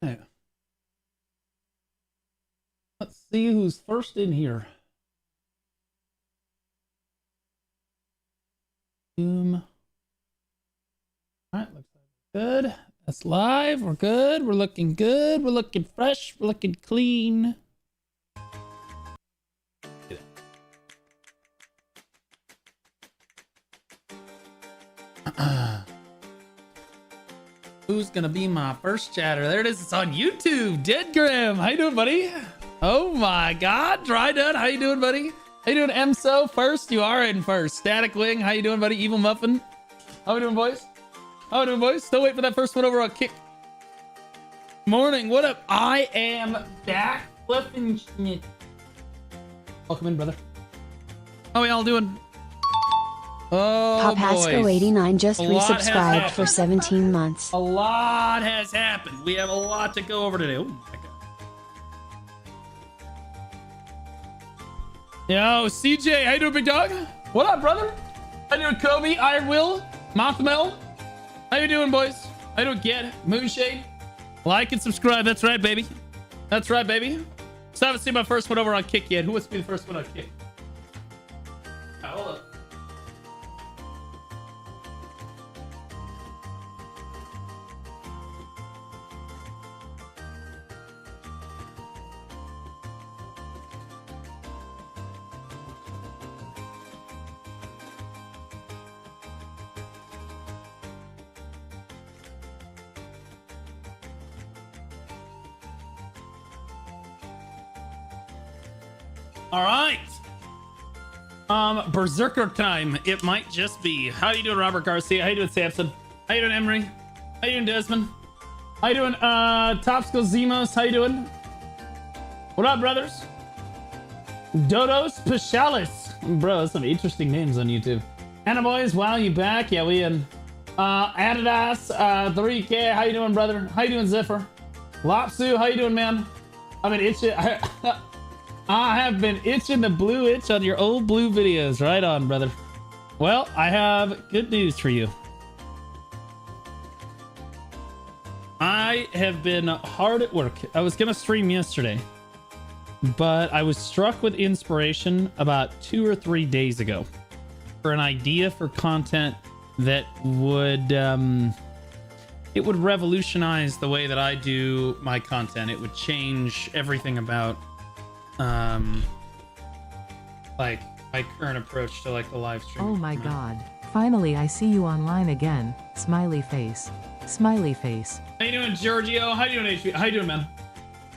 Okay. Let's see who's first in here. Boom. All right, looks like good. That's live. We're good. We're looking good. We're looking fresh. We're looking clean. Who's gonna be my first chatter? There it is. It's on YouTube. Dead Graham. How you doing, buddy? Oh my God. Dry Dud. How you doing, buddy? How you doing, MSO? First, you are in first. Static Wing. How you doing, buddy? Evil Muffin. How we doing, boys? How we doing, boys? Still wait for that first one over on Kick. Morning. What up? I am back. Flipping shit. Welcome in, brother. How we all doing? Oh, Popasco 89 just resubscribed for 17 months. A lot has happened. We have a lot to go over today. Oh my God. Yo, CJ, how you doing, big dog? What up, brother? How you doing, Kobe, Iron Will, Mothmel? How you doing, boys? How you doing, Get, Moonshade? Like and subscribe. That's right, baby. That's right, baby. Still haven't seen my first one over on Kick yet. Who wants to be the first one on Kick? Hold up. All right. Berserker time. It might just be. How you doing, Robert Garcia? How you doing, Samson? How you doing, Emery? How you doing, Desmond? How you doing, Topsco Zemos? How you doing? What up, brothers? Dodos Pashalis. Bro, that's some interesting names on YouTube. Anna boys, wow, you back? Yeah, we in. Adidas, 3K. How you doing, brother? How you doing, Zephyr? Lopsu, how you doing, man? I mean, it's I have been itching the blue itch on your old blue videos. Right on, brother. Well, I have good news for you. I have been hard at work. I was gonna stream yesterday, but I was struck with inspiration about 2 or 3 days ago for an idea for content that would it would revolutionize the way that I do my content. It would change everything about like my current approach to like the live stream. Oh my God. Finally I see you online again. Smiley face. Smiley face. How you doing, Giorgio? How you doing, HP? How you doing, man?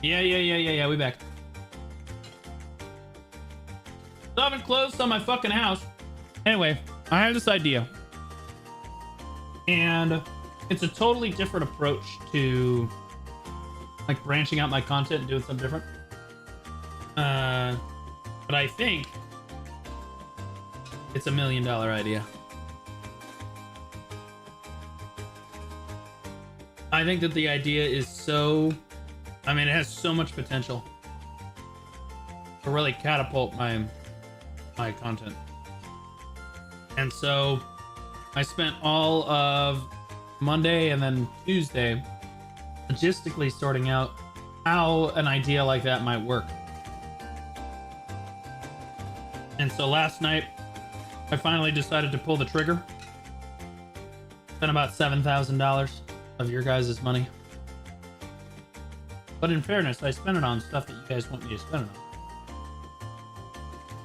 Yeah, we back. Still haven't closed on my fucking house. Anyway, I have this idea. And it's a totally different approach to like branching out my content and doing something different. But I think it's $1 million idea. I think that the idea is so, I mean, it has so much potential to really catapult my content. And so I spent all of Monday and then Tuesday logistically sorting out how an idea like that might work. And so last night, I finally decided to pull the trigger. Spent about $7,000 of your guys' money. But in fairness, I spent it on stuff that you guys want me to spend it on.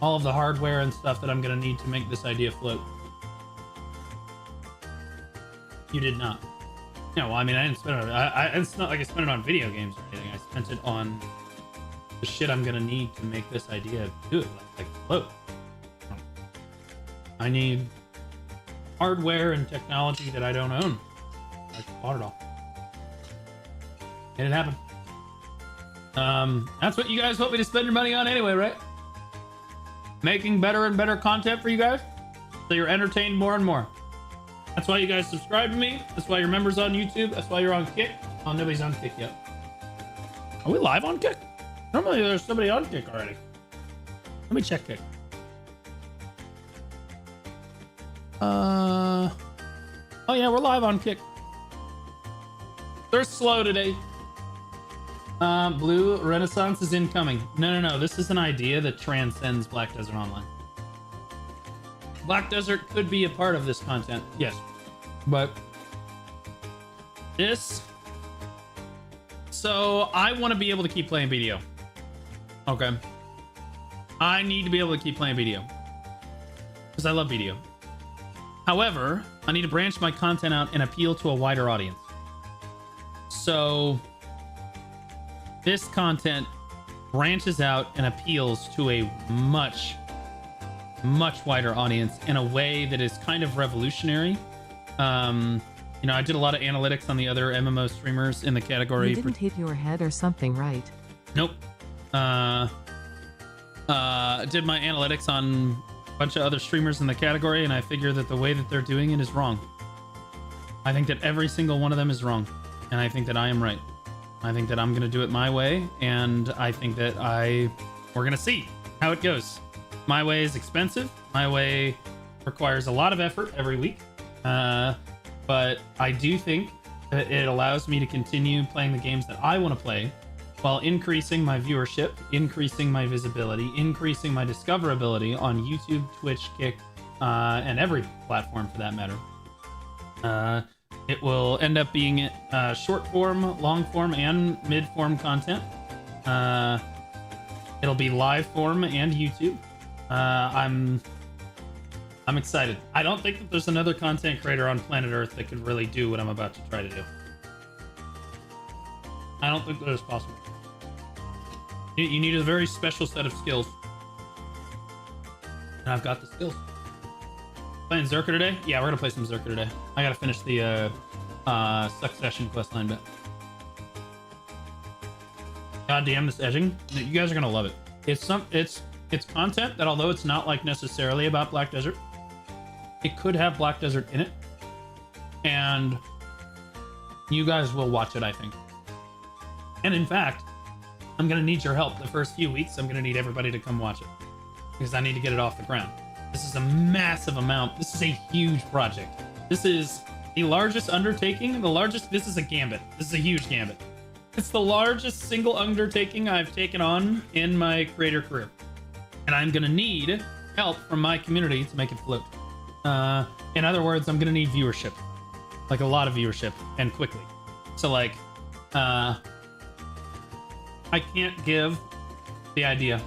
All of the hardware and stuff that I'm going to need to make this idea float. You did not. No, well, I mean, I didn't spend it on... it's not like I spent it on video games or anything. I spent it on the shit I'm going to need to make this idea do it, like float. I need hardware and technology that I don't own. I just bought it all. Made it happen. That's what you guys want me to spend your money on anyway, right? Making better and better content for you guys, so you're entertained more and more. That's why you guys subscribe to me. That's why you're members on YouTube. That's why you're on Kick. Oh, nobody's on Kick yet. Are we live on Kick? Normally there's somebody on Kick already. Let me check Kick. Oh yeah, we're live on Kick. They're slow today. Blue Renaissance is incoming. No. This is an idea that transcends Black Desert Online. Black Desert could be a part of this content, yes. But this... So, I want to be able to keep playing BDO. Okay. I need to be able to keep playing BDO. Because I love BDO. However, I need to branch my content out and appeal to a wider audience. So... this content branches out and appeals to a much wider audience in a way that is kind of revolutionary. You know, I did a lot of analytics on the other MMO streamers in the category. You didn't hit your head or something, right? Nope. Did my analytics on a bunch of other streamers in the category, and I figure that the way that they're doing it is wrong. I think that every single one of them is wrong, and I think that I am right. I think that I'm going to do it my way, and I think that we're going to see how it goes. My way is expensive. My way requires a lot of effort every week. But I do think that it allows me to continue playing the games that I want to play while increasing my viewership, increasing my visibility, increasing my discoverability on YouTube, Twitch, Kick, and every platform for that matter. It will end up being short form, long form, and mid form content. It'll be live form and YouTube. I'm excited. I don't think that there's another content creator on planet Earth that could really do what I'm about to try to do. I don't think that is possible. You need a very special set of skills. And I've got the skills. Playing Zerka today? Yeah, we're gonna play some Zerka today. I gotta finish the Succession questline bit. God damn this edging. You guys are gonna love it. It's content that, although it's not like necessarily about Black Desert, it could have Black Desert in it. And you guys will watch it, I think. And in fact, I'm gonna need your help the first few weeks. I'm gonna need everybody to come watch it because I need to get it off the ground. This is a massive amount. This is a huge project. This is the largest undertaking. This is a gambit. This is a huge gambit. It's the largest single undertaking I've taken on in my creator career. And I'm gonna need help from my community to make it float. In other words, I'm gonna need viewership. Like a lot of viewership, and quickly. So like, I can't give the idea.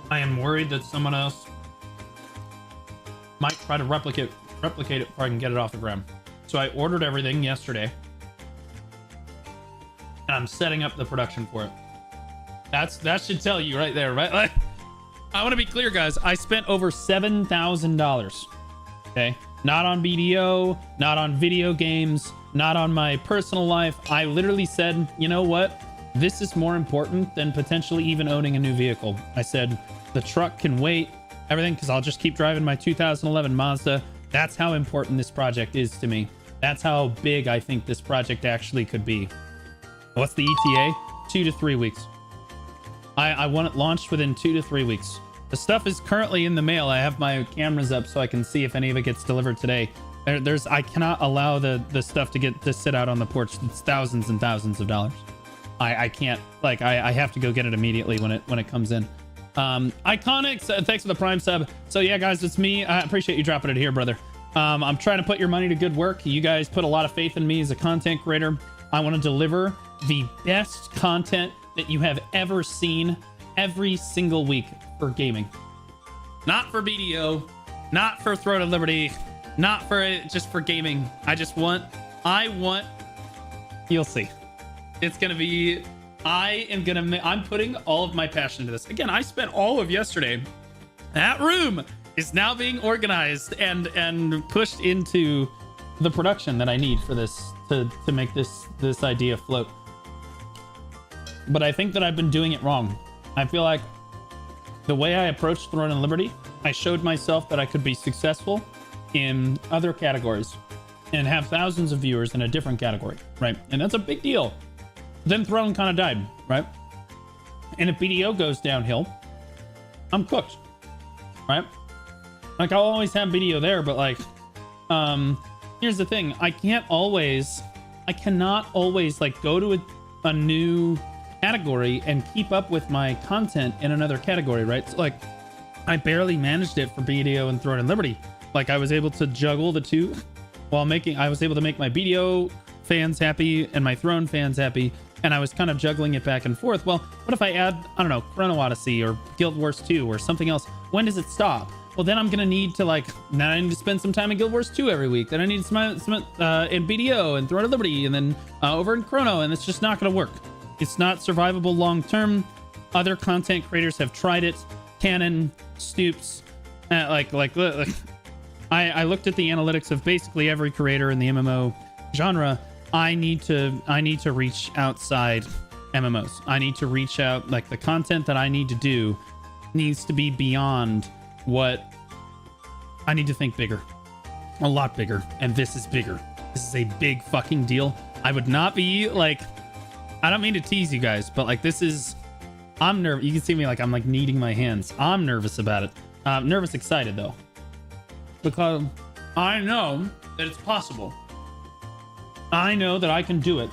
I am worried that someone else might try to replicate it before I can get it off the ground. So I ordered everything yesterday, and I'm setting up the production for it. That should tell you right there, right? Like, I want to be clear, guys. I spent over $7,000. Okay, not on BDO, not on video games, not on my personal life. I literally said, you know what? This is more important than potentially even owning a new vehicle. I said the truck can wait, everything, because I'll just keep driving my 2011 Mazda. That's how important this project is to me. That's how big I think this project actually could be. What's the ETA? 2 to 3 weeks. I want it launched within 2 to 3 weeks. The stuff is currently in the mail. I have my cameras up so I can see if any of it gets delivered today. I cannot allow the stuff to sit out on the porch. It's thousands and thousands of dollars. I can't, like, I have to go get it immediately when it comes in. Iconics, thanks for the Prime sub. So yeah, guys, it's me. I appreciate you dropping it here, brother. I'm trying to put your money to good work. You guys put a lot of faith in me as a content creator. I want to deliver the best content that you have ever seen every single week for gaming. Not for BDO, not for Throne of Liberty, not for just for gaming. I want, you'll see. It's gonna be, I'm putting all of my passion into this. Again, I spent all of yesterday. That room is now being organized and pushed into the production that I need for this to make this idea float. But I think that I've been doing it wrong. I feel like the way I approached Throne and Liberty, I showed myself that I could be successful in other categories and have thousands of viewers in a different category, right? And that's a big deal. Then Throne kind of died, right? And if BDO goes downhill, I'm cooked, right? Like, I'll always have BDO there, but like, here's the thing. I cannot always like go to a new category and keep up with my content in another category, right? So like I barely managed it for BDO and Throne and Liberty. Like I was able to juggle the two while I was able to make my BDO fans happy and my Throne fans happy, and I was kind of juggling it back and forth. Well, what if I add, I don't know, Chrono Odyssey or Guild Wars 2 or something else? When does it stop? Well, then I'm gonna need to now I need to spend some time in Guild Wars 2 every week. Then I need some in BDO and Throne of Liberty, and then over in Chrono, and it's just not gonna work. It's not survivable long term. Other content creators have tried it. Canon, Stoops, I looked at the analytics of basically every creator in the MMO genre. I need to reach outside MMOs. I need to reach out, like the content that I need to do needs to be beyond what I need to think bigger, a lot bigger. And this is bigger. This is a big fucking deal. I would not be like, I don't mean to tease you guys, but like I'm nervous. You can see me like I'm like kneading my hands. I'm nervous about it. Nervous, excited though, because I know that it's possible. I know that I can do it.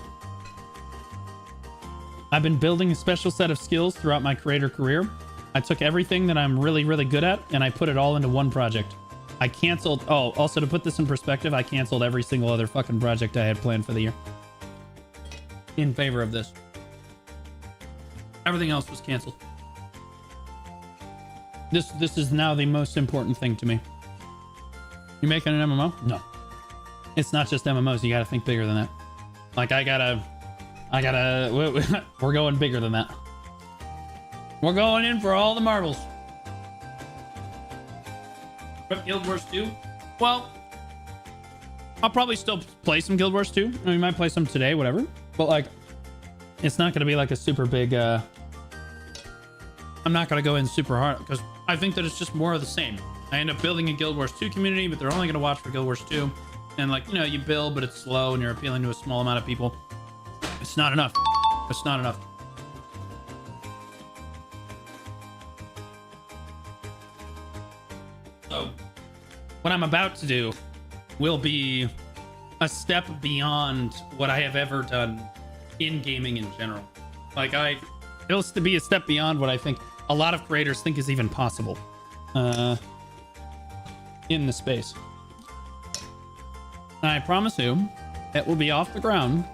I've been building a special set of skills throughout my creator career. I took everything that I'm really, really good at and I put it all into one project. I canceled. Oh, also to put this in perspective, I canceled every single other fucking project I had planned for the year in favor of this. Everything else was canceled. This is now the most important thing to me. You making an MMO? No. It's not just MMOs. You gotta think bigger than that. Like we're going bigger than that. We're going in for all the marbles. But Guild Wars 2? Well, I'll probably still play some Guild Wars 2. I mean, we might play some today, whatever. But like, it's not going to be like a super big, I'm not going to go in super hard because I think that it's just more of the same. I end up building a Guild Wars 2 community, but they're only going to watch for Guild Wars 2. And like, you know, you build, but it's slow and you're appealing to a small amount of people. It's not enough. It's not enough. So what I'm about to do will be a step beyond what I have ever done in gaming in general. Like it'll be a step beyond what I think a lot of creators think is even possible in the space. And I promise you it will be off the ground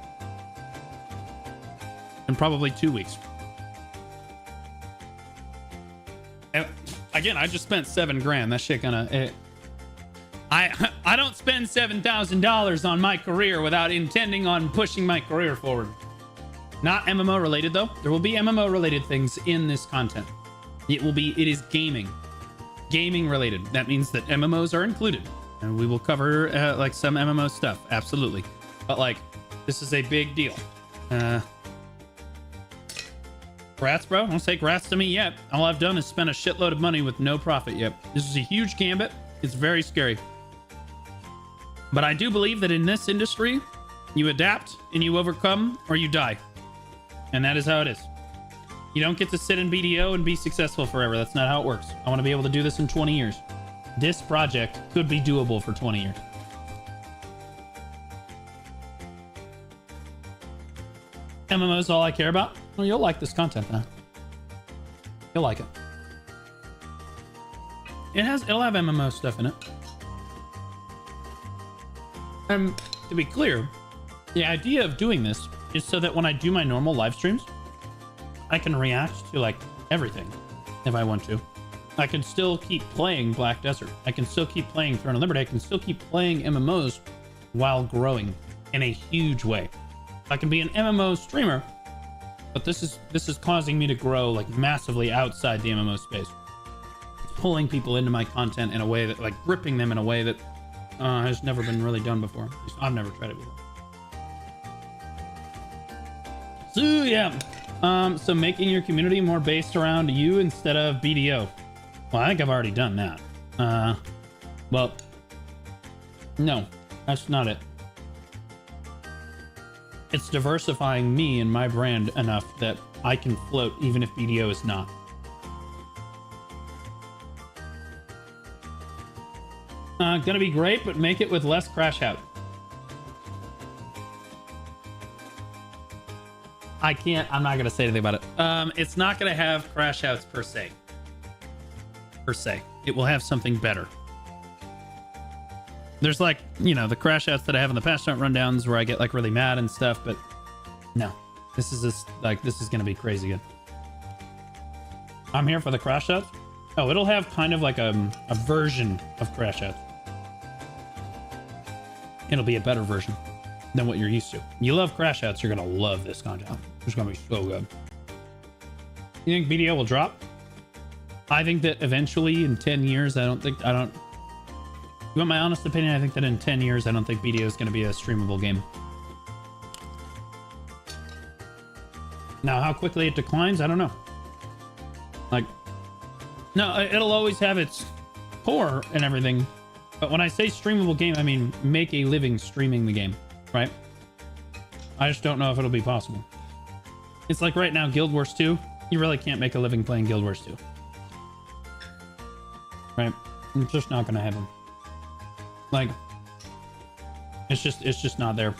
in probably 2 weeks. And again, I just spent $7,000. That shit gonna I don't spend $7,000 on my career without intending on pushing my career forward. Not MMO related though. There will be MMO related things in this content. It is gaming related. That means that MMOs are included, and we will cover like some MMO stuff, absolutely. But like, this is a big deal. Rats, bro. Don't say rats to me yet. All I've done is spend a shitload of money with no profit yet. This is a huge gambit. It's very scary. But I do believe that in this industry, you adapt and you overcome or you die. And that is how it is. You don't get to sit in BDO and be successful forever. That's not how it works. I want to be able to do this in 20 years. This project could be doable for 20 years. MMO is all I care about. Well, you'll like this content, huh? You'll like it. It'll have MMO stuff in it. And to be clear, the idea of doing this is so that when I do my normal live streams, I can react to like everything if I want to. I can still keep playing Black Desert. I can still keep playing Throne of Liberty. I can still keep playing MMOs while growing in a huge way. I can be an MMO streamer, but this is causing me to grow like massively outside the MMO space. It's pulling people into my content in a way that, like, gripping them in a way that has never been really done before. I've never tried it before. So yeah, so making your community more based around you instead of BDO. Well, I think I've already done that. Well, no, that's not it. It's diversifying me and my brand enough that I can float even if BDO is not. Gonna be great, but make it with less crash out. I'm not gonna say anything about it. It's not gonna have crash outs per se. It will have something better. There's like, you know, the crash outs that I have in the past aren't rundowns where I get like really mad and stuff, but no, this is just like, this is gonna be crazy good. I'm here for the crash outs. Oh, it'll have kind of like a version of crash outs. It'll be a better version than what you're used to. You love crash outs, you're gonna love this content. It's gonna be so good. You think BDO will drop? I think that eventually in 10 years, you want my honest opinion? I think that in 10 years, I don't think BDO is gonna be a streamable game. Now, how quickly it declines, I don't know. Like, no, it'll always have its core and everything. But when I say streamable game, I mean make a living streaming the game, right? I just don't know if it'll be possible. It's like right now, Guild Wars 2, you really can't make a living playing Guild Wars 2. Right? It's just not gonna happen. Like, it's just not there.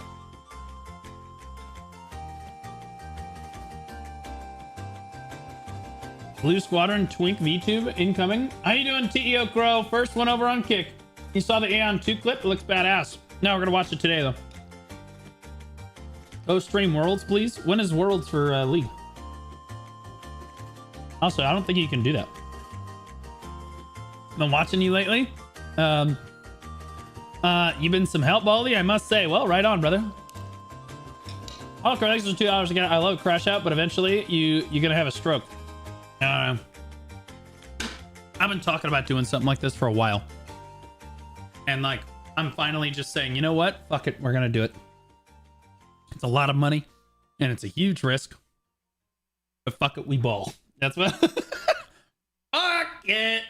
Blue Squadron Twink VTube incoming. How you doing, TEO Crow? First one over on Kick. You saw the Aeon 2 clip? It looks badass. Now we're gonna watch it today, though. Oh, stream Worlds, please. When is Worlds for League? Also, I don't think you can do that. Been watching you lately. You've been some help, Baldy, I must say. Well, right on, brother. I'll correct for 2 hours again. I love Crash Out, but eventually you're gonna have a stroke. I've been talking about doing something like this for a while. And like, I'm finally just saying, you know what? Fuck it. We're going to do it. It's a lot of money and it's a huge risk, but fuck it. We ball. That's what. Fuck it.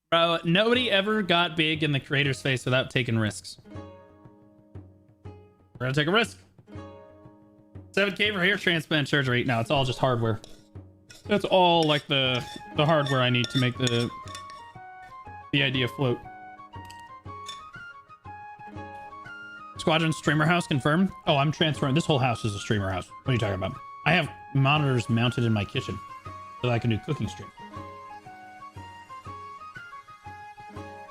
Bro, nobody ever got big in the creator space without taking risks. We're going to take a risk. 7K for hair transplant surgery. No, it's all just hardware. That's all like the hardware I need to make the idea float. Squadron streamer house confirmed. Oh, I'm transferring. This whole house is a streamer house. What are you talking about? I have monitors mounted in my kitchen so that I can do cooking stream.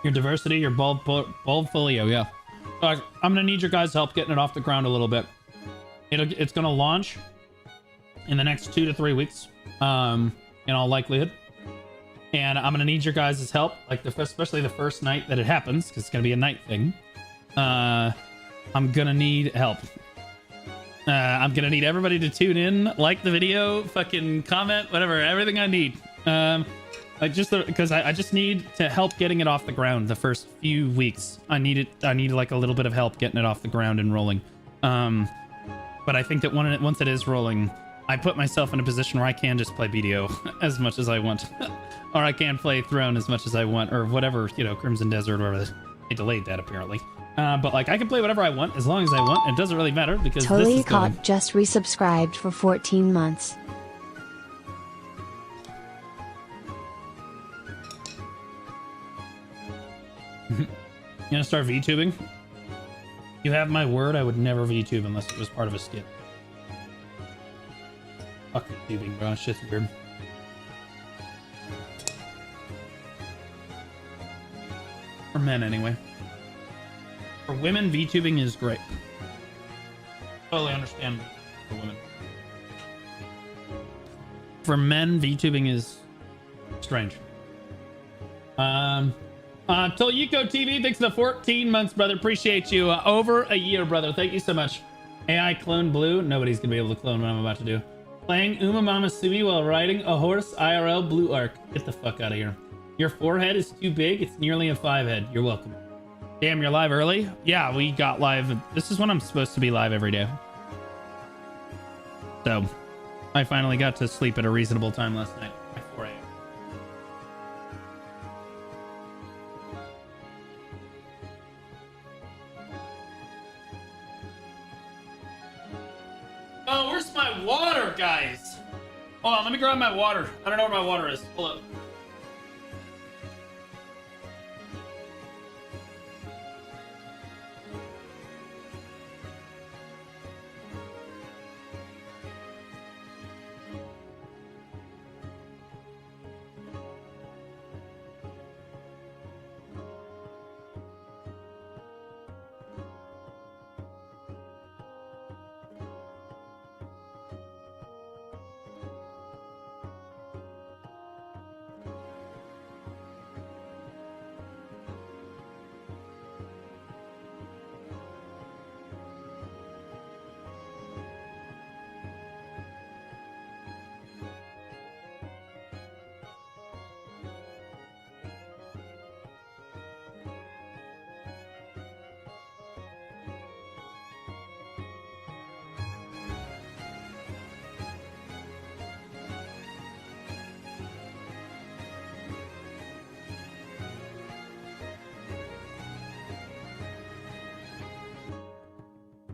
Your diversity, your bulbfolio, yeah. So I'm gonna need your guys' help getting it off the ground a little bit. It's gonna launch in the next 2 to 3 weeks, in all likelihood. And I'm gonna need your guys' help, like especially the first night that it happens, because it's gonna be a night thing. I'm gonna need help. I'm gonna need everybody to tune in, like the video, fucking comment, whatever, everything I need. Because I just need to help getting it off the ground the first few weeks. I need like a little bit of help getting it off the ground and rolling. But I think that once it is rolling, I put myself in a position where I can just play BDO as much as I want. Or I can play Throne as much as I want, or whatever, you know, Crimson Desert, or whatever. They delayed that apparently. But like, I can play whatever I want as long as I want. It doesn't really matter because Totally this is Caught just resubscribed for 14 months. You gonna start VTubing? You have my word, I would never VTube unless it was part of a skit. Fuck VTubing, bro. Shit's weird. For men, anyway. For women, VTubing is great. Totally understand for women. For men, VTubing is strange. Tolyiko TV, thanks for the 14 months, brother. Appreciate you. Over a year, brother. Thank you so much. AI clone blue. Nobody's gonna be able to clone what I'm about to do. Playing Umamama Sui while riding a horse. IRL blue arc. Get the fuck out of here. Your forehead is too big. It's nearly a 5 head. You're welcome. Damn, you're live early? Yeah, we got live. This is when I'm supposed to be live every day. So, I finally got to sleep at a reasonable time last night. At 4 a.m. Oh, where's my water, guys? Hold on, let me grab my water. I don't know where my water is. Hold up.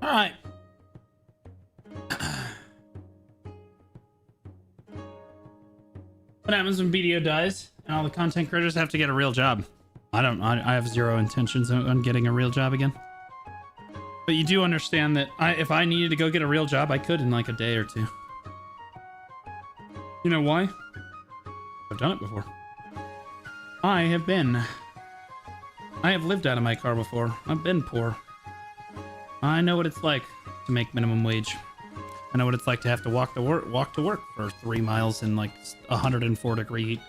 All right. What happens when BDO dies and all the content creators have to get a real job? I have zero intentions on getting a real job again. But you do understand that if I needed to go get a real job, I could in like a day or two. You know why? I've done it before. I have lived out of my car before. I've been poor. I know what it's like to make minimum wage. I know what it's like to have to walk to work for 3 miles in like 104-degree heat.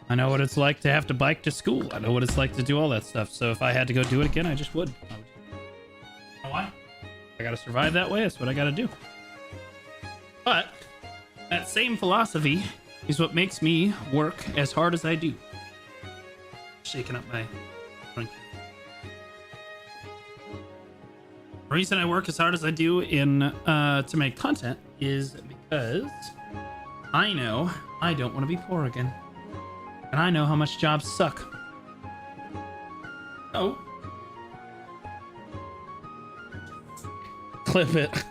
I know what it's like to have to bike to school. I know what it's like to do all that stuff. So if I had to go do it again, I just would. You know why? I gotta survive that way. That's what I gotta do. But that same philosophy is what makes me work as hard as I do. Shaking up my drink. The reason I work as hard as I do to make content is because I know I don't want to be poor again. And I know how much jobs suck. Oh. Clip it.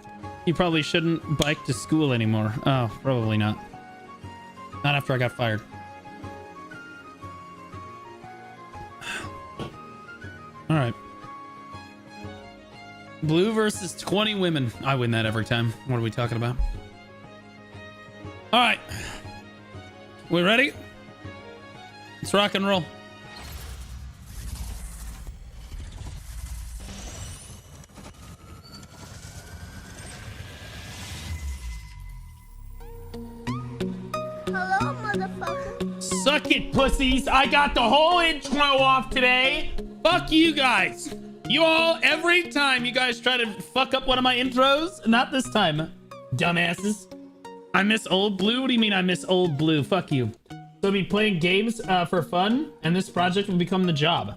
You probably shouldn't bike to school anymore. Oh, probably not. Not after I got fired. All right. Blue versus 20 women. I win that every time. What are we talking about? All right. We ready? Let's rock and roll. Hello, motherfucker. Suck it, pussies. I got the whole intro off today. Fuck you guys. You all, every time you guys try to fuck up one of my intros, not this time, dumbasses. I miss old blue. What do you mean I miss old blue? Fuck you. So I'll be playing games for fun, and this project will become the job.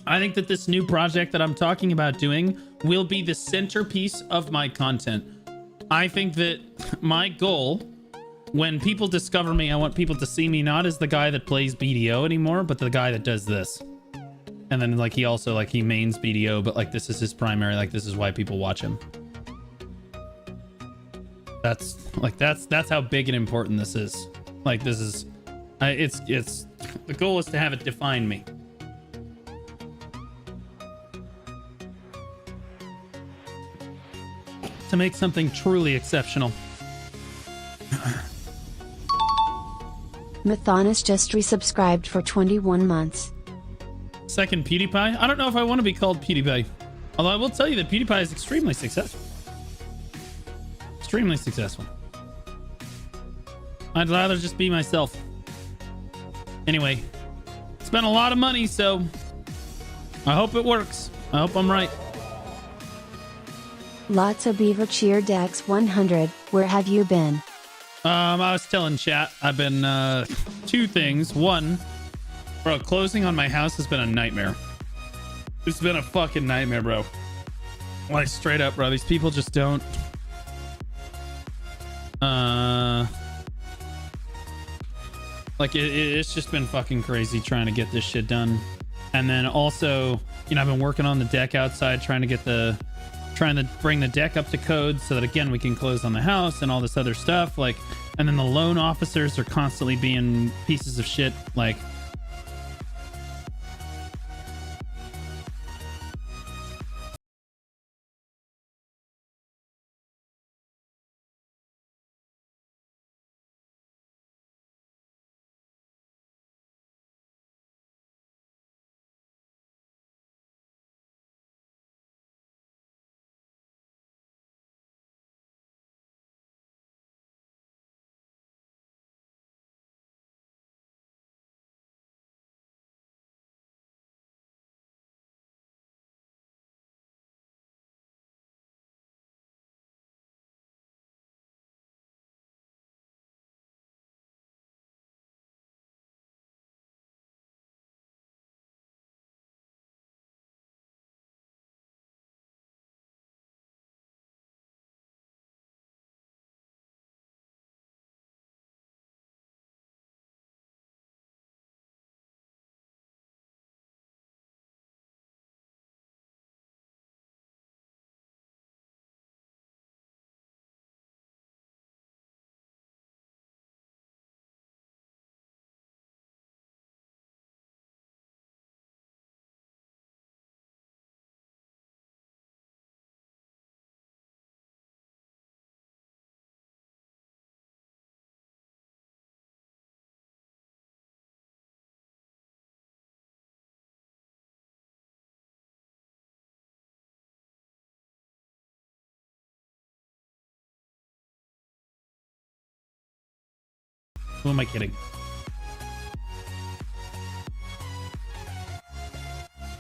I think that this new project that I'm talking about doing will be the centerpiece of my content. I think that my goal, when people discover me, I want people to see me not as the guy that plays BDO anymore, but the guy that does this. And then like he also like he mains BDO, but like this is his primary, like this is why people watch him. That's how big and important this is. Like this is it's the goal is to have it define me. To make something truly exceptional. Mathonis just resubscribed for 21 months. Second PewDiePie? I don't know if I want to be called PewDiePie. Although I will tell you that PewDiePie is extremely successful. Extremely successful. I'd rather just be myself. Anyway, spent a lot of money, so I hope it works. I hope I'm right. Lots of Beaver cheer Dex 100. Where have you been? I was telling chat, I've been, two things. One, bro, closing on my house has been a nightmare. It's been a fucking nightmare, bro. Like, straight up, bro. These people just don't. Like, it's just been fucking crazy trying to get this shit done. And then also, you know, I've been working on the deck outside, trying to bring the deck up to code so that, again, we can close on the house and all this other stuff. Like, and then the loan officers are constantly being pieces of shit. Like, Who am I kidding?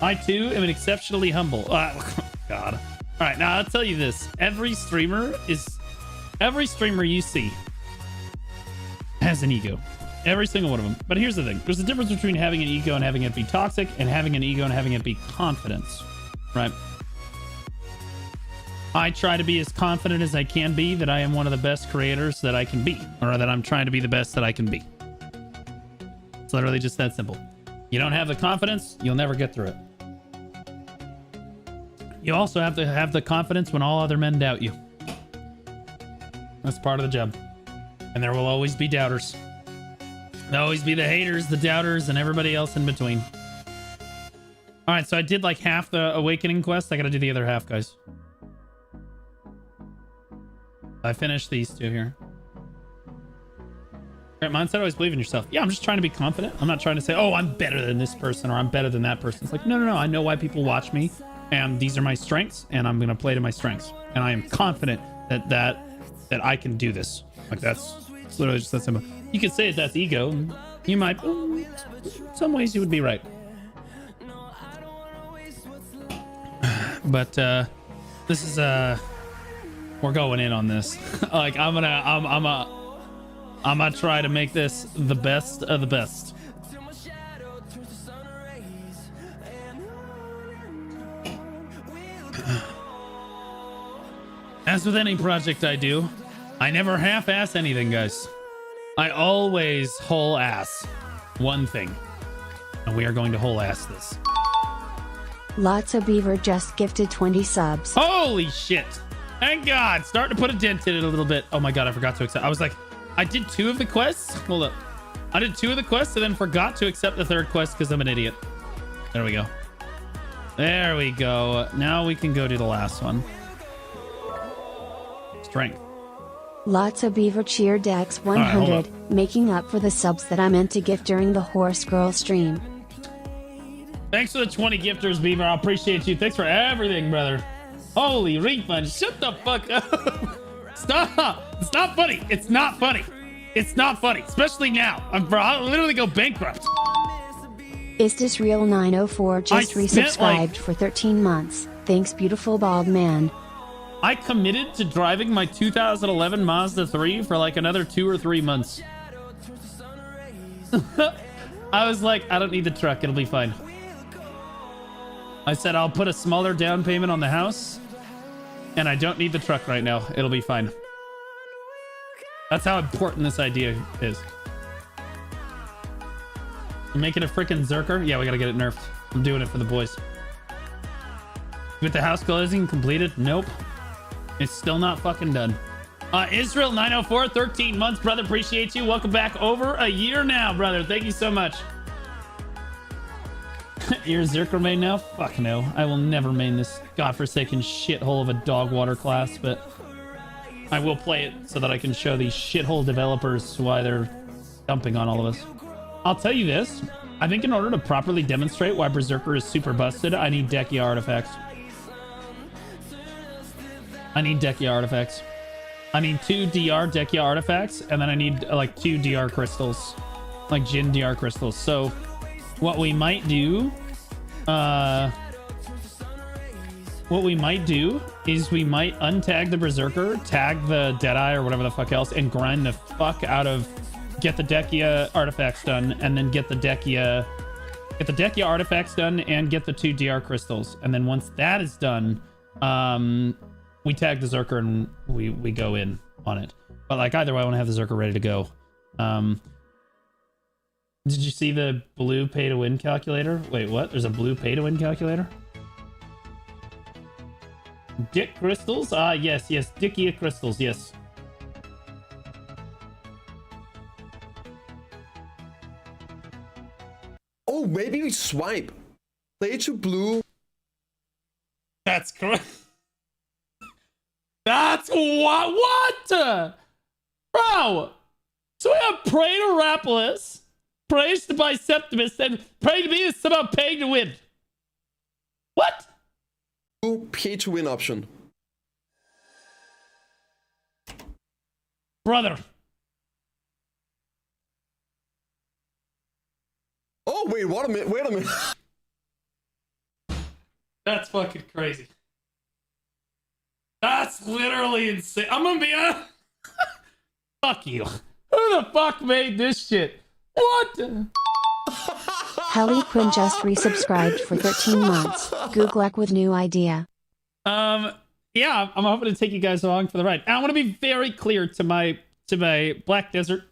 I too am an exceptionally humble. God. All right, now I'll tell you this: every streamer you see has an ego. Every single one of them. But here's the thing: there's a difference between having an ego and having it be toxic, and having an ego and having it be confidence, right? I try to be as confident as I can be that I am one of the best creators that I can be, or that I'm trying to be the best that I can be. It's literally just that simple. You don't have the confidence, you'll never get through it. You also have to have the confidence when all other men doubt you. That's part of the job. And there will always be doubters. There'll always be the haters, the doubters, and everybody else in between. All right, so I did like half the awakening quest. I gotta do the other half, guys. I finished these two here. Right, mindset, always believe in yourself. Yeah, I'm just trying to be confident. I'm not trying to say, oh, I'm better than this person or I'm better than that person. It's like, no. I know why people watch me, and these are my strengths, and I'm gonna play to my strengths. And I am confident that I can do this. Like that's literally just that simple. You could say that's ego. You might, in some ways, you would be right. But this is we're going in on this. Like I'm gonna try to make this the best of the best. As with any project I do, I never half-ass anything, guys. I always whole-ass one thing. And we are going to whole-ass this. Lots of Beaver just gifted 20 subs. Holy shit. Thank God. Starting to put a dent in it a little bit. Oh my God, I forgot to accept. I was like, I did 2 of the quests. Hold up. I did 2 of the quests and then forgot to accept the 3rd quest because I'm an idiot. There we go. There we go. Now we can go do the last one. Strength. Lots of Beaver cheer Dex 100, right, making up for the subs that I meant to gift during the Horse Girl stream. Thanks for the 20 gifters, Beaver. I appreciate you. Thanks for everything, brother. Holy refund. Shut the fuck up. Stop. It's not funny. It's not funny. It's not funny. Especially now. I'll literally go bankrupt. Is this real 904 just resubscribed for 13 months? Thanks, beautiful bald man. I committed to driving my 2011 Mazda 3 for like another 2 or 3 months. I was like, I don't need the truck. It'll be fine. I said, I'll put a smaller down payment on the house. And I don't need the truck right now. It'll be fine. That's how important this idea is. You making a freaking Zerker? Yeah, we gotta get it nerfed. I'm doing it for the boys. With the house closing completed? Nope. It's still not fucking done. Israel 904, 13 months, brother. Appreciate you. Welcome back. Over a year now, brother. Thank you so much. You're a Zerker main now? Fuck no. I will never main this godforsaken shithole of a dog water class, but I will play it so that I can show these shithole developers why they're dumping on all of us. I'll tell you this. I think in order to properly demonstrate why Berserker is super busted, I need Dekia artifacts. I need Dekia artifacts. I need 2 DR Dekia artifacts, and then I need like 2 DR crystals. Like Jin DR crystals. So what we might do is we might untag the Berserker, tag the Deadeye or whatever the fuck else, and grind the fuck out of, get the Dekia artifacts done, and then get the Dekia artifacts done, and get the 2 DR crystals. And then once that is done, we tag the Zerker and we go in on it. But like either way, I want to have the Zerker ready to go. Did you see the blue pay to win calculator? Wait, what? There's a blue pay to win calculator? Dick crystals? Yes. Dickia crystals, yes. Oh, maybe we swipe. Play to blue. That's correct. That's what? Bro! So we have Pray to Rapolis, Praise to Biceptimus, and Pray to me is somehow paying to win. What? Pay to win option. Brother. Oh, wait, what a minute. Wait a minute. That's fucking crazy. That's literally insane. I'm gonna be honest. Fuck you. Who the fuck made this shit? What? Helly Quinn just resubscribed for 13 months. Good luck with new idea. Yeah, I'm hoping to take you guys along for the ride. And I want to be very clear to my Black Desert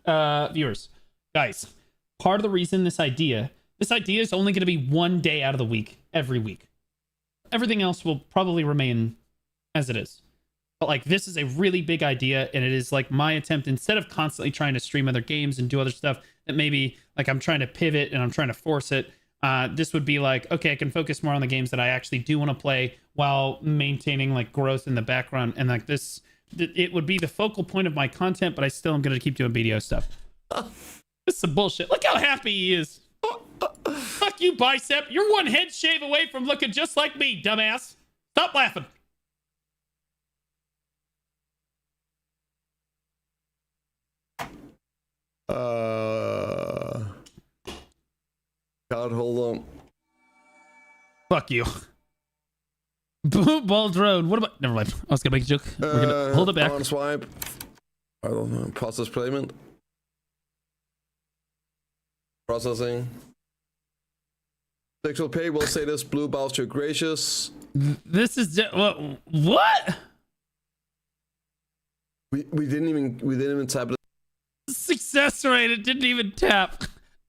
viewers. Guys, part of the reason this idea is only going to be one day out of the week, every week. Everything else will probably remain as it is. But like, this is a really big idea, and it is like my attempt, instead of constantly trying to stream other games and do other stuff that maybe like I'm trying to pivot and I'm trying to force it, this would be like, okay, I can focus more on the games that I actually do want to play while maintaining like growth in the background. And like this, it would be the focal point of my content, but I still am going to keep doing BDO stuff. This is some bullshit. Look how happy he is. Fuck you, Bicep. You're one head shave away from looking just like me, dumbass. Stop laughing. God, hold on. Fuck you. Ball drone. What about? Never mind. I was gonna make a joke. We're gonna hold it back. On swipe. I don't know. Process payment. Processing. Sexual pay will say this. Blue bows to gracious. This is what? We didn't even tap it. Success rate. It didn't even tap.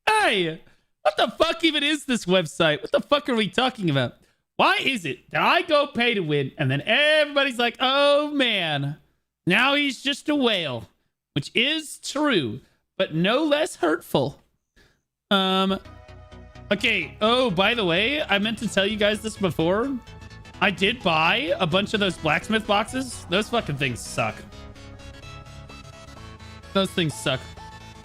Hey, what the fuck even is this website? What the fuck are we talking about? Why is it that I go pay to win and then everybody's like, oh man, now he's just a whale, which is true, but no less hurtful. Okay. Oh, by the way, I meant to tell you guys this before. I did buy a bunch of those blacksmith boxes. Those fucking things suck. Those things suck.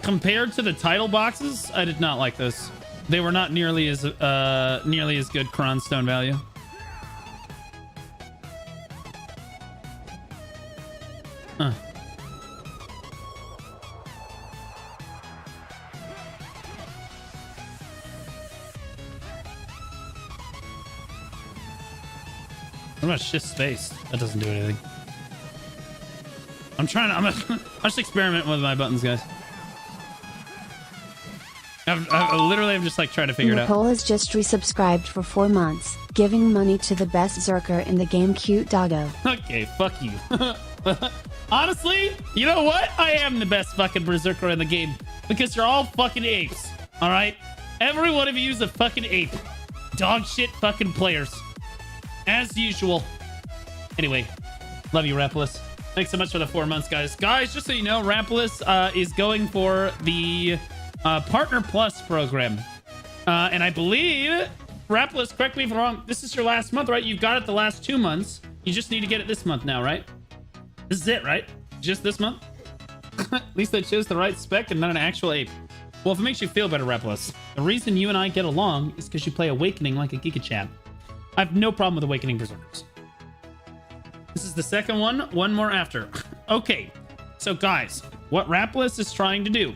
Compared to the title boxes, I did not like those. They were not nearly as good Cronstone value. Huh. What about shift space? That doesn't do anything. I'm just experimenting with my buttons, guys. I literally am just like trying to figure it out. Nicole has just resubscribed for 4 months, giving money to the best Zerker in the game, cute doggo. Okay, fuck you. Honestly, you know what? I am the best fucking berserker in the game because you're all fucking apes. All right, every one of you is a fucking ape. Dog shit fucking players, as usual. Anyway, love you, Rampalus. Thanks so much for the 4 months, guys. Guys, just so you know, Rampalus is going for the Partner Plus program. And I believe, Rampalus, correct me if I'm wrong, this is your last month, right? You've got it the last 2 months. You just need to get it this month now, right? This is it, right? Just this month? At least I chose the right spec and not an actual ape. Well, if it makes you feel better, Rampalus, the reason you and I get along is because you play Awakening like a Giga Chad. I have no problem with Awakening Berserkers. This is the second one more after. Okay, so guys, what Rampalus is trying to do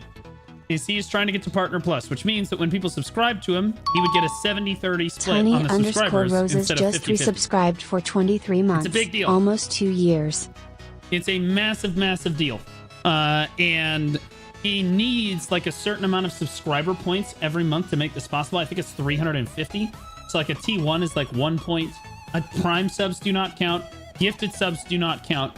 is he is trying to get to Partner Plus, which means that when people subscribe to him, he would get a 70-30 split Tiny on the subscribers Roses instead of just 50-50. resubscribed for 23 months. It's a big deal. Almost 2 years. It's a massive, massive deal. And he needs like a certain amount of subscriber points every month to make this possible. I think it's 350. So like a T1 is like 1 point. Prime subs do not count. Gifted subs do not count.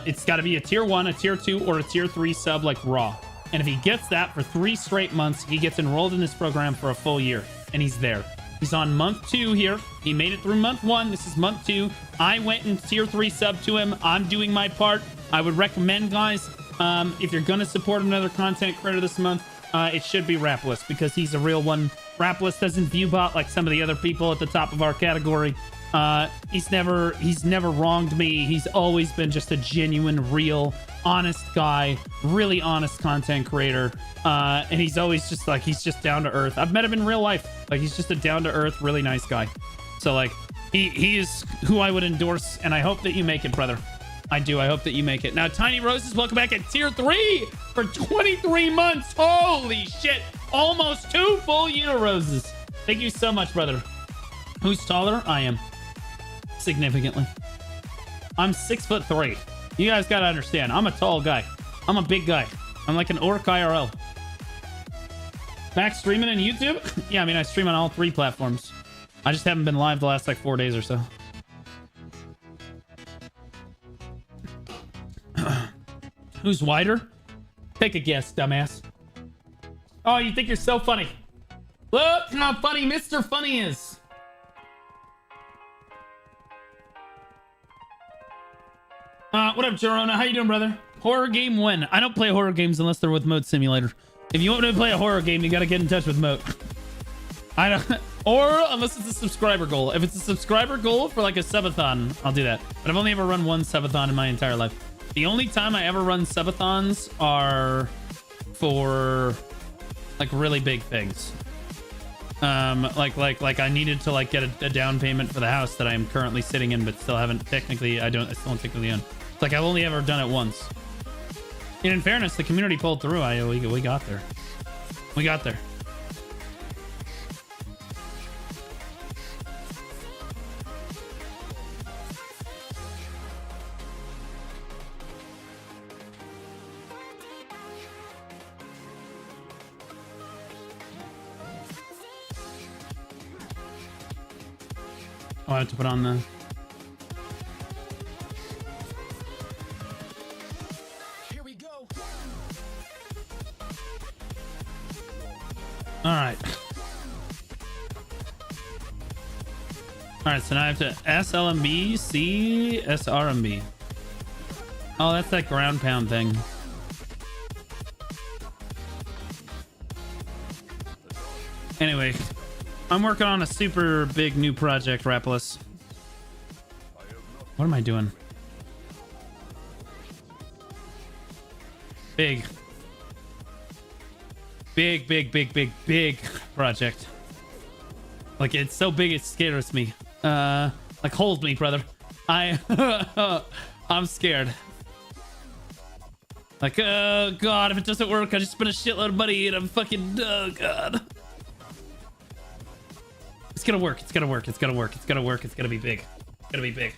It's got to be a tier 1, a tier 2, or a tier 3 sub like Raw. And if he gets that for 3 straight months, he gets enrolled in this program for a full year. And he's there. He's on month 2 here. He made it through month 1. This is month 2. I went and tier 3 sub to him. I'm doing my part. I would recommend, guys, if you're going to support another content creator this month, it should be Rampalus because he's a real one. Rampalus doesn't view bot like some of the other people at the top of our category. He's never wronged me. He's always been just a genuine, real, honest guy, really honest content creator. And he's always just like, he's just down to earth. I've met him in real life. Like, he's just a down to earth, really nice guy. So like, he is who I would endorse. And I hope that you make it, brother. I do. I hope that you make it. Now, Tiny Roses, welcome back at tier 3 for 23 months. Holy shit. almost 2 full unit roses. Thank you so much, brother. Who's taller? I am. Significantly. I'm 6'3". You guys gotta understand. I'm a tall guy. I'm a big guy. I'm like an orc IRL. Back streaming on YouTube? Yeah, I mean, I stream on all 3 platforms. I just haven't been live the last like 4 days or so. Who's wider? Take a guess, dumbass. Oh, you think you're so funny. Look how funny Mr. Funny is. What up, Jerona? How you doing, brother? Horror game when? I don't play horror games unless they're with Mode Simulator. If you want me to play a horror game, you gotta get in touch with Mode. I don't... Or unless it's a subscriber goal. If it's a subscriber goal for like a subathon, I'll do that. But I've only ever run 1 subathon in my entire life. The only time I ever run subathons are for like really big things. Like I needed to like get a down payment for the house that I am currently sitting in, but still haven't technically. I still don't technically own. It's like I've only ever done it once. And in fairness, the community pulled through. We got there. We got there. Oh, I have to put on the... Here we go. All right. All right, so now I have to SLMB, C, SRMB. Oh, that's that ground pound thing. Anyway, I'm working on a super big new project, Rapolis. What am I doing? Big project. Like, it's so big it scares me. Like, hold me, brother. I'm scared. Like, oh god, if it doesn't work, I just spent a shitload of money and I'm fucking, oh god. It's gonna work. It's gonna work. It's gonna work. It's gonna work. It's gonna be big. It's gonna be big.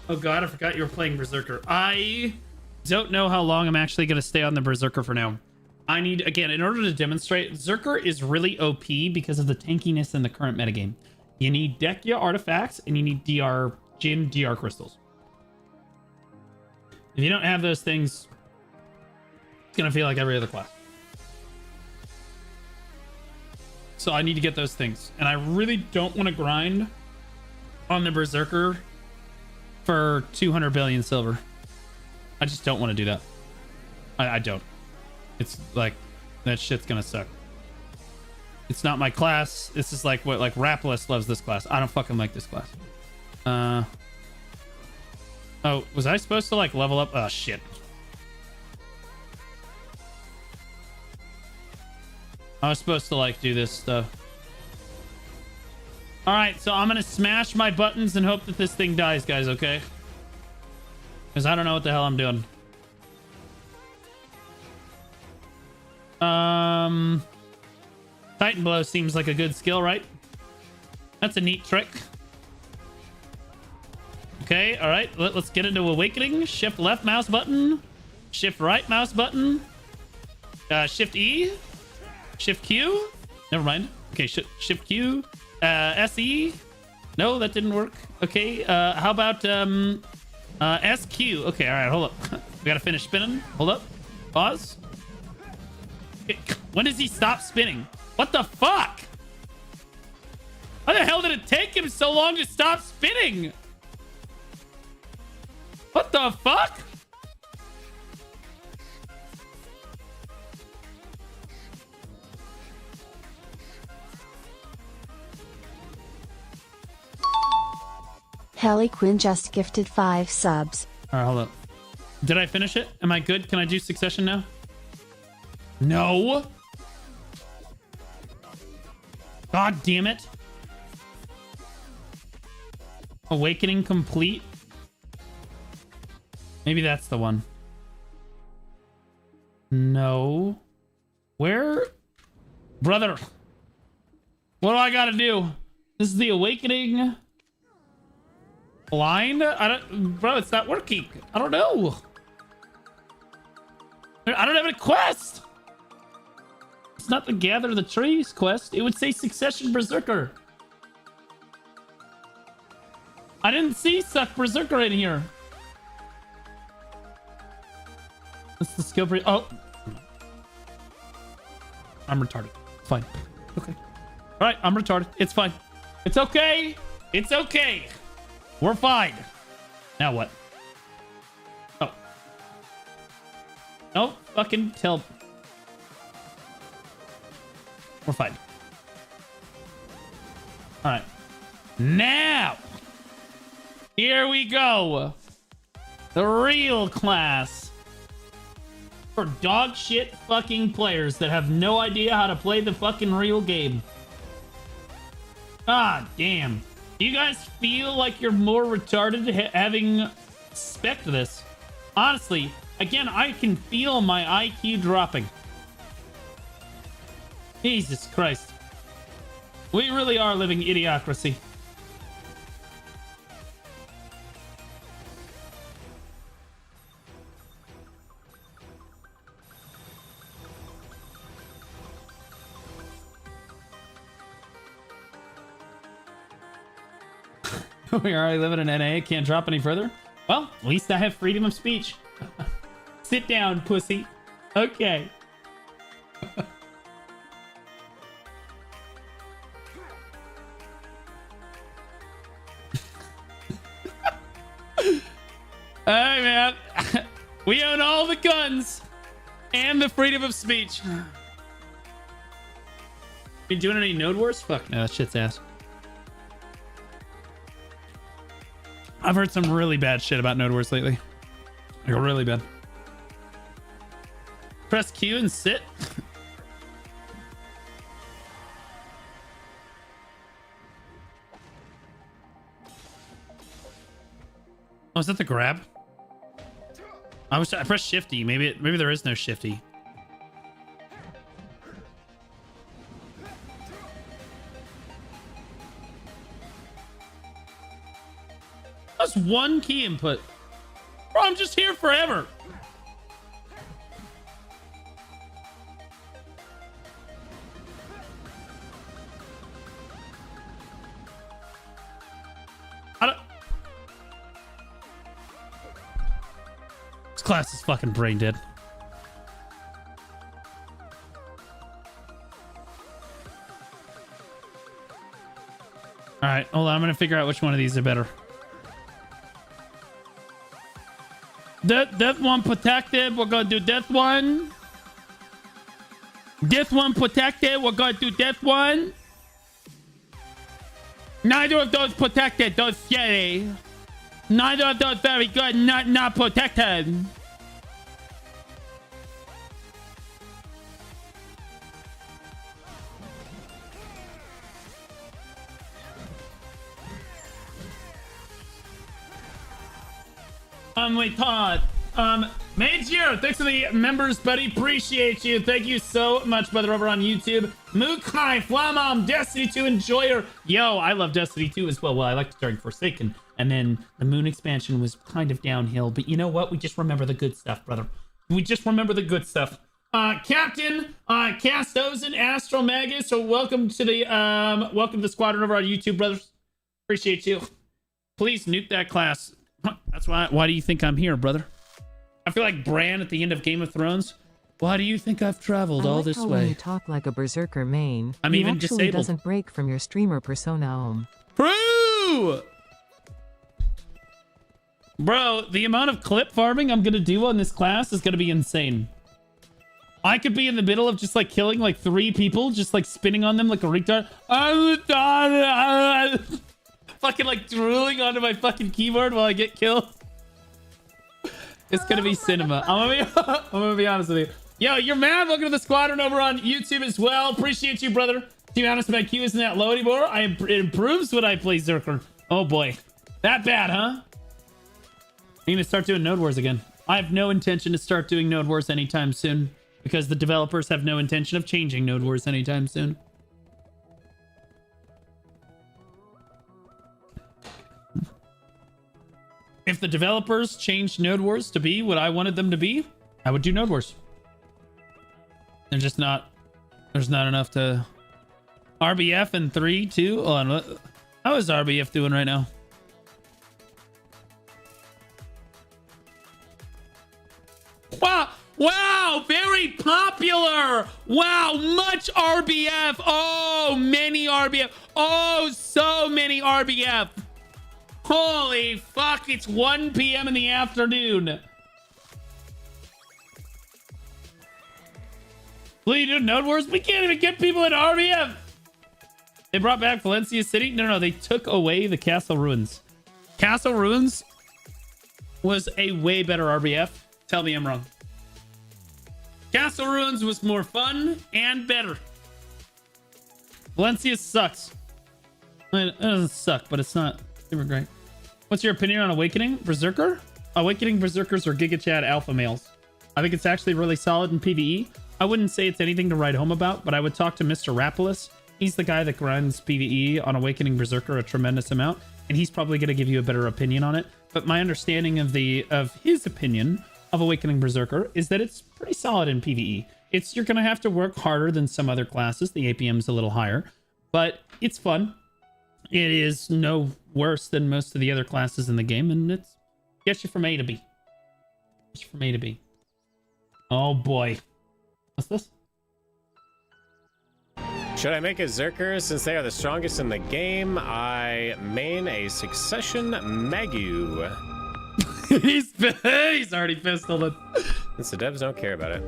Oh god, I forgot you were playing Berserker. I don't know how long I'm actually gonna stay on the Berserker for now. I need, again, in order to demonstrate, Berserker is really OP because of the tankiness in the current metagame. You need Dekia artifacts and you need Jin DR crystals. If you don't have those things, it's gonna feel like every other class. So I need to get those things. And I really don't want to grind on the Berserker for 200 billion silver. I just don't want to do that. I don't. It's like, that shit's gonna suck. It's not my class. This is like what, like Rapolis loves this class. I don't fucking like this class. Oh, was I supposed to like level up? Oh shit. I was supposed to like do this stuff. All right, so I'm gonna smash my buttons and hope that this thing dies, guys. Okay? Because I don't know what the hell I'm doing. Titan Blow seems like a good skill, right? That's a neat trick. Okay, all right. Let's get into Awakening. Shift left mouse button. Shift right mouse button. Shift E. Shift Q. Never mind. Okay, Shift Q. SE. No, that didn't work. Okay, how about SQ? Okay, all right, hold up. We gotta finish spinning. Hold up. Pause. When does he stop spinning? What the fuck? Why the hell did it take him so long to stop spinning? What the fuck? Helly Quinn just gifted 5 subs. All right, hold up. Did I finish it? Am I good? Can I do Succession now? No. God damn it. Awakening complete. Maybe that's the one. No. Where? Brother. What do I gotta do? This is the awakening. Blind? I don't... Bro, it's not working. I don't know. I don't have any quest. It's not the gather the trees quest. It would say succession berserker. I didn't see suck berserker in here. That's the skill for... Oh. I'm retarded. Fine. Okay. All right, I'm retarded. It's fine. It's okay. It's okay. We're fine. Now what? Oh. No fucking tell. We're fine. All right. Now. Here we go. The real class. For dog shit fucking players that have no idea how to play the fucking real game. Ah, damn. Do you guys feel like you're more retarded having spec'd this? Honestly, again, I can feel my IQ dropping. Jesus Christ. We really are living idiocracy. We already live in an NA, can't drop any further. Well, at least I have freedom of speech. Sit down, pussy. Okay. Alright, man. We own all the guns and the freedom of speech. Been doing any node wars? Fuck no, that shit's ass. I've heard some really bad shit about node wars lately. Like really bad. Press Q and sit. Oh, is that the grab? I pressed shifty. Maybe there is no shifty. That's one key input. Bro, I'm just here forever. This class is fucking brain dead. All right, hold on. I'm gonna figure out which one of these are better. Death one protected. We're gonna do death one. Death one protected. We're gonna do death one. Neither of those protected. Those shitty. Neither of those very good. Not protected. Wait, Todd. Mage here. Thanks for the members, buddy. Appreciate you. Thank you so much, brother, over on YouTube. Mukai, Flamam, Destiny 2 enjoyer. Yo, I love Destiny 2 as well. Well, I like starting Forsaken, and then the Moon expansion was kind of downhill. But you know what? We just remember the good stuff, brother. We just remember the good stuff. Captain, Castozen, Astro Magus. So welcome to the squadron over on YouTube, brothers. Appreciate you. Please nuke that class. That's why do you think I'm here, brother? I feel like Bran at the end of Game of Thrones. Why do you think I've traveled all this way? When you talk like a berserker main, I'm you even actually disabled. Doesn't break from your streamer persona. True! Bro, the amount of clip farming I'm gonna do on this class is gonna be insane. I could be in the middle of just like killing like 3 people, just like spinning on them like a retard. Fucking like drooling onto my fucking keyboard while I get killed. It's gonna be cinema. I'm gonna be honest with you. Yo, you're mad. Welcome to the squadron over on YouTube as well. Appreciate you, brother. To be honest, my queue isn't that low anymore. It improves when I play Zerker. Oh boy, that bad, huh? I need to start doing Node Wars again. I have no intention to start doing Node Wars anytime soon. because the developers have no intention of changing Node Wars anytime soon. If the developers changed Node Wars to be what I wanted them to be, I would do Node Wars. They're just not. There's not enough to. RBF in 3, 2. Hold on. How is RBF doing right now? Wow. Wow. Very popular. Wow. Much RBF. Oh, many RBF. Oh, so many RBF. Holy fuck. It's 1 p.m. in the afternoon. What are you doing, Node Wars? We can't even get people in RBF. They brought back Valencia City? No, they took away the Castle Ruins. Castle Ruins was a way better RBF. Tell me I'm wrong. Castle Ruins was more fun and better. Valencia sucks. It doesn't suck, but it's not super great. What's your opinion on Awakening Berserker? Awakening Berserkers are Giga Chad alpha males. I think it's actually really solid in PvE. I wouldn't say it's anything to write home about, but I would talk to Mr. Rapolis. He's the guy that grinds PvE on Awakening Berserker a tremendous amount, and he's probably going to give you a better opinion on it. But my understanding of his opinion of Awakening Berserker is that it's pretty solid in PvE. You're going to have to work harder than some other classes. The APM's a little higher, but it's fun. It is no worse than most of the other classes in the game, and it gets you from A to B. Gets you from A to B. Oh boy. What's this? Should I make a Zerker since they are the strongest in the game? I main a Succession Magu. he's already pistoled it. Since the devs don't care about it.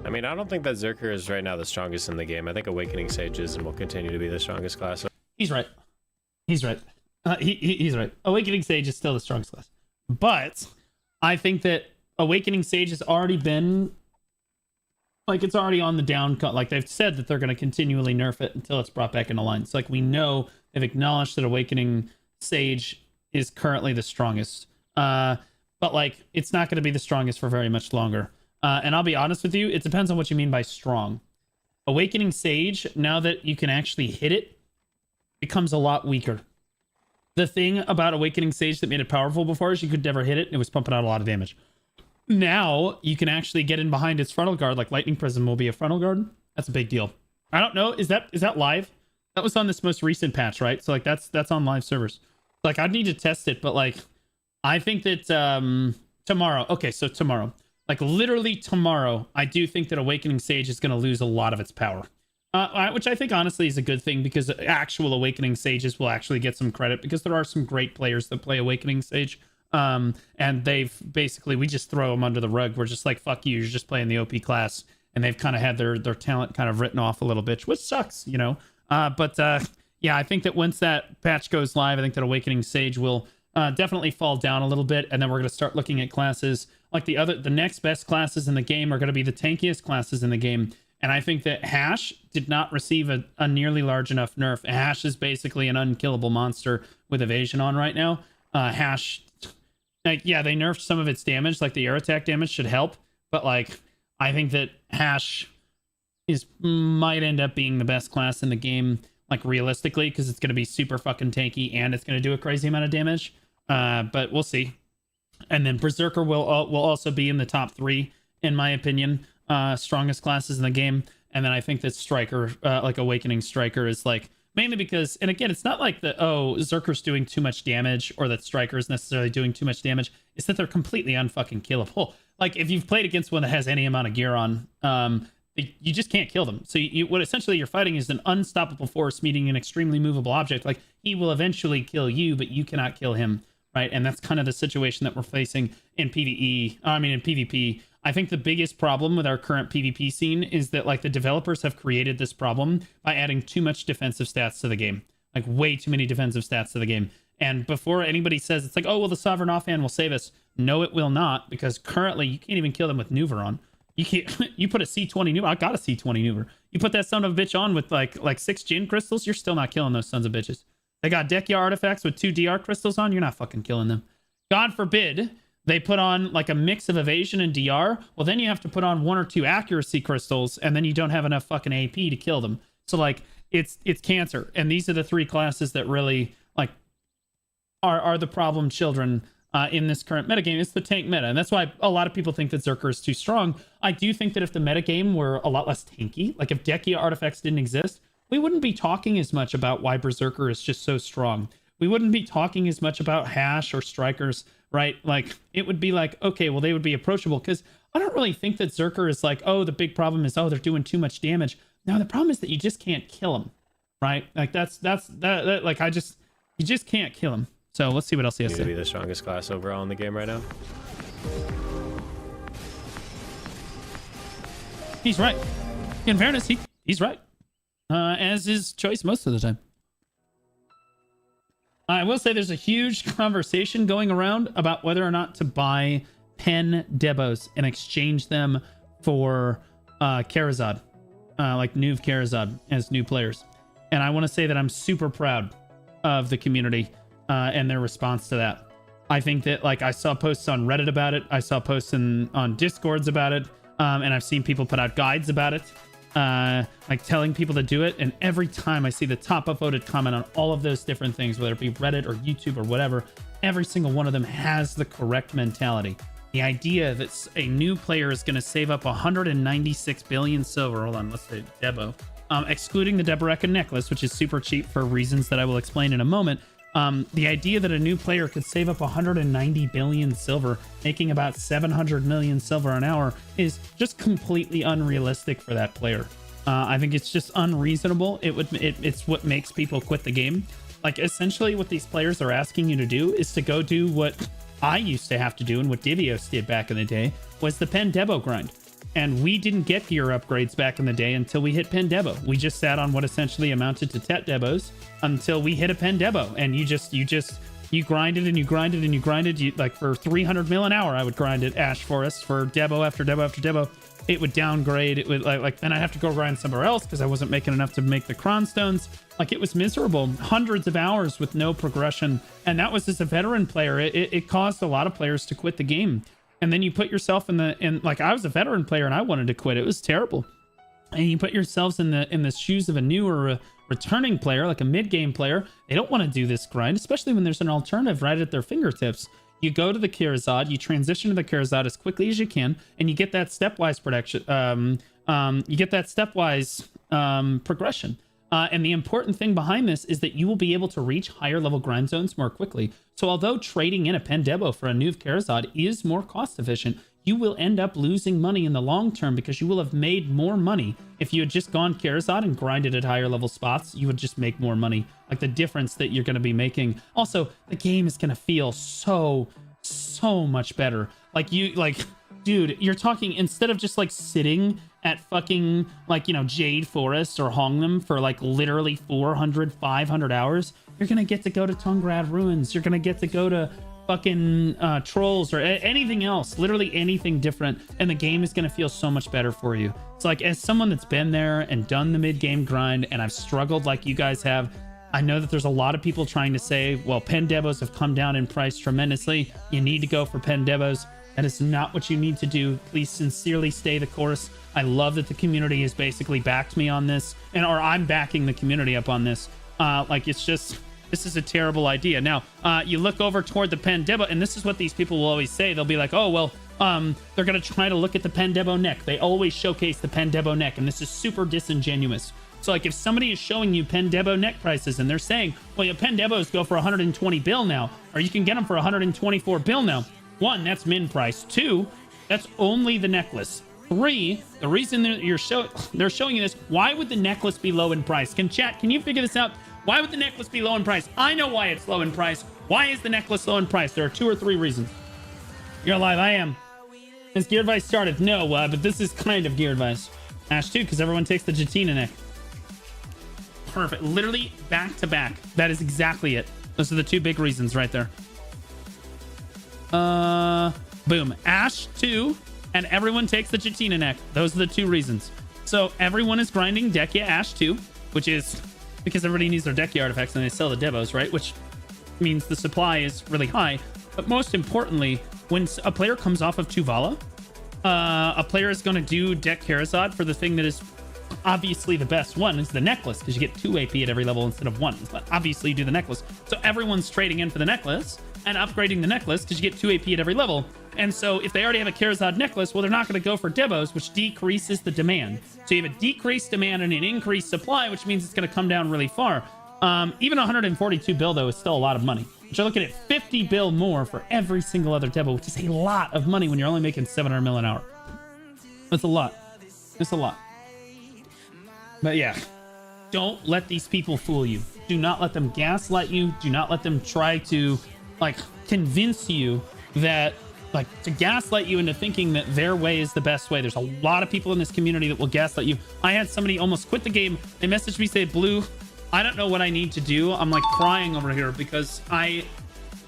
I mean, I don't think that Zerker is right now the strongest in the game. I think Awakening Sage is and will continue to be the strongest class. He's right. He's right. He's right. Awakening Sage is still the strongest class. But I think that Awakening Sage has already been... Like, it's already on the down cut. Like, they've said that they're going to continually nerf it until it's brought back into line. It's like, we know they've acknowledged that Awakening Sage is currently the strongest. But, like, it's not going to be the strongest for very much longer. And I'll be honest with you, it depends on what you mean by strong. Awakening Sage, now that you can actually hit it, becomes a lot weaker. The thing about Awakening Sage that made it powerful before is you could never hit it, and it was pumping out a lot of damage. Now you can actually get in behind its frontal guard, like Lightning Prism will be a frontal guard. That's a big deal. I don't know. Is that live? That was on this most recent patch, right? So like that's on live servers. Like I'd need to test it, but like I think that tomorrow. Okay, so tomorrow, like literally tomorrow, I do think that Awakening Sage is going to lose a lot of its power, which I think honestly is a good thing because actual Awakening Sages will actually get some credit because there are some great players that play Awakening Sage. And they've basically, we just throw them under the rug. We're just like, fuck you, you're just playing the OP class. And they've kind of had their talent kind of written off a little bit, which sucks, you know? Yeah, I think that once that patch goes live, I think that Awakening Sage will definitely fall down a little bit. And then we're going to start looking at classes like the next best classes in the game are going to be the tankiest classes in the game. And I think that Hash did not receive a nearly large enough nerf. Hash is basically an unkillable monster with evasion on right now. Hash... Like, yeah, they nerfed some of its damage, like the air attack damage should help, but like I think that Hash might end up being the best class in the game, like realistically, because it's going to be super fucking tanky and it's going to do a crazy amount of damage. But we'll see. And then Berserker will also be in the top 3 in my opinion, strongest classes in the game. And then I think that Striker, like Awakening Striker, is like mainly because, and again, it's not like that, oh, Zerker's doing too much damage or that Striker is necessarily doing too much damage. It's that they're completely unfucking killable. Like, if you've played against one that has any amount of gear on, you just can't kill them. So what essentially you're fighting is an unstoppable force meeting an extremely movable object. Like, he will eventually kill you, but you cannot kill him, right? And that's kind of the situation that we're facing in PvE. I mean, in PvP. I think the biggest problem with our current PvP scene is that like the developers have created this problem by adding too much defensive stats to the game, like way too many defensive stats to the game. And before anybody says it's like, oh, well, the Sovereign Offhand will save us. No, it will not, because currently you can't even kill them with Nuver on. You can't. You put a C20 Nuver. I got a C20 Nuver. You put that son of a bitch on with like 6 Jin crystals. You're still not killing those sons of bitches. They got Dekya artifacts with 2 DR crystals on. You're not fucking killing them. God forbid they put on like a mix of evasion and DR, well, then you have to put on 1 or 2 accuracy crystals, and then you don't have enough fucking AP to kill them. So like it's cancer. And these are the 3 classes that really like are the problem children in this current metagame. It's the tank meta, and that's why a lot of people think that Zerker is too strong. I do think that if the metagame were a lot less tanky, like if Dekia artifacts didn't exist, we wouldn't be talking as much about why Berserker is just so strong. We wouldn't be talking as much about Hash or Strikers, right? Like, it would be like, okay, well, they would be approachable, because I don't really think that Zerker is like, oh, the big problem is, oh, they're doing too much damage. No, the problem is that you just can't kill them, right? Like, that's like, you just can't kill them. So let's see what else he has to Need say. to be the strongest class overall in the game right now. He's right. In fairness, he's right. As is choice most of the time. I will say there's a huge conversation going around about whether or not to buy pen Debos and exchange them for Karazad, like Nuv Karazad as new players. And I want to say that I'm super proud of the community and their response to that. I think that, like, I saw posts on Reddit about it. I saw posts on Discords about it. And I've seen people put out guides about it, like telling people to do it. And every time I see the top upvoted comment on all of those different things, whether it be Reddit or YouTube or whatever, every single one of them has the correct mentality. The idea that a new player is going to save up 196 billion silver. Hold on, let's say Debo. Excluding the Deboreka necklace, which is super cheap for reasons that I will explain in a moment. The idea that a new player could save up 190 billion silver, making about 700 million silver an hour, is just completely unrealistic for that player. I think it's just unreasonable. It's what makes people quit the game. Like, essentially what these players are asking you to do is to go do what I used to have to do, and what Divios did back in the day, was the Pen Debo grind. And we didn't get gear upgrades back in the day until we hit Pen Debo. We just sat on what essentially amounted to Tet Debos until we hit a Pen Debo. And you grinded and you grinded and you grinded. Like, for 300 mil an hour, I would grind at Ash Forest for Debo after Debo after Debo. It would downgrade. It would like then I'd have to go grind somewhere else because I wasn't making enough to make the Kron stones. Like, it was miserable. Hundreds of hours with no progression. And that was as a veteran player. It caused a lot of players to quit the game. And then you put yourself in like, I was a veteran player and I wanted to quit. It was terrible. And you put yourselves in the shoes of a new or a returning player, like a mid-game player. They don't want to do this grind, especially when there's an alternative right at their fingertips. You go to the Karazad, you transition to the Karazad as quickly as you can, and you get that stepwise progression. And the important thing behind this is that you will be able to reach higher level grind zones more quickly. So although trading in a Pen Debo for a new Karazad is more cost efficient, you will end up losing money in the long term because you will have made more money. If you had just gone Karazad and grinded at higher level spots, you would just make more money. Like, the difference that you're going to be making. Also, the game is going to feel so much better. Like, dude, you're talking, instead of just like sitting at fucking, like, you know, Jade Forest or Hongnam for like literally 400, 500 hours, you're gonna get to go to Tungrad Ruins. You're gonna get to go to fucking Trolls or anything else, literally anything different, and the game is gonna feel so much better for you. So, like, as someone that's been there and done the mid-game grind, and I've struggled like you guys have, I know that there's a lot of people trying to say, well, Pen Debos have come down in price tremendously. You need to go for Pen Debos. That is not what you need to do. Please sincerely stay the course. I love that the community has basically backed me on this, or I'm backing the community up on this. Like, it's just, this is a terrible idea. Now, you look over toward the Pen Debo, and this is what these people will always say. They'll be like, oh, well, they're going to try to look at the Pen Debo neck. They always showcase the Pen Debo neck, and this is super disingenuous. So, like, if somebody is showing you Pen Debo neck prices and they're saying, well, your Pen Debos go for 120 bill now, or you can get them for 124 bill now. 1, that's min price. 2, that's only the necklace. 3, the reason they're showing you this, why would the necklace be low in price? Can you figure this out? Why would the necklace be low in price? I know why it's low in price. Why is the necklace low in price? There are 2 or 3 reasons. You're alive. I am. Has Gear Advice started? No, but this is kind of Gear Advice. Ash 2, because everyone takes the Jatina neck. Perfect. Literally back to back. That is exactly it. Those are the 2 big reasons right there. Boom. Ash 2, and everyone takes the Jatina neck. Those are the 2 reasons. So everyone is grinding Dekia Ash 2, which is because everybody needs their Dekia artifacts and they sell the Debos, right? Which means the supply is really high. But most importantly, when a player comes off of Tuvala, a player is going to do deck Karazad for the thing that is obviously the best one, is the necklace, because you get 2 AP at every level instead of 1. But obviously you do the necklace. So everyone's trading in for the necklace and upgrading the necklace because you get 2 AP at every level. And so if they already have a Karazad necklace, well, they're not going to go for Debos, which decreases the demand. So you have a decreased demand and an increased supply, which means it's going to come down really far. Even 142 bill, though, is still a lot of money. Which you're looking at 50 bill more for every single other Debo, which is a lot of money when you're only making 700 mil an hour. That's a lot. It's a lot. But yeah, don't let these people fool you. Do not let them gaslight you. Do not let them try to, like, convince you that, like, to gaslight you into thinking that their way is the best way. There's a lot of people in this community that will gaslight you. I had somebody almost quit the game. They messaged me, say, Blue, I don't know what I need to do. I'm like crying over here because I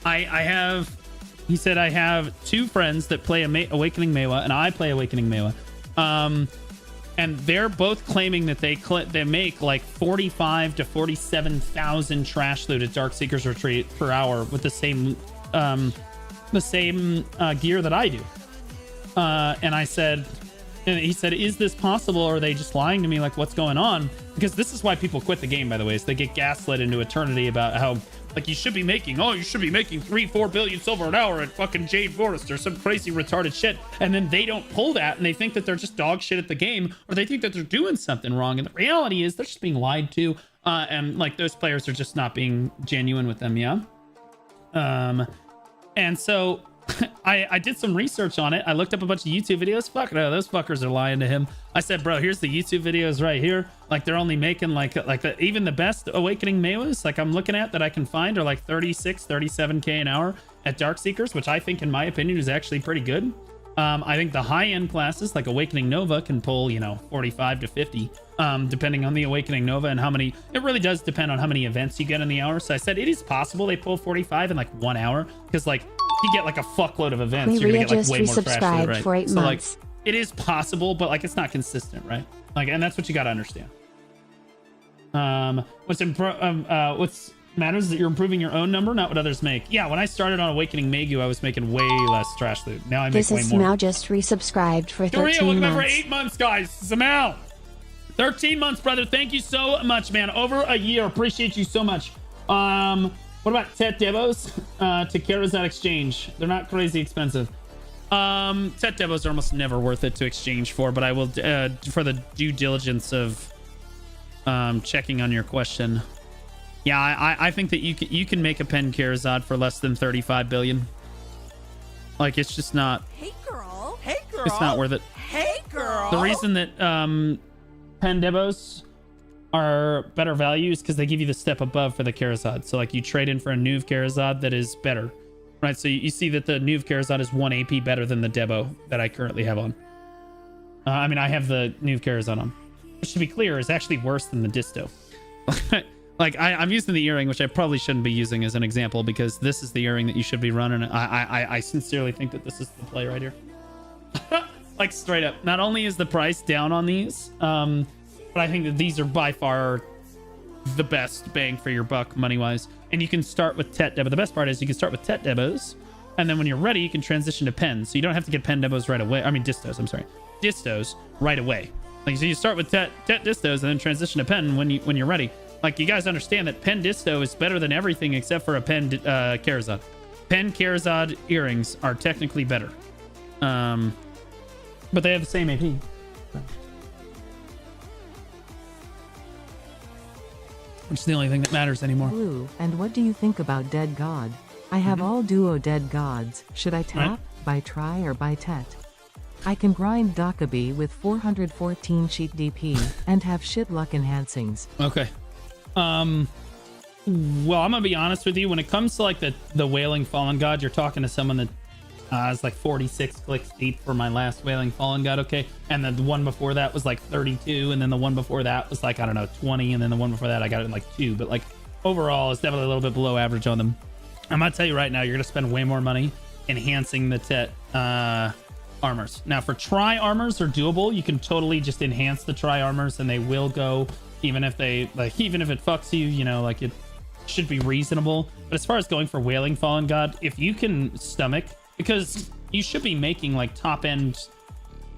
have, he said, I have 2 friends that play Awakening Mewa and I play Awakening Mewa. And they're both claiming that they make like 45 to 47,000 trash loot at Darkseeker's Retreat per hour with the same gear that I do. And I said, and he said, is this possible? Or are they just lying to me? Like, what's going on? Because this is why people quit the game, by the way, is they get gaslit into eternity about how, like, you should be making 3-4 billion silver an hour at fucking Jade Forest or some crazy retarded shit. And then they don't pull that and they think that they're just dog shit at the game, or they think that they're doing something wrong. And the reality is they're just being lied to. And like, those players are just not being genuine with them. Yeah. And so I did some research on it. I looked up a bunch of YouTube videos. Fuck no, those fuckers are lying to him. I said, bro, here's the YouTube videos right here. Like, they're only making even the best Awakening Mewas, like, I'm looking at that I can find, are like 36, 37K an hour at Darkseekers, which I think, in my opinion, is actually pretty good. I think the high-end classes, like Awakening Nova, can pull, 45 to 50, depending on the Awakening Nova and how many. It really does depend on how many events you get in the hour. So I said it is possible they pull 45 in like 1 hour, because like, you get like a fuckload of events, you're gonna get like way more trash loot, right? For 8 so months. Like, it is possible, but like, it's not consistent, right? Like, and that's what you got to understand. What's matters is that you're improving your own number, not what others make. Yeah, when I started on Awakening Megu, I was making way less trash loot. Now I make way more. Smell just resubscribed for 13 Korea, welcome months. for 8 months, guys. Zamal, 13 months, brother. Thank you so much, man. Over a year. Appreciate you so much. What about Tet Devos to Karazad Exchange? They're not crazy expensive. Tet Devos are almost never worth it to exchange for, but I will, for the due diligence of checking on your question. Yeah, I think that you can make a pen Karazad for less than 35 billion. Like, it's just not. Hey girl. Hey girl. It's not worth it. Hey girl. The reason that pen Devos are better values because they give you the step above for the Karazad. So like, you trade in for a Nuve Karazad that is better, right? So you see that the Nuve Karazad is 1 AP better than the Debo that I currently have on. I mean, I have the Nuve Karazad on, which, to be clear, is actually worse than the Disto. Like, I'm using the earring, which I probably shouldn't be using as an example, because this is the earring that you should be running. I sincerely think that this is the play right here. Like, straight up. Not only is the price down on these, but I think that these are by far the best bang for your buck money-wise. And you can start with Tet Debo. The best part is you can start with Tet Debos, and then when you're ready, you can transition to pens. So you don't have to get pen Debos right away. I mean, Distos, I'm sorry. Distos right away. Like, so you start with Tet Distos and then transition to pen when you're ready. Like, you guys understand that pen Disto is better than everything except for a pen Karazad. Pen Karazad earrings are technically better. But they have the same AP. Which is the only thing that matters anymore. Blue, and what do you think about Dead God? I have all duo Dead Gods. Should I tap, buy try, or buy Tet? I can grind Dakabi with 414 cheat DP and have shit luck enhancings. Okay. Well, I'm gonna be honest with you. When it comes to like the Wailing Fallen God, you're talking to someone that is like 46 clicks deep for my last Wailing Fallen God, okay? And then the one before that was like 32, and then the one before that was like, I don't know, 20, and then the one before that I got it in like 2. But like, overall, it's definitely a little bit below average on them. I'm gonna tell you right now, you're gonna spend way more money enhancing the Tet armors. Now, for Tri armors are doable. You can totally just enhance the Tri armors, and they will go, even if it fucks you, you know, like, it should be reasonable. But as far as going for Wailing Fallen God, if you can stomach because you should be making like top end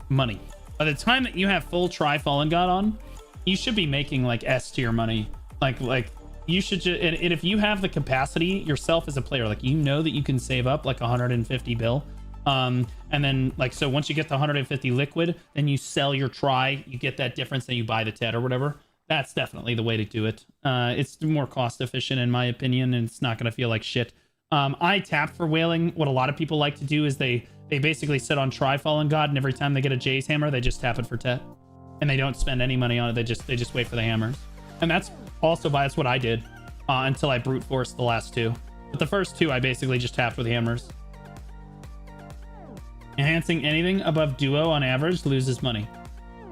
money. By the time that you have full Try Fallen God on, you should be making like S tier money. Like you should just, and if you have the capacity yourself as a player, like you know that you can save up like 150 bill. And then like, so once you get the 150 liquid, then you sell your Try, you get that difference, then you buy the TED or whatever. That's definitely the way to do it. It's more cost efficient in my opinion, and it's not going to feel like shit. I tap for whaling. What a lot of people like to do is they basically sit on Try Fallen God, and every time they get a Jay's hammer, they just tap it for TET, and they don't spend any money on it. They just wait for the hammers, and that's what I did until I brute forced the last two. But the first two, I basically just tapped with hammers. Enhancing anything above duo on average loses money.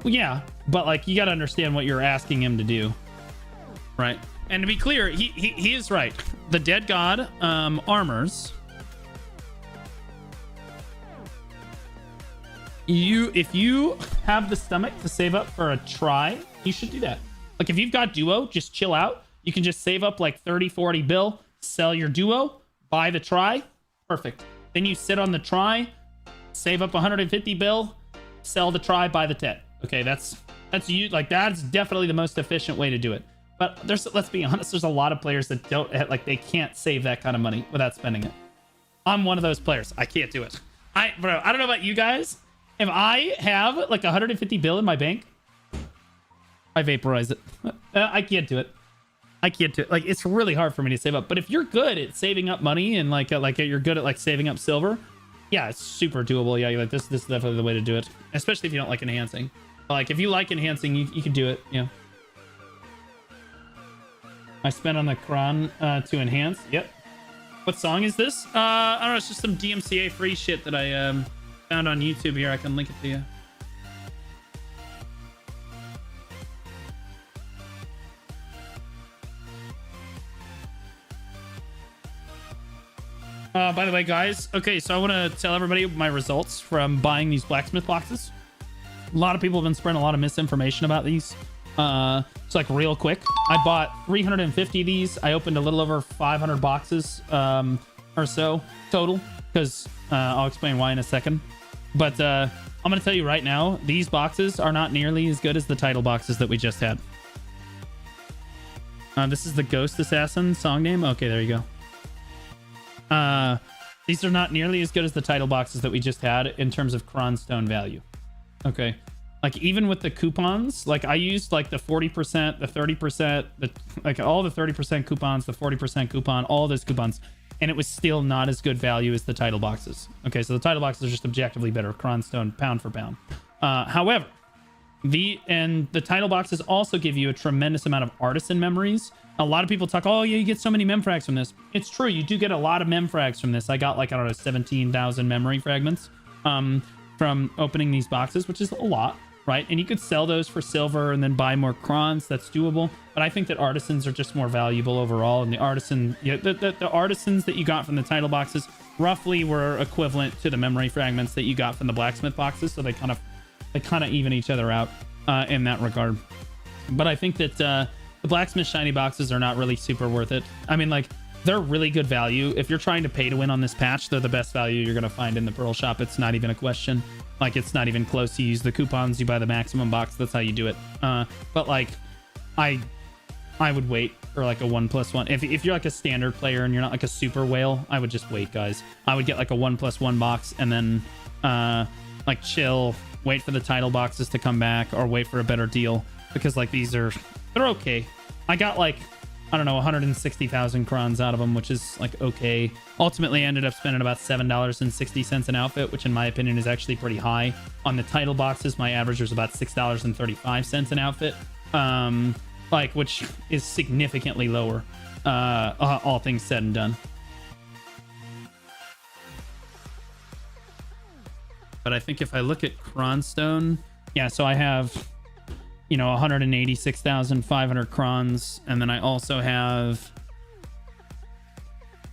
Well, yeah, but like you got to understand what you're asking him to do, right? And to be clear, he is right. The Dead God armors. If you have the stomach to save up for a Try, you should do that. Like if you've got duo, just chill out. You can just save up like 30, 40 bill, sell your duo, buy the Try. Perfect. Then you sit on the Try, save up 150 bill, sell the Try, buy the TET. Okay, that's you. Like that's definitely the most efficient way to do it. But let's be honest, there's a lot of players that don't like, they can't save that kind of money without spending it. I'm one of those players. I can't do it. Bro, I don't know about you guys. If I have like 150 bill in my bank, I vaporize it. I can't do it. I can't do it. Like it's really hard for me to save up. But if you're good at saving up money and like you're good at like saving up silver, yeah, it's super doable. Yeah, like this is definitely the way to do it. Especially if you don't like enhancing. Like if you like enhancing, you can do it. Yeah. I spent on the Kron to enhance. Yep. What song is this? I don't know. It's just some DMCA free shit that I found on YouTube here. I can link it to you. By the way, guys. Okay, so I want to tell everybody my results from buying these blacksmith boxes. A lot of people have been spreading a lot of misinformation about these. It's like real quick. I bought 350 of these. I opened a little over 500 boxes or so total, because I'll explain why in a second. But I'm going to tell you right now, these boxes are not nearly as good as the title boxes that we just had. This is the Ghost Assassin song name. Okay, there you go. These are not nearly as good as the title boxes that we just had in terms of Cronstone value. Okay. Like even with the coupons, like I used like the 40%, the 30%, like all the 30% coupons, the 40% coupon, all those coupons, and it was still not as good value as the title boxes. Okay, so the title boxes are just objectively better, Cronstone pound for pound. However, the title boxes also give you a tremendous amount of artisan memories. A lot of people talk, oh yeah, you get so many mem frags from this. It's true, you do get a lot of mem frags from this. I got like, I don't know, 17,000 memory fragments from opening these boxes, which is a lot. Right, and you could sell those for silver and then buy more crons. That's doable, but I think that artisans are just more valuable overall. And the artisans that you got from the title boxes roughly were equivalent to the memory fragments that you got from the blacksmith boxes, so they kind of even each other out in that regard. But I think that the blacksmith shiny boxes are not really super worth it. I mean, like they're really good value. If you're trying to pay to win on this patch, they're the best value you're gonna find in the Pearl Shop. It's not even a question. Like it's not even close. You use the coupons, you buy the maximum box. That's how you do it. But like, I would wait for like a 1+1. If you're like a standard player and you're not like a super whale, I would just wait, guys. I would get like a 1+1 box and then like chill, wait for the title boxes to come back, or wait for a better deal, because like they're okay. I got like, I don't know, 160,000 crons out of them, which is like okay. Ultimately, I ended up spending about $7.60 an outfit, which in my opinion is actually pretty high. On the title boxes, my average was about $6.35 an outfit, like which is significantly lower, all things said and done. But I think if I look at Cronstone, yeah, so I have, you know, 186,500 crons, and then I also have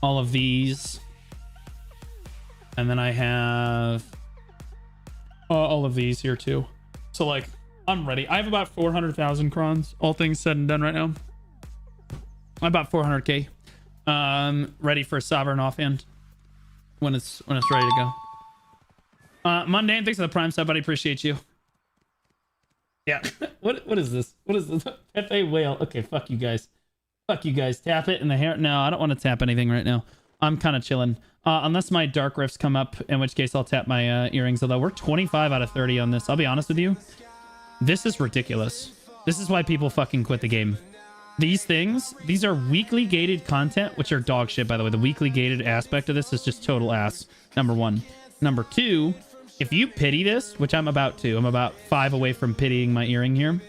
all of these, and then I have all of these here too. So like, I'm ready. I have about 400,000 crons, all things said and done right now. I'm about 400k, ready for a Sovereign offhand when it's ready to go. Mundane, thanks for the prime sub, buddy. Appreciate you. Yeah. What is this? What is this? Pepe whale. Okay, fuck you guys. Fuck you guys. Tap it in the hair. No, I don't want to tap anything right now. I'm kind of chilling. Unless my dark rifts come up, in which case I'll tap my earrings. Although we're 25 out of 30 on this. I'll be honest with you. This is ridiculous. This is why people fucking quit the game. These things, these are weekly gated content, which are dog shit, by the way. The weekly gated aspect of this is just total ass. Number one. Number two, if you pity this, which I'm about to, I'm about 5 away from pitying my earring here.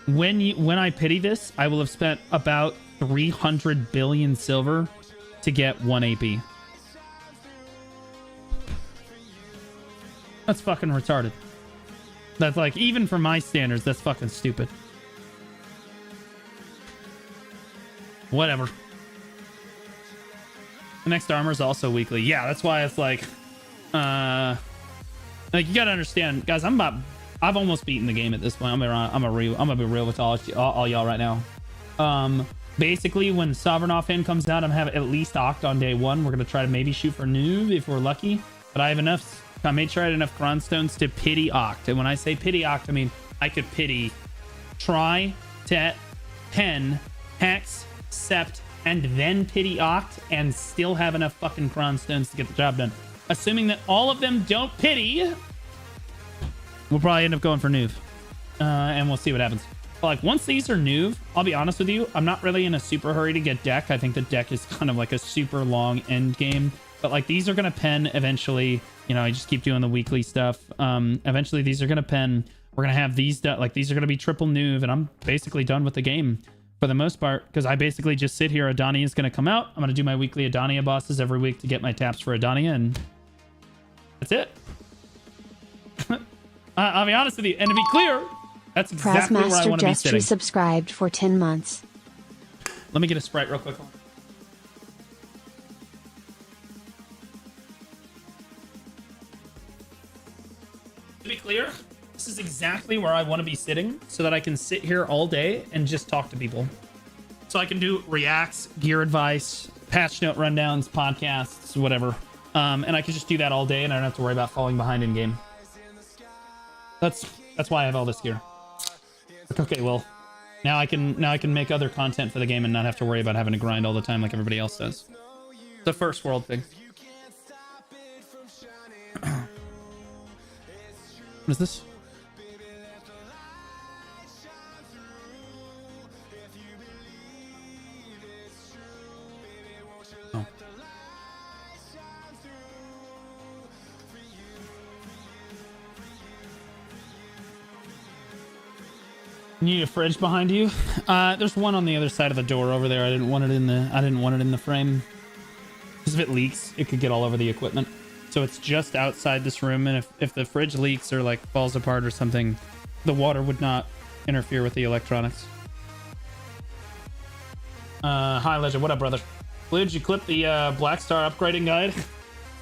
When I pity this, I will have spent about 300 billion silver to get 1 AP. That's fucking retarded. That's like, even for my standards, that's fucking stupid. Whatever. The next armor is also weekly. Yeah, that's why it's like you gotta understand, guys. I've almost beaten the game at this point. I'm gonna be real with all y'all right now. Basically, when Sovereign Offhand comes out, I'm gonna have at least Oct on day 1. We're gonna try to maybe shoot for Noob if we're lucky. But I have enough. I made sure I had enough Cronstones to pity Oct. And when I say pity Oct, I mean I could pity Try, Tet, Pen, Hex, Sept, and then pity Oct and still have enough fucking Cronstones to get the job done. Assuming that all of them don't pity, we'll probably end up going for Noob. And we'll see what happens. But like, once these are Noob, I'll be honest with you, I'm not really in a super hurry to get deck. I think the deck is kind of like a super long end game. But like, these are going to pen eventually. You know, I just keep doing the weekly stuff. Eventually, these are going to pen. We're going to have these, like, these are going to be triple Noob, and I'm basically done with the game for the most part, because I basically just sit here. Adania is going to come out. I'm going to do my weekly Adania bosses every week to get my taps for Adania, and that's it. I'll be honest with you, and to be clear, that's exactly where I want to be sitting. Just resubscribed for 10 months. Let me get a Sprite real quick. To be clear, this is exactly where I want to be sitting so that I can sit here all day and just talk to people. So I can do reacts, gear advice, patch note rundowns, podcasts, whatever. And I can just do that all day and I don't have to worry about falling behind in game. That's why I have all this gear. Okay, well, now I can make other content for the game and not have to worry about having to grind all the time like everybody else does. It's a first world thing. What is this? Oh. You need a fridge behind you? There's one on the other side of the door over there. I didn't want it in the frame. Because if it leaks, it could get all over the equipment. So it's just outside this room, and if the fridge leaks or like falls apart or something, the water would not interfere with the electronics. Hi Legend, what up, brother? Blue, did you clip the Black Star upgrading guide?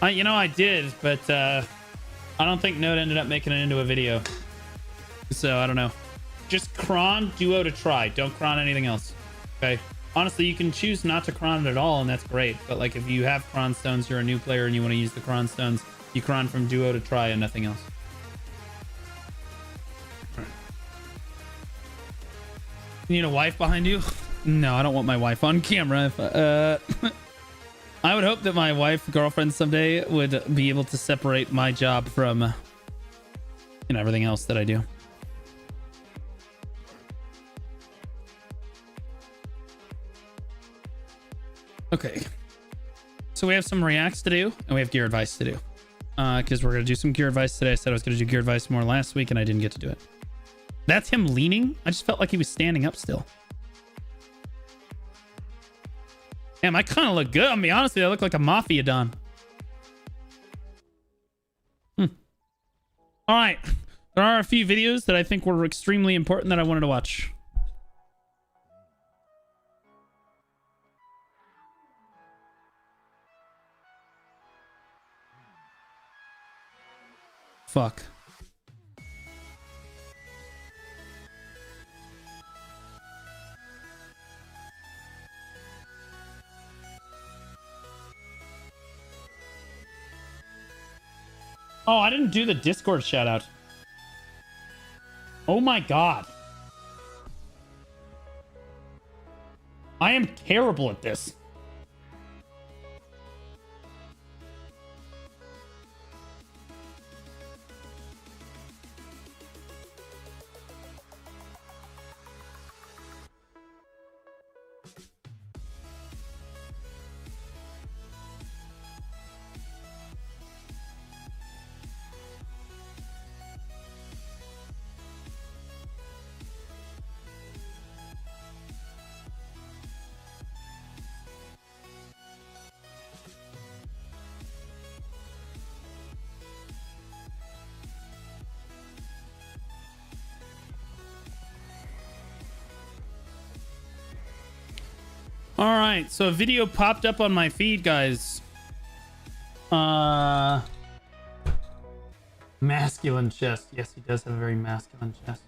I did, but I don't think Node ended up making it into a video. So I don't know. Just cron duo to try. Don't cron anything else. Okay. Honestly, you can choose not to cron it at all, and that's great. But like, if you have cron stones, you're a new player and you want to use the cron stones, you cron from duo to try and nothing else. Right. You need a wife behind you? No, I don't want my wife on camera. I would hope that my wife, girlfriend someday would be able to separate my job from everything else that I do. Okay, so we have some reacts to do and we have gear advice to do, because we're going to do some gear advice today. I said I was going to do gear advice more last week and I didn't get to do it. That's him leaning. I just felt like he was standing up still. Damn, I kind of look good. I'm gonna be honest with you, I look like a mafia don. All right, there are a few videos that I think were extremely important that I wanted to watch. Fuck. Oh, I didn't do the Discord shout out. Oh my god. I am terrible at this. All right, so a video popped up on my feed, guys. Masculine chest. Yes, he does have a very masculine chest.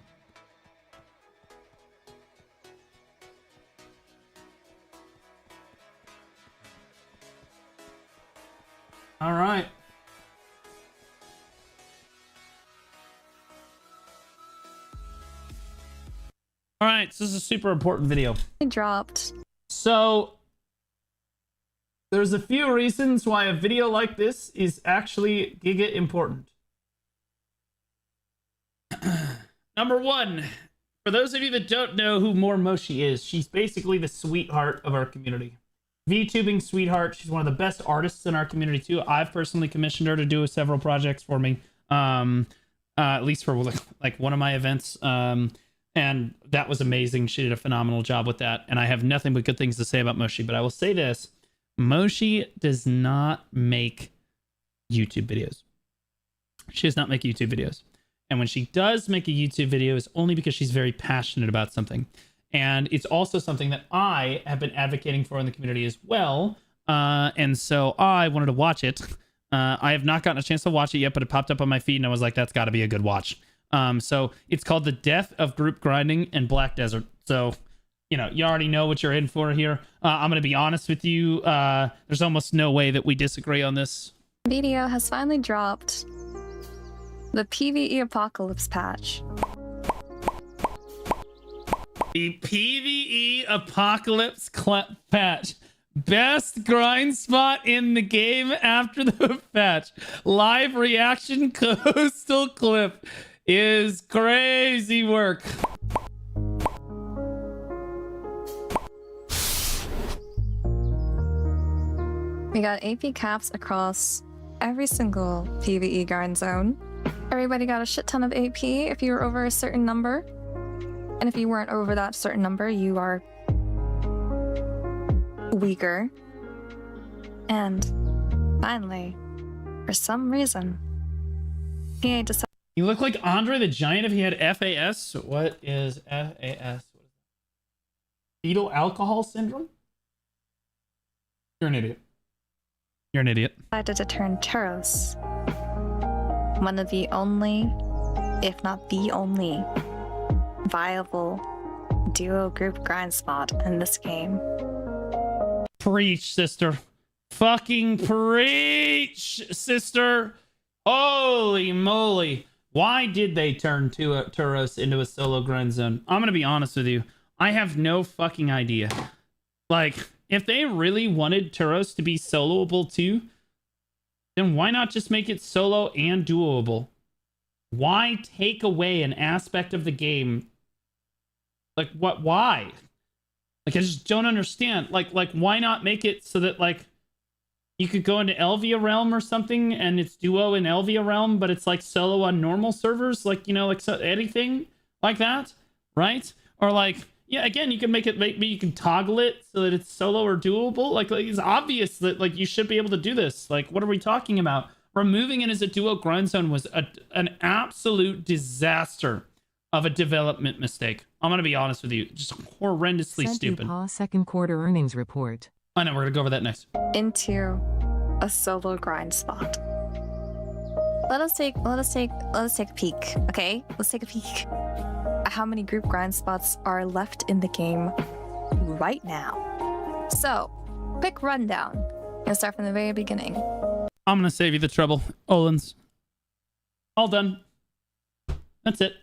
All right. All right, so this is a super important video. I dropped. So there's a few reasons why a video like this is actually giga important. Number one, for those of you that don't know who mmorpg is, she's basically the sweetheart of our community. VTubing sweetheart. She's one of the best artists in our community too. I've personally commissioned her to do several projects for me, at least for like one of my events. And that was amazing. She did a phenomenal job with that. And I have nothing but good things to say about Moshi. But I will say this. Moshi does not make YouTube videos. She does not make YouTube videos. And when she does make a YouTube video, it's only because she's very passionate about something. And it's also something that I have been advocating for in the community as well. And so I wanted to watch it. I have not gotten a chance to watch it yet, but it popped up on my feed and I was like, that's got to be a good watch. So it's called The Death of Group Grinding in Black Desert. So, you know, you already know what you're in for here. I'm going to be honest with you. There's almost no way that we disagree on this. Video has finally dropped. The PvE Apocalypse patch. The PvE Apocalypse patch. Best grind spot in the game after the patch. Live reaction coastal clip is crazy work. We got AP caps across every single PvE grind zone. Everybody got a shit ton of AP if you were over a certain number. And if you weren't over that certain number, you are weaker. And finally, for some reason, EA decided. You look like Andre the Giant if he had FAS. What is FAS? Fetal alcohol syndrome? You're an idiot. You're an idiot. Decided to turn Turos, one of the only, if not the only, viable duo group grind spot in this game. Preach, sister. Fucking preach, sister. Holy moly. Why did they turn Turos into a solo grind zone? I'm going to be honest with you. I have no fucking idea. Like, if they really wanted Turos to be soloable too, then why not just make it solo and duoable? Why take away an aspect of the game? Like, what? Why? Like, I just don't understand. Like, why not make it so that, like, you could go into Elvia Realm or something, and it's duo in Elvia Realm, but it's, like, solo on normal servers? Like, you know, like, so, anything like that, right? Or, like, yeah, again, you can make it, maybe you can toggle it so that it's solo or doable. Like, it's obvious that, like, you should be able to do this. Like, what are we talking about? Removing it as a duo grind zone was an absolute disaster of a development mistake. I'm going to be honest with you. Just horrendously stupid. Second quarter earnings report. I know, we're going to go over that next. Into a solo grind spot. Let us take a peek, okay? Let's take a peek at how many group grind spots are left in the game right now. So, quick rundown. Let's start from the very beginning. I'm going to save you the trouble. Olens. All done. That's it.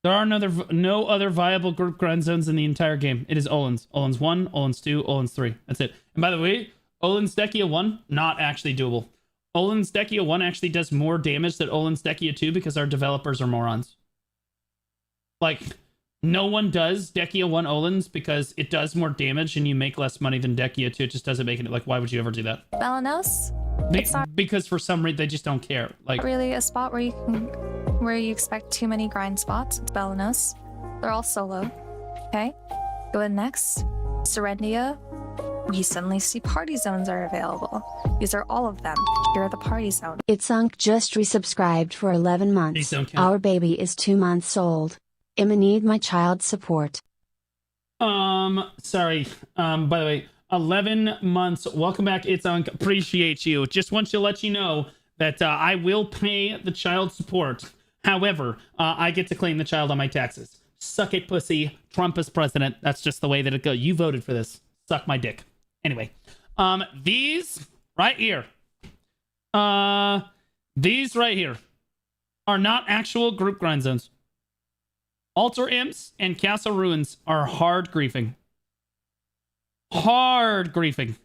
There are no other viable group grind zones in the entire game. It is Olin's. Olin's 1, Olin's 2, Olin's 3. That's it. And by the way, Olin's Dekia 1, not actually doable. Olin's Dekia 1 actually does more damage than Olin's Dekia 2 because our developers are morons. Like, no one does Dekia 1 Olin's because it does more damage and you make less money than Dekia 2. It just doesn't make it. Like, why would you ever do that? Balanos? Because for some reason, they just don't care. Like, Really a spot where you expect too many grind spots. It's Balanos. They're all solo. Okay. Go ahead next. Serendia. We suddenly see party zones are available. These are all of them. Here are the party zones. Itsunk just resubscribed for 11 These months. don't count. Our baby is 2 months old. I'ma need my child support. Sorry. By the way, 11 months. Welcome back. It's on. Appreciate you. Just want to let you know that I will pay the child support. However, I get to claim the child on my taxes. Suck it, pussy. Trump is president. That's just the way that it goes. You voted for this. Suck my dick. Anyway, these right here, are not actual group grind zones. Altar Imps and Castle Ruins are hard griefing. Hard griefing.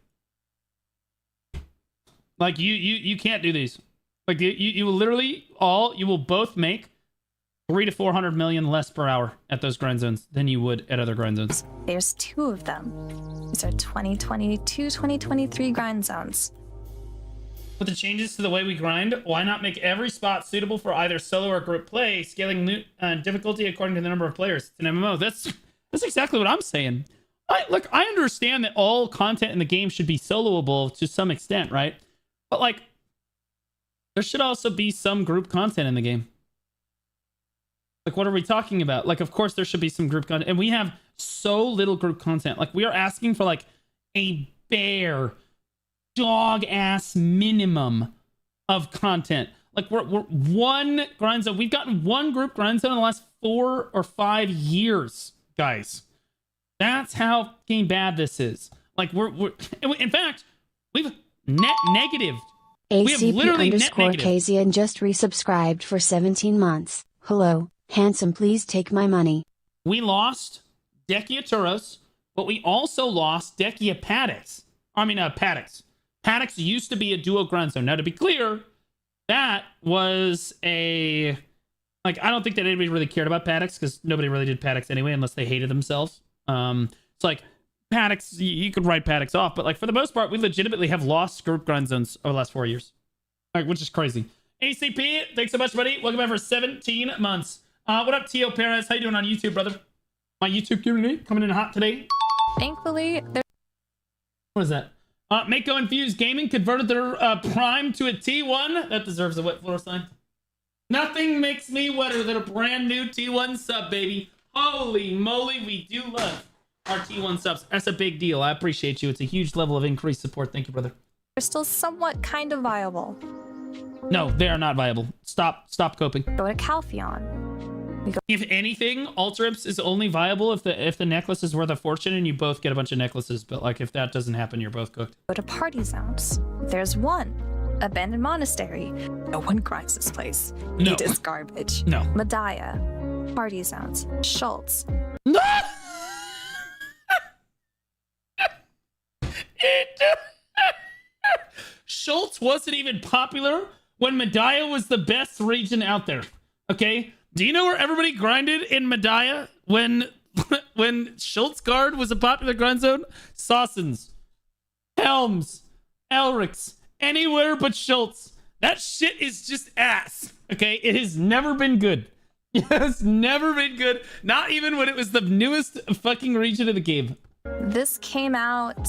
Like you can't do these. Like you will literally you will both make 300 to 400 million less per hour at those grind zones than you would at other grind zones. There's 2 of them. These are 2022, 2023 grind zones. With the changes to the way we grind, why not make every spot suitable for either solo or group play, scaling difficulty according to the number of players? It's an MMO. That's exactly what I'm saying. I understand that all content in the game should be soloable to some extent, right? But like, there should also be some group content in the game. Like, what are we talking about? Like, of course there should be some group content, and we have so little group content. Like, we are asking for like a bare dog ass minimum of content. Like, we're one grind zone. We've gotten one group grind zone in the last 4 or 5 years, guys. That's how fucking bad this is. Like, we're in fact, we've negative. We have literally ACP negative. Kazian just resubscribed for 17 months. Hello, handsome, please take my money. We lost Dekia Turos, but we also lost Dekia Paddocks. Paddocks. Paddocks used to be a duo grind zone. Now, to be clear, that was a... Like, I don't think that anybody really cared about Paddocks because nobody really did Paddocks anyway unless they hated themselves. It's like, Paddocks, you could write Paddocks off, but like for the most part, we legitimately have lost group grind zones over the last 4 years. Like, which is crazy. ACP, thanks so much, buddy. Welcome back for 17 months. What up, Tio Perez? How you doing on YouTube, brother? My YouTube community coming in hot today. Thankfully, there's What is that? Mako Infused Gaming converted their Prime to a T1. That deserves a wet floor sign. Nothing makes me wetter than a brand new T1 sub, baby. Holy moly, we do love our T1 subs. That's a big deal. I appreciate you. It's a huge level of increased support. Thank you, brother. still somewhat kind of viable. No, they are not viable. Stop coping. Go to Calpheon. If anything, Ultrips is only viable if the necklace is worth a fortune and you both get a bunch of necklaces. But like if that doesn't happen, you're both cooked. Go to party zones. There's one. Abandoned monastery. No one grinds this place. No. It is garbage. No. Medaya. Party zones. Schultz. No! Schultz wasn't even popular when Medaya was the best region out there. Okay? Do you know where everybody grinded in Medaya when Schultz Guard was a popular grind zone? Sawsons, Helms, Elrics, anywhere but Schultz. That shit is just ass. Okay? It has never been good. It has never been good. Not even when it was the newest fucking region of the game. This came out...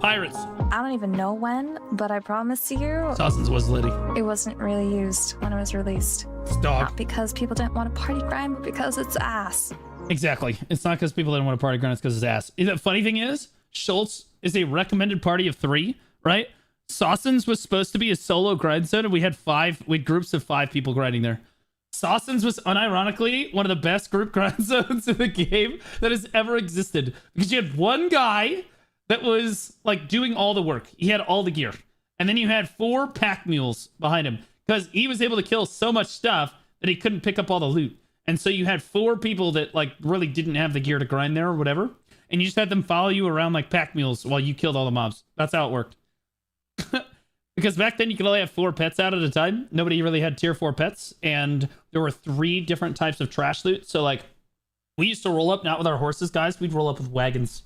Pirates. I don't even know when, but I promise you... Sawsons was litty. It wasn't really used when it was released. It's dog. Not because people didn't want to party grind, but because it's ass. Exactly. It's not because people didn't want to party grind, it's because it's ass. The funny thing is, Schultz is a recommended party of 3, right? Sawsons was supposed to be a solo grind zone, and we had groups of 5 people grinding there. Sawsons was unironically one of the best group grind zones in the game that has ever existed. Because you had one guy that was like doing all the work. He had all the gear. And then you had 4 pack mules behind him because he was able to kill so much stuff that he couldn't pick up all the loot. And so you had 4 people that like really didn't have the gear to grind there or whatever. And you just had them follow you around like pack mules while you killed all the mobs. That's how it worked. Because back then you could only have 4 pets out at a time. Nobody really had tier 4 pets. And there were 3 different types of trash loot. So like we used to roll up, not with our horses, guys. We'd roll up with wagons.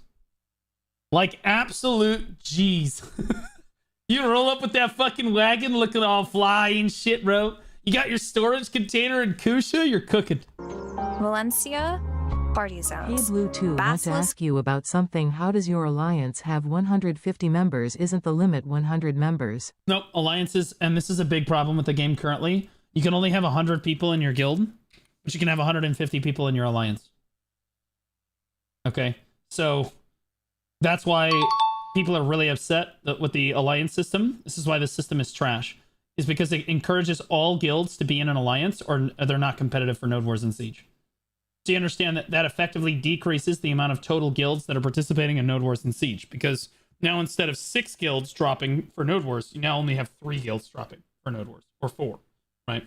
Like absolute G's. You roll up with that fucking wagon looking all fly and shit, bro. You got your storage container in Kusha, you're cooking. Valencia, party Hey zones. Blue 2, want to Basilisk- ask you about something. How does your alliance have 150 members? Isn't the limit 100 members? Nope, alliances, and this is a big problem with the game currently. You can only have 100 people in your guild, but you can have 150 people in your alliance. Okay, so that's why people are really upset with the alliance system. This is why this system is trash. Is because it encourages all guilds to be in an alliance or they're not competitive for Node Wars and Siege. So you understand that that effectively decreases the amount of total guilds that are participating in Node Wars and Siege, because now instead of 6 guilds dropping for Node Wars, you now only have 3 guilds dropping for Node Wars, or 4, right?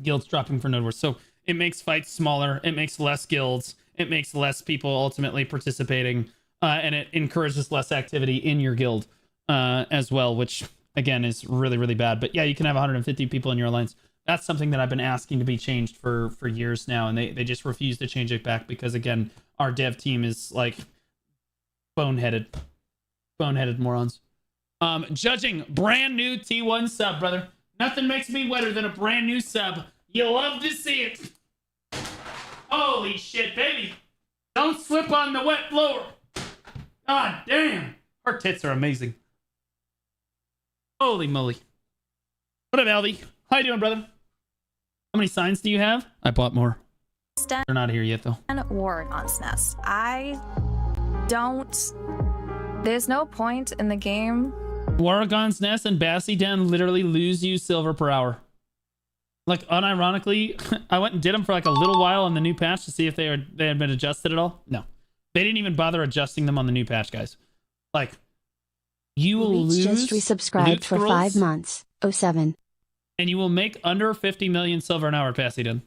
Guilds dropping for Node Wars. So it makes fights smaller, it makes less guilds, it makes less people ultimately participating, and it encourages less activity in your guild as well, which again is really, really bad. But yeah, you can have 150 people in your alliance. That's something that I've been asking to be changed for years now, and they just refuse to change it back because, again, our dev team is like boneheaded morons. Judging, brand new T1 sub, brother. Nothing makes me wetter than a brand new sub. You love to see it. Holy shit, baby. Don't slip on the wet floor. God damn. Her tits are amazing. Holy moly. What up, Alvy? How you doing, brother? How many signs do you have? I bought more. They're not here yet, though. And Oregon's Nest. I don't. There's no point in the game. Warrigon's Nest and Bassy Den literally lose you silver per hour. Like, unironically, I went and did them for like a little while on the new patch to see if they had been adjusted at all. No. They didn't even bother adjusting them on the new patch, guys. Like, you will lose Just resubscribed loot for scrolls, 5 months. 07. and you will make under 50 million silver an hour, Bassy Den.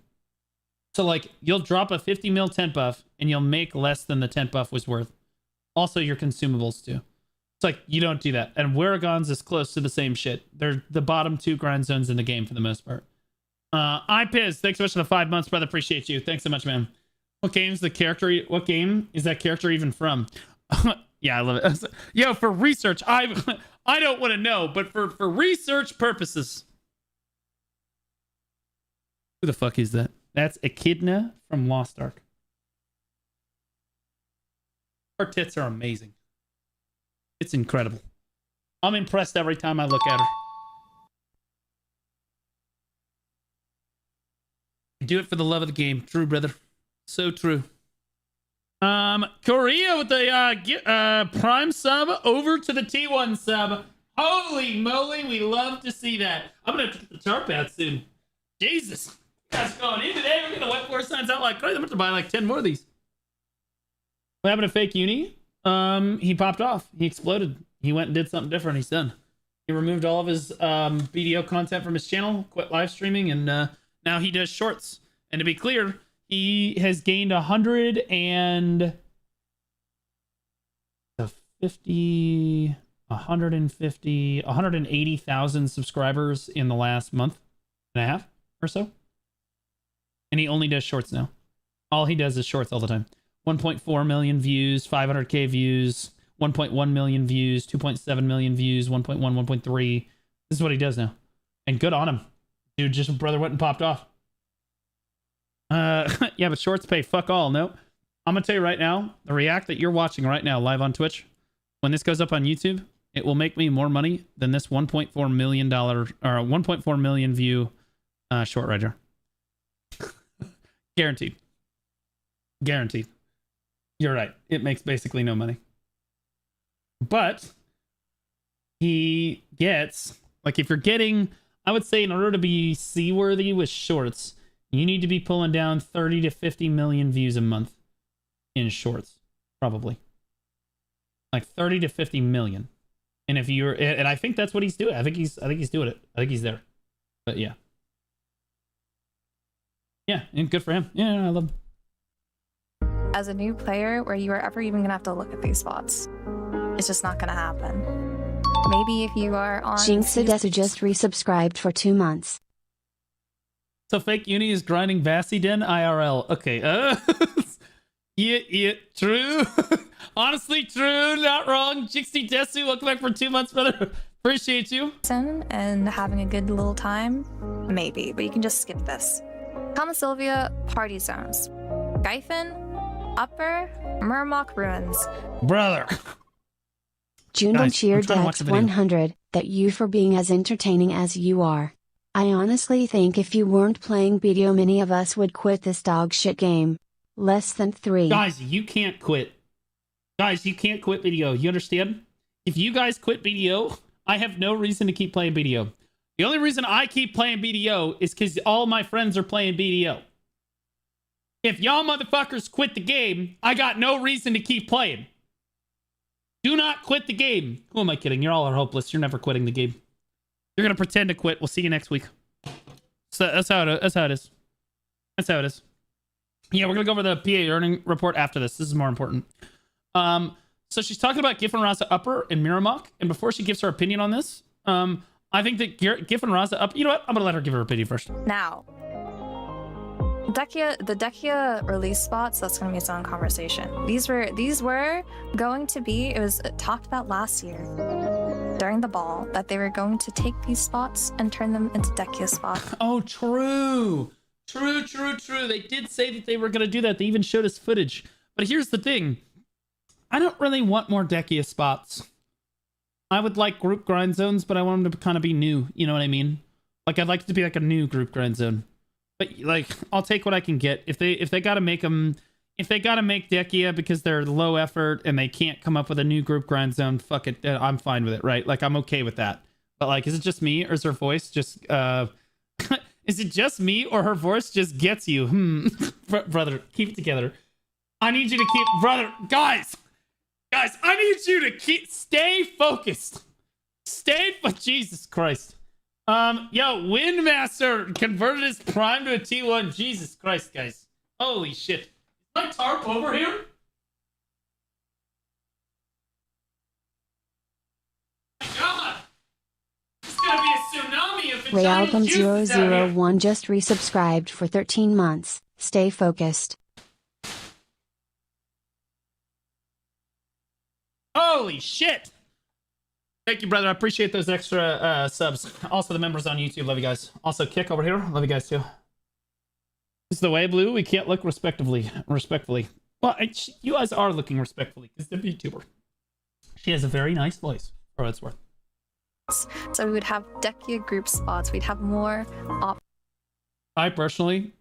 So, like, you'll drop a 50 mil tent buff, and you'll make less than the tent buff was worth. Also, your consumables, too. It's like, you don't do that. And Warrigon's is close to the same shit. They're the bottom 2 grind zones in the game for the most part. iPiz, thanks so much for the 5 months, brother. Appreciate you. Thanks so much, man. What game is that character even from? Yeah, I love it. Yo, for research, I don't want to know, but for research purposes. Who the fuck is that? That's Echidna from Lost Ark. Her tits are amazing. It's incredible. I'm impressed every time I look at her. Do it for the love of the game. True, brother. So true. Korea with the Prime sub over to the T1 sub. Holy moly, we love to see that. I'm gonna have to get the tarp out soon. Jesus. That's going in today. We're gonna wet 4 signs out like crazy. I'm gonna have to buy like 10 more of these. What happened to Fake Uni? He popped off. He exploded. He went and did something different. He's done. He removed all of his BDO content from his channel, quit live streaming, and now he does shorts. And to be clear, he has gained 180,000 subscribers in the last month and a half or so. And he only does shorts now. All he does is shorts all the time. 1.4 million views, 500k views, 1.1 million views, 2.7 million views, 1.1, 1.3. This is what he does now. And good on him. Dude, just brother went and popped off. Yeah, but shorts pay fuck all. Nope. I'm gonna tell you right now, the react that you're watching right now live on Twitch, when this goes up on YouTube, it will make me more money than this $1.4 million or 1.4 million view short right here. Guaranteed. Guaranteed. You're right. It makes basically no money. But he gets, like, if you're getting, I would say in order to be seaworthy with shorts, you need to be pulling down 30 to 50 million views a month in shorts, probably. Like 30 to 50 million. And if you're, and I think that's what he's doing. I think he's doing it. I think he's there. But yeah. Yeah, and good for him. Yeah, I love him. As a new player, where you are ever even gonna have to look at these spots, it's just not gonna happen. Maybe if you are on. Jinxadesu just resubscribed for 2 months. So fake uni is grinding Vassiden IRL. Okay. Yeah, true. Honestly, true. Not wrong. Jixie Desu, welcome back for 2 months, brother. Appreciate you. And having a good little time, maybe, but you can just skip this. Kama Sylvia party zones. Gyphon, Upper, Murmok Ruins. Brother. Jundam Guys, I'm cheered trying to watch at the video. 100 that you for being as entertaining as you are. I honestly think if you weren't playing BDO many of us would quit this dog shit game. Less than 3. Guys, you can't quit. Guys, you can't quit BDO. You understand? If you guys quit BDO, I have no reason to keep playing BDO. The only reason I keep playing BDO is because all my friends are playing BDO. If y'all motherfuckers quit the game, I got no reason to keep playing. Do not quit the game. Who am I kidding? You all are hopeless. You're never quitting the game. You're going to pretend to quit. We'll see you next week. So that's how it is. That's how it is. Yeah, we're going to go over the PA earning report after this. This is more important. So she's talking about Gif and Raza Upper and Miramok. And before she gives her opinion on this, I think that Gif and Raza Upper... You know what? I'm going to let her give her opinion first. Now, the Dekia release spots, that's going to be its own conversation. These were going to be, it was talked about last year during the ball, that they were going to take these spots and turn them into Dekia spots. Oh, true. True. They did say that they were going to do that. They even showed us footage. But here's the thing. I don't really want more Dekia spots. I would like group grind zones, but I want them to kind of be new. You know what I mean? Like, I'd like it to be like a new group grind zone. But, like, I'll take what I can get. If they got to make them... If they got to make Dekia because they're low effort and they can't come up with a new group grind zone, fuck it. I'm fine with it, right? Like, I'm okay with that. But, like, is it just me or is her voice just... Is it just me or her voice just gets you? Brother, keep it together. I need you to keep... Brother, guys, I need you to stay focused. Jesus Christ. Yo, Windmaster converted his Prime to a T1. Jesus Christ, guys. Holy shit. Is my tarp over here? My God. It's gonna be a tsunami of vagina juices out here. Realbum001 just resubscribed for 13 months. Stay focused. Holy shit! Thank you, brother. I appreciate those extra subs. Also, the members on YouTube. Love you guys. Also, Kick over here. Love you guys, too. This is the way, Blue. We can't look respectively. Well, you guys are looking respectfully, because they're a YouTuber. She has a very nice voice, for what it's worth. So we would have Dekia group spots. We'd have more I personally,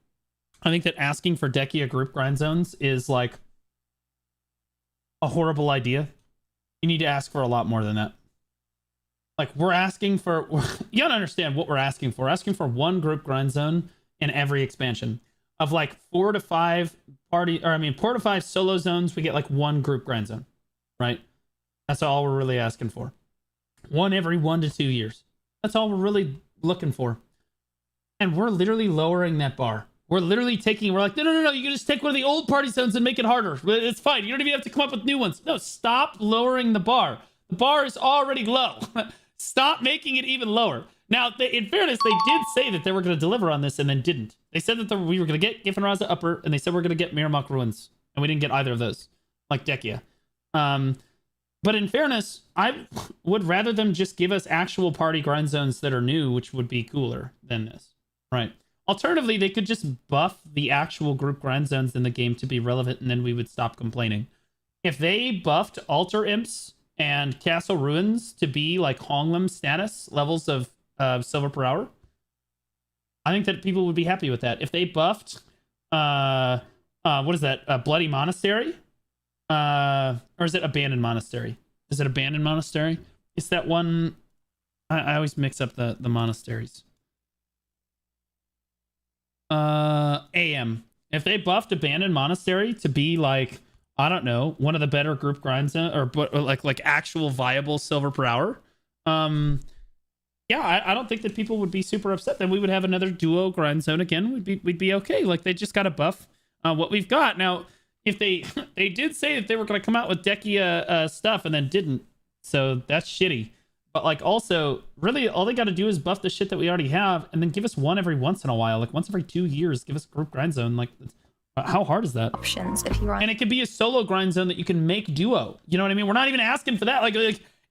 I think that asking for Dekia group grind zones is, like, a horrible idea. You need to ask for a lot more than that. Like, we're asking for... You gotta understand what we're asking for. We're asking for one group grind zone in every expansion. Of, like, 4 to 5 solo zones, we get, like, one group grind zone. Right? That's all we're really asking for. One every 1 to 2 years. That's all we're really looking for. And we're literally lowering that bar. We're literally taking... We're like, no. You can just take one of the old party zones and make it harder. It's fine. You don't even have to come up with new ones. No, stop lowering the bar. The bar is already low. Stop making it even lower. Now, in fairness, they did say that they were going to deliver on this and then didn't. They said that we were going to get Gif and Raza Upper, and they said we're going to get Miramok Ruins. And we didn't get either of those. Like Dekia. But in fairness, I would rather them just give us actual party grind zones that are new, which would be cooler than this. Right. Alternatively, they could just buff the actual group grind zones in the game to be relevant, and then we would stop complaining. If they buffed Altar Imps and Castle Ruins to be like Honglem status levels of silver per hour, I think that people would be happy with that. If they buffed, what is that? Bloody Monastery? Or is it Abandoned Monastery? Is it Abandoned Monastery? It's that one... I always mix up the monasteries. AM. If they buffed Abandoned Monastery to be like, I don't know, one of the better group grinds or like actual viable silver per hour, yeah, I don't think that people would be super upset. Then we would have another duo grind zone again. We'd be okay. Like they just got to buff what we've got. Now, if they they did say that they were going to come out with Dekia stuff and then didn't, so that's shitty. But like also, really, all they got to do is buff the shit that we already have, and then give us one every once in a while, like once every 2 years. Give us a group grind zone. Like, how hard is that? Options if you want. And it could be a solo grind zone that you can make duo. You know what I mean? We're not even asking for that. Like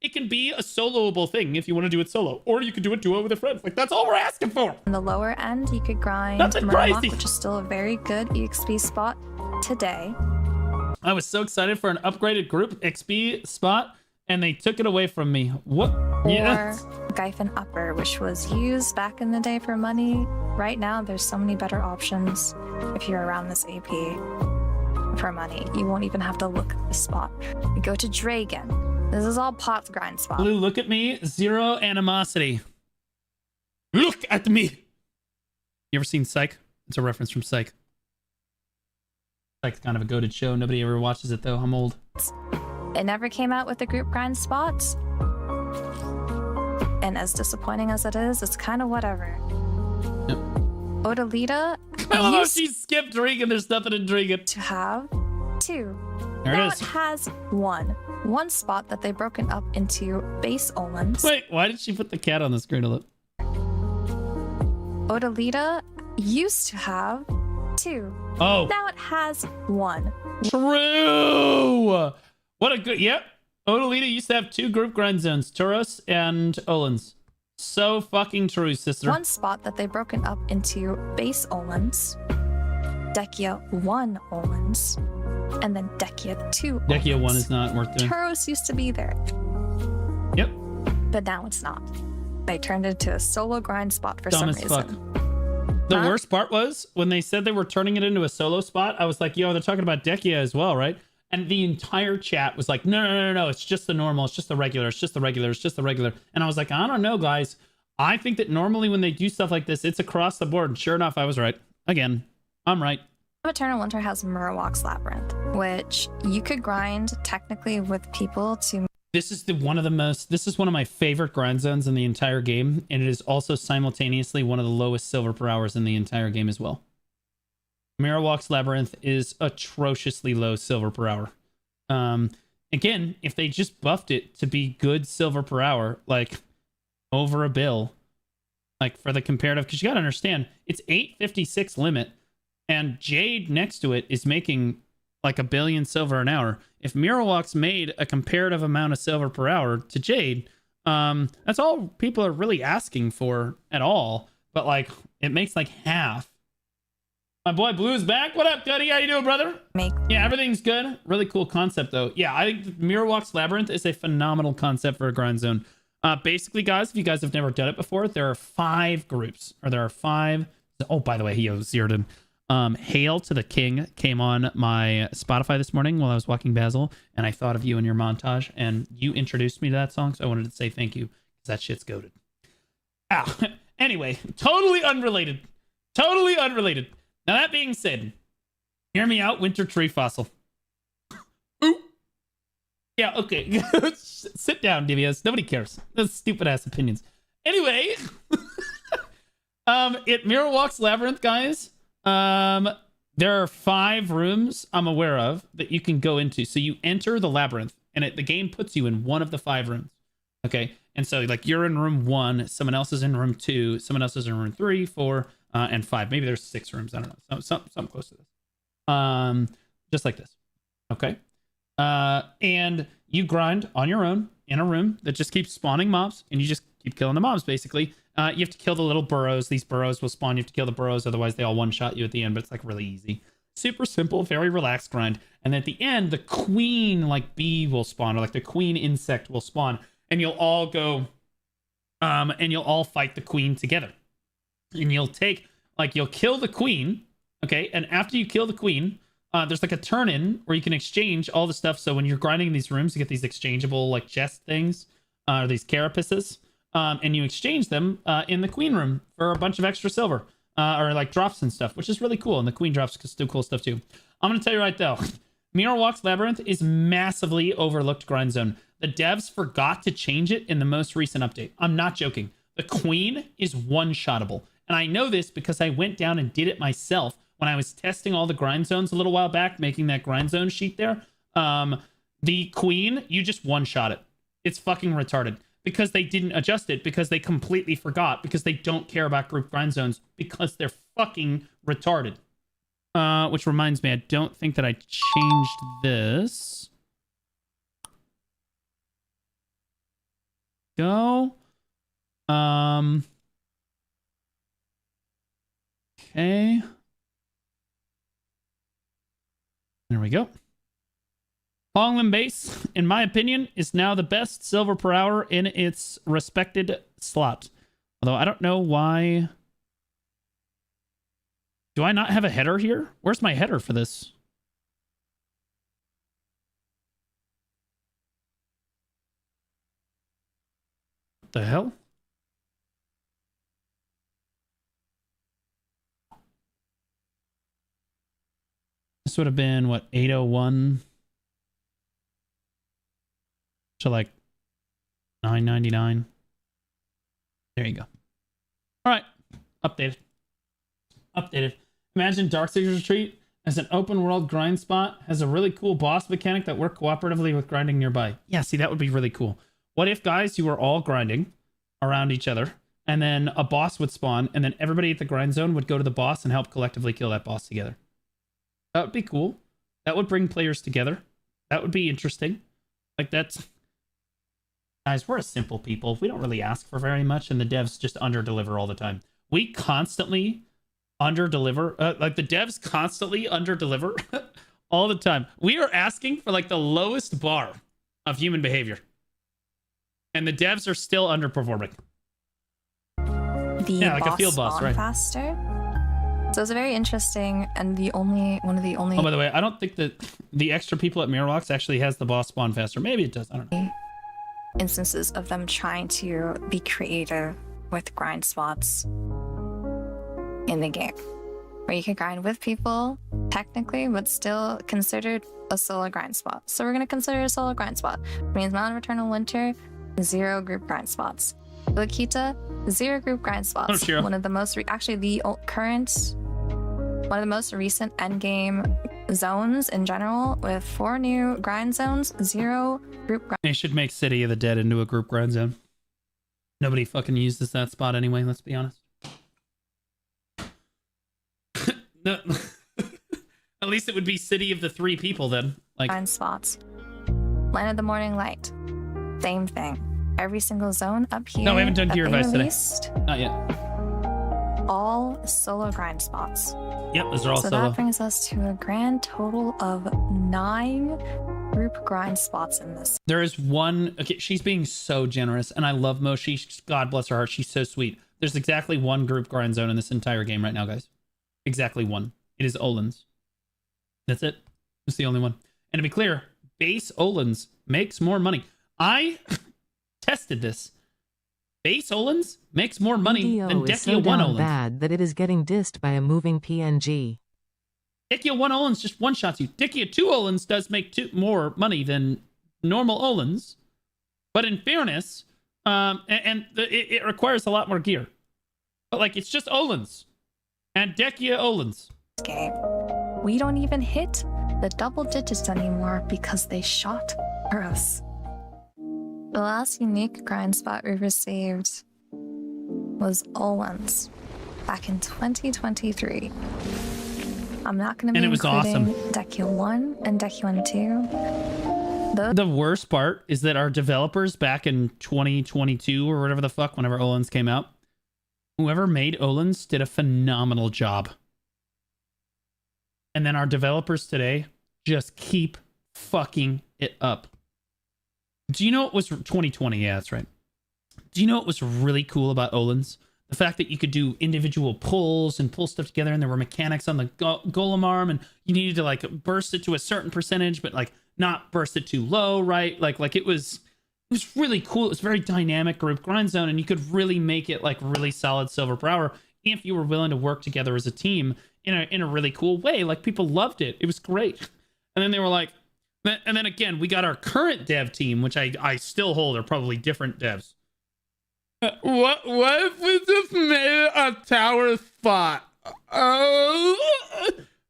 it can be a soloable thing if you want to do it solo, or you could do it duo with a friend. Like that's all we're asking for. On the lower end, you could grind Nothing Murloc, crazy. which is still a very good EXP spot today. I was so excited for an upgraded group XP spot, and they took it away from me. What? Yes. Or Gyphon Upper, which was used back in the day for money. Right now, there's so many better options if you're around this AP for money. You won't even have to look at the spot. You go to Dragon. This is all Pot's grind spot. Blue, look at me. Zero animosity. Look at me. You ever seen Psych? It's a reference from Psych. Psych's kind of a goated show. Nobody ever watches it though. I'm old. It never came out with the group grind spots. And as disappointing as it is, it's kind of whatever. Yep. Odalita I love how used she skipped Dragon. There's nothing in Dragon. to have 2. There Now it is. it has 1. One spot that they've broken up into base Olans. Wait, why did she put the cat on the screen? Look. Odalita used to have 2. Oh, Now it has 1. true. What a good. Yep. Odalita used to have 2 group grind zones, Tauros and Olans. So fucking true, sister. One spot that they've broken up into base Olans, Dekia 1 Olans, and then Dekia 2 Dekia Olans. 1 is not worth doing. Tauros used to be there, Yep. but now it's not. They turned it into a solo grind spot for Dumb some as reason. fuck. The Huh? worst part was when they said they were turning it into a solo spot. I was like, yo, they're talking about Dekia as well, right? And the entire chat was like, no, it's just the normal, it's just the regular, it's just the regular, it's just the regular. And I was like, I don't know, guys. I think that normally when they do stuff like this, it's across the board. And sure enough, I was right. Again, I'm right. Eternal Winter has Murwalk's Labyrinth, which you could grind technically with people to This is one of my favorite grind zones in the entire game. And it is also simultaneously one of the lowest silver per hours in the entire game as well. Mirrorwalk's Labyrinth is atrociously low silver per hour. Again, if they just buffed it to be good silver per hour, like over a bill, like for the comparative, because you gotta understand, it's 856 limit, and Jade next to it is making like 1 billion silver an hour. If Mirrorwalk's made a comparative amount of silver per hour to Jade, that's all people are really asking for at all. But like, it makes like half. My boy Blue's back. What up, Cuddy? How you doing, brother? make Yeah, everything's good. Really cool concept, though. Yeah, I think Mirrorwalk's Labyrinth is a phenomenal concept for a grind zone. Basically, guys, if you guys have never done it before, there are 5 groups, or there are 5. Oh, by the way, he zeroed in. Hail to the King came on my Spotify this morning while I was walking Basil, and I thought of you in your montage, and you introduced me to that song, so I wanted to say thank you, because that shit's goated. Ah, anyway, totally unrelated. Totally unrelated. Now, that being said, hear me out, Winter Tree Fossil. Ooh. Yeah, okay. Sit down, Divias. Nobody cares. Those stupid-ass opinions. Anyway, at Mirrorwalk's Labyrinth, guys, there are 5 rooms I'm aware of that you can go into. So you enter the labyrinth, and the game puts you in one of the 5 rooms. Okay? And so, like, you're in room 1, someone else is in room 2, someone else is in room 3, 4, and 5. Maybe there's 6 rooms. I don't know. Something close to this. Just like this. Okay? And you grind on your own in a room that just keeps spawning mobs, and you just keep killing the mobs, basically. You have to kill the little burrows. These burrows will spawn. You have to kill the burrows, otherwise they all one-shot you at the end, but it's, like, really easy. Super simple, very relaxed grind. And at the end, the queen, like, bee will spawn, or, like, the queen insect will spawn, and you'll all go, and you'll all fight the queen together. And you'll kill the queen, okay? And after you kill the queen, there's like a turn-in where you can exchange all the stuff. So when you're grinding in these rooms, you get these exchangeable like chest things, or these carapaces, and you exchange them in the queen room for a bunch of extra silver, or like drops and stuff, which is really cool. And the queen drops do cool stuff too. I'm gonna tell you right though, Mirrorwalk's Labyrinth is massively overlooked grind zone. The devs forgot to change it in the most recent update. I'm not joking. The queen is one-shottable. And I know this because I went down and did it myself when I was testing all the grind zones a little while back, making that grind zone sheet there. The queen, you just one-shot it. It's fucking retarded. Because they didn't adjust it, because they completely forgot, because they don't care about group grind zones, because they're fucking retarded. Which reminds me, I don't think that I changed this. Go. Okay. There we go. Longland base, in my opinion, is now the best silver per hour in its respected slot. Although I don't know why. Do I not have a header here? Where's my header for this? What the hell? This would have been, what, 801? So like 9.99. There you go. All right, updated. Imagine Darkseeker's Retreat as an open world grind spot, has a really cool boss mechanic that work cooperatively with grinding nearby. Yeah, see, that would be really cool. What if, guys, you were all grinding around each other, and then a boss would spawn, and then everybody at the grind zone would go to the boss and help collectively kill that boss together? That would be cool. That would bring players together. That would be interesting. Like, that's... Guys, we're a simple people. We don't really ask for very much, and the devs just under-deliver all the time. We constantly under-deliver. Like, the devs constantly under-deliver all the time. We are asking for, like, the lowest bar of human behavior. And the devs are still underperforming. The like a field boss, right? Faster. So it's very interesting, and one of the only... Oh, by the way, I don't think that the extra people at Mirrorwalks actually has the boss spawn faster. Maybe it does. I don't know. Instances of them trying to be creative with grind spots in the game, where you can grind with people technically, but still considered a solo grind spot. So we're going to consider a solo grind spot. It means Mountain of Eternal Winter, 0 group grind spots. Lakita, 0 group grind spots. Oh, one of the most one of the most recent endgame zones in general, with 4 new grind zones, 0 group grind. They should make City of the Dead into a group grind zone. Nobody fucking uses that spot anyway, let's be honest. No. At least it would be City of the 3 people then. Like, grind spots. Land of the Morning Light, same thing. Every single zone up here. No, we haven't done Gear Advice today. Not yet. All solo grind spots. Yep, those are all so solo. That brings us to a grand total of 9 group grind spots in this. There is one. Okay, she's being so generous, and I love Moshi. God bless her heart. She's so sweet. There's exactly 1 group grind zone in this entire game right now, guys. Exactly 1. It is Olin's. That's it. It's the only one. And to be clear, base Olin's makes more money. I tested this. Base Olin's makes more money than BDO is Dekia so 1 down Olin's. bad that it is getting dissed by a moving PNG. Dekia 1 Olin's just one-shots you. Dekia 2 Olin's does make more money than normal Olin's. But in fairness, it requires a lot more gear. But, like, it's just Olin's. And Dekia Olin's. Game. We don't even hit the double digits anymore because they shot for us. The last unique grind spot we received was Olin's back in 2023. I'm not going to be And it was including awesome. Dekia 1 and Dekia 1 2. The worst part is that our developers back in 2022 or whatever the fuck, whenever Olin's came out, whoever made Olin's did a phenomenal job. And then our developers today just keep fucking it up. Do you know what was 2020? Yeah, that's right. Do you know what was really cool about Olin's? The fact that you could do individual pulls and pull stuff together, and there were mechanics on the golem arm, and you needed to like burst it to a certain percentage, but like not burst it too low, right? Like it was really cool. It was very dynamic group grind zone, and you could really make it like really solid silver per hour if you were willing to work together as a team in a really cool way. Like, people loved it. It was great. And then they were like, and then again, we got our current dev team, which I still hold are probably different devs. What if we just made a tower spot?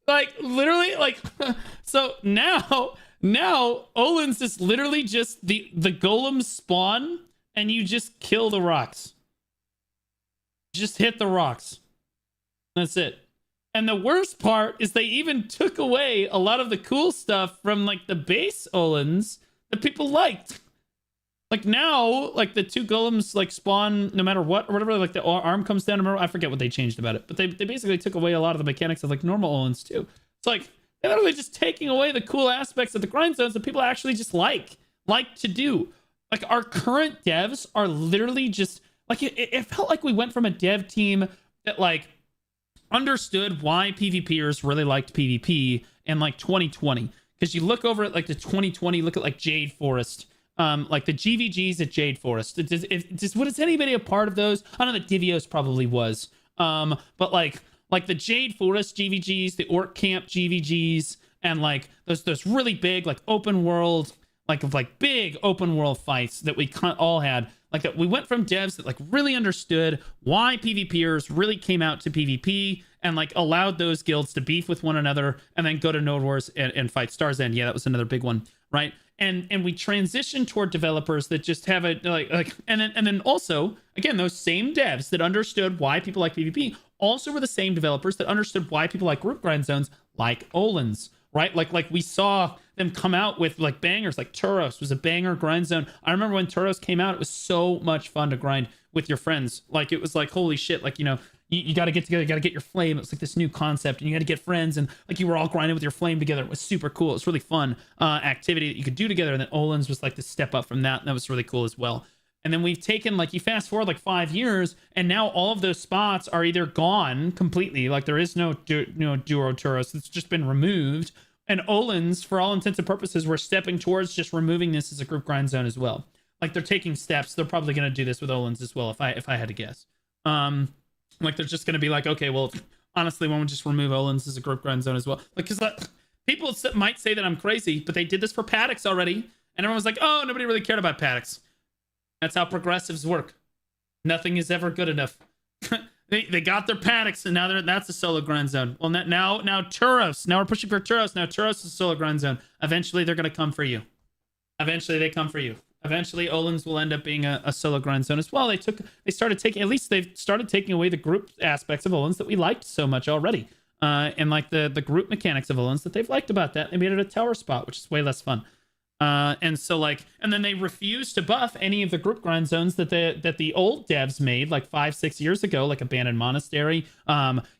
Like literally, like so now Olin's is literally just the golems spawn and you just kill the rocks. Just hit the rocks. That's it. And the worst part is they even took away a lot of the cool stuff from like the base Olins that people liked. Like now, like the 2 golems like spawn no matter what or whatever, like the arm comes down. I forget what they changed about it, but they basically took away a lot of the mechanics of like normal Olins too. It's like they're literally just taking away the cool aspects of the grind zones that people actually just like to do. Like our current devs are literally just like it felt like we went from a dev team that like understood why PvPers really liked PvP in like 2020. Because you look over at like the 2020, look at like Jade Forest, like the GVGs at Jade Forest. Was anybody a part of those? I don't know that Divios probably was. But like the Jade Forest GVGs, the Orc Camp GVGs, and like those really big like open world, like big open world fights that we all had. Like that we went from devs that like really understood why PvPers really came out to PvP and like allowed those guilds to beef with one another and then go to Node Wars and fight Star's End. Yeah, that was another big one, right? And we transitioned toward developers that just have a like and then also again those same devs that understood why people like PvP also were the same developers that understood why people like group grind zones like Olins, right? Like we saw them come out with like bangers. Like Turos was a banger grind zone. I remember when Turos came out, it was so much fun to grind with your friends. Like it was like holy shit. Like you got to get together, you got to get your flame. It was like this new concept, and you got to get friends, and like you were all grinding with your flame together. It was super cool. It was really fun activity that you could do together. And then Olins was like the step up from that, and that was really cool as well. And then we've taken like you fast forward like 5 years, and now all of those spots are either gone completely. Like there is no duo Turos. It's just been removed. And Olins, for all intents and purposes, we're stepping towards just removing this as a group grind zone as well. Like they're taking steps. They're probably going to do this with Olins as well, if I had to guess. Like they're just going to be like, okay, well, honestly, why don't we just remove Olins as a group grind zone as well? Like, because people might say that I'm crazy, but they did this for Paddocks already, and everyone was like, oh, nobody really cared about Paddocks. That's how progressives work. Nothing is ever good enough. They got their Paddocks, and now that's a solo grind zone. Well, now Turos. Now we're pushing for Turos. Now Turos is a solo grind zone. Eventually, they're going to come for you. Eventually, they come for you. Eventually, Olins will end up being a solo grind zone as well. They've started taking away the group aspects of Olins that we liked so much already. And like the group mechanics of Olins that they've liked about that. They made it a tower spot, which is way less fun. And then they refuse to buff any of the group grind zones that the old devs made like 5-6 years ago, like Abandoned Monastery,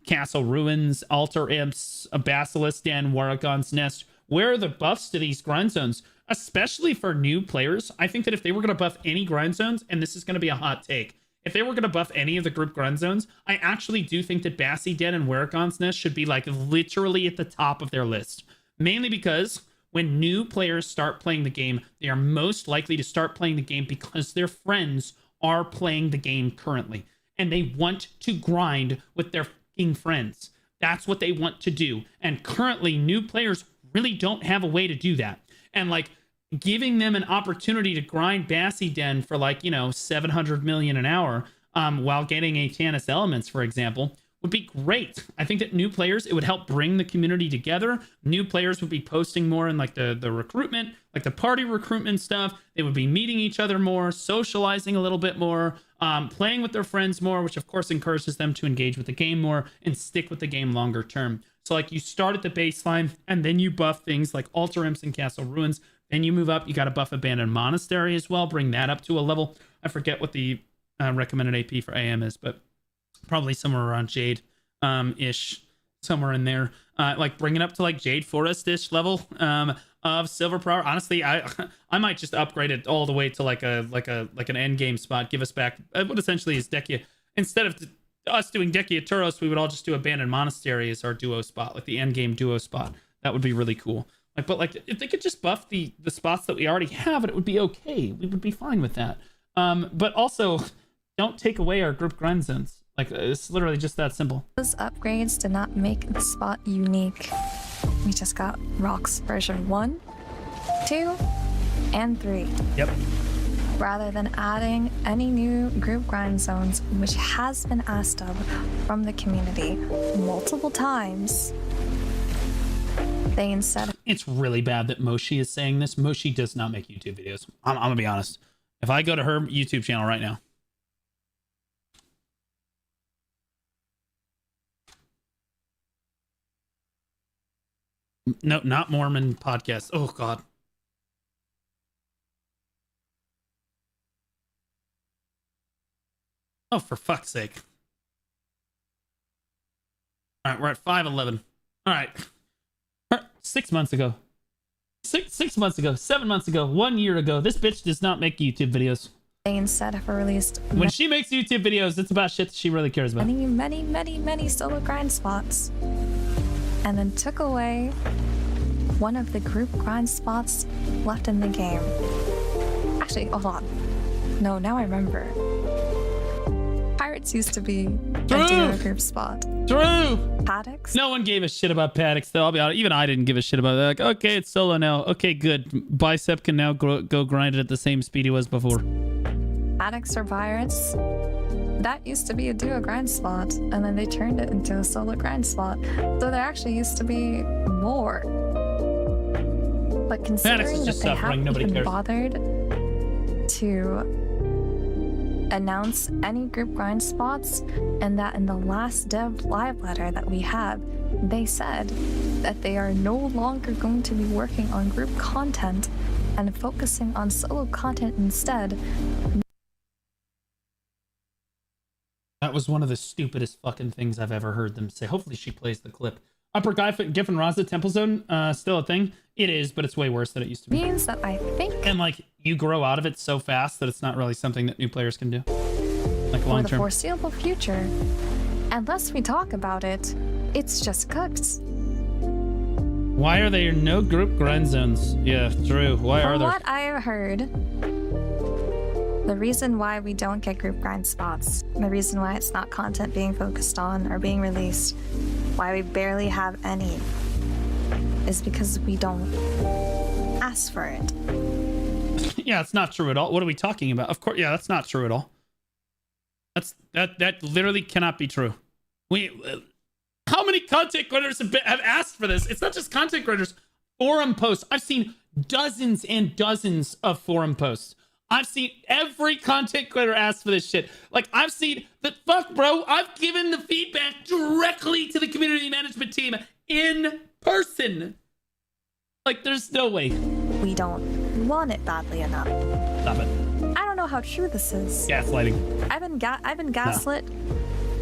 Castle Ruins, Altar Imps, a Basilisk Den, Waragon's Nest. Where are the buffs to these grind zones? Especially for new players. I think that if they were going to buff any grind zones, and this is going to be a hot take, if they were going to buff any of the group grind zones, I actually do think that Bassi Den and Waragon's Nest should be like literally at the top of their list. Mainly because when new players start playing the game, they are most likely to start playing the game because their friends are playing the game currently. And they want to grind with their fucking friends. That's what they want to do. And currently, new players really don't have a way to do that. And like giving them an opportunity to grind Bassi Den for like, 700 million an hour while getting a Tannis Elements, for example, would be great. I think that new players, it would help bring the community together. New players would be posting more in like the recruitment, like the party recruitment stuff. They would be meeting each other more, socializing a little bit more, playing with their friends more, which of course encourages them to engage with the game more and stick with the game longer term. So like you start at the baseline and then you buff things like Altar Imps and Castle Ruins. Then you move up, you got to buff Abandoned Monastery as well, bring that up to a level. I forget what the recommended AP for AM is, but probably somewhere around Jade ish, somewhere in there. Like bring it up to like Jade Forest-ish level of Silver Power. Honestly, I might just upgrade it all the way to like an end game spot. Give us back what essentially is Dekia. Instead of us doing Dekia Turos, we would all just do Abandoned Monastery as our duo spot, like the end game duo spot. That would be really cool. But if they could just buff the spots that we already have, it would be okay. We would be fine with that. But also, don't take away our group grind zones. Like, it's literally just that simple. Those upgrades did not make the spot unique. We just got Rocks version 1, 2, and 3. Yep. rather than adding any new group grind zones, which has been asked of from the community multiple times. They instead... It's really bad that Moshi is saying this. Moshi does not make YouTube videos. I'm gonna be honest. If I go to her YouTube channel right now, no, not Mormon podcast. Oh God. Oh, for fuck's sake. All right, we're at 511. All right. 6 months ago. Six months ago, 7 months ago, 1 year ago, this bitch does not make YouTube videos. They instead have released when she makes YouTube videos, it's about shit that she really cares about. many solo grind spots, and then took away one of the group grind spots left in the game. Actually, hold on. No, now I remember. Pirates used to be a duo group spot. True. Paddocks? No one gave a shit about Paddocks, though. I'll be honest. Even I didn't give a shit about that. Like, okay, it's solo now. Okay, good. Bicep can now go grind it at the same speed he was before. Paddocks or Pirates? That used to be a duo grind spot, and then they turned it into a solo grind spot. So there actually used to be more. But considering that they haven't even bothered to announce any group grind spots, and that in the last dev live letter that we have, they said that they are no longer going to be working on group content and focusing on solo content instead. That was one of the stupidest fucking things I've ever heard them say. Hopefully she plays the clip. Upper Giffen Raza Temple Zone, still a thing? It is, but it's way worse than it used to be. Means that I think... And like, you grow out of it so fast that it's not really something that new players can do. Like long term. For the foreseeable future, unless we talk about it, it's just cooked. Why are there no group grind zones? Yeah, true. Why are there? From what I heard, the reason why we don't get group grind spots, the reason why it's not content being focused on or being released, why we barely have any, is because we don't ask for it. Yeah, it's not true at all. What are we talking about? Of course, yeah, that's not true at all. That literally cannot be true. How many content creators have asked for this? It's not just content creators. Forum posts. I've seen dozens and dozens of forum posts. I've seen every content creator ask for this shit. Like, I've seen that. Fuck, bro. I've given the feedback directly to the community management team in person. Like, there's no way. We don't want it badly enough. Stop it. I don't know how true this is. Gaslighting. I've been gaslit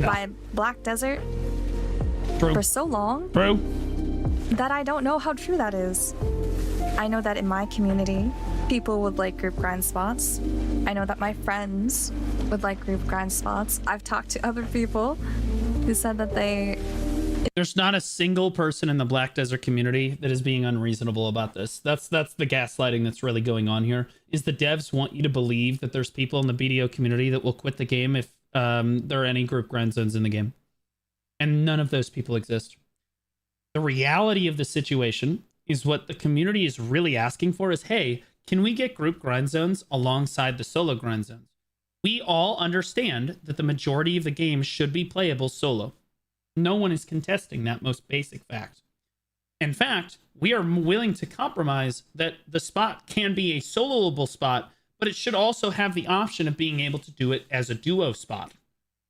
by Black Desert for so long that I don't know how true that is. I know that in my community, people would like group grind spots. I know that my friends would like group grind spots. I've talked to other people who said that they... There's not a single person in the Black Desert community that is being unreasonable about this. That's the gaslighting that's really going on here. Is the devs want you to believe that there's people in the BDO community that will quit the game if there are any group grind zones in the game. And none of those people exist. The reality of the situation is what the community is really asking for is, hey, can we get group grind zones alongside the solo grind zones? We all understand that the majority of the game should be playable solo. No one is contesting that most basic fact. In fact, we are willing to compromise that the spot can be a soloable spot, but it should also have the option of being able to do it as a duo spot,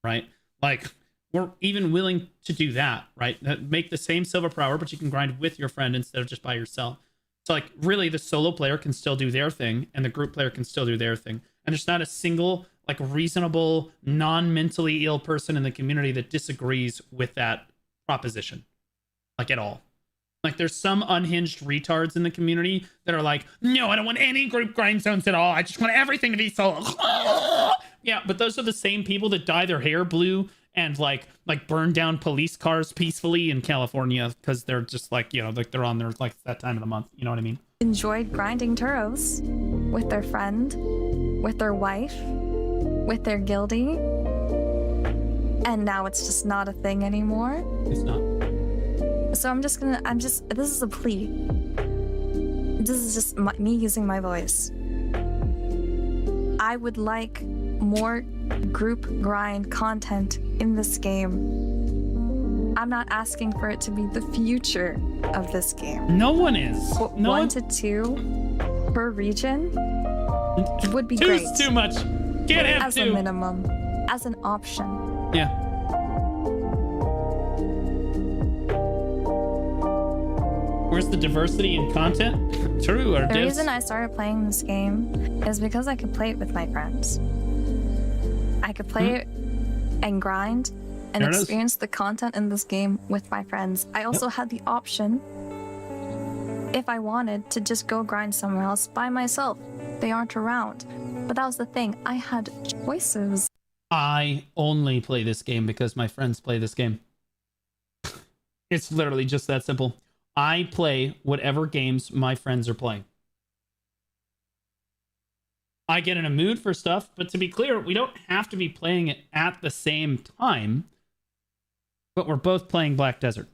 right? Like, we're even willing to do that, right? Make the same silver per hour, but you can grind with your friend instead of just by yourself. So, like, really, the solo player can still do their thing, and the group player can still do their thing. And there's not a single, like, reasonable, non-mentally ill person in the community that disagrees with that proposition, like, at all. Like, there's some unhinged retards in the community that are like, no, I don't want any group grind zones at all. I just want everything to be solo. Yeah, but those are the same people that dye their hair blue and like burn down police cars peacefully in California because they're just like, you know, like they're on their, like, that time of the month. You know what I mean? Enjoyed grinding Turos with their friend, with their wife, with their guildie, and now it's just not a thing anymore. It's not. So this is a plea. This is just me using my voice. I would like more group grind content in this game. I'm not asking for it to be the future of this game. No one is. But No 1 one. to 2 per region would be Two's great. too much. Can't have As a two. minimum, as an option. Yeah. Where's the diversity in content? True, or The divs? reason I started playing this game is because I could play it with my friends. I could play it and grind and There it is. experience the content in this game with my friends. I also had the option, if I wanted, to just go grind somewhere else by myself. They aren't around. But that was the thing. I had choices. I only play this game because my friends play this game. It's literally just that simple. I play whatever games my friends are playing. I get in a mood for stuff, but to be clear, we don't have to be playing it at the same time. But we're both playing Black Desert,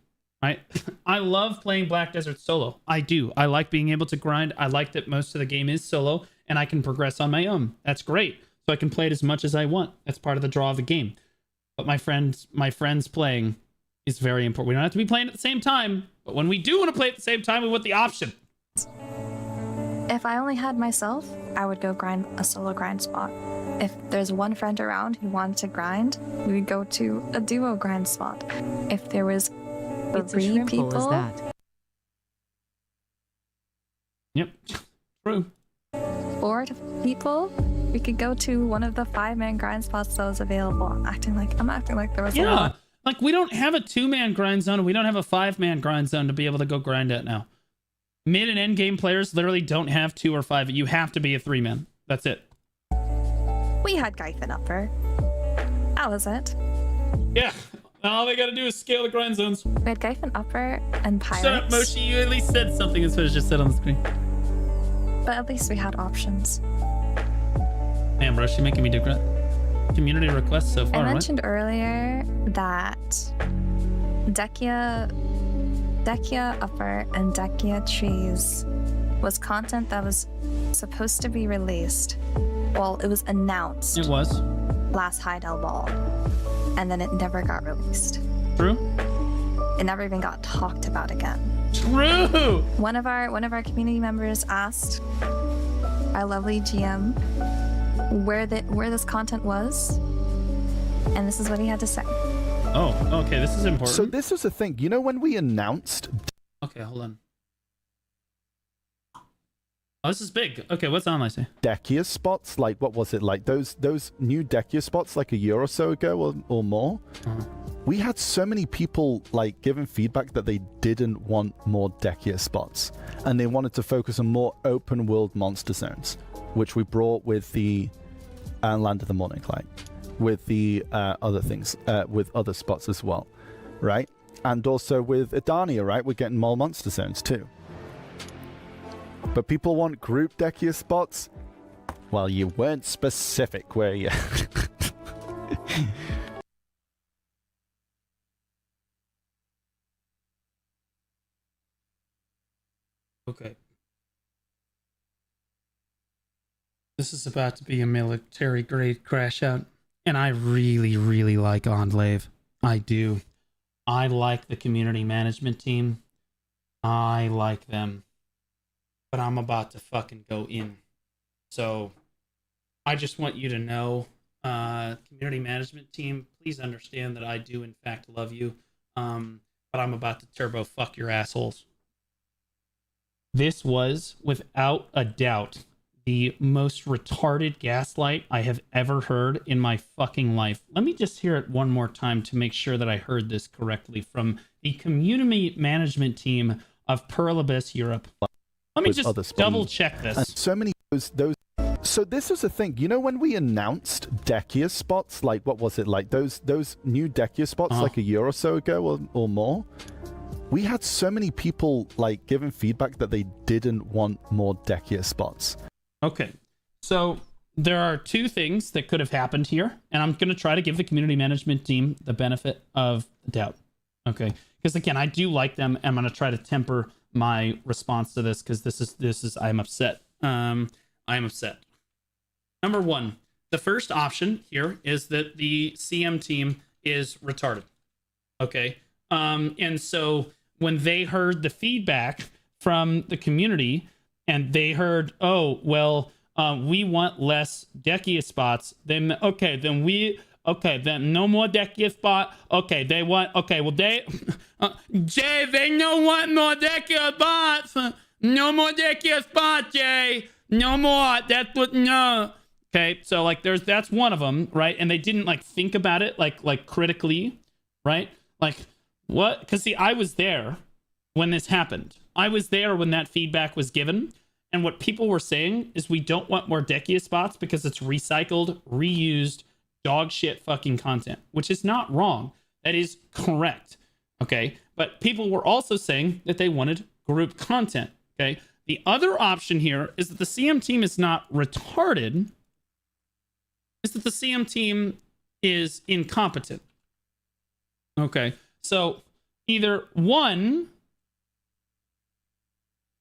right? I love playing Black Desert solo. I do. I like being able to grind. I like that most of the game is solo and I can progress on my own. That's great. So I can play it as much as I want. That's part of the draw of the game. But my friends playing is very important. We don't have to be playing at the same time, but when we do want to play at the same time, we want the option. If I only had myself, I would go grind a solo grind spot. If there's one friend around who wanted to grind, we would go to a duo grind spot. If there was It's a 3 shrimple, people, is that? Yep. True. 4 people, we could go to one of the 5-man grind spots that was available. I'm acting like there was a Yeah. lot. Like, we don't have a 2-man grind zone. We don't have a 5-man grind zone to be able to go grind at now. Mid and end game players literally don't have 2 or 5. You have to be a 3-man. That's it. We had Gyphon Upper. That was it. Yeah. All they gotta do is scale the grind zones. We had Gyphon Upper and Pirates. Shut up, Moshi. You at least said something instead of just said on the screen. But at least we had options. Man, bro, she making me do community requests so far, I right? mentioned earlier that Dekia Upper and Dekia Trees was content that was supposed to be released. Well, it was announced It was. last Heidel Ball, and then it never got released. True. It never even got talked about again. True. One of our community members asked our lovely GM where this content was, and this is what he had to say. Oh, okay. This is important. So this was the thing. You know when we announced Okay, hold on. Oh, this is big. Okay, what's online say? Dekia spots, like what was it, like those new Dekia spots like a year or so ago or more? Uh-huh. We had so many people like giving feedback that they didn't want more Dekia spots and they wanted to focus on more open world monster zones, which we brought with the Land of the Morning Light, with the other things, with other spots as well, right? And also with Adania, right? We're getting more monster zones too. But people want group Dekia spots? Well, you weren't specific, were you? Okay. This is about to be a military grade crash out. And I really, really like Enclave. I do. I like the community management team. I like them. But I'm about to fucking go in. So I just want you to know, community management team, please understand that I do in fact love you. But I'm about to turbo fuck your assholes. This was, without a doubt, the most retarded gaslight I have ever heard in my fucking life. Let me just hear it one more time to make sure that I heard this correctly from the community management team of Pearl Abyss Europe. Let me With just other spots. double check this. And so many those. So this was the thing. You know when we announced Dekia spots, like what was it, like those new Dekia spots like a year or so ago or more? We had so many people like giving feedback that they didn't want more Dekia spots. Okay, so there are two things that could have happened here, and I'm going to try to give the community management team the benefit of the doubt. Okay, because again, I do like them, and I'm going to try to temper my response to this because this is I'm upset. I'm upset. Number one, the first option here is that the CM team is retarded. Okay. And so when they heard the feedback from the community and they heard, oh, well, we want less Dekia spots, then no more Dekia spot. Okay, they want, okay, well, they Jay, they don't want more Dekia spots. No more Dekia spots, Jay. No more. That's what, no. Okay, so like that's one of them, right? And they didn't like think about it like critically, right? Like what? Because see, I was there when this happened. I was there when that feedback was given. And what people were saying is we don't want more Dekia spots because it's recycled, reused, dog shit fucking content, which is not wrong. That is correct. Okay. But people were also saying that they wanted group content. Okay. The other option here is that the CM team is not retarded, is that the CM team is incompetent. Okay. So either one,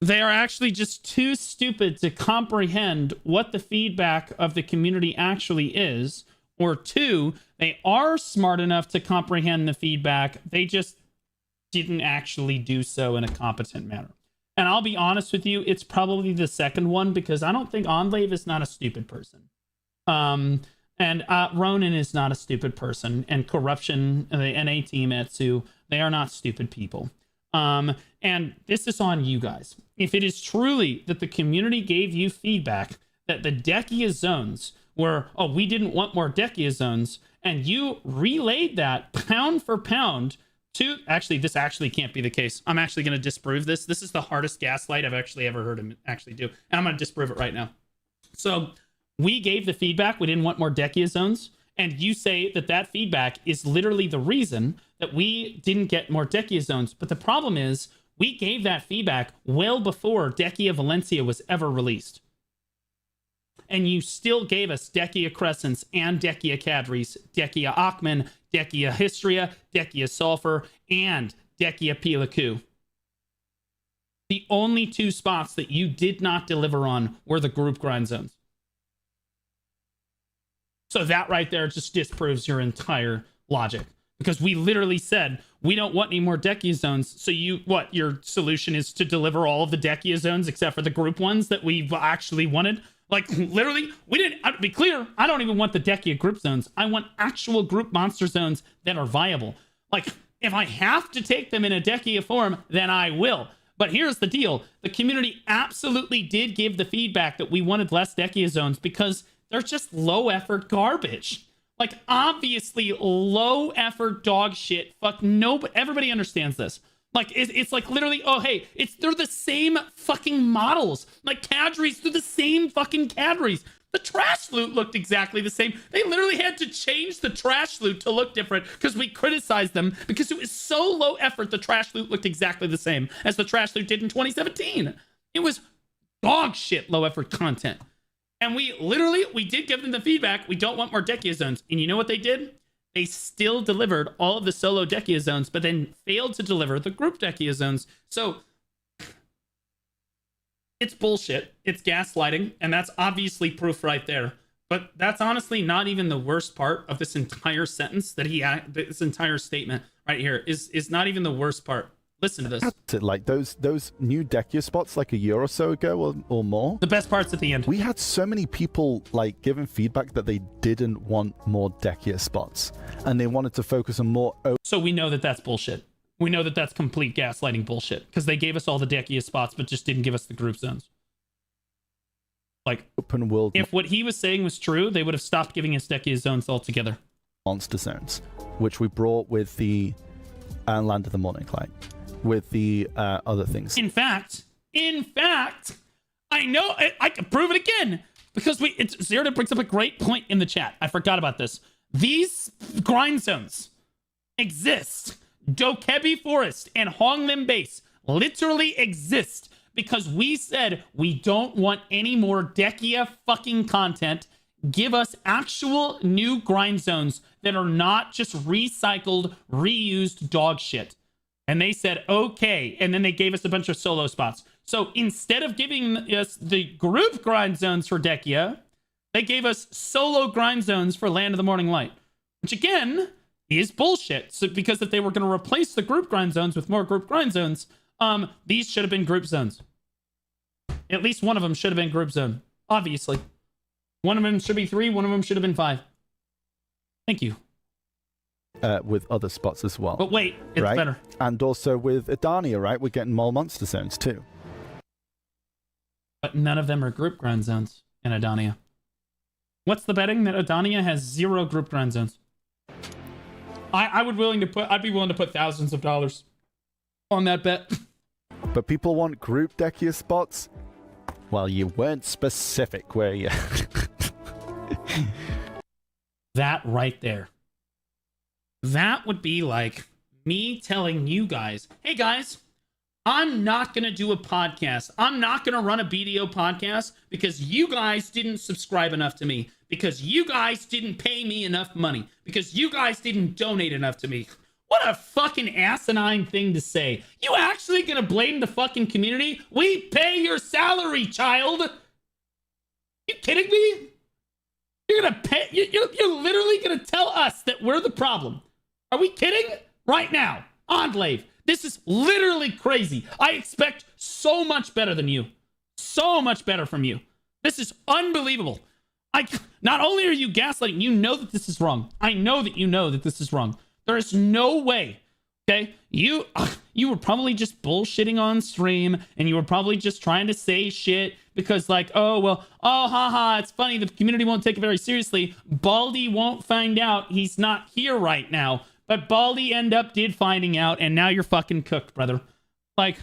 they are actually just too stupid to comprehend what the feedback of the community actually is, or two, they are smart enough to comprehend the feedback, they just didn't actually do so in a competent manner. And I'll be honest with you, it's probably the second one, because I don't think Enclave is not a stupid person. And Ronan is not a stupid person, and Corruption, the NA team, Etsu, they are not stupid people. And this is on you guys. If it is truly that the community gave you feedback that the Dekia zones were, oh, we didn't want more Dekia zones, and you relayed that pound for pound to, actually, this actually can't be the case. I'm actually going to disprove this. This is the hardest gaslight I've actually ever heard him actually do. And I'm going to disprove it right now. So we gave the feedback we didn't want more Dekia zones, and you say that that feedback is literally the reason that we didn't get more Dekia zones. But the problem is, we gave that feedback well before Dekia Valencia was ever released. And you still gave us Dekia Crescents and Dekia Cadres, Dekia Achman, Dekia Hystria, Dekia Sulfur, and Dekia Pilaku. The only two spots that you did not deliver on were the group grind zones. So that right there just disproves your entire logic. Because we literally said, we don't want any more Dekia zones. So your solution is to deliver all of the Dekia zones except for the group ones that we've actually wanted? Like, literally, we didn't, to be clear, I don't even want the Dekia group zones. I want actual group monster zones that are viable. Like, if I have to take them in a Dekia form, then I will. But here's the deal. The community absolutely did give the feedback that we wanted less Dekia zones because they're just low effort garbage. Like, obviously, low effort dog shit. Fuck, nobody, everybody understands this. Like, it's like literally, oh, hey, they're the same fucking models. Like, Cadres, they're the same fucking Cadres. The trash loot looked exactly the same. They literally had to change the trash loot to look different because we criticized them because it was so low effort. The trash loot looked exactly the same as the trash loot did in 2017. It was dog shit low effort content. And we did give them the feedback. We don't want more Dekia zones. And you know what they did? They still delivered all of the solo Dekia zones, but then failed to deliver the group Dekia zones. So it's bullshit. It's gaslighting. And that's obviously proof right there. But that's honestly not even the worst part of this entire sentence that this entire statement right here is not even the worst part. Listen to this. Like those new Dekia spots like a year or so ago or more. The best part's at the end. We had so many people like giving feedback that they didn't want more Dekia spots and they wanted to focus on more. So we know that that's bullshit. We know that that's complete gaslighting bullshit because they gave us all the Dekia spots but just didn't give us the group zones. Like, open world. If what he was saying was true, they would have stopped giving us Dekia zones altogether. Monster zones, which we brought with the Land of the Morning Light. With the other things. In fact, I know I can prove it again because Zerda brings up a great point in the chat. I forgot about this. These grind zones exist. Dokebi Forest and Honglim Base literally exist because we said we don't want any more Dekia fucking content. Give us actual new grind zones that are not just recycled, reused dog shit. And they said, okay. And then they gave us a bunch of solo spots. So instead of giving us the group grind zones for Dekia, They gave us solo grind zones for Land of the Morning Light, which again is bullshit. So because if they were going to replace the group grind zones with more group grind zones, these should have been group zones. At least one of them should have been group zone. Obviously. One of them should be 3, one of them should have been 5. Thank you. With other spots as well. But wait, it's right? better. And also with Adania, right? We're getting more monster zones too. But none of them are group grind zones in Adania. What's the betting that Adania has 0 group grind zones? I'd be willing to put thousands of dollars on that bet. But people want group Dekia spots? Well, you weren't specific, were you? That right there. That would be like me telling you guys, hey guys, I'm not going to do a podcast. I'm not going to run a BDO podcast because you guys didn't subscribe enough to me, because you guys didn't pay me enough money, because you guys didn't donate enough to me. What a fucking asinine thing to say. You actually going to blame the fucking community? We pay your salary, child. You kidding me? You're going to pay, you're literally going to tell us that we're the problem. Are we kidding? Right now, Enclave. This is literally crazy. I expect so much better than you. So much better from you. This is unbelievable. Not only are you gaslighting, you know that this is wrong. I know that you know that this is wrong. There is no way, okay? You were probably just bullshitting on stream, and you were probably just trying to say shit because like, oh, well, oh, haha, it's funny. The community won't take it very seriously. Baldy won't find out. He's not here right now. But Baldy did finding out, and now you're fucking cooked, brother. Like,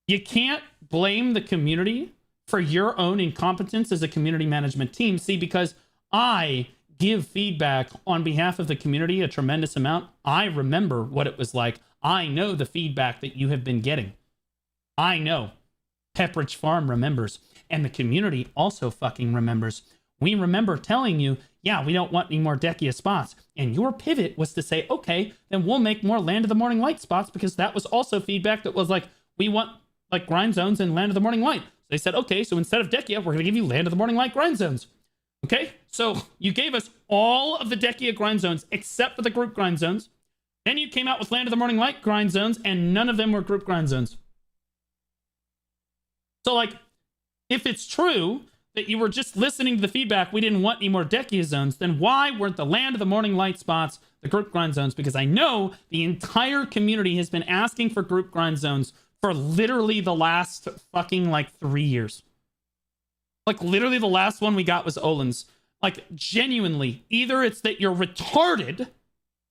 you can't blame the community for your own incompetence as a community management team. See, because I give feedback on behalf of the community a tremendous amount. I remember what it was like. I know the feedback that you have been getting. I know. Pepperidge Farm remembers. And the community also fucking remembers. We remember telling you, yeah, we don't want any more Dekia spots. And your pivot was to say, okay, then we'll make more Land of the Morning Light spots, because that was also feedback that was like, we want like grind zones in Land of the Morning Light. So they said, okay, so instead of Dekia, we're going to give you Land of the Morning Light grind zones. Okay, so you gave us all of the Dekia grind zones except for the group grind zones. Then you came out with Land of the Morning Light grind zones, and none of them were group grind zones. So like, if it's true that you were just listening to the feedback, we didn't want any more Dekia zones, then why weren't the Land of the Morning Light spots the group grind zones? Because I know the entire community has been asking for group grind zones for literally the last fucking like 3 years. Like literally the last one we got was Olin's. Like genuinely, either it's that you're retarded,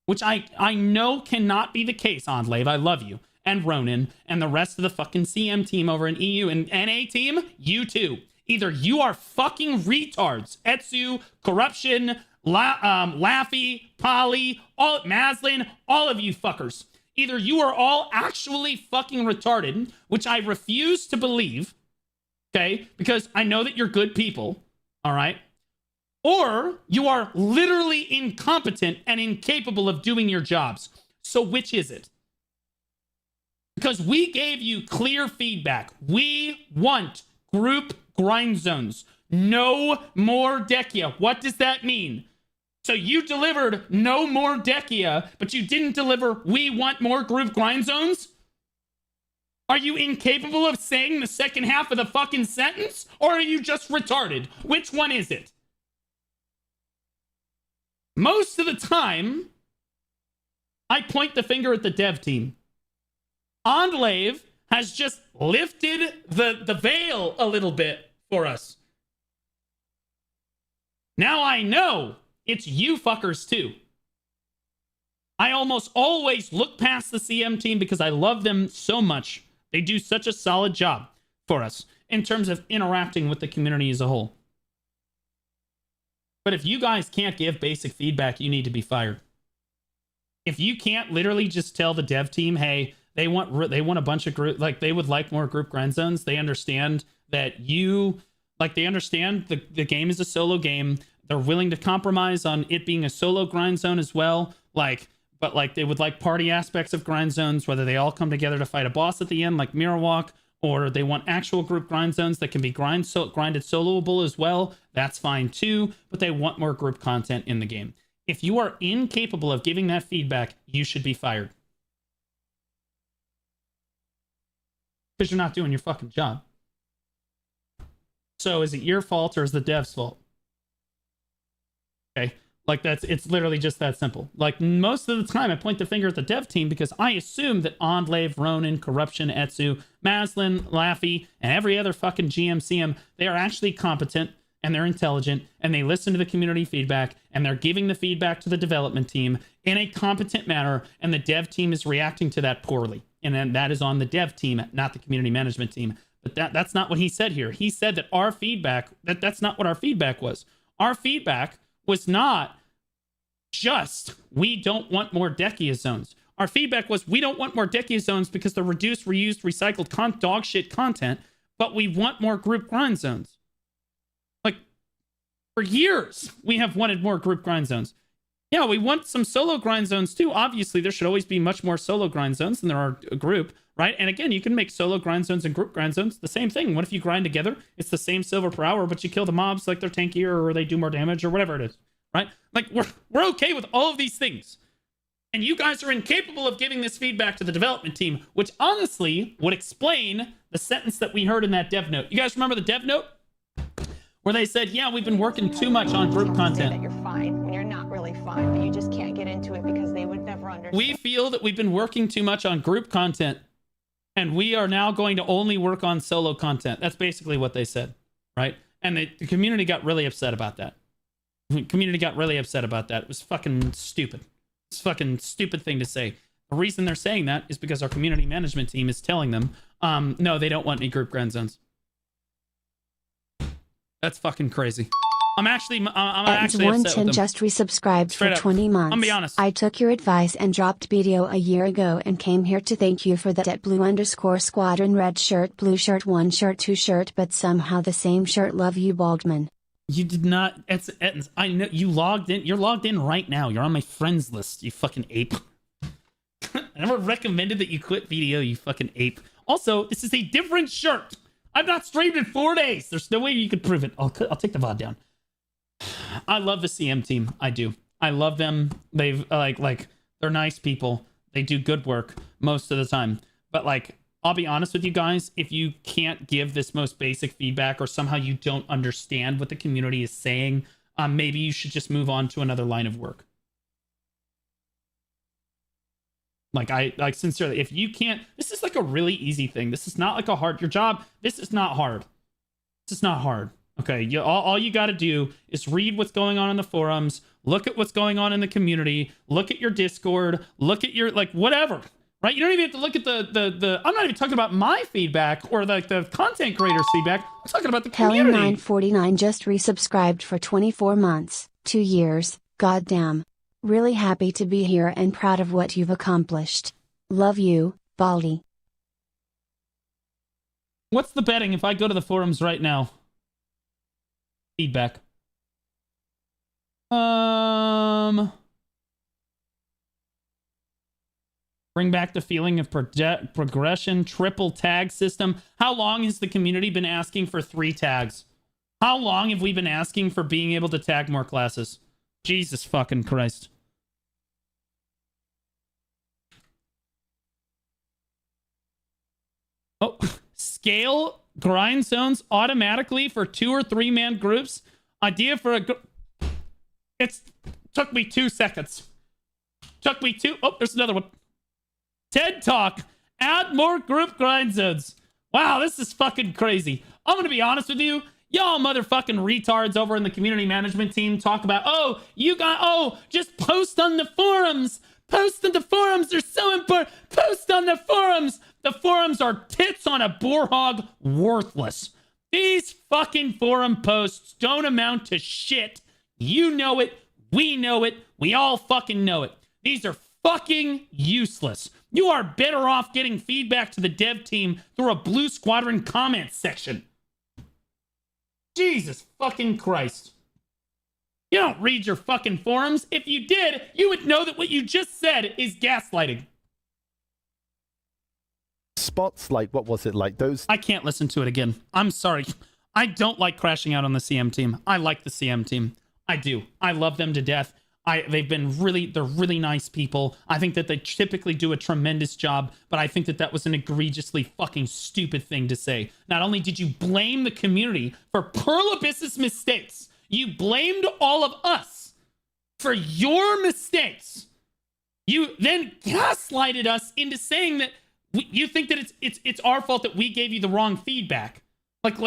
which I know cannot be the case, Enclave, I love you, and Ronan, and the rest of the fucking CM team over in EU, and NA team, you too. Either you are fucking retards, Etsu, Corruption, Laffy, Polly, Maslin, all of you fuckers. Either you are all actually fucking retarded, which I refuse to believe, okay, because I know that you're good people, all right? Or you are literally incompetent and incapable of doing your jobs. So which is it? Because we gave you clear feedback. We want group grind zones. No more Dekia. What does that mean? So you delivered no more Dekia, but you didn't deliver we want more group grind zones? Are you incapable of saying the second half of the fucking sentence? Or are you just retarded? Which one is it? Most of the time, I point the finger at the dev team. Enclave has just lifted the veil a little bit for us. Now I know it's you fuckers too. I almost always look past the CM team because I love them so much. They do such a solid job for us in terms of interacting with the community as a whole. But if you guys can't give basic feedback, you need to be fired. If you can't literally just tell the dev team, hey, they want a bunch of group, like they would like more group grind zones. They understand that they understand the game is a solo game. They're willing to compromise on it being a solo grind zone as well. But they would like party aspects of grind zones, whether they all come together to fight a boss at the end, like Mirror Walk, or they want actual group grind zones that can be grinded soloable as well, that's fine too, but they want more group content in the game. If you are incapable of giving that feedback, you should be fired. Because you're not doing your fucking job. So is it your fault or is the dev's fault? Okay. Like it's literally just that simple. Like most of the time I point the finger at the dev team because I assume that Enclave, Ronin, Corruption, Etsu, Maslin, Laffy, and every other fucking GMCM, they are actually competent and they're intelligent and they listen to the community feedback and they're giving the feedback to the development team in a competent manner, and the dev team is reacting to that poorly. And then that is on the dev team, not the community management team. But that's not what he said here. He said that our feedback, that's not what our feedback was. Our feedback was not just, we don't want more Dekia zones. Our feedback was, we don't want more Dekia zones because they're reduced, reused, recycled dog shit content, but we want more group grind zones. Like, for years, we have wanted more group grind zones. Yeah, we want some solo grind zones too. Obviously, there should always be much more solo grind zones than there are a group, right? And again, you can make solo grind zones and group grind zones the same thing. What if you grind together? It's the same silver per hour, but you kill the mobs like they're tankier or they do more damage or whatever it is, right? Like, we're okay with all of these things. And you guys are incapable of giving this feedback to the development team, which honestly would explain the sentence that we heard in that dev note. You guys remember the dev note? Where they said, yeah, we've been working too much on group content. That you're fine when you're not really fine, but you just can't get into it because they would never understand. We feel that we've been working too much on group content, and we are now going to only work on solo content. That's basically what they said, right? And the community got really upset about that. The community got really upset about that. It was fucking stupid. It's a fucking stupid thing to say. The reason they're saying that is because our community management team is telling them, no, they don't want any group grind zones. That's fucking crazy. I'm actually upset with them. Just resubscribed Straight for up. 20 months. I'm gonna be honest. I took your advice and dropped video a year ago and came here to thank you for that at blue_squadron red shirt, blue shirt, 1 shirt, 2 shirt, but somehow the same shirt. Love you, Baldman. You did not. I know you logged in. You're logged in right now. You're on my friends list. You fucking ape. I never recommended that you quit video. You fucking ape. Also, this is a different shirt. I've not streamed in 4 days. There's no way you could prove it. I'll take the VOD down. I love the CM team. I do. I love them. They've like they're nice people. They do good work most of the time. But like, I'll be honest with you guys, if you can't give this most basic feedback or somehow you don't understand what the community is saying, maybe you should just move on to another line of work. Like sincerely, if you can't, this is like a really easy thing. This is not like a hard, your job, this is not hard. This is not hard. Okay, all you got to do is read what's going on in the forums, look at what's going on in the community, look at your Discord, look at your, like, whatever, right? You don't even have to look at the I'm not even talking about my feedback or like the content creators' feedback. I'm talking about the community. Kelly949 just resubscribed for 24 months, 2 years, goddamn. Really happy to be here and proud of what you've accomplished. Love you, Baldy. What's the betting if I go to the forums right now? Feedback. Bring back the feeling of progression, triple tag system. How long has the community been asking for 3 tags? How long have we been asking for being able to tag more classes? Jesus fucking Christ. Oh, scale grind zones automatically for 2 or 3 man groups. Idea for a it's took me 2 seconds. Took me 2. Oh, there's another one. TED Talk. Add more group grind zones. Wow, this is fucking crazy. I'm gonna be honest with you. Y'all motherfucking retards over in the community management team talk about, just post on the forums. Post on the forums. They're so important. Post on the forums. The forums are tits on a boar hog, worthless. These fucking forum posts don't amount to shit. You know it. We know it. We all fucking know it. These are fucking useless. You are better off getting feedback to the dev team through a Blue Squadron comment section. Jesus fucking Christ. You don't read your fucking forums. If you did, you would know that what you just said is gaslighting. spots, like what was it, like those? I can't listen to it again. I'm sorry. I don't like crashing out on the CM team. I like the CM team. I do. I love them to death. They're really nice people. I think that they typically do a tremendous job, but I think that that was an egregiously fucking stupid thing to say. Not only did you blame the community for Pearl Abyss's mistakes, you blamed all of us for your mistakes. You then gaslighted us into saying that you think that it's our fault that we gave you the wrong feedback. Like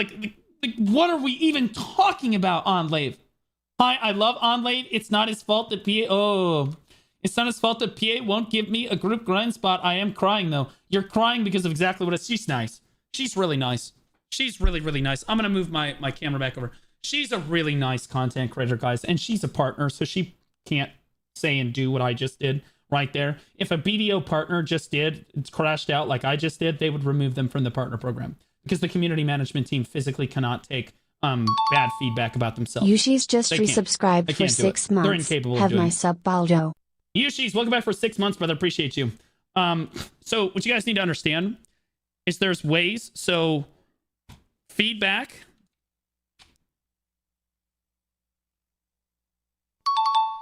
what are we even talking about, Onlave? Hi, I love Onlave. It's not his fault that it's not his fault that PA won't give me a group grind spot. I am crying though. You're crying because of exactly what she's nice. She's really nice. She's really, really nice. I'm gonna move my camera back over. She's a really nice content creator, guys, and she's a partner, so she can't say and do what I just did right there. If a BDO partner just crashed out like I just did, they would remove them from the partner program because the community management team physically cannot take bad feedback about themselves. Yushi's just resubscribed for 6 months. They're incapable Have of doing my it. sub, Baldo. Yushi's, welcome back for 6 months, brother. Appreciate you. So what you guys need to understand is there's ways. So feedback.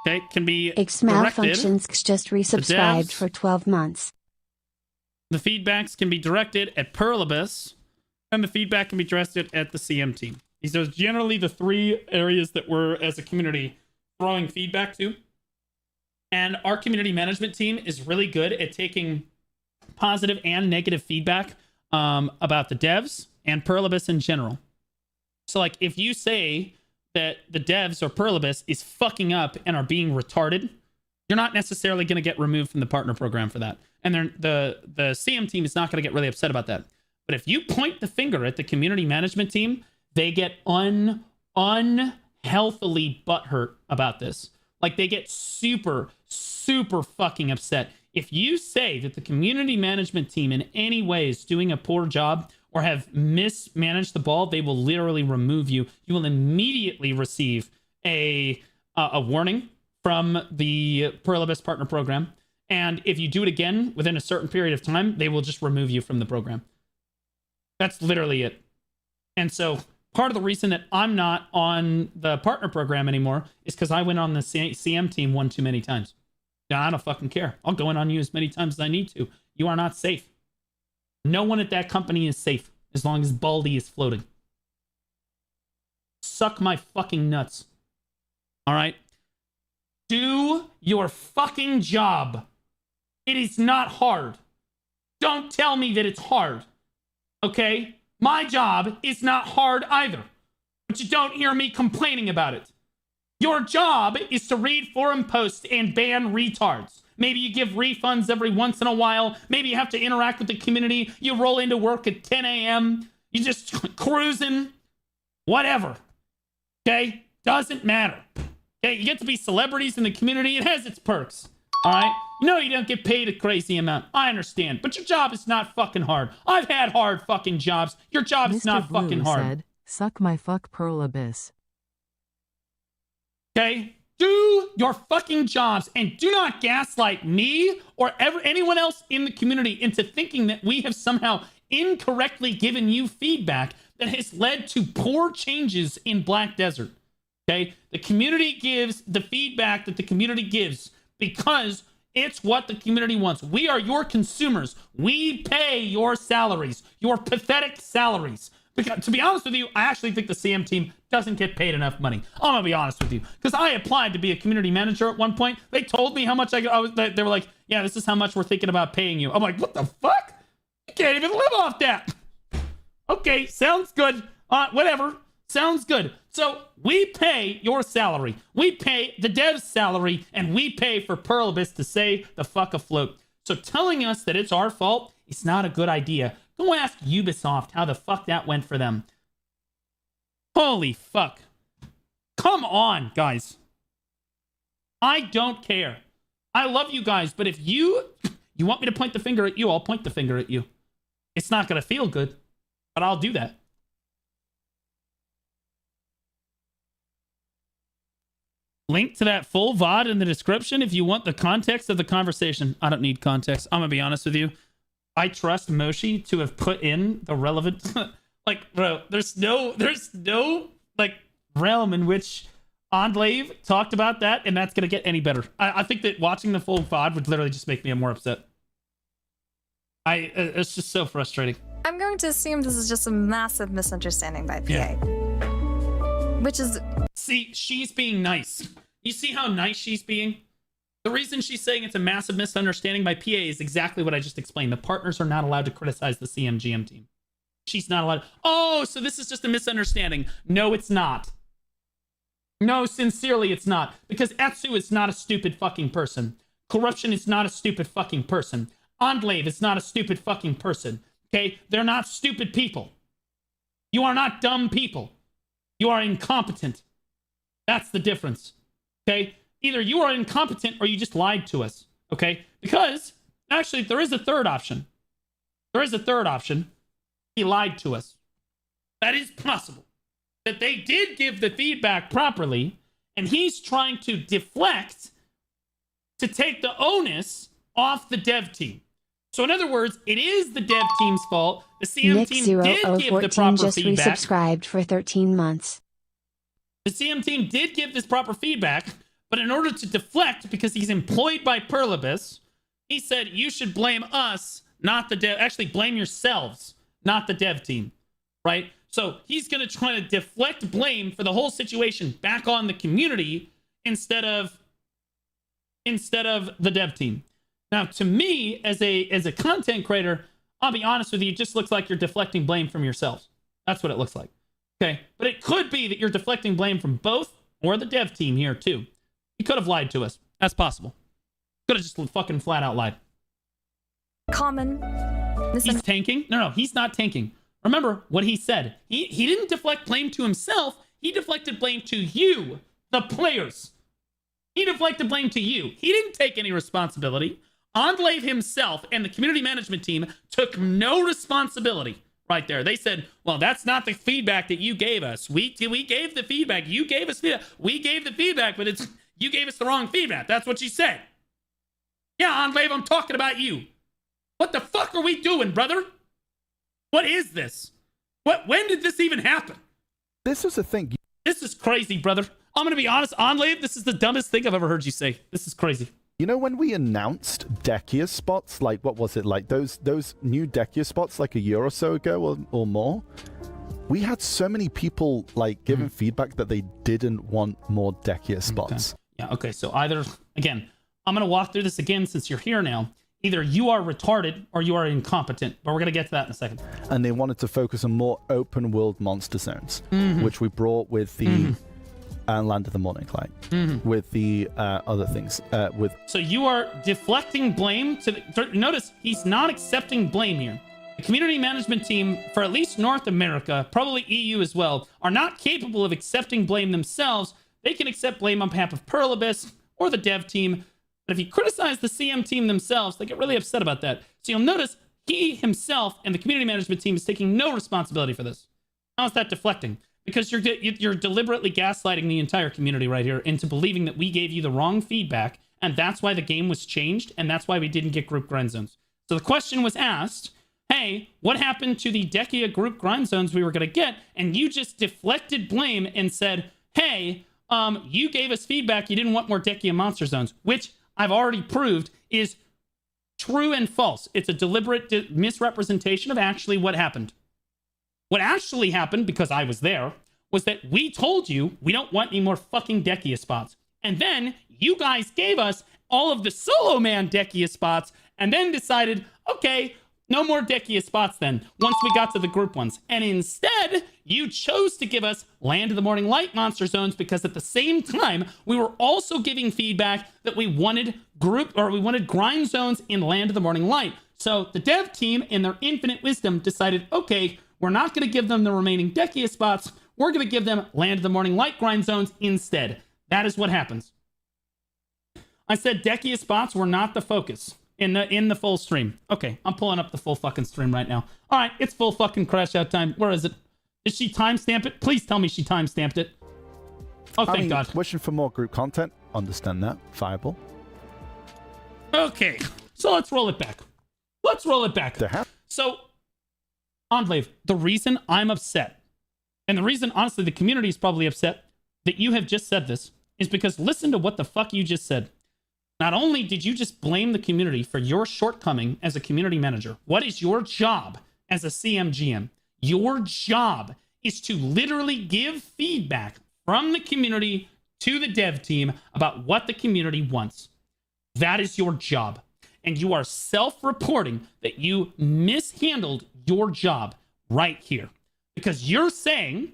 Okay, can be X directed. Malfunctions just resubscribed for 12 months. The feedbacks can be directed at Pearl Abyss, and the feedback can be directed at the CM team. These are generally the three areas that we're, as a community, throwing feedback to. And our community management team is really good at taking positive and negative feedback about the devs and Pearl Abyss in general. So, like, if you say that the devs or Pearl Abyss is fucking up and are being retarded, you're not necessarily going to get removed from the partner program for that. And the CM team is not going to get really upset about that. But if you point the finger at the community management team, they get unhealthily butthurt about this. Like, they get super, super fucking upset. If you say that the community management team in any way is doing a poor job or have mismanaged the ball, they will literally remove you. You will immediately receive a warning from the Pearl Abyss partner program. And if you do it again within a certain period of time, they will just remove you from the program. That's literally it. And so part of the reason that I'm not on the partner program anymore is because I went on the CM team one too many times. Now, I don't fucking care. I'll go in on you as many times as I need to. You are not safe. No one at that company is safe as long as Baldy is floating. Suck my fucking nuts. All right? Do your fucking job. It is not hard. Don't tell me that it's hard. Okay? My job is not hard either. But you don't hear me complaining about it. Your job is to read forum posts and ban retards. Maybe you give refunds every once in a while. Maybe you have to interact with the community. You roll into work at 10 a.m. You just cruising. Whatever. Okay? Doesn't matter. Okay? You get to be celebrities in the community. It has its perks. All right? You know you don't get paid a crazy amount. I understand. But your job is not fucking hard. I've had hard fucking jobs. Your job is not Blue fucking hard. Said, suck my fuck Pearl Abyss. Okay? Do your fucking jobs and do not gaslight me or anyone else in the community into thinking that we have somehow incorrectly given you feedback that has led to poor changes in Black Desert. Okay? The community gives the feedback that the community gives because it's what the community wants. We are your consumers. We pay your salaries, your pathetic salaries. Because, to be honest with you, I actually think the CM team doesn't get paid enough money. I'm gonna be honest with you, because I applied to be a community manager at one point. They told me how much I was. They were like, "Yeah, this is how much we're thinking about paying you." I'm like, "What the fuck? You can't even live off that." Okay, sounds good. Whatever, sounds good. So we pay your salary, we pay the dev's salary, and we pay for Pearl Abyss to stay the fuck afloat. So telling us that it's our fault is not a good idea. Go ask Ubisoft how the fuck that went for them. Holy fuck. Come on, guys. I don't care. I love you guys, but if you want me to point the finger at you, I'll point the finger at you. It's not going to feel good, but I'll do that. Link to that full VOD in the description if you want the context of the conversation. I don't need context. I'm going to be honest with you. I trust Moshi to have put in the relevant like, bro, there's no like realm in which Enclave talked about that, and that's gonna get any better. I think that watching the full VOD would literally just make me more upset. It's just so frustrating. I'm going to assume this is just a massive misunderstanding by PA. Which is... See, she's being nice. You see how nice she's being? The reason she's saying it's a massive misunderstanding by PA is exactly what I just explained. The partners are not allowed to criticize the CMGM team. She's not allowed. Oh, so this is just a misunderstanding. No, it's not. No, sincerely, it's not. Because Etsu is not a stupid fucking person. Corruption is not a stupid fucking person. Enclave is not a stupid fucking person. Okay? They're not stupid people. You are not dumb people. You are incompetent. That's the difference. Okay? Either you are incompetent or you just lied to us. Okay? Because, actually, there is a third option. There is a third option. He lied to us. That is possible. That they did give the feedback properly, and he's trying to deflect to take the onus off the dev team. So in other words, it is the dev team's fault. The CM team did give the proper just feedback. Resubscribed for 13 months. The CM team did give this proper feedback, but in order to deflect, because he's employed by Perlibus, he said, you should blame us, not the dev. Actually, blame yourselves, not the dev team, right? So he's going to try to deflect blame for the whole situation back on the community instead of the dev team. Now, to me, as a content creator, I'll be honest with you, it just looks like you're deflecting blame from yourselves. That's what it looks like. Okay, but it could be that you're deflecting blame from both or the dev team here too. You could have lied to us. That's possible. Could have just fucking flat out lied. Common. He's tanking? No, he's not tanking. Remember what he said. He didn't deflect blame to himself. He deflected blame to you, the players. He deflected blame to you. He didn't take any responsibility. Enclave himself and the community management team took no responsibility right there. They said, well, that's not the feedback that you gave us. We gave the feedback. You gave us feedback. We gave the feedback, but you gave us the wrong feedback. That's what you said. Yeah, Enclave, I'm talking about you. What the fuck are we doing, brother? What is this? When did this even happen? This was a thing. This is crazy, brother. I'm going to be honest. Enclave, this is the dumbest thing I've ever heard you say. This is crazy. You know, when we announced Dekia spots, like, what was it? Like those new Dekia spots like a year or so ago or more, we had so many people like giving feedback that they didn't want more Dekia spots. Okay. Yeah, okay. So either, again, I'm going to walk through this again since you're here now. Either you are retarded or you are incompetent, but we're going to get to that in a second. And they wanted to focus on more open world monster zones, which we brought with the Land of the Morning Light, with the other things. So you are deflecting blame to notice he's not accepting blame here. The community management team for at least North America, probably EU as well, are not capable of accepting blame themselves. They can accept blame on behalf of Perlibus or the dev team. But if you criticize the CM team themselves, they get really upset about that. So you'll notice he himself and the community management team is taking no responsibility for this. How is that deflecting? Because you're deliberately gaslighting the entire community right here into believing that we gave you the wrong feedback, and that's why the game was changed, and that's why we didn't get group grind zones. So the question was asked, hey, what happened to the Dekia group grind zones we were going to get? And you just deflected blame and said, hey, you gave us feedback, you didn't want more Dekia monster zones, which I've already proved is true and false. It's a deliberate misrepresentation of actually what happened. What actually happened, because I was there, was that we told you we don't want any more fucking Dekia spots. And then you guys gave us all of the solo man Dekia spots and then decided, okay, no more Dekia spots then, once we got to the group ones. And instead, you chose to give us Land of the Morning Light monster zones because at the same time, we were also giving feedback that we wanted grind zones in Land of the Morning Light. So the dev team, in their infinite wisdom, decided, okay, we're not going to give them the remaining Dekia spots. We're going to give them Land of the Morning Light grind zones instead. That is what happens. I said Dekia spots were not the focus in the full stream. Okay, I'm pulling up the full fucking stream right now. All right, it's full fucking crash out time. Where is it? Did she timestamp it? Please tell me she timestamped it. Oh, thank God. Wishing for more group content. Understand that. Viable. Okay, so let's roll it back. Woo! let's roll it back. So, Enclave, the reason I'm upset, and the reason, honestly, the community is probably upset that you have just said this, is because listen to what the fuck you just said. Not only did you just blame the community for your shortcoming as a community manager, what is your job as a CMGM? Your job is to literally give feedback from the community to the dev team about what the community wants. That is your job. And you are self-reporting that you mishandled your job right here. Because you're saying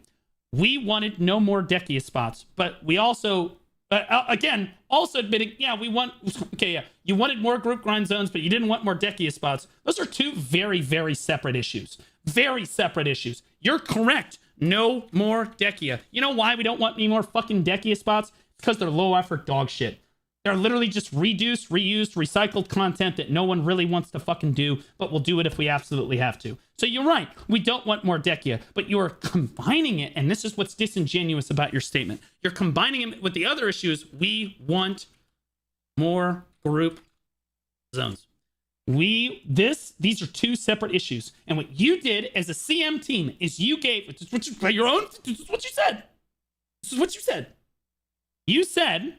we wanted no more Dekia spots, but we also, again, also admitting, yeah, we want, okay, yeah, you wanted more group grind zones, but you didn't want more Dekia spots. Those are two very, very separate issues. Very separate issues. You're correct. No more Dekia. You know why we don't want any more fucking Dekia spots? Because they're low effort dog shit. They're literally just reduced, reused, recycled content that no one really wants to fucking do, but we'll do it if we absolutely have to. So you're right. We don't want more Dekia, but you're combining it, and this is what's disingenuous about your statement. You're combining it with the other issues. We want more group zones. These are two separate issues. And what you did as a CM team is you gave, this is what you said. This is what you said. You said,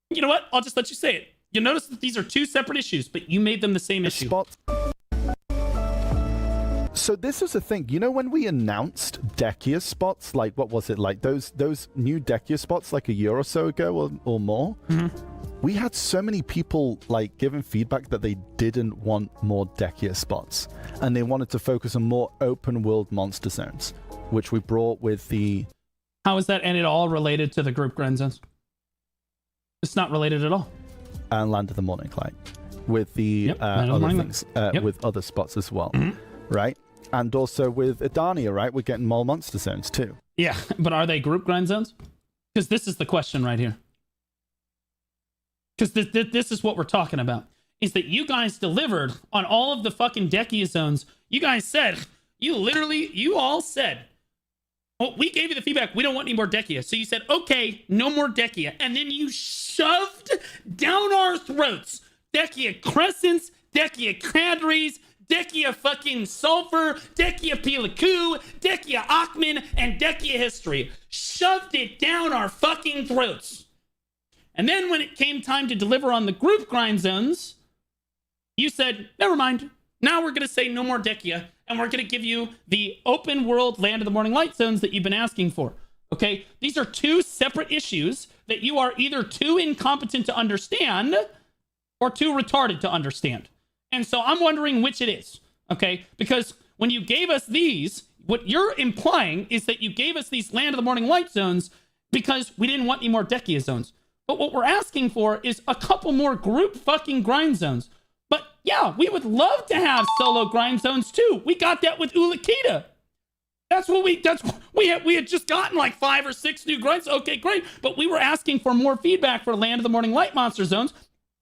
you know what? I'll just let you say it. You notice that these are two separate issues, but you made them the same issue. So this was the thing, you know, when we announced Dekia spots, like what was it, like those new Dekia spots like a year or so ago or more, we had so many people like giving feedback that they didn't want more Dekia spots and they wanted to focus on more open world monster zones, which we brought with the... How is that and it all related to the group grind zones? It's not related at all. And Land of the Morning Light with the other things, with other spots as well, right? And also with Adania, right? We're getting more monster zones too. Yeah, but are they group grind zones? Because this is the question right here. Because this is what we're talking about. Is that you guys delivered on all of the fucking Dekia zones. You guys said, you all said, oh, we gave you the feedback. We don't want any more Dekia. So you said, okay, no more Dekia. And then you shoved down our throats Dekia Crescents, Dekia Cadres, Dekia fucking Sulfur, Dekia Pilaku, Dekia Achman, and Dekia History. Shoved it down our fucking throats. And then when it came time to deliver on the group grind zones, you said, never mind. Now we're going to say no more Dekia, and we're going to give you the open world Land of the Morning Light zones that you've been asking for. Okay? These are two separate issues that you are either too incompetent to understand or too retarded to understand. And so I'm wondering which it is. Okay? Because when you gave us these, what you're implying is that you gave us these Land of the Morning Light zones because we didn't want any more Dekia zones. But what we're asking for is a couple more group fucking grind zones. But yeah, we would love to have solo grind zones too. We got that with Ulakita. We had just gotten like 5 or 6 new grinds. Okay, great. But we were asking for more feedback for Land of the Morning Light monster zones.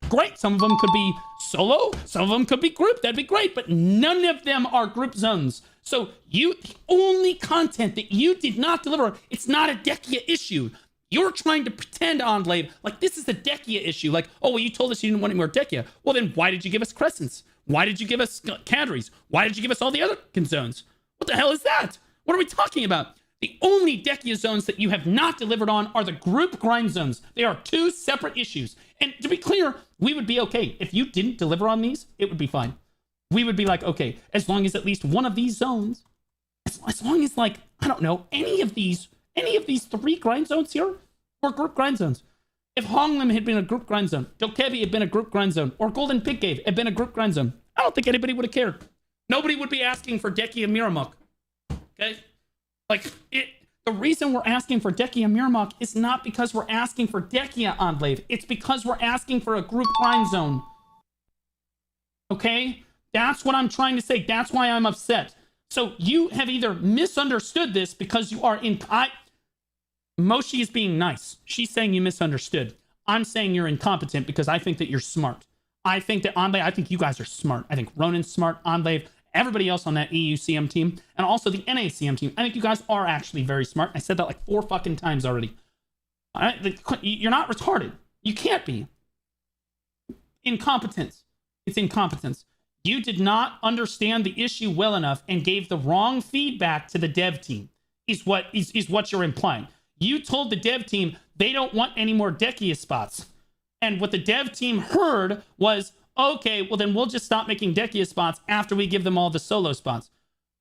Great. Some of them could be solo. Some of them could be group. That'd be great. But none of them are group zones. So the only content that you did not deliver, it's not a Dekia issue. You're trying to pretend, Enclave, like this is a Dekia issue. Like, oh, well, you told us you didn't want any more Dekia. Well, then why did you give us Crescents? Why did you give us Cadres? Why did you give us all the other zones? What the hell is that? What are we talking about? The only Dekia zones that you have not delivered on are the group grind zones. They are two separate issues. And to be clear, we would be okay. If you didn't deliver on these, it would be fine. We would be like, okay, as long as at least one of these zones, as long as like, I don't know, any of these 3 grind zones here were group grind zones. If Honglim had been a group grind zone, Dokebi had been a group grind zone, or Golden Pig Cave had been a group grind zone, I don't think anybody would have cared. Nobody would be asking for Dekia Miramok. Okay? Like, the reason we're asking for Dekia Miramok is not because we're asking for Dekia Enclave. It's because we're asking for a group grind zone. Okay? That's what I'm trying to say. That's why I'm upset. So you have either misunderstood this because you are Moshi is being nice. She's saying you misunderstood. I'm saying you're incompetent because I think that you're smart. I think that Enclave, I think you guys are smart. I think Ronan's smart, Enclave, everybody else on that EUCM team, and also the NACM team. I think you guys are actually very smart. I said that like 4 fucking times already. You're not retarded. You can't be. Incompetence. It's incompetence. You did not understand the issue well enough and gave the wrong feedback to the dev team, is what you're implying. You told the dev team they don't want any more Dekia spots. And what the dev team heard was, okay, well then we'll just stop making Dekia spots after we give them all the solo spots.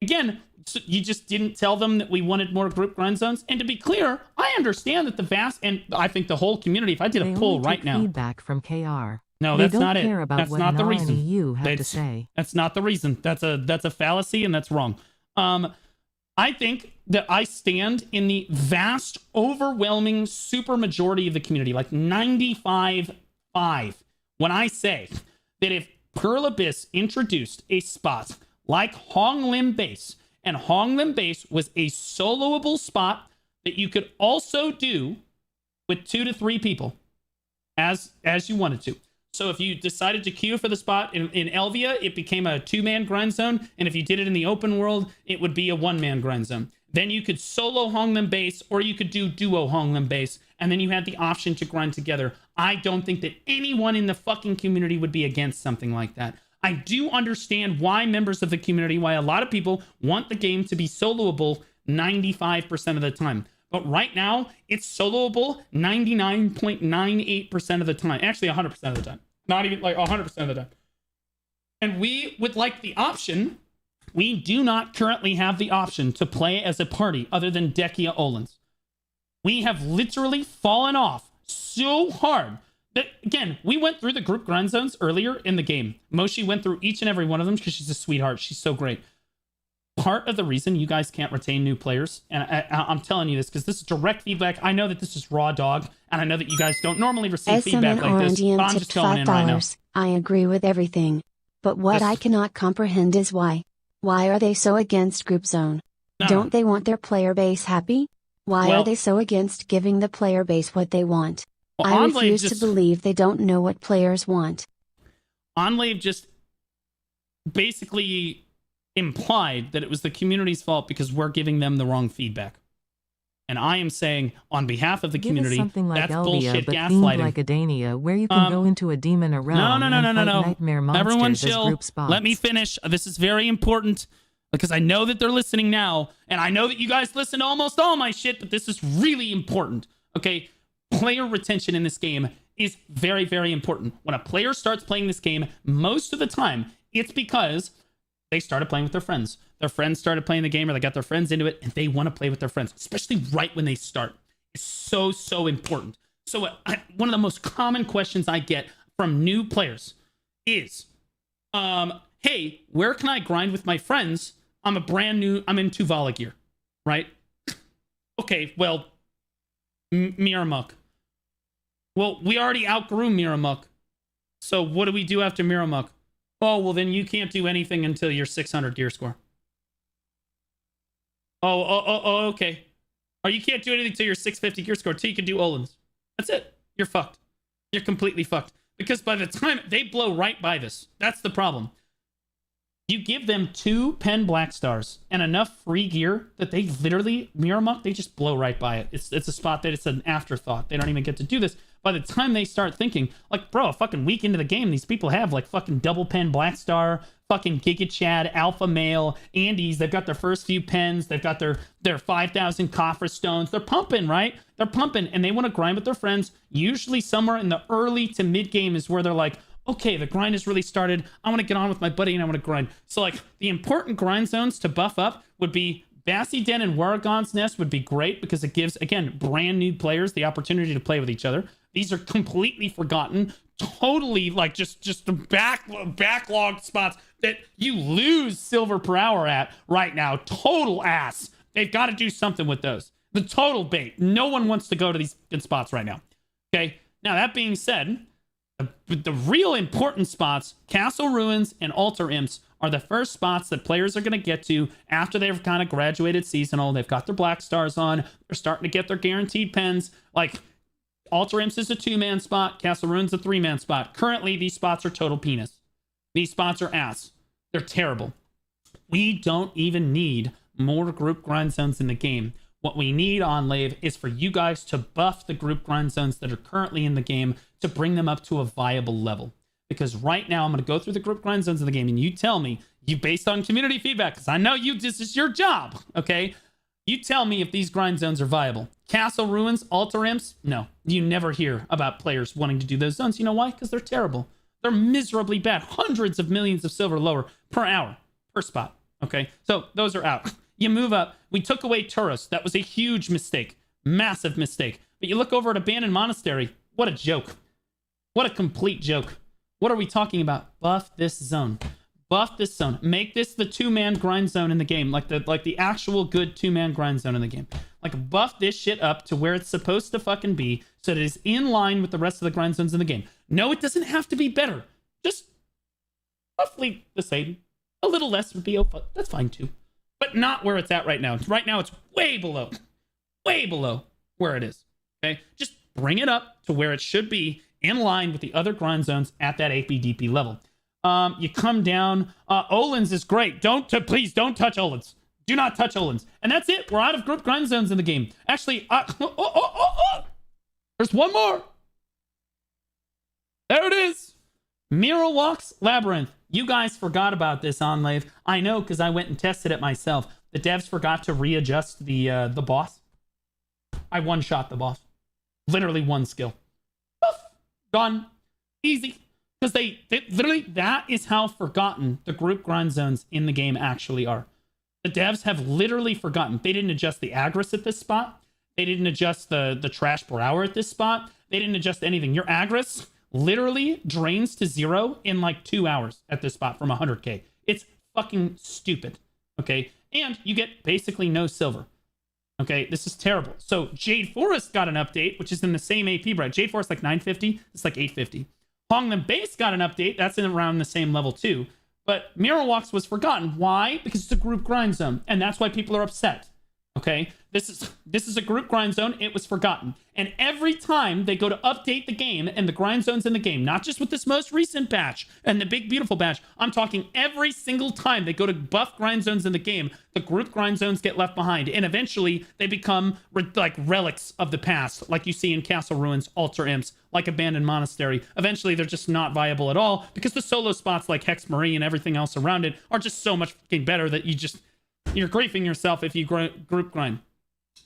Again, so you just didn't tell them that we wanted more group grind zones. And to be clear, I understand that the vast, and I think the whole community, if I did a poll right now. Feedback from KR. No, they that's don't not it. care about That's what not the Nani reason. You have to say. That's not the reason. That's a fallacy, and that's wrong. I think that I stand in the vast, overwhelming super majority of the community, like 95.5, when I say that if Pearl Abyss introduced a spot like Hong Lim Base, and Hong Lim Base was a soloable spot that you could also do with 2 to 3 people as you wanted to. So if you decided to queue for the spot in Elvia, it became a 2-man grind zone. And if you did it in the open world, it would be a 1-man grind zone. Then you could solo Hong Lim Base, or you could do duo Hong Lim Base. And then you had the option to grind together. I don't think that anyone in the fucking community would be against something like that. I do understand why members of the community, why a lot of people want the game to be soloable 95% of the time. But right now, it's soloable 99.98% of the time. Actually, 100% of the time. Not even like 100% of the time. And we would like the option. We do not currently have the option to play as a party other than Dekia Olins. We have literally fallen off so hard that, again, we went through the group grind zones earlier in the game. Moshi went through each and every one of them because she's a sweetheart. She's so great. Part of the reason you guys can't retain new players, and I'm telling you this because this is direct feedback. I know that this is raw dog, and I know that you guys don't normally receive feedback like this, but I'm just going in right now. I agree with everything. But what I cannot comprehend is why. Why are they so against group zone? Don't they want their player base happy? Why are they so against giving the player base what they want? I refuse to believe they don't know what players want. Enlave just basically implied that it was the community's fault because we're giving them the wrong feedback. And I am saying, on behalf of the community, something like that's Elvia, bullshit but gaslighting. Like Adania, where you can go into a demon realm no. nightmare monsters Everyone as chill. group spots. Let me finish. This is very important because I know that they're listening now, and I know that you guys listen to almost all my shit, but this is really important. Okay? Player retention in this game is very, very important. When a player starts playing this game, most of the time, it's because they started playing with their friends. Their friends started playing the game, or they got their friends into it, and they want to play with their friends, especially right when they start. It's so, so important. So one of the most common questions I get from new players is, hey, where can I grind with my friends? I'm in Tuvala gear, right? Okay, well, Miramuk. Well, we already outgrew Miramuk. So what do we do after Miramuk? Oh, well, then you can't do anything until your 600 gear score. Oh, okay. Or you can't do anything until your 650 gear score, till you can do Olins. That's it. You're fucked. You're completely fucked. Because by the time they blow right by this, that's the problem. You give them 2 pen black stars and enough free gear that they literally, Miramuk, they just blow right by it. It's a spot that it's an afterthought. They don't even get to do this. By the time they start thinking, like, bro, a fucking week into the game, these people have like fucking double pen black star, fucking Giga Chad, Alpha Male, Andes. They've got their first few pens. They've got their 5,000 coffer stones. They're pumping, right? They're pumping, and they want to grind with their friends. Usually somewhere in the early to mid game is where they're like, okay, the grind has really started. I want to get on with my buddy and I want to grind. So like the important grind zones to buff up would be Bassi Den and Warrigon's Nest would be great because it gives, again, brand new players the opportunity to play with each other. These are completely forgotten, totally like just the backlogged spots that you lose silver per hour at right now. Total ass. They've got to do something with those. The total bait. No one wants to go to these good spots right now. Okay. Now that being said, the real important spots, Castle Ruins and Altar Imps, are the first spots that players are going to get to after they've kind of graduated seasonal. They've got their black stars on. They're starting to get their guaranteed pens. Like, Altar Imps is a 2-man spot. Castle Ruins a 3-man spot. Currently, these spots are total penis. These spots are ass. They're terrible. We don't even need more group grind zones in the game. What we need on Lave is for you guys to buff the group grind zones that are currently in the game to bring them up to a viable level. Because right now I'm going to go through the group grind zones of the game, and you tell me, you based on community feedback, because I know this is your job, okay? You tell me if these grind zones are viable. Castle Ruins, Altar Imps, no. You never hear about players wanting to do those zones. You know why? Because they're terrible. They're miserably bad. Hundreds of millions of silver lower per hour, per spot, okay? So those are out. You move up. We took away Turos. That was a huge mistake. Massive mistake. But you look over at Abandoned Monastery. What a joke. What a complete joke. What are we talking about? Buff this zone. Buff this zone. Make this the 2-man grind zone in the game. Like the actual good 2-man grind zone in the game. Like, buff this shit up to where it's supposed to fucking be so that it is in line with the rest of the grind zones in the game. No, it doesn't have to be better. Just roughly the same. A little less would be okay. That's fine too. But not where it's at right now. Right now, it's way below where it is. Okay? Just bring it up to where it should be in line with the other grind zones at that APDP level. You come down. Olins is great. Please don't touch Olins. Do not touch Olins. And that's it. We're out of group grind zones in the game. Actually, there's one more. There it is. Mural Walks Labyrinth. You guys forgot about this, Onlave. I know, because I went and tested it myself. The devs forgot to readjust the boss. I one-shot the boss. Literally one skill. Poof. Done. Easy. Because they literally, that is how forgotten the group grind zones in the game actually are. The devs have literally forgotten. They didn't adjust the Agris at this spot. They didn't adjust the trash per hour at this spot. They didn't adjust anything. Your Agris literally drains to 0 in like 2 hours at this spot from 100k. It's fucking stupid. Okay? And you get basically no silver. Okay? This is terrible. So Jade Forest got an update, which is in the same AP bracket. Jade Forest like 950. It's like 850. Hongland Base got an update. That's in around the same level too. But Mural Walks was forgotten. Why? Because it's a group grind zone. And that's why people are upset. Okay? This is a group grind zone. It was forgotten. And every time they go to update the game and the grind zones in the game, not just with this most recent patch and the big beautiful patch, I'm talking every single time they go to buff grind zones in the game, the group grind zones get left behind. And eventually they become like relics of the past, like you see in Castle Ruins, Altar Imps, like Abandoned Monastery. Eventually they're just not viable at all because the solo spots like Hex Marie and everything else around it are just so much fucking better that you're griefing yourself if you group grind.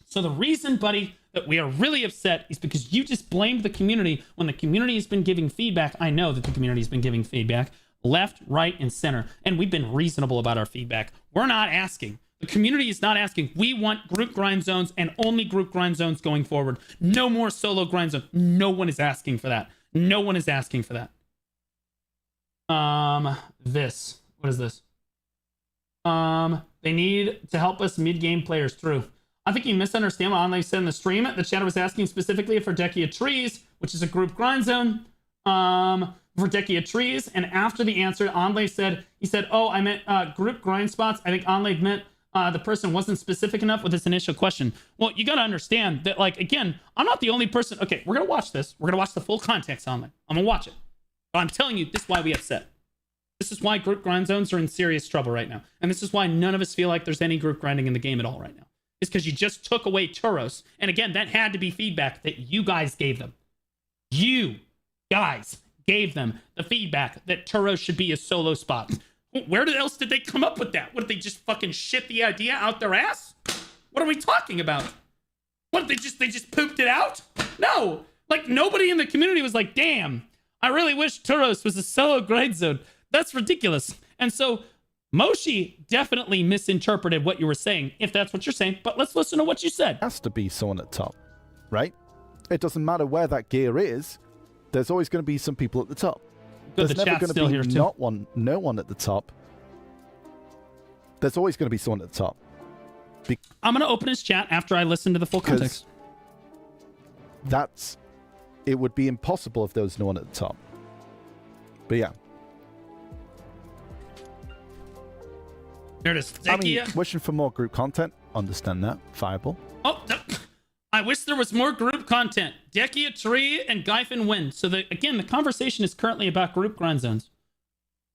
So the reason, buddy, that we are really upset is because you just blamed the community when the community has been giving feedback. I know that the community has been giving feedback left, right, and center, and we've been reasonable about our feedback. We're not asking. The community is not asking. We want group grind zones and only group grind zones going forward. No more solo grind zones. No one is asking for that. No one is asking for that. This. What is this? They need to help us mid-game players through. I think you misunderstand what Onlay said in the stream. The chat was asking specifically for Dekia Trees, which is a group grind zone. For Dekia Trees. And after the answer, Onlay said, oh, I meant group grind spots. I think Onlay meant the person wasn't specific enough with his initial question. Well, you got to understand that, like, again, I'm not the only person. Okay, we're going to watch this. We're going to watch the full context, Onlay. I'm going to watch it. But I'm telling you, this is why we upset. This is why group grind zones are in serious trouble right now. And this is why none of us feel like there's any group grinding in the game at all right now. It's because you just took away Turos. And again, that had to be feedback that you guys gave them. You guys gave them the feedback that Turos should be a solo spot. Where else did they come up with that? What, did they just fucking shit the idea out their ass? What are we talking about? What, they just pooped it out? No. Like, nobody in the community was like, damn, I really wish Turos was a solo grind zone. That's ridiculous. And so Moshi definitely misinterpreted what you were saying, if that's what you're saying, but let's listen to what you said. Has to be someone at top, right? It doesn't matter where that gear is, there's always going to be some people at the top. Good, there's the never chat's going to be still no one at the top. There's always going to be someone at the top. I'm going to open his chat after I listen to the full context. It would be impossible if there was no one at the top. But yeah. There it is. I mean, wishing for more group content, understand that. Viable. Oh, I wish there was more group content. Dekia Tree and Gyfin win. So again, the conversation is currently about group grind zones.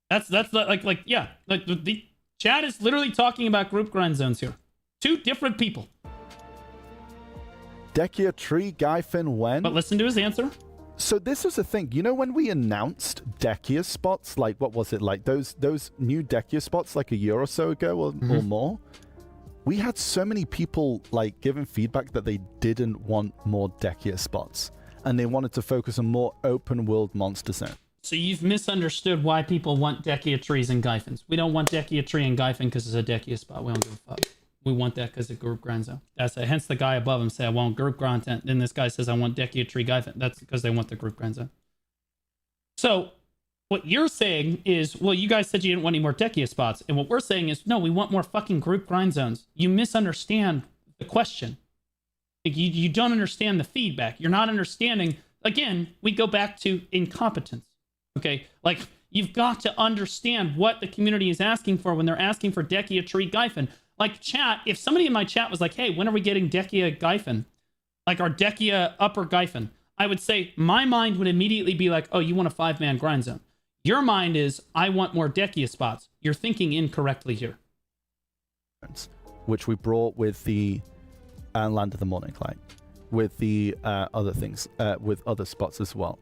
That's yeah. Like the chat is literally talking about group grind zones here. Two different people. Dekia Tree, Gyfin win. But listen to his answer. So this was the thing, you know, when we announced Dekia spots, like what was it, like those new Dekia spots like a year or so ago or more, we had so many people like giving feedback that they didn't want more Dekia spots and they wanted to focus on more open world monster zone. So you've misunderstood why people want Dekia trees and Gyphins. We don't want Dekia tree and Gyphin because it's a Dekia spot. We don't give a fuck. We want that because of group grind zone. That's it. Hence the guy above him say I want group content. Then this guy says I want Dekia tree Gyphin. That's because they want the group grind zone. So what you're saying is, well, you guys said you didn't want any more Dekia spots. And what we're saying is, no, we want more fucking group grind zones. You misunderstand the question. Like, you don't understand the feedback. You're not understanding. Again, we go back to incompetence. Okay? Like, you've got to understand what the community is asking for when they're asking for Dekia tree Gyphin. Like, chat, if somebody in my chat was like, hey, when are we getting Dekia Gyphin? Like, our Dekia upper Gyphin. I would say, my mind would immediately be like, oh, you want a 5-man grind zone. Your mind is, I want more Dekia spots. You're thinking incorrectly here. Which we brought with the Land of the Morning Light. With the other things, with other spots as well.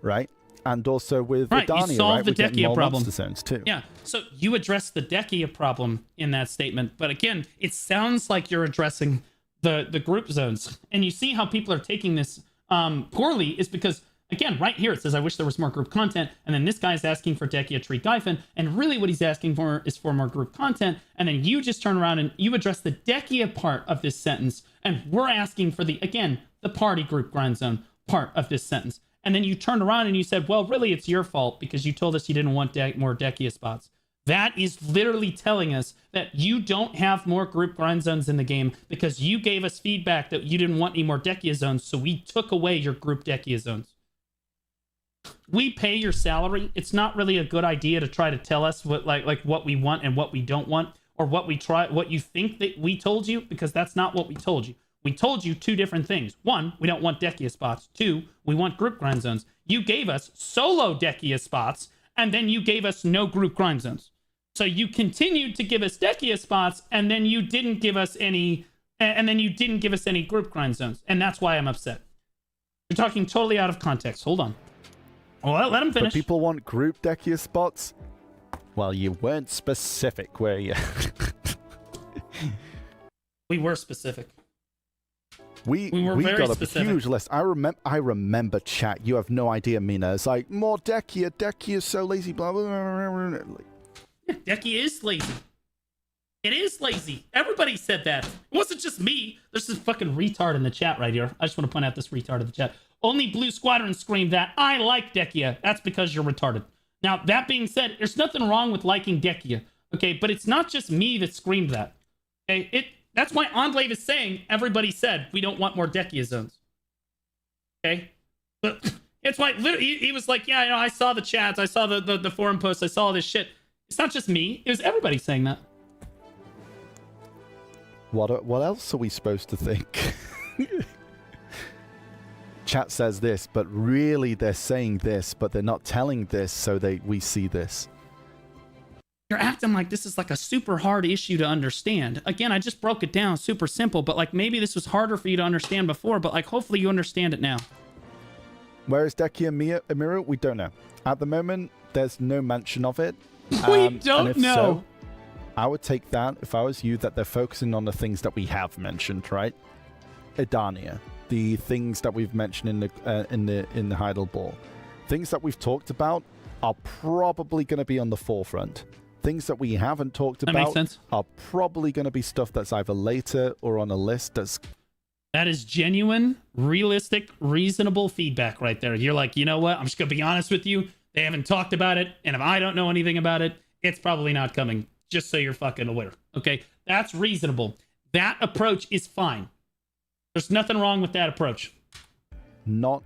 Right? And also with Adania, you solved the We're Dekia problem. Zones too. Yeah, so you addressed the Dekia problem in that statement, but again, it sounds like you're addressing the group zones. And you see how people are taking this poorly is because, again, right here it says, I wish there was more group content, and then this guy's asking for Dekia tree Gyphin, and really what he's asking for is for more group content, and then you just turn around and you address the Dekia part of this sentence, and we're asking for the party group grind zone part of this sentence. And then you turned around and you said, well, really, it's your fault because you told us you didn't want more Dekia spots. That is literally telling us that you don't have more group grind zones in the game because you gave us feedback that you didn't want any more Dekia zones, so we took away your group Dekia zones. We pay your salary. It's not really a good idea to try to tell us what what we want and what we don't want, or what you think that we told you, because that's not what we told you. We told you two different things. One, we don't want Dekia spots. Two, we want group grind zones. You gave us solo Dekia spots, and then you gave us no group grind zones. So you continued to give us Dekia spots, and then you didn't give us any, group grind zones. And that's why I'm upset. You're talking totally out of context. Hold on. Well, let him finish. But people want group Dekia spots? Well, you weren't specific, were you? We were specific. We very got specific. A huge list. I remember chat. You have no idea, Mina. It's like, more Dekia. Dekia is so lazy, blah, blah, blah, blah. Dekia is lazy. It is lazy. Everybody said that. It wasn't just me. There's this fucking retard in the chat right here. I just want to point out this retard in the chat. Only Blue Squadron screamed that. I like Dekia. That's because you're retarded. Now, that being said, there's nothing wrong with liking Dekia. Okay, but it's not just me that screamed that. Okay, that's why Enclave is saying everybody said we don't want more Dekia zones. Okay? But it's why literally he was like, yeah, I saw the chats, I saw the forum posts, I saw all this shit. It's not just me, it was everybody saying that. What else are we supposed to think? Chat says this, but really they're saying this, but they're not telling this, so we see this. You're acting like this is like a super hard issue to understand. Again, I just broke it down super simple, but like maybe this was harder for you to understand before, but like hopefully you understand it now. Where is Dekia Emiru? We don't know. At the moment, there's no mention of it. We don't know. So, I would take that, if I was you, that they're focusing on the things that we have mentioned, right? Adania, the things that we've mentioned in the Heidel Ball. Things that we've talked about are probably going to be on the forefront. Things that we haven't talked about are probably going to be stuff that's either later or on a list That is genuine, realistic, reasonable feedback right there. You're like, you know what? I'm just going to be honest with you. They haven't talked about it, and if I don't know anything about it, it's probably not coming. Just so you're fucking aware. Okay? That's reasonable. That approach is fine. There's nothing wrong with that approach. Not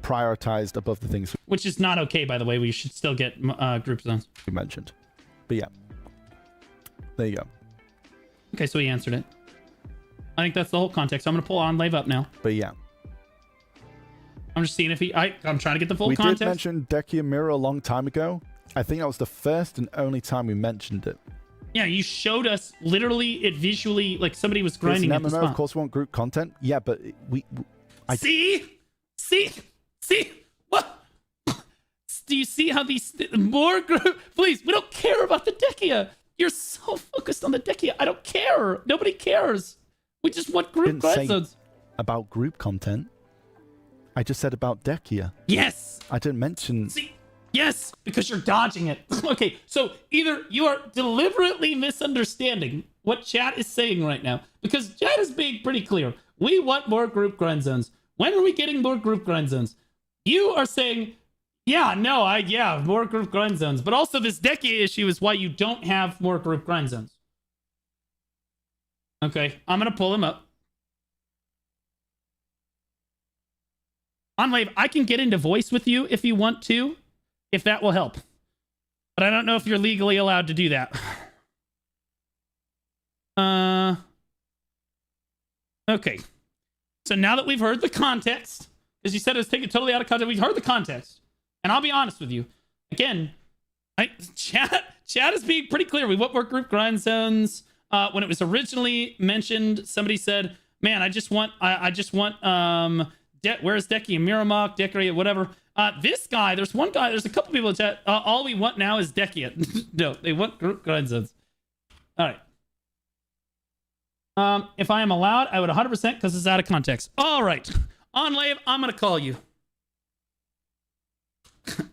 prioritized above the things which is not okay, by the way. We should still get group zones we mentioned, but yeah, there you go. Okay, so he answered it. I think that's the whole context. I'm gonna pull Enclave up now, but yeah, I'm just seeing if I'm trying to get the full context. We did mention Dekia Mirror a long time ago. I think that was the first and only time we mentioned it. Yeah, you showed us literally it visually, like somebody was grinding at the spot. Of course we want group content. Yeah, but See, what? Do you see how these more group? Please, we don't care about the Dekia. You're so focused on the Dekia. I don't care. Nobody cares. We just want group grind zones. About group content. I just said about Dekia. Yes. I didn't mention. See, yes, because you're dodging it. Okay, so either you are deliberately misunderstanding what chat is saying right now, because chat is being pretty clear. We want more group grind zones. When are we getting more group grind zones? You are saying, yeah, more group grind zones. But also this Dekia issue is why you don't have more group grind zones. Okay, I'm going to pull him up. Enlave, I can get into voice with you if you want to, if that will help. But I don't know if you're legally allowed to do that. Okay. So now that we've heard the context, because you said it was taken totally out of context, we've heard the context. And I'll be honest with you. Again, chat is being pretty clear. We want more group grind zones. When it was originally mentioned, somebody said, man, I just want where's Decky and Miramok, Decorated, whatever. This guy, there's a couple people in chat. All we want now is Decky. No, they want group grind zones. All right. If I am allowed, I would 100% because it's out of context. All right. Enlave, I'm going to call you.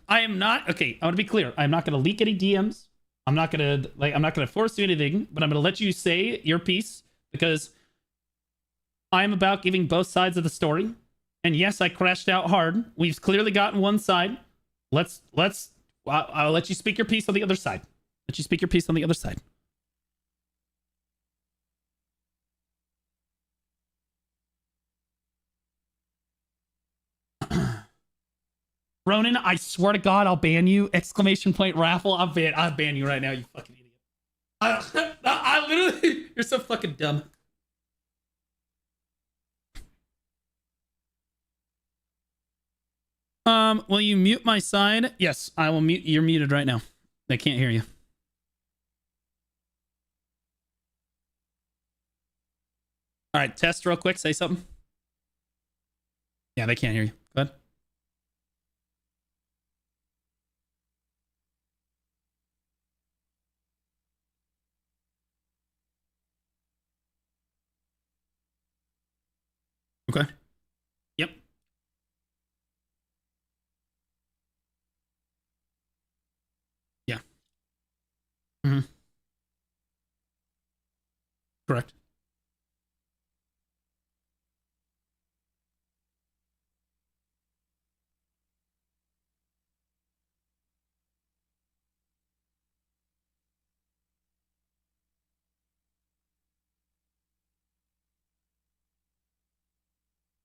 I am not, okay, I want to be clear. I'm not going to leak any DMs. I'm not going to force you anything, but I'm going to let you say your piece because I'm about giving both sides of the story. And yes, I crashed out hard. We've clearly gotten one side. I'll let you speak your piece on the other side. Let you speak your piece on the other side. Ronan, I swear to God, I'll ban you. Exclamation point raffle. I'll ban you right now, you fucking idiot. I literally, you're so fucking dumb. Will you mute my side? Yes, I will mute. You're muted right now. They can't hear you. All right, test real quick. Say something. Yeah, they can't hear you. Go ahead. Okay. Yep. Yeah. Mm-hmm. Correct.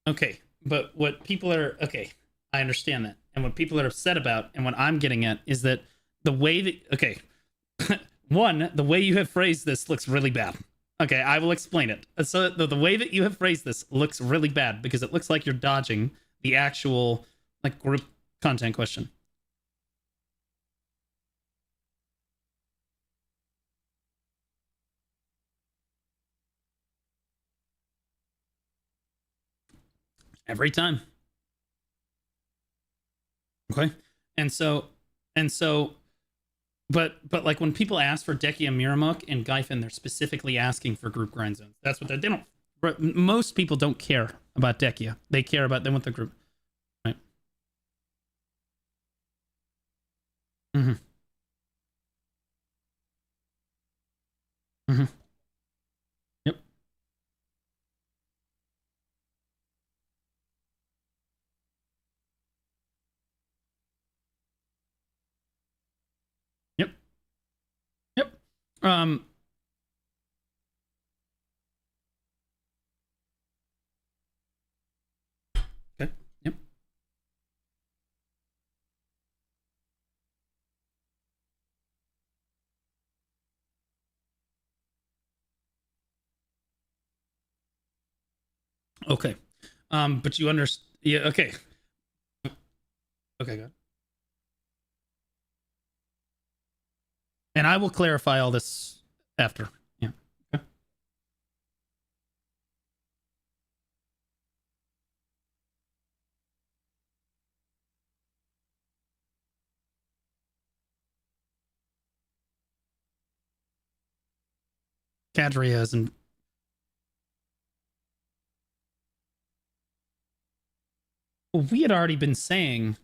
Okay, but what people are, okay, I understand that. And what people are upset about, and what I'm getting at, is that the way that, okay, one, the way you have phrased this looks really bad. Okay, I will explain it. So the way that you have phrased this looks really bad, because it looks like you're dodging the actual, like, group content question. Every time. Okay. And so, but like when people ask for Dekia Miramuk and Gyfin, they're specifically asking for group grind zones. That's what they don't, most people don't care about Dekia. They care about, they want the group. Right. Mm-hmm. Mm-hmm. Yep. Yep. Okay. Yep. Okay. But you understand. Yeah. Okay. Okay. Good. And I will clarify all this after. Yeah. Okay. Cadrias and we had already been saying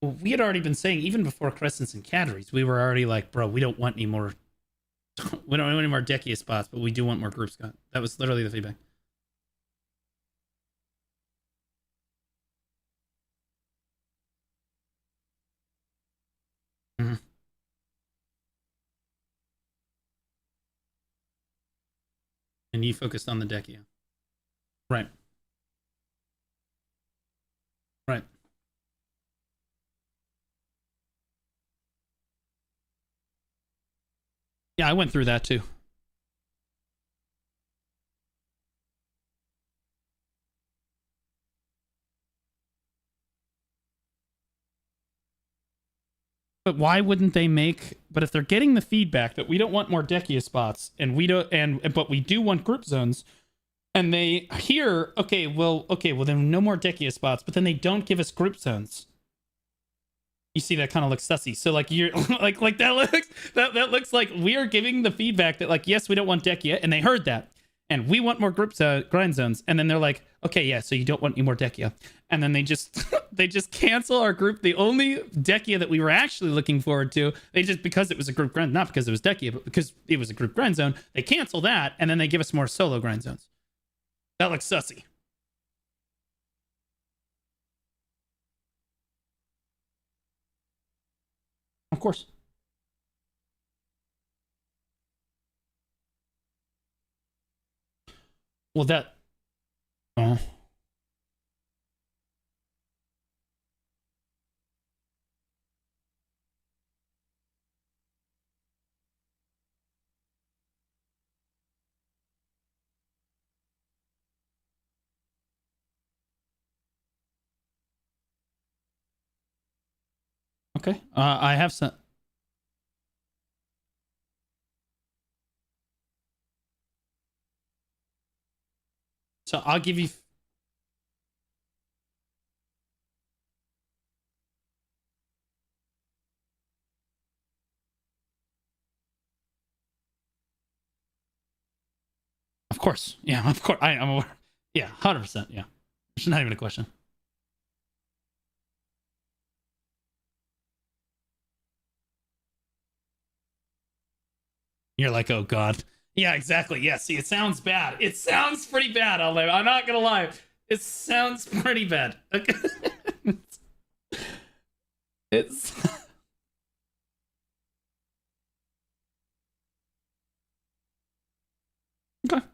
even before Crescents and Cadres, we were already like, bro, we don't want any more we don't want any more Dekia spots, but we do want more group Scott. That was literally the feedback. Mm-hmm. And you focused on the Dekia. Right. Right. Yeah, I went through that too. But why wouldn't they make? But if they're getting the feedback that we don't want more Dekia spots, and we don't, but we do want group zones, and they hear, okay, well, then no more Dekia spots, but then they don't give us group zones. You see, that kind of looks sussy. So like you're like that looks like we're giving the feedback that like, yes, we don't want Dekia, and they heard that, and we want more group grind zones, and then they're like, okay, yeah, so you don't want any more Dekia, and then they just they just cancel our group. The only Dekia that we were actually looking forward to, they just, because it was a group grind, not because it was Dekia, but because it was a group grind zone, they cancel that, and then they give us more solo grind zones. That looks sussy. Of course. Well, that. Oh. Okay. I have some. So I'll give you. Of course. Yeah, of course. I'm aware. Yeah, 100%. Yeah. It's not even a question. You're like, oh, God. Yeah, exactly. Yeah, see, it sounds bad. It sounds pretty bad, I'm not going to lie. It sounds pretty bad. Okay. It's... Okay.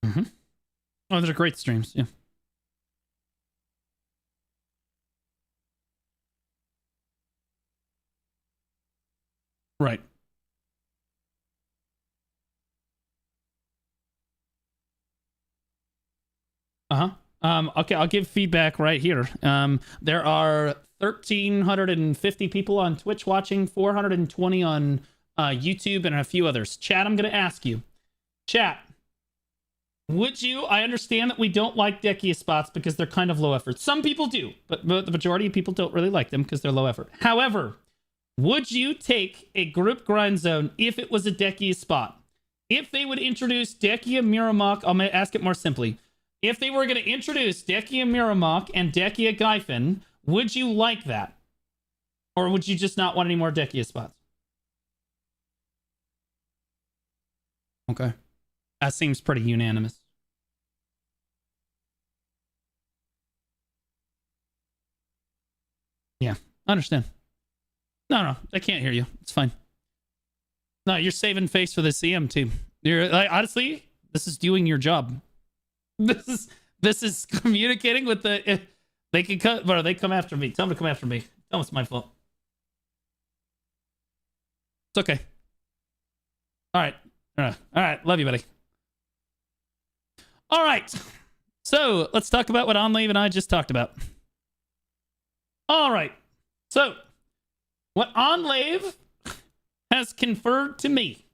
Mm-hmm. Oh, they're great streams. Yeah. Right. Uh-huh. Okay, I'll give feedback right here. There are 1,350 people on Twitch watching, 420 on YouTube, and a few others. Chat, I'm going to ask you. Chat, would you... I understand that we don't like Dekia spots because they're kind of low effort. Some people do, but the majority of people don't really like them because they're low effort. However, would you take a group grind zone if it was a Dekia spot? If they would introduce Dekia Miramok, I'll ask it more simply. If they were going to introduce Dekia Miramok and Dekia Gyfin, would you like that? Or would you just not want any more Dekia spots? Okay. That seems pretty unanimous. Yeah, I understand. No, I can't hear you. It's fine. No, you're saving face for the CM team. You're like, honestly, this is doing your job. This is communicating with the. They can cut, but they come after me. Tell them to come after me. Tell them it's my fault. It's okay. All right. Love you, buddy. All right. So let's talk about what Onlave and I just talked about. All right. So what Onlave has conferred to me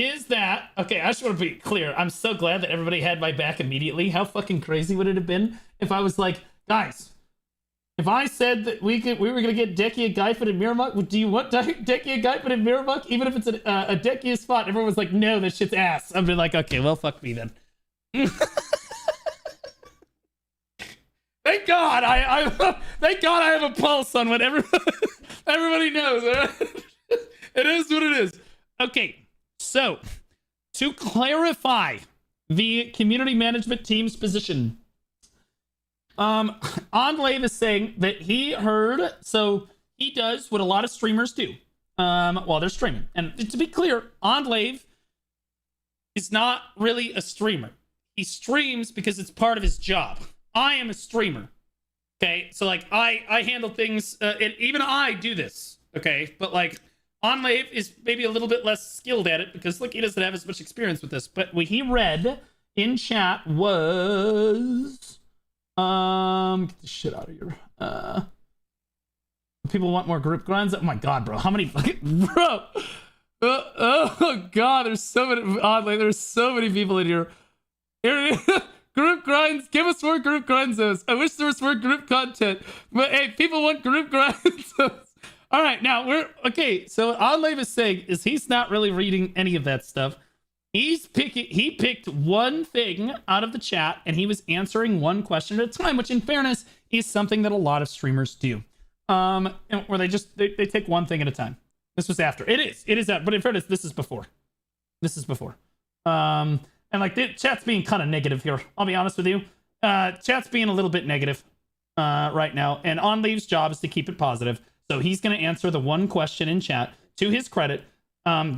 is that okay? I just want to be clear. I'm so glad that everybody had my back immediately. How fucking crazy would it have been if I was like, guys, if I said that we were gonna get Dekia, Gaifen, and Miramuk, do you want Dekia, Gaifen, and Miramuk, even if it's a Dekia spot? Everyone was like, no, that shit's ass. I'd be like, okay, well, fuck me then. Thank God thank God I have a pulse on what everybody knows. It is what it is. Okay, so to clarify the community management team's position, Enclave is saying that he heard, so he does what a lot of streamers do while they're streaming. And to be clear, Enclave is not really a streamer. He streams because it's part of his job. I am a streamer. Okay, so like I handle things, and even I do this. Okay, but like Enclave is maybe a little bit less skilled at it because look, he doesn't have as much experience with this. But what he read in chat was get the shit out of here. People want more group grinds. Oh my god, bro, how many fucking bro? Oh god, there's so many. Oddly, there's so many people in here. Group grinds, give us more group grind zones. I wish there was more group content, but hey, people want group grind zones. All right, now we're okay. So what Enclave is saying is he's not really reading any of that stuff. He picked one thing out of the chat and he was answering one question at a time, which in fairness is something that a lot of streamers do. Where they take one thing at a time. This was after. It is that, but in fairness, this is before. And like the chat's being kind of negative here. I'll be honest with you. Chat's being a little bit negative right now. And Enclave's job is to keep it positive. So he's going to answer the one question in chat. To his credit,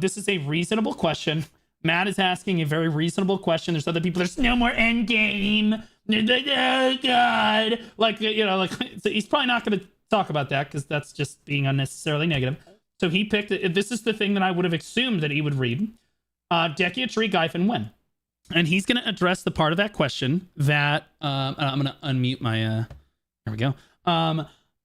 this is a reasonable question. Matt is asking a very reasonable question. There's other people. There's no more end game. Oh God. Like, you know, like so he's probably not going to talk about that because that's just being unnecessarily negative. So he picked it. This is the thing that I would have assumed that he would read. Dekia, Tree, Gaifen, when? And he's going to address the part of that question that I'm going to unmute my there we go.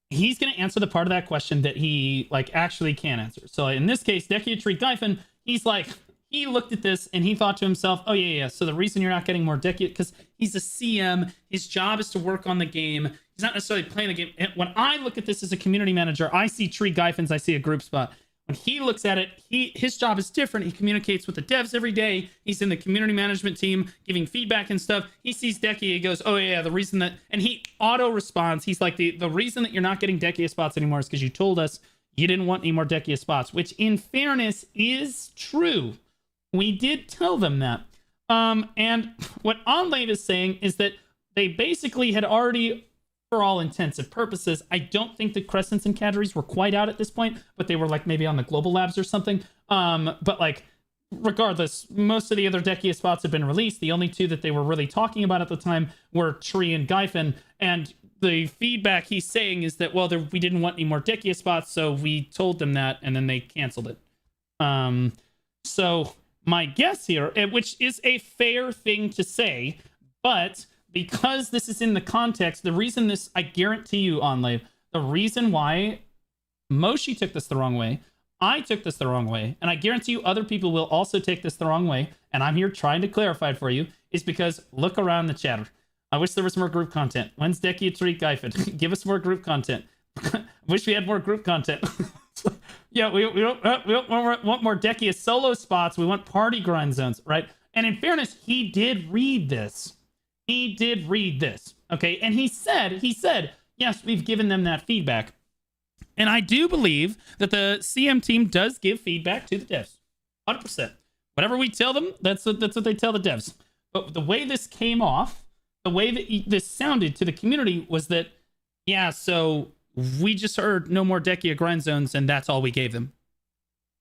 He's going to answer the part of that question that he like actually can answer. So in this case, Dekia, Tree, Gaifen, he's like, he looked at this and he thought to himself, oh yeah, so the reason you're not getting more Dekia, because he's a CM, his job is to work on the game. He's not necessarily playing the game. And when I look at this as a community manager, I see Tree, Gaifens, I see a group spot. When he looks at it, his job is different. He communicates with the devs every day. He's in the community management team giving feedback and stuff. He sees Dekia, he goes, oh yeah, the reason that, and he auto responds. He's like, the reason that you're not getting Dekia spots anymore is because you told us you didn't want any more Dekia spots, which in fairness is true. We did tell them that. And what Enclave is saying is that they basically had already, for all intents and purposes, I don't think the Crescents and Cadres were quite out at this point, but they were like maybe on the global labs or something. But like, regardless, most of the other Dekia spots have been released. The only two that they were really talking about at the time were Tree and Gaifen. And the feedback he's saying is that, well, we didn't want any more Dekia spots, so we told them that, and then they canceled it. So my guess here, which is a fair thing to say, but because this is in the context, the reason this, I guarantee you, Enclave, the reason why Moshi took this the wrong way, I took this the wrong way, and I guarantee you other people will also take this the wrong way, and I'm here trying to clarify it for you, is because look around the chatter. I wish there was more group content. When's Dekia, Tree, Gaifen? Give us more group content. Wish we had more group content. Yeah, we don't want more Dekia solo spots. We want party grind zones, right? And in fairness, he did read this. He did read this, okay? And he said, yes, we've given them that feedback. And I do believe that the CM team does give feedback to the devs. 100%. Whatever we tell them, that's what they tell the devs. But the way this came off, the way that this sounded to the community was that, yeah, so we just heard no more Dekia grind zones, and that's all we gave them.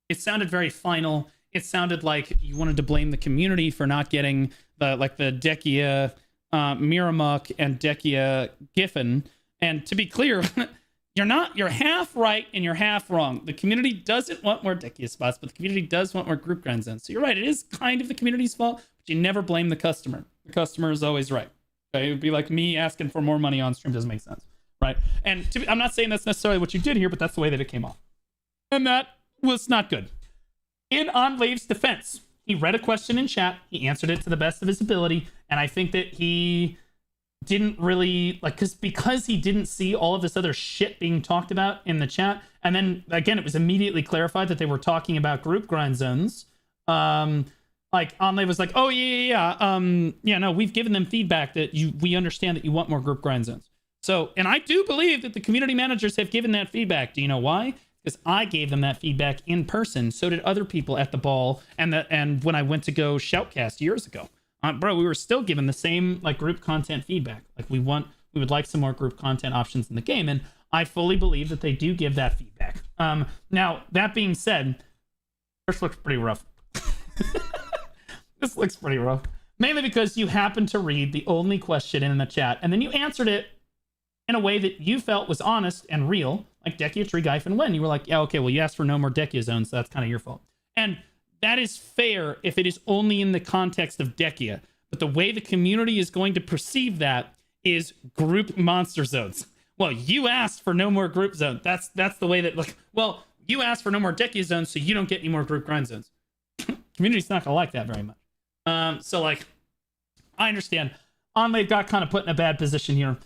It sounded very final. It sounded like you wanted to blame the community for not getting the Dekia Miramuk and Dekia Giffen. And to be clear, you're half right and you're half wrong. The community doesn't want more Dekia spots, but the community does want more group grind zones. So you're right, it is kind of the community's fault, but you never blame the customer. The customer is always right. Okay? It would be like me asking for more money on stream. Doesn't make sense. Right? And I'm not saying that's necessarily what you did here, but that's the way that it came off. And that was not good. In Enclave's defense, he read a question in chat, he answered it to the best of his ability, and I think that he didn't really like because he didn't see all of this other shit being talked about in the chat, and then again it was immediately clarified that they were talking about group grind zones. Like Onlay was like, oh yeah, no, we've given them feedback that we understand that you want more group grind zones. So, and I do believe that the community managers have given that feedback. Do you know why? Because I gave them that feedback in person. So did other people at the ball and when I went to go shoutcast years ago. Bro, we were still given the same like group content feedback. Like we would like some more group content options in the game, and I fully believe that they do give that feedback. Now that being said, this looks pretty rough. This looks pretty rough. Mainly because you happened to read the only question in the chat, and then you answered it in a way that you felt was honest and real, like Dekia, Trigyfe, and Wen. You were like, yeah, okay, well, you asked for no more Dekia zones, so that's kind of your fault. And that is fair if it is only in the context of Dekia. But the way the community is going to perceive that is group monster zones. Well, you asked for no more group zones. That's the way that, like, well, you asked for no more Dekia zones, so you don't get any more group grind zones. Community's not going to like that very much. So, like, I understand. Onlay got kind of put in a bad position here.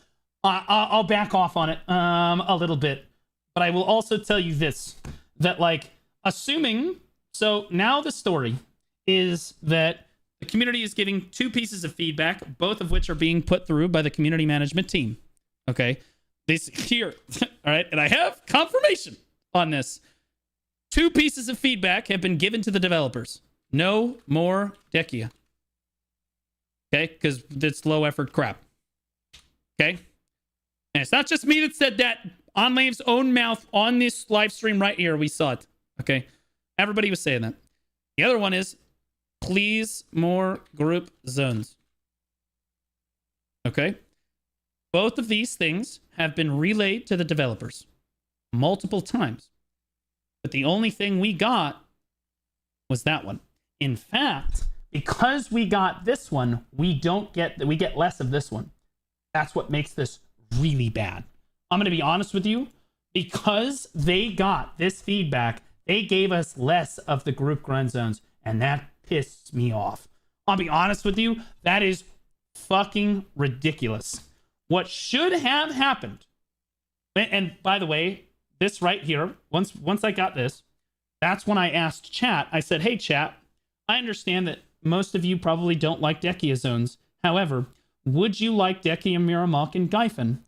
I'll back off on it a little bit. But I will also tell you this, that, like, assuming... So now the story is that the community is giving 2 pieces of feedback, both of which are being put through by the community management team. Okay? This here, all right? And I have confirmation on this. 2 pieces of feedback have been given to the developers. No more Dekia. Okay? Because it's low effort crap. Okay? And it's not just me that said that. On Lave's own mouth on this live stream right here, we saw it. Okay? Everybody was saying that. The other one is, please more group zones. Okay? Both of these things have been relayed to the developers multiple times. But the only thing we got was that one. In fact, because we got this one, we get less of this one. That's what makes this really bad. I'm going to be honest with you. Because they got this feedback, they gave us less of the group grind zones, and that pissed me off. I'll be honest with you, that is fucking ridiculous. What should have happened, and by the way, this right here, once I got this, that's when I asked chat, I said, hey chat, I understand that most of you probably don't like Dekia zones. However, would you like Dekia, Miramok, and Gyfen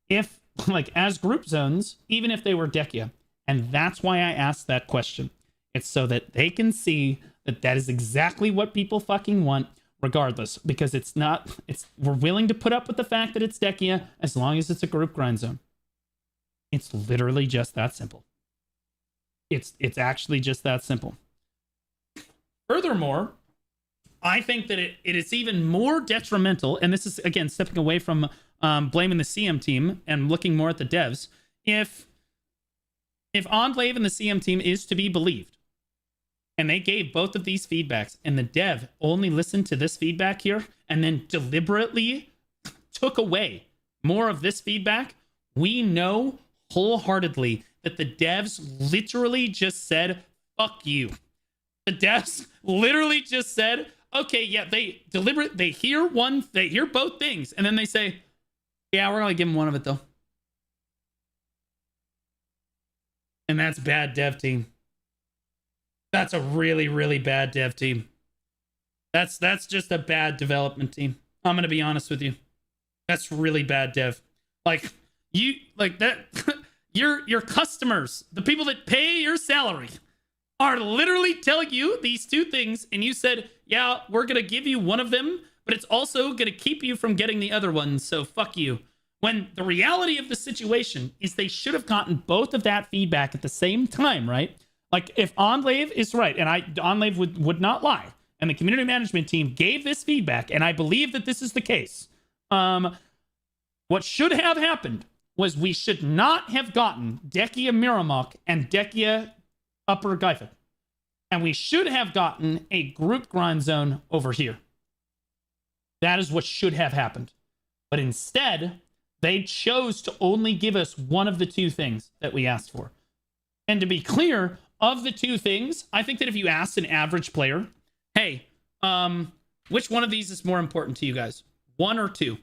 if, like, as group zones, even if they were Dekia? And that's why I asked that question. It's so that they can see that that is exactly what people fucking want, regardless. Because we're willing to put up with the fact that it's Dekia as long as it's a group grind zone. It's literally just that simple. It's actually just that simple. Furthermore, I think that it is even more detrimental, and this is, again, stepping away from blaming the CM team and looking more at the devs. If Enclave and the CM team is to be believed, and they gave both of these feedbacks, and the dev only listened to this feedback here, and then deliberately took away more of this feedback, we know wholeheartedly that the devs literally just said, fuck you. The devs literally just said, okay, yeah, they hear both things, and then they say, yeah, we're gonna give them one of it though. And that's bad dev team. That's a really, really bad dev team. That's just a bad development team. I'm gonna be honest with you. That's really bad dev. Like, you like that your customers, the people that pay your salary, are literally telling you these 2 things, and you said, yeah, we're gonna give you one of them, but it's also gonna keep you from getting the other one, so fuck you. When the reality of the situation is they should have gotten both of that feedback at the same time, right? Like, if Onlave is right, and Onlave would not lie, and the community management team gave this feedback, and I believe that this is the case, what should have happened was we should not have gotten Dekia Miramok and Dekia Upper Gyfen. And we should have gotten a group grind zone over here. That is what should have happened. But instead, they chose to only give us one of the 2 things that we asked for. And to be clear, of the two things, I think that if you asked an average player, hey, which one of these is more important to you guys? 1 or 2?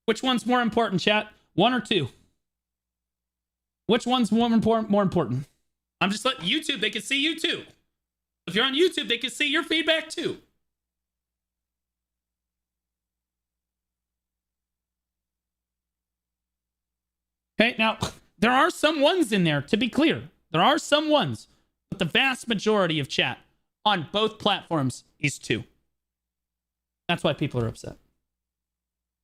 Which one's more important, chat? 1 or 2? Which one's more important? I'm just letting YouTube, they can see you too. If you're on YouTube, they can see your feedback too. Okay, now, there are some ones in there, to be clear. There are some ones, but the vast majority of chat on both platforms is 2. That's why people are upset.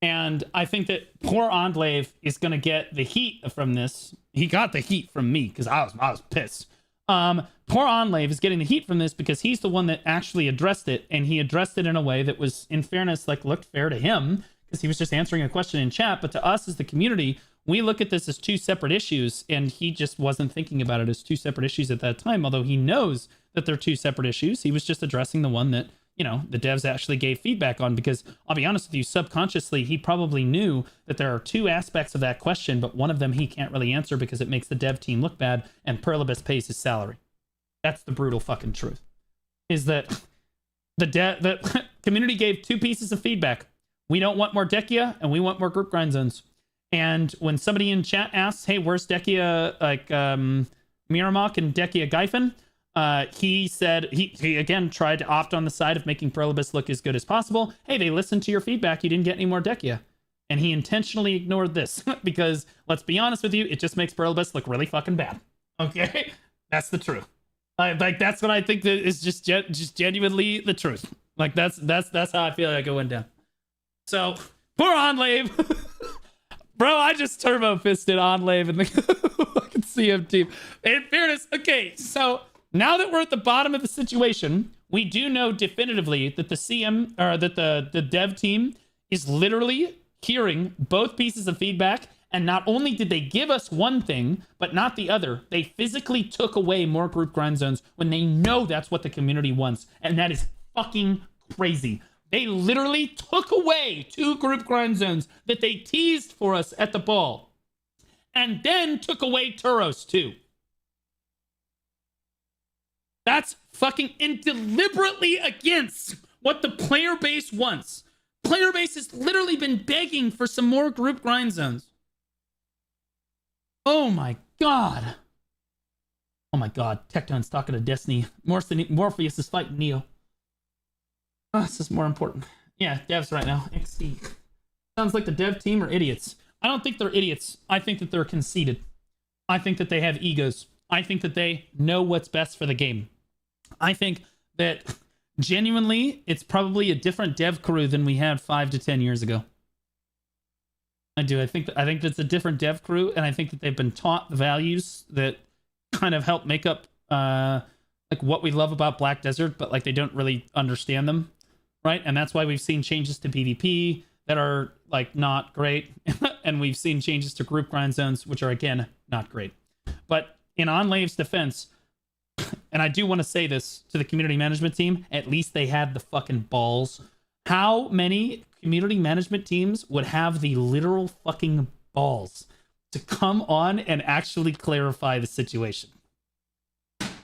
And I think that poor Enclave is going to get the heat from this. He got the heat from me because I was pissed. Poor Enclave is getting the heat from this because he's the one that actually addressed it, and he addressed it in a way that was, in fairness, like looked fair to him because he was just answering a question in chat. But to us as the community, we look at this as 2 separate issues, and he just wasn't thinking about it as 2 separate issues at that time. Although he knows that they're 2 separate issues, he was just addressing the one that, you know, the devs actually gave feedback on, because I'll be honest with you, subconsciously, he probably knew that there are 2 aspects of that question, but one of them he can't really answer because it makes the dev team look bad, and Perlibus pays his salary. That's the brutal fucking truth. Is that the community gave 2 pieces of feedback. We don't want more Dekia, and we want more group grind zones. And when somebody in chat asks, hey, where's Dekia, like, Miramok and Dekia Gyphon? He said he again tried to opt on the side of making Perlibus look as good as possible. Hey, they listened to your feedback. You didn't get any more Dekia. And he intentionally ignored this because, let's be honest with you, it just makes Perlibus look really fucking bad. Okay? That's the truth. Like, that's what I think that is just genuinely the truth. Like, that's how I feel like it went down. So, poor Enclave. Bro, I just turbo fisted Enclave in the fucking CM team. In fairness, okay, so now that we're at the bottom of the situation, we do know definitively that the CM, or that the dev team is literally hearing both pieces of feedback, and not only did they give us one thing, but not the other. They physically took away more group grind zones when they know that's what the community wants, and that is fucking crazy. They literally took away 2 group grind zones that they teased for us at the ball, and then took away Turos too. That's fucking deliberately against what the player base wants. Player base has literally been begging for some more group grind zones. Oh my god. Oh my god. Tecton's talking to Destiny. Morpheus is fighting Neo. Oh, this is more important. Yeah, devs right now. XD. Sounds like the dev team are idiots. I don't think they're idiots. I think that they're conceited. I think that they have egos. I think that they know what's best for the game. I think that genuinely, it's probably a different dev crew than we had 5 to 10 years ago. I do. I think that's a different dev crew, and I think that they've been taught the values that kind of help make up like what we love about Black Desert, but like they don't really understand them, right? And that's why we've seen changes to PvP that are like not great, and we've seen changes to group grind zones, which are again not great. But in Enclave's defense, and I do want to say this to the community management team, at least they had the fucking balls. How many community management teams would have the literal fucking balls to come on and actually clarify the situation?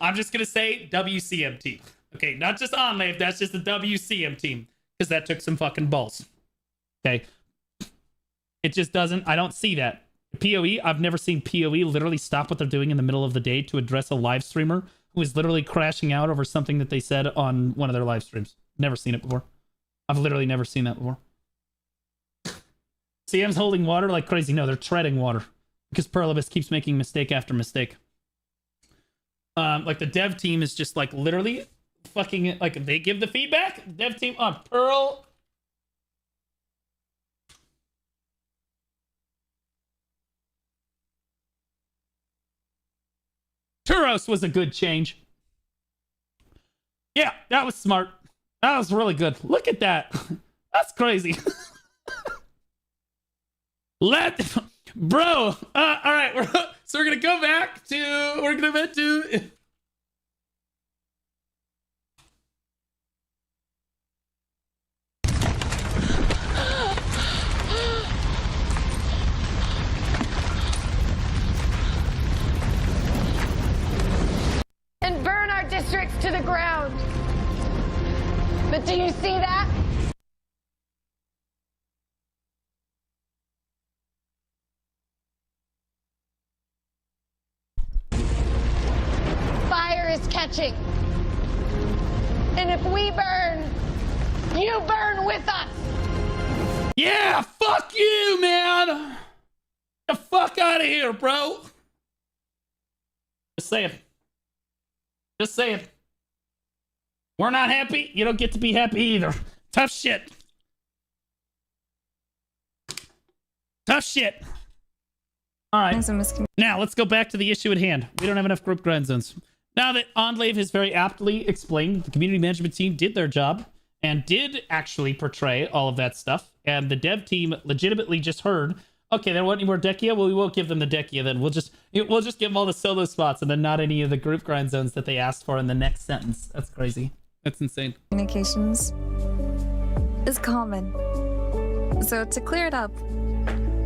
I'm just going to say WCM team. Okay, not just Enclave, that's just the WCM team. Because that took some fucking balls. Okay. It just doesn't, I don't see that. PoE, I've never seen PoE literally stop what they're doing in the middle of the day to address a live streamer who is literally crashing out over something that they said on one of their live streams. Never seen it before. I've literally never seen that before. CM's holding water like crazy. No, they're treading water. Because Perlibus keeps making mistake after mistake. Like the dev team is just like literally fucking, like they give the feedback, dev team on Pearl. Turos was a good change. Yeah, that was smart. That was really good. Look at that. That's crazy. Bro. All right. So we're going to go back to, we're going to do. But do you see that? Fire is catching. And if we burn, you burn with us. Yeah, fuck you, man. Get the fuck out of here, bro. Just saying. Just saying. We're not happy. You don't get to be happy either. Tough shit. Tough shit. All right. Now, let's go back to the issue at hand. We don't have enough group grind zones. Now that Enclave has very aptly explained, the community management team did their job and did actually portray all of that stuff. And the dev team legitimately just heard, okay, they don't want any more Dekia? Well, we won't give them the Dekia then. We'll just give them all the solo spots and then not any of the group grind zones that they asked for in the next sentence. That's crazy. That's insane. Communications is common. So to clear it up,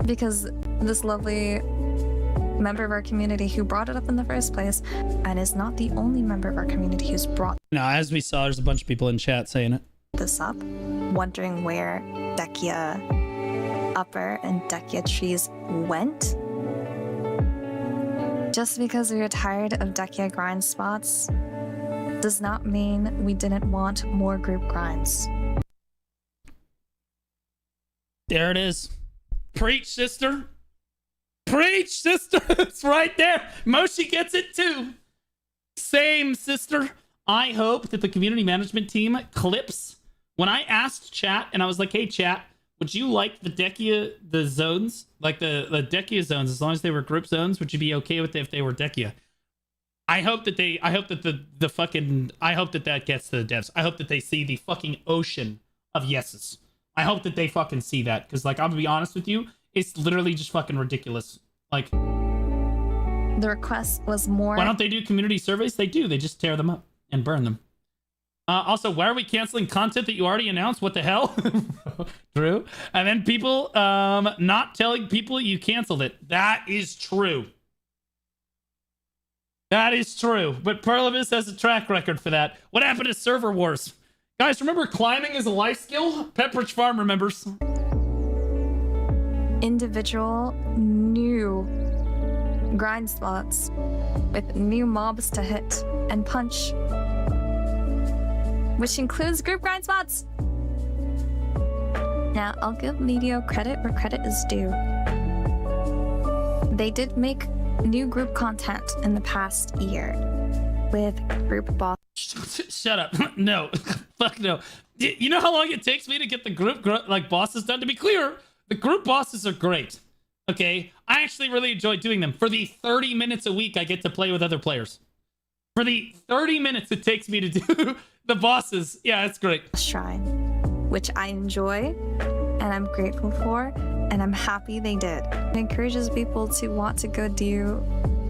because this lovely member of our community who brought it up in the first place and is not the only member of our community who's brought Now, as we saw, there's a bunch of people in chat saying it. this up, wondering where Dekia Upper and Dekia Trees went. Just because we were tired of Dekia grind spots does not mean we didn't want more group grinds. There it is. Preach, sister. Preach, sister. It's right there. Moshi gets it too. Same, sister. I hope that the community management team clips. When I asked chat and I was like, hey, chat, would you like the Dekia, the zones, like the Dekia zones, as long as they were group zones, would you be okay with it if they were Dekia? I hope that that gets to the devs. I hope that they see the fucking ocean of yeses. I hope that they fucking see that. Because, like, I'm gonna be honest with you, it's literally just fucking ridiculous. Like, the request was more. Why don't they do community surveys? They do. They just tear them up and burn them. Also, why are we canceling content that you already announced? What the hell? True. And then people not telling people you canceled it. That is true. That is true. But Perlibus has a track record for that. What happened to server wars? Guys, remember climbing is a life skill? Pepperidge Farm remembers. Individual new grind spots with new mobs to hit and punch, which includes group grind spots. Now, I'll give Medio credit where credit is due. They did make new group content in the past year with group boss. Shut up. No. Fuck no. You know how long it takes me to get the group bosses done? To be clear, the group bosses are great. Okay? I actually really enjoy doing them. For the 30 minutes a week I get to play with other players. For the 30 minutes it takes me to do the bosses. Yeah, it's great. Shrine, which I enjoy and I'm grateful for, and I'm happy they did. It encourages people to want to go do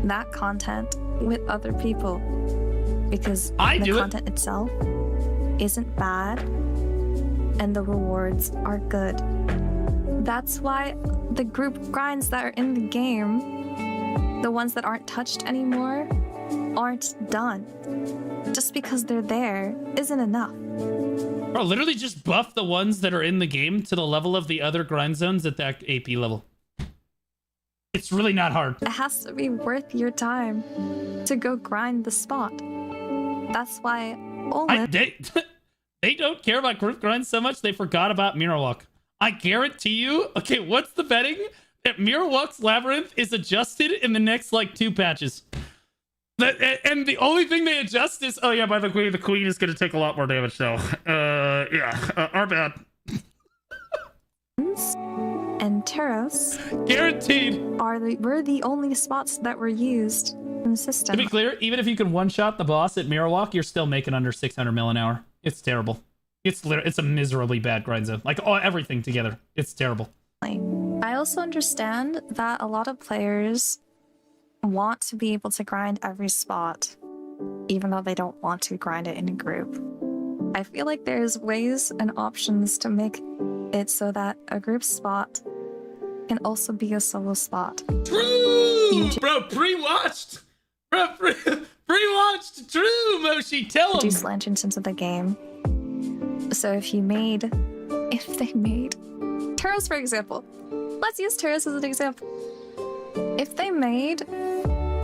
that content with other people, because the content itself isn't bad and the rewards are good. That's why the group grinds that are in the game, the ones that aren't touched anymore, aren't done. Just because they're there isn't enough. Bro, literally just buff the ones that are in the game to the level of the other grind zones at that AP level. It's really not hard. It has to be worth your time to go grind the spot. That's why they don't care about group grinds so much they forgot about Mirror Walk. I guarantee you, okay, what's the betting? That Mirror Walk's Labyrinth is adjusted in the next, like, 2 patches. And the only thing they adjust is, oh yeah, by the way, the queen is going to take a lot more damage, though. Our bad. And Taros, guaranteed, were the only spots that were used in the system. To be clear, even if you can one-shot the boss at Mirror Walk, you're still making under 600 mil an hour. It's terrible. It's a miserably bad grind zone. Like, everything together. It's terrible. I also understand that a lot of players want to be able to grind every spot, even though they don't want to grind it in a group. I feel like there's ways and options to make it so that a group spot can also be a solo spot. True! Bro, pre-watched! Bro, pre-watched! True, Moshi, tell him! Reduce entrance into the game. So if they made Turos, for example, let's use Turos as an example. If they made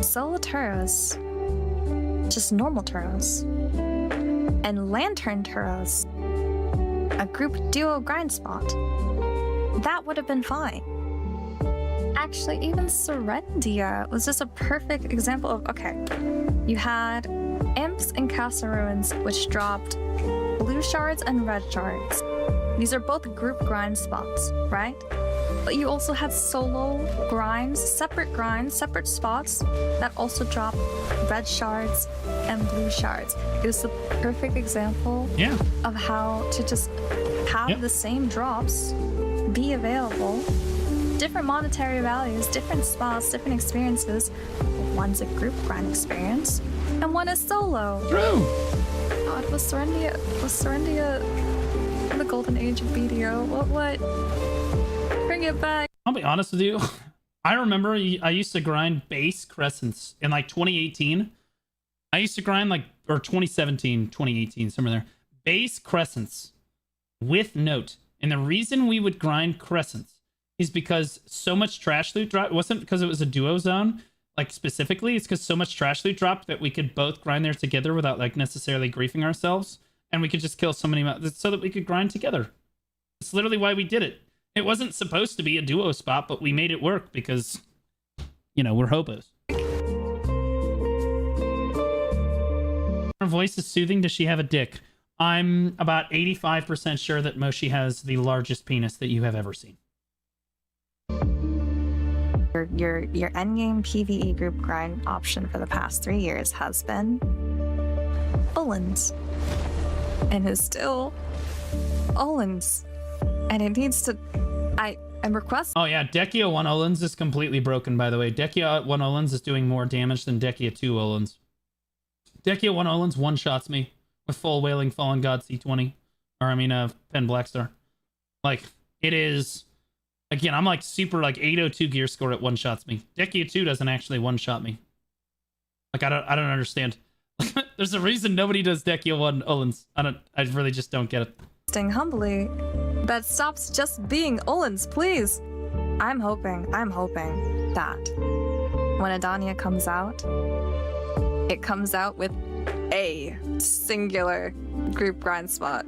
solo Turos, just normal Turos, and Lantern Turos, a group duo grind spot, that would have been fine. Actually, even Serendia was just a perfect example of, okay, you had Imps and Castle Ruins, which dropped blue shards and red shards. These are both group grind spots, right? But you also had solo grinds, separate spots that also drop red shards and blue shards. It was the perfect example of how to just have the same drops be available, different monetary values, different spots, different experiences. One's a group grind experience, and one is solo. True. God, was Serendia the golden age of BDO? What? Bring it back. I'll be honest with you. I remember I used to grind base crescents in like 2018. I used to grind or 2017, 2018, somewhere there. Base crescents with note. And the reason we would grind crescents is because so much trash loot dropped. It wasn't because it was a duo zone, like specifically. It's because so much trash loot dropped that we could both grind there together without like necessarily griefing ourselves. And we could just kill so many so that we could grind together. It's literally why we did it. It wasn't supposed to be a duo spot, but we made it work because, you know, we're hobos. Her voice is soothing. Does she have a dick? I'm about 85% sure that Moshi has the largest penis that you have ever seen. Your endgame PvE group grind option for the past 3 years has been Olins. And is still Olins. And it needs to... I'm requesting... Oh yeah, Dekia 1 Olins is completely broken, by the way. Dekia 1 Olins is doing more damage than Dekia 2 Olins. Dekia 1 Olins one-shots me with full Wailing Fallen God C20. Or, I mean, Pen Blackstar. Like, it is... Again, I'm like super, like, 802 gear score at one-shots me. Dekia 2 doesn't actually one-shot me. Like, I don't understand. There's a reason nobody does Dekia 1 Olins. I really just don't get it. Humbly, that stops just being Olins, please. I'm hoping that when Adania comes out, it comes out with a singular group grind spot.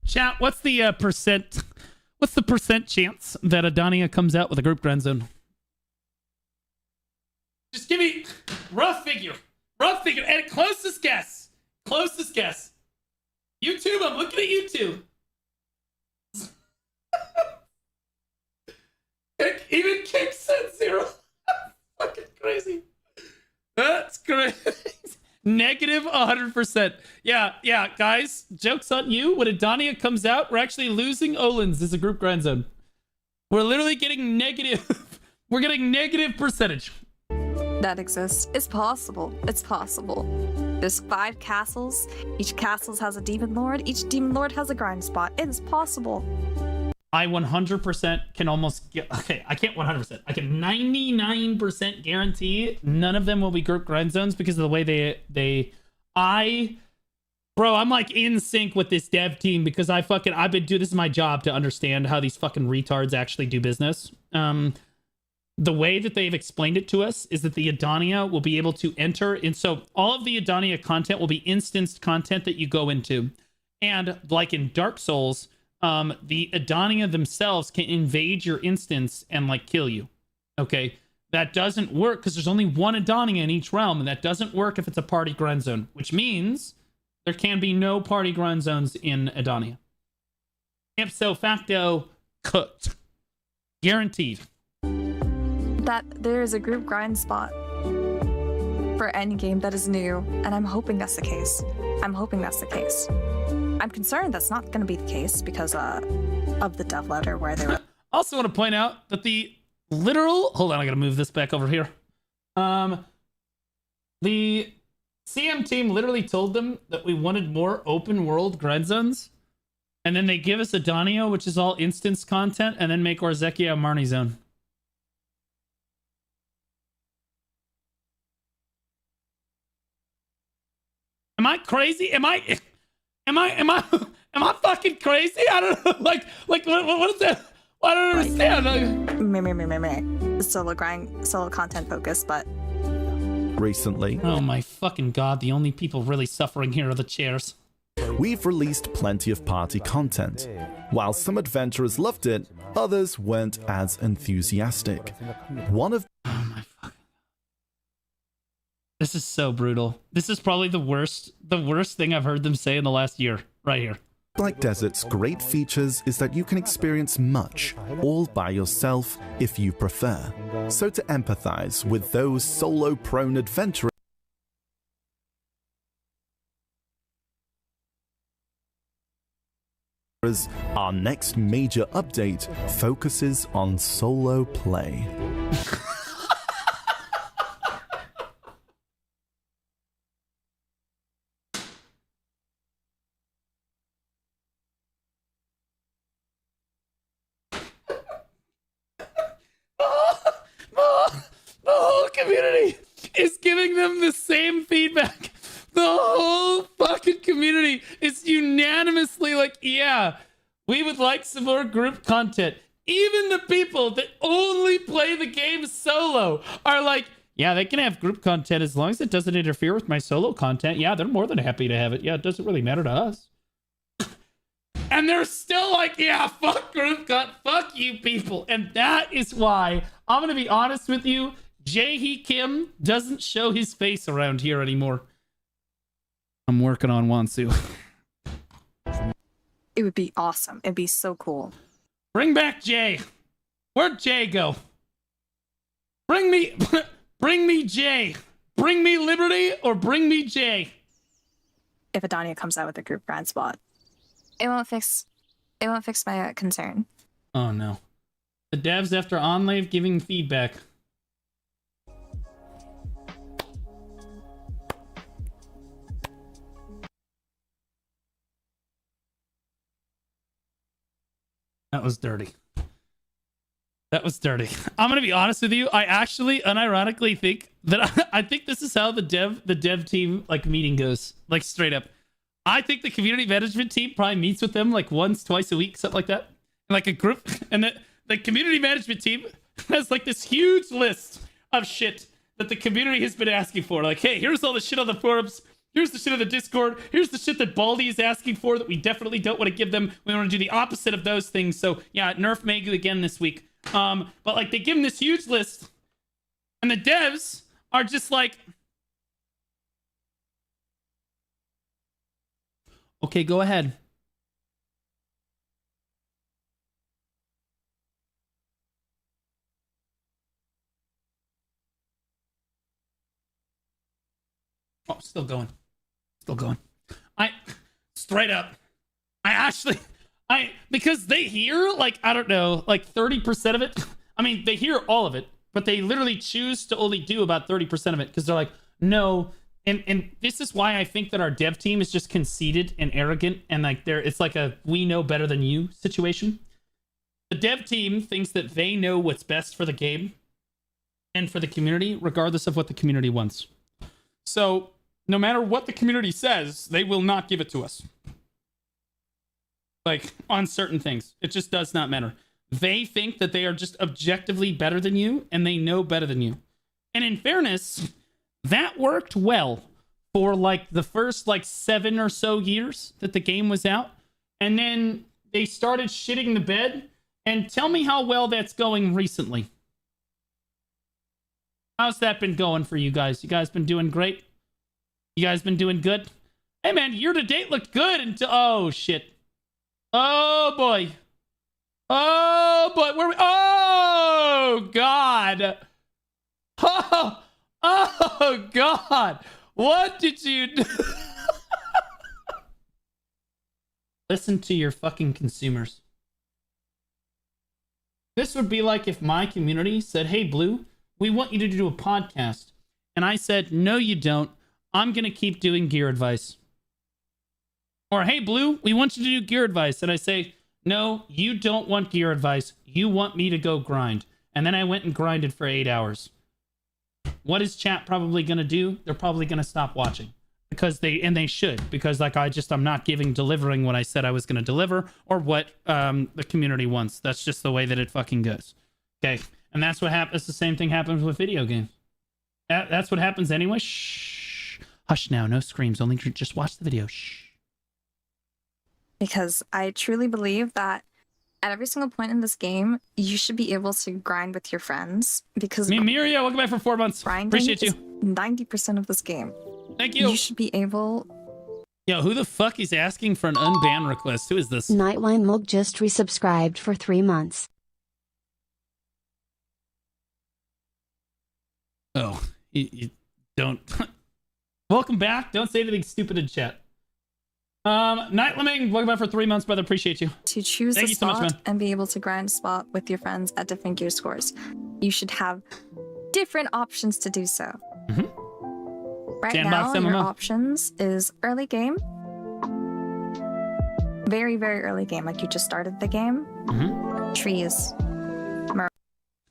Chat, what's the percent? What's the percent chance that Adania comes out with a group grind zone? Just give me rough figure. Rough figure. And closest guess. Closest guess. YouTube, I'm looking at YouTube. Even King said 0. Fucking crazy. That's crazy. Negative 100%. Yeah, guys. Joke's on you. When Adania comes out, we're actually losing Olins as a group grind zone. We're literally getting negative. We're getting negative percentage. That exists. It's possible. It's possible. There's 5 castles. Each castle has a demon lord. Each demon lord has a grind spot. It is possible. I 100% can almost get... Okay, I can't 100%. I can 99% guarantee none of them will be group grind zones because of the way Bro, I'm like in sync with this dev team because I've been doing... This is my job to understand how these fucking retards actually do business. The way that they've explained it to us is that the Adania will be able to enter. And so all of the Adania content will be instanced content that you go into. And like in Dark Souls, the Adania themselves can invade your instance and like kill you. Okay. That doesn't work because there's only one Adania in each realm. And that doesn't work if it's a party grind zone, which means there can be no party grind zones in Adania. Ipso facto, cooked. Guaranteed. That there is a group grind spot for any game that is new, and I'm hoping that's the case. I'm concerned that's not going to be the case because of the dev letter where they were. Also want to point out that the literal... Hold on, I got to move this back over here. The CM team literally told them that we wanted more open world grind zones, and then they give us Adania, which is all instance content, and then make Orzekia a Marnie zone. Am I crazy? Am I fucking crazy? I don't know. Like what is that? I don't understand. Solo grind, solo content focus, but Recently, oh my fucking god, the only people really suffering here are the chairs. we've released plenty of party content. While some adventurers loved it, others weren't as enthusiastic. One of Oh my fucking. This is so brutal. This is probably the worst thing I've heard them say in the last year, right here. Black Desert's great features is that you can experience much, all by yourself if you prefer. So to empathize with those solo-prone adventurers, our next major update focuses on solo play. The whole community is giving them the same feedback. The whole fucking community is unanimously like, yeah, we would like some more group content. Even the people that only play the game solo are like, yeah, they can have group content as long as it doesn't interfere with my solo content. Yeah, they're more than happy to have it. Yeah, it doesn't really matter to us. And they're still like, yeah, fuck group content, fuck you people. And that is why, I'm going to be honest with you, Jae-hee Kim doesn't show his face around here anymore. I'm working on Wansu. it would be awesome. It'd be so cool. Bring back Jay. Where'd Jay go? Bring me Jay. Bring me Liberty or bring me Jay. If Adania comes out with a group grind spot, it won't fix my concern. Oh no. The devs after Onlave giving feedback. That was dirty. That was dirty. I'm gonna be honest with you. I actually, unironically, think that I think this is how the dev team like meeting goes. Like straight up, I think the community management team probably meets with them like once, twice a week, something like that, like a group. And the community management team has like this huge list of shit that the community has been asking for. Like, hey, here's all the shit on the forums. Here's the shit on the Discord. Here's the shit that Baldy is asking for that we definitely don't want to give them. We want to do the opposite of those things. So yeah, nerf Megu again this week. But like they give them this huge list, and the devs are just like, okay, go ahead. Oh, still going. Still going. Straight up. Because they hear, like, I don't know, like 30% of it. I mean, they hear all of it, but they literally choose to only do about 30% of it because they're like, no. And this is why I think that our dev team is just conceited and arrogant and like it's like a we know better than you situation. The dev team thinks that they know what's best for the game and for the community, regardless of what the community wants. So no matter what the community says, they will not give it to us. Like, on certain things. It just does not matter. They think that they are just objectively better than you, and they know better than you. And in fairness, that worked well for, like, the first, like, 7 or so years that the game was out. And then they started shitting the bed. And tell me how well that's going recently. How's that been going for you guys? You guys been doing great? You guys been doing good? Hey, man, year-to-date looked good until... Oh, shit. Oh, boy. Oh, boy. Where are we? Oh, God. Oh, God. What did you do? Listen to your fucking consumers. This would be like if my community said, hey, Blue, we want you to do a podcast. And I said, no, you don't. I'm going to keep doing gear advice. Or, hey, Blue, we want you to do gear advice. And I say, no, you don't want gear advice. You want me to go grind. And then I went and grinded for 8 hours. What is chat probably going to do? They're probably going to stop watching. they should, because like I'm not delivering what I said I was going to deliver or what the community wants. That's just the way that it fucking goes. Okay, and that's what happens. The same thing happens with video games. That's what happens anyway. Shh, hush now, no screams. Only just watch the video. Shh. Because I truly believe that at every single point in this game, you should be able to grind with your friends. Because Miria, welcome back for 4 months. Appreciate you. 90% of this game. Thank you. You should be able. Yo, who the fuck is asking for an unban request? Who is this? Nightline Mulk just resubscribed for 3 months. Oh, you don't. Welcome back. Don't say anything stupid in chat. Night Lemming, welcome back for 3 months, brother. Appreciate you. To choose Thank a you so spot much, man. and be able to grind a spot with your friends at different gear scores, you should have different options to do so. Right Sandbox now, your MMO. options is early game. Very, very early game, like you just started the game. Trees.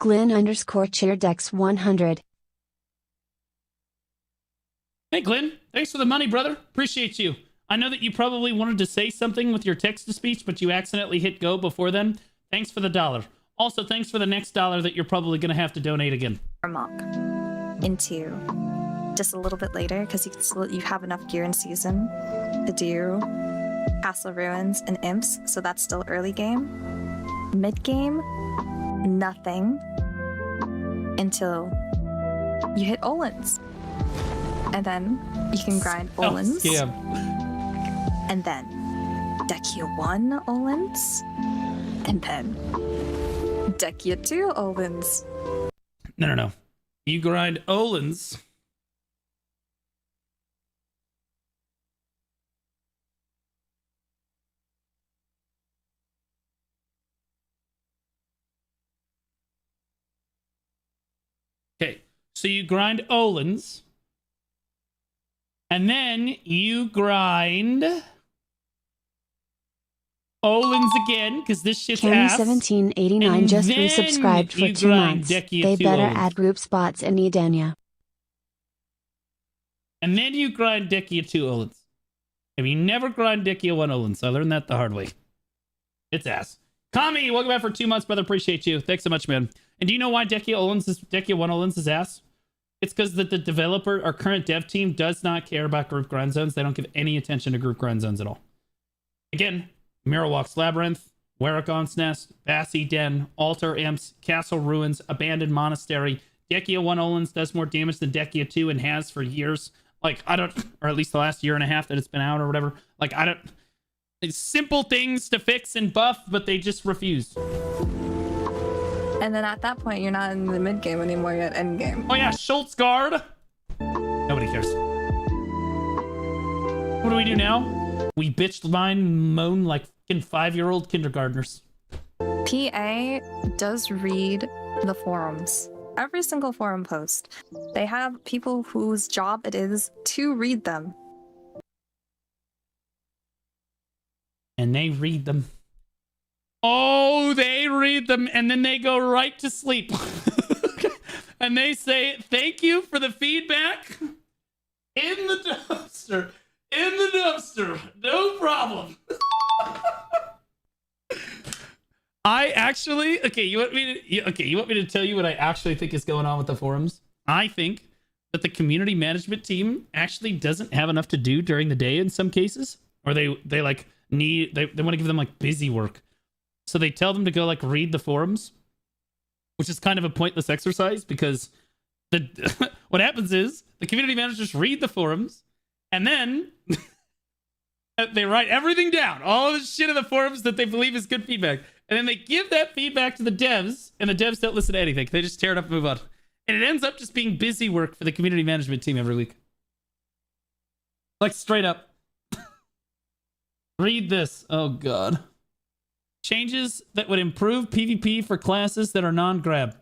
Glenn_ChairDex 100. Hey, Glenn. Thanks for the money, brother. Appreciate you. I know that you probably wanted to say something with your text-to-speech, but you accidentally hit go before then. Thanks for the $1. Also, thanks for the next $1 that you're probably going to have to donate again. Mock into just a little bit later, because you have enough gear in season to do Castle Ruins and Imps, so that's still early game. Mid game, nothing until you hit Olins. And then you can grind Olins. Oh, yeah. And then Dekia 1 Olins. And then Dekia 2 Olins. No. You grind Olins. Okay, so you grind Olins. And then you grind Olins again, because this shit's ass. Kenny1789 And just then resubscribed for you 2 grind months. Dekia They 2 better Olins. add group spots in Edania. And then you grind Dekia 2 Olins. If you never grind Dekia 1 Olins, I learned that the hard way. It's ass. Kami, welcome back for 2 months, brother. Appreciate you. Thanks so much, man. And do you know why Dekia 1 Olins is ass? It's because the developer, our current dev team, does not care about group grind zones. They don't give any attention to group grind zones at all. Again, Mirrorwalk's Labyrinth, Waragon's Nest, Bassi Den, Altar Imps, Castle Ruins, Abandoned Monastery. Dekia 1 Olins does more damage than Dekia 2 and has for years. Like, I don't, or at least the last year and a half that it's been out or whatever. Like, I don't, it's simple things to fix and buff, but they just refuse. And then at that point, you're not in the mid game anymore, you're at end game. Oh yeah, Schultz guard. Nobody cares. What do we do now? We bitch, mine, moan like fucking 5-year-old kindergartners. PA does read the forums. Every single forum post. They have people whose job it is to read them. And they read them. Oh, they read them and then they go right to sleep. And they say, thank you for the feedback. In the dumpster. In the dumpster. No problem. I actually, you want me to tell you what I actually think is going on with the forums? I think that the community management team actually doesn't have enough to do during the day in some cases, or they like need, they want to give them like busy work. So they tell them to go like read the forums, which is kind of a pointless exercise because what happens is the community managers read the forums and then they write everything down, all the shit in the forums that they believe is good feedback. And then they give that feedback to the devs, and the devs don't listen to anything. They just tear it up and move on. And it ends up just being busy work for the community management team every week. Like, straight up. Read this. Oh, God. Changes that would improve PvP for classes that are non-grab.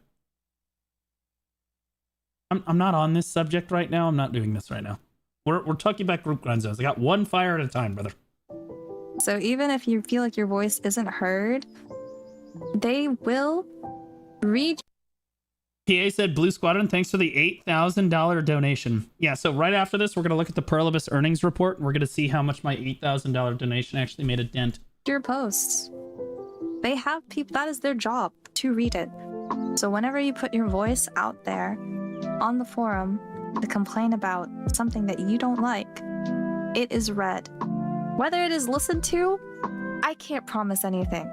I'm not on this subject right now. I'm not doing this right now. We're talking about group grind zones. I got one fire at a time, brother. So even if you feel like your voice isn't heard, they will read PA said, Blue Squadron, thanks for the $8,000 donation. Yeah, so right after this, we're going to look at the Perlibus earnings report. And we're going to see how much my $8,000 donation actually made a dent. Your posts. They have people, that is their job, to read it. So whenever you put your voice out there on the forum to complain about something that you don't like, it is read. Whether it is listened to, I can't promise anything.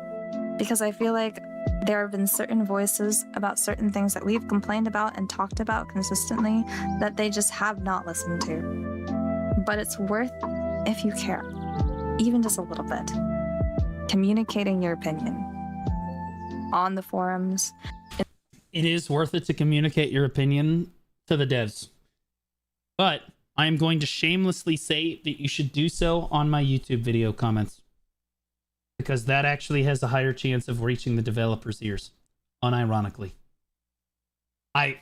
Because I feel like there have been certain voices about certain things that we've complained about and talked about consistently that they just have not listened to. But it's worth, if you care, even just a little bit, communicating your opinion on the forums. It is worth it to communicate your opinion to the devs. But I am going to shamelessly say that you should do so on my YouTube video comments. Because that actually has a higher chance of reaching the developers' ears, unironically. I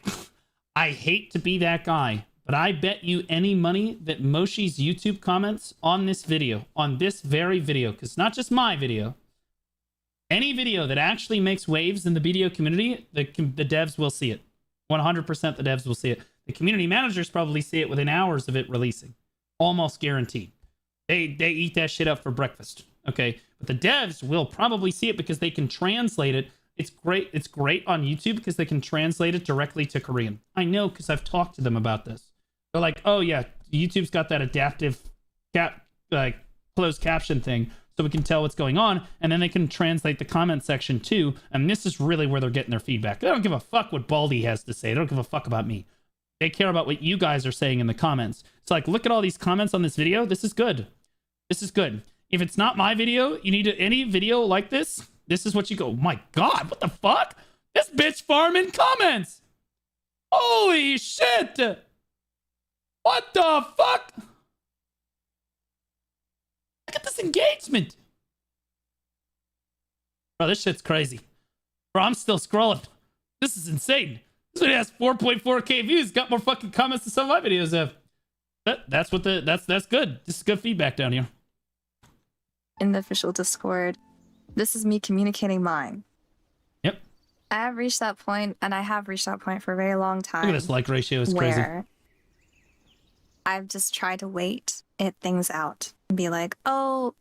hate to be that guy, but I bet you any money that Moshi's YouTube comments on this video, on this very video, because not just my video, any video that actually makes waves in the BDO community, the devs will see it. 100% the devs will see it. The community managers probably see it within hours of it releasing. Almost guaranteed. They eat that shit up for breakfast. Okay, but the devs will probably see it because they can translate it. It's great on YouTube because they can translate it directly to Korean. I know because I've talked to them about this. They're like, oh yeah, YouTube's got that adaptive closed caption thing, so we can tell what's going on, and then they can translate the comment section too. And this is really where they're getting their feedback. They don't give a fuck what Baldy has to say. They don't give a fuck about me. They care about what you guys are saying in the comments. It's like, look at all these comments on this video. This is good. This is good. If it's not my video, you need any video like this. This is what you go, my God, what the fuck? This bitch farming comments. Holy shit. What the fuck? Look at this engagement. Bro, this shit's crazy. Bro, I'm still scrolling. This is insane. This video has 4.4K views. Got more fucking comments than some of my videos have. That's good. This is good feedback down here. In the official Discord, this is me communicating mine. Yep. I have reached that point, and I have reached that point for a very long time. Look at this like ratio, is crazy. I've just tried to wait things out and be like, oh,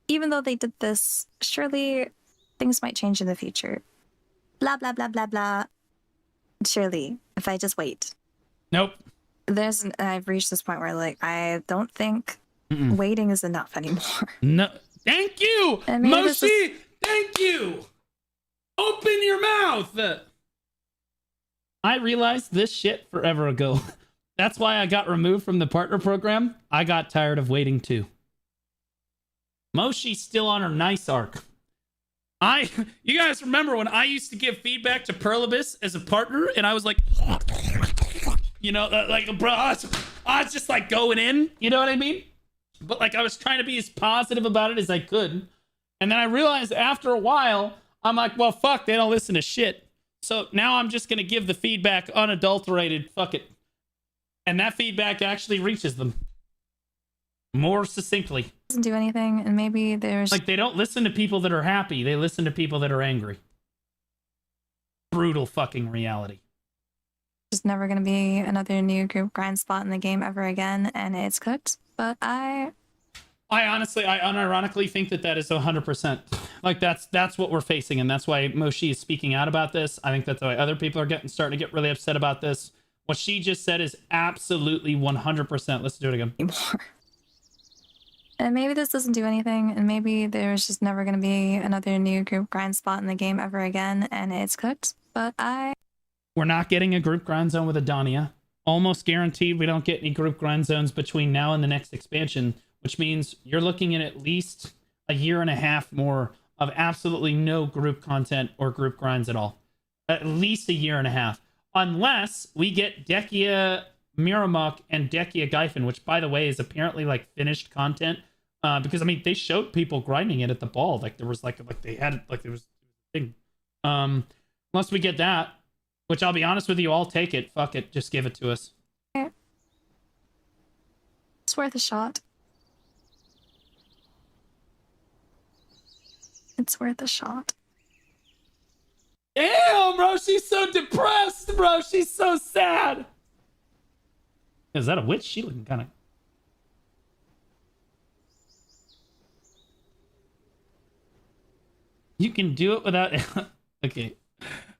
even though they did this, surely things might change in the future. Blah, blah, blah, blah, blah. Surely, if I just wait. Nope. I've reached this point where, like, I don't think waiting is enough anymore. No. Thank you, Moshi! Thank you! Open your mouth! I realized this shit forever ago. That's why I got removed from the partner program. I got tired of waiting too. Moshi's still on her nice arc. You guys remember when I used to give feedback to Perlibus as a partner, and I was like, you know, like, bro, I was just like going in, you know what I mean? But like, I was trying to be as positive about it as I could. And then I realized after a while, I'm like, well, fuck, they don't listen to shit. So now I'm just going to give the feedback unadulterated, fuck it. And that feedback actually reaches them more succinctly. Doesn't do anything, and maybe there's... Like, they don't listen to people that are happy. They listen to people that are angry. Brutal fucking reality. There's never going to be another new group grind spot in the game ever again, and it's cooked. But I unironically think that is 100%. Like, that's what we're facing, and that's why Moshi is speaking out about this. I think that's why other people are starting to get really upset about this. What she just said is absolutely 100%. Let's do it again. And maybe this doesn't do anything, and maybe there's just never going to be another new group grind spot in the game ever again, and it's cooked. But we're not getting a group grind zone with Adonia. Almost guaranteed we don't get any group grind zones between now and the next expansion, which means you're looking at least a year and a half more of absolutely no group content or group grinds at all. At least a year and a half. Unless we get Dekia Miramok and Dekia Gyphon, which, by the way, is apparently like finished content. Because I mean, they showed people grinding it at the ball. Like there was like they had it, like there was a thing. Unless we get that, which I'll be honest with you, I'll take it. Fuck it, just give it to us. It's worth a shot. It's worth a shot. Damn, bro, she's so depressed, bro. She's so sad. Is that a witch? She looking kind of... You can do it without... Okay.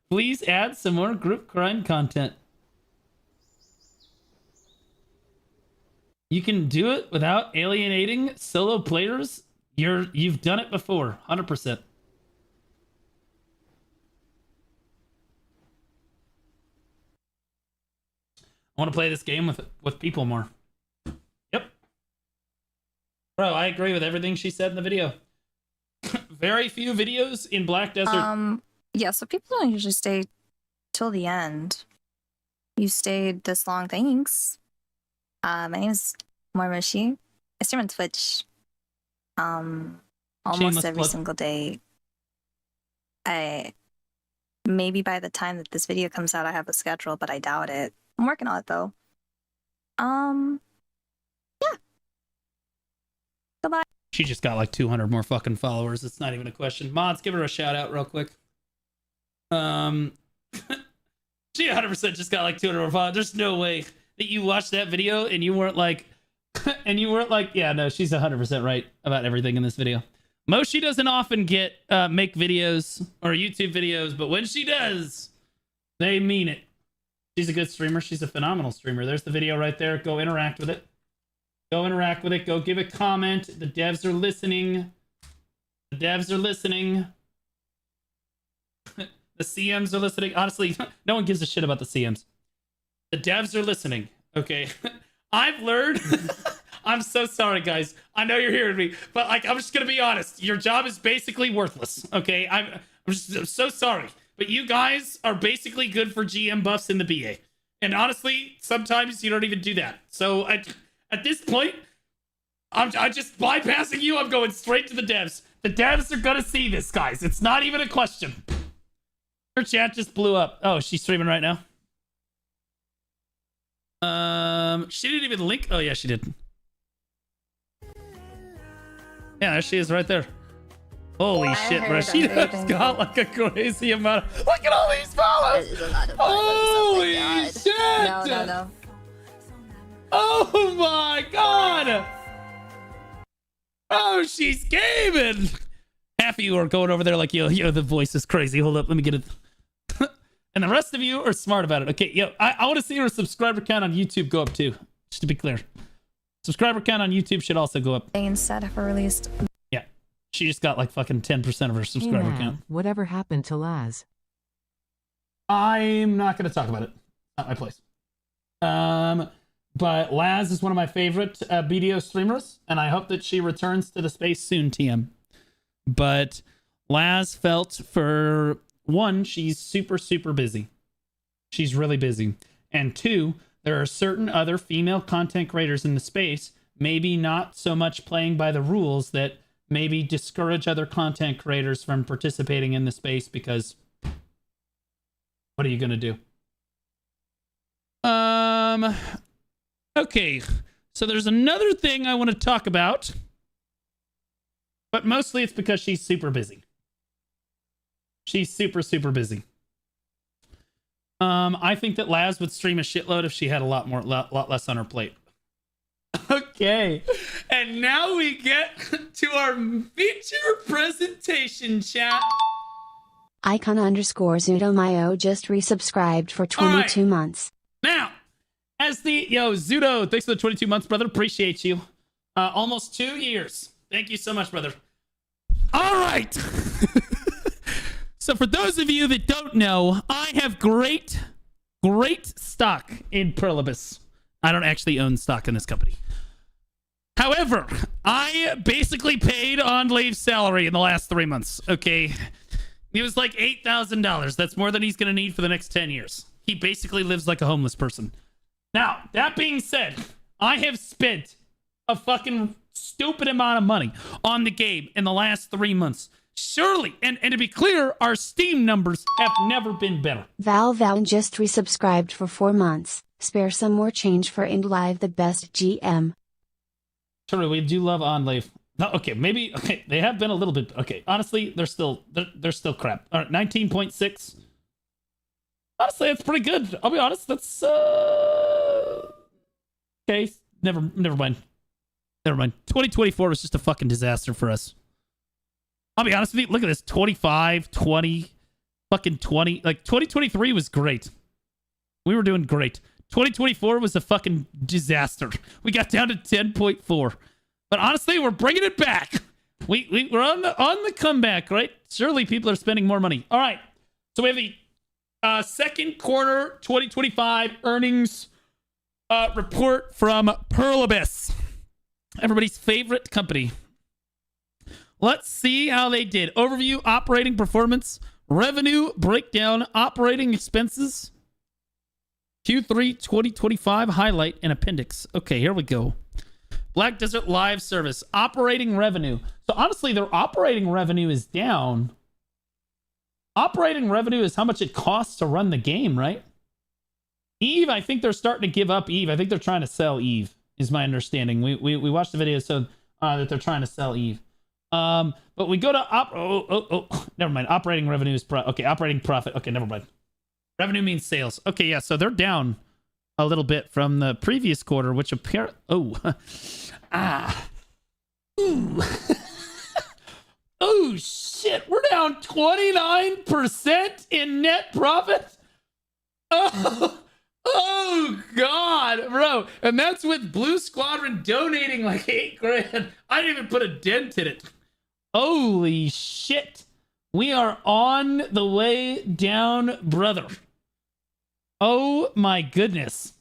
Please add some more group crime content. You can do it without alienating solo players. You've done it before, 100%. I want to play this game with people more. Yep. Bro, I agree with everything she said in the video. Very few videos in Black Desert. Yeah, so people don't usually stay till the end. You stayed this long, thanks. My name is mmorpg. I stream on Twitch. Almost Shameless every plug. single day. Maybe by the time that this video comes out, I have a schedule, but I doubt it. I'm working on it though. Yeah. Goodbye. She just got like 200 more fucking followers. It's not even a question. Mods, give her a shout out real quick. She 100% just got like 200 more followers. There's no way that you watched that video and you weren't like, yeah, no, she's 100% right about everything in this video. Moshi doesn't often get make videos or YouTube videos, but when she does, they mean it. She's a good streamer. She's a phenomenal streamer. There's the video right there. Go interact with it. Go interact with it. Go give a comment. The devs are listening. The devs are listening. The CMs are listening. Honestly, no one gives a shit about the CMs. The devs are listening. Okay. I've learned. I'm so sorry, guys. I know you're hearing me, but like, I'm just gonna be honest. Your job is basically worthless. Okay. I'm so sorry, but you guys are basically good for GM buffs in the BA. And honestly, sometimes you don't even do that. So at this point, I'm just bypassing you. I'm going straight to the devs. The devs are gonna see this, guys. It's not even a question. Her chat just blew up. Oh, she's streaming right now. She didn't even link. Oh yeah, she did. Yeah, there she is right there. Holy shit, bro. She just got like a crazy amount of... Look at all these follows! Holy shit! No. Oh my god! Oh, she's gaming! Half of you are going over there like, yo, the voice is crazy. Hold up, let me get it. And the rest of you are smart about it. Okay, yo, I want to see her subscriber count on YouTube go up too. Just to be clear. Subscriber count on YouTube should also go up. They instead have released... Yeah. She just got like fucking 10% of her subscriber count. Whatever happened to Laz? I'm not going to talk about it. Not my place. But Laz is one of my favorite BDO streamers, and I hope that she returns to the space soon, TM. But Laz felt for... One, she's super, super busy. She's really busy. And two, there are certain other female content creators in the space, maybe not so much playing by the rules, that maybe discourage other content creators from participating in the space because what are you going to do? Okay. So there's another thing I want to talk about, but mostly it's because she's super busy. She's super, super busy. I think that Laz would stream a shitload if she had a lot less on her plate. Okay. And now we get to our feature presentation, chat. Icon_Zudomayo just resubscribed for 22 months. Now, as the... Yo, Zudo, thanks for the 22 months, brother. Appreciate you. Almost 2 years. Thank you so much, brother. All right. So for those of you that don't know, I have great stock in Perlibus. I don't actually own stock in this company. However, I basically paid OnLeave's salary in the last 3 months, okay? It was like $8,000. That's more than he's going to need for the next 10 years. He basically lives like a homeless person. Now, that being said, I have spent a fucking stupid amount of money on the game in the last 3 months. Surely, and to be clear, our Steam numbers have never been better. Val just resubscribed for 4 months. Spare some more change for IndLive, the best GM. True, we do love OnLive. No, okay, maybe okay. They have been a little bit okay. Honestly, they're still crap. All right, 19.6. Honestly, that's pretty good. I'll be honest. That's okay. Never mind. Never mind. 2024 was just a fucking disaster for us. I'll be honest with you. Look at this. 25, 20, fucking 20. Like 2023 was great. We were doing great. 2024 was a fucking disaster. We got down to 10.4. But honestly, we're bringing it back. We're on the comeback, right? Surely people are spending more money. All right. So we have the second quarter 2025 earnings report from Pearl Abyss, everybody's favorite company. Let's see how they did. Overview, operating performance, revenue breakdown, operating expenses, Q3 2025 highlight, and appendix. Okay, here we go. Black Desert Live Service, operating revenue. So honestly, their operating revenue is down. Operating revenue is how much it costs to run the game, right? Eve, I think they're starting to give up Eve. I think they're trying to sell Eve, is my understanding. We watched the video, so that they're trying to sell Eve. But we go to never mind. Operating revenue is okay. Operating profit. Okay, never mind. Revenue means sales. Okay, yeah. So they're down a little bit from the previous quarter, which appear. Oh, ooh. Oh shit! We're down 29% in net profit. Oh God, bro. And that's with Blue Squadron donating like $8,000. I didn't even put a dent in it. Holy shit. We are on the way down, brother. Oh my goodness.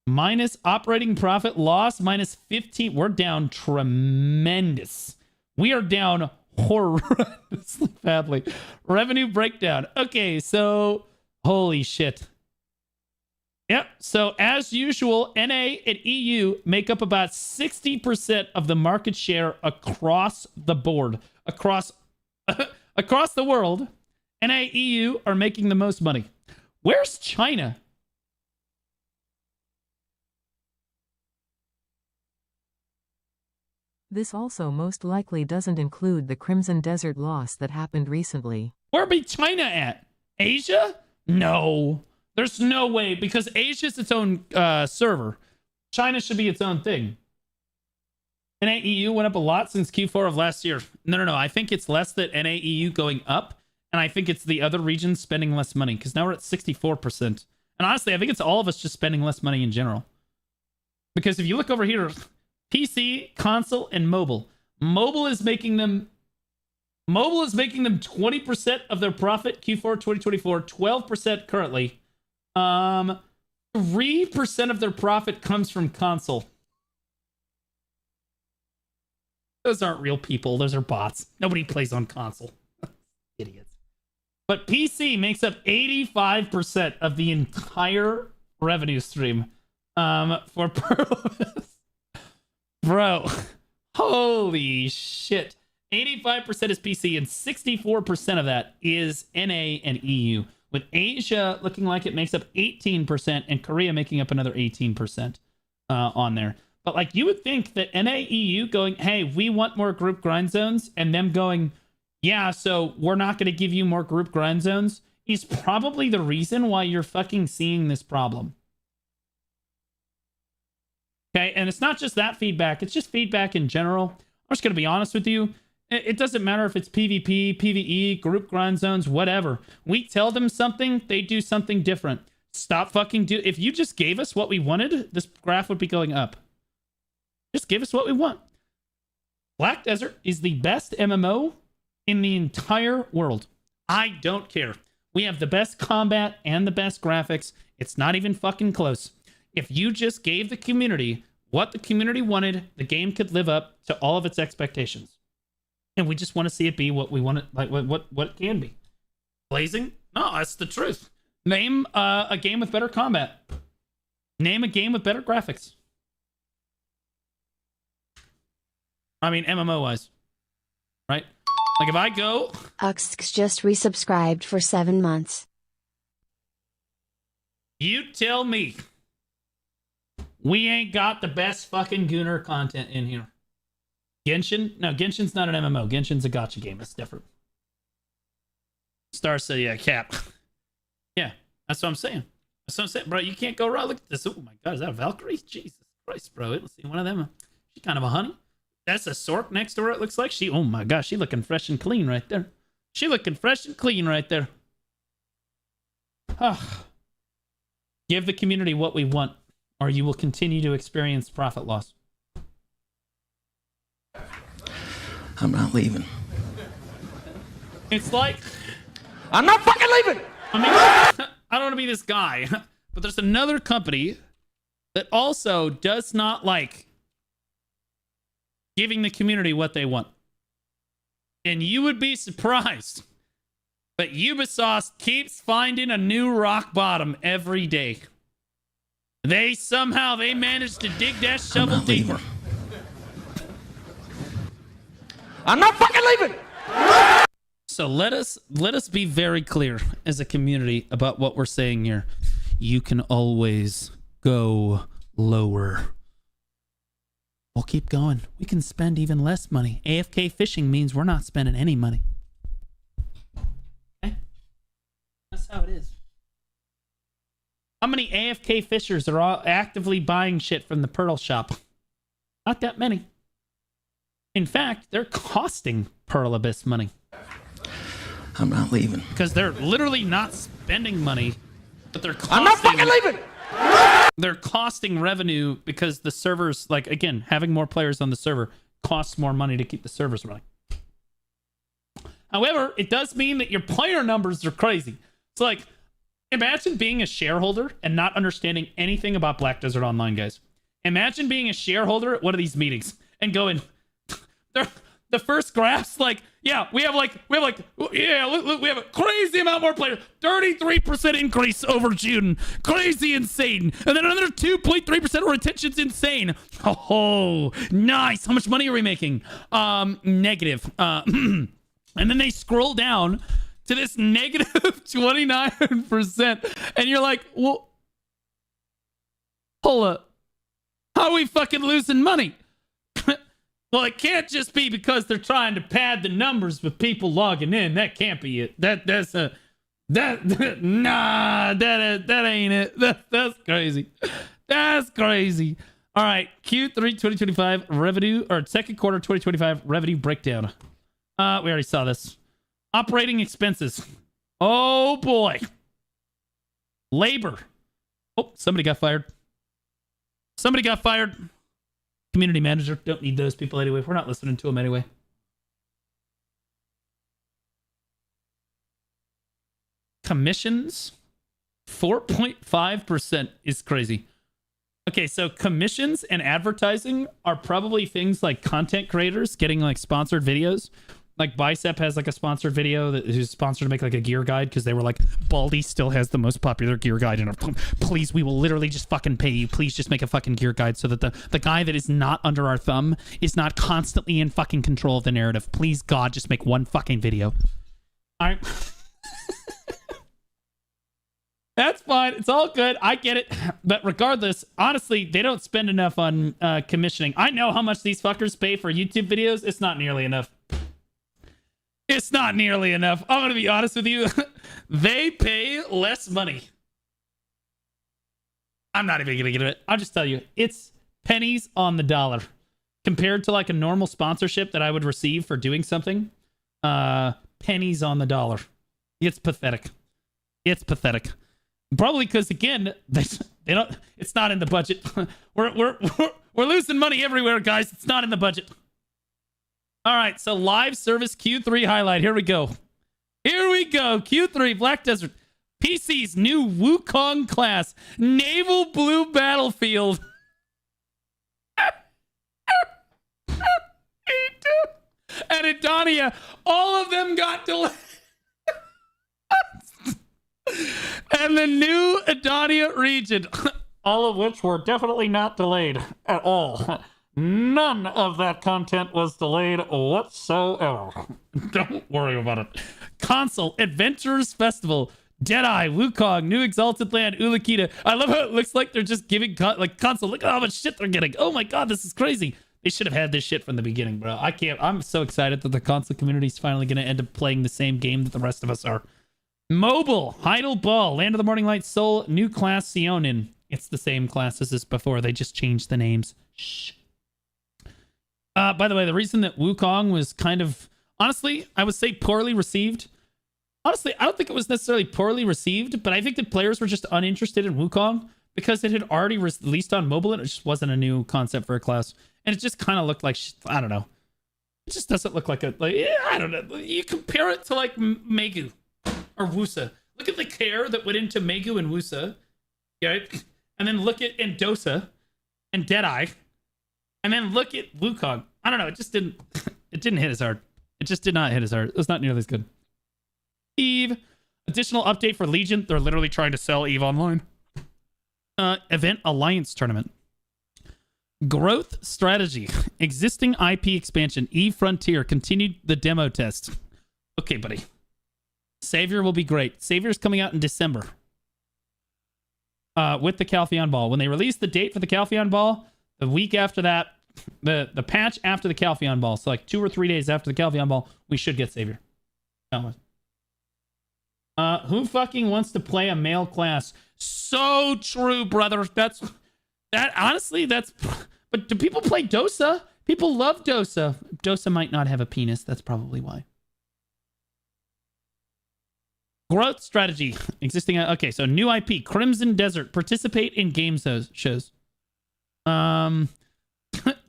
Minus operating profit loss, minus 15. We're down tremendous. We are down horrendously badly. Revenue breakdown. Okay, so holy shit. Yep. So as usual, NA and EU make up about 60% of the market share across the board. Across the world, NA, EU are making the most money. Where's China? This also most likely doesn't include the Crimson Desert loss that happened recently. Where be China at? Asia? No. There's no way, because Asia's its own server. China should be its own thing. NAEU went up a lot since Q4 of last year. No. I think it's less that NAEU going up, and I think it's the other regions spending less money, because now we're at 64%. And honestly, I think it's all of us just spending less money in general. Because if you look over here, PC, console, and mobile. Mobile is making them 20% of their profit Q4 2024, 12% currently. 3% of their profit comes from console. Those aren't real people. Those are bots. Nobody plays on console. Idiots. But PC makes up 85% of the entire revenue stream for Perlis. Bro, holy shit. 85% is PC and 64% of that is NA and EU. With Asia looking like it makes up 18% and Korea making up another 18% on there. But like you would think that NAEU going, hey, we want more group grind zones, and them going, yeah, so we're not going to give you more group grind zones, is probably the reason why you're fucking seeing this problem. Okay, and it's not just that feedback, it's just feedback in general. I'm just going to be honest with you. It doesn't matter if it's PvP, PvE, group grind zones, whatever. We tell them something, they do something different. Stop fucking if you just gave us what we wanted, this graph would be going up. Just give us what we want. Black Desert is the best MMO in the entire world. I don't care. We have the best combat and the best graphics. It's not even fucking close. If you just gave the community what the community wanted, the game could live up to all of its expectations. And we just want to see it be what we want it, like what it can be. Blazing? No, that's the truth. Name a game with better combat. Name a game with better graphics. I mean, MMO-wise. Right? Like if I go... Uxx just resubscribed for 7 months. You tell me. We ain't got the best fucking Gooner content in here. Genshin? No, Genshin's not an MMO. Genshin's a gacha game. It's different. Star said, yeah, Cap. That's what I'm saying. That's what I'm saying, bro. You can't go wrong. Look at this. Oh my God, is that a Valkyrie? Jesus Christ, bro. Let's see one of them. She's kind of a honey. That's a Sork next to her. It looks like she. Oh my gosh, she looking fresh and clean right there. She looking fresh and clean right there. Give the community what we want, or you will continue to experience profit loss. I'm not leaving. It's like I'm not fucking leaving. I mean, I don't want to be this guy, but there's another company that also does not like giving the community what they want. And you would be surprised, but Ubisoft keeps finding a new rock bottom every day. They managed to dig that shovel deeper. I'm not fucking leaving. So let us be very clear as a community about what we're saying here. You can always go lower. We'll keep going. We can spend even less money. AFK fishing means we're not spending any money. Okay? That's how it is. How many AFK fishers are all actively buying shit from the Pearl shop? Not that many. In fact, they're costing Pearl Abyss money. I'm not leaving. Because they're literally not spending money, but they're costing... I'm not fucking leaving! They're costing revenue because the servers, like, again, having more players on the server costs more money to keep the servers running. However, it does mean that your player numbers are crazy. It's like, imagine being a shareholder and not understanding anything about Black Desert Online, guys. Imagine being a shareholder at one of these meetings and going... The first graphs, like, yeah, we have a crazy amount more players. 33% increase over June. Crazy insane. And then another 2.3% retention's insane. Oh, nice. How much money are we making? Negative. And then they scroll down to this negative 29%. And you're like, well, hold up. How are we fucking losing money? Well, it can't just be because they're trying to pad the numbers with people logging in. That can't be it. That ain't it. That's crazy. That's crazy. All right, Q3 2025 revenue, or second quarter 2025 revenue breakdown. We already saw this. Operating expenses. Oh boy. Labor. Oh, somebody got fired. Somebody got fired. Community manager. Don't need those people anyway. We're not listening to them anyway. Commissions. 4.5% is crazy. Okay, so commissions and advertising are probably things like content creators getting like sponsored videos. Like Bicep has like a sponsored video that who's sponsored to make like a gear guide because they were like, Baldy still has the most popular gear guide in our... Please, we will literally just fucking pay you. Please just make a fucking gear guide so that the guy that is not under our thumb is not constantly in fucking control of the narrative. Please, God, just make one fucking video. All right. That's fine. It's all good. I get it. But regardless, honestly, they don't spend enough on commissioning. I know how much these fuckers pay for YouTube videos. It's not nearly enough. It's not nearly enough. I'm going to be honest with you. They pay less money. I'm not even going to get it. I'll just tell you. It's pennies on the dollar. Compared to like a normal sponsorship that I would receive for doing something. Pennies on the dollar. It's pathetic. It's pathetic. Probably because, again, they don't. It's not in the budget. We're losing money everywhere, guys. It's not in the budget. All right, so live service Q3 highlight. Here we go. Here we go. Q3 Black Desert. PC's new Wukong class. Naval Blue Battlefield. And Edonia. All of them got delayed. And the new Edonia region. All of which were definitely not delayed at all. None of that content was delayed whatsoever. Don't worry about it. Console, Adventurers Festival, Deadeye, Wukong, New Exalted Land, Ulakita. I love how it looks like they're just giving console. Look at how much shit they're getting. Oh my god, this is crazy. They should have had this shit from the beginning, bro. I'm so excited that the console community is finally going to end up playing the same game that the rest of us are. Mobile, Heidel Ball, Land of the Morning Light, Soul, new class, Sionin. It's the same class as this before. They just changed the names. Shh. By the way, the reason that Wukong was kind of, honestly, I would say poorly received. Honestly, I don't think it was necessarily poorly received, but I think that players were just uninterested in Wukong because it had already released on mobile and it just wasn't a new concept for a class. And it just kind of looked like, I don't know. It just doesn't look like I don't know. You compare it to like Megu or Wusa. Look at the care that went into Megu and Wusa. Right? And then look at Endosa and Deadeye. And then look at Wukong. I don't know. It just didn't, it didn't hit as hard. It just did not hit as hard. It was not nearly as good. Eve. Additional update for Legion. They're literally trying to sell Eve Online. Event Alliance Tournament. Growth strategy. Existing IP expansion. Eve Frontier. Continued the demo test. Okay, buddy. Savior will be great. Savior's coming out in December. With the Calpheon Ball. When they release the date for the Calpheon Ball, the week after that, the patch after the Calpheon Ball, so like 2 or 3 days after the Calpheon Ball, we should get Savior. Who fucking wants to play a male class? So true, brother. Honestly, but do people play Dosa? People love Dosa. Dosa might not have a penis. That's probably why. Growth strategy. Existing. Okay, so new IP. Crimson Desert. Participate in game shows.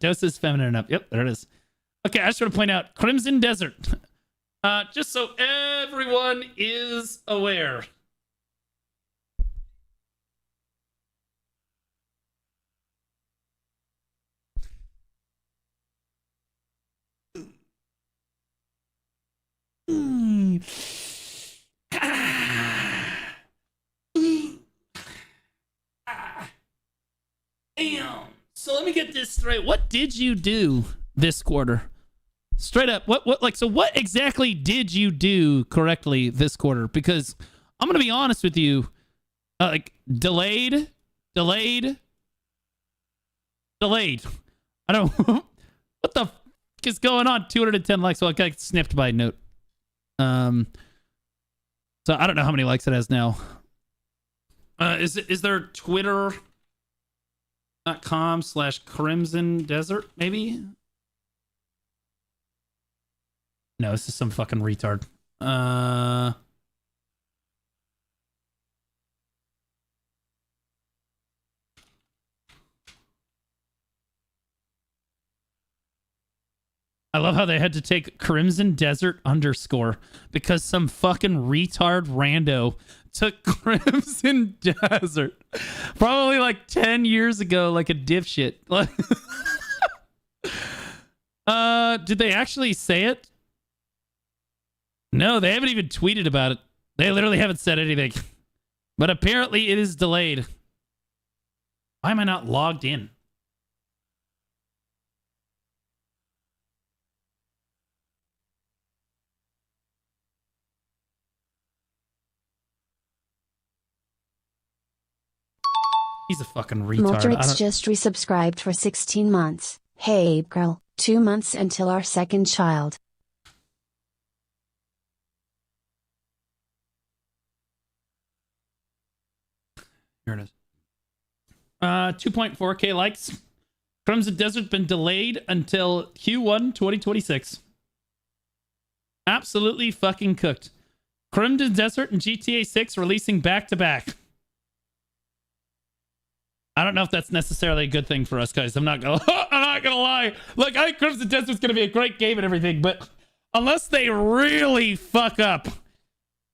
Dosa's feminine enough. Yep, there it is. Okay, I just want to point out Crimson Desert. Just so everyone is aware. Damn. So let me get this straight. What did you do this quarter? Straight up. What exactly did you do correctly this quarter? Because I'm going to be honest with you. Delayed. I don't what the fuck is going on? 210 likes. Well, I got snipped by a note. So I don't know how many likes it has now. Is there twitter.com/Crimson Desert, maybe? No, this is some fucking retard. I love how they had to take Crimson Desert _ because some fucking retard rando took Crimson Desert probably like 10 years ago, like a dipshit. Did they actually say it? No, they haven't even tweeted about it. They literally haven't said anything. But apparently it is delayed. Why am I not logged in? He's a fucking retard. Multrix just resubscribed for 16 months. Hey, girl, 2 months until our second child. Here it is. 2.4k likes. Crimson Desert been delayed until Q1 2026. Absolutely fucking cooked. Crimson Desert and GTA 6 releasing back to back. I don't know if that's necessarily a good thing for us, guys. I'm not gonna lie. Look, I think Crimson Desert's gonna be a great game and everything, but unless they really fuck up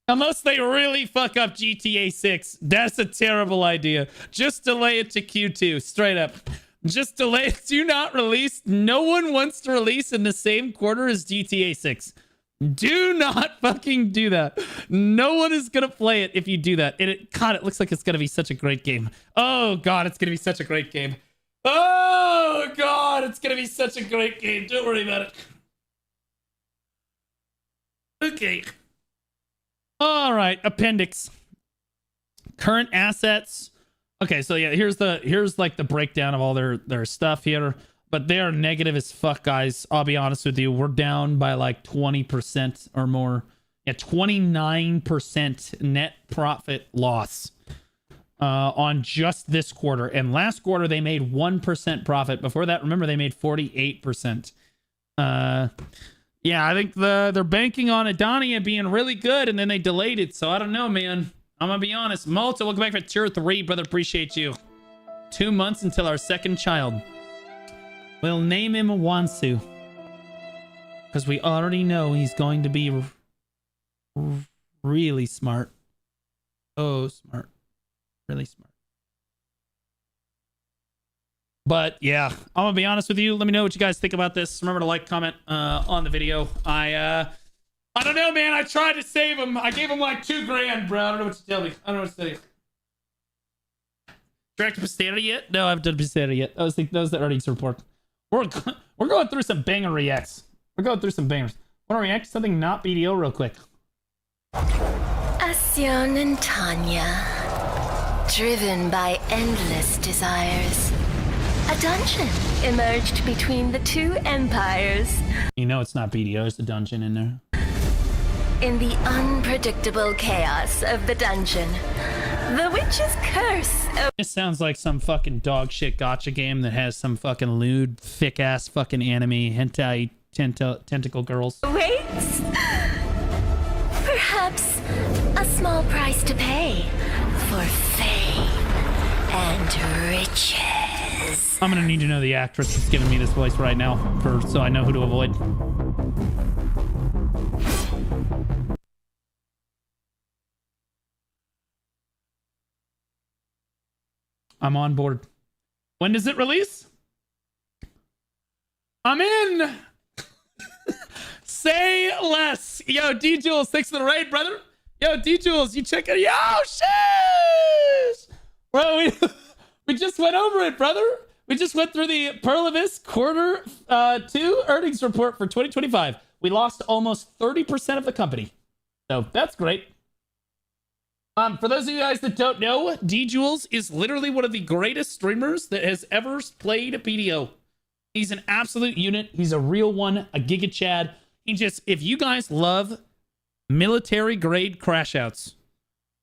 GTA 6, that's a terrible idea. Just delay it to Q2, straight up. Just delay it. Do not release. No one wants to release in the same quarter as GTA 6. Do not fucking do that. No one is gonna play it if you do that. God, it looks like it's gonna be such a great game. Oh God, it's gonna be such a great game. Oh God, it's gonna be such a great game. Don't worry about it. Okay. All right, appendix. Current assets. Okay, so yeah, here's like the breakdown of all their stuff here. But they are negative as fuck, guys. I'll be honest with you. We're down by like 20% or more Yeah, 29% net profit loss on just this quarter. And last quarter, they made 1% profit. Before that, remember, they made 48%. Yeah, I think they're banking on Adania being really good, and then they delayed it. So I don't know, man. I'm going to be honest. Malta, welcome back for tier 3, brother. Appreciate you. 2 months until our second child. We'll name him Wansu. Because we already know he's going to be really smart. Oh, smart. Really smart. But yeah, I'm gonna be honest with you. Let me know what you guys think about this. Remember to like, comment on the video. I don't know, man. I tried to save him. I gave him like $2,000, bro. I don't know what to tell me. I don't know what to tell you. Direct to posterity yet? No, I haven't done posterity yet. That was the earnings report. We're going through some banger reacts. We're going through some bangers. Want to react to something not BDO real quick? Asyon and Tanya, driven by endless desires, a dungeon emerged between the two empires. You know it's not BDO, there's a dungeon in there. In the unpredictable chaos of the dungeon, the witch's curse. This sounds like some fucking dog shit gacha game that has some fucking lewd, thick ass fucking anime hentai tentacle girls. Waits. Perhaps a small price to pay for fame and riches. I'm gonna need to know the actress that's giving me this voice right now, so I know who to avoid. I'm on board. When does it release? I'm in. Say less. Yo, D Jules, thanks for the raid, brother. Yo, D Jules, you check it. Yo, shish. Bro, we just went over it, brother. We just went through the Pearl Abyss quarter 2 earnings report for 2025. We lost almost 30% of the company. So that's great. For those of you guys that don't know, D Jules is literally one of the greatest streamers that has ever played a PDO. He's an absolute unit. He's a real one, a Giga Chad. If you guys love military grade crash outs,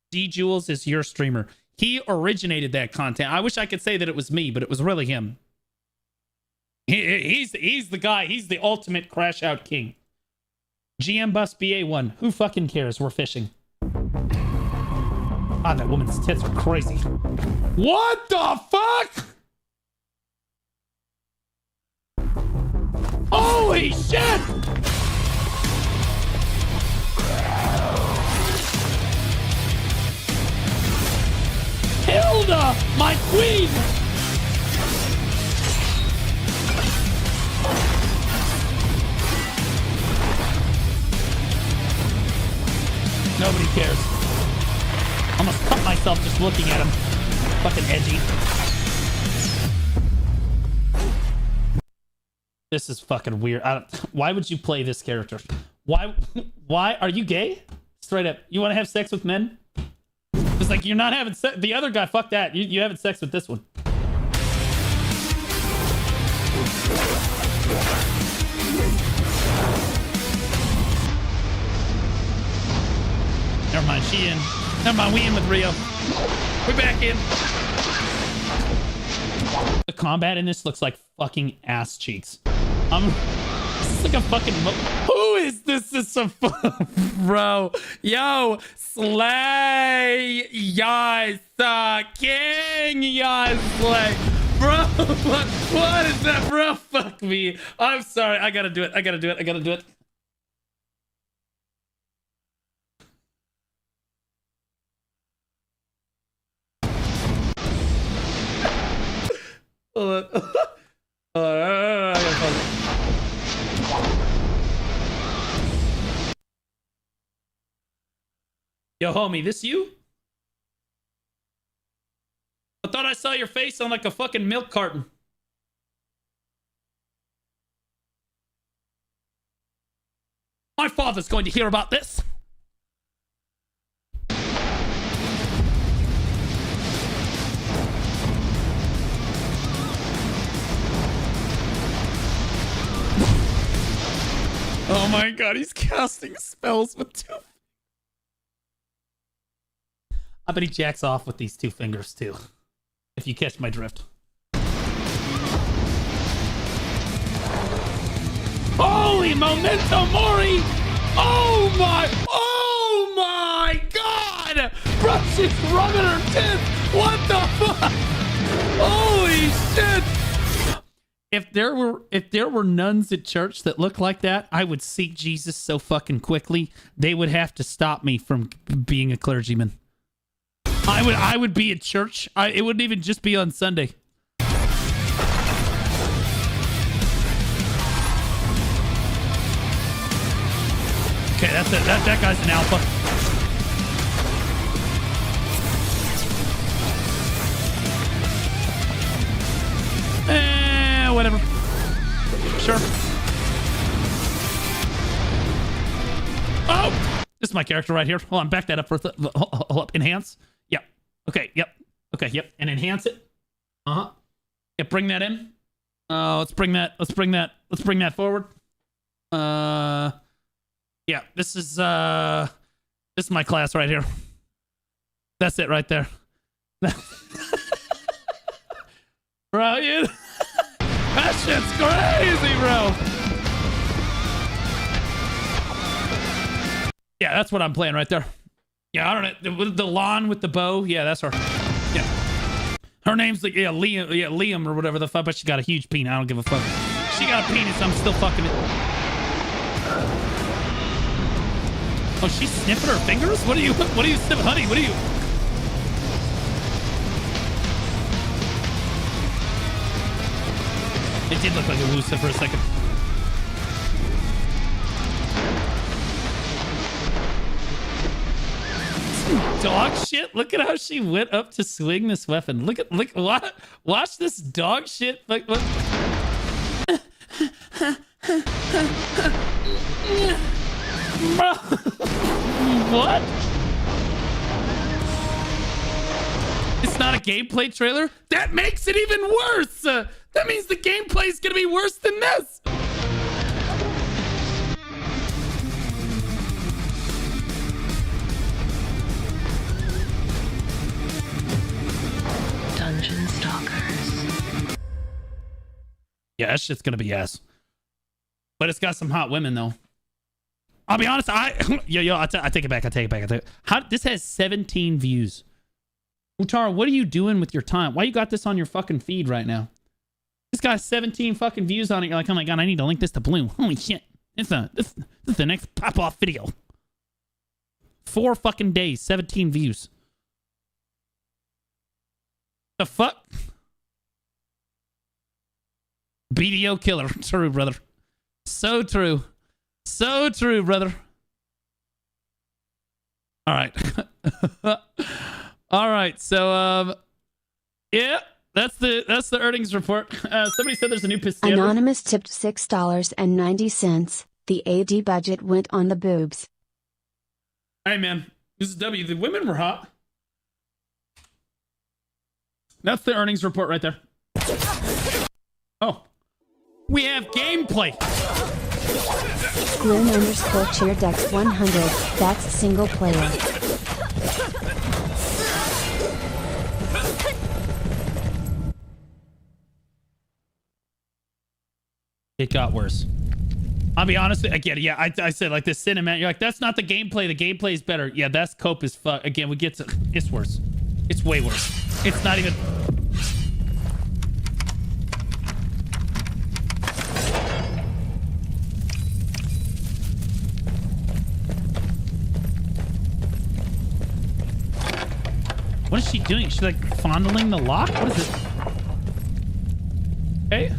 D Jules is your streamer. He originated that content. I wish I could say that it was me, but it was really him. He's the guy. He's the ultimate crash out king. GM bus BA1. Who fucking cares? We're fishing. Ah, that woman's tits are crazy. What the fuck? Holy shit! Hilda, my queen! Nobody cares. I almost cut myself just looking at him. Fucking edgy. This is fucking weird. Why would you play this character? Why are you gay? Straight up. You want to have sex with men? It's like you're not having sex. The other guy, fuck that. You having sex with this one. Never mind, she in. Never mind, we in with Rio. We're back in. The combat in this looks like fucking ass cheeks. This is like a fucking... Who is this? This is a... Bro. Yo. Slay. Yes. King. Yes. Slay. Bro. What is that, bro? Fuck me. I'm sorry. I gotta do it. I gotta do it. Hold on. I gotta pause it. Yo, homie, this you? I thought I saw your face on like a fucking milk carton. My father's going to hear about this. Oh my god, he's casting spells with 2 I bet he jacks off with these 2 fingers too. If you catch my drift. Holy memento mori! Oh my god! Bro, she's rubbing her tits! What the fuck? Holy shit! If there were nuns at church that looked like that, I would seek Jesus so fucking quickly, they would have to stop me from being a clergyman. I would be at church. It wouldn't even just be on Sunday. Okay, that's it. That guy's an alpha. Whatever. Sure. Oh! This is my character right here. Hold on, back that up for hold up. Enhance. Yep. Okay, yep. Okay, yep. And enhance it. Uh-huh. Yeah, bring that in. Let's bring that forward. Yeah, this is my class right here. That's it right there. Bro, you that shit's crazy, bro. Yeah, that's what I'm playing right there. Yeah, I don't know. The lawn with the bow. Yeah, that's her. Yeah. Her name's like, Liam or whatever the fuck, but she got a huge penis. I don't give a fuck. She got a penis, I'm still fucking it. Oh, she's sniffing her fingers? What are you sniffing? Honey, what are you? It did look like a Lusa for a second. Dog shit. Look at how she went up to swing this weapon. Watch this dog shit. Like what? Bro. What? It's not a gameplay trailer? That makes it even worse. That means the gameplay is gonna be worse than this. Dungeon Stalkers. Yeah, that shit's gonna be ass. But it's got some hot women though. I'll be honest, I take it back. This has 17 views. Utara, what are you doing with your time? Why you got this on your fucking feed right now? This got 17 fucking views on it. You're like, oh my god, I need to link this to Bloom. Holy shit. This is the next pop-off video. 4 fucking days, 17 views. The fuck? BDO killer. True, brother. So true. So true, brother. All right. All right. So, yeah, that's the earnings report. Somebody said there's a new pistol. Anonymous tipped $6.90. The AD budget went on the boobs. Hey, man. This is W. The women were hot. That's the earnings report right there. Oh. We have gameplay. Grim_cheerdex 100. That's single player. It got worse. I'll be honest. Again, yeah, I said like this cinematic. You're like, that's not the gameplay. The gameplay is better. Yeah, that's cope as fuck. Again, we get to. It's worse. It's way worse. It's not even. What is she doing? Is she like fondling the lock? What is it? Okay.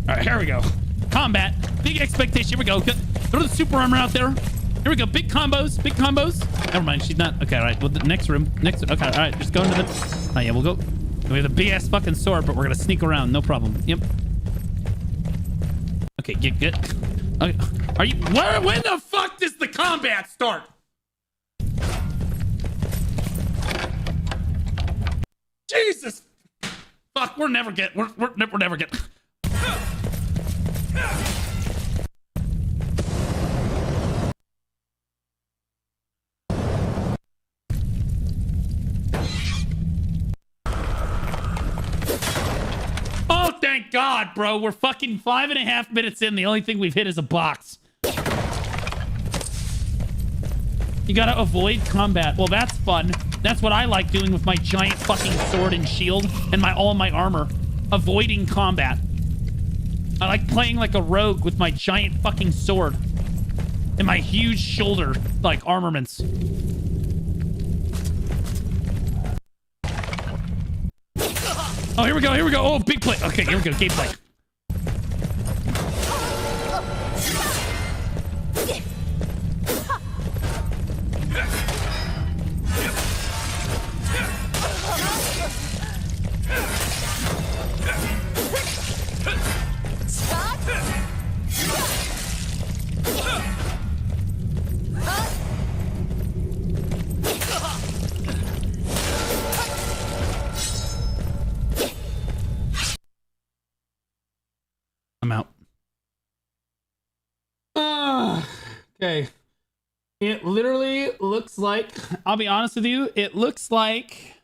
All right, here we go. Combat. Big expectation. Here we go. Throw the super armor out there. Here we go. Big combos. Big combos. Never mind. She's not. Okay, all right. Well, the next room. Okay, all right. Just go into the... Oh, yeah, we'll go. We have the BS fucking sword, but we're going to sneak around. No problem. Yep. Okay, get good. Okay. Are you... When the fuck does the combat start? Jesus! Fuck, we're never get. We're never get. Thank God, bro. We're fucking 5.5 minutes in. The only thing we've hit is a box. You gotta avoid combat. Well, that's fun. That's what I like doing with my giant fucking sword and shield and all my armor. Avoiding combat. I like playing like a rogue with my giant fucking sword and my huge shoulder, like, armaments. Oh, here we go. Here we go. Oh, big play. Okay, here we go. Gameplay. I'm out. Okay. It literally looks like, I'll be honest with you, it looks like,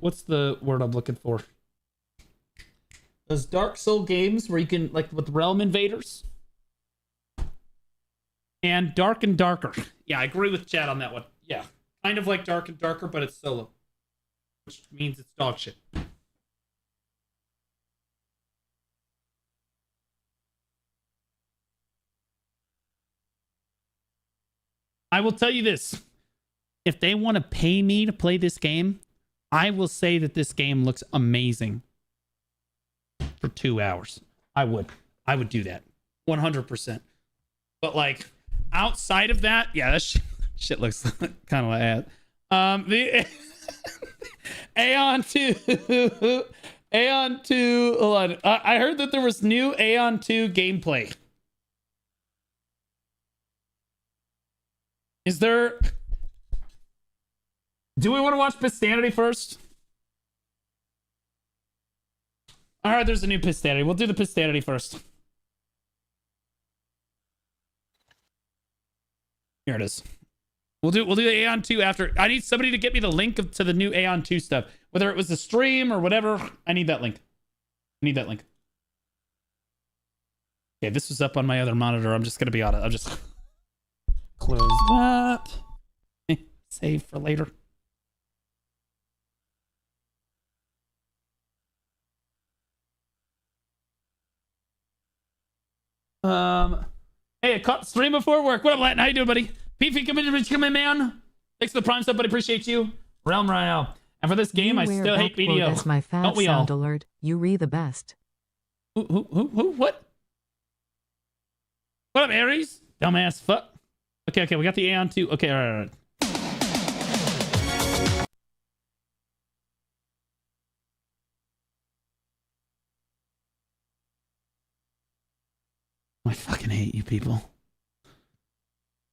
what's the word I'm looking for? Those Dark Soul games where you can, like, with Realm Invaders. And Dark and Darker. Yeah, I agree with Chad on that one. Yeah. Kind of like Dark and Darker, but it's solo. Which means it's dog shit. I will tell you this. If they want to pay me to play this game, I will say that this game looks amazing for 2 hours. I would do that. 100%. But like outside of that, yeah, that shit looks kind of like that. The Aeon 2. Aeon 2. Hold on. I heard that there was new Aeon 2 gameplay. Is there... Do we want to watch Pistanity first? Alright, there's a new Pistanity. We'll do the Pistanity first. Here it is. We'll do Aeon 2 after. I need somebody to get me the link to the new Aeon 2 stuff. Whether it was the stream or whatever, I need that link. I need that link. Okay, this was up on my other monitor. I'm just going to be on it. I'm just... Close that. Save for later. Hey, I caught the stream before work. What up, Latin? How you doing, buddy? Beefy, come in, man. Thanks for the Prime sub, buddy. Appreciate you. Realm Royale. And for this game, I still hate BDO. As my fat Don't we sound all? alert. You re the best. Who? What? What up, Aries? Dumbass fuck. Okay, we got the Aeon 2. Okay, all right. I fucking hate you people.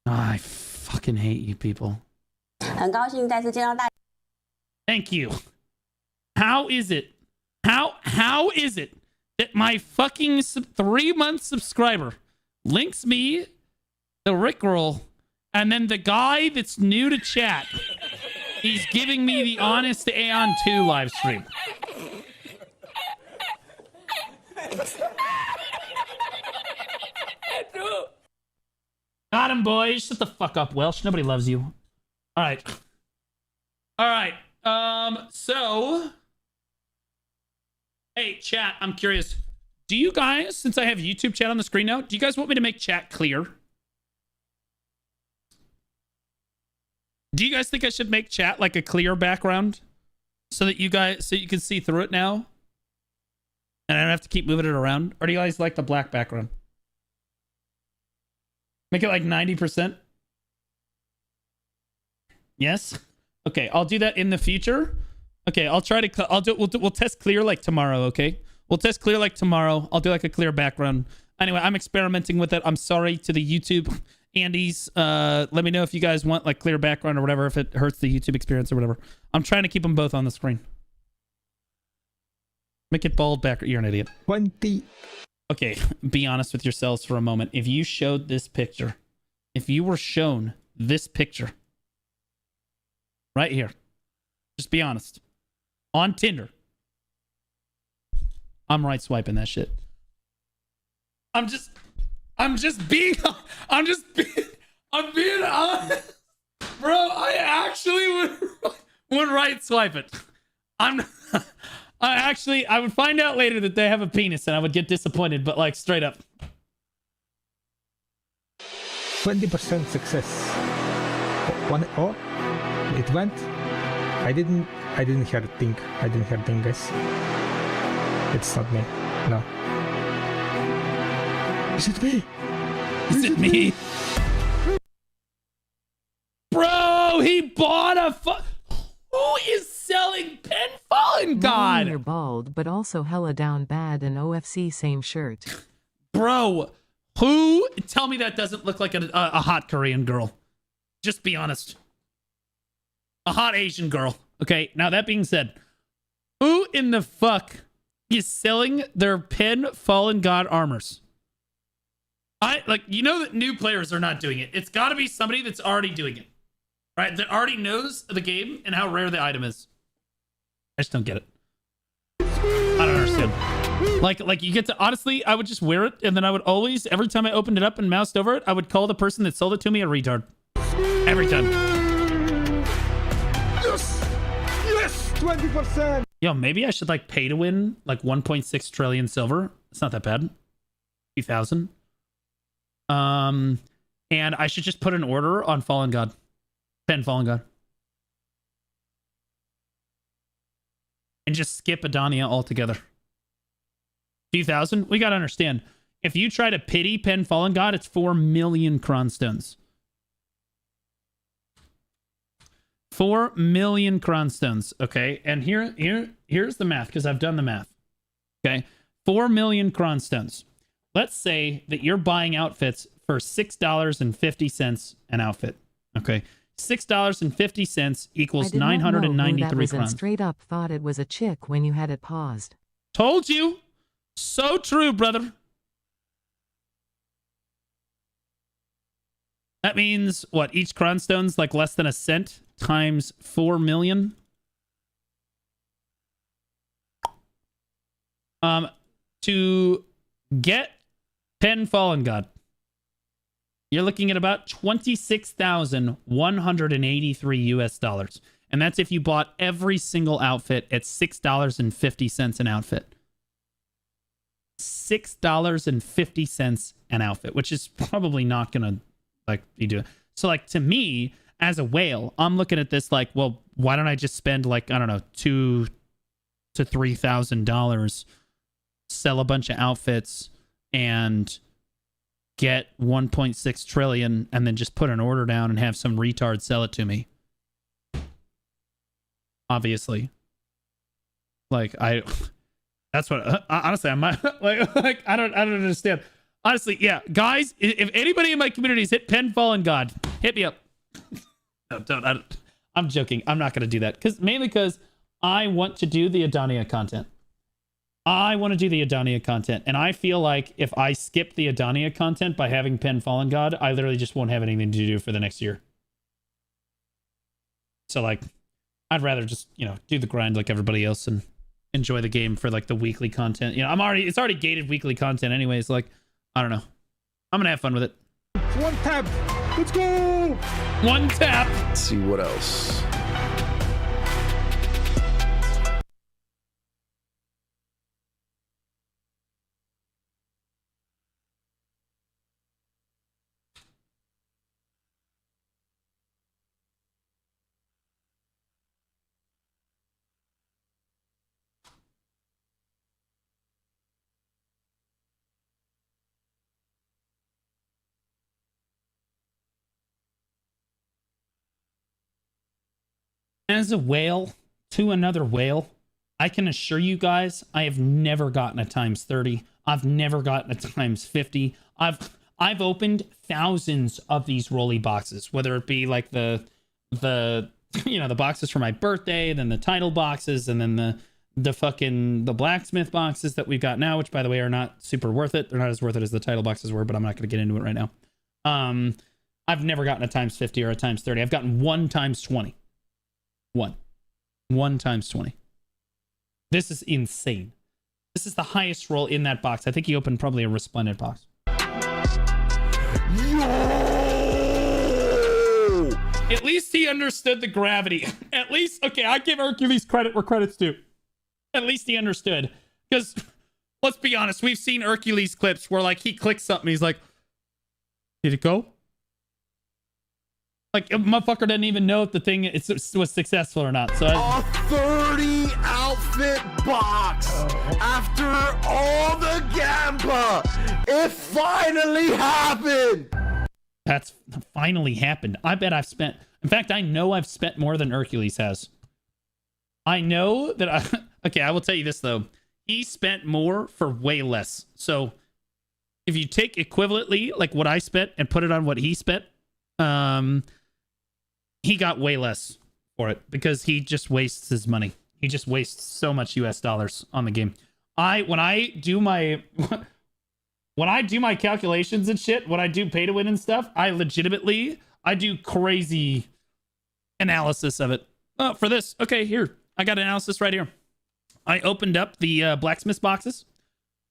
I fucking hate you people. Thank you. How is it? How is it that my fucking 3-month subscriber links me the Rickroll, and then the guy that's new to chat, he's giving me the honest Aeon 2 live stream. Got him, boys. Shut the fuck up, Welsh. Nobody loves you. All right. So, hey, chat, I'm curious. Do you guys, since I have YouTube chat on the screen now, do you guys want me to make chat clear? Do you guys think I should make chat like a clear background so that you can see through it now? And I don't have to keep moving it around? Or do you guys like the black background? Make it like 90%? Yes? Okay, I'll do that in the future. Okay, I'll try to we'll test clear like tomorrow, okay? We'll test clear like tomorrow. I'll do like a clear background. Anyway, I'm experimenting with it. I'm sorry to the YouTube Andes. Let me know if you guys want like clear background or whatever, if it hurts the YouTube experience or whatever. I'm trying to keep them both on the screen. Make it bald back. You're an idiot. 20. Okay, be honest with yourselves for a moment. If you showed this picture, if you were shown this picture right here, just be honest, on Tinder, I'm right swiping that shit. I'm just being honest. Bro, I actually would right swipe it. I would find out later that they have a penis and I would get disappointed, but like straight up. 20% success. Oh, it went. I didn't hear a thing. I didn't hear a thing, guys. It's not me. No. Is it me? Is it me? Bro, he bought a who is selling Pen Fallen God? You're bald, but also hella down bad and OFC same shirt. Bro, who? Tell me that doesn't look like a hot Korean girl. Just be honest. A hot Asian girl. Okay, now that being said, who in the fuck is selling their Pen Fallen God armors? You know that new players are not doing it. It's got to be somebody that's already doing it, right? That already knows the game and how rare the item is. I just don't get it. I don't understand. Like you get to, honestly, I would just wear it, and then I would always, every time I opened it up and moused over it, I would call the person that sold it to me a retard. Every time. Yes, 20%. Yo, maybe I should like pay to win like 1.6 trillion silver. It's not that bad. 2,000. And I should just put an order on Fallen God. Pen Fallen God. And just skip Adania altogether. 2,000? We gotta understand. If you try to pity Pen Fallen God, it's 4 million cronstones. 4 million cronstones, okay? And here's the math, because I've done the math. Okay? 4 million cronstones. Let's say that you're buying outfits for $6.50 an outfit. Okay? $6.50 equals 993 crowns. Straight up thought it was a chick when you had it paused. Told you. So true, brother. That means what? Each cronstone's like less than a cent times 4 million. To get Pen Fallen God, you're looking at about 26,183 US dollars. And that's if you bought every single outfit at $6.50 an outfit. $6.50 an outfit, which is probably not gonna like be doing. So like to me, as a whale, I'm looking at this like, well, why don't I just spend like, I don't know, $2,000 to $3,000, sell a bunch of outfits and get 1.6 trillion and then just put an order down and have some retard sell it to me. Obviously. Like that's what honestly I might like I don't understand. Honestly, yeah, guys, if anybody in my community has hit Pen Fallen God, hit me up. No, I'm joking. I'm not going to do that mainly because I want to do the Adania content. And I feel like if I skip the Adania content by having Pen Fallen God, I literally just won't have anything to do for the next year. So like, I'd rather just, do the grind like everybody else and enjoy the game for like the weekly content. It's already gated weekly content anyways. Like, I don't know. I'm going to have fun with it. One tap. Let's go. One tap. Let's see what else. As a whale to another whale, I can assure you guys, I have never gotten a times 30. I've never gotten a times 50. I've opened thousands of these rolly boxes, whether it be like the boxes for my birthday, then the title boxes, and then the blacksmith boxes that we've got now, which by the way are not super worth it. They're not as worth it as the title boxes were, but I'm not going to get into it right now. I've never gotten a times 50 or a times 30. I've gotten one times 20. One times 20. This is insane. This is the highest roll in that box. I think he opened probably a Resplendent box. At least he understood the gravity. At least, okay, I give Hercules credit where credit's due. At least he understood. Because, let's be honest, we've seen Hercules clips where, like, he clicks something, he's like, did it go? Like, a motherfucker doesn't even know if the thing was successful or not. So a 30 outfit box after all the Gampa. It finally happened. That's finally happened. I bet I've spent... In fact, I know I've spent more than Hercules has. I know that okay, I will tell you this, though. He spent more for way less. So, if you take equivalently, like what I spent, and put it on what he spent, he got way less for it. Because he just wastes his money. He just wastes so much US dollars on the game. When I do my calculations and shit, when I do pay to win and stuff, I do crazy analysis of it. Oh, for this, okay, here. I got analysis right here. I opened up the blacksmith's boxes.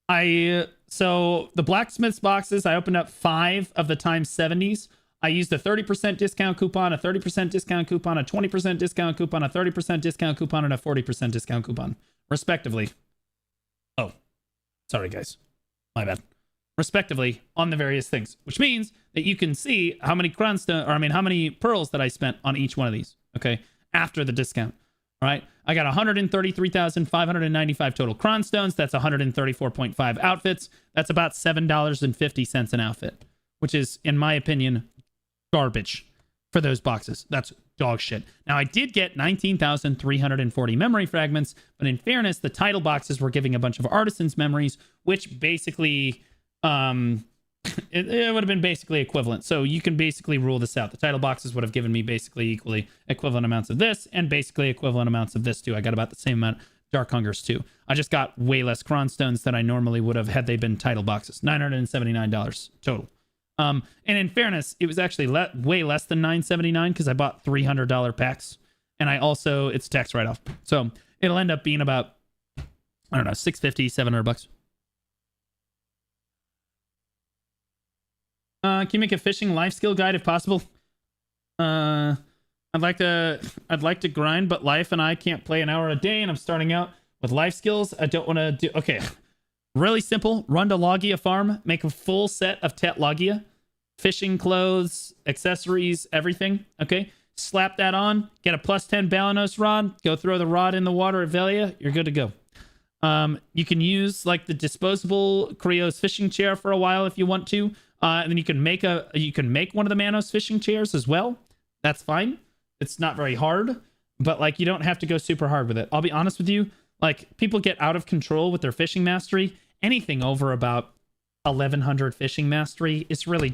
So the blacksmith's boxes, I opened up 5 of the times 70s. I used a 30% discount coupon, a 30% discount coupon, a 20% discount coupon, a 30% discount coupon, and a 40% discount coupon, respectively. Oh, sorry guys, my bad. Respectively on the various things, which means that you can see how many how many pearls that I spent on each one of these. Okay, after the discount. All right, I got 133,595 total cronstones. That's 134.5 outfits. That's about $7.50 an outfit, which is, in my opinion, garbage for those boxes. That's dog shit. Now, I did get 19,340 memory fragments, but in fairness, the title boxes were giving a bunch of artisans memories, which basically, it would have been basically equivalent. So you can basically rule this out. The title boxes would have given me basically equally equivalent amounts of this and basically equivalent amounts of this too. I got about the same amount Dark Hungers too. I just got way less cronstones than I normally would have had they been title boxes. $979 total. And in fairness, it was actually way less than $979 because I bought $300 packs, and I also, it's tax write-off. So it'll end up being about, I don't know, $650, $700. Can you make a fishing life skill guide if possible? I'd like to grind, but life and I can't play an hour a day, and I'm starting out with life skills. I don't want to do... Okay. Really simple. Run to Logia farm. Make a full set of Tet Logia. Fishing clothes, accessories, everything. Okay. Slap that on. Get a +10 Balanos rod. Go throw the rod in the water at Velia. You're good to go. You can use like the disposable Krios fishing chair for a while if you want to. And then you can make one of the Manos fishing chairs as well. That's fine. It's not very hard, but like you don't have to go super hard with it. I'll be honest with you. Like people get out of control with their fishing mastery. Anything over about 1100 fishing mastery, it's really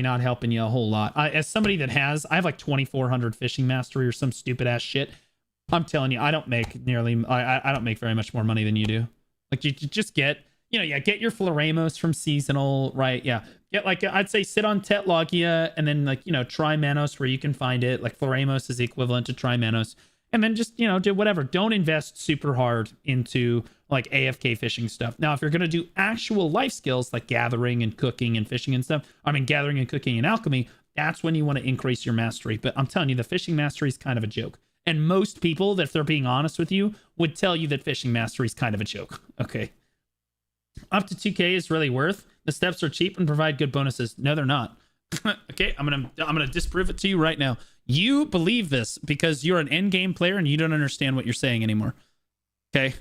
not helping you a whole lot. As somebody that I have like 2400 fishing mastery or some stupid ass shit. I'm telling you, I don't make very much more money than you do. Like you just get, get your Floramos from seasonal, right? Yeah. Get like, I'd say sit on Tet Logia and then like, try Manos where you can find it. Like Floramos is the equivalent to try Manos. And then just, do whatever. Don't invest super hard into like AFK fishing stuff. Now, if you're going to do actual life skills like gathering and cooking and fishing and stuff, gathering and cooking and alchemy, that's when you want to increase your mastery. But I'm telling you, the fishing mastery is kind of a joke. And most people, if they're being honest with you, would tell you that fishing mastery is kind of a joke. Okay. Up to 2K is really worth. The steps are cheap and provide good bonuses. No, they're not. Okay, I'm gonna disprove it to you right now. You believe this because you're an end game player and you don't understand what you're saying anymore. Okay.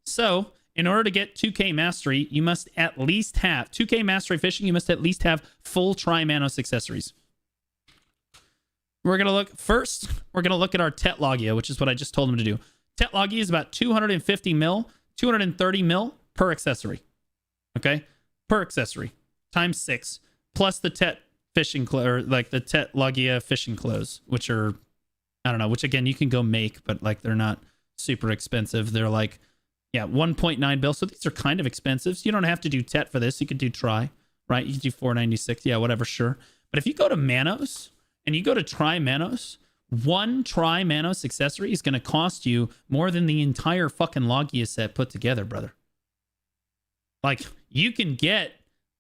So in order to get 2K mastery, you must at least have 2K mastery fishing. You must at least have full Tri-Manos accessories. We're gonna look at our Tet Logia, which is what I just told him to do. Tet Logia is about 250 mil, 230 mil per accessory. Okay, per accessory times 6 plus the Tet fishing or like the Tet Logia fishing clothes, which are, I don't know, which again you can go make, but like they're not super expensive. They're like, 1.9 bill. So these are kind of expensive. So you don't have to do Tet for this. You could do Tri, right? You could do 496. Yeah, whatever, sure. But if you go to Manos and you go to Tri Manos, one Tri-Manos accessory is going to cost you more than the entire fucking Logia set put together, brother. Like, you can get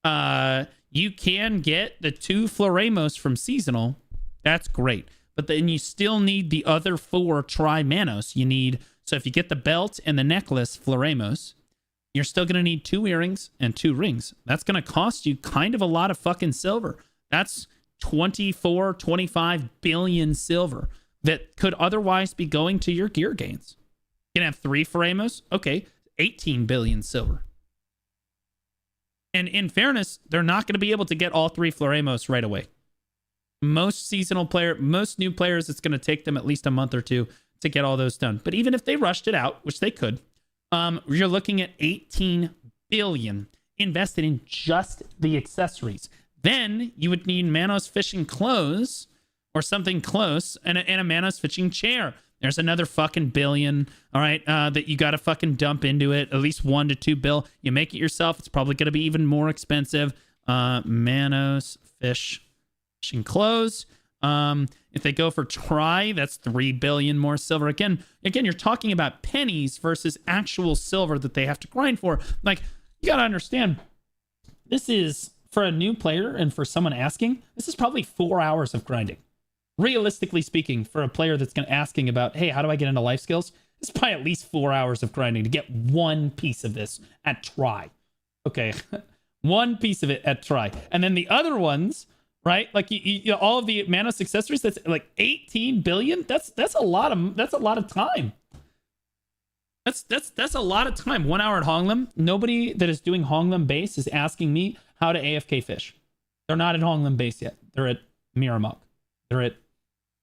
the 2 Floremos from Seasonal. That's great. But then you still need the other 4 Tri-Manos. You need, so if you get the belt and the necklace Floremos, you're still going to need 2 earrings and 2 rings. That's going to cost you kind of a lot of fucking silver. That's 24, 25 billion silver that could otherwise be going to your gear gains. You can have 3 Floremos. Okay, 18 billion silver. And in fairness, they're not going to be able to get all 3 Floremos right away. Most new players, it's going to take them at least a month or 2 to get all those done. But even if they rushed it out, which they could, you're looking at 18 billion invested in just the accessories. Then you would need Manos fishing clothes or something close and a Manos fishing chair. There's another fucking billion, all right, that you got to fucking dump into it. At least 1 to 2 bill. You make it yourself, it's probably going to be even more expensive. Manos fishing clothes. If they go for Tri, that's 3 billion more silver. Again, you're talking about pennies versus actual silver that they have to grind for. Like, you got to understand, this is, for a new player and for someone asking, this is probably 4 hours of grinding. Realistically speaking, for a player that's asking about, hey, how do I get into life skills? It's probably at least 4 hours of grinding to get one piece of this at Tri. Okay, one piece of it at Tri. And then the other ones, right? Like you all of the Manos accessories, that's like 18 billion. That's a lot of time. That's a lot of time. 1 hour at Honglim. Nobody that is doing Honglim base is asking me how to AFK fish. They're not at Honglim base yet. They're at Miramok. They're at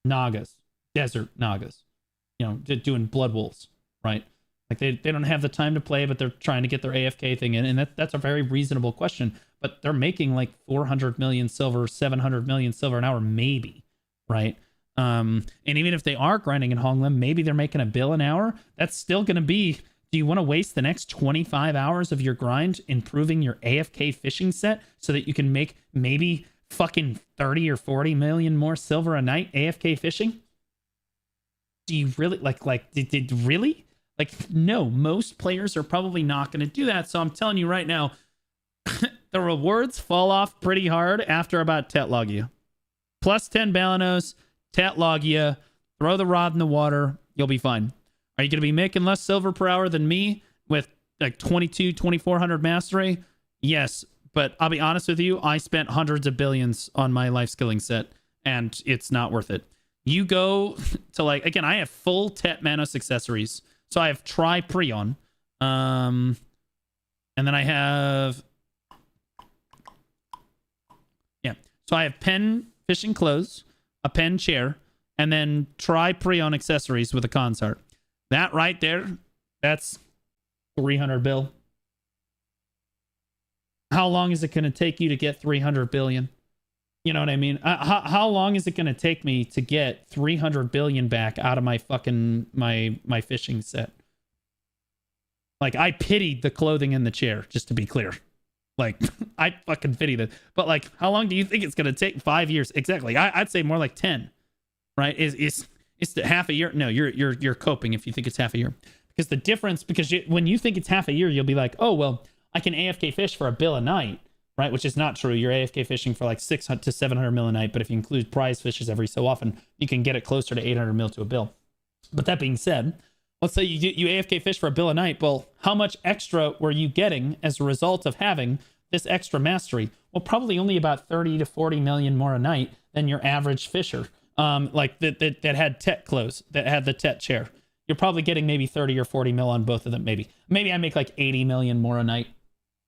Nagas, desert Nagas, doing blood wolves, right? Like they don't have the time to play, but they're trying to get their AFK thing in, and that's a very reasonable question. But they're making like 400 million silver, 700 million silver an hour, maybe, right? And even if they are grinding in Honglim, maybe they're making a bill an hour. That's still going to be. Do you want to waste the next 25 hours of your grind improving your AFK fishing set so that you can make maybe fucking 30 or 40 million more silver a night AFK fishing? Do you really did really? Like, no, most players are probably not going to do that. So I'm telling you right now, the rewards fall off pretty hard after about Tet Logia. Plus 10 Balanos, Tet Logia, throw the rod in the water, you'll be fine. Are you going to be making less silver per hour than me with like 2400 mastery? Yes. But I'll be honest with you, I spent hundreds of billions on my life skilling set, and it's not worth it. You go to again, I have full Tet Manos accessories. So I have Tri-Prion. And then I have... Yeah. So I have pen fishing clothes, a pen chair, and then Tri-Prion accessories with a consort. That right there, that's 300 bill. How long is it going to take you to get 300 billion? You know what I mean? How long is it going to take me to get 300 billion back out of my fucking my fishing set? Like, I pitied the clothing in the chair, just to be clear. Like, I fucking pitied it. But like, how long do you think it's going to take? 5 years exactly. I'd say more like 10. Right? It's half a year. No, you're coping if you think it's half a year, because the difference, when you think it's half a year, you'll be like, oh well, I can AFK fish for a bill a night, right? Which is not true. You're AFK fishing for like 600 to 700 mil a night, but if you include prize fishes every so often, you can get it closer to 800 mil to a bill. But that being said, let's say you AFK fish for a bill a night. Well, how much extra were you getting as a result of having this extra mastery? Well, probably only about 30 to 40 million more a night than your average fisher. Like that had Tet clothes, that had the Tet chair. You're probably getting maybe 30 or 40 mil on both of them. Maybe I make like 80 million more a night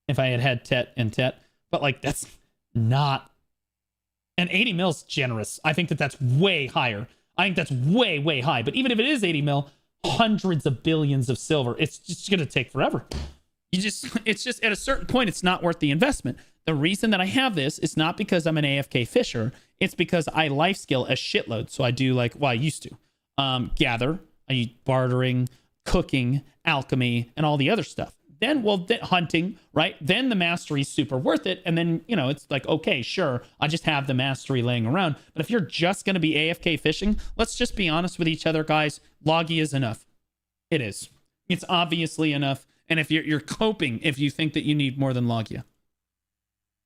if I had Tet and Tet. But like, that's not... And 80 mil's generous. I think that's way higher. I think that's way high. But even if it is 80 mil, hundreds of billions of silver, it's just going to take forever. It's just at a certain point, it's not worth the investment. The reason that I have this is not because I'm an AFK fisher. It's because I life skill a shitload. So I do I used to gather, I use bartering, cooking, alchemy, and all the other stuff. then hunting, right? Then the mastery is super worth it. And then, you know, it's like, okay, sure, I just have the mastery laying around. But if you're just going to be AFK fishing, let's just be honest with each other, guys. Logia is enough. It is. It's obviously enough. And if you're coping, if you think that you need more than Logia.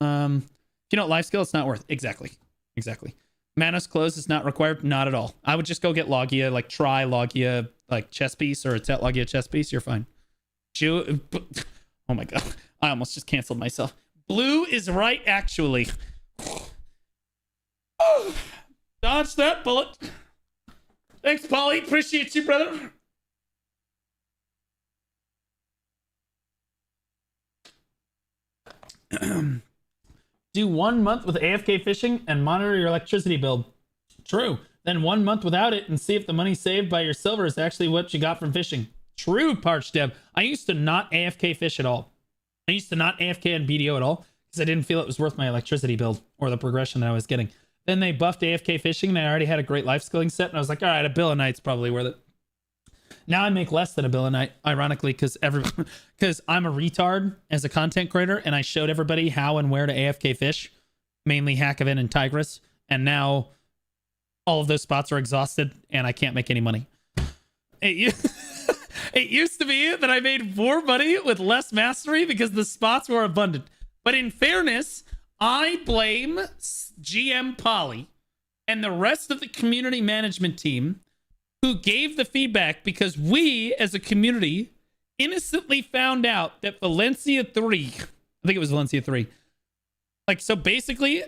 If you know life skill, it's not worth. Exactly. Manos close is not required. Not at all. I would just go get Logia, like try Logia, like chess piece or a Tet Logia chess piece. You're fine. Oh my god. I almost just canceled myself. Blue is right, actually. Oh, dodge that bullet. Thanks, Polly. Appreciate you, brother. Do 1 month with AFK fishing and monitor your electricity bill. True. Then 1 month without it and see if the money saved by your silver is actually what you got from fishing. True, Parched Dev. I used to not AFK fish at all. I used to not AFK on BDO at all because I didn't feel it was worth my electricity bill or the progression that I was getting. Then they buffed AFK fishing and I already had a great life skilling set and I was like, all right, a bill a night's probably worth it. Now I make less than a bill a night, ironically, because I'm a retard as a content creator, and I showed everybody how and where to AFK fish, mainly Hackavin and Tigris, and now all of those spots are exhausted, and I can't make any money. It used to be that I made more money with less mastery because the spots were abundant. But in fairness, I blame GM Polly and the rest of the community management team who gave the feedback because we, as a community, innocently found out that Valencia 3, I think it was Valencia 3. Like, so basically,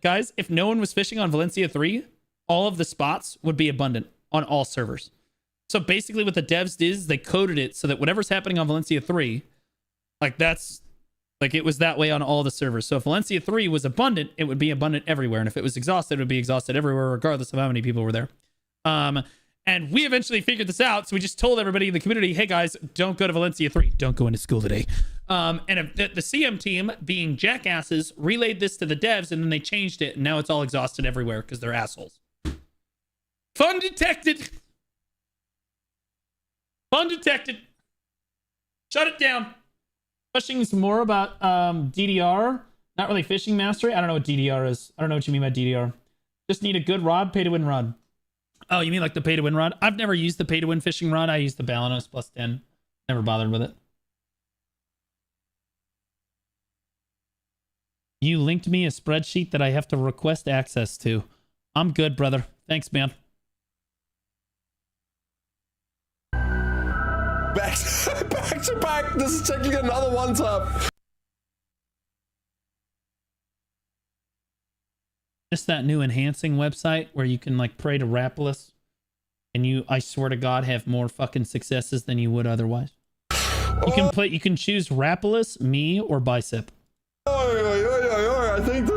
guys, if no one was fishing on Valencia 3, all of the spots would be abundant on all servers. So basically what the devs did is they coded it so that whatever's happening on Valencia 3, like that's, like it was that way on all the servers. So if Valencia 3 was abundant, it would be abundant everywhere. And if it was exhausted, it would be exhausted everywhere, regardless of how many people were there. And we eventually figured this out, so we just told everybody in the community, hey guys, don't go to Valencia 3. Don't go into school today. And the CM team, being jackasses, relayed this to the devs, and then they changed it, and now it's all exhausted everywhere because they're assholes. Fun detected. Fun detected. Shut it down. Questioning some more about DDR. Not really fishing mastery. I don't know what DDR is. I don't know what you mean by DDR. Just need a good rod, pay-to-win rod. Oh, you mean like the pay-to-win rod? I've never used the pay-to-win fishing rod. I used the Balanos plus 10. Never bothered with it. You linked me a spreadsheet that I have to request access to. I'm good, brother. Thanks, man. Back to back. This is technically another one tap. Just that new enhancing website where you can like pray to Rapalus and you, I swear to God, have more fucking successes than you would otherwise. You can choose Rapalus, me, or Bicep. I think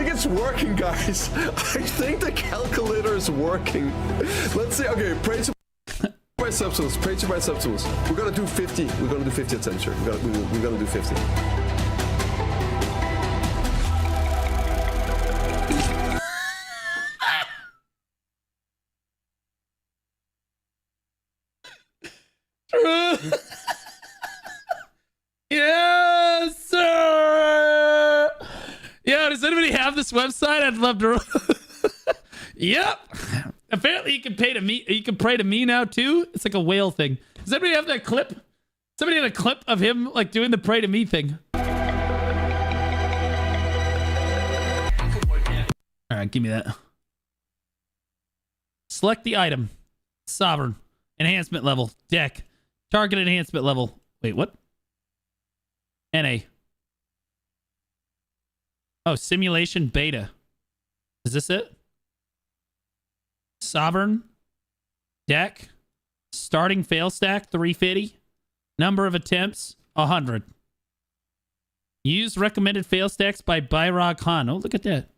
it's working, guys. I think the calculator is working. Let's see. Okay, pray to Biceptools. Pray to Biceptools. We're gonna do 50. We're gonna do 50 attempts here. We're gonna do 50. Yes, sir. Yeah, does anybody have this website? I'd love to. Yep. Apparently, you can pay to me. You can pray to me now too. It's like a whale thing. Does anybody have that clip? Somebody had a clip of him like doing the pray to me thing. All right, give me that. Select the item. Sovereign. Enhancement level. Deck. Target enhancement level. Wait, what? NA. Oh, simulation beta. Is this it? Sovereign. Deck. Starting fail stack 350. Number of attempts 100. Use recommended fail stacks by Bairag Khan. Oh, look at that.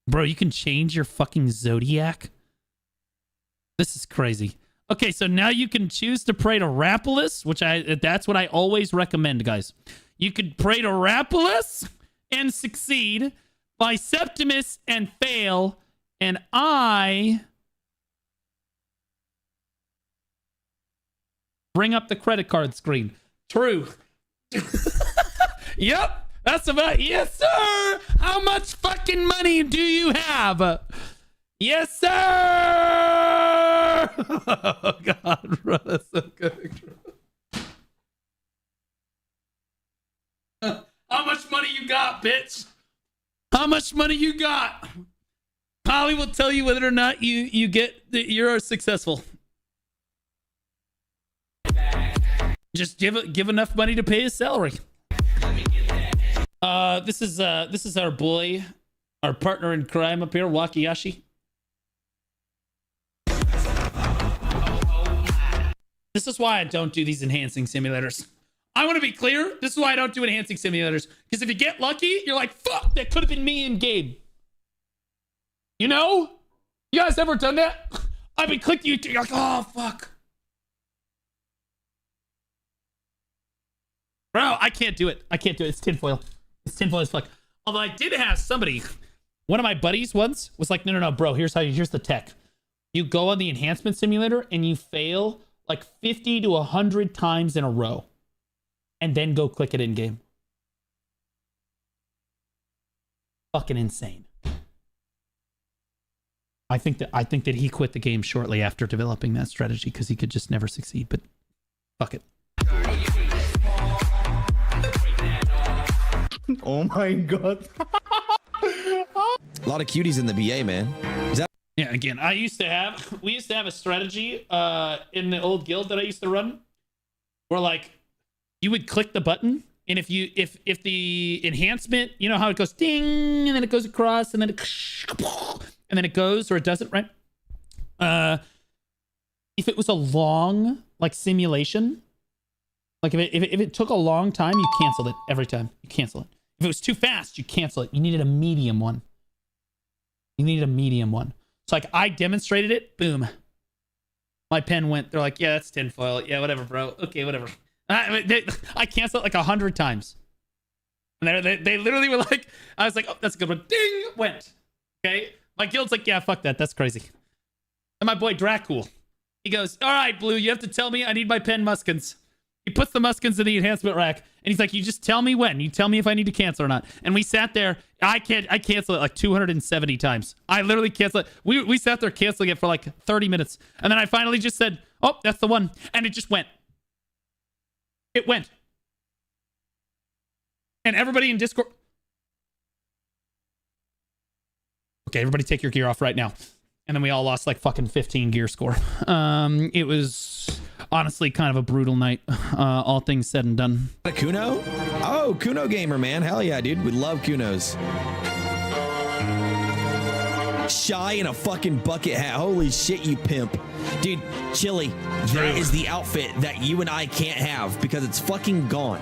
Bro, you can change your fucking zodiac? This is crazy. Okay, so now you can choose to pray to Rapalus, which that's what I always recommend, guys. You could pray to Rapalus and succeed, by Septimus and fail, and I Bring up the credit card screen. True. Yep. That's about... Yes, sir. How much fucking money do you have? Yes, sir. Oh, God, bro. That's so good. How much money you got, bitch? How much money you got? Holly will tell you whether or not you're successful. Just give enough money to pay his salary. This is our boy, our partner in crime up here, Wakiyashi. This is why I don't do these enhancing simulators. I want to be clear. This is why I don't do enhancing simulators. Because if you get lucky, you're like, fuck, that could have been me in game. You know? You guys ever done that? I've been clicking you, you're like, oh, fuck. Bro, I can't do it. I can't do it. It's tinfoil. It's tinfoil as fuck. Although I did have somebody, one of my buddies once was like, no, bro, here's the tech. You go on the enhancement simulator and you fail like 50 to 100 times in a row. And then go click it in game. Fucking insane. I think that he quit the game shortly after developing that strategy because he could just never succeed, but fuck it. Oh my god. A lot of cuties in the BA, man. Is that... Yeah, again, we used to have a strategy in the old guild that I used to run where like you would click the button, and if the enhancement, you know how it goes ding, and then it goes across, and then it goes, or it doesn't, right? If it was a long like simulation, like if it took a long time, you canceled it every time. You cancel it. If it was too fast, you cancel it. You needed a medium one. So like I demonstrated it, boom. My pen went. They're like, yeah, that's tinfoil. Yeah, whatever, bro. Okay, whatever. I canceled it like 100 times. And they literally were like, I was like, oh, that's a good one. Ding, went. Okay. My guild's like, yeah, fuck that. That's crazy. And my boy Dracul, he goes, all right, Blue, you have to tell me I need my pen muskins. He puts the muskins in the enhancement rack, and he's like, you just tell me when. You tell me if I need to cancel or not. And we sat there. I canceled it like 270 times. I literally canceled it. We sat there canceling it for like 30 minutes. And then I finally just said, oh, that's the one. And it just went. It went. And everybody in Discord... Okay, everybody take your gear off right now. And then we all lost like fucking 15 gear score. It was honestly kind of a brutal night, all things said and done. A Kuno? Oh, Kuno gamer, man. Hell yeah, dude. We love Kunos. Shy in a fucking bucket hat. Holy shit, you pimp. Dude, Chili, that is the outfit that you and I can't have because it's fucking gone.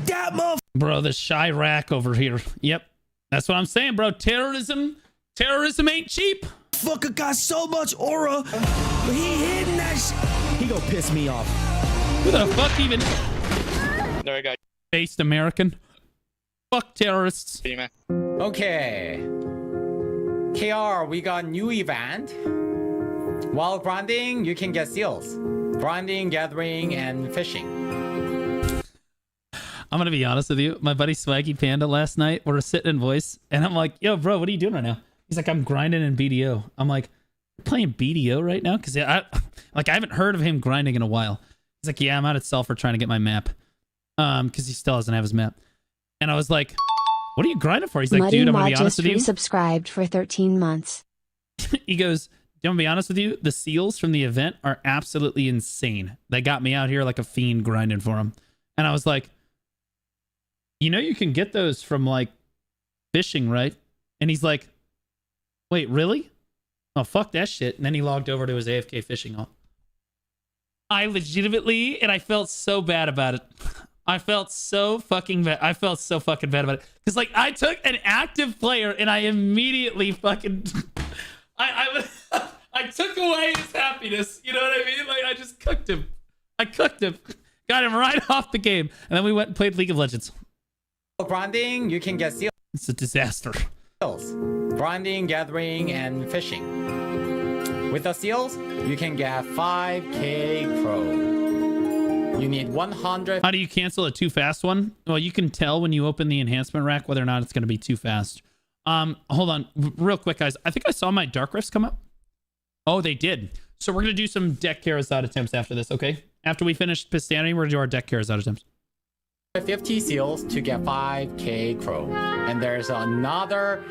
That motherfucker. Bro, the Shy rack over here. Yep. That's what I'm saying, bro. Terrorism ain't cheap. Fucker got so much aura, but he hidden that shit. He gonna piss me off. Who the fuck even? There we go. Based American. Fuck terrorists. Okay. KR, we got new event. While grinding, you can get seals. Grinding, gathering, and fishing. I'm gonna be honest with you. My buddy Swaggy Panda last night, we were sitting in voice, and I'm like, yo, bro, what are you doing right now? He's like, I'm grinding in BDO. I'm like, you're playing BDO right now? Because I haven't heard of him grinding in a while. He's like, yeah, I'm out at Sulphur trying to get my map. Because he still doesn't have his map. And I was like, what are you grinding for? He's like, dude, I'm going to be honest with you. Muddy subscribed for 13 months. He goes, I'm going to be honest with you. The seals from the event are absolutely insane. They got me out here like a fiend grinding for them. And I was like, you know you can get those from like fishing, right? And he's like, wait, really? Oh, fuck that shit. And then he logged over to his AFK fishing hall. I legitimately, and I felt so bad about it. I felt so fucking bad about it. Because, like, I took an active player and I immediately fucking... I took away his happiness. You know what I mean? Like, I just cooked him. Got him right off the game. And then we went and played League of Legends. Grinding, you can get seals. It's a disaster. Grinding, gathering, and fishing. With the seals, you can get 5k crow. You need 100. How do you cancel a too fast one? Well, you can tell when you open the enhancement rack whether or not it's going to be too fast. Hold on real quick, guys. I think I saw my Dark Rifts come up. Oh, they did. So we're going to do some deck Charizard attempts after this, okay? After we finish Pistani, we're going to do our deck Charizard attempts. 50 seals to get 5k crow. And there's another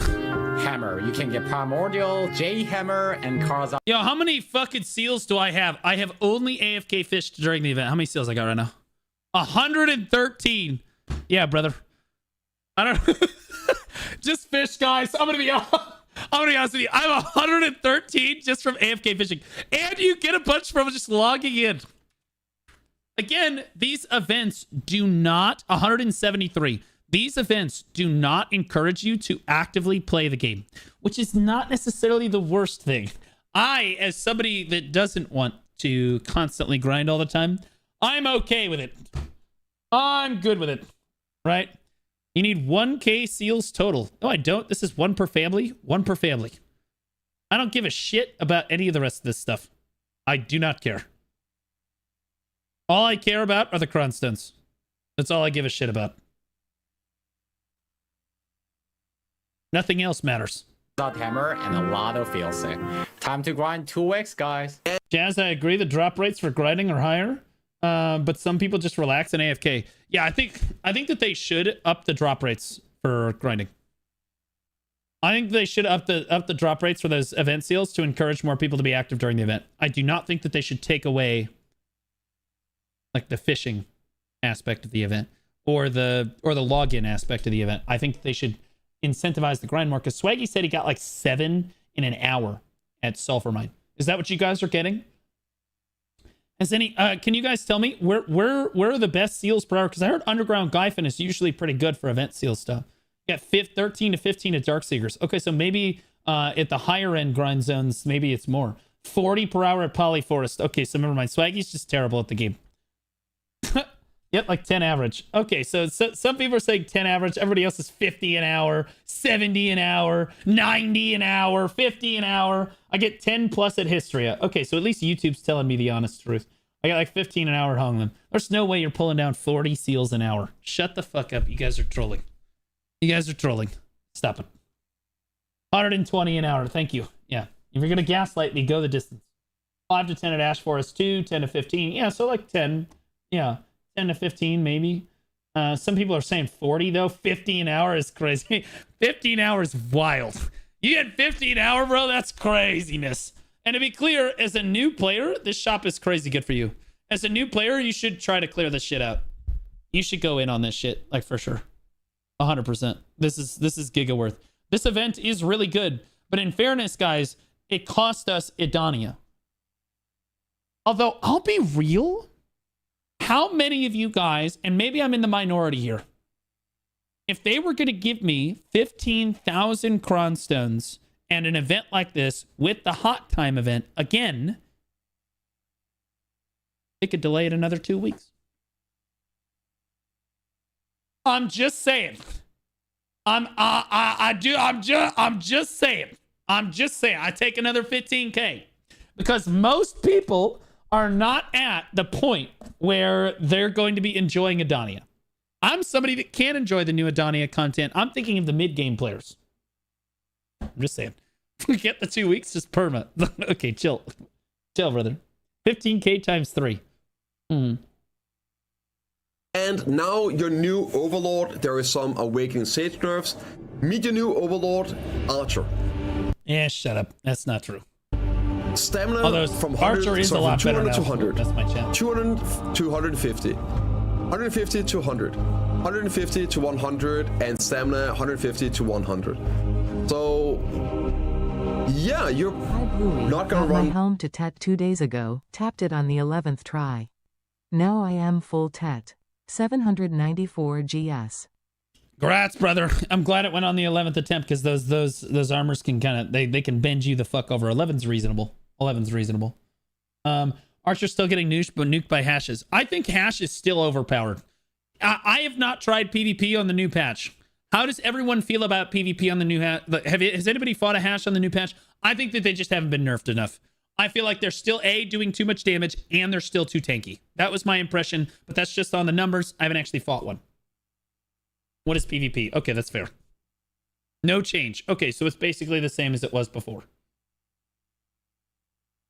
hammer. You can get Primordial, J Hammer, and Charizard. Yo, how many fucking seals do I have? I have only AFK fished during the event. How many seals I got right now? 113. Yeah, brother. I don't just fish, guys. I'm gonna be honest with you. I have 113 just from AFK fishing. And you get a bunch from just logging in. Again, these events do not, 173. These events do not encourage you to actively play the game, which is not necessarily the worst thing. I, as somebody that doesn't want to constantly grind all the time, I'm okay with it. I'm good with it, right? You need 1k seals total. No, I don't. This is one per family. One per family. I don't give a shit about any of the rest of this stuff. I do not care. All I care about are the Cronstones. That's all I give a shit about. Nothing else matters. Hammer and a lot of fail safe. Time to grind 2x, guys. Jazz, I agree. The drop rates for grinding are higher, but some people just relax and AFK. Yeah, I think that they should up the drop rates for grinding. I think they should up the drop rates for those event seals to encourage more people to be active during the event. I do not think that they should take away like the fishing aspect of the event or the login aspect of the event. I think they should incentivize the grind more, because Swaggy said he got like 7 in an hour at Sulfur Mine. Is that what you guys are getting? Has any can you guys tell me where are the best seals per hour? Because I heard Underground Gyphon is usually pretty good for event seal stuff. You got 13 to 15 at Darkseekers. Okay, so maybe at the higher end grind zones, maybe it's more. 40 per hour at Polyforest. Okay, so never mind. Swaggy's just terrible at the game. Yep, like 10 average. Okay, so some people are saying 10 average. Everybody else is 50 an hour, 70 an hour, 90 an hour, 50 an hour. I get 10 plus at Histria. Okay, so at least YouTube's telling me the honest truth. I got like 15 an hour at Honglim. There's no way you're pulling down 40 seals an hour. Shut the fuck up. You guys are trolling. You guys are trolling. Stop it. 120 an hour. Thank you. Yeah. If you're going to gaslight me, go the distance. 5 to 10 at Ash Forest 2, 10 to 15. Yeah, so like 10. Yeah. 10 to 15 maybe. Some people are saying 40 though. 50 an hour is crazy. 50 an hour is wild. You get 50 an hour, bro? That's craziness. And to be clear, as a new player, this shop is crazy good for you. As a new player, you should try to clear this shit out. You should go in on this shit, like for sure. 100%. This is giga worth. This event is really good, but in fairness, guys, it cost us Idania. Although I'll be real, how many of you guys, and maybe I'm in the minority here, if they were going to give me 15,000 Cronstones and an event like this with the hot time event again, they could delay it another 2 weeks. I'm just saying. I'm just saying. I take another 15K because most people are not at the point where they're going to be enjoying Idania. I'm somebody that can enjoy the new Idania content. I'm thinking of the mid-game players. I'm just saying. Get the 2 weeks, just perma. Okay, chill. Chill, brother. 15K times 3. And now your new Overlord, there is some Awakening Sage nerfs. Meet your new Overlord, Archer. Yeah, shut up. That's not true. Stamina from Archer is a lot better now. 200. That's my channel. 200 to 150. 150 to 100. 150 to 100. And stamina 150 to 100. So, yeah, you're not gonna run. My helm to Tet 2 days ago, tapped it on the 11th try. Now I am full Tet. 794 GS. Grats, brother. I'm glad it went on the 11th attempt because those armors can kind of they can bend you the fuck over. 11's reasonable. 11's reasonable. Archer's still getting nuked by hashes. I think hash is still overpowered. I have not tried PvP on the new patch. How does everyone feel about PvP on the new hash? Has anybody fought a hash on the new patch? I think that they just haven't been nerfed enough. I feel like they're still doing too much damage and they're still too tanky. That was my impression, but that's just on the numbers. I haven't actually fought one. What is PvP? Okay, that's fair. No change. Okay, so it's basically the same as it was before.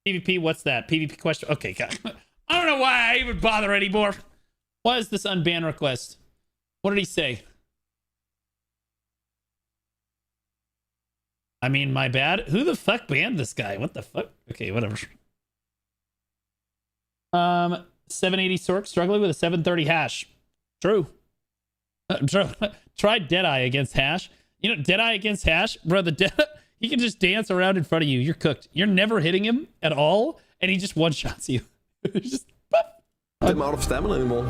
PvP, what's that? PvP question. Okay, God. I don't know why I even bother anymore. What is this unban request? What did he say? I mean, my bad. Who the fuck banned this guy? What the fuck? Okay, whatever. 780 Sork struggling with a 730 hash. True. True. Tried Deadeye against hash. You know, Deadeye against hash, bro. He can just dance around in front of you. You're cooked. You're never hitting him at all, and he just one shots you. Just. I'm out of stamina anymore.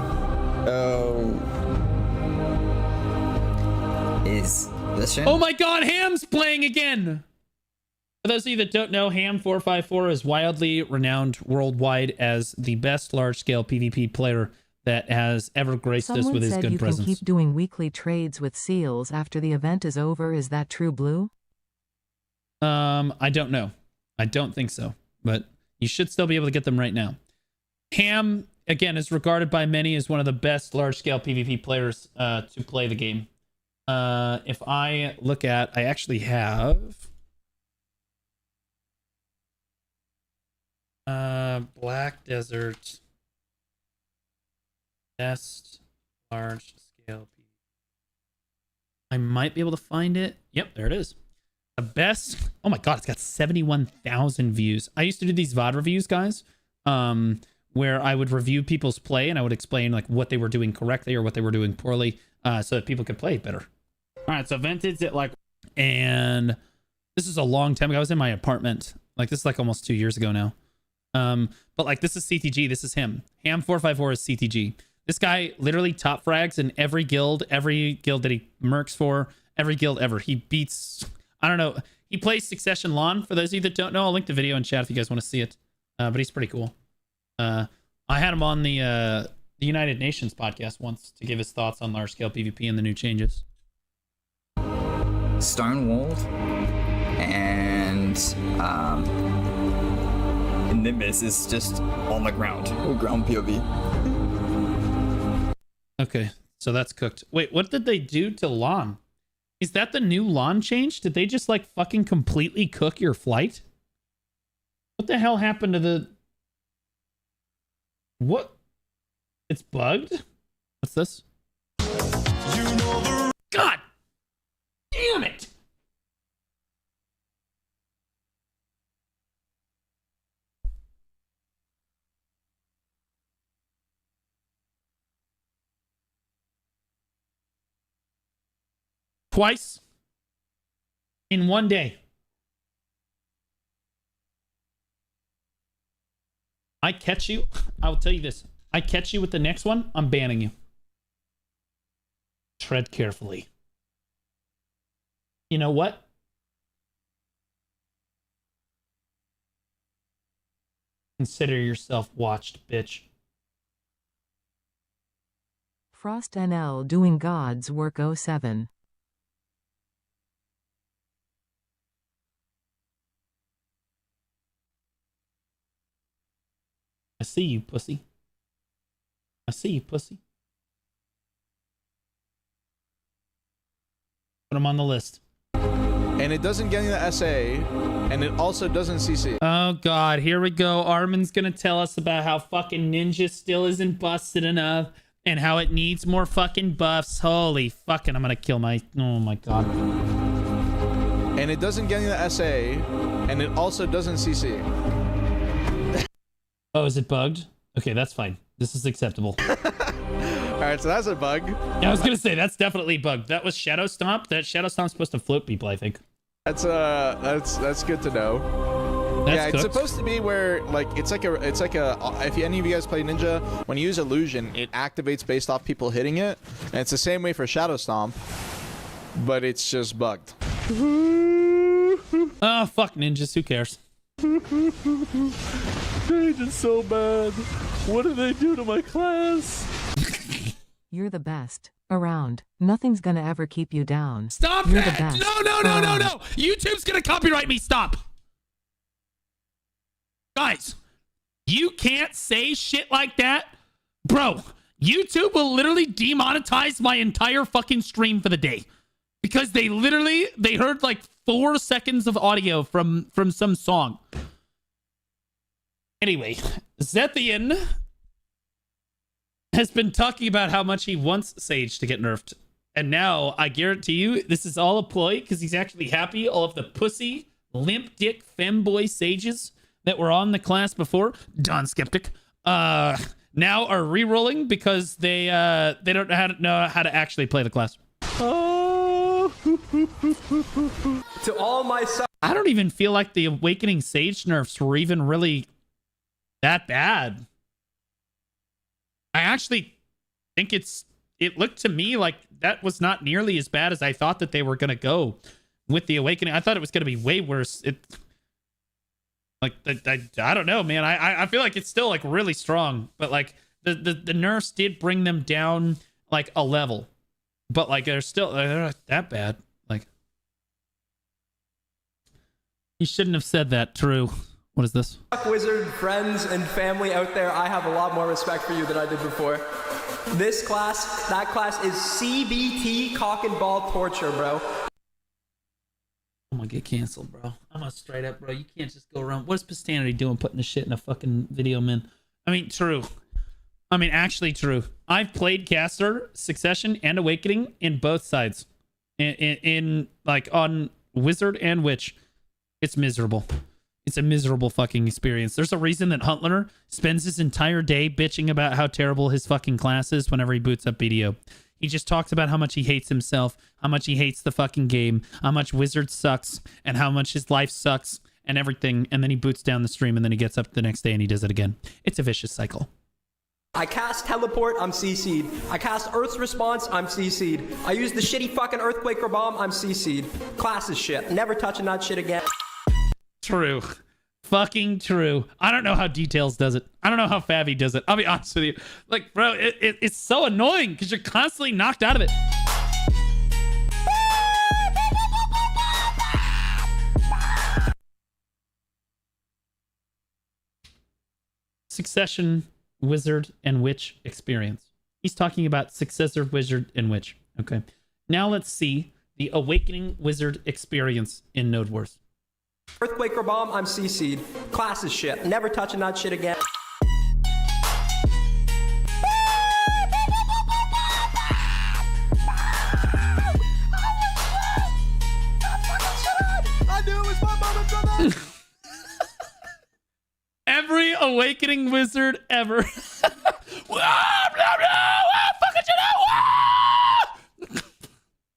Is this? Oh my God, Ham's playing again. For those of you that don't know, Ham454 is wildly renowned worldwide as the best large-scale PvP player that has ever graced us with his good presence. Someone said you can keep doing weekly trades with seals after the event is over. Is that true, Blue? I don't know. I don't think so, but you should still be able to get them right now. Ham, again, is regarded by many as one of the best large-scale PvP players to play the game. If I look at, I actually have Black Desert best large-scale PvP. I might be able to find it. Yep, there it is. The best. Oh my God, it's got 71,000 views. I used to do these VOD reviews, guys, where I would review people's play and I would explain like what they were doing correctly or what they were doing poorly, so that people could play better. All right, so Vented's at like, and this is a long time ago. I was in my apartment. Like this is like almost 2 years ago now. But like this is CTG. This is him. Ham454 is CTG. This guy literally top frags in every guild that he mercs for, every guild ever. He beats, I don't know. He plays Succession Lawn. For those of you that don't know, I'll link the video in chat if you guys want to see it. But he's pretty cool. I had him on the United Nations podcast once to give his thoughts on large scale PvP and the new changes. Stonewalled and Nimbus is just on the ground. Ground POV. Okay, so that's cooked. Wait, what did they do to Lawn? Is that the new Lawn change? Did they just like fucking completely cook your flight? What the hell happened to the... What? It's bugged? What's this? God! Damn it! Twice in one day. I catch you. I will tell you this. I catch you with the next one, I'm banning you. Tread carefully. You know what? Consider yourself watched, bitch. Frost NL doing God's work 07. I see you, pussy. I see you, pussy. Put him on the list. And it doesn't get you the SA, and it also doesn't CC. Oh God, here we go. Armin's gonna tell us about how fucking Ninja still isn't busted enough, and how it needs more fucking buffs. Holy fucking, I'm gonna kill my... Oh my God. And it doesn't get you the SA, and it also doesn't CC. Oh, is it bugged? Okay, that's fine. This is acceptable. Alright, so that's a bug. Yeah, I was gonna say, that's definitely bugged. That was Shadow Stomp. That Shadow Stomp's supposed to float people, I think. That's good to know. That's yeah, it's cooked. supposed to be where like it's like a if any of you guys play Ninja, when you use Illusion, it activates based off people hitting it, and it's the same way for Shadow Stomp, but it's just bugged. Oh fuck ninjas, who cares? They did so bad. What did they do to my class? You're the best around. Nothing's gonna ever keep you down. Stop You're it! the best No! YouTube's gonna copyright me. Stop. Guys, you can't say shit like that. Bro, YouTube will literally demonetize my entire fucking stream for the day. Because they heard like 4 seconds of audio from some song. Anyway, Zethian has been talking about how much he wants Sage to get nerfed. And now, I guarantee you, this is all a ploy because he's actually happy all of the pussy, limp dick, femboy Sages that were on the class before, Don Skeptic, now are re-rolling because they don't know how to actually play the class. To all my I don't even feel like the Awakening Sage nerfs were even really that bad. I actually think it looked to me like that was not nearly as bad as I thought that they were going to go with the Awakening. I thought it was going to be way worse. I don't know, man. I feel like it's still like really strong, but like the nerfs did bring them down like a level, but like they're not that bad. Like, you shouldn't have said that. True. What is this? Wizard friends and family out there, I have a lot more respect for you than I did before. This class, that class is CBT cock and ball torture, bro. I'm gonna get canceled, bro. I'm gonna straight up, bro. You can't just go around. What's Pistanity doing putting this shit in a fucking video, man? I mean, true. I mean, actually true. I've played Caster, Succession, and Awakening in both sides. In like on Wizard and Witch. It's miserable. It's a miserable fucking experience. There's a reason that Huntler spends his entire day bitching about how terrible his fucking class is whenever he boots up BDO. He just talks about how much he hates himself, how much he hates the fucking game, how much Wizard sucks, and how much his life sucks, and everything. And then he boots down the stream, and then he gets up the next day and he does it again. It's a vicious cycle. I cast Teleport, I'm CC'd. I cast Earth's Response, I'm CC'd. I use the shitty fucking Earthquake or Bomb, I'm CC'd. Class is shit. Never touching that shit again. True. Fucking true. I don't know how Details does it. I don't know how Favi does it. I'll be honest with you. Like, bro, it's so annoying because you're constantly knocked out of it. Succession, Wizard, and Witch experience. He's talking about Successor, Wizard, and Witch. Okay. Now let's see the Awakening Wizard experience in Node Wars. Earthquake or Bomb, I'm CC'd. Class is shit. Never touching that shit again. I knew it was my moment, brother. Every Awakening Wizard ever.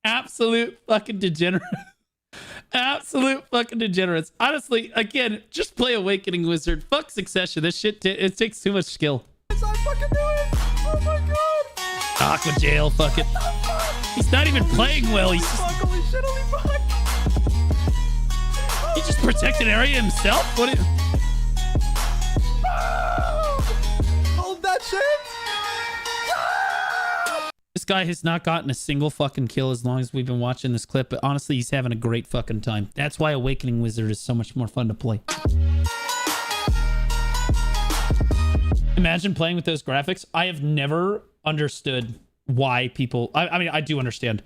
Absolute fucking degenerate. Absolute fucking degenerates. Honestly, again, just play Awakening Wizard. Fuck Succession. This shit, it takes too much skill. I fucking knew it. Oh my god. Aqua Jail, fuck it. He's not even playing well. He's just, Holy shit, holy fuck. he just protected area himself? What? Hold that shit. This guy has not gotten a single fucking kill as long as we've been watching this clip, but honestly, he's having a great fucking time. That's why Awakening Wizard is so much more fun to play. Imagine playing with those graphics. I have never understood why people... I mean, I do understand.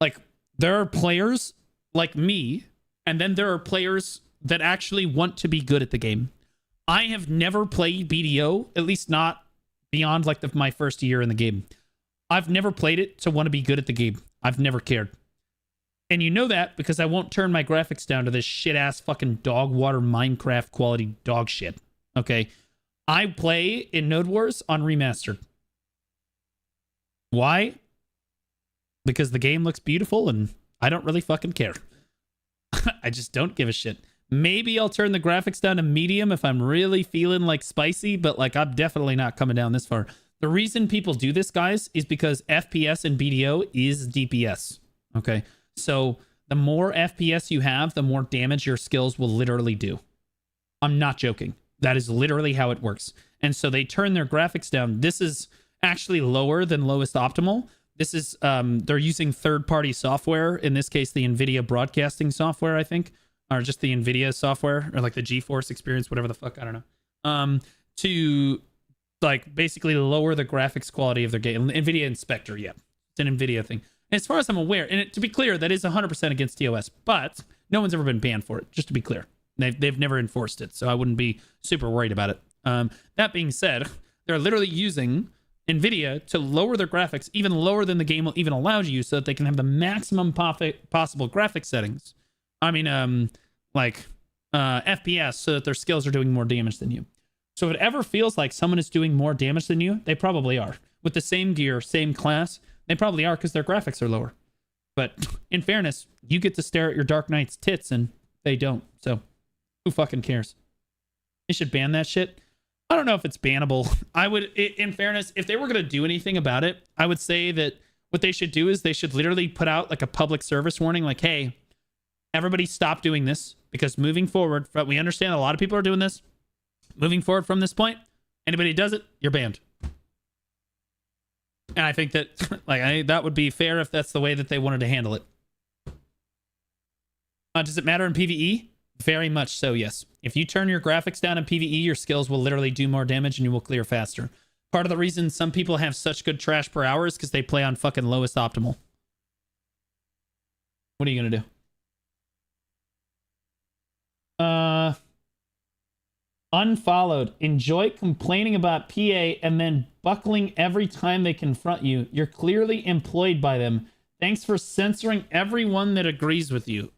Like, there are players like me, and then there are players that actually want to be good at the game. I have never played BDO, at least not beyond like my first year in the game. I've never played it to want to be good at the game. I've never cared. And you know that because I won't turn my graphics down to this shit-ass fucking dog water Minecraft quality dog shit. Okay? I play in Node Wars on Remastered. Why? Because the game looks beautiful and I don't really fucking care. I just don't give a shit. Maybe I'll turn the graphics down to medium if I'm really feeling like spicy, but like I'm definitely not coming down this far. The reason people do this, guys, is because FPS and BDO is DPS. Okay? So the more FPS you have, the more damage your skills will literally do. I'm not joking. That is literally how it works. And so they turn their graphics down. This is actually lower than lowest optimal. This is, they're using third-party software. In this case, the NVIDIA broadcasting software, I think. or just the NVIDIA software, or like the GeForce experience, whatever the fuck, I don't know, to like basically lower the graphics quality of their game. NVIDIA Inspector, yeah, it's an NVIDIA thing. And as far as I'm aware, and to be clear, that is 100% against TOS, but no one's ever been banned for it, just to be clear. They've never enforced it, so I wouldn't be super worried about it. That being said, they're literally using NVIDIA to lower their graphics, even lower than the game will even allow you, so that they can have the maximum possible graphic settings. I mean, FPS, so that their skills are doing more damage than you. So if it ever feels like someone is doing more damage than you, they probably are. With the same gear, same class, they probably are because their graphics are lower. But in fairness, you get to stare at your Dark Knight's tits and they don't. So who fucking cares? They should ban that shit. I don't know if it's bannable. I would, in fairness, if they were going to do anything about it, I would say that what they should do is they should literally put out like a public service warning, like, hey, everybody stop doing this, because moving forward, we understand a lot of people are doing this. Moving forward from this point, anybody who does it, you're banned. And I think that that would be fair if that's the way that they wanted to handle it. Does it matter in PvE? Very much so, yes. If you turn your graphics down in PvE, your skills will literally do more damage and you will clear faster. Part of the reason some people have such good trash per hour is because they play on fucking lowest optimal. What are you going to do? Unfollowed. Enjoy complaining about PA and then buckling every time they confront you. You're clearly employed by them. Thanks for censoring everyone that agrees with you.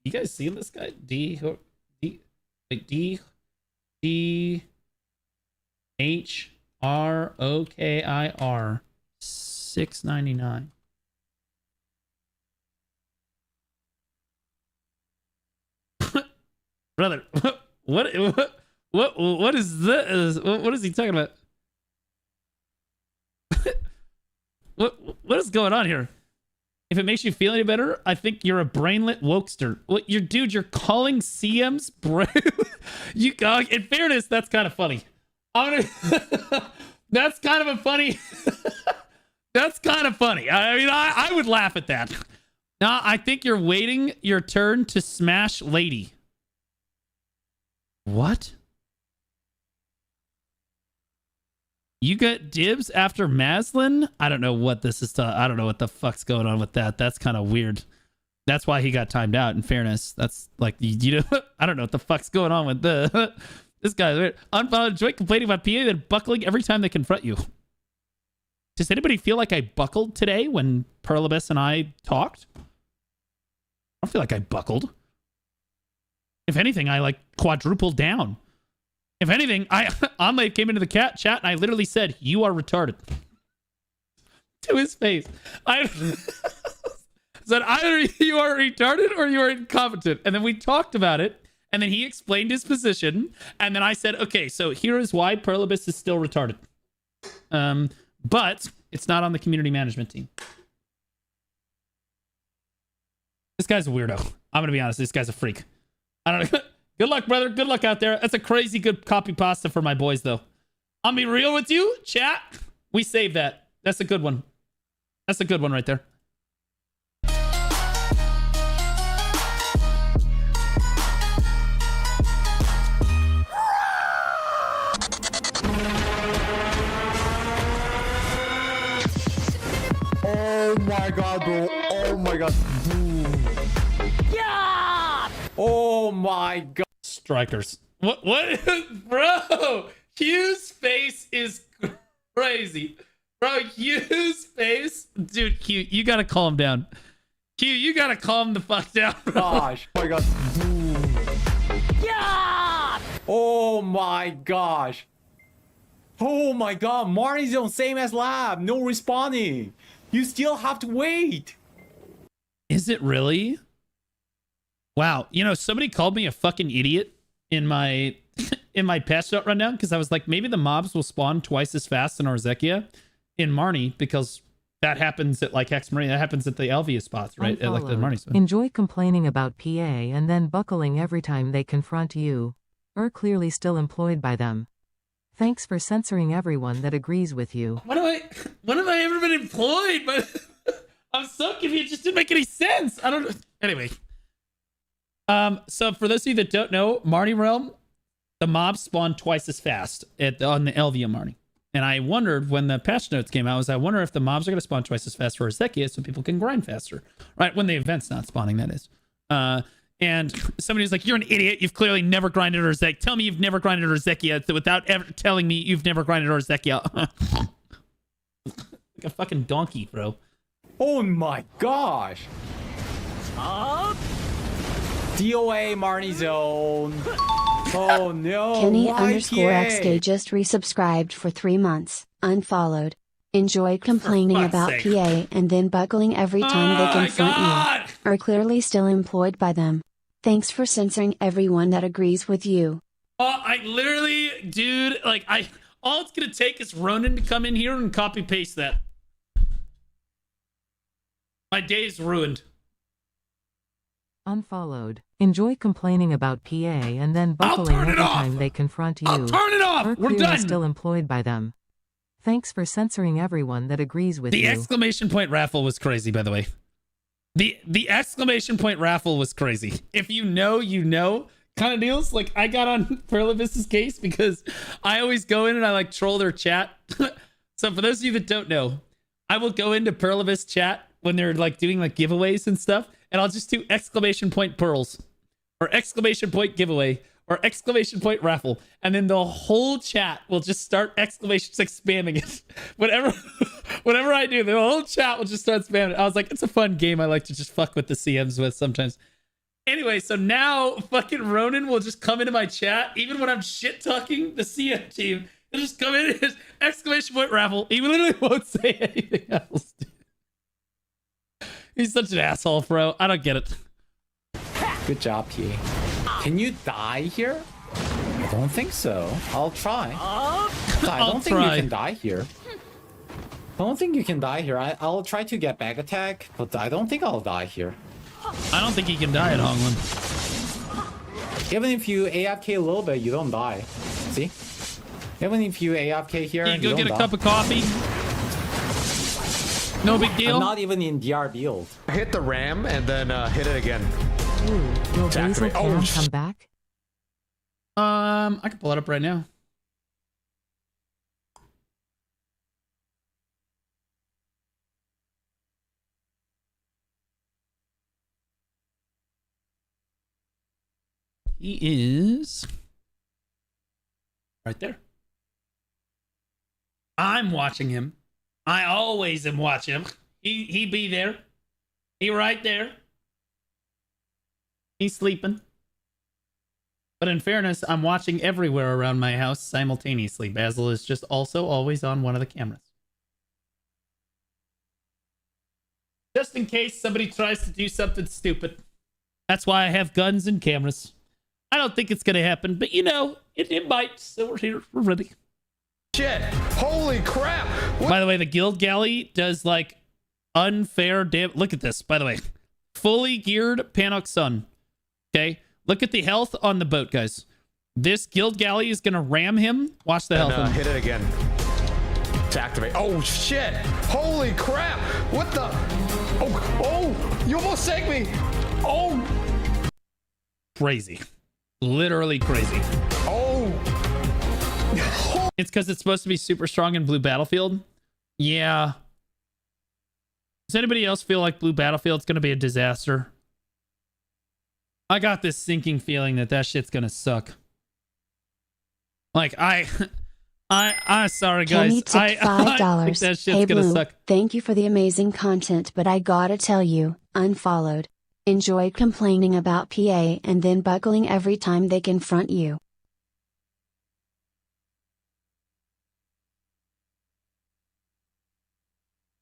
You guys see this guy? D-H-R-O-K-I-R 699. Brother, what is this? What is he talking about? What is going on here? If it makes you feel any better, I think you're a brainlet wokester. What, you're calling CMs bro? In fairness, that's kind of funny. That's kind of a funny. That's kind of funny. I mean, I would laugh at that. Now, I think you're waiting your turn to smash lady. What? You got dibs after Maslin? I don't know what this is. I don't know what the fuck's going on with that. That's kind of weird. That's why he got timed out, in fairness. That's like, you know, I don't know what the fuck's going on with this guy's weird. Unfollowed, joy complaining about PA, then buckling every time they confront you. Does anybody feel like I buckled today when Perlibus and I talked? I don't feel like I buckled. If anything, I like quadrupled down. If anything, Amle came into the chat and I literally said, "You are retarded." To his face. I said, either you are retarded or you are incompetent. And then we talked about it. And then he explained his position. And then I said, okay, so here is why Perlibus is still retarded. But it's not on the community management team. This guy's a weirdo. I'm going to be honest. This guy's a freak. I don't know. Good luck, brother. Good luck out there. That's a crazy good copy pasta for my boys, though. I'll be real with you, chat. We saved that. That's a good one. That's a good one right there. Oh my god, bro. Oh my god. Yeah! Oh my god. Strikers. What? Bro, Q's face is crazy. Bro, Q's face. Dude, Q, you gotta calm down. Q, you gotta calm the fuck down, bro. Gosh. Oh my god. Yeah! Oh my gosh. Oh my god. Marnie's on same as lab. No responding. You still have to wait. Is it really? Wow. You know, somebody called me a fucking idiot in my patch note rundown because I was like, maybe the mobs will spawn twice as fast in Arzekia in Marnie because that happens at like Hex Marine. That happens at the Elvia spots, right? At like the Marnie spots. Enjoy complaining about PA and then buckling every time they confront you. Or clearly still employed by them. Thanks for censoring everyone that agrees with you. When have I ever been employed? But I'm so confused. It just didn't make any sense. I don't know. Anyway. So for those of you that don't know, Marnie Realm, the mobs spawn twice as fast on the Elvia Marnie. And I wondered when the patch notes came out, I wonder if the mobs are going to spawn twice as fast for Ezekiel so people can grind faster. Right, when the event's not spawning, that is. And somebody's like, you're an idiot. You've clearly never grinded Ezekiel. Tell me you've never grinded Ezekiel without ever telling me you've never grinded Ezekiel. Like a fucking donkey, bro. Oh my gosh. DOA Marnie Zone. Oh no. Kenny why _XK just resubscribed for 3 months, unfollowed. Enjoyed complaining about PA and then buckling every time they confront you. Are clearly still employed by them. Thanks for censoring everyone that agrees with you. I literally, dude, like all it's gonna take is Ronan to come in here and copy paste that. My day's ruined. Unfollowed. Enjoy complaining about PA and then buckling every time they confront you. I'll turn it off. Are We're clearly done. still employed by them. Thanks for censoring everyone that agrees with you. The exclamation point raffle was crazy, by the way. The exclamation point raffle was crazy. If you know, you know kind of deals. Like I got on Perlivist's case because I always go in and I like troll their chat. So for those of you that don't know, I will go into Perlivist chat when they're like doing like giveaways and stuff. And I'll just do exclamation point pearls or exclamation point giveaway or exclamation point raffle. And then the whole chat will just start exclamations like spamming it. Whatever I do, the whole chat will just start spamming it. I was like, it's a fun game I like to just fuck with the CMs with sometimes. Anyway, so now fucking Ronan will just come into my chat, even when I'm shit talking the CM team. He'll just come in and just exclamation point raffle. He literally won't say anything else, dude. He's such an asshole, bro. I don't get it. Good job, P. Can you die here? I don't think so. I'll try. I don't think you can die here. I don't think you can die here. I'll try to get back attack, but I don't think I'll die here. I don't think he can die at Hongland. Even if you AFK a little bit, you don't die. See? Even if you AFK here, you go get a die. cup of coffee. No big deal. I'm not even in DR build. Hit the ram and then hit it again. Ooh, will Basil Cam come back? I can pull it up right now. He is right there. I'm watching him. I always am watching him. He be there. He right there. He's sleeping. But in fairness, I'm watching everywhere around my house simultaneously. Basil is just also always on one of the cameras. Just in case somebody tries to do something stupid. That's why I have guns and cameras. I don't think it's going to happen, but you know, it might. So we're here. We're ready. Shit. Holy crap. What? By the way, the guild galley does like unfair damage. Look at this, by the way. Fully geared Panox Sun. Okay? Look at the health on the boat, guys. This guild galley is going to ram him. Watch the health. Hit it again. To activate. Oh, shit. Holy crap. What the? Oh, you almost sank me. Oh. Crazy. Literally crazy. Oh. It's because it's supposed to be super strong in Blue Battlefield. Yeah. Does anybody else feel like Blue Battlefield's going to be a disaster? I got this sinking feeling that shit's going to suck. Like, I'm sorry, guys. Kenny tipped $5. I think that shit's Hey, going to Blue, suck. thank you for the amazing content, but I gotta tell you, unfollowed. Enjoyed complaining about PA and then buckling every time they confront you.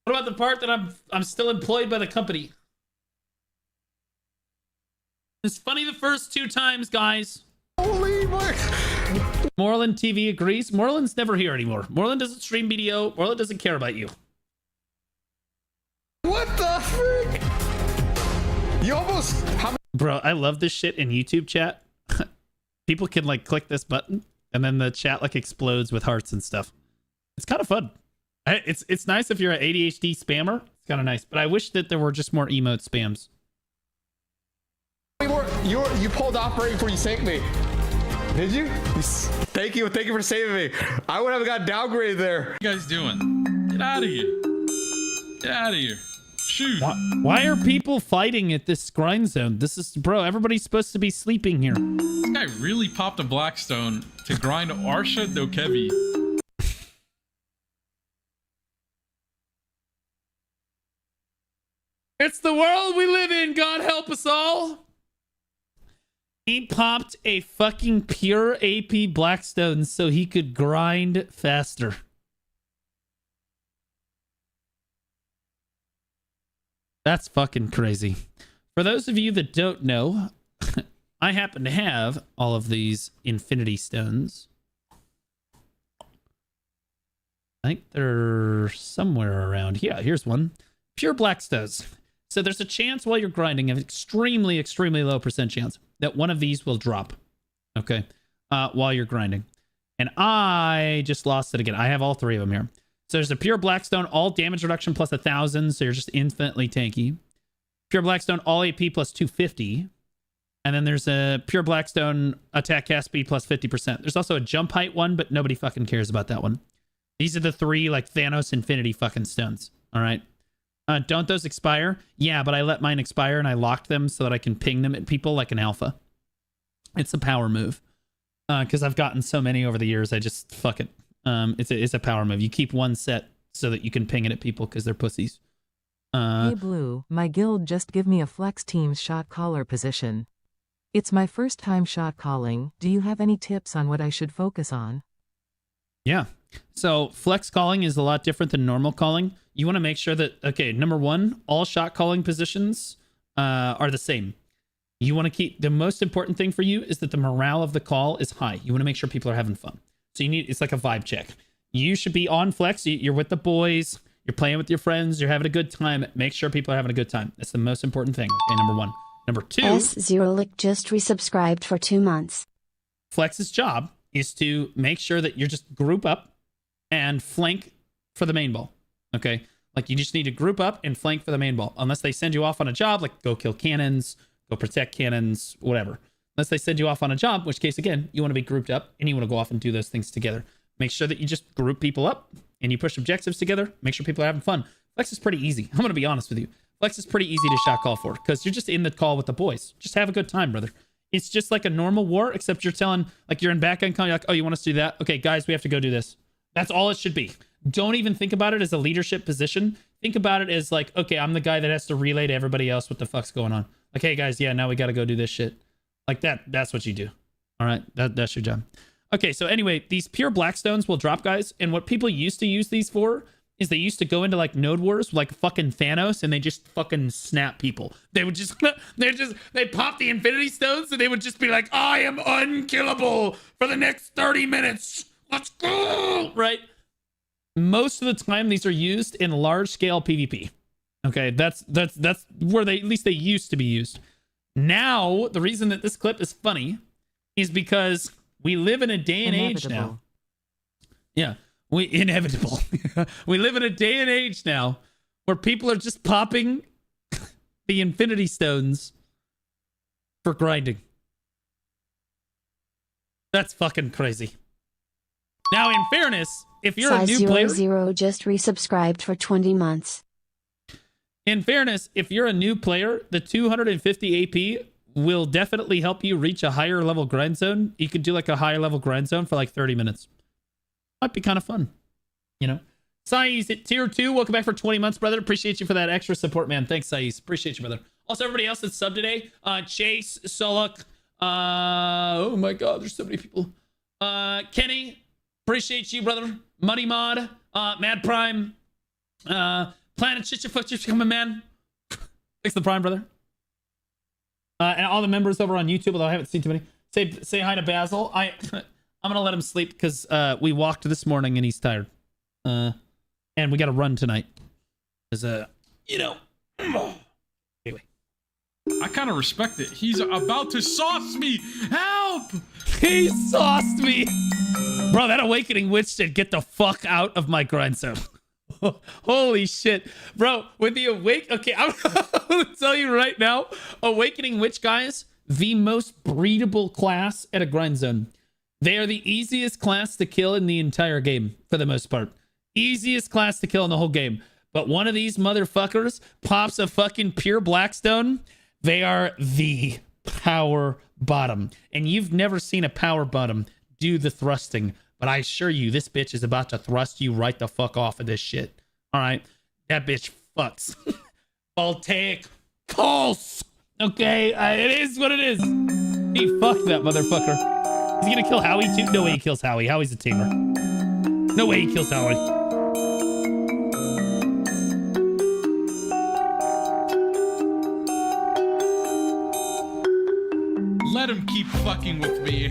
What about the part that I'm still employed by the company? It's funny the first 2 times, guys. Holy fuck. Moreland TV agrees. Moreland's never here anymore. Moreland doesn't stream BDO. Moreland doesn't care about you. What the frick? You almost... Bro, I love this shit in YouTube chat. People can like click this button and then the chat like explodes with hearts and stuff. It's kind of fun. It's nice if you're an ADHD spammer. It's kind of nice, but I wish that there were just more emote spams. You pulled off right before you sank me. Did you? Thank you for saving me. I would have got downgraded there. What are you guys doing? Get out of here. Get out of here. Shoot. Why are people fighting at this grind zone? This is, bro, everybody's supposed to be sleeping here. This guy really popped a Blackstone to grind Arsha Dokevi. It's the world we live in. God help us all. He popped a fucking pure AP Blackstone so he could grind faster. That's fucking crazy. For those of you that don't know, I happen to have all of these Infinity Stones. I think they're somewhere around. Yeah, here's one. Pure Blackstones. So there's a chance while you're grinding, an extremely, extremely low % chance that one of these will drop. Okay. While you're grinding. And I just lost it again. I have all 3 of them here. So there's a pure Blackstone, all damage reduction plus 1,000. So you're just infinitely tanky. Pure Blackstone, all AP plus 250. And then there's a pure Blackstone attack cast speed plus 50%. There's also a jump height one, but nobody fucking cares about that one. These are the 3 like Thanos Infinity fucking stones. All right. Don't those expire? Yeah, but I let mine expire and I locked them so that I can ping them at people like an alpha. It's a power move. Because I've gotten so many over the years, I just fuck it. It's a power move. You keep one set so that you can ping it at people because they're pussies. Hey Blue, my guild just give me a flex team's shot caller position. It's my first time shot calling. Do you have any tips on what I should focus on? Yeah. So flex calling is a lot different than normal calling. You want to make sure that, okay, number 1, all shot calling positions are the same. You want to keep, the most important thing for you is that the morale of the call is high. You want to make sure people are having fun. So you need, it's like a vibe check. You should be on flex. You're with the boys. You're playing with your friends. You're having a good time. Make sure people are having a good time. That's the most important thing. Okay, number 1. Number 2. S0lick just resubscribed for 2 months. Flex's job is to make sure that you're just group up and flank for the main ball. Okay? Like, you just need to group up and flank for the main ball. Unless they send you off on a job, like go kill cannons, go protect cannons, whatever. Unless they send you off on a job, in which case, again, you want to be grouped up and you want to go off and do those things together. Make sure that you just group people up and you push objectives together. Make sure people are having fun. Flex is pretty easy. I'm going to be honest with you. Flex is pretty easy to shot call for because you're just in the call with the boys. Just have a good time, brother. It's just like a normal war, except you're telling, like, you're in back-end call, you're like, oh, you want us to do that? Okay, guys, we have to go do this. That's all it should be. Don't even think about it as a leadership position. Think about it as like, okay, I'm the guy that has to relay to everybody else what the fuck's going on. Like, hey, guys, yeah, now we got to go do this shit. Like that. That's what you do. All right? That's your job. Okay, so anyway, these pure Blackstones will drop, guys. And what people used to use these for is they used to go into like node wars like fucking Thanos and they just fucking snap people. They would just, they pop the Infinity Stones and they would just be like, I am unkillable for the next 30 minutes. Let's go. Right? Most of the time, these are used in large scale PvP. Okay, that's where they, at least they used to be used. Now, the reason that this clip is funny is because we live in a day and age now. Yeah, inevitable. We live in a day and age now where people are just popping the Infinity Stones for grinding. That's fucking crazy. Now, in fairness, if you're a new player, Size00 just resubscribed for 20 months. In fairness, if you're a new player, the 250 AP will definitely help you reach a higher level grind zone. You could do like a higher level grind zone for like 30 minutes. Might be kind of fun, you know. Saiz at tier 2. Welcome back for 20 months, brother. Appreciate you for that extra support, man. Thanks, Saiz. Appreciate you, brother. Also, everybody else that's subbed today. Chase, Solok. Oh my God, there's so many people. Kenny. Appreciate you, brother. Money Mod, Mad Prime, Planet Chichifuck, just coming, man. Thanks for the Prime, brother. And all the members over on YouTube, although I haven't seen too many. Say hi to Basil. I'm gonna let him sleep because we walked this morning and he's tired. And we got to run tonight. Because you know. Anyway, I kind of respect it. He's about to sauce me. Help! He sauced me. Bro, that Awakening Witch said, get the fuck out of my grind zone. Holy shit. Bro, with the okay, I'm gonna tell you right now, Awakening Witch, guys, the most breedable class at a grind zone. They are the easiest class to kill in the entire game, for the most part. Easiest class to kill in the whole game. But one of these motherfuckers pops a fucking pure Blackstone. They are the power bottom. And you've never seen a power bottom do the thrusting. But I assure you, this bitch is about to thrust you right the fuck off of this shit. All right? That bitch fucks. Voltaic pulse. Okay? It is what it is. He fucked that motherfucker. Is he gonna kill Howie too? No way he kills Howie. Howie's a tamer. No way he kills Howie. Let him keep fucking with me,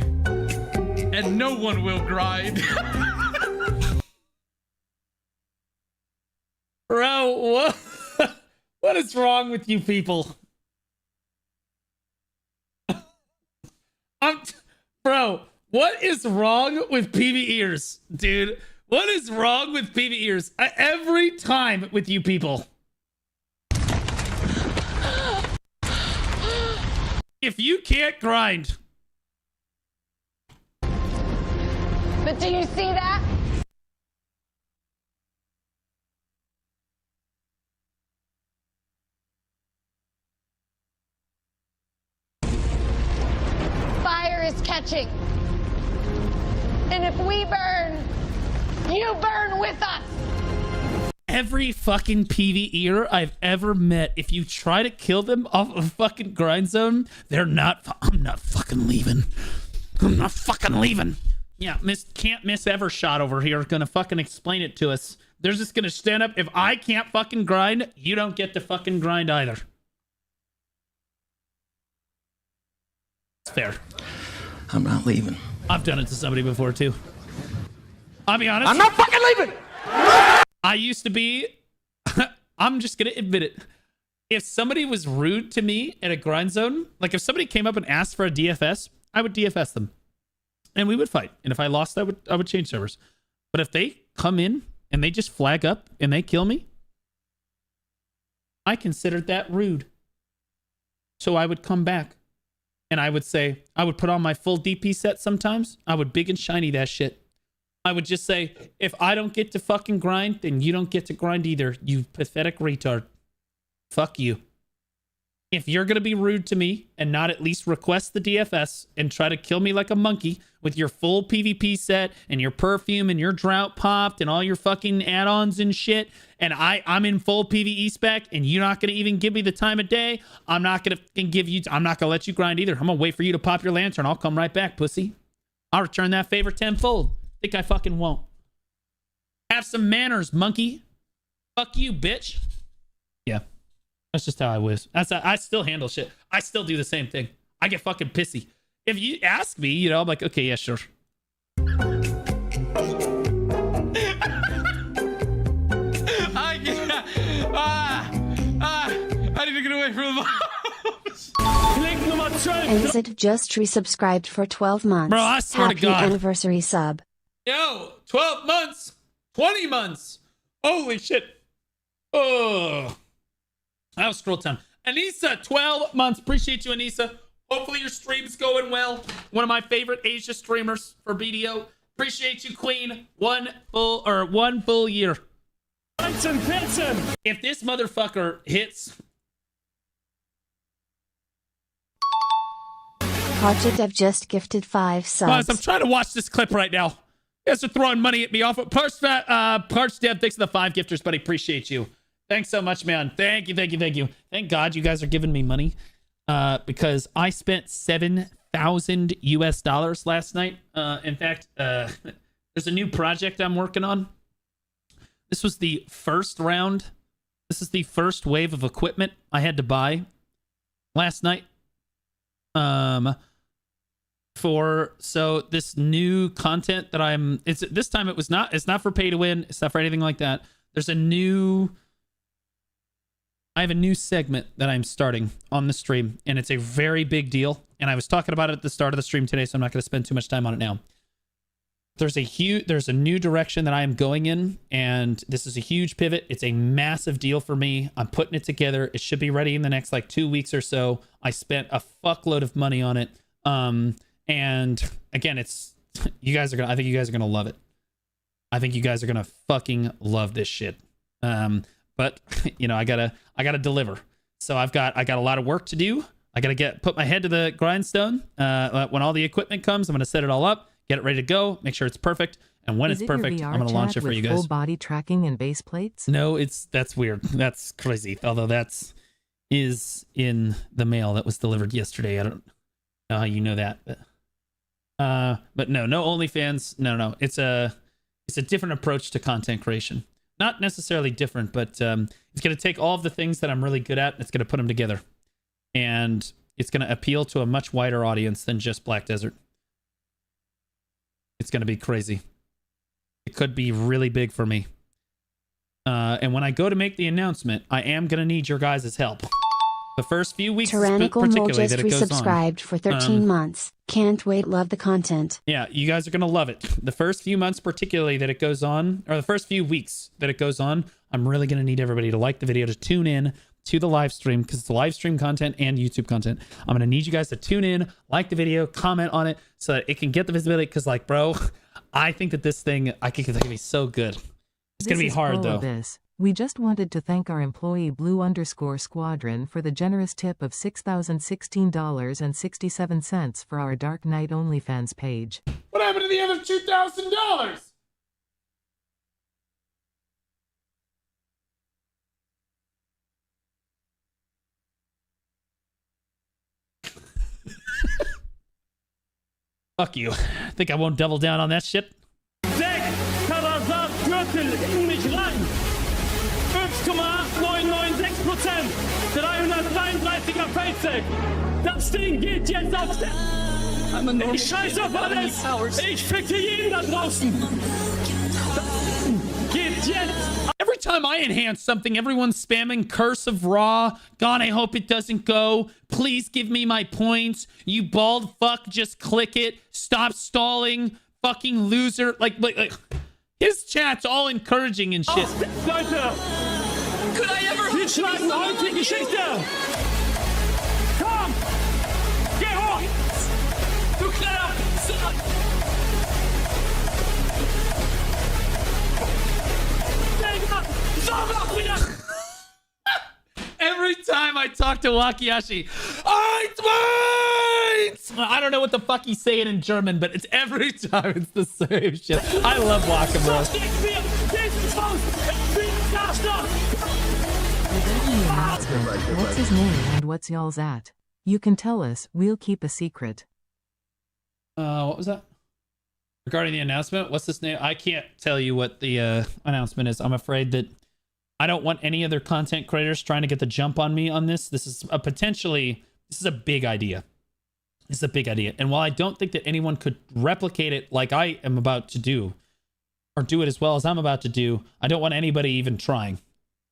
and no one will grind. Bro, what? What is wrong with you people? Bro, what is wrong with PV ears, dude? What is wrong with PV ears? Every time with you people. If you can't grind. But do you see that? Fire is catching. And if we burn, you burn with us. Every fucking PV ear I've ever met, if you try to kill them off a fucking grind zone, they're not. I'm not fucking leaving. I'm not fucking leaving. Yeah, can't miss ever shot over here. Gonna fucking explain it to us. They're just gonna stand up. If I can't fucking grind, you don't get to fucking grind either. It's fair. I'm not leaving. I've done it to somebody before too. I'll be honest. I'm not fucking leaving. I used to be, I'm just going to admit it. If somebody was rude to me at a grind zone, like if somebody came up and asked for a DFS, I would DFS them. And we would fight. And if I lost, I would change servers. But if they come in and they just flag up and they kill me, I considered that rude. So I would come back and I would say, I would put on my full DP set sometimes. I would big and shiny that shit. I would just say, if I don't get to fucking grind, then you don't get to grind either, you pathetic retard. Fuck you. If you're going to be rude to me and not at least request the DFS and try to kill me like a monkey with your full PvP set and your perfume and your drought popped and all your fucking add-ons and shit, and I'm in full PvE spec and you're not going to even give me the time of day, I'm not going to let you grind either. I'm going to wait for you to pop your lantern. I'll come right back, pussy. I'll return that favor tenfold. Think I fucking won't. Have some manners, monkey. Fuck you, bitch. Yeah. That's just how I was. I still handle shit. I still do the same thing. I get fucking pissy. If you ask me, you know, I'm like, okay, yeah, sure. I need to get away from the Exit just resubscribed for 12 months. Bro, I swear to God. Happy anniversary sub. Yo, 12 months, 20 months. Holy shit. Oh, that was scroll time. Anissa, 12 months. Appreciate you, Anissa. Hopefully your stream's going well. One of my favorite Asia streamers for BDO. Appreciate you, Queen. One full year. If this motherfucker hits... Project I've just gifted 5 subs. Guys, I'm trying to watch this clip right now. You guys are throwing money at me off. Parch Dev, thanks for the 5 gifters, buddy. Appreciate you. Thanks so much, man. Thank you, thank you, thank you. Thank God you guys are giving me money because I spent $7,000 US last night. In fact, there's a new project I'm working on. This was the first round. This is the first wave of equipment I had to buy last night. So this new content that this time it's not for pay to win, it's not for anything like that. I have a new segment that I'm starting on the stream, and it's a very big deal, and I was talking about it at the start of the stream today, so I'm not going to spend too much time on it now. there's a new direction that I am going in, and this is a huge pivot. It's a massive deal for me. I'm putting it together. It should be ready in the next like 2 weeks or so. I spent a fuckload of money on it. And again, I think you guys are gonna love it. I think you guys are gonna fucking love this shit. But you know, I gotta deliver. So I got a lot of work to do. I gotta put my head to the grindstone. When all the equipment comes, I'm gonna set it all up, get it ready to go, make sure it's perfect. And when it's perfect, I'm gonna launch it for you guys. Full body tracking and base plates? No, that's weird. That's crazy. Although is in the mail that was delivered yesterday. I don't know how you know that, but no OnlyFans. No. It's a different approach to content creation. Not necessarily different, but it's gonna take all of the things that I'm really good at, and it's gonna put them together. And it's going to appeal to a much wider audience than just Black Desert. It's going to be crazy. It could be really big for me. And when I go to make the announcement, I am going to need your guys' help. The first few weeks, Tyrannical Mole particularly, just that it goes on. resubscribed for 13 months. Can't wait, love the content. Yeah, you guys are going to love it. The first few months, particularly, that it goes on, or the first few weeks that it goes on, I'm really going to need everybody to like the video, to tune in to the live stream, because it's live stream content and YouTube content. I'm gonna need you guys to tune in, like the video, comment on it, so that it can get the visibility. Because, like, bro, I think that this thing, I think it's gonna be so good. It's gonna be hard though. We just wanted to thank our employee Blue_Squadron for the generous tip of $6,016.67 for our Dark Knight OnlyFans page. What happened to the other $2,000? Fuck you. Think I won't double down on that shit? 6,000 in mich rein. 5,896%. 333er Paycheck. Das Ding geht jetzt auf der... Ich scheiß auf alles. Ich ficke jeden da draußen. Geht jetzt... Every time I enhance something, everyone's spamming Curse of Ra. God, I hope it doesn't go. Please give me my points. You bald fuck, just click it. Stop stalling. Fucking loser. Like his chat's all encouraging and shit. Leute, could I ever... Wir schreiben heute Geschichte. Komm, geh hoch. Du kleiner... Every time I talk to Wakiyashi, I don't know what the fuck he's saying in German, but it's every time it's the same shit. I love Waka, bro. What's his name and what's y'all's at? You can tell us, we'll keep a secret. What was that? Regarding the announcement, what's this name? I can't tell you what the announcement is. I'm afraid that I don't want any other content creators trying to get the jump on me on this. This is a big idea. This is a big idea. And while I don't think that anyone could replicate it like I am about to do, or do it as well as I'm about to do, I don't want anybody even trying.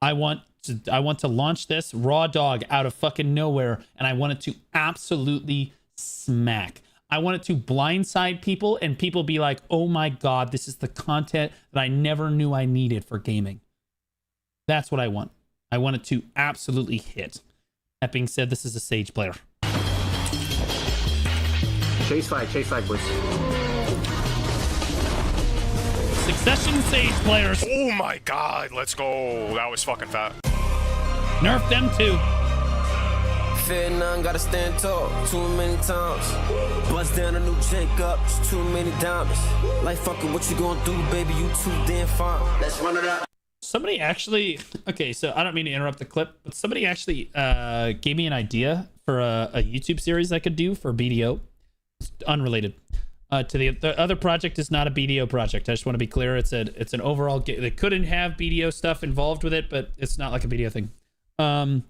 I want to launch this raw dog out of fucking nowhere, and I want it to absolutely smack. I want it to blindside people, and people be like, oh my god, this is the content that I never knew I needed for gaming. That's what I want. I want it to absolutely hit. That being said, this is a Sage player. Chase flag, boys. Succession Sage players. Oh my god, let's go. That was fucking fat. Nerf them too. Fear none, gotta stand tall too many times. Bust down a new Jacob, too many diamonds. Like fucking what you gonna do, baby, you too damn fine. Let's run it up. Somebody actually, okay, so I don't mean to interrupt the clip, but somebody actually gave me an idea for a YouTube series I could do for BDO. It's unrelated. To the other project is not a BDO project. I just want to be clear. It's an overall game. They couldn't have BDO stuff involved with it, but it's not like a BDO thing. A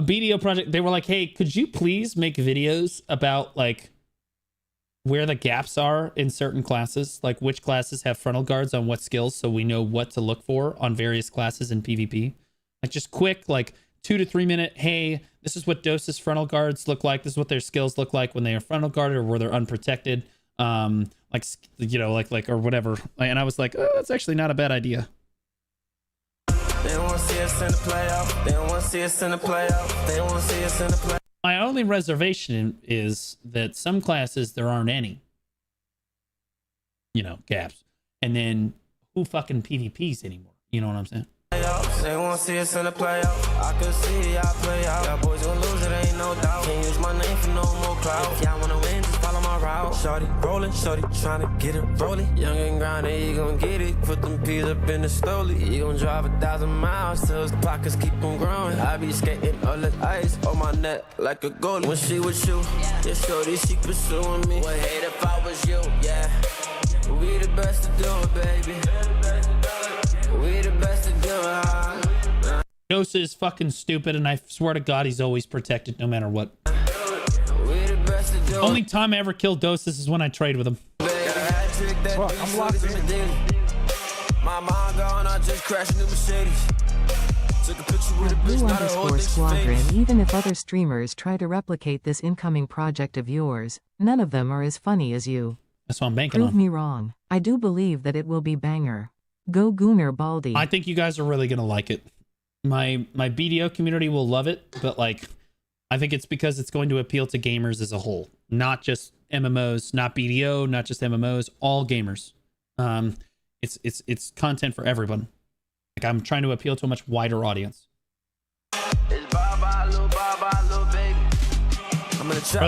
BDO project, they were like, hey, could you please make videos about like where the gaps are in certain classes, like which classes have frontal guards on what skills, so we know what to look for on various classes in PvP. Like just quick, like 2 to 3 minute, hey, this is what Dose's frontal guards look like. This is what their skills look like when they are frontal guarded or where they're unprotected. Like like, you know, like or whatever. And I was like, oh, that's actually not a bad idea. They don't want to see us in the playoff. They don't want to see us in the playoff. They don't want to see us in the playoff. My only reservation is that some classes there aren't any, you know, gaps. And then who fucking PvPs anymore? You know what I'm saying? They want to see us in the playoff. I can see y'all play out. Y'all boys gonna lose it, ain't no doubt. Can't use my name for no more clout. If y'all wanna win, just follow my route. Shorty rolling, shorty trying to get it rolling. Young and grinding, you gon' get it. Put them peas up in the stoley. You gon' drive 1,000 miles till his pockets keep on growing. I be skating all the ice on my neck like a goalie. When she with you, yeah, shorty, she pursuing me. Would hate if I was you, yeah. We the best to do it, baby. We the best to do it. Dosa is fucking stupid, and I swear to God, he's always protected no matter what. Only time I ever killed Dosas is when I trade with him. Well, I'm locked in. My mind gone, I just crashed into Mercedes. Took a picture with a bitch, not a whole Squadron. Even if other streamers try to replicate this incoming project of yours, none of them are as funny as you. That's what I'm banking Prove on. me wrong. I do believe that it will be banger. Go Gooner Baldy. I think you guys are really gonna like it. My BDO community will love it, but like, I think it's because it's going to appeal to gamers as a whole, not just MMOs, not BDO, not just MMOs, all gamers. It's content for everyone. Like, I'm trying to appeal to a much wider audience. Bro,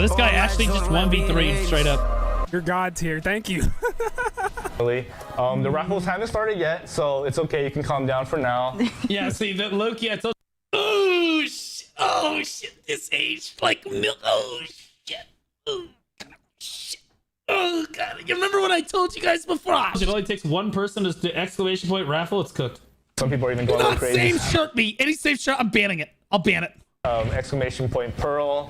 this guy actually just 1v3 straight up. Your God's here. Thank you. The raffles haven't started yet, so it's okay. You can calm down for now. Yeah, see, that Loki, I told oh, shit, this age, like, milk, oh, shit, oh, shit, oh, God, you remember what I told you guys before? It only takes one person to do exclamation point raffle, it's cooked. Some people are even going a little crazy. Same shirt me, any same shirt, I'm banning it, I'll ban it. Exclamation point Pearl.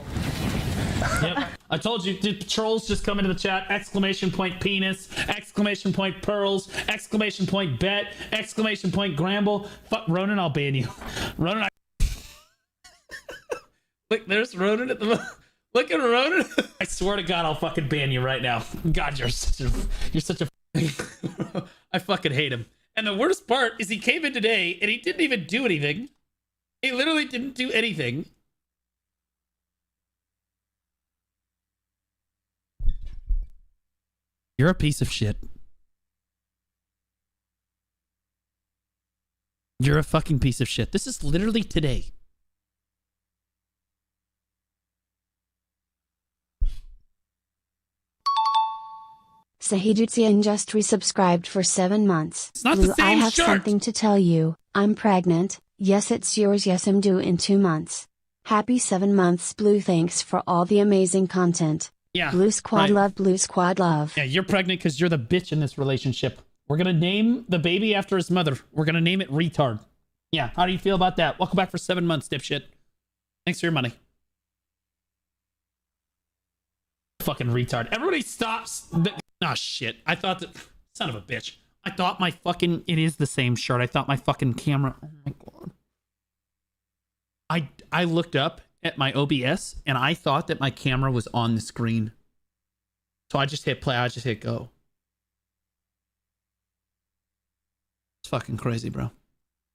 Yep, I told you, did trolls just come into the chat? Exclamation point penis, exclamation point pearls, exclamation point bet, exclamation point Gramble. Fuck Ronan, I'll ban you. Ronan, Look, there's Ronan at the look at Ronan. I swear to God, I'll fucking ban you right now. God, you're such a I fucking hate him. And the worst part is he came in today and he didn't even do anything. He literally didn't do anything. You're a piece of shit. You're a fucking piece of shit. This is literally today. Sahijutsuan just resubscribed for 7 months. It's not Blue, the same I have shirt. something to tell you. I'm pregnant. Yes, it's yours. Yes, I'm due in 2 months. Happy 7 months, Blue. Thanks for all the amazing content. Yeah. Blue Squad right. love, Blue Squad love. Yeah, you're pregnant because you're the bitch in this relationship. We're gonna name the baby after his mother. We're gonna name it Retard. Yeah, how do you feel about that? Welcome back for 7 months, dipshit. Thanks for your money. Fucking retard. Everybody stops. Oh, shit. I thought that... Son of a bitch. I thought my fucking... It is the same shirt. I thought my fucking camera... Oh, my God. I looked up at my OBS, and I thought that my camera was on the screen. So I just hit play. I just hit go. It's fucking crazy, bro.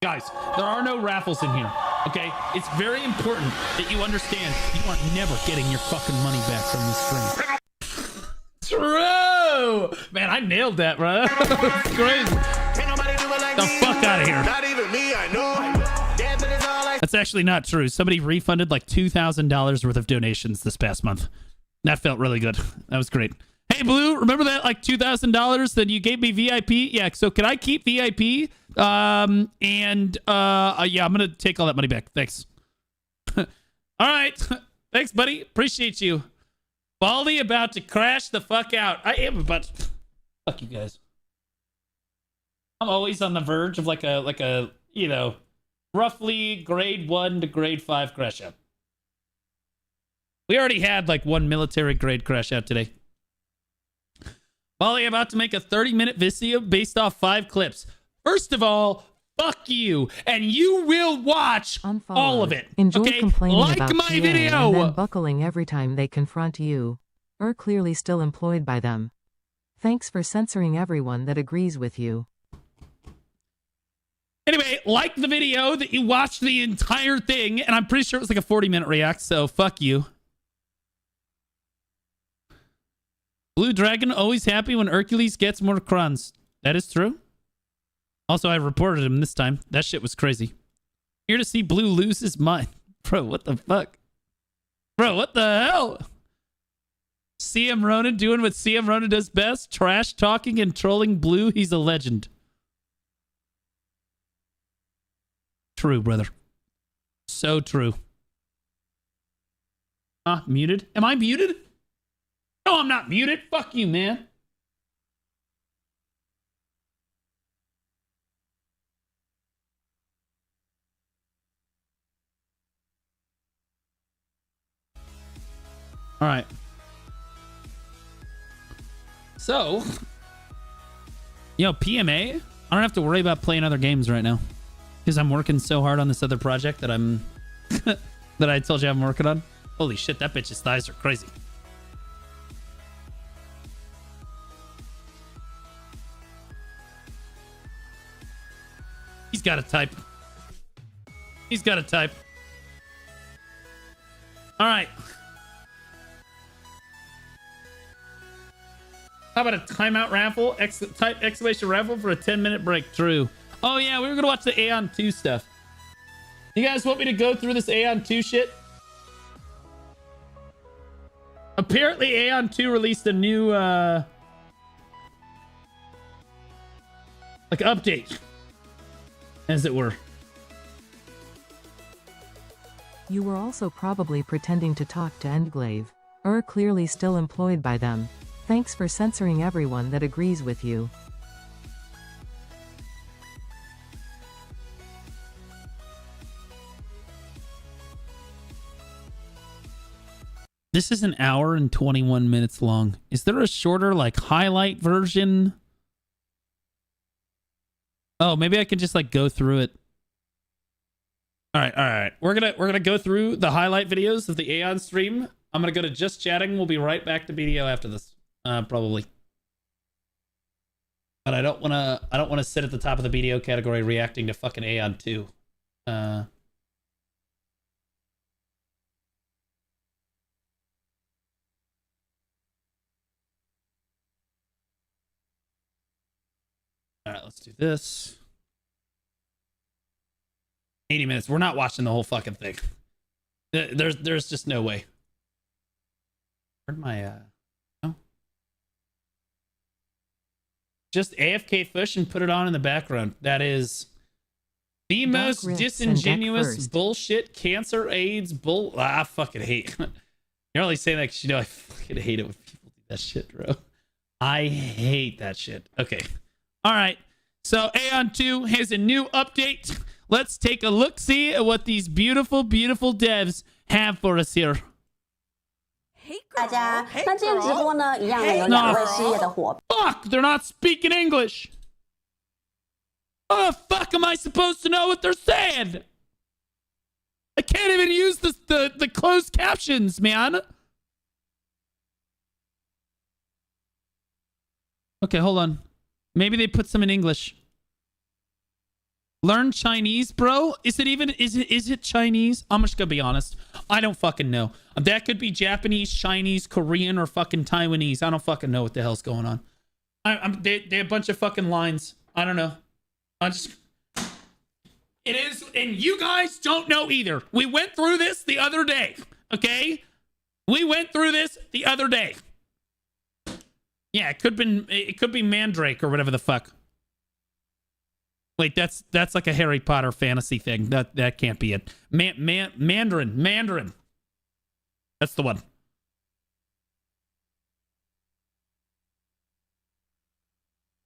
Guys, there are no raffles in here, okay? It's very important that you understand you are never getting your fucking money back from this stream. True! Man, I nailed that, bro. That's crazy. The fuck out of here. Not even me, I know. That's actually not true. Somebody refunded like $2,000 worth of donations this past month. That felt really good. That was great. Hey, Blue, remember that like $2,000 that you gave me VIP? Yeah, so can I keep VIP? Yeah, I'm going to take all that money back. Thanks. All right. Thanks, buddy. Appreciate you. Baldy about to crash the fuck out. I am about to... Fuck you guys. I'm always on the verge of like a, you know, roughly grade 1 to grade 5 crash out. We already had like one military grade crash out today. Baldy about to make a 30-minute video based off 5 clips. First of all, fuck you, and you will watch all of it. Enjoy okay? complaining Like about my TA video. and then buckling every time they confront you. Clearly still employed by them. Thanks for censoring everyone that agrees with you. Anyway, like the video that you watched the entire thing, and I'm pretty sure it was like a 40-minute react, so fuck you. Blue Dragon always happy when Hercules gets more crowns. That is true. Also, I reported him this time. That shit was crazy. Here to see Blue lose his mind. Bro, what the fuck? Bro, what the hell? CM Ronan doing what CM Ronan does best. Trash talking and trolling Blue. He's a legend. True, brother. So true. Muted? Am I muted? No, I'm not muted. Fuck you, man. All right. So, PMA, I don't have to worry about playing other games right now because I'm working so hard on this other project that I'm that I told you I'm working on. Holy shit, that bitch's thighs are crazy. He's got to type. He's got to type. All right. How about a timeout raffle? Type exclamation raffle for a 10-minute break. True. Oh, yeah, we were going to watch the Aeon 2 stuff. You guys want me to go through this Aeon 2 shit? Apparently, Aeon 2 released a new, like, update, as it were. You were also probably pretending to talk to Endglaive. Clearly still employed by them. Thanks for censoring everyone that agrees with you. This is an hour and 21 minutes long. Is there a shorter, like, highlight version? Oh, maybe I can just, like, go through it. All right. We're gonna go through the highlight videos of the Aeon stream. I'm gonna go to just chatting. We'll be right back to BDO after this, probably. But I don't wanna sit at the top of the BDO category reacting to fucking Aeon 2. All right, let's do this. 80 minutes. We're not watching the whole fucking thing. There's just no way. Where'd my oh. Just AFK Fush and put it on in the background. That is the most disingenuous bullshit, cancer, AIDS, I fucking hate. You're only saying that because you know I fucking hate it when people do that shit, bro. I hate that shit. Okay. All right. So Aeon 2 has a new update. Let's take a look-see at what these beautiful, beautiful devs have for us here. 大家，那今天直播呢，一样的有2位事业的伙伴。 Fuck, they're not speaking English. How the fuck am I supposed to know what they're saying? I can't even use the closed captions, man. Okay, hold on. Maybe they put some in English. Learn Chinese, bro? Is it Chinese? I'm just gonna be honest. I don't fucking know. That could be Japanese, Chinese, Korean, or fucking Taiwanese. I don't fucking know what the hell's going on. They have a bunch of fucking lines. I don't know. It is, and you guys don't know either. We went through this the other day, okay? We went through this the other day. Yeah, it could be Mandrake or whatever the fuck. Wait, that's like a Harry Potter fantasy thing. That can't be it. Mandarin. That's the one.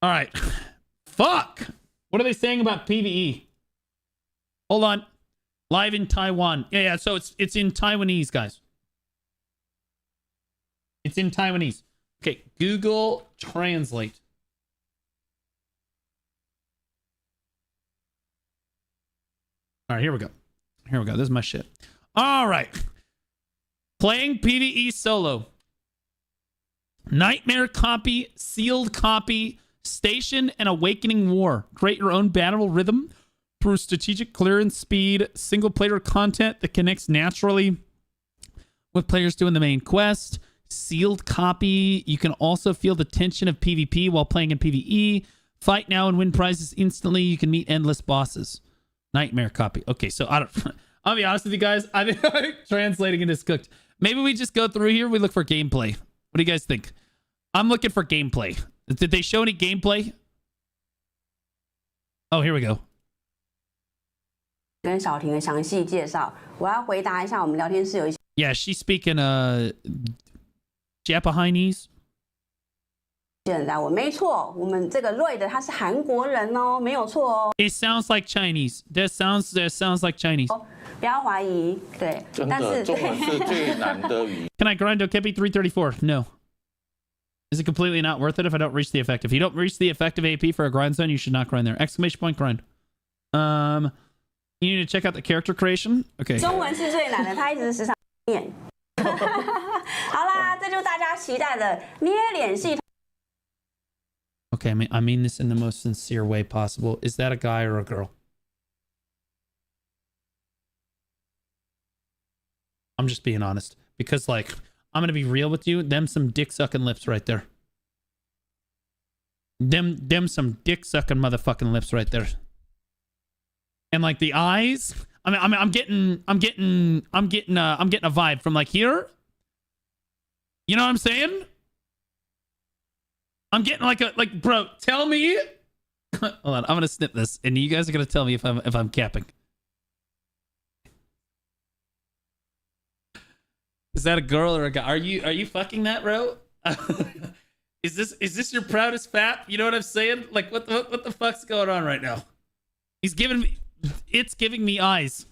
All right. Fuck. What are they saying about PvE? Hold on. Live in Taiwan. Yeah. So it's in Taiwanese, guys. It's in Taiwanese. Okay. Google Translate. All right, here we go. This is my shit. All right. Playing PvE solo. Nightmare copy, sealed copy, station, and awakening war. Create your own battle rhythm through strategic clearance speed, single player content that connects naturally with players doing the main quest. Sealed copy. You can also feel the tension of PvP while playing in PvE. Fight now and win prizes instantly. You can meet endless bosses. Nightmare copy. Okay, so I'll be honest with you guys. I think translating it is cooked. Maybe we just go through here. We look for gameplay. What do you guys think? I'm looking for gameplay. Did they show any gameplay? Oh, here we go. 跟小婷的详细介绍，我要回答一下我们聊天室有一些。Yeah, she's speaking Japanese. 人来我没错，我们这个瑞的他是韩国人哦，没有错哦。 It sounds like Chinese. That sounds like Chinese. 不要怀疑，对，但是中文是最难的语言。Can I grind Dokebi 334? No. Is it completely not worth it if I don't reach the effective? If you don't reach the effective AP for a grind zone, you should not grind there. Exclamation point grind. You need to check out the character creation. Okay. 中文是最难的，他一直时常念。好啦，这就是大家期待的捏脸系统。 Okay, I mean this in the most sincere way possible. Is that a guy or a girl? I'm just being honest. Because, like, I'm going to be real with you. Them some dick-sucking lips right there. Them some dick-sucking motherfucking lips right there. And, like, the eyes. I'm getting a vibe from, like, here. You know what I'm saying? I'm getting like bro, tell me. Hold on, I'm gonna snip this, and you guys are gonna tell me if I'm capping. Is that a girl or a guy? Are you fucking that, bro? Is this your proudest fat? You know what I'm saying? Like what the fuck's going on right now? It's giving me eyes.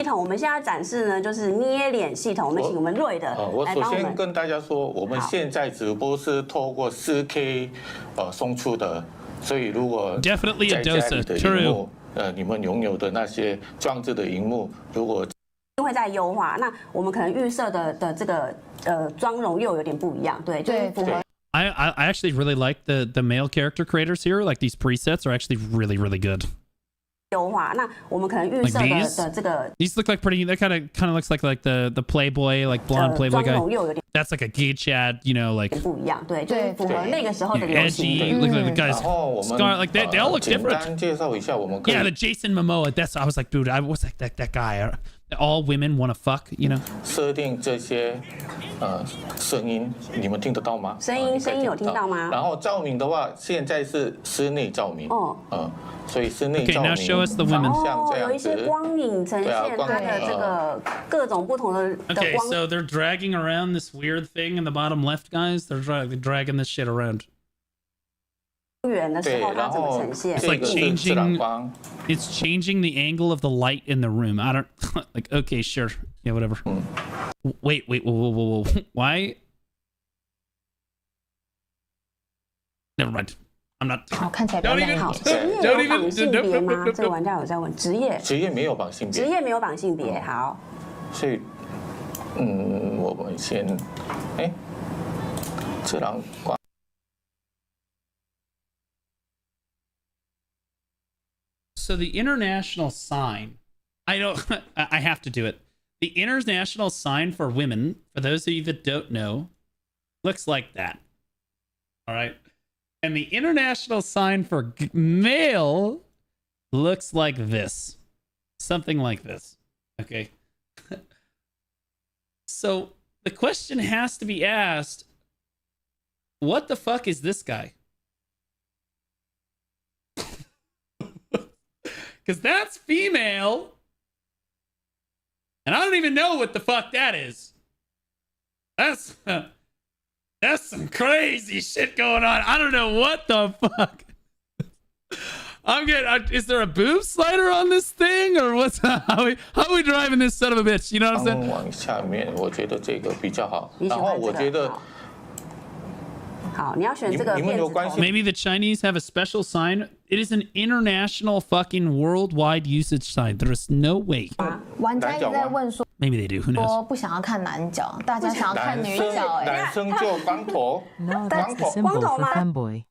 系统我们现在展示呢，就是捏脸系统。我们请我们瑞的我首先跟大家说，我们现在直播是透过4K 送出的，所以如果在家里的荧幕，你们拥有的那些装置的荧幕，如果会在优化，那我们可能预设的这个妆容又有点不一样，对，就是符合。I actually really like the male character creators here. Like these presets are actually really good. 优化，那我们可能预设的这个 these look like pretty. That kind of looks like the Playboy, like blonde Playboy guy. That's like a gay Chad, you know, like 不一样，对，就是符合那个时候的流行。edgy. Look at the guys. Scar, like they all look different. 介绍一下，我们 yeah, the Jason Momoa. That's I was like, dude, I was like that guy. All women want to fuck, you know. 设定这些声音，你们听得到吗？声音有听到吗？然后照明的话，现在是室内照明。所以室内照明。Okay, now show us the women. 有一些光影呈现它的这个各种不同的 Okay, so they're dragging around this weird thing in the bottom left, guys. They're dragging this shit around. 远的时候它怎么呈现？ It's like changing. It's changing the angle of the light in the room. I don't like. Okay, sure. Yeah, whatever. Wait. Whoa. Why? Never mind. I'm not. 看起来比较好。职业有绑性别吗？这个玩家有在问。职业没有绑性别。职业没有绑性别，好。所以，我们先，自然光。 So the international sign, I have to do it. The international sign for women, for those of you that don't know, looks like that. All right. And the international sign for male looks like this. Something like this. Okay. So the question has to be asked, what the fuck is this guy? Because that's female. And I don't even know what the fuck that is. That's some crazy shit going on. I don't know what the fuck. Is there a boob slider on this thing? Or what's how are we driving this son of a bitch? You know what I'm saying? 往下面，我觉得这个比较好。然后我觉得。 好，你要选这个片子。 Maybe the Chinese have a special sign. It is an international fucking worldwide usage sign. There is no way. 玩家一直在问说 Maybe they do. Who knows? 说不想要看男角，大家想要看女角。哎，男生就光头， No, that's the symbol for femboy.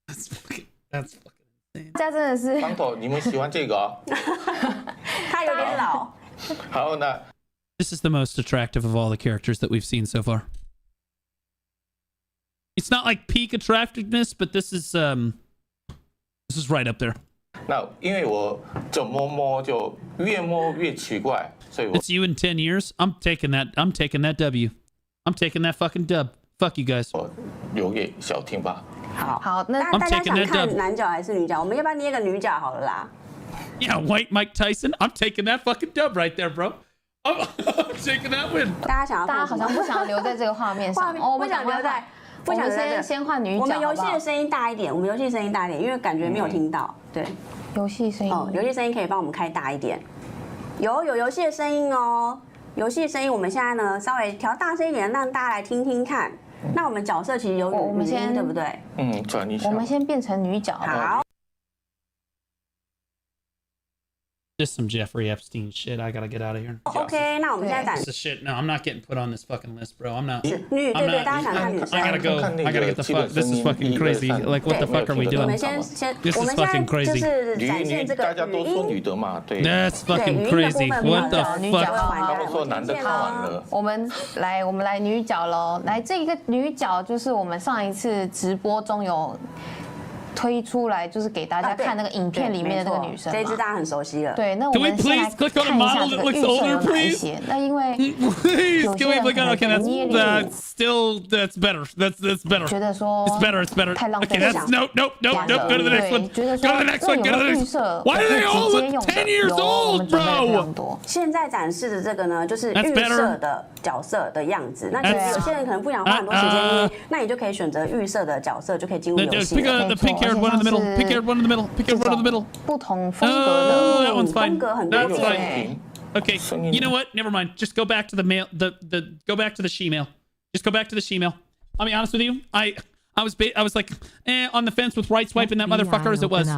That's fucking insane. 这真的是光头，你们喜欢这个哦？他有点老。好，那 This is the most attractive of all the characters that we've seen so far. It's not like peak attractiveness, but this is right up there. 那因为我怎么摸就越摸越奇怪，所以我 It's you in 10 years. I'm taking that W. I'm taking that fucking dub. Fuck you guys. 留给小婷吧。好，那大家想看男角还是女角？我们要不要捏个女角好了啦？ Yeah, white Mike Tyson. I'm taking that fucking dub right there, bro. I'm taking that win. 大家好像不想留在这个画面上，我们想留在，不想先换女角。我们游戏的声音大一点，因为感觉没有听到。对，游戏声音游戏声音可以帮我们开大一点。有游戏的声音哦，游戏的声音我们现在呢稍微调大声一点，让大家来听听看。那我们角色其实有语音，对不对？转一下。我们先变成女角。好。 Just some Jeffrey Epstein shit. I gotta get out of here. OK， 那我们现在展。This is shit. No, I'm not getting put on this fucking list, bro. I'm not. 女，对，大家想看女生。 I gotta go. I gotta get the fuck. This is fucking crazy. Like, what the fuck are we doing? This is fucking crazy. That's fucking crazy. What the fuck? 他们说男的看完了。我们来女角喽。来，这个女角就是我们上一次直播中有 推出来就是给大家看那个影片里面的那个女生，这一支大家很熟悉了。对，那我们先来看一下这个预设有哪一些。那因为 Please, can we click on? Okay, that's still better. That's better. 觉得说 it's better. Okay, that's nope. Go to the next one. Go to the next one. Go to the next one. Why do they all look 10 years old, bro? 现在展示的这个呢，就是预设的角色的样子。那其实有些人可能不想花很多时间，那你就可以选择预设的角色，就可以进入游戏。 Pink-haired one in the middle. Pink-haired one in the middle. Pink-haired one in the middle. 不同风格的， that one's fine. 风格很多 That's fine. Okay, you know what? Never mind. Just go back to the mail. Go back to the she-mail. Just go back to the she-mail. I'll be honest with you. I was like on the fence with right swiping that motherfucker as it was.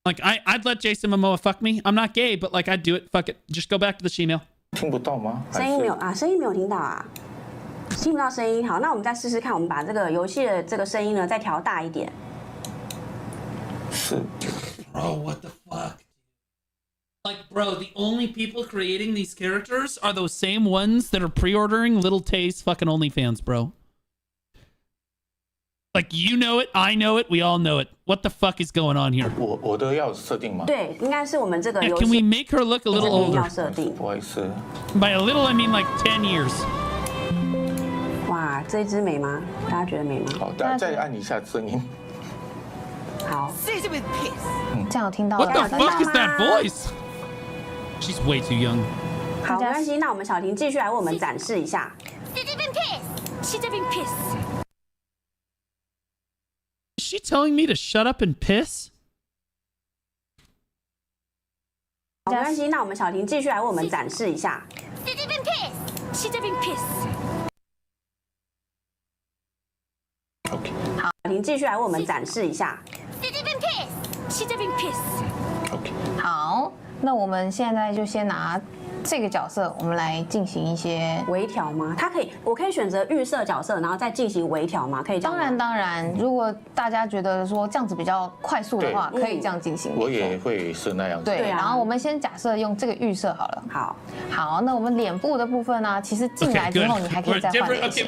Like I'd let Jason Momoa fuck me. I'm not gay, but like I'd do it. Fuck it. Just go back to the she-mail. 听不到吗？声音没有啊，声音没有听到啊，听不到声音。好，那我们再试试看，我们把这个游戏的这个声音呢再调大一点。 Bro, what the fuck? Like, bro, the only people creating these characters are those same ones that are pre-ordering Little Tay's fucking OnlyFans, bro. Like, you know it, I know it, we all know it. What the fuck is going on here? 我的要设定吗？对，应该是我们这个游戏。 Can we make her look a little older? 要设定。不好意思。 By a little, I mean like 10 years. 哇，这一支美吗？大家觉得美吗？好，大家再按一下声音。 好，这样有听到 What the fuck is that voice? She's way too young. 好，没关系，那我们小婷继续来为我们展示一下。Is she telling me to shut up and piss? 好，没关系，那我们小婷继续来为我们展示一下。OK。好，小婷继续来为我们展示一下。 OK。好，那我们现在就先拿这个角色，我们来进行一些微调吗？它可以，我可以选择预设角色，然后再进行微调吗？可以这样吗？当然，如果大家觉得说这样子比较快速的话，可以这样进行。我也会是那样子。对，然后我们先假设用这个预设好了。好，那我们脸部的部分呢，其实进来之后你还可以再换脸型，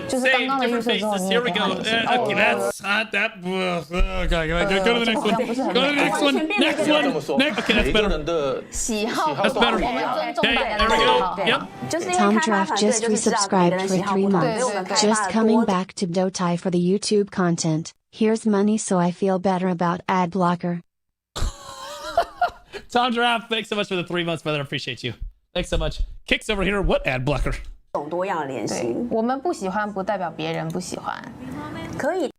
就是刚刚的预设之后，你也可以换脸型。Okay, that's not that. Okay, go to the next one. Go to the next one. Next one. Next. Okay, that's better. 喜好， That's better. 我们尊重 Okay, there we go. Yep. Tom Draft just resubscribed for 3 months. Just coming back to Deadeye for the YouTube content. Here's money so I feel better about ad blocker. Tom Draft, thanks so much for the 3 months, brother. I appreciate you. Thanks so much. Kicks over here. What ad blocker? 懂多样的脸型，我们不喜欢不代表别人不喜欢，可以。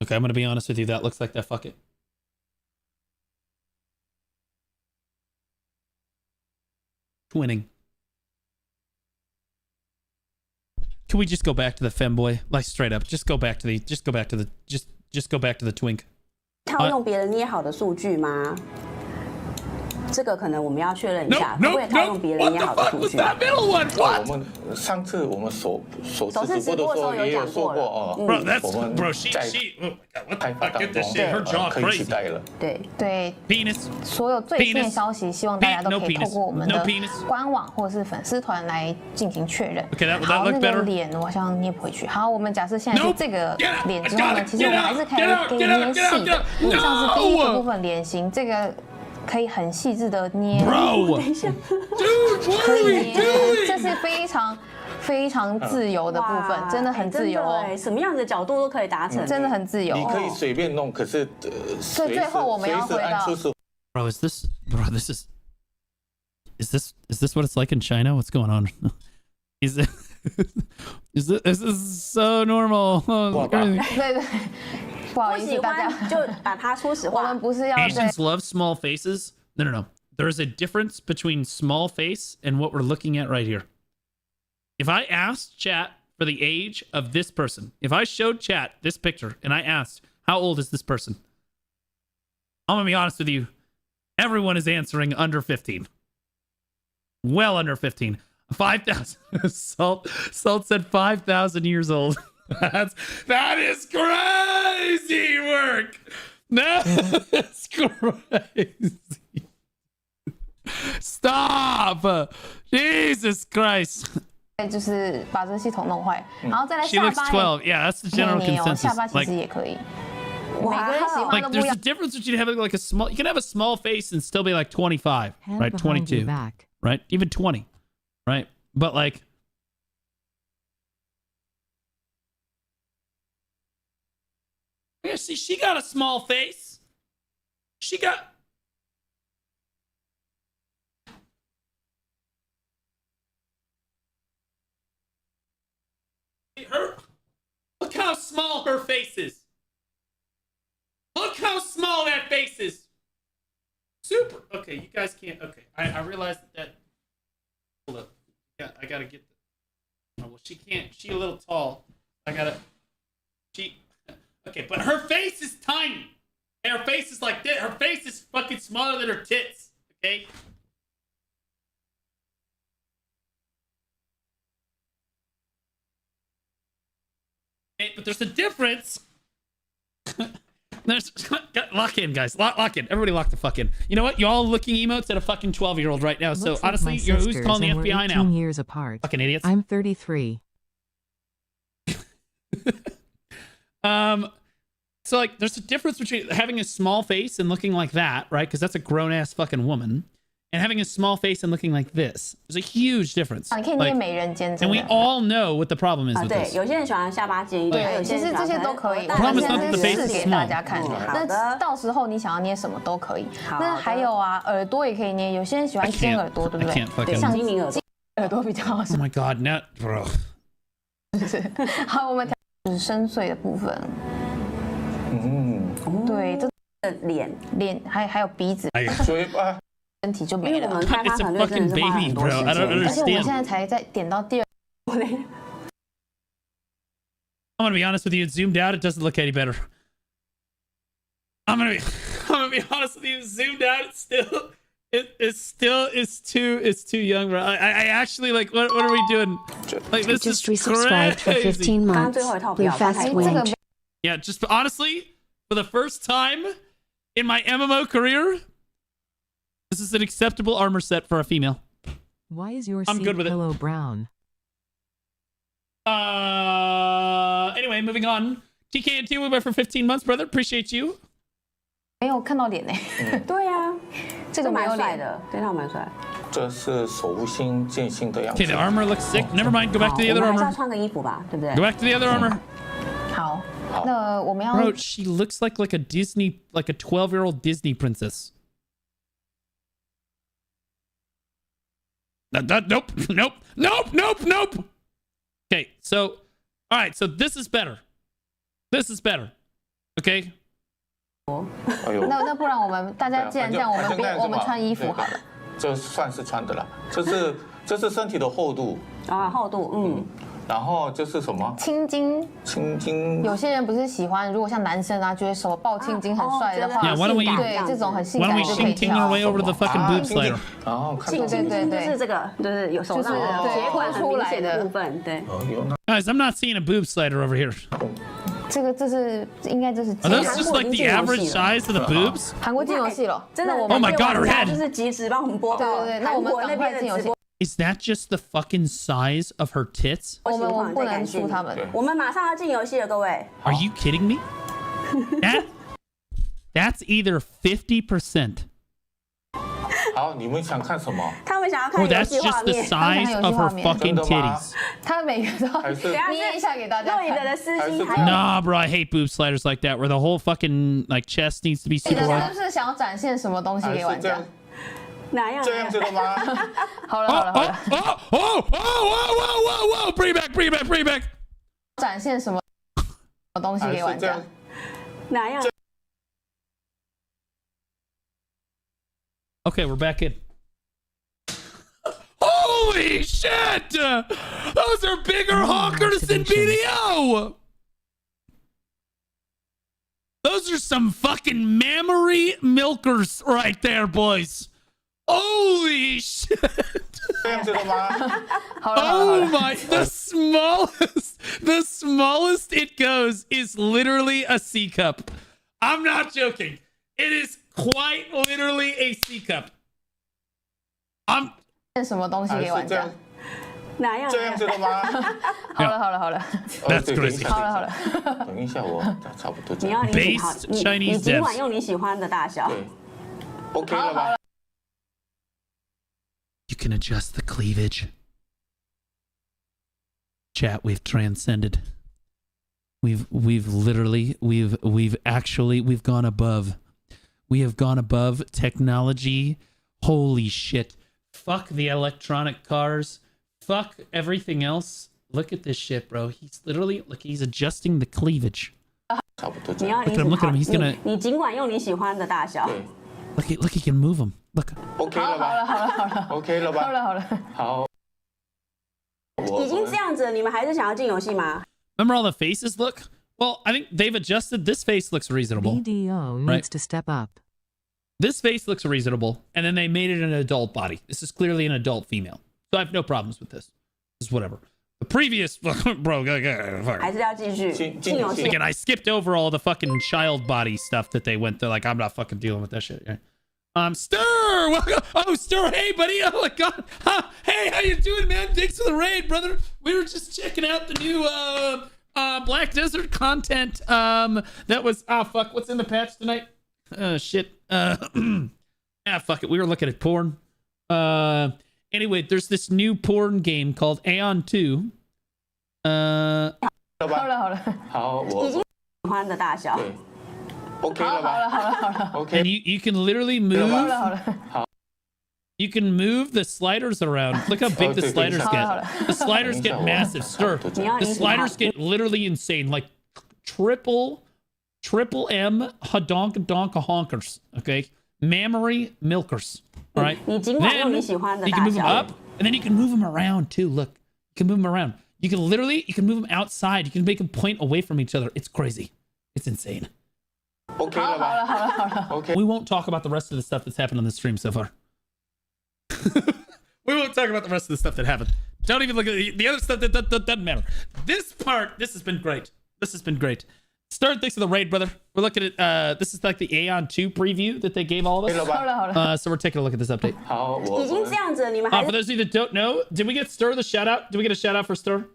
Okay, I'm gonna be honest with you. That looks like that. Fuck it. Twinning. Can we just go back to the femboy? Like straight up, just go back to the twink. 套用别人捏好的数据吗？这个可能我们要确认一下，会不会套用别人捏好的数据？我们上次我们首次直播的时候也有说过哦，我们在开发当中可以取代了。对，所有最新的消息，希望大家都可以透过我们的官网或者是粉丝团来进行确认。好，那个脸我好像捏不回去。好，我们假设现在是这个脸之后呢，其实我们还是可以给你捏细的，像是第一个部分脸型这个。可以很细致的捏，等一下，可以捏，这是非常自由的部分，真的很自由哦，什么样的角度都可以达成，真的很自由。你可以随便弄，可是所以最后我们要回到。Bro, this what it's like in China? What's going on? Is this so normal? 对。不好意思，大家就把它说实话。我们不是要 Asians love small faces. No. There is a difference between small face and what we're looking at right here. If I asked chat for the age of this person, if I showed chat this picture and I asked, how old is this person? I'm gonna be honest with you. Everyone is answering under 15. Well under 15. 5,000. Salt said 5,000 years old. That is crazy work. That's crazy. Stop. Jesus Christ. 就是把这系统弄坏，然后再来 She looks 12. Yeah, that's the general consensus. 下巴其实也可以。每个人喜欢的不一 There's 样。 a difference between having like a small. You can have a small face and still be like 25, right? 22, right? Even 20, right? But like. Yeah, see, she got a small face. She got. Her. Look how small her face is. Look how small that face is. Super. Okay, you guys can't. Okay, I realized that. Hold up. Yeah, I gotta get. Well, she can't. She a little tall. I gotta. She. Okay, but her face is tiny. And her face is like this. Her face is fucking smaller than her tits. Okay? Okay, but there's a difference. There's lock in, guys. Lock in. Everybody lock the fuck in. You know what? You're all looking emotes at a fucking 12-year-old right now. So honestly, who's calling the FBI now? 18 years apart. Fucking idiots. I'm 33. So like there's a difference between having a small face and looking like that, right? Because that's a grown-ass fucking woman. And having a small face and looking like this. There's a huge difference. Like, and we all know what the problem is with this. 有些人喜欢下巴尖一点，有些人喜欢。其实这些都可以。 Problem is not that the face is 给大家看。那到时候你想要捏什么都可以。那还有啊，耳朵也可以捏。有些人喜欢尖耳朵，对不对？对，像精灵耳朵，耳朵比较好。Oh my god, not bro. 好，我们就是深邃的部分。对，这脸还有鼻子。嘴巴。 身体就没了。因为我们开发团队真的是花很多时间，而且我们现在才在点到第二。I'm gonna be honest with you. Zoomed out, it doesn't look any better. I'm gonna be honest with you. Zoomed out, it's too young, bro. I actually like. What are we doing? Like this just is resubscribed for 15 months. Blue fast win. Yeah, just honestly, for the first time in my MMO career. This is an acceptable armor set for a female. Why is your seat pillow brown? Anyway, moving on. TK and T-Weber for 15 months, brother. Appreciate you. 没有看到脸呢。对啊，这个蛮帅的，对他蛮帅。这是手心剑心的样子。 Okay, the armor looks sick. Never mind. Go back to the other armor. 我们还是要穿个衣服吧，对不对 Go back to the other armor. 好，那我们要。 Bro, she looks like a Disney, like a 12-year-old Disney princess. Nope. Okay, so, all right, so this is better. Okay. 那不然我们大家既然这样，我们穿衣服好了。这算是穿的了，这是身体的厚度啊，厚度，然后就是什么青筋，青筋，有些人不是喜欢，如果像男生啊，觉得手抱青筋很帅的话， Yeah, why don't we 对这种很性 why 感 don't we 就可以 ting our way over to the fucking boob slider? 然后看对对对对，就是这个，就是有手上血管出来的部分，对。Guys, I'm not seeing a boob slider over here. 这是应该就是。 Are those just like the average size of the boobs? 韩国进游戏了，真的我 Oh my god, her head! 就是及时帮我们播报，对，那我们赶快进游戏。 Is that just the fucking size of her tits? 我们不能输他们，我们马上要进游戏了，各位。 Are you kidding me? That's either 50%. 好，你们想看什么？他们想要看 Or 游 that's 戏画 just the 面， size of her fucking titties. 他每个都捏一下给大家看。的私心还有。 Nah, bro, I hate boob sliders like that, where the whole fucking like chest needs to be super 你 wide. 是不是想要展现什么东西给玩家？哪样？这样子的吗？好了好了好了。Oh, bring it back, bring it back, bring it back. 展现什么东西给玩家？哪样？ Okay, we're back in. Holy shit! Those are bigger honkers than BDO! Those are some fucking mammary milkers right there, boys. Holy shit! Oh my, the smallest it goes is literally a C cup. I'm not joking. It is quite literally a C cup. I'm 什么东西给玩家？哪样？这样子的吗？好了好了好了。That's crazy. 好了好了。等一下，我差不多这你样。要你好，你尽管用你喜欢的大小。对 ，OK 了吧？ You can adjust the cleavage. Chat, we've transcended. We've gone above. We have gone above technology. Holy shit. Fuck the electronic cars. Fuck everything else. Look at this shit, bro. He's literally, look, he's adjusting the cleavage. Look at him, look at him. He's gonna. 你尽管用你喜欢的大小。 Look, he can move him. Look. OK 了吧？好了 OK 了吧？好了好了。好。已经这样子，你们还是想要进游戏吗？ Remember all the faces look? Well, I think they've adjusted. This face looks reasonable. BDO needs right? to step up. This face looks reasonable, and then they made it an adult body. This is clearly an adult female. So I have no problems with this. This is whatever. The previous bro, 还是要继续进游戏。 Again, I skipped over all the fucking child body stuff that they went through. Like, I'm not fucking dealing with that shit. Stir! Welcome. Oh, Stir, hey, buddy. Oh, my God. Huh? Hey, how you doing, man? Thanks for the raid, brother. We were just checking out the new Black Desert content. That was, fuck, what's in the patch tonight? Shit. Fuck it. We were looking at porn. Anyway, there's this new porn game called Aeon 2. 好了。好，我已经喜欢的大小。 OK 了吧？好了。 OK。 And you can literally move. You can move the sliders around. Look how big the sliders get. The sliders get massive. Stir. The sliders get literally insane. Like triple M hadonka donka honkers. Okay, mammary milkers. All right. Then you can move them up, and then you can move them around too. Look, you can move them around. You can move them outside. You can make them point away from each other. It's crazy. It's insane. OK 了吧？ OK。 We won't talk about the rest of the stuff that's happened on the stream so far. We won't talk about the rest of the stuff that happened. Don't even look at the other stuff that doesn't matter. This has been great. This has been great. Start thanks for the raid, brother. We're looking at this is like the Aeon 2 preview that they gave all of us. So we're taking a look at this update. 好，已经这样子，你们还 For those of you that don't know, did we get Stir the shout out? Did we get a shout out for Stir?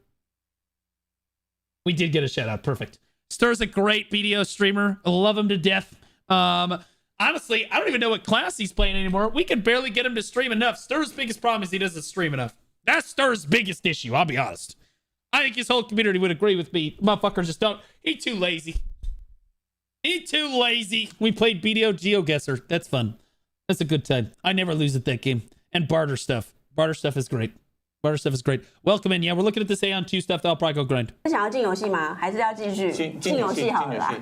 We did get a shout out. Perfect. Stir's a great BDO streamer. I love him to death. Honestly, I don't even know what class he's playing anymore. We can barely get him to stream enough. Stir's biggest problem is he doesn't stream enough. That's Stir's biggest issue, I'll be honest. I think his whole community would agree with me. Motherfuckers just don't. He's too lazy. He's too lazy. We played BDO GeoGuessr. That's fun. That's a good time. I never lose at that game. And barter stuff. Barter stuff is great. Barter stuff is great. Welcome in. Yeah, we're looking at this Aeon 2 stuff. That'll probably go grind. 想要进游戏吗？还是要继续进游戏好了啦？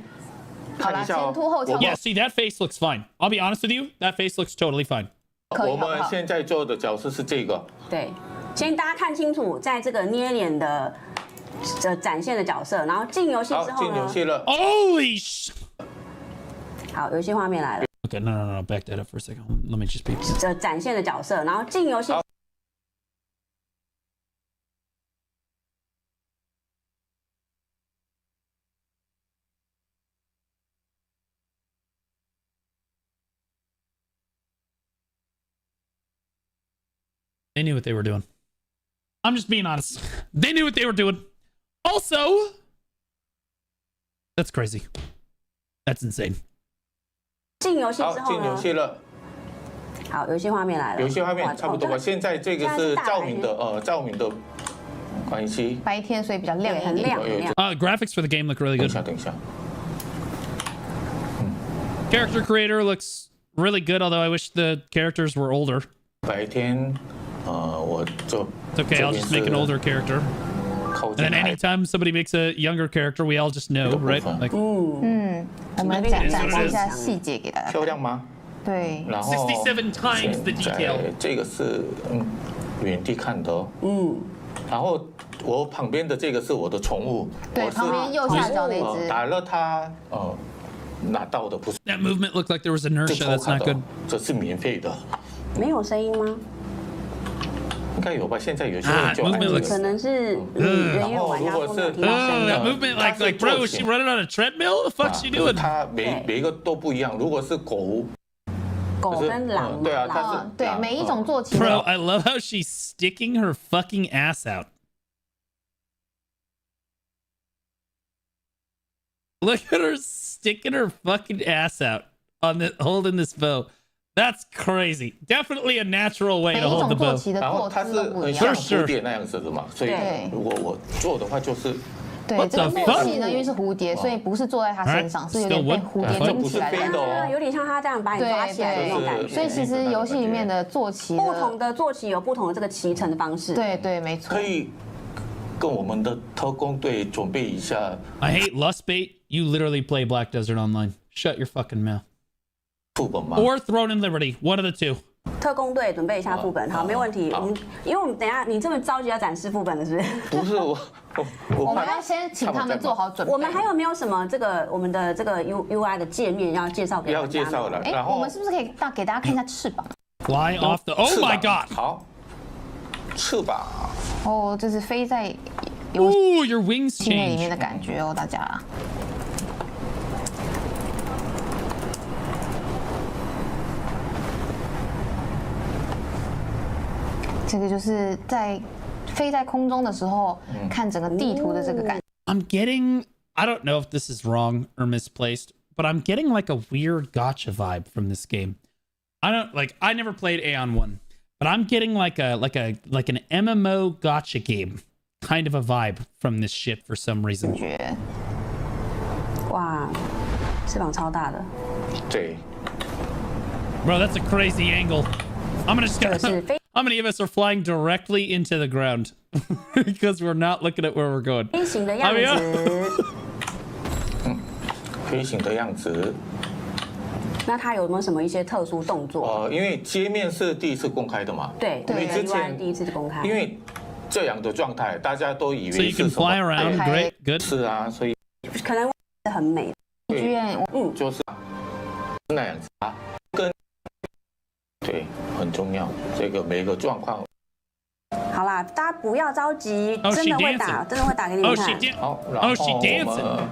好啦，前凸后翘。 Yeah, see, that face looks fine. I'll be honest with you. That face looks totally fine. 我们现在做的角色是这个。对，先大家看清楚，在这个捏脸的展现的角色，然后进游戏之后呢？进游戏了。Holy sh！ 好，游戏画面来了。Okay, no, back that up for a second. Let me just be. 展现的角色，然后进游戏。They knew what they were doing. I'm just being honest. They knew what they were doing. Also, that's crazy. That's insane. 进游戏之后呢？进游戏了。好，游戏画面来了。游戏画面差不多吧。现在这个是照明的关系。白天所以比较亮，很亮。Graphics for the game look really good. 等一下。Character creator looks really good, although I wish the characters were older. 白天，我就。It's okay. I'll just make an older character. And then anytime somebody makes a younger character, we all just know, right? Like, 我们展示一下细节给大家。漂亮吗？对。然后67 times the detail. 这个是远地看的哦。然后我旁边的这个是我的宠物。对，旁边右下角那只。打了它，拿到的不是。That movement looked like there was inertia. That's not good. 这是免费的。没有声音吗？应该有吧，现在有些人就可能是人员玩家都没有听到声音。That movement, like, bro, is she running on a treadmill? What the fuck she doing? 它每一个都不一样。如果是狗跟狼，对啊，它是对每一种坐骑。Bro, I love how she's sticking her fucking ass out. Look at her sticking her fucking ass out on the holding this bow. That's crazy. Definitely a natural way to hold the bow. 然后它是很像蝴蝶那样子的嘛，所以如果我做的话就是。对，这个坐骑呢，因为是蝴蝶，所以不是坐在它身上，是有点被蝴蝶卷起来的，有点像它这样把你抓起来的那种感觉。所以其实游戏里面的坐骑，不同的坐骑有不同的这个骑乘的方式。对对，没错。可以跟我们的特工队准备一下。I hate lust bait. You literally play Black Desert Online. Shut your fucking mouth. 副本吗 ？Or Throne and Liberty. One of the two. 特工队准备一下副本，好，没问题。因为我们等一下你这么着急要展示副本的是不是？不是我们要先请他们做好准备。我们还有没有什么这个我们的这个 UI 的界面要介绍给大家？要介绍了。然后我们是不是可以给大家看一下翅膀 ？Fly off the. Oh my god！ 好，翅膀。哦，这是飞在your wings change 里面的感觉哦，大家。这个就是在飞在空中的时候，看整个地图的这个感觉。I'm getting, I don't know if this is wrong or misplaced, but I'm getting like a weird gacha vibe from this game. I never played Aeon 1, but I'm getting like an MMO gacha game kind of a vibe from this shit for some reason. 哇，翅膀超大的。对。Bro, that's a crazy angle. How many of us are flying directly into the ground because we're not looking at where we're going? 飞行的样子。飞行的样子。那它有没有什么一些特殊动作？因为界面是第一次公开的嘛。对，因为之前第一次公开。因为这样的状态，大家都以为 So you can fly around, great, good. 是啊，所以可能很美。剧院，就是那样子啊，对，很重要。这个每个状况。好啦，大家不要着急，真的会打，真的会打给你们看。好，然后she dancing.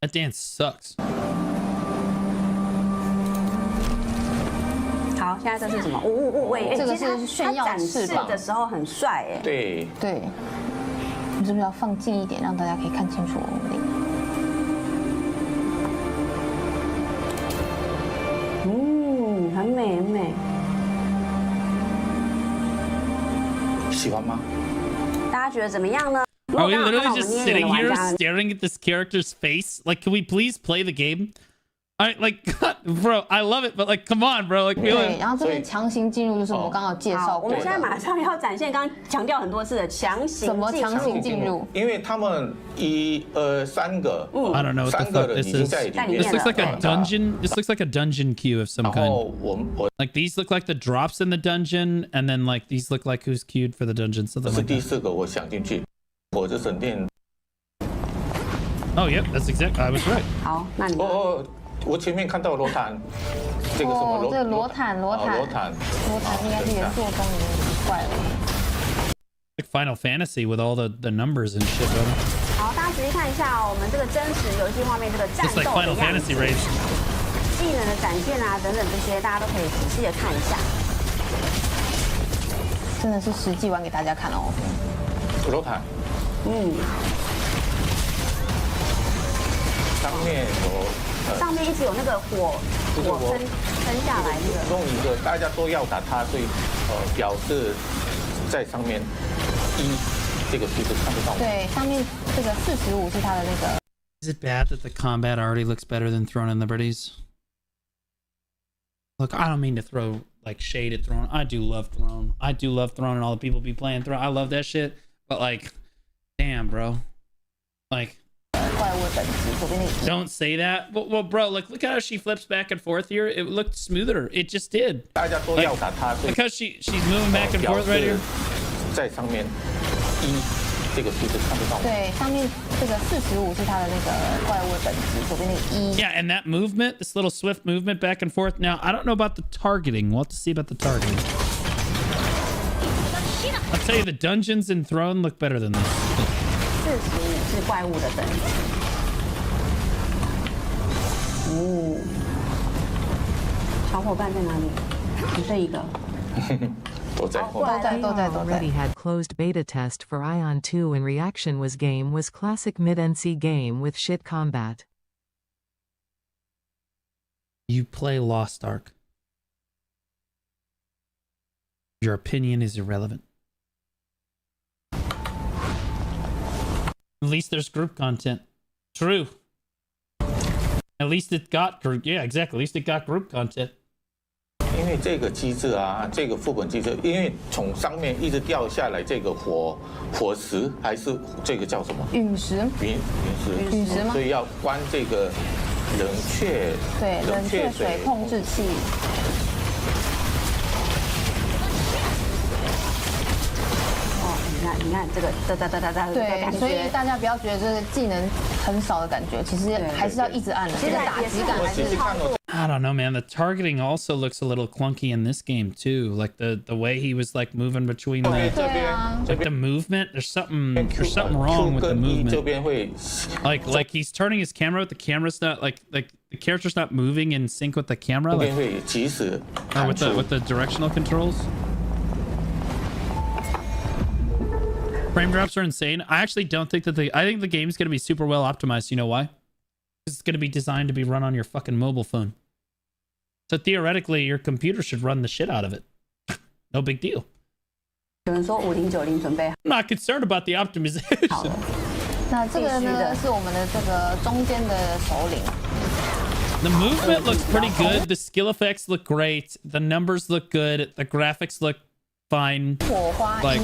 That dance sucks. 好，现在这是什么？喂，这个是炫耀翅膀的时候很帅哎。对对，你是不是要放近一点，让大家可以看清楚我们？很美很美。喜欢吗？大家觉得怎么样呢？ Are we literally just sitting here staring at this character's face? Like, can we please play the game? like, bro, I love it, but like, come on, bro, like, 对，然后这边强行进入就是我们刚刚有介绍过的。我们现在马上要展现刚刚强调很多次的强行怎么强行进入？因为他们1、2、3个，I don't know what the fuck this is. This looks like a dungeon. This looks like a dungeon queue of some kind. Like these look like the drops in the dungeon, and then like these look like who's queued for the dungeon. Something like that. 第4个我想进去，火之神殿。Oh, yep, that's exact. I was right. 好，那你。我前面看到罗坦，这个什么这罗坦应该是原作中里面的怪物。Like Final Fantasy with all the numbers and shit, brother. 好，大家仔细看一下哦，我们这个真实游戏画面这个战斗的样子，技能的展现啊等等这些，大家都可以仔细的看一下。真的是实际玩给大家看哦。罗坦。上面一直有那个火喷下来那个。弄一个大家都要打它，所以表示在上面这个数字看不到。对，上面这个45是它的那个。Is it bad that the combat already looks better than Throne and Liberties? Look, I don't mean to throw like shade at Throne. I do love Throne. I do love Throne and all the people be playing Throne. I love that shit. But like, damn, bro. Like. Don't say that. Well, bro, like, look at how she flips back and forth here. It looked smoother. It just did. Like, because she's moving back and forth right here. 在上面这个数字看不到。对，上面这个45是它的那个怪物的等级，左边那个1。Yeah, and that movement, this little swift movement back and forth. Now, I don't know about the targeting. We'll have to see about the targeting. I'll tell you, the dungeons in Throne look better than this. 45是怪物的等级。小伙伴在哪里？只剩一个。都在。Already had closed beta test for Ion 2 and reaction was game was classic mid-NC game with shit combat. You play Lost Ark. Your opinion is irrelevant. At least there's group content. True. At least it got group. Yeah, exactly. At least it got group content. 因为这个机制啊，这个副本机制，因为从上面一直掉下来这个火石，还是这个叫什么？陨石。陨石吗？所以要关这个冷却水控制器。你看这个对，所以大家不要觉得这个技能很少的感觉，其实还是要一直按的，这个打击感还是操作。I don't know, man. The targeting also looks a little clunky in this game too. Like the way he was like moving between the movement. There's something wrong with the movement. Like he's turning his camera, but the camera's not like the character's not moving in sync with the camera. Like, or with the directional controls. Frame drops are insane. I actually don't think that I think the game's going to be super well optimized. You know why? It's going to be designed to be run on your fucking mobile phone. So theoretically, your computer should run the shit out of it. No big deal. I'm not concerned about the optimization. 那这个呢是我们的这个中间的首领。 The movement looks pretty good. The skill effects look great. The numbers look good. The graphics look fine. Like,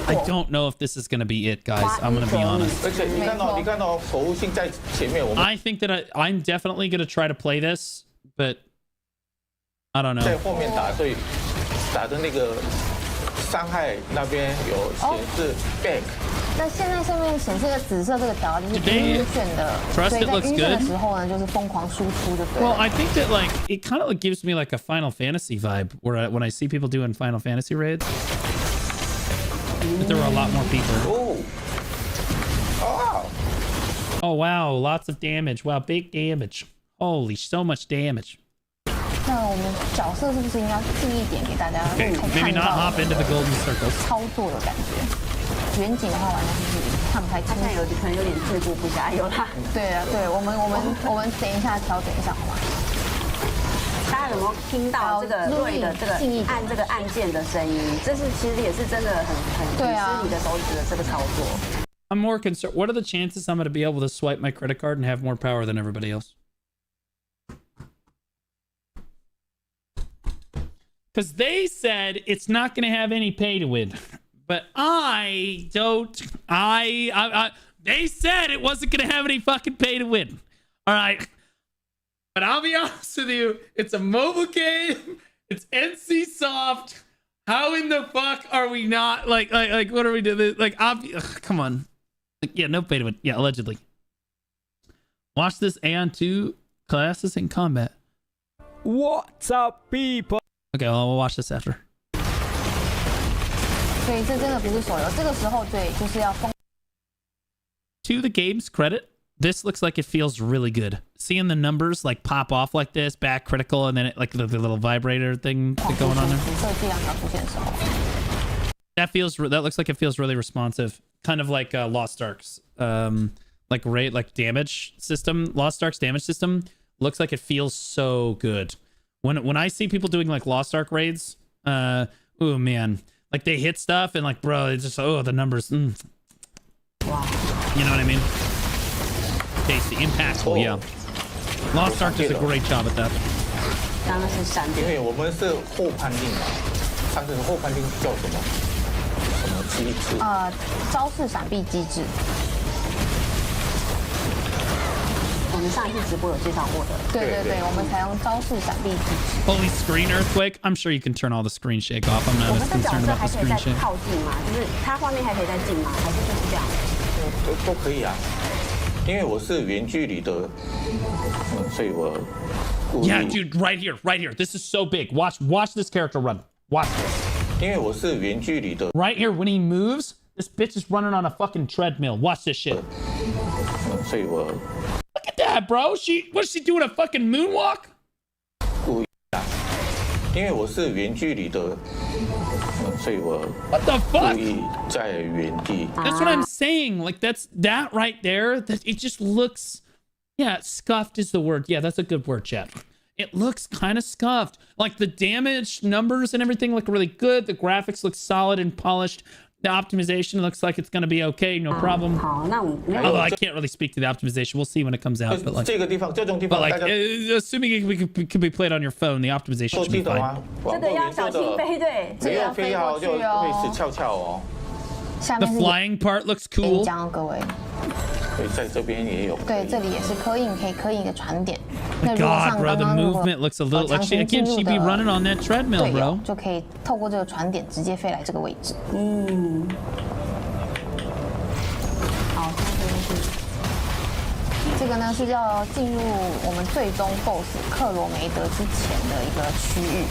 I don't know if this is gonna be it, guys. I'm gonna be honest. I think that I'm definitely gonna try to play this, but I don't know. 伤害那边有显示 back。那现在上面显示的紫色这个条就是晕眩的，所以在晕眩的时候呢，就是疯狂输出就对了。Well, I think that like it kind of gives me like a Final Fantasy vibe, where when I see people doing Final Fantasy raids, that there were a lot more people. Oh wow, lots of damage. Wow, big damage. Holy, so much damage. 那我们角色是不是应该近一点给大家可以看到操作的感觉？远景的话，完全是看不太清。他现在可能有点自顾不暇，有啦。对啊，对，我们等一下调整一下好吗？大家有没有听到这个瑞的这个按这个按键的声音？这是其实也是真的很吃你的手指的这个操作。I'm more concerned. What are the chances I'm going to be able to swipe my credit card and have more power than everybody else? Because they said it's not going to have any pay to win. But I don't. They said it wasn't going to have any fucking pay to win. All right. But I'll be honest with you. It's a mobile game. It's NC Soft. How in the fuck are we not like what are we doing? Like, come on. Like, yeah, no pay to win. Yeah, allegedly. Watch this Aeon 2 classes in combat. What's up, people? Okay, well, we'll watch this after. To the game's credit, this looks like it feels really good. Seeing the numbers like pop off like this, back critical, and then it, like the little vibrator thing going on there. That looks like it feels really responsive, kind of like Lost Ark's like damage system. Lost Ark's damage system looks like it feels so good. When I see people doing like Lost Ark raids, oh man, like they hit stuff and like, bro, it's just, the numbers. Wow. You know what I mean? Tasty, impactful, yeah. Lost Ark does a great job at that. 因为我们是后判定嘛，上次是后判定叫什么？什么机制？招式闪避机制。我们上一次直播有介绍过的。对，我们采用招式闪避机制。Holy screen earthquake! I'm sure you can turn all the screen shake off. I'm not as concerned about the screen shake. 靠近吗？就是它画面还可以再近吗？还是就是这样？都可以啊。 因为我是远距离的，所以我。Yeah, dude, right here. This is so big. Watch this character run. Watch this. 因为我是远距离的。 Right here, when he moves, this bitch is running on a fucking treadmill. Watch this shit. 所以我。Look at that, bro. What's she doing? A fucking moonwalk? 故意啊，因为我是远距离的。 所以我 What the fuck? 故意在原地。 That's what I'm saying. Like that right there. That it just looks, yeah, scuffed is the word. Yeah, that's a good word, chat. It looks kind of scuffed. Like the damage numbers and everything look really good. The graphics look solid and polished. The optimization looks like it's going to be okay, no problem. Although I can't really speak to the optimization. We'll see when it comes out. But like, assuming it can be played on your phone, the optimization should be fine. The flying part looks cool. 在这边也有。对，这里也是刻印，可以刻印的传点。 God, bro, the movement looks a little like she'd be running on that treadmill, bro. 就可以透过这个传点直接飞来这个位置。好，这个呢是要进入我们最终 BOSS 克罗梅德之前的一个区域。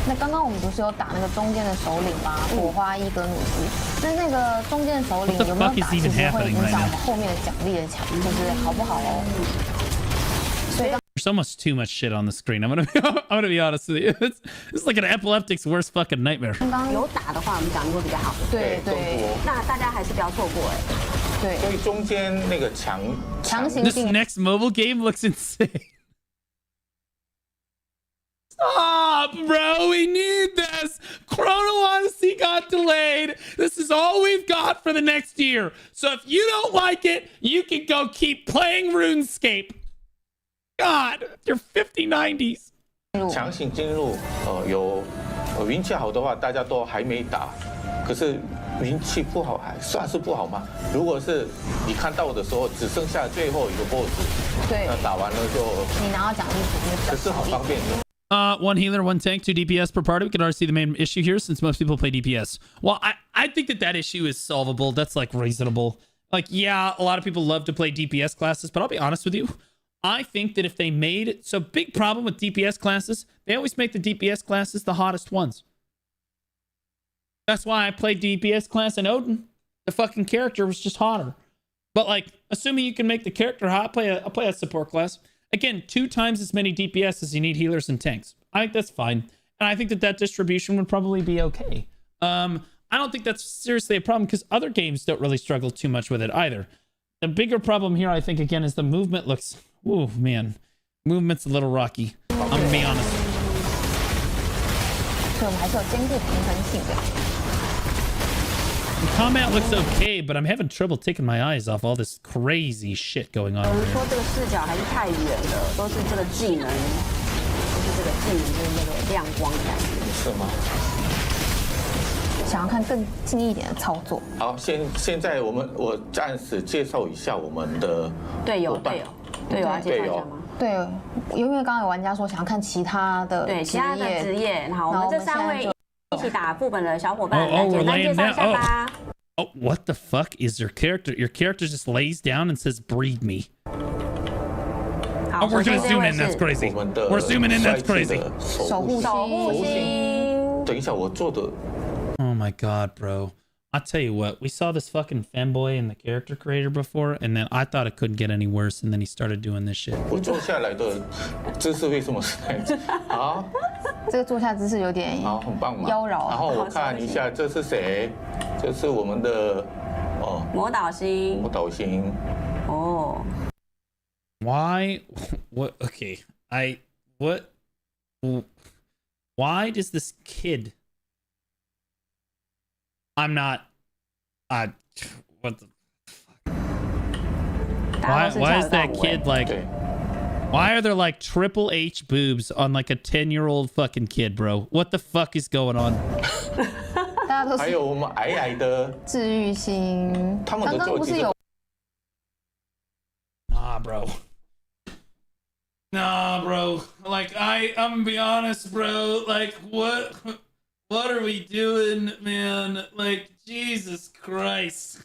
那刚刚我们不是有打那个中间的首领吗？火花伊格努斯。那个中间的首领有没有打，其实会影响我们后面的奖励的就是好不好哦。所以 There's almost too much shit on the screen. I'm gonna be honest with you. It's like an epileptic's worst fucking nightmare. 刚刚有打的话，我们奖励会比较好。对，那大家还是不要错过哎。对。所以中间那个强行 This next mobile game looks insane. Stop, bro. We need this. Chrono Odyssey got delayed. This is all we've got for the next year. So if you don't like it, you can go keep playing RuneScape. God, your 5090s. 强行进入，有运气好的话，大家都还没打，可是运气不好还算是不好吗？如果是你看到的时候只剩下最后一个 BOSS， 对，那打完了就你拿到奖励可是很方便的。 1 healer, 1 tank, 2 DPS per party. We can already see the main issue here since most people play DPS. Well, I think that issue is solvable. That's like reasonable. Like, yeah, a lot of people love to play DPS classes, but I'll be honest with you. I think that if they made... So big problem with DPS classes, they always make the DPS classes the hottest ones. That's why I played DPS class in Odin. The fucking character was just hotter. But like, assuming you can make the character hot, I'll play a support class. Again, 2 times as many DPS as you need healers and tanks. I think that's fine. And I think that distribution would probably be okay. I don't think that's seriously a problem because other games don't really struggle too much with it either. The bigger problem here, I think, again, is the movement looks... Ooh, man. Movement's a little rocky. I'm gonna be honest. 所以我们还是有兼顾平衡性的。combat looks okay, but I'm having trouble taking my eyes off all this crazy shit going on. 有人说这个视角还是太远了，都是这个技能，就是这个技能就是那个亮光的感觉。是吗？想要看更近一点的操作。好，现在我暂时介绍一下我们的队友要介绍一下吗？对，因为刚刚有玩家说想要看其他的职业，好，我们这3位一起打副本的小伙伴，来简单介绍一下吧。Oh, what the fuck is your character? Your character just lays down and says, "Breed me." Oh, we're gonna zoom in. That's crazy. We're zooming in. That's crazy. 守护星。等一下，我做的。Oh my god, bro. I'll tell you what, we saw this fucking femboy in the character creator before, and then I thought it couldn't get any worse, and then he started doing this shit. 我坐下来的姿势为什么是那样子？好，这个坐下姿势有点很棒嘛，妖娆。然后我看一下，这是谁？这是我们的魔导星。哦。Why? What? Okay. What? Why does this kid? I'm not. What the fuck? Why is that kid like? Why are there like Triple H boobs on like a 10-year-old fucking kid, bro? What the fuck is going on? 还有我们矮矮的治愈星，他们的刚刚不是有？Nah, bro. Nah, bro. Like I'm gonna be honest, bro. Like what are we doing, man? Like Jesus Christ.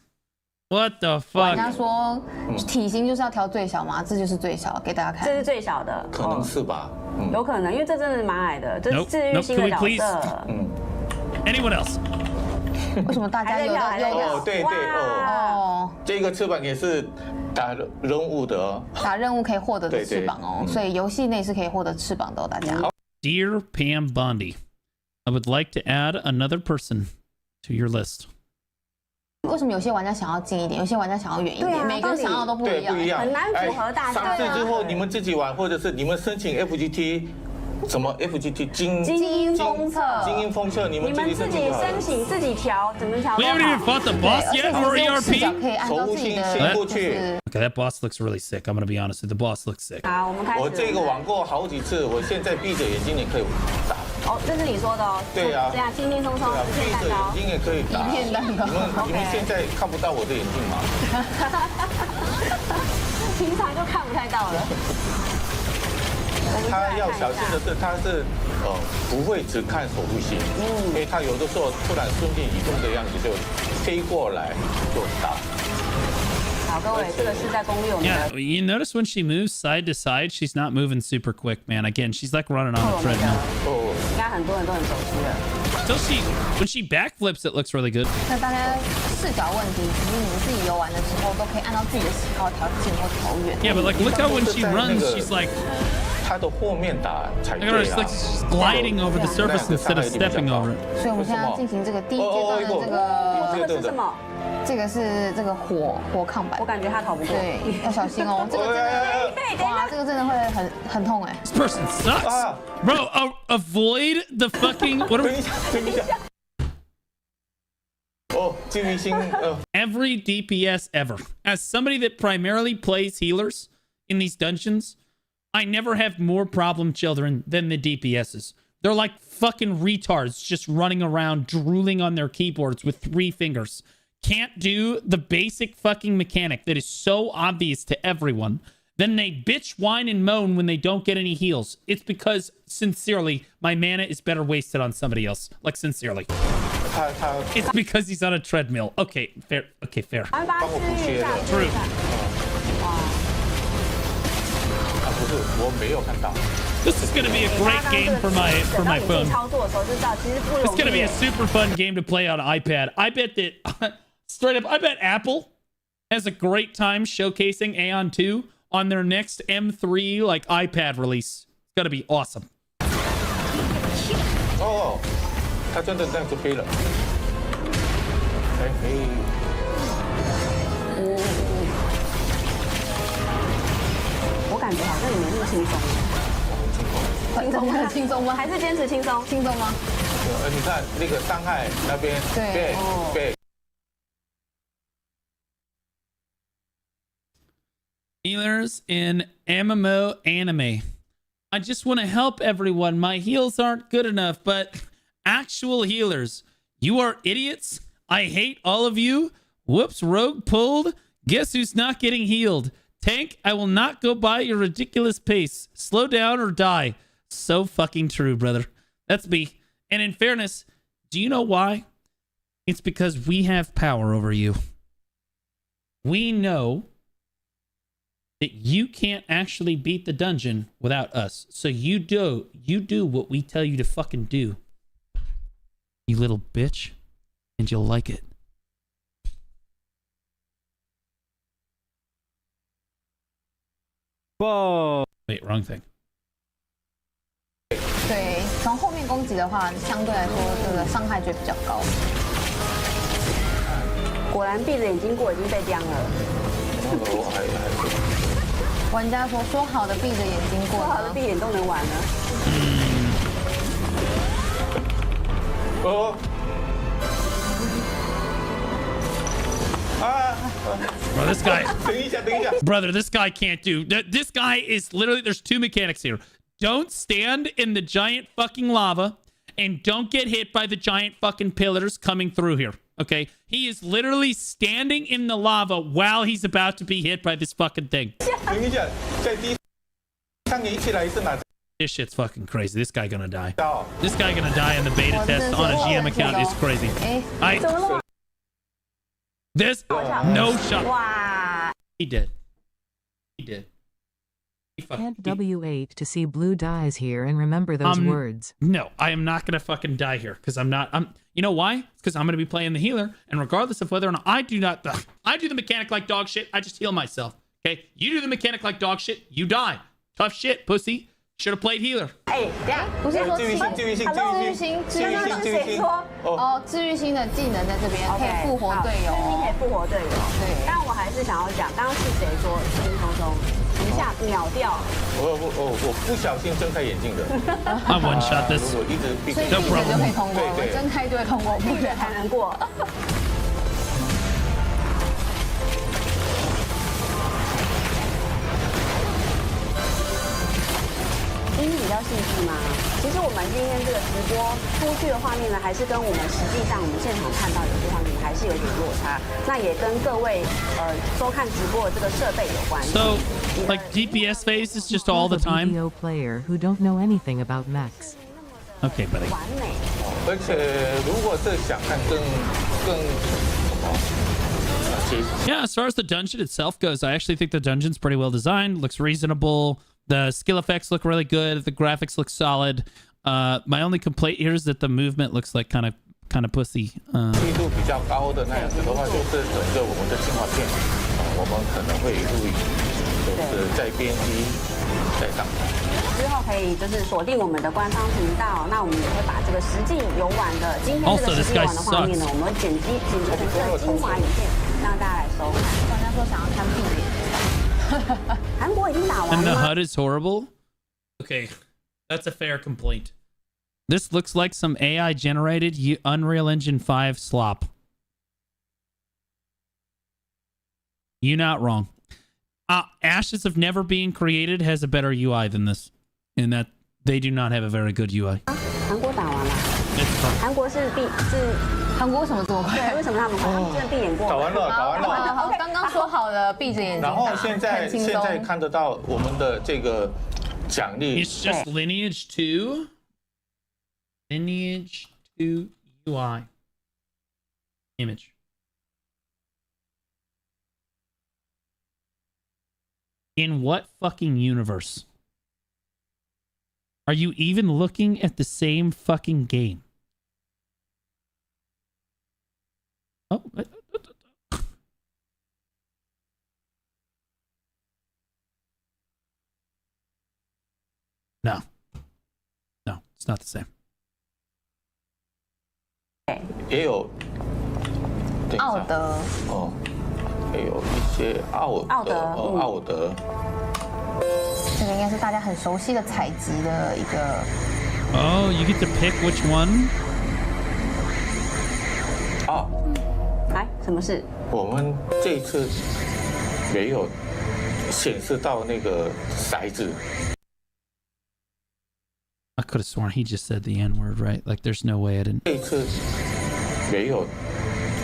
What the fuck? 人家说体型就是要调最小嘛，这就是最小，给大家看。这是最小的，可能是吧？有可能，因为这真的蛮矮的，这是治愈星的角色。Anyone else? 为什么大家有的？对这个翅膀也是打任务的哦。打任务可以获得的翅膀哦，所以游戏内是可以获得翅膀的哦，大家。Dear Pam Bondi, I would like to add another person to your list. 为什么有些玩家想要近一点，有些玩家想要远一点？每个人想要都不一样，很难符合大家。上市之后你们自己玩，或者是你们申请 FGT。什么 FGT 精英封测，你们自己申请自己调，怎么调？ We haven't even fought the boss yet or ERP. 守护星先过去。Okay, that boss looks really sick. I'm gonna be honest with you, the boss looks sick. 好，我们开始。我这个玩过好几次，我现在闭着眼睛也可以打。哦，这是你说的哦。对呀。这样轻轻松松，闭着眼睛也可以打。一片蛋糕。你们现在看不到我的眼睛吗？平常就看不太到了。他要小心的是，他是不会只看守护星，因为他有的时候突然瞬间移动的样子就飞过来就打。好，各位，这个是在攻略我们的。Yeah, you notice when she moves side to side, she's not moving super quick, man. Again, she's like running on a treadmill. 应该很多人都很熟悉了。Still, when she backflips, it looks really good. 那大家视角问题，其实你们自己游玩的时候都可以按照自己的喜好调近或调远。Yeah, but like look how when she runs, she's like. 他的后面打才对 It's like gliding over the surface instead of stepping over it. 所以我们现在进行这个第一阶段的这个是什么？这个是这个火抗板，我感觉他逃不过，对，要小心哦。这个真的，哇，这个真的会很痛哎。This person sucks, bro. Avoid the fucking. What are we? Every DPS ever. As somebody that primarily plays healers in these dungeons, I never have more problem children than the DPSs. They're like fucking retards just running around drooling on their keyboards with 3 fingers. Can't do the basic fucking mechanic that is so obvious to everyone. Then they bitch, whine, and moan when they don't get any heals. It's because, sincerely, my mana is better wasted on somebody else. Like, sincerely. It's because he's on a treadmill. Okay, fair. Okay, fair. True. This is gonna be a great game for my phone. It's gonna be a super fun game to play on iPad. I bet that straight up, I bet Apple has a great time showcasing Aeon 2 on their next M3 like iPad release. It's gonna be awesome. Oh, 他真的这样子飞了。我感觉好像你没那么轻松。轻松吗？轻松吗？还是坚持轻松？轻松吗？你看那个伤害那边，对。healers in MMO anime. I just want to help everyone. My heals aren't good enough, but actual healers, you are idiots. I hate all of you. Whoops, rogue pulled. Guess who's not getting healed? Tank, I will not go by your ridiculous pace. Slow down or die. So fucking true, brother. That's me. And in fairness, do you know why? It's because we have power over you. We know that you can't actually beat the dungeon without us. So you do what we tell you to fucking do. You little bitch. And you'll like it. Whoa. Wait, wrong thing. 对，从后面攻击的话，相对来说这个伤害就比较高。果然闭着眼睛过已经被刁了。玩家说好的闭着眼睛过，说好的闭眼都能玩了。哦。 Bro, this guy. Brother, this guy can't do. This guy is literally. There's two mechanics here. Don't stand in the giant fucking lava, and don't get hit by the giant fucking pillars coming through here. Okay, he is literally standing in the lava while he's about to be hit by this fucking thing. This shit's fucking crazy. This guy gonna die. This guy gonna die in the beta test on a GM account is crazy. This no shot. He did. He did. Can't W8 to see blue dies here and remember those words. No, I am not gonna fucking die here because I'm not. You know why? Because I'm gonna be playing the healer, and regardless of whether or not I do the mechanic like dog shit. I just heal myself. Okay, you do the mechanic like dog shit, you die. Tough shit, pussy. Should have played healer. 哎，等下不是说治愈星是谁说？哦，治愈星的技能在这边可以复活队友，可以复活队友。对，但我还是想要讲，刚刚是谁说轻松松一下秒掉？我不小心睁开眼睛的。I one shot this. 我一直闭着，所以闭着就可以通过，我睁开就会通过，闭着才能过。因为比较细致嘛，其实我们今天这个直播出去的画面呢，还是跟我们实际上我们现场看到有些画面还是有点落差。那也跟各位收看直播的这个设备有关。So, like DPS phase is just all the time. Video player who don't know anything about mechs. Okay, buddy. 完美。而且如果是想看更Yeah, as far as the dungeon itself goes, I actually think the dungeon's pretty well designed. Looks reasonable. The skill effects look really good. The graphics look solid. My only complaint here is that the movement looks like kind of pussy. 密度比较高的那样子的话，就是整个我们的进化片，我们可能会录影，就是在编辑在上台。之后可以就是锁定我们的官方频道，那我们也会把这个实际游玩的今天这个实际游玩的画面呢，我们会剪辑成这个精华影片，让大家来收看。大家说想要看闭着眼睛。 韩国已经打完了。 And the HUD is horrible. Okay, that's a fair complaint. This looks like some AI generated Unreal Engine 5 slop. You're not wrong. Ashes of Never Being Created has a better UI than this, in that they do not have a very good UI. 韩国打完了。韩国是韩国为什么这么快？对，为什么他们快？他们真的闭眼过。打完了。好，刚刚说好了闭着眼睛打。然后现在看得到我们的这个奖励。It's just Lineage 2. Lineage 2 UI. Image. In what fucking universe? Are you even looking at the same fucking game? Oh. No. No, it's not the same. 也有奥德哦，也有一些奥德。这个应该是大家很熟悉的采集的一个。Oh, you get to pick which one? 来，什么事？我们这一次也有显示到那个骰子。I could have sworn he just said the N word, right? Like, there's no way I didn't. 这次没有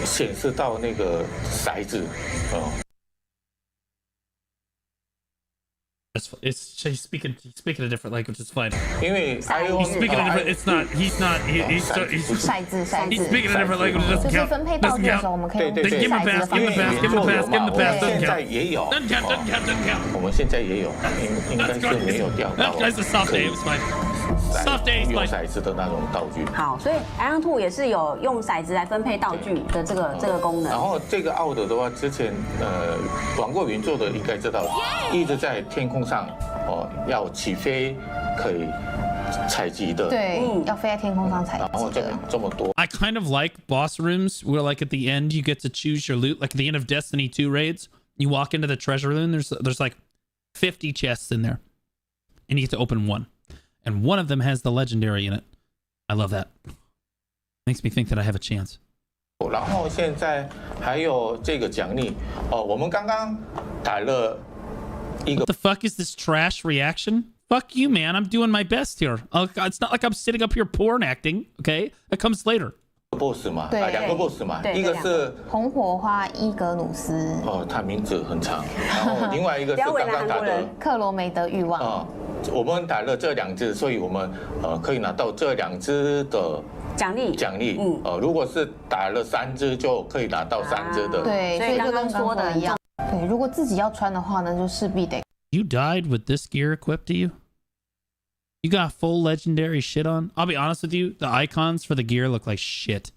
显示到那个骰子哦。It's he's speaking a different language. It's fine. 因为 he's speaking a different. It's not. He's not. He's speaking a different language. It doesn't 就是 count. 分配道具的时候，我们可以用 Give him a pass. Give him a pass. Give him a pass. Give him a pass. 现在也有。Doesn't count. Doesn't count. Doesn't count. 我们现在也有，应该是没有掉到。That's a soft day. It was fine. Soft day. 用骰子的那种道具。好，所以 Ion 2也是有用骰子来分配道具的这个功能。然后这个奥的的话，之前玩过云做的应该知道，一直在天空上要起飞可以采集的。对，要飞在天空上采集。然后这么多。I kind of like boss rooms where, like, at the end you get to choose your loot. Like at the end of Destiny 2 raids, you walk into the treasure room. There's like 50 chests in there, and you get to open one, and one of them has the legendary in it. I love that. Makes me think that I have a chance. 然后现在还有这个奖励我们刚刚打了。What the fuck is this trash reaction? Fuck you, man. I'm doing my best here. It's not like I'm sitting up here porn acting, okay? That comes later. boss 嘛，两个 boss 嘛，一个是红火花伊格努斯。他名字很长。然后另外一个是刚刚打的克罗梅德欲望。我们打了这2只，所以我们可以拿到这2只的奖励。如果是打了3只，就可以拿到3只的。对，所以就跟说的一样。对，如果自己要穿的话呢，就势必得。You died with this gear equipped to you? You got full legendary shit on? I'll be honest with you, the icons for the gear look like shit.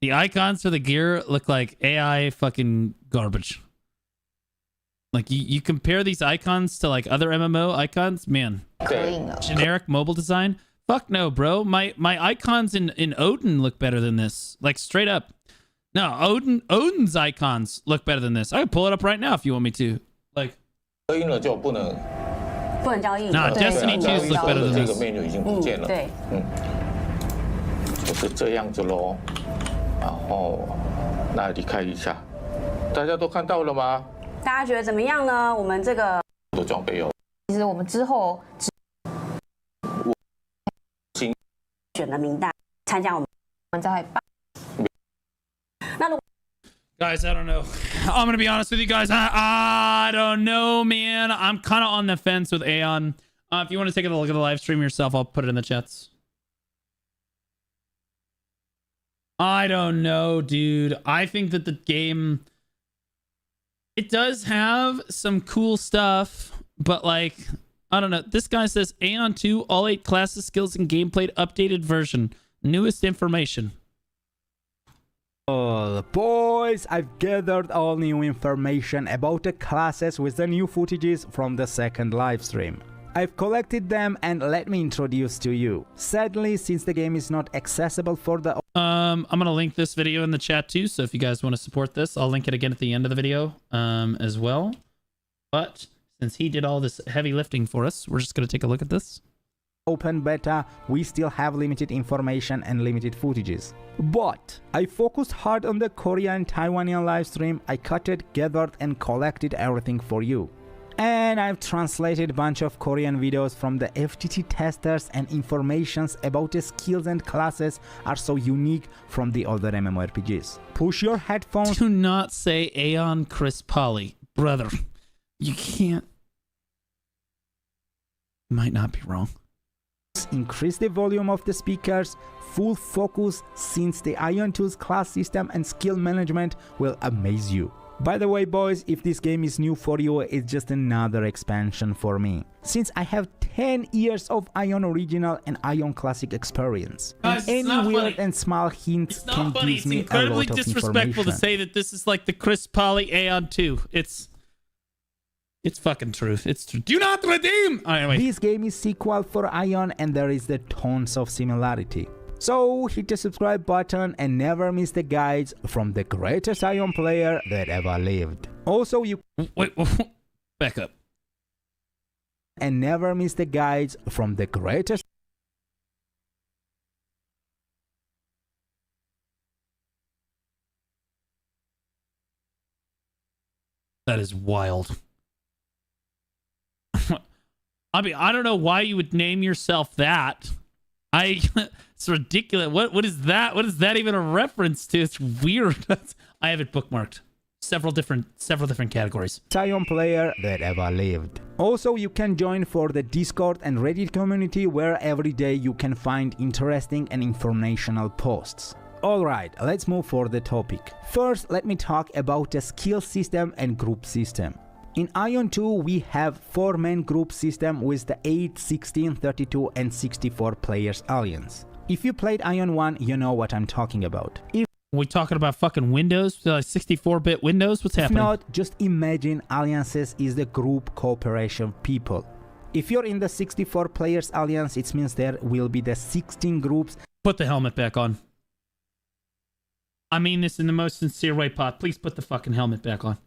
The icons for the gear look like AI fucking garbage. Like, you compare these icons to, like, other MMO icons, man. Generic mobile design? Fuck no, bro. My icons in Odin look better than this. Like, straight up. No, Odin's icons look better than this. I can pull it up right now if you want me to. Like, 交易了就不能交易。Nah, Destiny 2's look better than this. 这个 menu 已经不见了。对。就是这样子咯。然后，那离开一下，大家都看到了吗？大家觉得怎么样呢？我们这个的装备哦。其实我们之后选的名单参加我们再会办。那如果 Guys, I don't know. I'm gonna be honest with you guys. I don't know, man. I'm kind of on the fence with Aeon. If you want to take a look at the live stream yourself, I'll put it in the chats. I don't know, dude. I think that the game, it does have some cool stuff, but like, I don't know. This guy says Aeon 2, all 8 classes, skills, and gameplay updated version. Newest information. Boys, I've gathered all new information about the classes with the new footages from the second live stream. I've collected them and let me introduce to you. Sadly, since the game is not accessible for the... I'm gonna link this video in the chat too, so if you guys want to support this, I'll link it again at the end of the video as well. But since he did all this heavy lifting for us, we're just gonna take a look at this. Open beta, we still have limited information and limited footages. But I focused hard on the Korean and Taiwanian livestream. I cutted, gathered and collected everything for you. And I've translated a bunch of Korean videos from the FTT testers, and informations about the skills and classes are so unique from the other MMORPGs. Push your headphones. Do not say Aeon Chris Polly. Brother, you can't. Might not be wrong. Increase the volume of the speakers, full focus, since the Ion 2's class system and skill management will amaze you. By the way, boys, if this game is new for you, it's just another expansion for me, since I have 10 years of Ion Original and Ion Classic experience. Guys, and any weird and small hints can give me a lot of information. It's incredibly disrespectful to say that this is like the Chris Polly Aeon 2. It's fucking truth. It's true. Do not redeem! Anyway. This game is sequel for Ion, and there is the tons of similarity. So hit the subscribe button and never miss the guides from the greatest Ion player that ever lived. Also, you... Wait, back up. And never miss the guides from the greatest... That is wild. I mean, I don't know why you would name yourself that. It's ridiculous. What is that? What is that even a reference to? It's weird. I have it bookmarked. Several different categories. Sion player that ever lived. Also, you can join for the Discord and Reddit community where every day you can find interesting and informational posts. Alright, let's move for the topic. First, let me talk about the skill system and group system. In Ion 2, we have 4-man group system with the 8, 16, 32 and 64 players alliance. If you played Ion 1, you know what I'm talking about. If we talking about fucking Windows, 64-bit Windows? What's happening? If not, just imagine alliances is the group cooperation people. If you're in the 64 players alliance, it means there will be the 16 groups. Put the helmet back on. I mean this in the most sincere way, Pot. Please put the fucking helmet back on.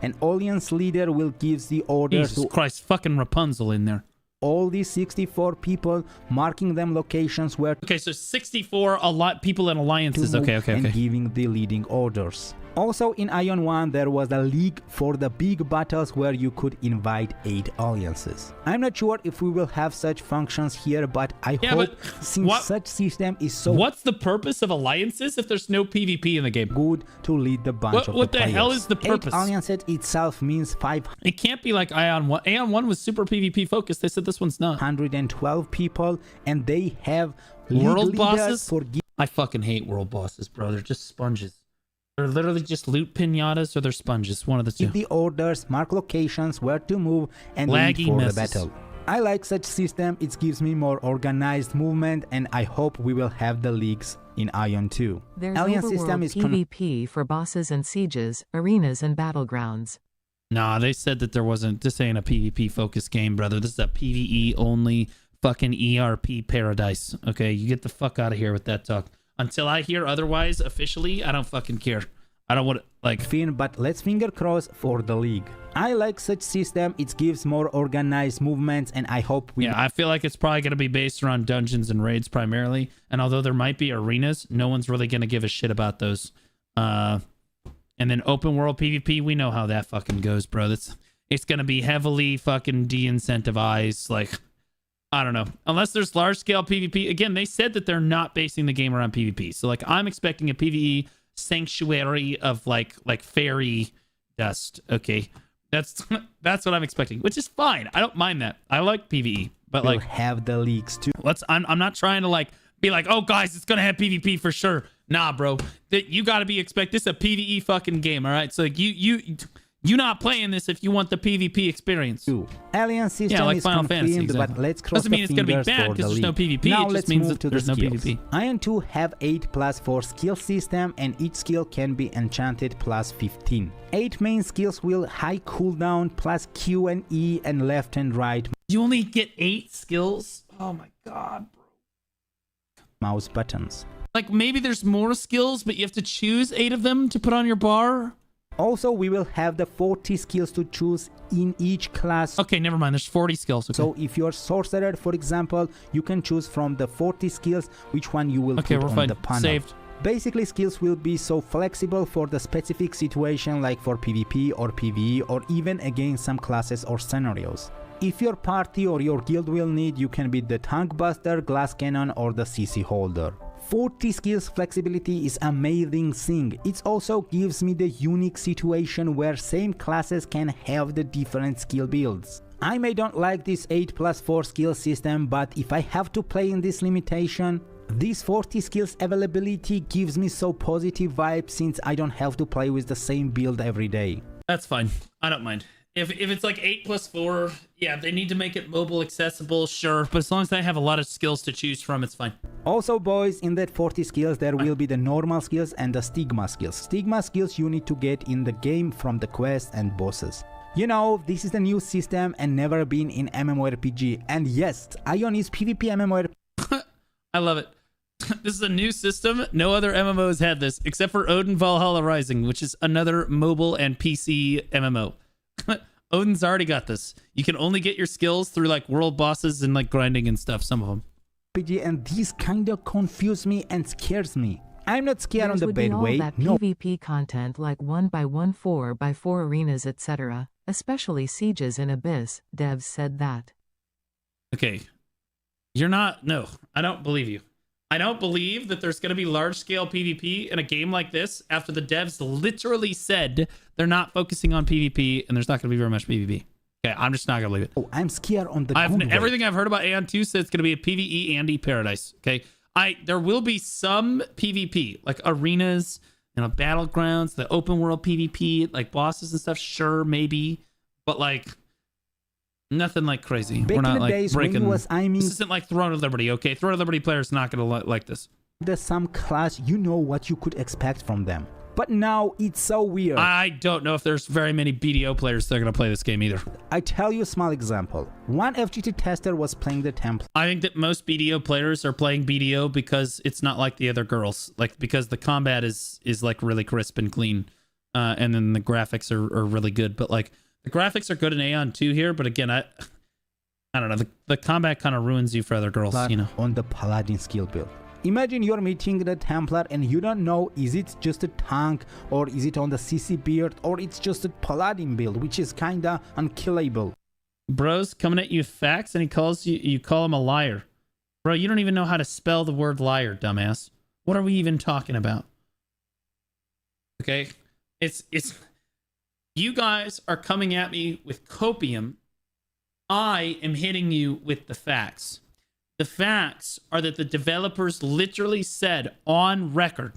An alliance leader will give the orders Jesus Christ, fucking Rapunzel in there. All these 64 people, marking them locations where... Okay, so 64 people in alliances. Okay. And giving the leading orders. Also in Ion 1 there was a league for the big battles where you could invite 8 alliances. I'm not sure if we will have such functions here, but I hope since such system is so... What's the purpose of alliances if there's no PvP in the game? Good to lead the bunch of What the players. hell is the purpose? 8 alliances itself means 5... It can't be like Ion 1. Ion 1 was super PvP focused. They said this one's not. 112 people and they have world bosses. I fucking hate world bosses, bro. They're just sponges. They're literally just loot pinatas or they're sponges. One of the two. Give the orders, mark locations, where to move, and lead for messes. the battle. I like such system. It gives me more organized movement, and I hope we will have the leagues in Ion 2. There's Alliance overworld system is PvP for bosses and sieges, arenas and battlegrounds. Nah, they said that there wasn't. This ain't a PvP focused game, brother. This is a PvE only fucking ERP paradise. Okay, you get the fuck out of here with that talk. Until I hear otherwise officially, I don't fucking care. I don't want to, like... Finn, but let's finger cross for the league. I like such system. It gives more organized movements, and I hope we... Yeah, I feel like it's probably going to be based around dungeons and raids primarily. And although there might be arenas, no one's really going to give a shit about those. And then open world PvP, we know how that fucking goes, bro. It's going to be heavily fucking de-incentivized, like... I don't know. Unless there's large-scale PvP. Again, they said that they're not basing the game around PvP. So, like, I'm expecting a PvE sanctuary of, like fairy dust. Okay? That's what I'm expecting, which is fine. I don't mind that. I like PvE. But, we'll like... have the leagues, too. I'm not trying to, like, be like, oh, guys, it's going to have PvP for sure. Nah, bro. You got to be this is a PvE fucking game, all right? So, like, you're not playing this if you want the PvP experience. Alien system like is Final confirmed, Fantasy, exactly. but let's cross Doesn't mean it's going to be bad because there's no PvP. Now it just let's means move that there's no PvP. Ion 2 have 8+4 skill system, and each skill can be enchanted plus 15. 8 main skills will high cooldown plus Q and E and left and right. You only get 8 skills? Oh my god, bro. Mouse buttons. Like maybe there's more skills, but you have to choose 8 of them to put on your bar? Also, we will have the 40 skills to choose in each class. Okay, never mind. There's 40 skills. Okay. So if you're sorcerer, for example, you can choose from the 40 skills which one you will put on the panel. Saved. Basically, skills will be so flexible for the specific situation, like for PvP or PvE, or even against some classes or scenarios. If your party or your guild will need, you can be the tank buster, glass cannon, or the CC holder. 40 skills flexibility is amazing thing. It also gives me the unique situation where same classes can have the different skill builds. I may don't like this 8+4 skill system, but if I have to play in this limitation, this 40 skills availability gives me so positive vibes since I don't have to play with the same build every day. That's fine. I don't mind. If it's like 8+4, yeah, they need to make it mobile accessible, sure. But as long as they have a lot of skills to choose from, it's fine. Also, boys, in that 40 skills, there will be the normal skills and the stigma skills. Stigma skills you need to get in the game from the quests and bosses. You know, this is the new system and never been in mmorpg. And yes, Ion is PvP mmorpg. I love it. This is a new system. No other MMOs had this, except for Odin Valhalla Rising, which is another mobile and PC MMO. Odin's already got this. You can only get your skills through like world bosses and like grinding and stuff, some of them. And these kind of confuse me and scares me. I'm not scared on the would be bad all way. that No. PvP content like 1x1 4x4 arenas etc. Especially sieges in Abyss, devs said that. Okay. You're not... No, I don't believe you. I don't believe that there's going to be large-scale PvP in a game like this after the devs literally said they're not focusing on PvP and there's not going to be very much PvP. Okay, I'm just not going to believe it. Oh, I'm scared on the Everything I've heard about Aeon 2 says it's going to be a PvE Andy paradise. Okay, there will be some PvP, like arenas, battlegrounds, the open world PvP, like bosses and stuff. Sure, maybe, but like nothing like crazy. Back We're not in the like days breaking. when This isn't like Throne of Liberty. Okay, Throne of Liberty players not going to like this. There's some clash, you know what you could expect from them. But now it's so weird. I don't know if there's very many BDO players that are going to play this game either. I tell you a small example. One FGT tester was playing the template. I think that most BDO players are playing BDO because it's not like the other girls. Like, because the combat is like really crisp and clean. And then the graphics are really good. But like, the graphics are good in Aeon 2 here. But again, I don't know. The combat kind of ruins you for other girls, you know. On the Paladin skill build. Imagine you're meeting the Templar and you don't know, is it just a tank or is it on the CC build or it's just a Paladin build, which is kinda unkillable. Bro's coming at you with facts and he calls you call him a liar. Bro, you don't even know how to spell the word liar, dumbass. What are we even talking about? Okay? It's you guys are coming at me with copium. I am hitting you with the facts. The facts are that the developers literally said on record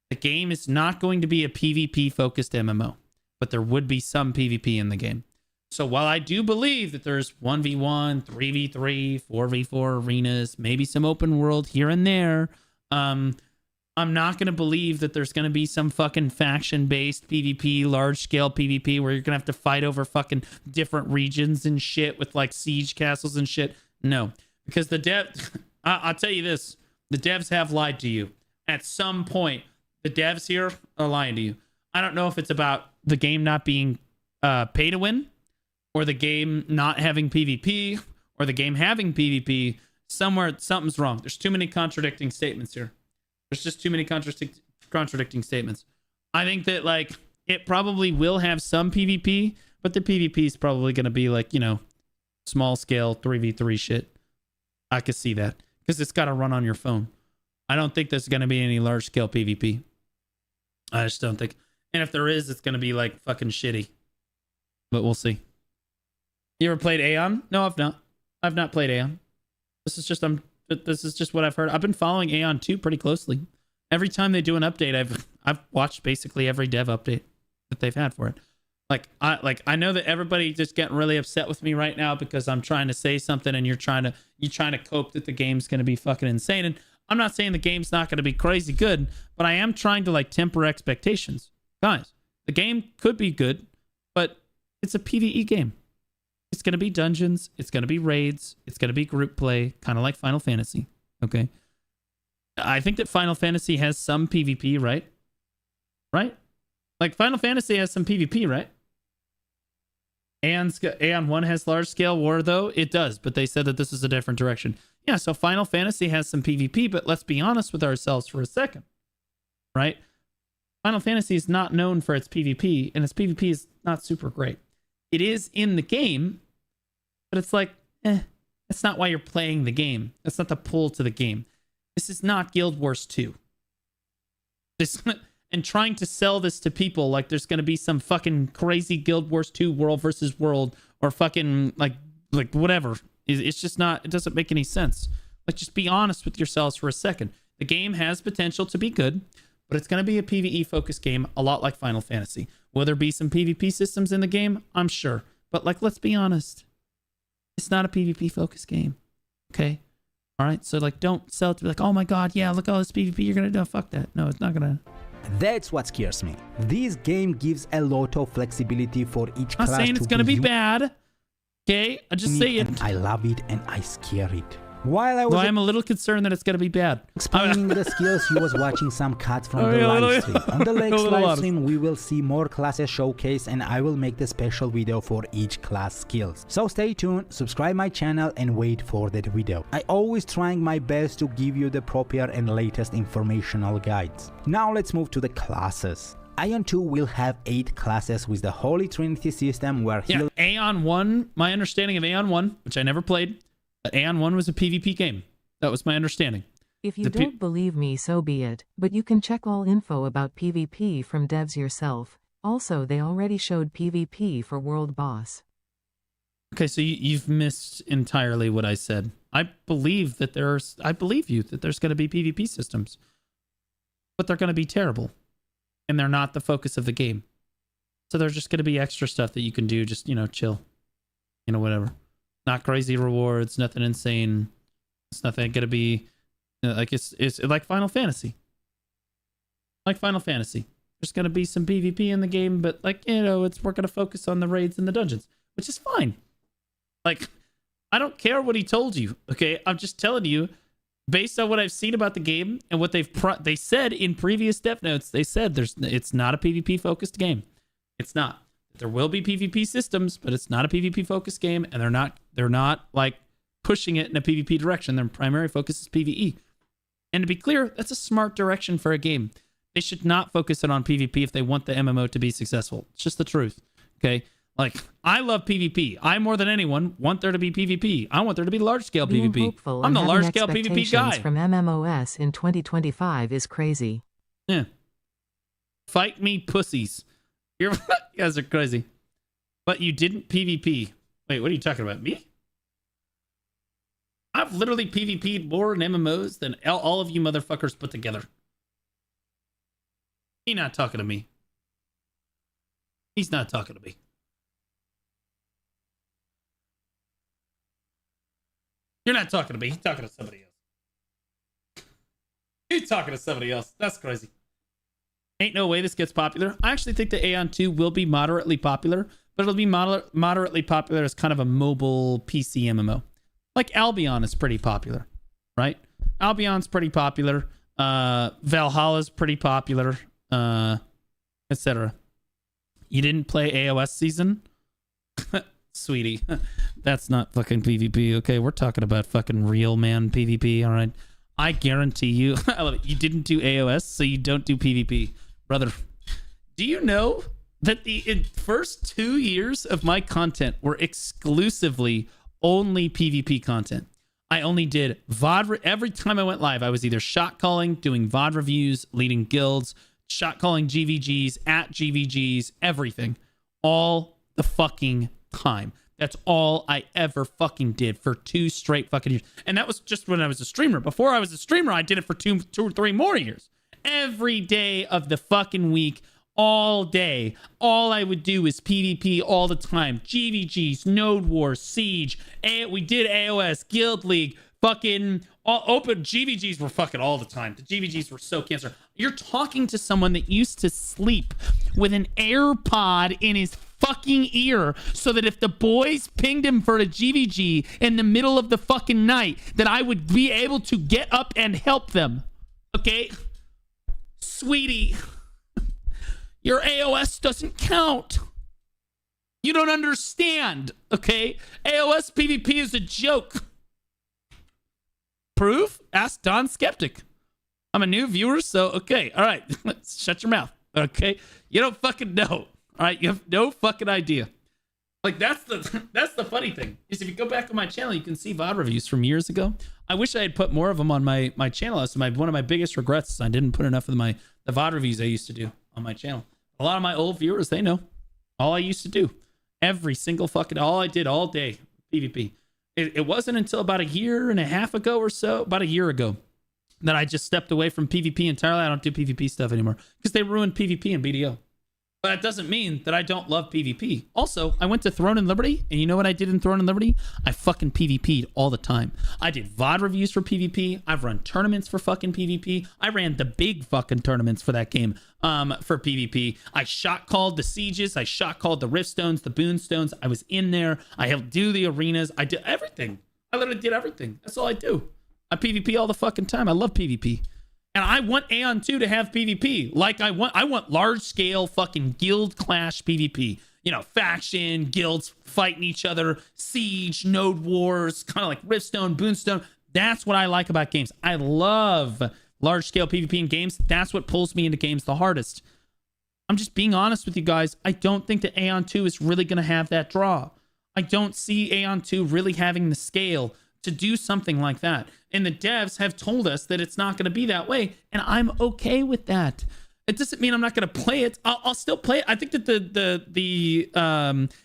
the game is not going to be a PvP focused MMO, but there would be some PvP in the game. So while I do believe that there's 1v1, 3v3, 4v4 arenas, maybe some open world here and there, I'm not going to believe that there's going to be some fucking faction-based PvP, large-scale PvP where you're going to have to fight over fucking different regions and shit with like siege castles and shit. No. Because I'll tell you this, the devs have lied to you. At some point, the devs here are lying to you. I don't know if it's about the game not being pay to win, or the game not having PvP, or the game having PvP. Somewhere, something's wrong. There's too many contradicting statements here. There's just too many contradicting statements. I think that, like, it probably will have some PvP, but the PvP is probably going to be, like, you know, small scale 3v3 shit. I could see that because it's got to run on your phone. I don't think there's going to be any large scale PvP. I just don't think. And if there is, it's going to be like fucking shitty. But we'll see. You ever played Aeon? No, I've not. I've not played Aeon. This is just what I've heard. I've been following Aeon 2 pretty closely. Every time they do an update, I've watched basically every dev update that they've had for it. I know that everybody just getting really upset with me right now because I'm trying to say something and you're trying to cope that the game's going to be fucking insane. And I'm not saying the game's not going to be crazy good, but I am trying to like temper expectations. Guys, the game could be good, but it's a PvE game. It's going to be dungeons. It's going to be raids. It's going to be group play, kind of like Final Fantasy. Okay. I think that Final Fantasy has some PvP, right? Right? Like Final Fantasy has some PvP, right? Aeon 1 has large-scale war, though. It does, but they said that this is a different direction. Yeah, so Final Fantasy has some PvP, but let's be honest with ourselves for a second, right? Final Fantasy is not known for its PvP, and its PvP is not super great. It is in the game, but it's like, that's not why you're playing the game. That's not the pull to the game. This is not Guild Wars 2. And trying to sell this to people like there's going to be some fucking crazy Guild Wars 2 world versus world or fucking like whatever. It's just not, it doesn't make any sense. Like, just be honest with yourselves for a second. The game has potential to be good, but it's going to be a PvE focused game, a lot like Final Fantasy. Will there be some PvP systems in the game? I'm sure. But like, let's be honest. It's not a PvP focused game. Okay? All right? So like, don't sell it to be like, oh my God, yeah, look at all this PvP you're going to do. Fuck that. No, it's not going to. That's what scares me. This game gives a lot of flexibility for each class. I'm not saying it's going to be bad. Okay? I just say it. I love it and I scare it. While I was I'm a little concerned that it's going to be bad. Explaining the skills, you was watching some cuts from the live stream. On the next live stream, we will see more classes showcase, and I will make the special video for each class skills. So stay tuned, subscribe my channel, and wait for that video. I always trying my best to give you the proper and latest informational guides. Now let's move to the classes. Aeon 2 will have 8 classes with the Holy Trinity system where Aeon 1, my understanding of Aeon 1, which I never played, but Aeon 1 was a PvP game. That was my understanding. If you don't believe me, so be it, but you can check all info about PvP from devs yourself. Also, they already showed PvP for World Boss. Okay, so you've missed entirely what I said. I believe you that there's going to be PvP systems, but they're going to be terrible. And they're not the focus of the game. So there's just going to be extra stuff that you can do, just, chill. Whatever. Not crazy rewards, nothing insane. It's nothing going to be, it's like Final Fantasy. Like Final Fantasy. There's going to be some PvP in the game, but we're going to focus on the raids and the dungeons, which is fine. I don't care what he told you, okay? I'm just telling you, based on what I've seen about the game and what they said in previous dev notes, they said it's not a PvP focused game. It's not. There will be PvP systems, but it's not a PvP focused game, and they're not pushing it in a PvP direction. Their primary focus is PvE. And to be clear, that's a smart direction for a game. They should not focus it on PvP if they want the MMO to be successful. It's just the truth. Okay? I love PvP. I, more than anyone, want there to be PvP. I want there to be large-scale PvP. I'm the large-scale PvP guy. From MMOS in 2025 is crazy. Yeah. Fight me, pussies. You guys are crazy. But you didn't PvP. Wait, what are you talking about? Me? I've literally PvP'd more in MMOs than all of you motherfuckers put together. He's not talking to me. He's not talking to me. You're not talking to me. He's talking to somebody else. He's talking to somebody else. That's crazy. Ain't no way this gets popular. I actually think the Aeon 2 will be moderately popular, but it'll be moderately popular as kind of a mobile PC MMO. Like Albion is pretty popular, right? Albion's pretty popular. Valhalla's pretty popular, etc. You didn't play AOS season? Sweetie, that's not fucking PvP, okay? We're talking about fucking real man PvP, all right? I guarantee you, I love it. You didn't do AOS, so you don't do PvP. Brother, do you know that the first 2 years of my content were exclusively only PvP content? I only did VOD. Every time I went live, I was either shot calling, doing VOD reviews, leading guilds, shot calling GVGs, at GVGs, everything. All the fucking time. That's all I ever fucking did for 2 straight fucking years. And that was just when I was a streamer. Before I was a streamer, I did it for two or three more years. Every day of the fucking week, all day, all I would do is PvP all the time. GVGs, Node Wars, Siege, we did AOS, Guild League, fucking open GVGs were fucking all the time. The GVGs were so cancer. You're talking to someone that used to sleep with an AirPod in his fucking ear so that if the boys pinged him for a GVG in the middle of the fucking night, that I would be able to get up and help them. Okay? Sweetie, your AOS doesn't count. You don't understand, okay? AOS PvP is a joke. Proof? Ask Don Skeptic. I'm a new viewer, so okay. All right. Shut your mouth. Okay? You don't fucking know. All right? You have no fucking idea. That's the funny thing. Is if you go back on my channel, you can see VOD reviews from years ago. I wish I had put more of them on my channel. That's one of my biggest regrets is I didn't put enough of the VOD reviews I used to do on my channel. A lot of my old viewers, they know. All I used to do. Every single fucking... All I did all day. PvP. It wasn't until about a year and a half ago or so, about a year ago, that I just stepped away from PvP entirely. I don't do PvP stuff anymore because they ruined PvP and BDO. But that doesn't mean that I don't love PvP. Also, I went to Throne and Liberty, and you know what I did in Throne and Liberty? I fucking PvP'd all the time. I did VOD reviews for PvP. I've run tournaments for fucking PvP. I ran the big fucking tournaments for that game for PvP. I shot called the sieges. I shot called the rift stones, the boon stones. I was in there. I helped do the arenas. I did everything. I literally did everything. That's all I do. I PvP all the fucking time. I love PvP. And I want Aeon 2 to have PvP. Like I want large scale fucking guild clash PvP. You know, faction, guilds fighting each other, siege, node wars, kind of like Riftstone, Boonstone. That's what I like about games. I love large scale PvP in games. That's what pulls me into games the hardest. I'm just being honest with you guys. I don't think that Aeon 2 is really going to have that draw. I don't see Aeon 2 really having the scale to do something like that. And the devs have told us that it's not going to be that way. And I'm okay with that. It doesn't mean I'm not going to play it. I'll still play it. I think that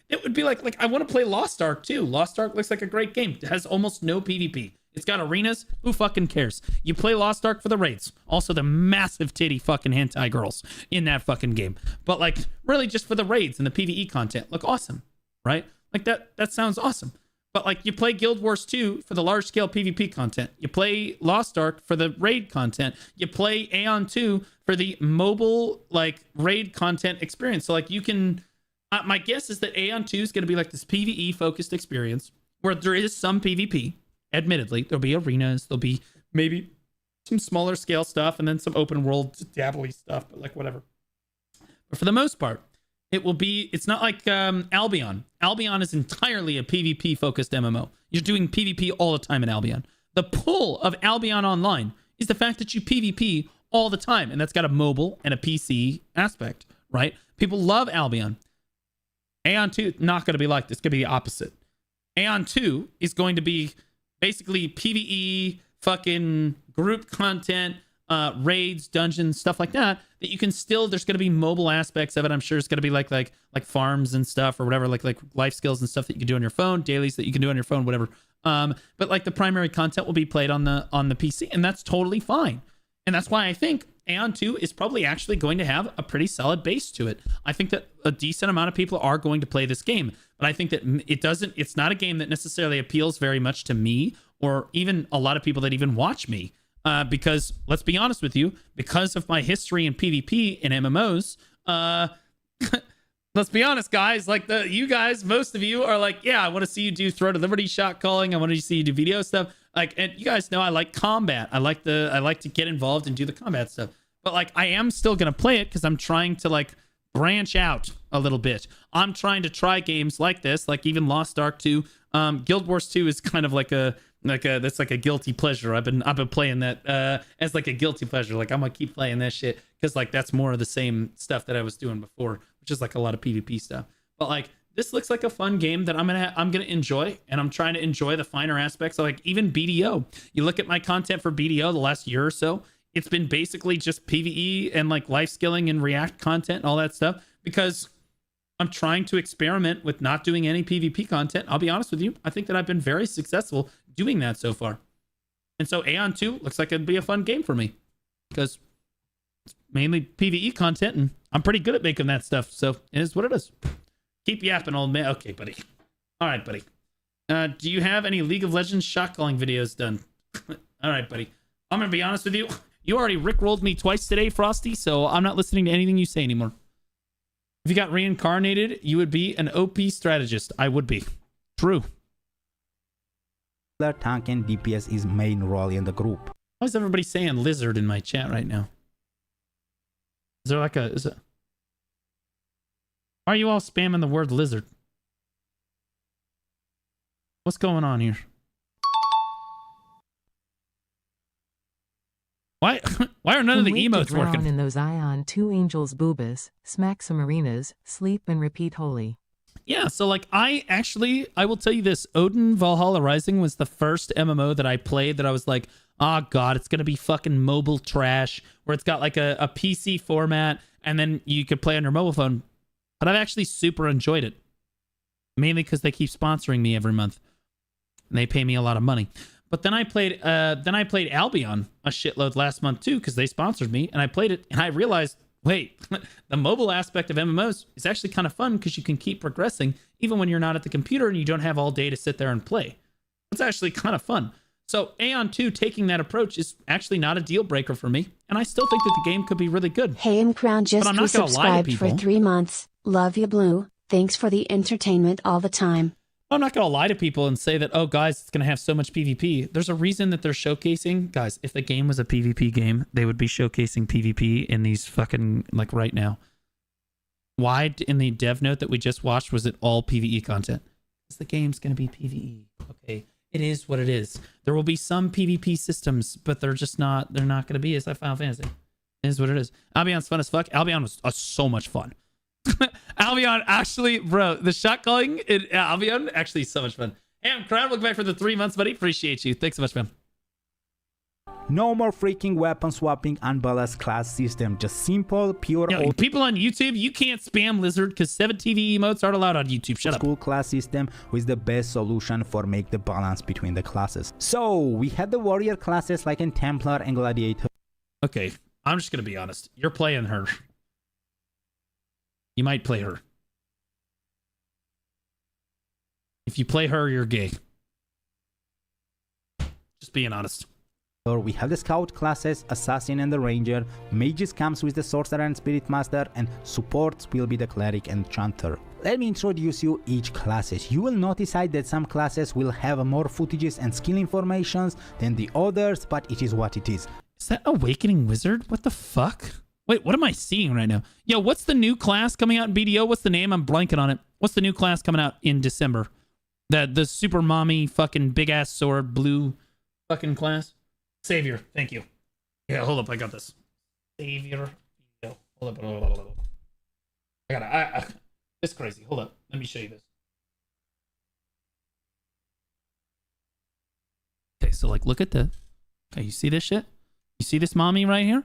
it would be like I want to play Lost Ark too. Lost Ark looks like a great game. It has almost no PvP. It's got arenas. Who fucking cares? You play Lost Ark for the raids. Also the massive titty fucking hentai girls in that fucking game. But like really just for the raids and the PvE content. Look awesome, right? Like that sounds awesome. But like you play Guild Wars 2 for the large scale PvP content. You play Lost Ark for the raid content. You play Aeon 2 for the mobile like raid content experience. So like you can, my guess is that Aeon 2 is going to be like this PvE focused experience where there is some PvP. Admittedly, there'll be arenas. There'll be maybe some smaller scale stuff and then some open world dabbly stuff, but like whatever. But for the most part, it's not like Albion. Albion is entirely a PvP focused MMO. You're doing PvP all the time in Albion. The pull of Albion Online is the fact that you PvP all the time. And that's got a mobile and a PC aspect, right? People love Albion. Aeon 2, not going to be like this. It's going to be the opposite. Aeon 2 is going to be basically PvE, fucking group content, raids, dungeons, stuff like that you can still, there's going to be mobile aspects of it. I'm sure it's going to be like farms and stuff or whatever, like life skills and stuff that you can do on your phone, dailies that you can do on your phone, whatever. But like the primary content will be played on the PC, and that's totally fine. And that's why I think Aeon 2 is probably actually going to have a pretty solid base to it. I think that a decent amount of people are going to play this game, but I think that it's not a game that necessarily appeals very much to me or even a lot of people that even watch me. Because let's be honest with you, because of my history in PvP and MMOs, let's be honest, guys, like you guys, most of you are like, yeah, I want to see you do throw to liberty shot calling. I want to see you do video stuff. Like, and you guys know I like combat. I like to get involved and do the combat stuff. But like, I am still gonna play it because I'm trying to like branch out a little bit. I'm trying to try games like this, like even Lost Ark 2. Guild Wars 2 is kind of that's like a guilty pleasure. I've been playing that as like a guilty pleasure. Like I'm gonna keep playing that shit because like that's more of the same stuff that I was doing before, which is like a lot of PvP stuff. But like this looks like a fun game that I'm gonna enjoy, and I'm trying to enjoy the finer aspects. So like even BDO, you look at my content for BDO the last year or so, it's been basically just PvE and like life skilling and React content and all that stuff because I'm trying to experiment with not doing any PvP content. I'll be honest with you. I think that I've been very successful doing that so far. And so Aeon 2 looks like it'd be a fun game for me because it's mainly PvE content and I'm pretty good at making that stuff. So it is what it is. Keep yapping, old man. Okay, buddy. All right, buddy. Do you have any League of Legends shot calling videos done? All right, buddy. I'm going to be honest with you. You already rickrolled me twice today, Frosty, so I'm not listening to anything you say anymore. If you got reincarnated, you would be an OP strategist. I would be. True. The tank and DPS is main role in the group. Why is everybody saying lizard in my chat right now? Is there like why are you all spamming the word lizard? What's going on here? Why are none of the emotes working? In those Ion 2 angels boobas, smack some arenas, sleep and repeat holy. Yeah, so like I will tell you this, Odin Valhalla Rising was the first MMO that I played that I was like, oh god, it's gonna be fucking mobile trash, where it's got like a PC format and then you could play on your mobile phone. But I've actually super enjoyed it. Mainly because they keep sponsoring me every month. And they pay me a lot of money. But then I played Albion a shitload last month too, because they sponsored me, and I played it, and I realized, wait, the mobile aspect of MMOs is actually kind of fun because you can keep progressing even when you're not at the computer and you don't have all day to sit there and play. It's actually kind of fun. So Aeon 2 taking that approach is actually not a deal breaker for me, and I still think that the game could be really good. Hey, M Crown just resubscribed for 3 months. Love you, Blue. Thanks for the entertainment all the time. I'm not going to lie to people and say that, oh, guys, it's going to have so much PvP. There's a reason that they're showcasing. Guys, if the game was a PvP game, they would be showcasing PvP in these fucking, like, right now. Why, in the dev note that we just watched, was it all PvE content? Because the game's going to be PvE. Okay, it is what it is. There will be some PvP systems, but they're just not, they're not going to be as like Final Fantasy. It is what it is. Albion's fun as fuck. Albion was so much fun. Albion actually, bro, the shot calling in Albion actually so much fun. Hey, I'm Crowd. Welcome back for the 3 months, buddy. Appreciate you. Thanks so much, man. No more freaking weapon swapping unbalanced class system. Just simple, pure. Yo, people on YouTube, you can't spam Lizard because 7 TV emotes aren't allowed on YouTube. Shut up. School class system with the best solution for make the balance between the classes. So we had the warrior classes like in Templar and Gladiator. Okay, I'm just gonna be honest. You're playing her. You might play her. If you play her, you're gay. Just being honest. Or we have the scout classes, assassin and the ranger. Mages comes with the sorcerer and spirit master, and supports will be the cleric and enchanter. Let me introduce you each classes. You will notice that some classes will have more footages and skill informations than the others, but it is what it is. Is that Awakening Wizard? What the fuck? Wait, what am I seeing right now? Yo, what's the new class coming out in BDO? What's the name? I'm blanking on it. What's the new class coming out in December? The super mommy fucking big ass sword blue fucking class? Savior. Thank you. Yeah, hold up. I got this. Savior. Yo, hold up. I got it. It's crazy. Hold up. Let me show you this. Okay, so like look at the. Okay, you see this shit? You see this mommy right here?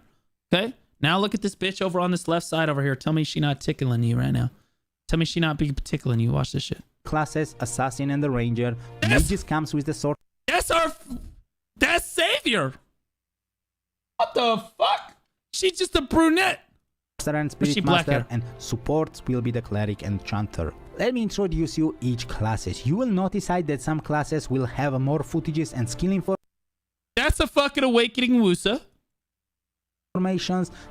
Okay. Now look at this bitch over on this left side over here. Tell me she not tickling you right now. Tell me she not be tickling you. Watch this shit. Classes, assassin and the ranger. Mages comes with the sword. That's Savior. What the fuck? She's just a brunette. And spirit master, and supports will be the cleric and enchanter. Let me introduce you each classes. You will notice that some classes will have more footages and skill information. That's a fucking Awakening Wusa.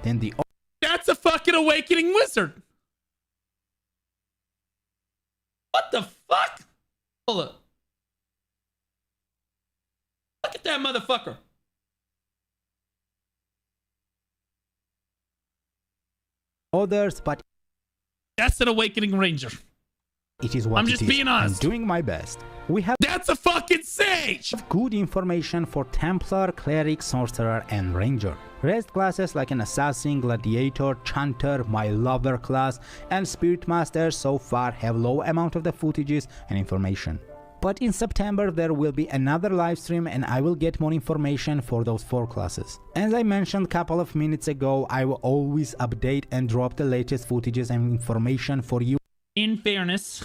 Than the. That's a fucking Awakening Wizard. What the fuck? Hold up. Look at that motherfucker. Others, but that's an Awakening Ranger. It is what I'm just being honest. I'm doing my best. We have that's a fucking sage. Good information for Templar, cleric, sorcerer, and ranger. Rest classes like an assassin, gladiator, chanter, my lover class, and spirit master so far have low amount of the footages and information. But in September there will be another live stream and I will get more information for those 4 classes. As I mentioned a couple of minutes ago, I will always update and drop the latest footages and information for you. In fairness,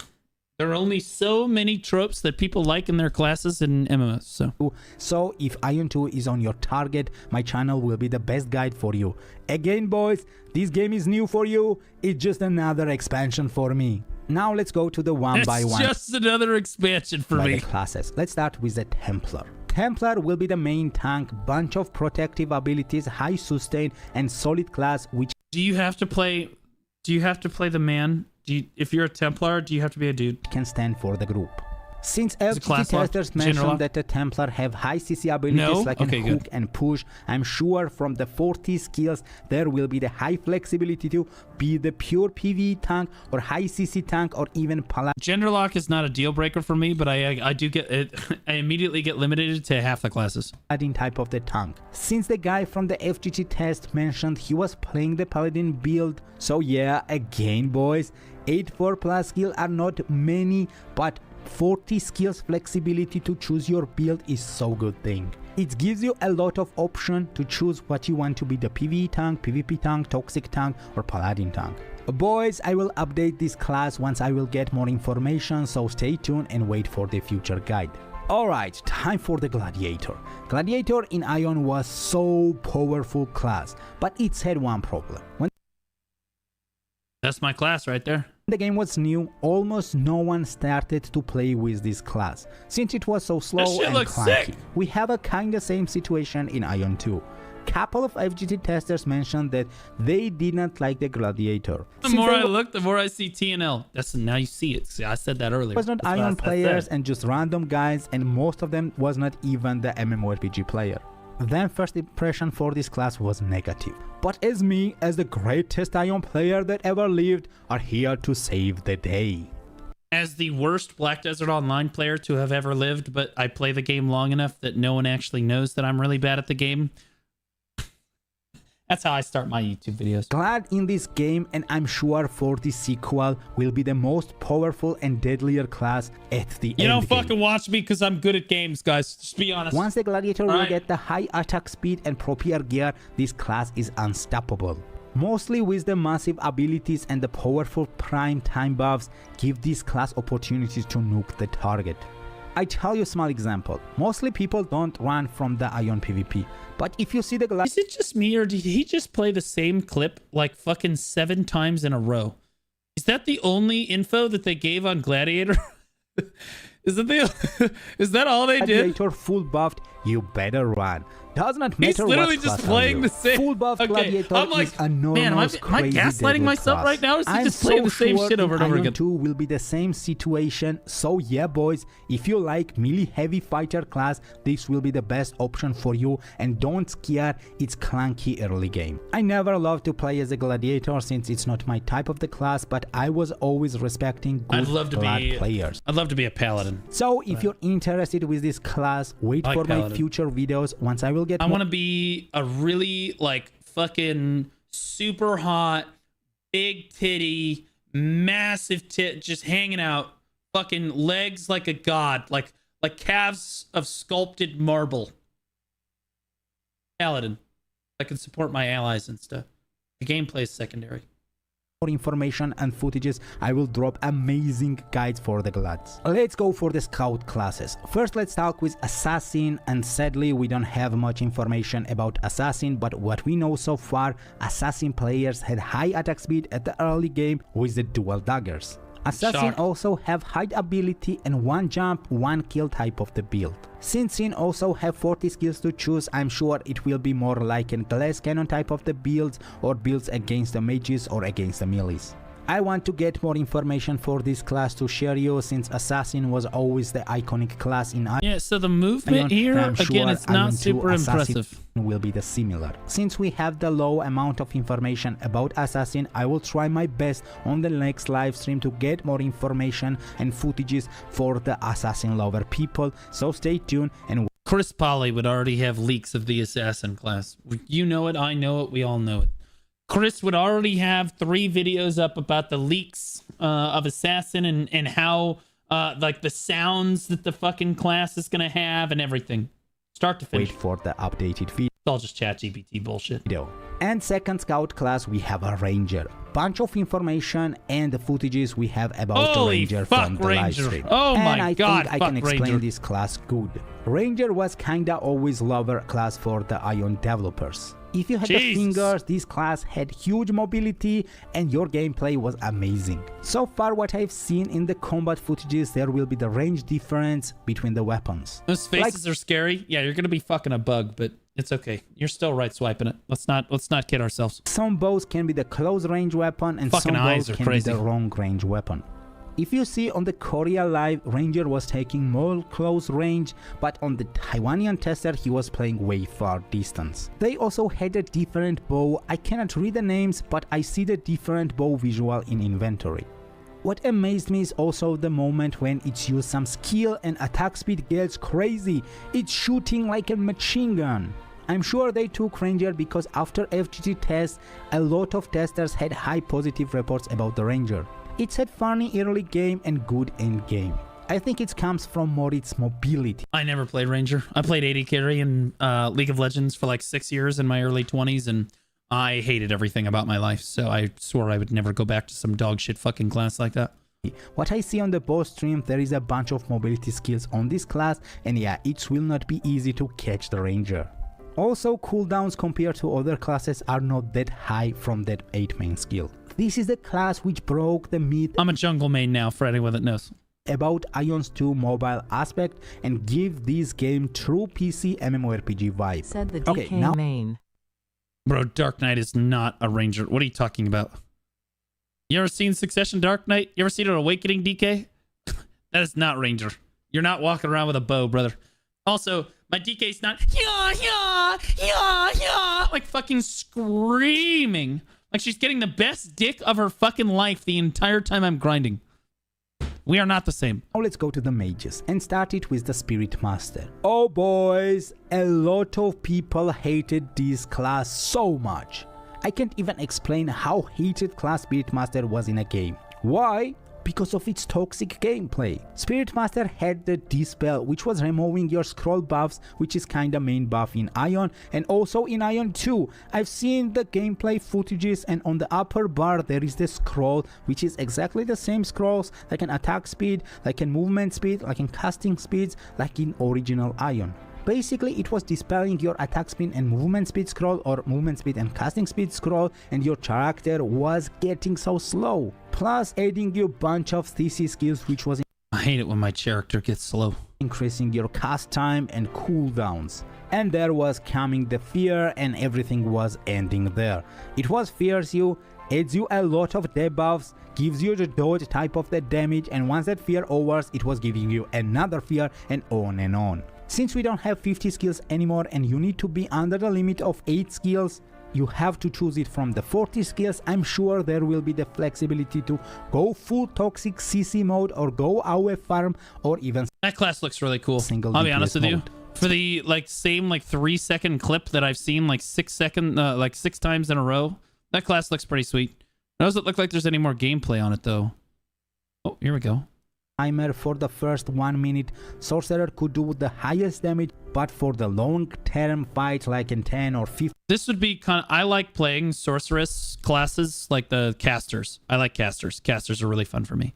there are only so many tropes that people like in their classes in MMOs. So if Ion 2 is on your target, my channel will be the best guide for you. Again, boys, this game is new for you. It's just another expansion for me. Now let's go to the one by one. It's just another expansion for me. The classes. Let's start with the Templar. Templar will be the main tank, bunch of protective abilities, high sustain, and solid class. Which do you have to play? Do you have to play the man? If you're a Templar, do you have to be a dude? Can stand for the group. Since LGT testers mentioned that the Templar have high CC abilities like hook and push, I'm sure from the 40 skills there will be the high flexibility to be the pure PvE tank or high CC tank or even paladin. Gender lock is not a deal breaker for me, but I do get it. I immediately get limited to half the classes. Paladin type of the tank. Since the guy from the FGT test mentioned he was playing the paladin build, so yeah, again boys, 8-4+ skill are not many, but 40 skills flexibility to choose your build is so good thing. It gives you a lot of option to choose what you want to be, the PvE tank, PvP tank, toxic tank or paladin tank. Boys, I will update this class once I will get more information, so stay tuned and wait for the future guide. Alright, time for the Gladiator. Gladiator in Ion was so powerful class, but it's had one problem. That's my class right there. The game was new, almost no one started to play with this class, since it was so slow and clunky. We have a kinda same situation in Ion 2. Couple of FGT testers mentioned that they did not like the Gladiator. The more I look, the more I see TNL. That's now you see it. See, I said that earlier. It was not Ion players and just random guys, and most of them was not even the MMORPG player. Then first impression for this class was negative. But as me, as the greatest Ion player that ever lived, are here to save the day. As the worst Black Desert Online player to have ever lived, but I play the game long enough that no one actually knows that I'm really bad at the game. That's how I start my YouTube videos. Glad in this game, and I'm sure for the sequel will be the most powerful and deadlier class at the end. You don't fucking watch me because I'm good at games, guys. Just be honest. Once the Gladiator will get the high attack speed and proper gear, this class is unstoppable. Mostly with the massive abilities and the powerful prime time buffs give this class opportunities to nuke the target. I tell you a small example. Mostly people don't run from the Ion PvP. But if you see the Is it just me, or did he just play the same clip like fucking 7 times in a row? Is that the only info that they gave on Gladiator? Is that all they did? Gladiator full buffed, you better run. Does not matter. He's literally just playing the same. Full buff Gladiator I'm like, is enormous, man, am I gaslighting myself class. right now? Or is he I'm just playing the same shit over and over Ion again? 2 will be the same situation. So yeah, boys, if you like melee heavy fighter class, this will be the best option for you. And don't scare, it's clunky early game. I never loved to play as a Gladiator since it's not my type of the class, but I was always respecting good players. I'd love to be a paladin. So if you're interested with this class, wait for my future videos. Once I will get I want to be a really like fucking super hot, big titty, massive tit, just hanging out, fucking legs like a god, like calves of sculpted marble. Paladin. I can support my allies and stuff. The gameplay is secondary. More information and footages, I will drop amazing guides for the Glads. Let's go for the scout classes. First, let's talk with Assassin, and sadly we don't have much information about Assassin, but what we know so far, Assassin players had high attack speed at the early game with the dual daggers. Assassin also have high ability and one jump, one kill type of the build. Since Sin also have 40 skills to choose, I'm sure it will be more like a glass cannon type of the builds or builds against the mages or against the melees. I want to get more information for this class to share you since Assassin was always the iconic class in Ion. Yeah, so the movement here, again, it's not super impressive. Will be the similar. Since we have the low amount of information about Assassin, I will try my best on the next live stream to get more information and footages for the Assassin lover people, so stay tuned. And Chris Polly would already have leaks of the Assassin class. You know it, I know it, we all know it. Chris would already have 3 videos up about the leaks of Assassin and how like the sounds that the fucking class is gonna have and everything. Start to finish. Wait for the updated feed. It's all just ChatGPT bullshit. And second scout class, we have a Ranger. Bunch of information and the footages we have about the Ranger from the live stream. Oh and my god, I can explain Ranger. this class good. Ranger was kinda always lover class for the Ion developers. If you had the fingers, this class had huge mobility and your gameplay was amazing. So far what I've seen in the combat footages, there will be the range difference between the weapons. Those faces are scary. Yeah, you're gonna be fucking a bug, but it's okay. You're still right swiping it. Let's not kid ourselves. Some bows can be the close range weapon and fucking some bows can crazy. be the long range weapon. If you see on the Korea live, Ranger was taking more close range, but on the Taiwanian tester he was playing way far distance. They also had a different bow. I cannot read the names, but I see the different bow visual in inventory. What amazed me is also the moment when it's used some skill and attack speed gets crazy. It's shooting like a machine gun. I'm sure they took Ranger because after FGT tests, a lot of testers had high positive reports about the Ranger. It's a funny early game and good end game. I think it comes from more its mobility. I never played Ranger. I played AD carry in League of Legends for like 6 years in my early 20s, and I hated everything about my life, so I swore I would never go back to some dog shit fucking class like that. What I see on the boss stream, there is a bunch of mobility skills on this class, and yeah, it will not be easy to catch the Ranger. Also, cooldowns compared to other classes are not that high from that 8 main skill. This is the class which broke the myth. I'm a jungle main now for anyone that knows. About Ion's 2 mobile aspect and give this game true PC MMORPG vibe. Said the DK main. Bro, Dark Knight is not a ranger. What are you talking about? You ever seen Succession Dark Knight? You ever seen an Awakening DK? That is not ranger. You're not walking around with a bow, brother. Also, my DK's not like fucking screaming. Like she's getting the best dick of her fucking life the entire time I'm grinding. We are not the same. Now let's go to the mages and start it with the Spirit Master. Oh boys, a lot of people hated this class so much. I can't even explain how hated class Spirit Master was in a game. Why? Because of its toxic gameplay. Spirit Master had the Dispel, which was removing your scroll buffs, which is kinda main buff in Ion, and also in Ion 2. I've seen the gameplay footages, and on the upper bar there is the scroll, which is exactly the same scrolls, like an attack speed, like in movement speed, like in casting speeds, like in original Ion. Basically, it was dispelling your attack speed and movement speed scroll, or movement speed and casting speed scroll, and your character was getting so slow. Plus, adding you a bunch of CC skills, which was I hate it when my character gets slow. Increasing your cast time and cooldowns. And there was coming the fear, and everything was ending there. It was fears you, adds you a lot of debuffs, gives you the dodge type of the damage, and once that fear overs, it was giving you another fear, and on and on. Since we don't have 50 skills anymore and you need to be under the limit of 8 skills, you have to choose it from the 40 skills. I'm sure there will be the flexibility to go full toxic CC mode or go AoE farm or even... That class looks really cool. I'll be honest with you. For the same 3-second clip that I've seen 6 times in a row, that class looks pretty sweet. It doesn't look like there's any more gameplay on it though. Oh, here we go. Timer for the first 1 minute, Sorcerer could do the highest damage, but for the long-term fight like in 10 or 15... This would be kind of... I like playing Sorceress classes like the casters. I like casters. Casters are really fun for me.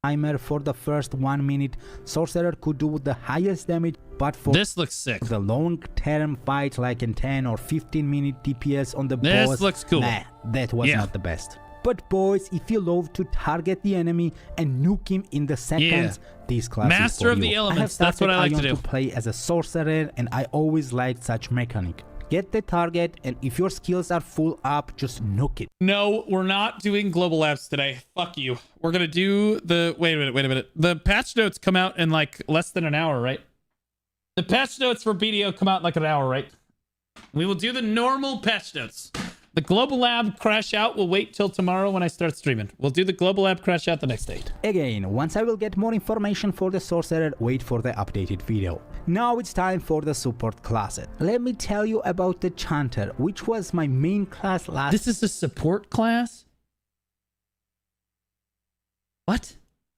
Timer for the first 1 minute, Sorcerer could do the highest damage, but for... This looks sick. The long-term fight like in 10 or 15 minute DPS on the boss... This looks cool. Nah, that was not the best. But boys, if you love to target the enemy and nuke him in the seconds, this class Master is for of you. the Elements, that's what I like to do. To play as a sorcerer, and I always liked such mechanic. Get the target, and if your skills are full up, just nuke it. No, we're not doing global labs today. Fuck you. We're gonna do the... Wait a minute. The patch notes come out in less than an hour, right? The patch notes for BDO come out in an hour, right? We will do the normal patch notes. The Global Lab crash out will wait till tomorrow when I start streaming. We'll do the Global Lab crash out the next day. Again, once I will get more information for the Sorcerer, wait for the updated video. Now it's time for the support classes. Let me tell you about the Chanter, which was my main class last... This is a support class? What?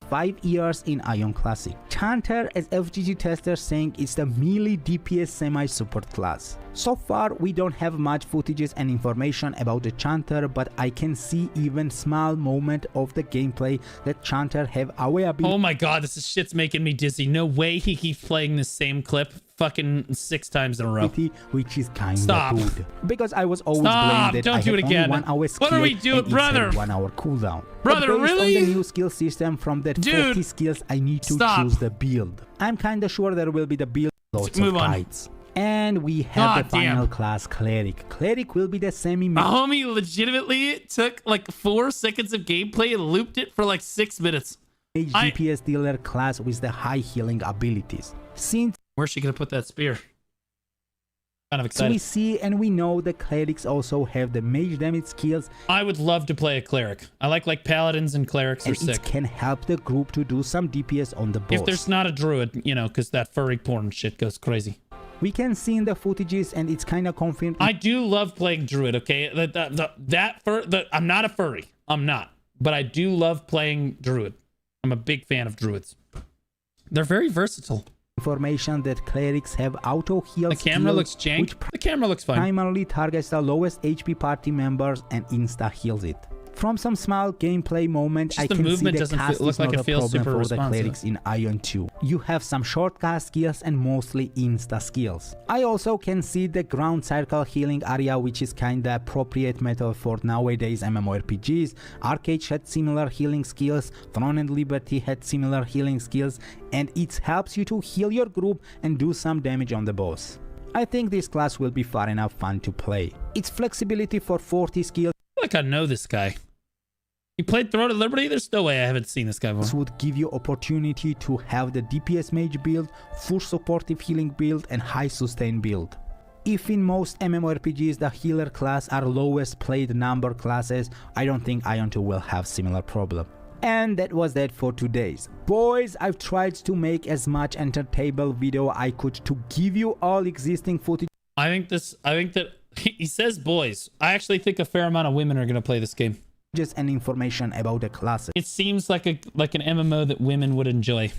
5 years in Ion Classic. Chanter, as FGG tester saying, it's the melee DPS semi-support class. So far, we don't have much footages and information about the Chanter, but I can see even small moment of the gameplay that Chanter have AoE ability. Oh my god, this shit's making me dizzy. No way he keeps playing the same clip fucking 6 times in a row. Which is kinda good. Because I was always blamed that Don't I do have it again. only 1 hour skill. What are we doing, brother? 1 hour cooldown. Brother, but based really? on the new skill system from that 40 skills, I need to choose the build. I'm kinda sure there will be the build. Lots of guides. And we have the final class, Cleric. Cleric will be the My homie legitimately took 4 seconds of gameplay and looped it for 6 minutes. DPS dealer class with the high healing abilities. Since where's she gonna put that spear? Kind of excited. So we see and we know the clerics also have the mage damage skills. I would love to play a cleric. I like paladins and clerics are sick. It can help the group to do some DPS on the boss. If there's not a druid, because that furry porn shit goes crazy. We can see in the footages and it's kind of confident. I do love playing druid, okay? I'm not a furry. I'm not. But I do love playing druid. I'm a big fan of druids. They're very versatile. Information that clerics have auto heal. The camera looks jank. The camera looks fine. Primarily targets the lowest HP party members and insta heals it. From some small gameplay moment, I can see the cast is not a problem for the clerics in Ion 2. You have some short cast skills and mostly insta skills. I also can see the ground circle healing area, which is kinda appropriate method for nowadays MMORPGs. Arcade had similar healing skills, Throne and Liberty had similar healing skills, and it helps you to heal your group and do some damage on the boss. I think this class will be far enough fun to play. Its flexibility for 40 skills. I feel like I know this guy. You played Throne of Liberty? There's no way I haven't seen this guy before. This would give you opportunity to have the DPS mage build, full supportive healing build, and high sustain build. If in most MMORPGs the healer class are lowest played number classes, I don't think Ion 2 will have similar problem. And that was that for today's. Boys, I've tried to make as much entertainable video I could to give you all existing footage. I think that he says boys. I actually think a fair amount of women are going to play this game. Just an information about the classes. It seems like an MMO that women would enjoy.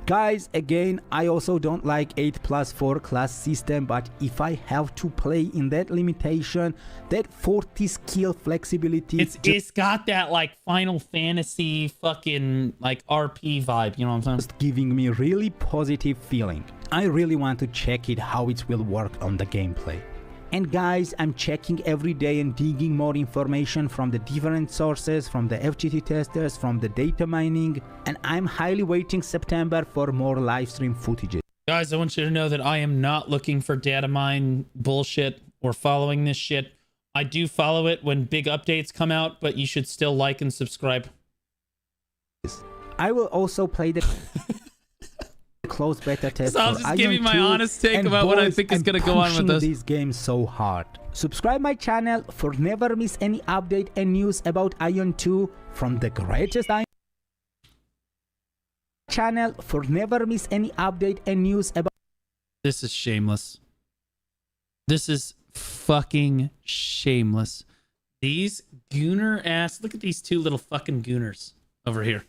Guys, again, I also don't like 8+4 class system, but if I have to play in that limitation, that 40 skill flexibility, it's got that like Final Fantasy fucking like RP vibe, you know what I'm saying? Just giving me really positive feeling. I really want to check it how it will work on the gameplay. And guys, I'm checking every day and digging more information from the different sources, from the FGT testers, from the data mining, and I'm highly waiting September for more livestream footages. Guys, I want you to know that I am not looking for data mine bullshit or following this shit. I do follow it when big updates come out, but you should still like and subscribe. I will also play the closed beta test. So I'll just give you my honest take about what I think is going to go on with this. This game so hard. Subscribe my channel for never miss any update and news about Ion 2 from the greatest Ion channel for never miss any update and news about. This is shameless. This is fucking shameless. These gooner ass. Look at these two little fucking gooners over here.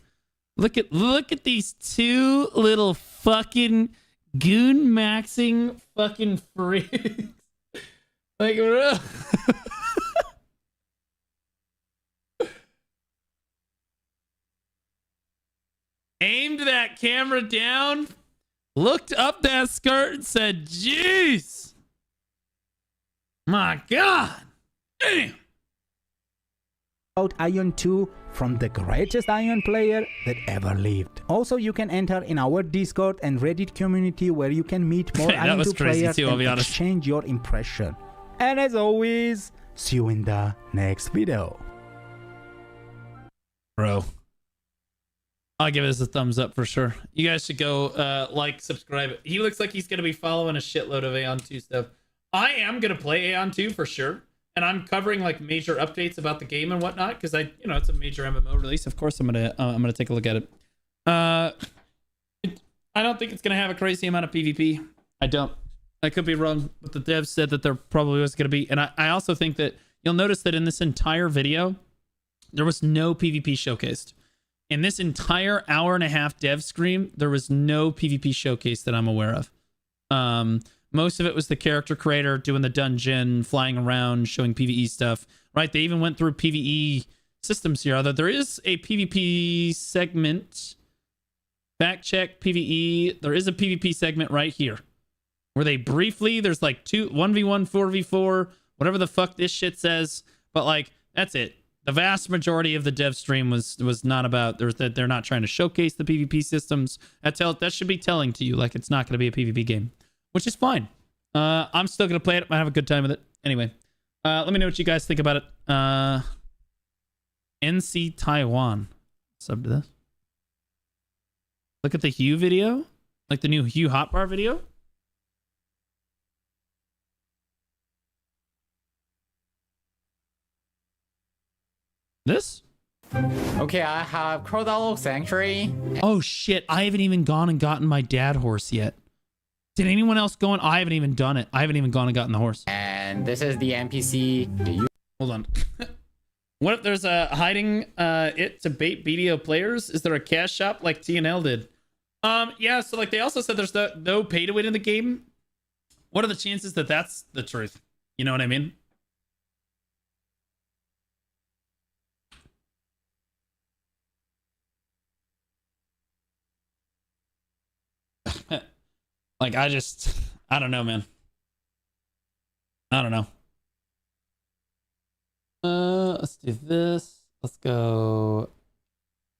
Look at these two little fucking goon maxing fucking freaks. Like, real. Aimed that camera down, looked up that skirt and said, jeez. My God. Damn. About Ion 2 from the greatest Ion player that ever lived. Also, you can enter in our Discord and Reddit community where you can meet more Ion 2 players too, and exchange your impression. And as always, see you in the next video. Bro, I'll give this a thumbs up for sure. You guys should go like, subscribe. He looks like he's going to be following a shitload of Aeon 2 stuff. I am going to play Aeon 2 for sure. And I'm covering like major updates about the game and whatnot because it's a major MMO release. Of course, I'm gonna take a look at it. I don't think it's gonna have a crazy amount of PvP. I don't. I could be wrong, but the devs said that there probably was gonna be. And I also think that you'll notice that in this entire video, there was no PvP showcased. In this entire hour-and-a-half dev stream, there was no PvP showcase that I'm aware of. Most of it was the character creator doing the dungeon, flying around, showing PvE stuff, right? They even went through PvE systems here. Although there is a PvP segment. Fact check PvE. There is a PvP segment right here. Where they briefly, there's like 1v1, 4v4, whatever the fuck this shit says. But like, that's it. The vast majority of the dev stream was not about, they're not trying to showcase the PvP systems. That should be telling to you, like it's not going to be a PvP game. Which is fine. I'm still going to play it. I have a good time with it. Anyway, let me know what you guys think about it. NC Taiwan. Sub to this. Look at the Hue video. Like the new Hue hotbar video. This? Okay, I have Crodalo Sanctuary. Oh shit, I haven't even gone and gotten my dad horse yet. Did anyone else go on? I haven't even done it. I haven't even gone and gotten the horse. And this is the NPC. Hold on. What if there's a hiding it to bait BDO players? Is there a cash shop like TNL did? Yeah, so like they also said there's no pay to win in the game. What are the chances that that's the truth? You know what I mean? Like, I don't know, man. I don't know. Let's do this. Let's go.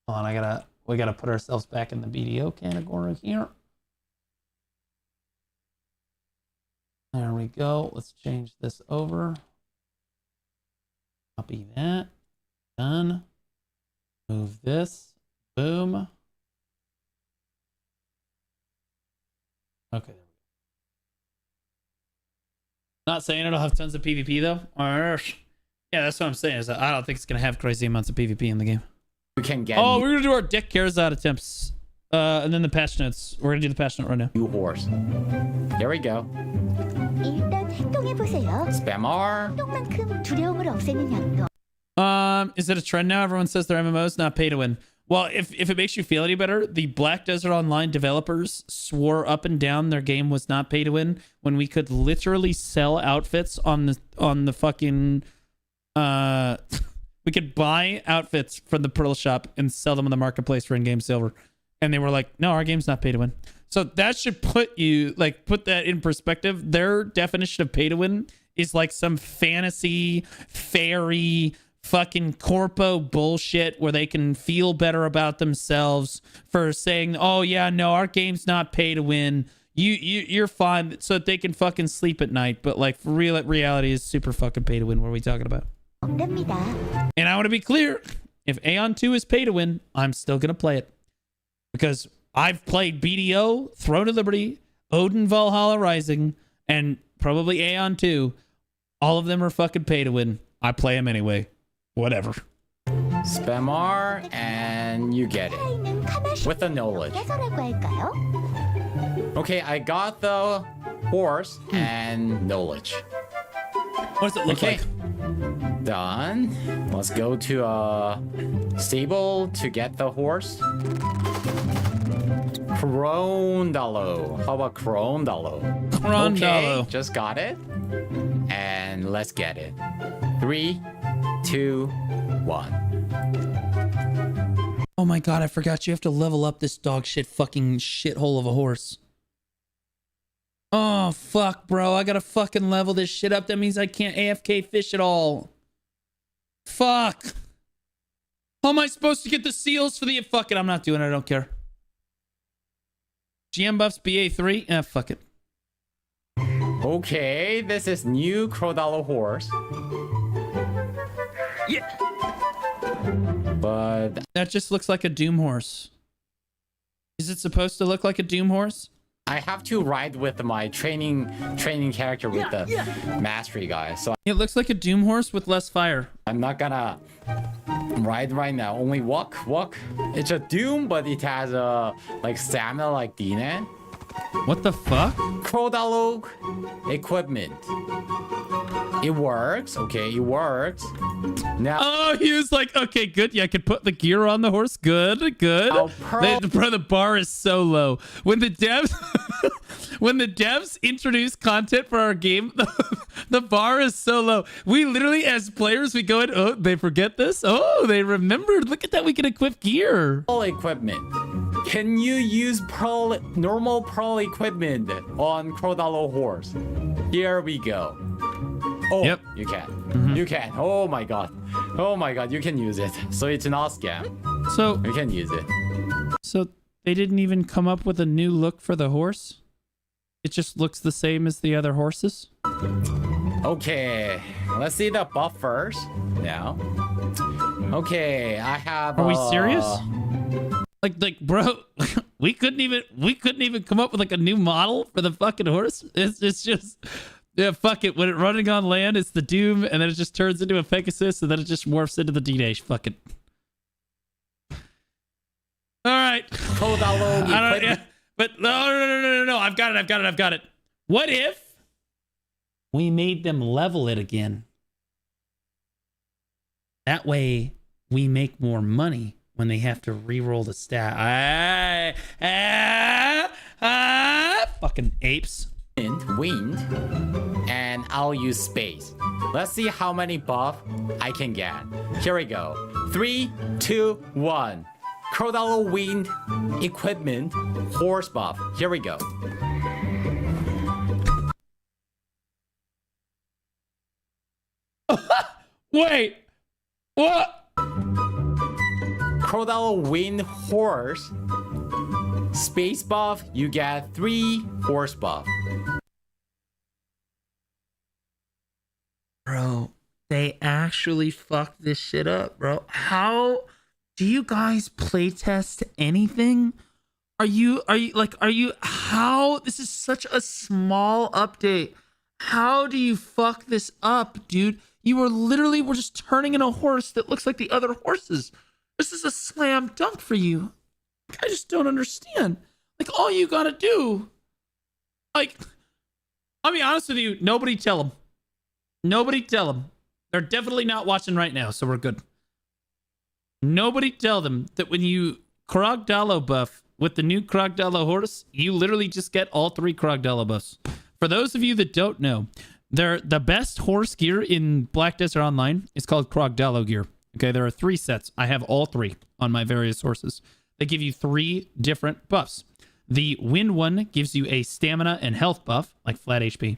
Hold on, we gotta put ourselves back in the BDO category here. we go. Let's change this over. Copy that. Done. Move this. Boom. Okay. Not saying it'll have tons of PvP though. Yeah, that's what I'm saying. Is that I don't think it's gonna have crazy amounts of PvP in the game. We can get. Oh, we're gonna do our Dick Cares Out attempts, and then the patch notes. We're gonna do the patch note right now. New horse. Here we go. Spam R. Is it a trend now? Everyone says their MMOs not pay to win. Well, if it makes you feel any better, the Black Desert Online developers swore up and down their game was not pay to win when we could literally sell outfits on the fucking we could buy outfits from the Pearl shop and sell them on the marketplace for in-game silver. And they were like, no, our game's not pay to win. So that should put that in perspective. Their definition of pay to win is like some fantasy fairy fucking corpo bullshit where they can feel better about themselves for saying, oh yeah, no, our game's not pay to win. You're fine, so that they can fucking sleep at night. But like for real, reality is super fucking pay to win. What are we talking about? And I want to be clear, if Aeon 2 is pay to win, I'm still gonna play it. Because I've played BDO, Throne of Liberty, Odin Valhalla Rising, and probably Aeon 2. All of them are fucking pay to win. I play them anyway. Whatever. Spam R, and you get it. With the knowledge. Okay, I got the horse and knowledge. What does it look like? Done. Let's go to a stable to get the horse. Crondalo. How about Crondalo? Crondalo. Okay, just got it. And let's get it. 3, 2, 1. Oh my god, I forgot you have to level up this dog shit fucking shithole of a horse. Oh fuck, bro. I gotta fucking level this shit up. That means I can't AFK fish at all. Fuck. How am I supposed to get the seals for the... Fuck it, I'm not doing it. I don't care. GM buffs BA3? Fuck it. Okay, this is new Crondalo horse. Yeah. But that just looks like a Doom horse. Is it supposed to look like a Doom horse? I have to ride with my training character with the mastery guy. So it looks like a Doom horse with less fire. I'm not gonna ride right now. Only walk. It's a Doom, but it has a like stamina like Dinan. What the fuck? Crondalo equipment. It works. Okay, it works. Now. Oh, he was like, okay, good. Yeah, I could put the gear on the horse. Good. Bro, the bar is so low. When the devs introduce content for our game, the bar is so low. We literally, as players, we go in. Oh, they forget this. Oh, they remembered. Look at that. We can equip gear. All equipment. Can you use normal Pearl equipment on Crondalo horse? Here we go. Oh, yep. You can. Mm-hmm. You can. Oh my god. You can use it. So it's not scam. So you can use it. So they didn't even come up with a new look for the horse? It just looks the same as the other horses? Okay. Let's see the buff first. Now. Okay, I have. Are we serious? Like, bro, we couldn't even come up with like a new model for the fucking horse. It's just. Yeah, fuck it. When it's running on land, it's the Doom, and then it just turns into a Pegasus, and then it just morphs into the D-Dash. Fuck it. All right. But no. I've got it. What if we made them level it again? That way, we make more money when they have to re-roll the stat. Fucking apes. Wind, and I'll use space. Let's see how many buff I can get. Here we go. 3, 2, 1. Crondalo wind equipment horse buff. Here we go. Wait. What? Crondalo wind horse. Space buff, you get 3 horse buff. Bro, they actually fucked this shit up, bro. How do you guys playtest anything? How? This is such a small update. How do you fuck this up, dude? You were just turning in a horse that looks like the other horses. This is a slam dunk for you. I just don't understand. Like, all you gotta do, like, I'll be honest with you, nobody tell them. Nobody tell them. They're definitely not watching right now, so we're good. Nobody tell them that when you Krogdalo buff with the new Krogdalo horse, you literally just get all 3 Krogdalo buffs. For those of you that don't know, the best horse gear in Black Desert Online is called Krogdalo gear. Okay, there are 3 sets. I have all 3 on my various horses. They give you 3 different buffs. The wind one gives you a stamina and health buff, like flat HP.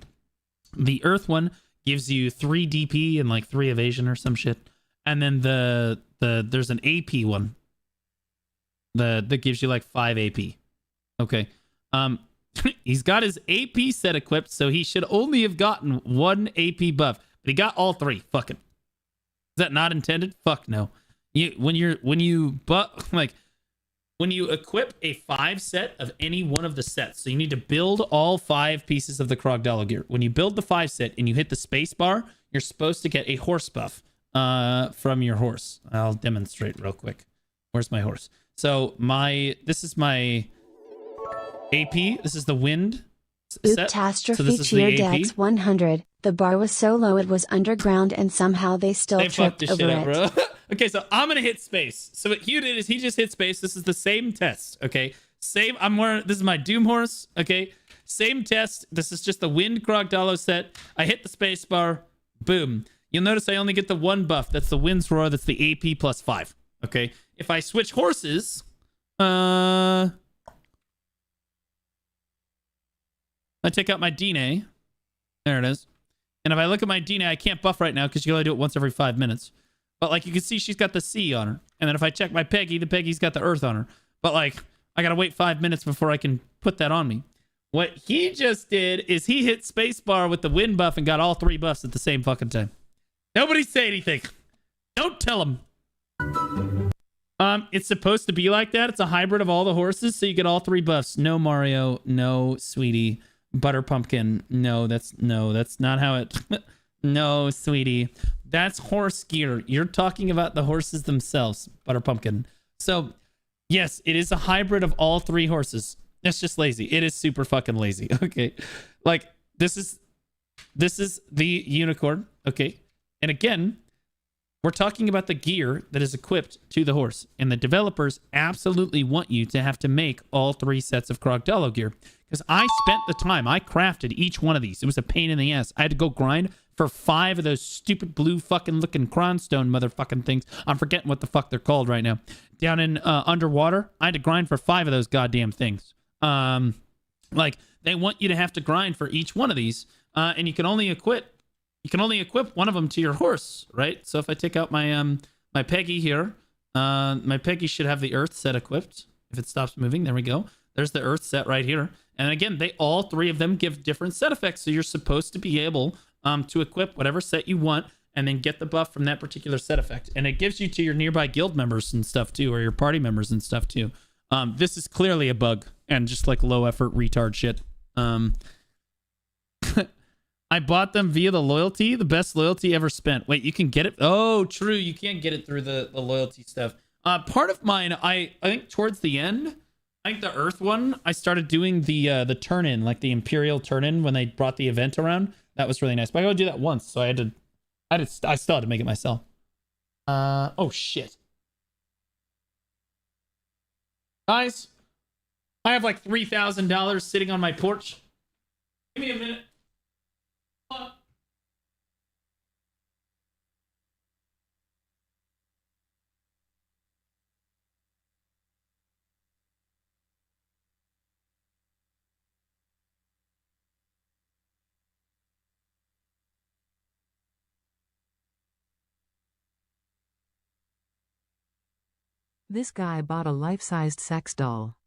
The earth one gives you 3 DP and like 3 evasion or some shit. And then there's an AP one that gives you like 5 AP. Okay. He's got his AP set equipped, so he should only have gotten 1 AP buff, but he got all 3. Fuck it. Is that not intended? Fuck no. When you equip a 5 set of any one of the sets, so you need to build all 5 pieces of the Krogdalo gear. When you build the 5 set and you hit the space bar, you're supposed to get a horse buff from your horse. I'll demonstrate real quick. Where's my horse? So this is my AP. This is the wind set. Catastrophe cheer dex 100. The bar was so low it was underground and somehow they still tripped over it. Bro. Okay, so I'm gonna hit space. So what Hugh did is he just hit space. This is the same test. Okay, this is my Doom horse. Okay, same test. This is just the wind Krogdalo set. I hit the space bar. Boom. You'll notice I only get the 1 buff. That's the wind's roar. That's the AP plus 5. Okay. If I switch horses, I take out my Dine. There it is. And if I look at my Dine, I can't buff right now because you can only do it once every 5 minutes. But like you can see, she's got the sea on her. And then if I check my Peggy, the Peggy's got the earth on her. But like, I gotta wait 5 minutes before I can put that on me. What he just did is he hit spacebar with the wind buff and got all 3 buffs at the same fucking time. Nobody say anything. Don't tell him. It's supposed to be like that. It's a hybrid of all the horses, so you get all 3 buffs. No, Mario. No, sweetie. Butter pumpkin. No, that's not how it. No, sweetie. That's horse gear. You're talking about the horses themselves, Butter pumpkin. So, yes, it is a hybrid of all 3 horses. That's just lazy. It is super fucking lazy. Okay, like this is the unicorn. Okay, and again, we're talking about the gear that is equipped to the horse, and the developers absolutely want you to have to make all 3 sets of Krogdalo gear. Because I spent the time, I crafted each one of these. It was a pain in the ass. I had to go grind for 5 of those stupid blue fucking looking cronstone motherfucking things. I'm forgetting what the fuck they're called right now. Down in underwater, I had to grind for 5 of those goddamn things. Like they want you to have to grind for each one of these, and you can only equip one of them to your horse, right? So if I take out my my Peggy here, my Peggy should have the earth set equipped. If it stops moving, there we go. There's the earth set right here. And again, all 3 of them give different set effects. So you're supposed to be able to equip whatever set you want and then get the buff from that particular set effect. And it gives you to your nearby guild members and stuff too, or your party members and stuff too. This is clearly a bug and just like low effort retard shit. I bought them via the loyalty, the best loyalty ever spent. Wait, you can get it? Oh, true. You can't get it through the loyalty stuff. Part of mine, I think towards the end, I think the Earth one, I started doing the turn-in, like the Imperial turn-in when they brought the event around. That was really nice. But I gotta do that once, so I still had to make it myself. Oh shit. Guys, I have like $3,000 sitting on my porch. Give me a minute. This guy bought a life-sized sex doll.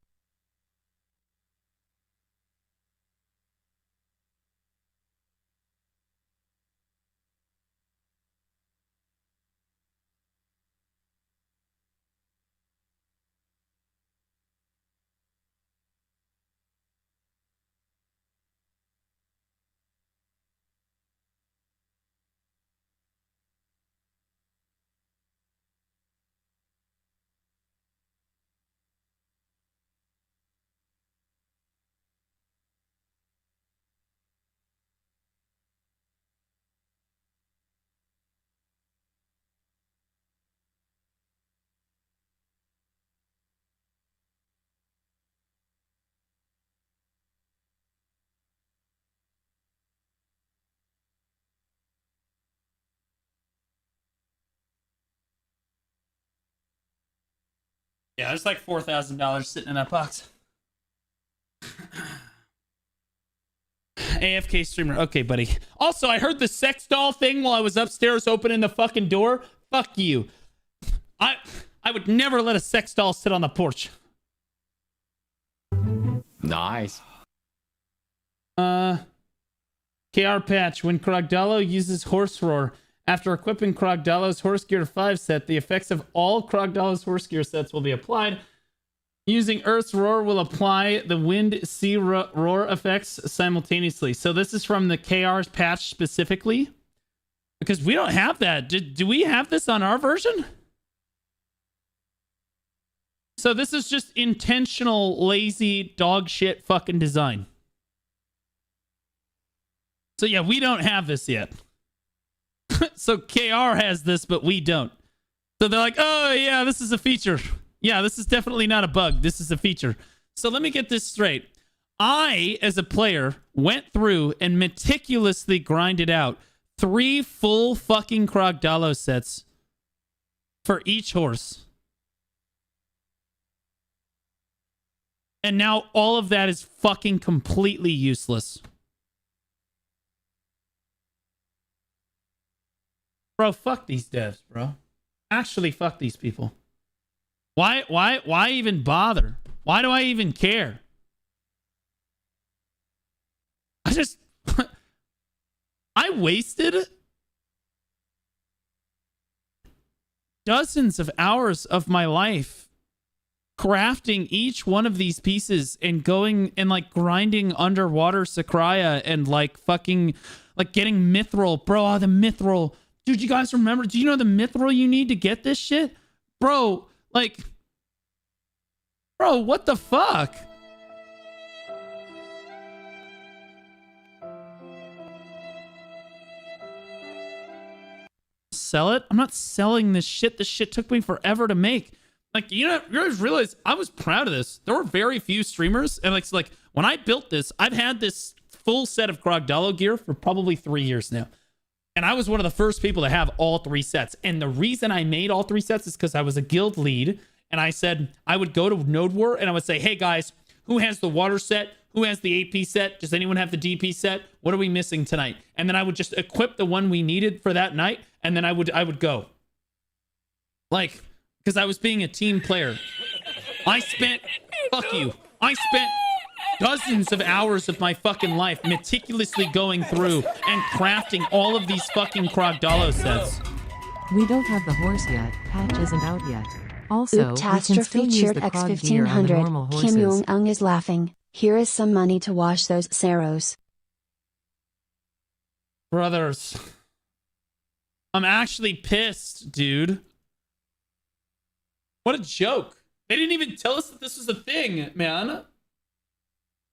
Yeah, there's like $4,000 sitting in that box. AFK streamer. Okay, buddy. Also, I heard the sex doll thing while I was upstairs opening the fucking door. Fuck you. I would never let a sex doll sit on the porch. Nice. KR patch. When Krogdalo uses Horse Roar, after equipping Krogdalo's Horse Gear 5 set, the effects of all Krogdalo's Horse Gear sets will be applied. Using Earth's Roar will apply the Wind Sea Roar effects simultaneously. So this is from the KR patch specifically? Because we don't have that. Do we have this on our version? So this is just intentional, lazy, dog shit fucking design. So yeah, we don't have this yet. So KR has this, but we don't. So they're like, oh yeah, this is a feature. Yeah, this is definitely not a bug. This is a feature. So let me get this straight. I, as a player, went through and meticulously grinded out 3 full fucking Krogdalo sets for each horse. And now all of that is fucking completely useless. Bro, fuck these devs, bro. Actually, fuck these people. Why even bother? Why do I even care? I wasted dozens of hours of my life crafting each one of these pieces and going and like grinding underwater Sakraya and like fucking like getting mithril. Bro, the mithril. Dude, you guys remember? Do you know the mithril you need to get this shit? Bro, like, bro, what the fuck? Sell it? I'm not selling this shit. This shit took me forever to make. Like, you know, you guys realize I was proud of this. There were very few streamers. And like when I built this, I've had this full set of Krogdalo gear for probably 3 years now. And I was one of the first people to have all 3 sets. And the reason I made all 3 sets is because I was a guild lead. And I said, I would go to Node War and I would say, hey guys, who has the water set? Who has the AP set? Does anyone have the DP set? What are we missing tonight? And then I would just equip the one we needed for that night. And then I would go. Like, because I was being a team player. I spent dozens of hours of my fucking life meticulously going through and crafting all of these fucking Krogdalo sets. We don't have the horse yet. Patch isn't out yet. Also, we can still use the Krog gear on the normal horses. Kim Jong-un is laughing. Here is some money to wash those Saros. Brothers. I'm actually pissed, dude. What a joke. They didn't even tell us that this was a thing, man.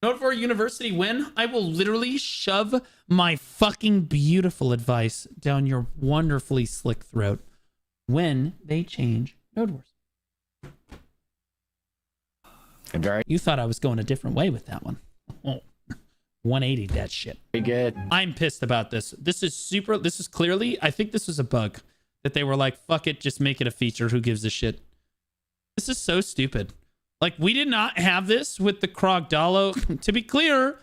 Note for University when I will literally shove my fucking beautiful advice down your wonderfully slick throat when they change Node Wars. You thought I was going a different way with that one. Oh, 180 that shit. Pretty good. I'm pissed about this. This is clearly, I think this was a bug that they were like, fuck it, just make it a feature. Who gives a shit? This is so stupid. Like, we did not have this with the Krogdalo. To be clear,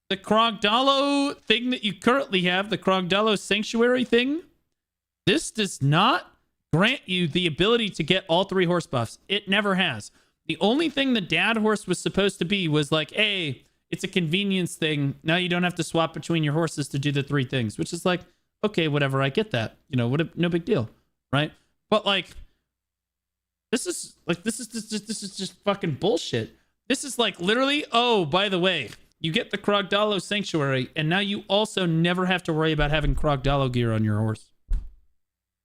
the Krogdalo thing that you currently have, the Krogdalo Sanctuary thing, this does not grant you the ability to get all 3 horse buffs. It never has. The only thing the dad horse was supposed to be was like, hey, it's a convenience thing. Now you don't have to swap between your horses to do the 3 things, which is like, okay, whatever, I get that. You know, no big deal, right? But like, this is just fucking bullshit. This is like literally, oh, by the way, you get the Krogdalo Sanctuary, and now you also never have to worry about having Krogdalo gear on your horse.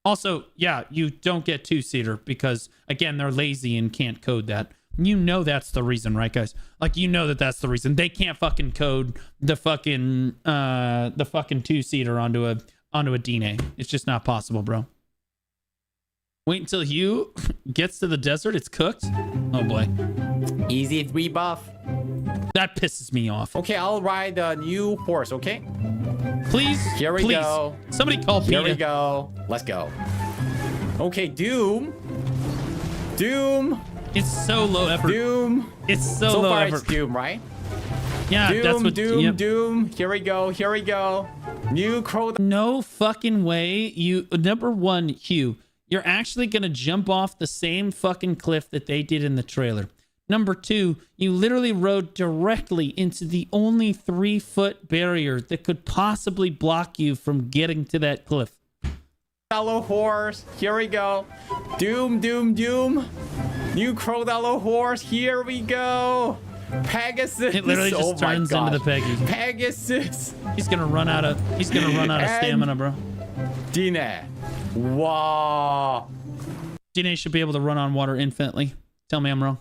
Also, yeah, you don't get 2-seater because, again, they're lazy and can't code that. You know that's the reason, right, guys? Like, you know that's the reason. They can't fucking code the fucking 2-seater onto a Dine. It's just not possible, bro. Wait until Hugh gets to the desert. It's cooked. Oh boy. Easy 3 buff. That pisses me off. Okay, I'll ride the new horse, okay? Please. Here we go. Somebody call Peter. Here we go. Let's go. Okay, Doom. Doom. It's so low effort. Doom. It's so low far effort. It's Doom, right? Yeah, Doom, that's what. Doom, yep. Doom. Here we go. Here we go. New crow. No fucking way. You number one, Hugh. You're actually gonna jump off the same fucking cliff that they did in the trailer. Number two, you literally rode directly into the only 3-foot barrier that could possibly block you from getting to that cliff. Crocodile horse. Here we go. Doom, Doom, Doom. New crocodile horse. Here we go. Pegasus. It literally just turns into the Peggy. Pegasus. He's gonna run out of. He's gonna run out of stamina, bro. Dine. Wow. Dine should be able to run on water infinitely. Tell me I'm wrong.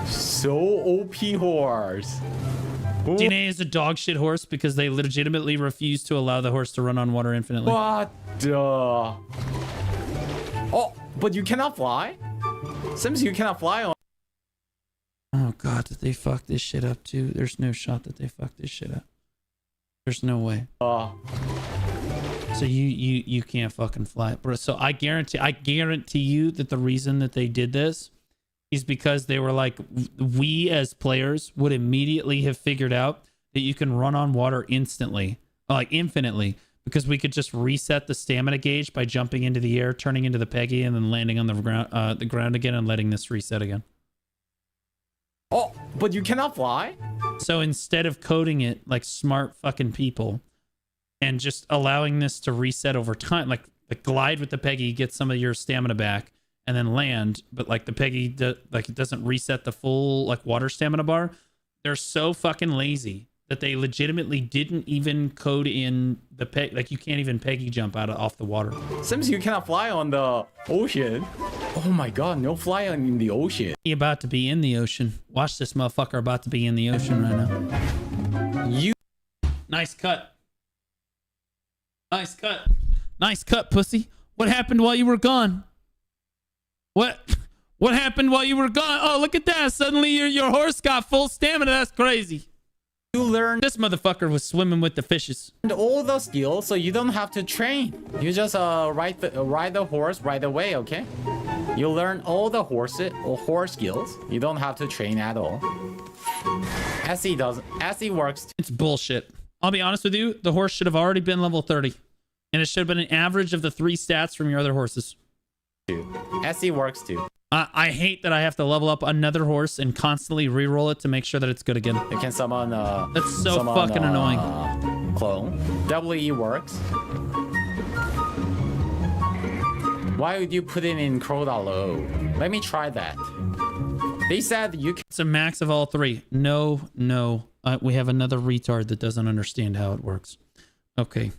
So OP horse. Dine is a dog shit horse because they legitimately refuse to allow the horse to run on water infinitely. What the? Oh, but you cannot fly? Seems you cannot fly on. Oh god, did they fuck this shit up too? There's no shot that they fucked this shit up. There's no way. So you can't fucking fly, bro. So I guarantee you that the reason that they did this is because they were like, we as players would immediately have figured out that you can run on water instantly, like infinitely, because we could just reset the stamina gauge by jumping into the air, turning into the Peggy, and then landing on the ground again and letting this reset again. Oh, but you cannot fly? So instead of coding it like smart fucking people and just allowing this to reset over time, like glide with the Peggy, get some of your stamina back, and then land, but like the Peggy, like it doesn't reset the full like water stamina bar. They're so fucking lazy that they legitimately didn't even code in the Peg. Like you can't even Peggy jump off the water. Seems you cannot fly on the ocean. Oh my god, no flying in the ocean. He about to be in the ocean. Watch this motherfucker about to be in the ocean right now. You. Nice cut. Nice cut. Nice cut, pussy. What happened while you were gone? What happened while you were gone? Oh, look at that. Suddenly your horse got full stamina. That's crazy. You learned this motherfucker was swimming with the fishes. All the skills, so you don't have to train. You just ride the horse right away, okay? You learn all the horse skills. You don't have to train at all. SE doesn't. SE works. It's bullshit. I'll be honest with you. The horse should have already been level 30. And it should have been an average of the 3 stats from your other horses. SE works too. I hate that I have to level up another horse and constantly re-roll it to make sure that it's good again. You can summon that's so fucking annoying. Clone. WE works. Why would you put it in Crocodile? Let me try that. They said you can. It's a max of all 3. No. We have another retard that doesn't understand how it works. Okay.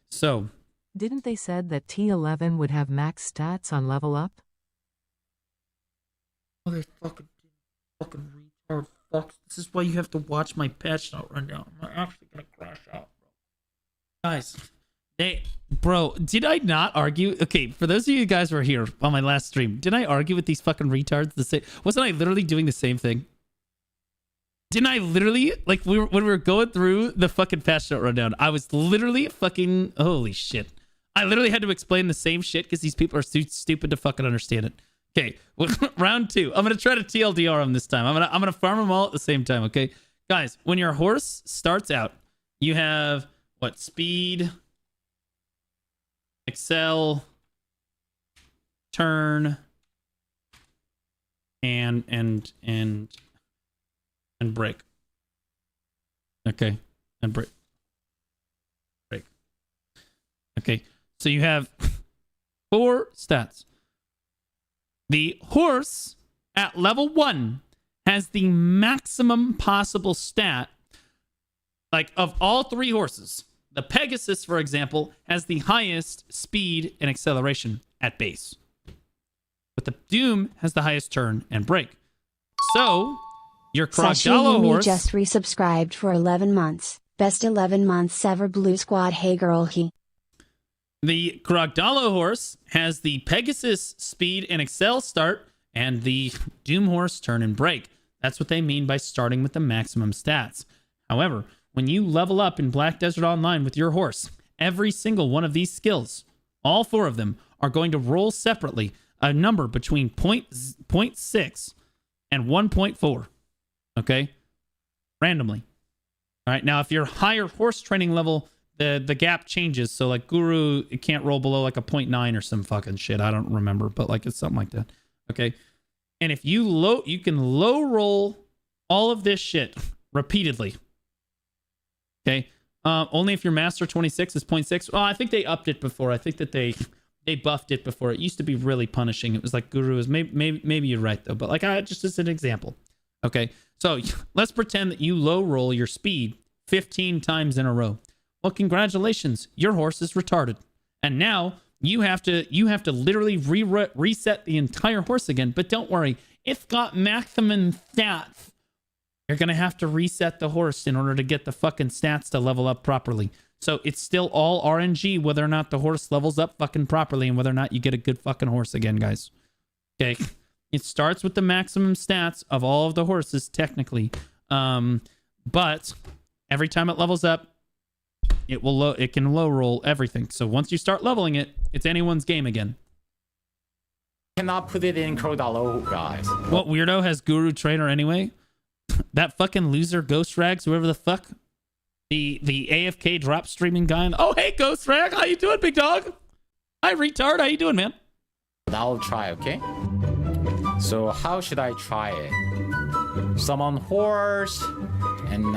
So. Didn't they said that T11 would have max stats on level up? Mother fucking retard fucks. This is why you have to watch my patch note right now. I'm actually gonna crash out, bro. Guys, bro, did I not argue? Okay, for those of you guys who were here on my last stream, did I argue with these fucking retards? Wasn't I literally doing the same thing? Didn't I literally, like, when we were going through the fucking patch note rundown, I was literally fucking, holy shit. I literally had to explain the same shit because these people are too stupid to fucking understand it. Okay, round 2. I'm gonna try to TLDR them this time. I'm gonna farm them all at the same time. Okay, guys, when your horse starts out, you have what? Speed, excel, turn, and break. Okay, and break. Okay, so you have 4 stats. The horse at level 1 has the maximum possible stat, like, of all 3 horses. The Pegasus, for example, has the highest speed and acceleration at base. But the Doom has the highest turn and break. So, your Crocodile horse just resubscribed for 11 months. Best 11 months ever, Blue Squad. Hey girl, he. The Crocodile horse has the Pegasus speed and excel start, and the Doom horse turn and break. That's what they mean by starting with the maximum stats. However, when you level up in Black Desert Online with your horse, every single one of these skills, all 4 of them, are going to roll separately a number between 0.6 and 1.4. Okay? Randomly. All right. Now, if you're higher horse training level, the gap changes. So like Guru, it can't roll below like a 0.9 or some fucking shit. I don't remember, but like it's something like that. Okay. And if you can low roll all of this shit repeatedly. Okay. Only if your master 26 is 0.6. Well, I think they upped it before. I think that they buffed it before. It used to be really punishing. It was like Guru is maybe you're right though, but like just as an example. Okay. So let's pretend that you low roll your speed 15 times in a row. Well, congratulations, your horse is retarded, and now you have to literally reset the entire horse again. But don't worry, it's got maximum stats. You're gonna have to reset the horse in order to get the fucking stats to level up properly. So it's still all RNG whether or not the horse levels up fucking properly and whether or not you get a good fucking horse again, guys. Okay, it starts with the maximum stats of all of the horses technically, but every time it levels up, it can low roll everything. So once you start leveling it, it's anyone's game again. Cannot put it in Crodalo, guys. What weirdo has Guru Trainer anyway? That fucking loser Ghost Rags, whoever the fuck. The AFK drop streaming guy. Oh, hey, Ghost Rag. How you doing, big dog? Hi, retard. How you doing, man? I'll try, okay? So how should I try it? Summon horse and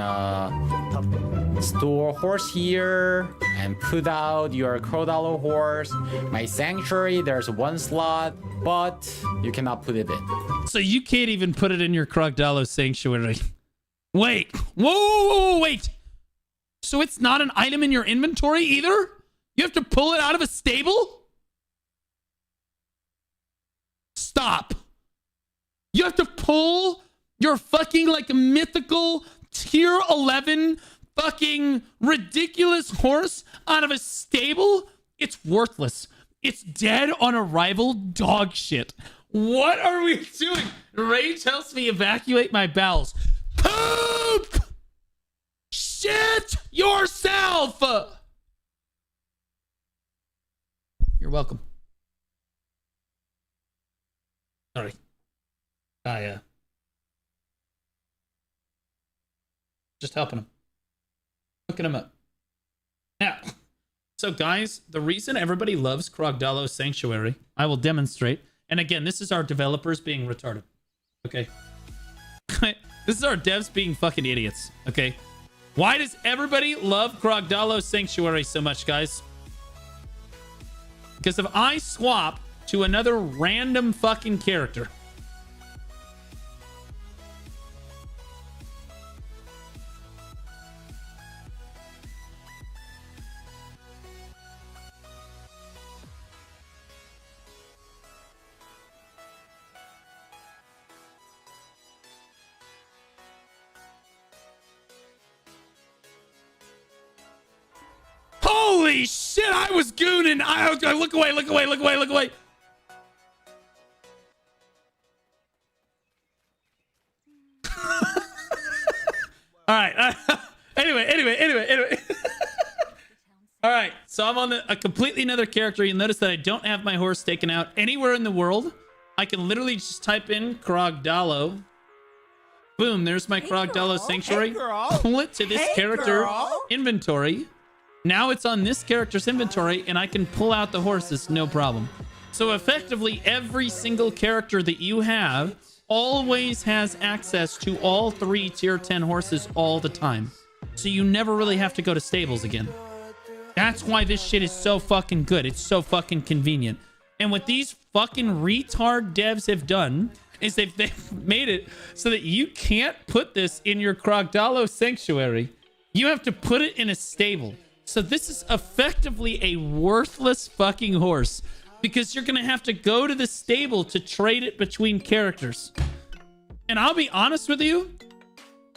store horse here and put out your Crodalo horse. My sanctuary, there's one slot, but you cannot put it in. So you can't even put it in your Crodalo sanctuary. Wait. Whoa, wait. So it's not an item in your inventory either? You have to pull it out of a stable? Stop. You have to pull your fucking like mythical tier 11 fucking ridiculous horse out of a stable? It's worthless. It's dead on arrival dog shit. What are we doing? Rage helps me evacuate my bowels. Poop! Shit yourself! You're welcome. Sorry. Just helping him. Hooking him up. Now, so guys, the reason everybody loves Krogdalo Sanctuary, I will demonstrate. And again, this is our developers being retarded. Okay. This is our devs being fucking idiots. Okay. Why does everybody love Krogdalo Sanctuary so much, guys? Because if I swap to another random fucking character, holy shit, I was gooning. I was going, look away, look away, look away, look away. All right. Anyway. All right. So I'm on a completely another character. You'll notice that I don't have my horse taken out anywhere in the world. I can literally just type in Krogdalo. Boom. There's my Krogdalo Sanctuary. Pull it to this character inventory. Now it's on this character's inventory, and I can pull out the horses, no problem. So effectively, every single character that you have always has access to all 3 tier 10 horses all the time. So you never really have to go to stables again. That's why this shit is so fucking good. It's so fucking convenient. And what these fucking retard devs have done is they've made it so that you can't put this in your Krogdalo Sanctuary. You have to put it in a stable. So this is effectively a worthless fucking horse because you're going to have to go to the stable to trade it between characters. And I'll be honest with you,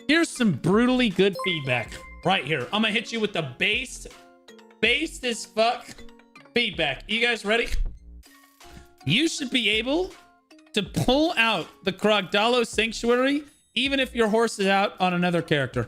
here's some brutally good feedback right here. I'm going to hit you with the based as fuck feedback. You guys ready? You should be able to pull out the Krogdalo Sanctuary even if your horse is out on another character.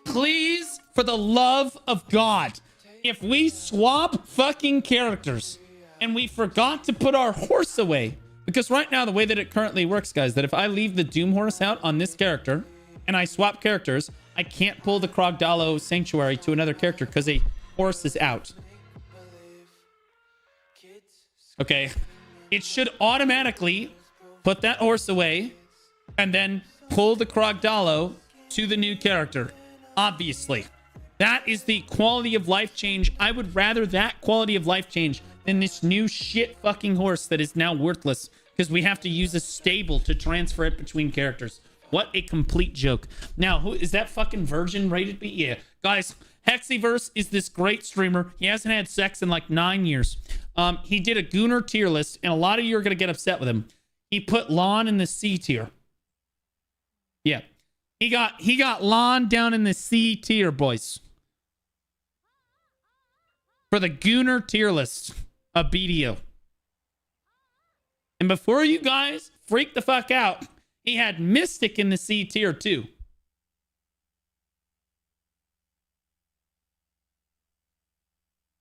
Please, for the love of God, if we swap fucking characters, And we forgot to put our horse away. Because right now, the way that it currently works, guys, that if I leave the Doom horse out on this character and I swap characters, I can't pull the Krogdalo Sanctuary to another character because a horse is out. Okay. It should automatically put that horse away and then pull the Krogdalo to the new character. Obviously. That is the quality of life change. I would rather that quality of life change than this new shit fucking horse that is now worthless because we have to use a stable to transfer it between characters. What a complete joke. Now, who is that fucking virgin rated B? Yeah. Guys, Hexiverse is this great streamer. He hasn't had sex in like 9 years. He did a Gooner tier list, and a lot of you are going to get upset with him. He put Lon in the C tier. Yeah. He got Lon down in the C tier, boys. For the Gooner tier list of BDO. And before you guys freak the fuck out, he had Mystic in the C tier too.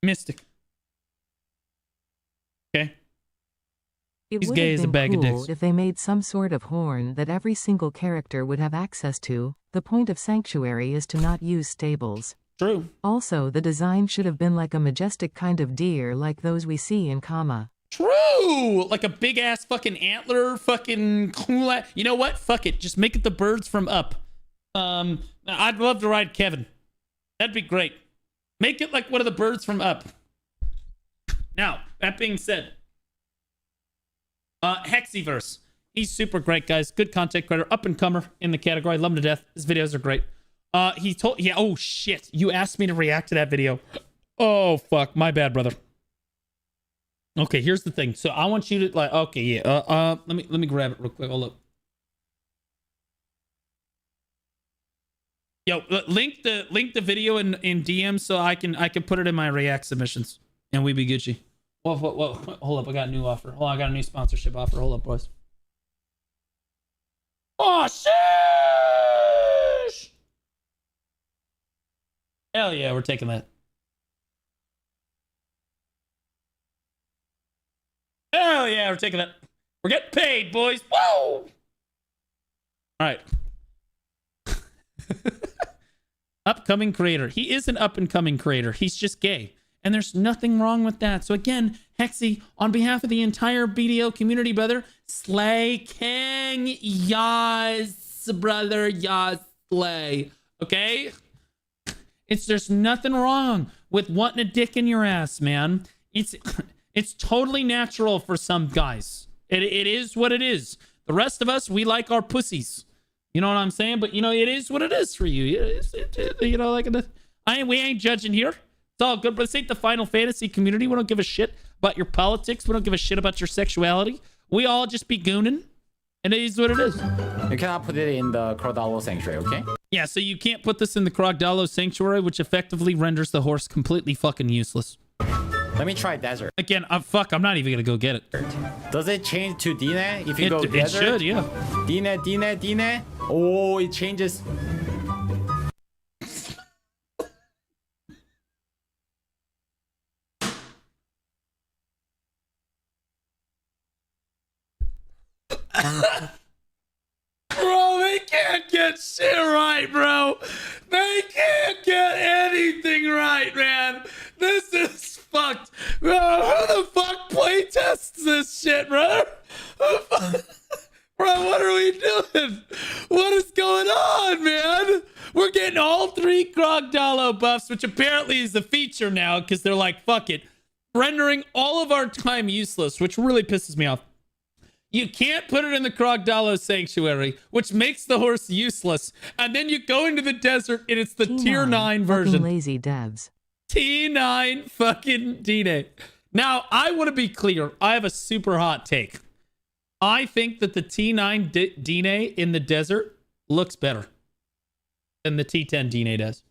Mystic. Okay. He's gay as a bag of dicks. If they made some sort of horn that every single character would have access to. The point of Sanctuary is to not use stables. True. Also, the design should have been like a majestic kind of deer like those we see in Kama. True! Like a big ass fucking antler, fucking cool ass. You know what? Fuck it. Just make it the birds from Up. I'd love to ride Kevin. That'd be great. Make it like one of the birds from Up. Now, that being said, Hexiverse. He's super great, guys. Good content creator, up and comer in the category. Love him to death. His videos are great. Oh shit. You asked me to react to that video. Oh fuck. My bad, brother. Okay, here's the thing. So I want you to like, okay, yeah. Let me grab it real quick. Hold up. Yo, link the video in DM so I can put it in my React submissions and we be Gucci. Whoa, hold up, I got a new offer. Hold on, I got a new sponsorship offer. Hold up, boys. Oh shit! Hell yeah, we're taking that. Hell yeah, we're taking that. We're getting paid, boys. Whoa! All right. Upcoming creator. He is an up-and-coming creator. He's just gay. And there's nothing wrong with that. So again, Hexy, on behalf of the entire BDO community, brother, Slay King, yas, brother, yas, slay. Okay? There's nothing wrong with wanting a dick in your ass, man. It's totally natural for some guys. It is what it is. The rest of us, we like our pussies. You know what I'm saying? But, you know, it is what it is for you. You know, like, we ain't judging here. It's all good, but this ain't the Final Fantasy community. We don't give a shit about your politics. We don't give a shit about your sexuality. We all just be gooning, and it is what it is. You cannot put it in the Krogdalo Sanctuary, okay? Yeah, so you can't put this in the Krogdalo Sanctuary, which effectively renders the horse completely fucking useless. Let me try desert. Again, fuck, I'm not even gonna go get it. Does it change to Dine if you go desert? It should, yeah. Dine. Oh, it changes. Bro, they can't get shit right, bro. They can't get anything right, man. This is fucked. Bro, who the fuck playtests this shit, bro? Bro, what are we doing? What is going on, man? We're getting all 3 Krogdalo buffs, which apparently is a feature now because they're like, fuck it. Rendering all of our time useless, which really pisses me off. You can't put it in the Krogdalo Sanctuary, which makes the horse useless. And then you go into the desert and it's the tier 9 version. Lazy devs. T9 fucking Dine. Now, I want to be clear. I have a super hot take. I think that the T9 Dine in the desert looks better than the T10 Dine does.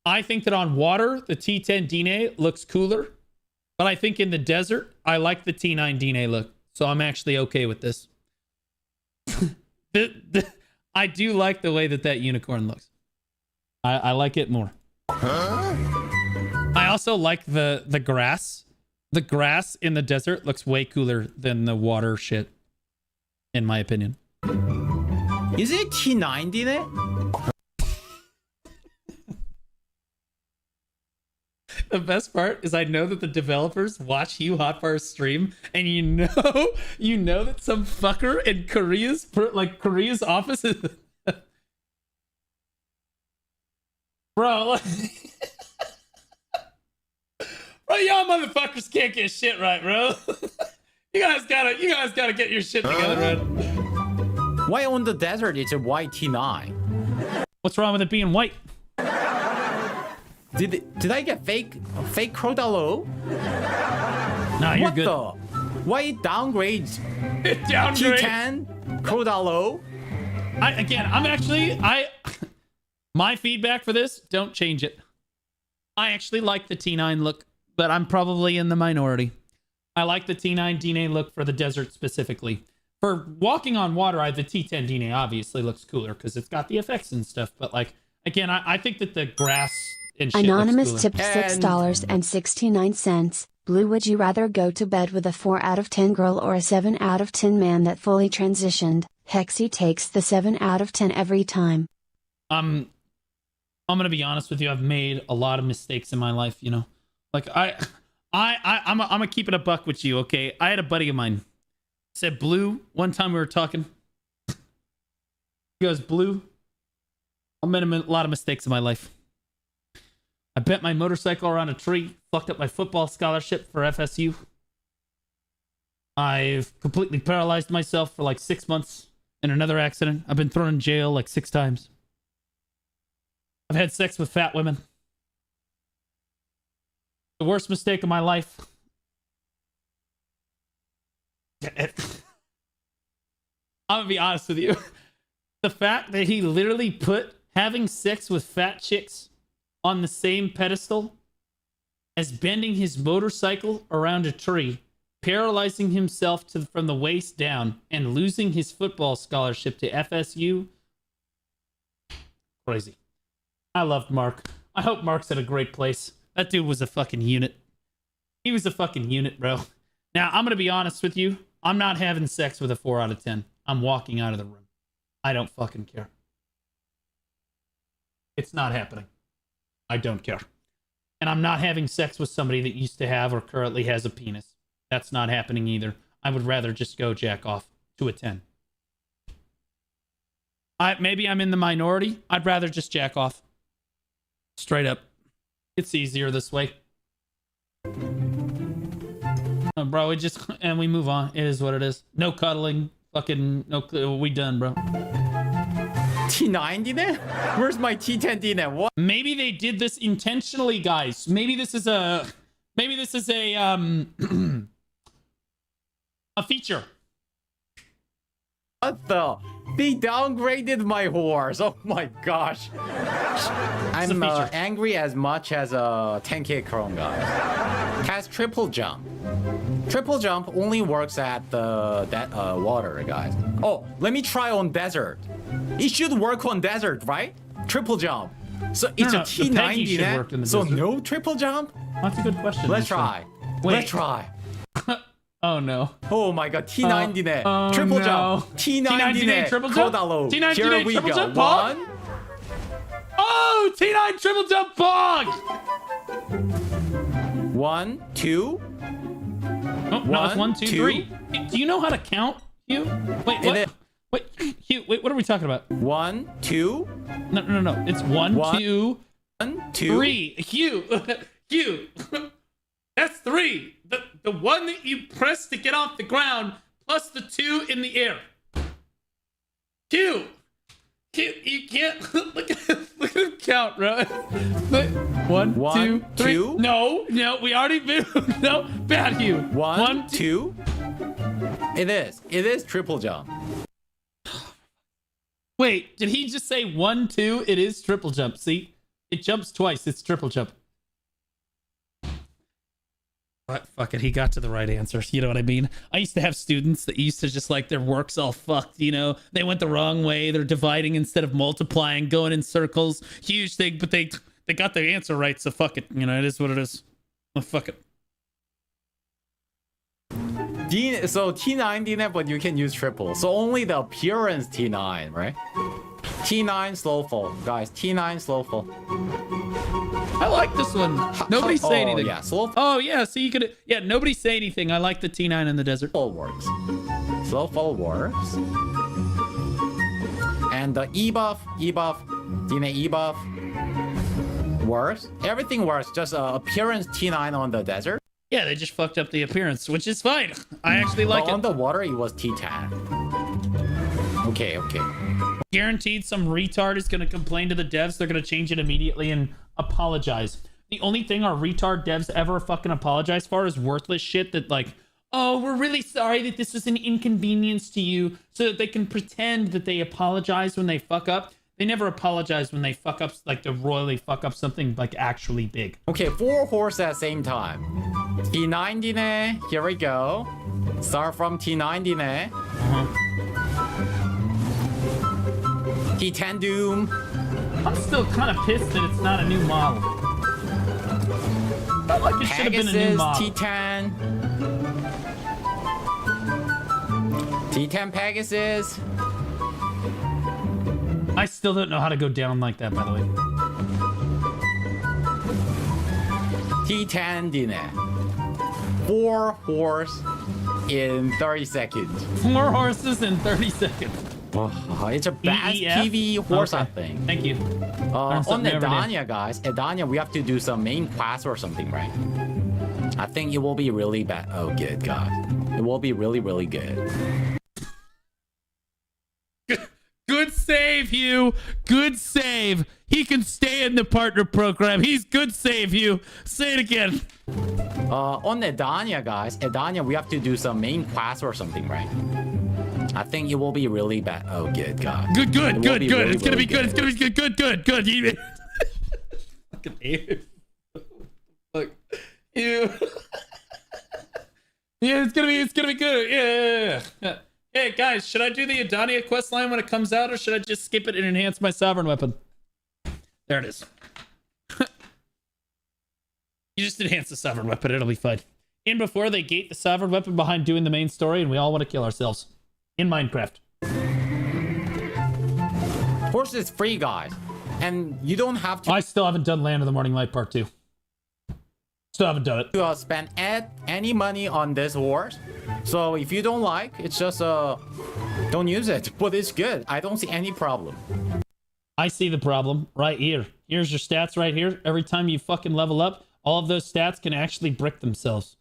I think that on water, the T10 Dine looks cooler. But I think in the desert, I like the T9 Dine look. So I'm actually okay with this. I do like the way that unicorn looks. I like it more. Huh? I also like the grass The grass in the desert looks way cooler than the water shit, in my opinion. Is it T90 there? The best part is I know that the developers watch Hugh Hotbar's stream, and you know that some fucker in Korea's office is... Bro, bro, y'all motherfuckers can't get shit right, bro. You guys gotta get your shit together, man. Why on the desert it's a white T9? What's wrong with it being white? Did I get fake Crodalo? Nah, you're good. What the? Why it downgrades? It downgrades. T10 Crodalo? My feedback for this, don't change it. I actually like the T9 look, but I'm probably in the minority. I like the T9 DNA look for the desert specifically. For walking on water, the T10 DNA obviously looks cooler because it's got the effects and stuff. But like, again, I think that the grass and shit Anonymous looks cooler. tipped $6.69. Blue, would you rather go to bed with a 4 out of 10 girl or a 7 out of 10 man that fully transitioned? Hexy takes the 7 out of 10 every time. I'm gonna be honest with you. I've made a lot of mistakes in my life. You know, like I'm gonna keep it a buck with you. Okay, I had a buddy of mine said, Blue. One time we were talking. He goes, Blue, I made a lot of mistakes in my life. I bent my motorcycle around a tree, fucked up my football scholarship for FSU. I've completely paralyzed myself for like 6 months in another accident. I've been thrown in jail like 6 times. I've had sex with fat women. The worst mistake of my life. I'm gonna be honest with you. The fact that he literally put having sex with fat chicks on the same pedestal as bending his motorcycle around a tree, paralyzing himself from the waist down, and losing his football scholarship to FSU. Crazy. I loved Mark. I hope Mark's at a great place. That dude was a fucking unit. He was a fucking unit, bro. Now, I'm going to be honest with you. I'm not having sex with a 4 out of 10. I'm walking out of the room. I don't fucking care. It's not happening. I don't care. And I'm not having sex with somebody that used to have or currently has a penis. That's not happening either. I would rather just go jack off to a 10. Maybe I'm in the minority. I'd rather just jack off. Straight up. It's easier this way. Bro, and we move on. It is what it is. No cuddling. Fucking no. We done, bro. T90 then? Where's my T10D then? What? Maybe they did this intentionally, guys. Maybe this is a a feature. What the? They downgraded my horse. Oh my gosh. I'm angry as much as a 10k Chrome guy. Has triple jump. Triple jump only works at the water, guys. Oh, let me try on desert. It should work on desert, right? Triple jump. So it's a T90 then? So desert. No triple jump? That's a good question. Let's try. Let's try. Oh no. Oh my god, T90 net. Triple jump. T90 net. Triple jump. T90 Here we go. Jump, One. Oh, T9 triple jump pog. 1, 2. Oh, no, it's 1, 2, 3. Do you know how to count, Hugh? Wait, what? Wait, Hugh, wait, what are we talking about? 1, 2. No. It's 1, 2, 1, 2, 3. Hugh. Hugh. That's 3. The one that you press to get off the ground, plus the 2 in the air. Hugh. You can't look at him count, bro. 1, 2, 3. 2. No, we already moved. No, bad Hugh. 1, 2. It is triple jump. Wait, did he just say 1, 2? It is triple jump. See, it jumps twice. It's triple jump. But fuck it, he got to the right answer. You know what I mean? I used to have students that used to just like their work's all fucked, you know? They went the wrong way. They're dividing instead of multiplying, going in circles. Huge thing, but they got the answer right, so fuck it. You know, it is what it is. Well, fuck it. So T9 DNF, but you can use triple. So only the appearance T9, right? T9 slow fall, guys. T9 slow fall. I like this one. Nobody say anything. Yeah, slow. Oh yeah, so you could. Yeah, nobody say anything. I like the T9 in the desert. Fall works. Slow fall works. And the E buff, DNA E buff works. Everything works. Just appearance T9 on the desert. Yeah, they just fucked up the appearance, which is fine. I actually like it. On the water, it was T10. Okay. Guaranteed some retard is going to complain to the devs. They're going to change it immediately and apologize. The only thing our retard devs ever fucking apologize for is worthless shit that like, oh, we're really sorry that this was an inconvenience to you, so that they can pretend that they apologize when they fuck up. They never apologize when they fuck up, like they royally fuck up something like actually big. Okay, 4 horses at the same time. T9 Dine, here we go. Start from T9 Dine. T10 Doom. I'm still kind of pissed that it's not a new model. Felt like it should have been a new model. T10. T10 Pegasus. I still don't know how to go down like that, by the way. T10 Dine. 4 horse in 30 seconds. 4 horses in 30 seconds. Oh, it's a bad TV horse, okay. I think. Thank you. On Edania, guys. Edania, we have to do some main class or something, right? I think it will be really bad. Oh, good God. It will be really, really good. Good save, Hugh. Good save. He can stay in the partner program. He's good save, Hugh. Say it again. On Edania, guys. Edania, we have to do some main class or something, right? I think it will be really bad. Oh, good God. Good. Really, it's gonna be good. It's gonna be good. Good. Fucking air. Fuck you. Yeah, it's gonna be good. Yeah. Hey guys, should I do the Edania quest line when it comes out, or should I just skip it and enhance my sovereign weapon? There it is. You just enhance the sovereign weapon, it'll be fine. In before they gate the sovereign weapon behind doing the main story, and we all want to kill ourselves. In Minecraft. Horse is free, guys. And you don't have to... I still haven't done Land of the Morning Light Part 2. Still haven't done it. To spend any money on this horse. So if you don't like, it's just don't use it. But it's good. I don't see any problem. I see the problem right here. Here's your stats right here. Every time you fucking level up, all of those stats can actually brick themselves.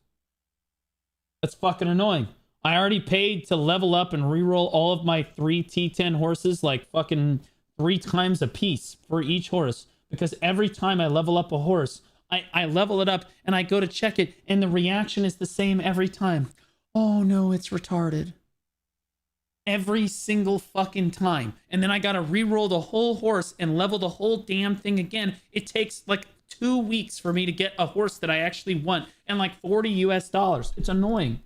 That's fucking annoying. I already paid to level up and reroll all of my 3 T10 horses like fucking 3 times a piece for each horse. Because every time I level up a horse, I level it up and I go to check it and the reaction is the same every time. Oh no, it's retarded. Every single fucking time. And then I gotta reroll the whole horse and level the whole damn thing again. It takes like 2 weeks for me to get a horse that I actually want and like $40 US. It's annoying.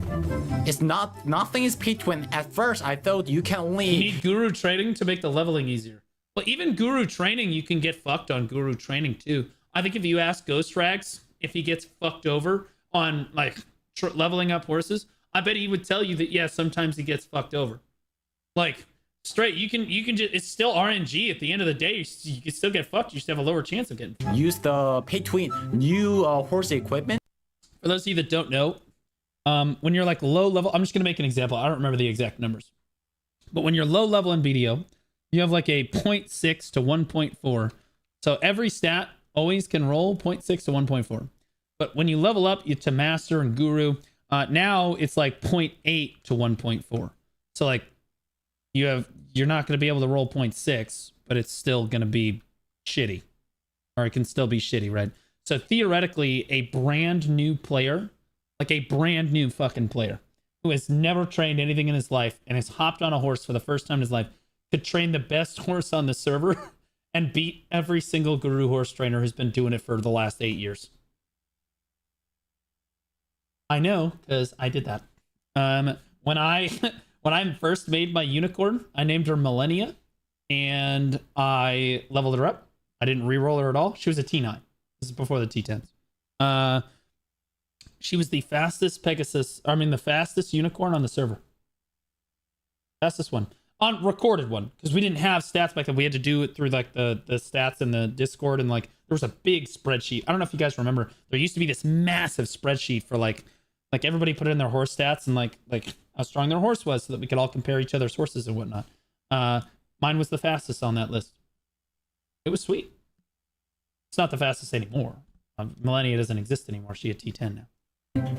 It's nothing is P-Twin. At first, I thought you can only... You need Guru Training to make the leveling easier. But even Guru Training, you can get fucked on Guru Training too. I think if you ask Ghost Rags if he gets fucked over on like leveling up horses, I bet he would tell you that, yeah, sometimes he gets fucked over. Like, straight, you can just, it's still RNG. At the end of the day, you can still get fucked. You just have a lower chance of getting fucked. Use the pay-to-win new horse equipment. For those of you that don't know, when you're like low level, I'm just going to make an example. I don't remember the exact numbers. But when you're low level in BDO, you have like a 0.6 to 1.4. So every stat always can roll 0.6 to 1.4. But when you level up to Master and Guru, now it's like 0.8 to 1.4. So like, you're not going to be able to roll 0.6, but it's still going to be shitty. Or it can still be shitty, right? So theoretically, a brand new player, like a brand new fucking player, who has never trained anything in his life and has hopped on a horse for the first time in his life, could train the best horse on the server and beat every single Guru horse trainer who's been doing it for the last 8 years. I know, because I did that. When I first made my unicorn, I named her Millennia, and I leveled her up. I didn't re-roll her at all. She was a T9. This is before the T10s. She was the fastest Pegasus. I mean, the fastest unicorn on the server. Fastest one. On recorded one. Because we didn't have stats back then. We had to do it through like the stats in the Discord. And like, there was a big spreadsheet. I don't know if you guys remember. There used to be this massive spreadsheet for like everybody put in their horse stats and like how strong their horse was so that we could all compare each other's horses and whatnot. Mine was the fastest on that list. It was sweet. It's not the fastest anymore. Millennia doesn't exist anymore. She had T10 now.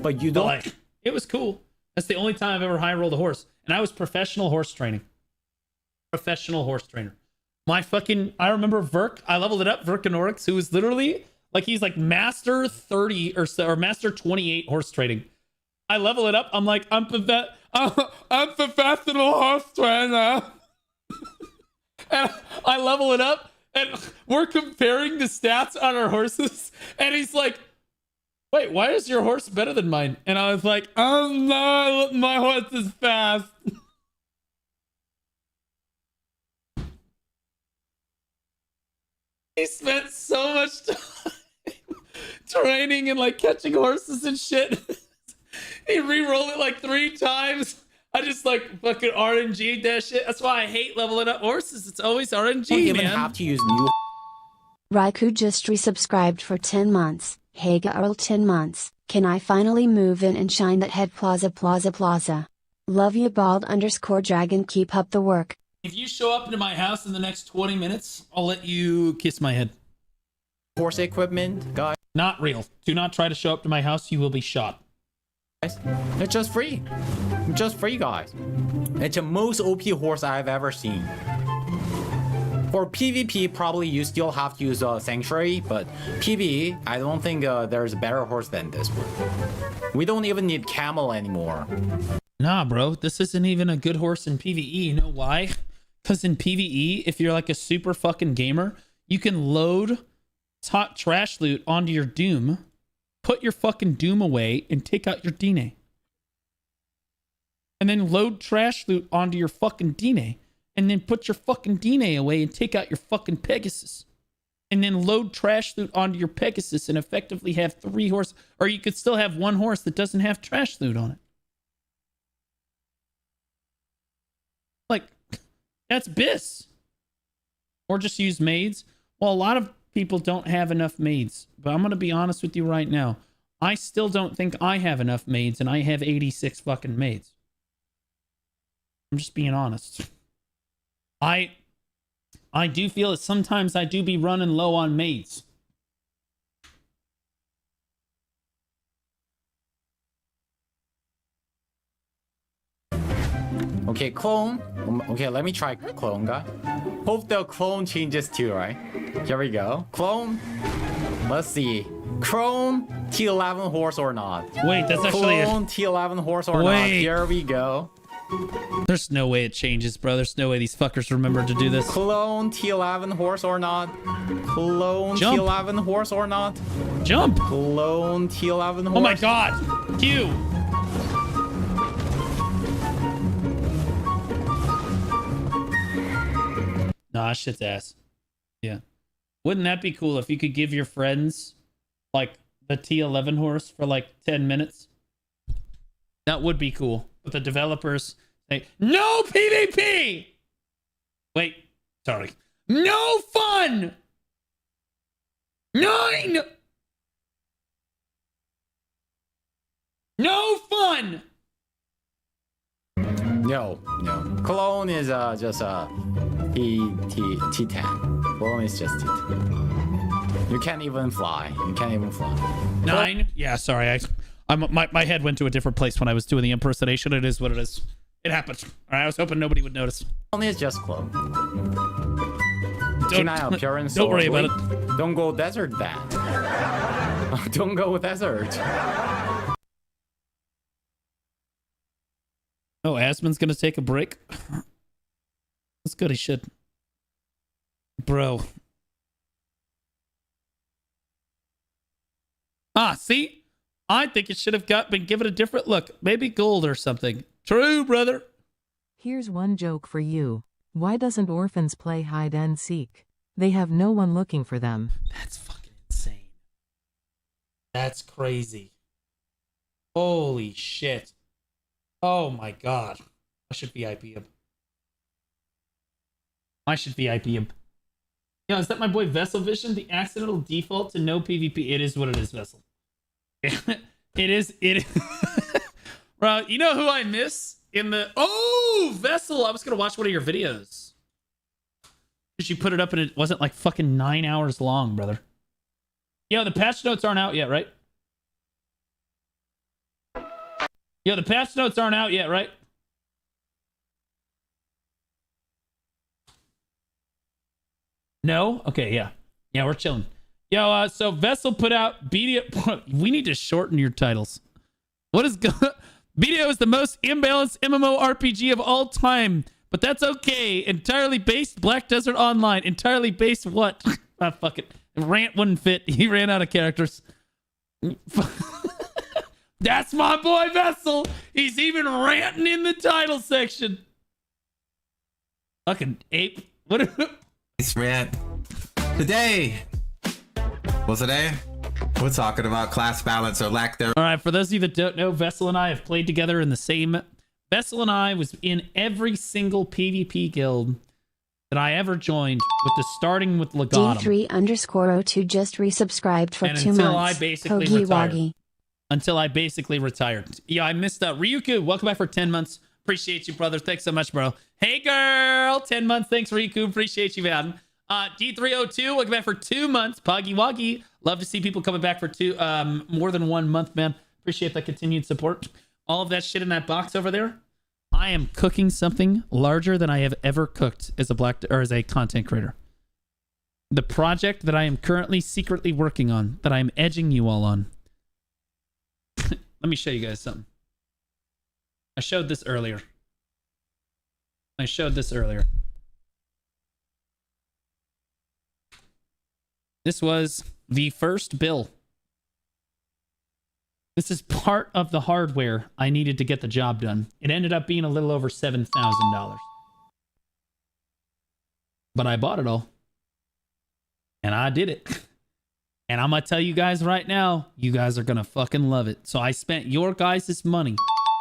But you don't. But like, it was cool. That's the only time I've ever high rolled a horse. And I was professional horse training. Professional horse trainer. I remember Verk. I leveled it up. Verkanorix, who was literally like, he's like master 30 or so, or master 28 horse trading. I level it up. I'm like, I'm professional horse trainer. And I level it up. And we're comparing the stats on our horses. And he's like, wait, why is your horse better than mine? And I was like, oh no, my horse is fast. He spent so much time training and like catching horses and shit. He re-rolled it like 3 times. I just like fucking RNG'd that shit. That's why I hate leveling up horses. It's always RNG, You don't man. even have to use new. Raikou just resubscribed for 10 months. Hey girl, 10 months. Can I finally move in and shine that head? Plaza. Love you, bald_dragon. Keep up the work. If you show up into my house in the next 20 minutes, I'll let you kiss my head. Horse equipment, guys. Not real. Do not try to show up to my house. You will be shot. It's just free. Just free, guys. It's the most OP horse I've ever seen. For PvP, probably you still have to use Sanctuary, but PvE, I don't think there's a better horse than this one. We don't even need Camel anymore. Nah, bro. This isn't even a good horse in PvE. You know why? Because in PvE, if you're like a super fucking gamer, you can load trash loot onto your Doom, put your fucking Doom away, and take out your Dine. And then load trash loot onto your fucking Dine, and then put your fucking Dine away and take out your fucking Pegasus. And then load trash loot onto your Pegasus and effectively have 3 horses. Or you could still have 1 horse that doesn't have trash loot on it. Like, that's BIS. Or just use maids. Well, a lot of people don't have enough maids. But I'm going to be honest with you right now. I still don't think I have enough maids, and I have 86 fucking maids. I'm just being honest. I do feel that sometimes I do be running low on maids. Okay, clone. Okay, let me try clone, guy. Hope the clone changes too, right? Here we go. Clone. Let's see. Clone T11 horse or not? Wait, that's actually clone T11 horse or not? Here we go. There's no way it changes, bro. There's no way these fuckers remember to do this. Clone T11 horse or not? Clone Jump. T11 horse or not? Jump. Clone T11 horse. Oh my god. Q. Nah, shit's ass. Yeah. Wouldn't that be cool if you could give your friends like the T11 horse for like 10 minutes? That would be cool. But the developers say, no PvP! Wait, sorry. No fun! 9! No fun! No. Clone is just T10. Clone is just T10. You can't even fly. 9? Yeah, sorry. My head went to a different place when I was doing the impersonation. It is what it is. It happened. All right, I was hoping nobody would notice. Clone is just clone. Don't worry about it. Don't go desert then. Don't go desert. Oh, Asmon's gonna take a break? That's good, he should. Bro. Ah, see? I think it should have been given a different look. Maybe gold or something. True, brother. Here's one joke for you. Why doesn't orphans play hide and seek? They have no one looking for them. That's fucking insane. That's crazy. Holy shit. Oh my god. I should VIP him. I should VIP him. Yo, is that my boy Vessel Vision? The accidental default to no PvP. It is what it is, Vessel. It is. Bro, you know who I miss in the... Oh, Vessel! I was going to watch one of your videos. Because you put it up and it wasn't like fucking 9 hours long, brother. Yo, the patch notes aren't out yet, right? Yo, the patch notes aren't out yet, right? No? Okay, yeah. Yeah, we're chilling. Yo, so Vessel put out BDO. We need to shorten your titles. What is BDO is the most imbalanced MMORPG of all time, but that's okay. Entirely based Black Desert Online. Entirely based what? Ah, fuck it. Rant wouldn't fit. He ran out of characters. That's my boy Vessel. He's even ranting in the title section. Fucking ape. What? Nice rant. Today. What's today? We're talking about class balance or lack thereof. All right, for those of you that don't know, Vessel and I have played together in the same... Vessel and I was in every single PvP guild that I ever joined, with the starting with Legatum. D3_02 just resubscribed for 2 months. I basically Hoagie retired. woggy. Until I basically retired. Yeah, I missed out. Ryuku, welcome back for 10 months. Appreciate you, brother. Thanks so much, bro. Hey, girl. 10 months. Thanks, Ryuku. Appreciate you, man. D302, welcome back for 2 months. Poggy Woggy. Love to see people coming back for more than 1 month, man. Appreciate the continued support. All of that shit in that box over there. I am cooking something larger than I have ever cooked as a content creator. The project that I am currently secretly working on, that I am edging you all on. Let me show you guys something. I showed this earlier. This was the first bill. This is part of the hardware I needed to get the job done. It ended up being a little over $7,000. But I bought it all. And I did it. And I'm going to tell you guys right now, you guys are going to fucking love it. So I spent your guys' money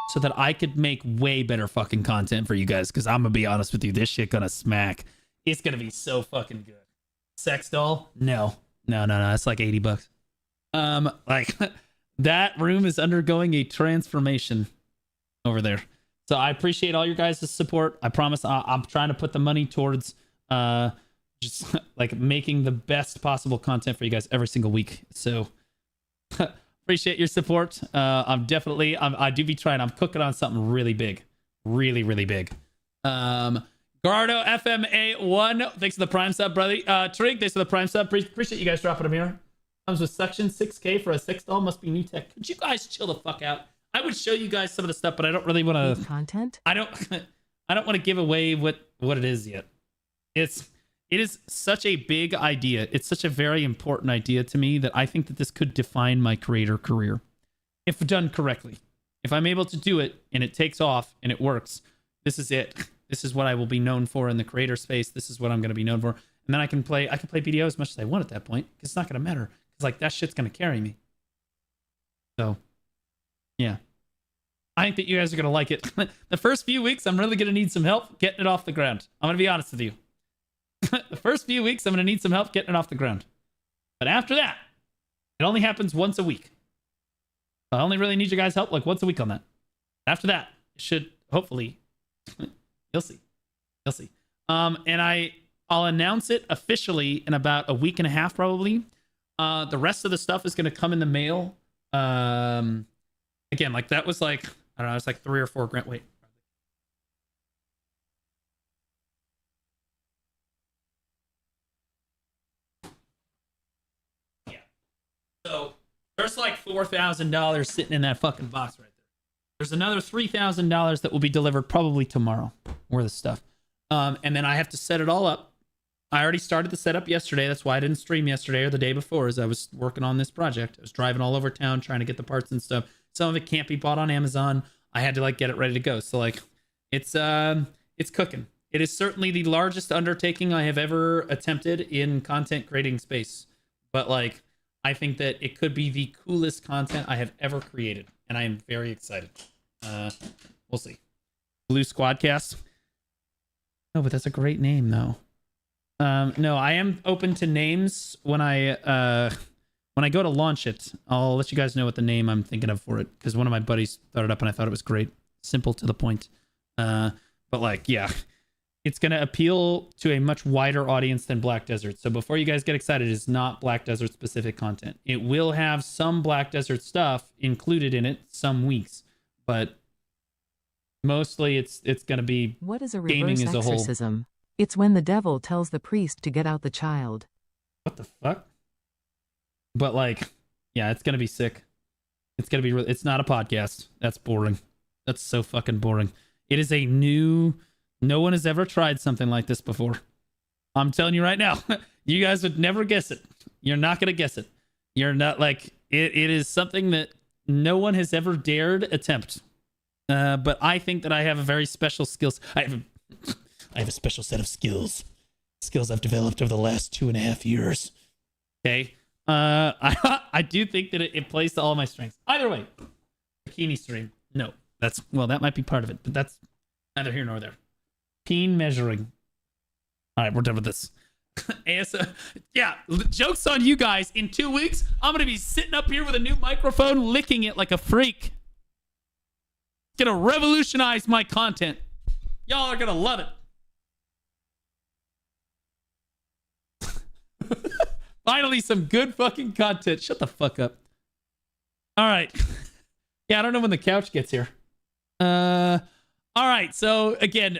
so that I could make way better fucking content for you guys. Because I'm going to be honest with you, this shit going to smack. It's going to be so fucking good. Sex doll? No. It's like $80. Like, that room is undergoing a transformation over there. So I appreciate all your guys' support. I promise I'm trying to put the money towards... just like making the best possible content for you guys every single week. So appreciate your support. I do be trying. I'm cooking on something really big, really big. Gardo FMA1, thanks for the prime sub, brother. Trig, thanks for the prime sub. Appreciate you guys dropping them here. Comes with suction 6K for a 6 doll. Must be new tech. Could you guys chill the fuck out? I would show you guys some of the stuff, but I don't really want to content. I don't want to give away what it is yet. It is such a big idea. It's such a very important idea to me that I think that this could define my creator career. If done correctly. If I'm able to do it and it takes off and it works, this is it. This is what I will be known for in the creator space. This is what I'm going to be known for. And then I can play BDO as much as I want at that point. It's not going to matter. Because like that shit's going to carry me. So, yeah. I think that you guys are going to like it. The first few weeks, I'm really going to need some help getting it off the ground. I'm going to be honest with you. The first few weeks, I'm going to need some help getting it off the ground. But after that, it only happens once a week. I only really need your guys' help like once a week on that. After that, it should hopefully... You'll see. And I'll announce it officially in about a week and a half, probably. The rest of the stuff is going to come in the mail. Again, like that was like, I don't know, it's like $3 or $4 grand. Wait. So there's like $4,000 sitting in that fucking box right there. There's another $3,000 that will be delivered probably tomorrow worth of stuff. And then I have to set it all up. I already started the setup yesterday. That's why I didn't stream yesterday or the day before, as I was working on this project. I was driving all over town trying to get the parts and stuff. Some of it can't be bought on Amazon. I had to like get it ready to go. So like it's cooking. It is certainly the largest undertaking I have ever attempted in content creating space. But like I think that it could be the coolest content I have ever created, and I am very excited. We'll see. Blue Squadcast. No, but that's a great name, though. No, I am open to names when I go to launch it. I'll let you guys know what the name I'm thinking of for it, because one of my buddies thought it up and I thought it was great. Simple to the point. But like, yeah, it's going to appeal to a much wider audience than Black Desert. So before you guys get excited, it's not Black Desert specific content. It will have some Black Desert stuff included in it some weeks, but mostly it's going to be what is a gaming reverse as a whole. exorcism? It's when the devil tells the priest to get out the child. What the fuck? But like, yeah, it's going to be sick. It's going to be it's not a podcast. That's boring. That's so fucking boring. It is a new, no one has ever tried something like this before. I'm telling you right now, you guys would never guess it. You're not going to guess it. You're not like, it is something that no one has ever dared attempt. But I think that I have a very special skills. I have a special set of skills I've developed over the last 2.5 years. Okay. I do think that it plays to all my strengths. Either way, bikini stream. No, that might be part of it, but that's neither here nor there. Peen measuring. All right, we're done with this. Yeah, joke's on you guys. In 2 weeks, I'm going to be sitting up here with a new microphone, licking it like a freak. It's going to revolutionize my content. Y'all are going to love it. Finally, some good fucking content. Shut the fuck up. All right. Yeah, I don't know when the couch gets here. All right. So again,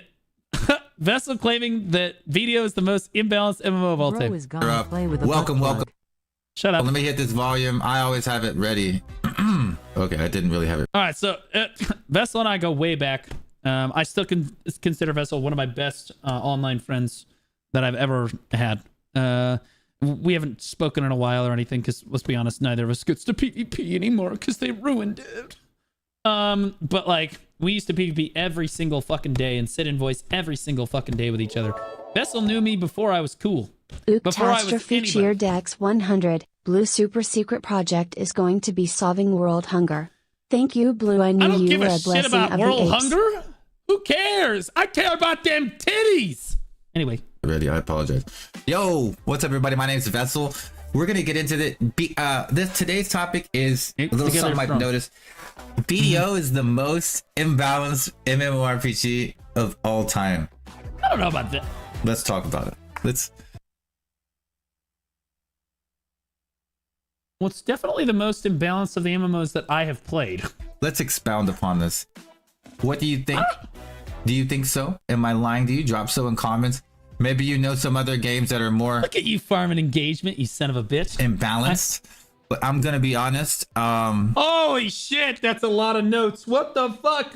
Vessel claiming that Video is the most imbalanced MMO of all time. Welcome. Shut up. Let me hit this volume. I always have it ready. Okay, I didn't really have it. All right. So Vessel and I go way back. I still consider Vessel one of my best online friends that I've ever had. We haven't spoken in a while or anything because, let's be honest, neither of us gets to PvP anymore because they ruined it. But like, we used to PvP every single fucking day and sit in voice every single fucking day with each other. Vessel knew me before I was cool. Catastrophe Cheer Dex 100. Blue super secret project is going to be solving world hunger. Thank you, Blue. I knew you were a blessing of the apes. I don't give a shit about world hunger. Who cares? I care about them titties. Anyway. Ready, I apologize. Yo, what's up, everybody? My name is Vessel. We're gonna get into today's topic is a little something I've noticed. BDO is the most imbalanced MMORPG of all time. I don't know about that. Let's talk about it. Well, it's definitely the most imbalanced of the MMOs that I have played. Let's expound upon this. What do you think? Do you think so? Am I lying to you? Drop so in comments. Maybe you know some other games that are more... Look at you farming engagement, you son of a bitch. Imbalanced. But I'm going to be honest. Holy shit, that's a lot of notes. What the fuck?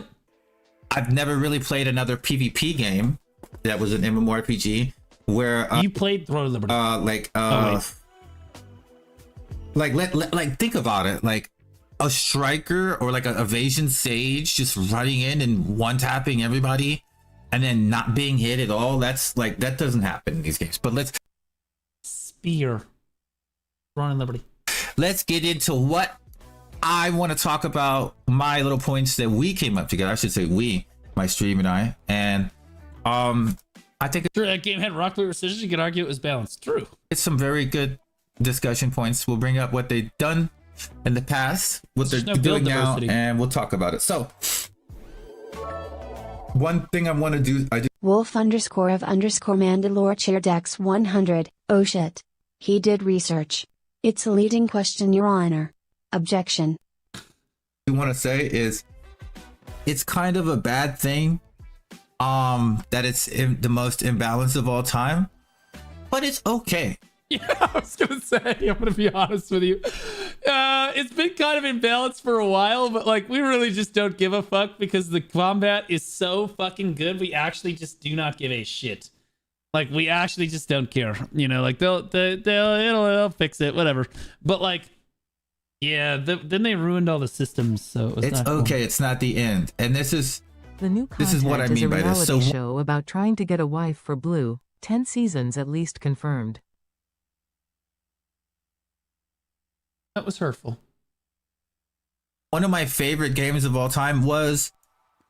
I've never really played another PvP game that was an MMORPG where... you played Throne of Liberty. Like, think about it. Like, a striker or like an evasion sage just running in and one-tapping everybody and then not being hit at all. That's like, that doesn't happen in these games. But let's spear Throne of Liberty. Let's get into what I want to talk about. My little points that we came up together. I should say we, my stream and I. And I think sure, that game had rock paper scissors. You could argue it was balanced. True. It's some very good discussion points. We'll bring up what they've done in the past, what they're doing now, and we'll talk about it. So one thing I want to do, Wolf _of_ Mandalore Chair Dex 100. Oh shit. He did research. It's a leading question, Your Honor. Objection. What I want to say is it's kind of a bad thing that it's the most imbalanced of all time, but it's okay. Yeah, I was gonna say, I'm gonna be honest with you. It's been kind of imbalanced for a while, but like, we really just don't give a fuck because the combat is so fucking good. We actually just do not give a shit. Like, we actually just don't care. You know, like they'll fix it, whatever. But like, yeah, then they ruined all the systems, so it's not okay. Cool. It's not the end, and this is what I mean by this. So show about trying to get a wife for Blue. 10 seasons at least confirmed. That was hurtful. One of my favorite games of all time was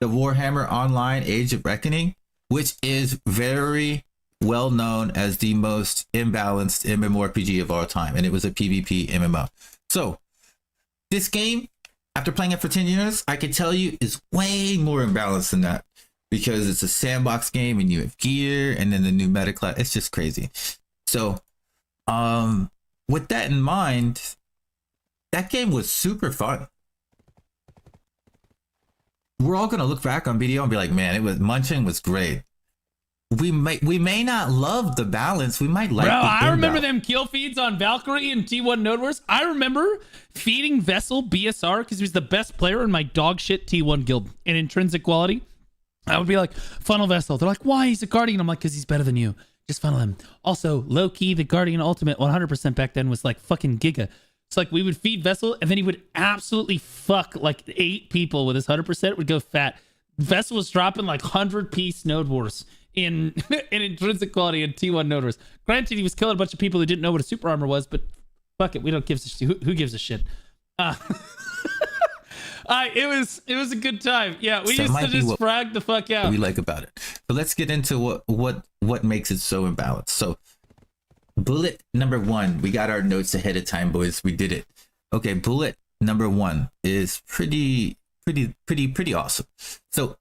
the Warhammer Online Age of Reckoning, which is very well known as the most imbalanced mmorpg of all time, and it was a PvP MMO. So this game, after playing it for 10 years, I can tell you is way more imbalanced than that, because it's a sandbox game and you have gear and then the new meta class. It's just crazy. So with that in mind, that game was super fun. We're all gonna look back on video and be like, man, Munching was great. We may not love the balance. We might like. Bro, I remember them kill feeds on Valkyrie and T1 Node Wars. I remember feeding Vessel BSR because he was the best player in my dog shit T1 guild in intrinsic quality. I would be like, funnel Vessel. They're like, why? He's a Guardian. I'm like, because he's better than you. Just funnel him. Also, low key, the Guardian Ultimate 100% back then was like fucking giga. It's like we would feed Vessel and then he would absolutely fuck like 8 people with his 100%. It would go fat. Vessel was dropping like 100-piece Node Wars in intrinsic quality and T1 Node Wars. Granted, he was killing a bunch of people who didn't know what a super armor was, but fuck it, we don't give a shit. Who gives a shit? It was a good time. Yeah, we used to just frag the fuck out. We like about it. But let's get into what makes it so imbalanced. So bullet number 1, we got our notes ahead of time, boys. We did it. Okay, bullet number 1 is pretty awesome. So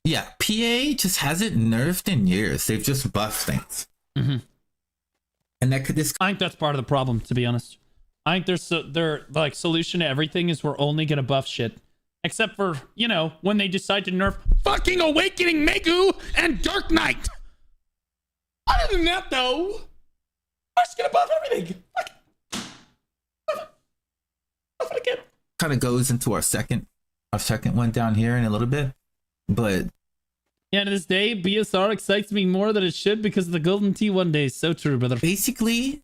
yeah, PA just hasn't nerfed in years. They've just buffed things. Mm-hmm. And that could I think that's part of the problem, to be honest. I think their like solution to everything is we're only gonna buff shit. Except for, you know, when they decide to nerf fucking Awakening Megu and Dark Knight. Other than that though, we're just gonna buff everything. Buff it again. Kind of goes into our second one down here in a little bit. But yeah, to this day, BSR excites me more than it should because of the golden T1 days. So true, brother. Basically,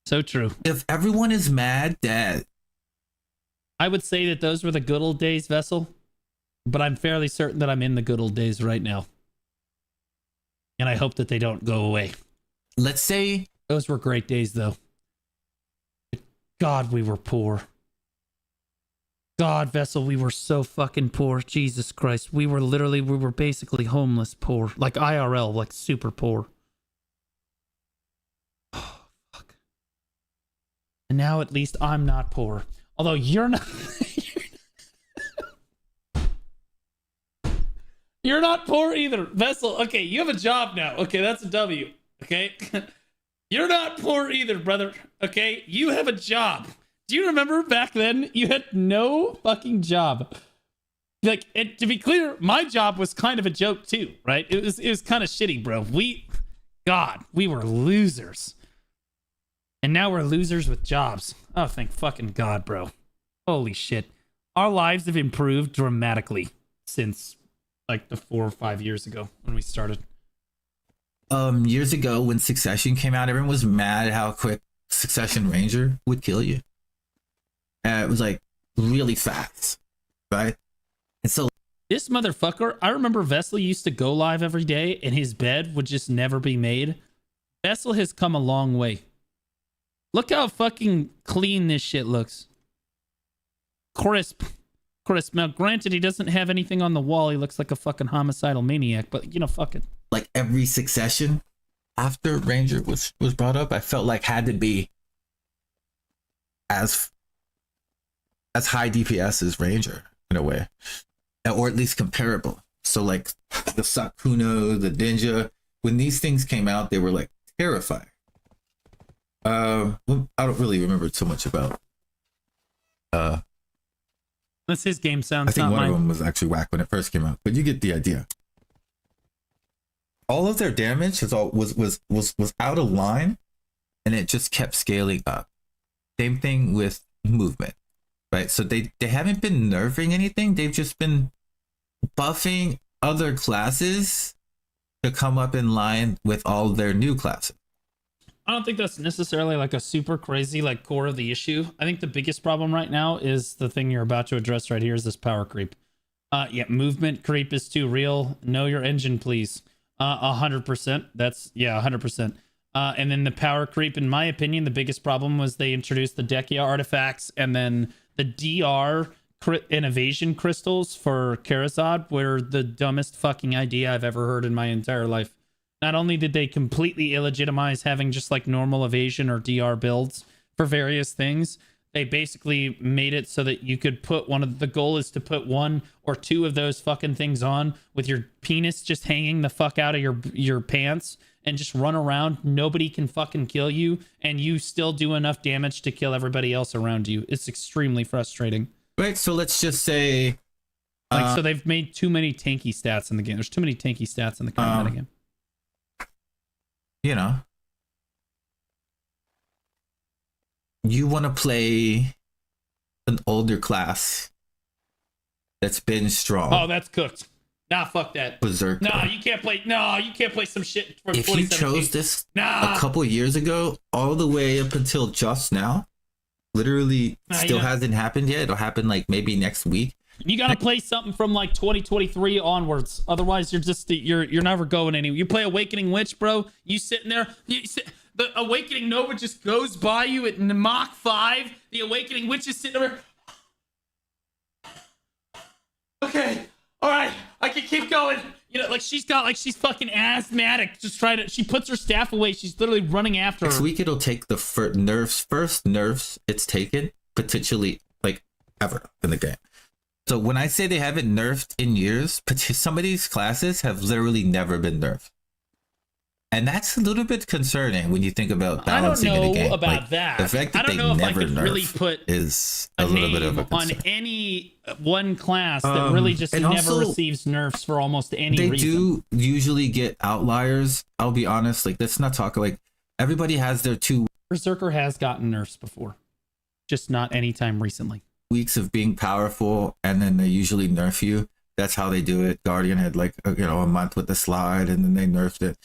so true. If everyone is mad that I would say that those were the good old days, Vessel, but I'm fairly certain that I'm in the good old days right now. And I hope that they don't go away. Let's say those were great days though. God, we were poor. God, Vessel, we were so fucking poor. Jesus Christ. We were basically homeless poor. Like IRL, like super poor. Oh, fuck. And now at least I'm not poor. Although you're not... You're not poor either. Vessel, okay, you have a job now. Okay, that's a W. Okay? You're not poor either, brother. Okay? You have a job. Do you remember back then you had no fucking job? Like, to be clear, my job was kind of a joke too, right? It was kind of shitty, bro. We were losers. And now we're losers with jobs. Oh, thank fucking God, bro. Holy shit. Our lives have improved dramatically since like the 4 or 5 years ago when we started. Years ago when Succession came out, everyone was mad at how quick Succession Ranger would kill you. It was like really fast, right? And so this motherfucker, I remember Vessel used to go live every day and his bed would just never be made. Vessel has come a long way. Look how fucking clean this shit looks. Crisp. Now, granted, he doesn't have anything on the wall. He looks like a fucking homicidal maniac, but you know, fuck it. Like every Succession after Ranger was brought up, I felt like had to be as high DPS as Ranger in a way, or at least comparable. So like the Sakuno, the Ninja, when these things came out, they were like terrifying. I don't really remember too much about. That's his game sound. I think one of them was actually whack when it first came out, but you get the idea. All of their damage was out of line, and it just kept scaling up. Same thing with movement. Right, so they haven't been nerfing anything. They've just been buffing other classes to come up in line with all their new classes. I don't think that's necessarily like a super crazy like core of the issue. I think the biggest problem right now is the thing you're about to address right here is this power creep. Yeah, movement creep is too real. Know your engine, please. 100%. That's 100%. And then the power creep, in my opinion, the biggest problem was they introduced the Dekia artifacts and then the DR innovation crystals for Karazad were the dumbest fucking idea I've ever heard in my entire life. Not only did they completely illegitimize having just like normal evasion or DR builds for various things, they basically made it so that you could put the goal is to put 1 or 2 of those fucking things on with your penis just hanging the fuck out of your pants and just run around. Nobody can fucking kill you and you still do enough damage to kill everybody else around you. It's extremely frustrating. Right, so let's just say so they've made too many tanky stats in the game. There's too many tanky stats in the current metagame. You know, you want to play an older class that's been strong. Oh, that's cooked. Nah, fuck that. Berserker. Nah, you can't play. No, you can't play some shit from If you chose this a couple years ago, all the way up until just now, literally still hasn't happened yet. It'll happen like maybe next week. You gotta play something from like 2023 onwards. Otherwise, you're never going anywhere. You play Awakening Witch, bro. You sitting there. The Awakening Nova just goes by you at Mach 5. The Awakening Witch is sitting there. Okay, all right, I can keep going. You know, like she's fucking asthmatic. Just trying to. She puts her staff away. She's literally running after her. Next week it'll take the first nerfs it's taken potentially like ever in the game. So when I say they haven't nerfed in years, some of these classes have literally never been nerfed. And that's a little bit concerning when you think about balancing in a game. I don't know about like, that. The fact that I don't know if I could really put is a little bit of a concern. On any one class that really just never also, receives nerfs for almost any reason. They do usually get outliers. I'll be honest. Like, let's not talk like everybody has their 2 Berserker has gotten nerfs before, just not anytime recently. Weeks of being powerful, and then they usually nerf you. That's how they do it. Guardian had like a month with the slide, and then they nerfed it.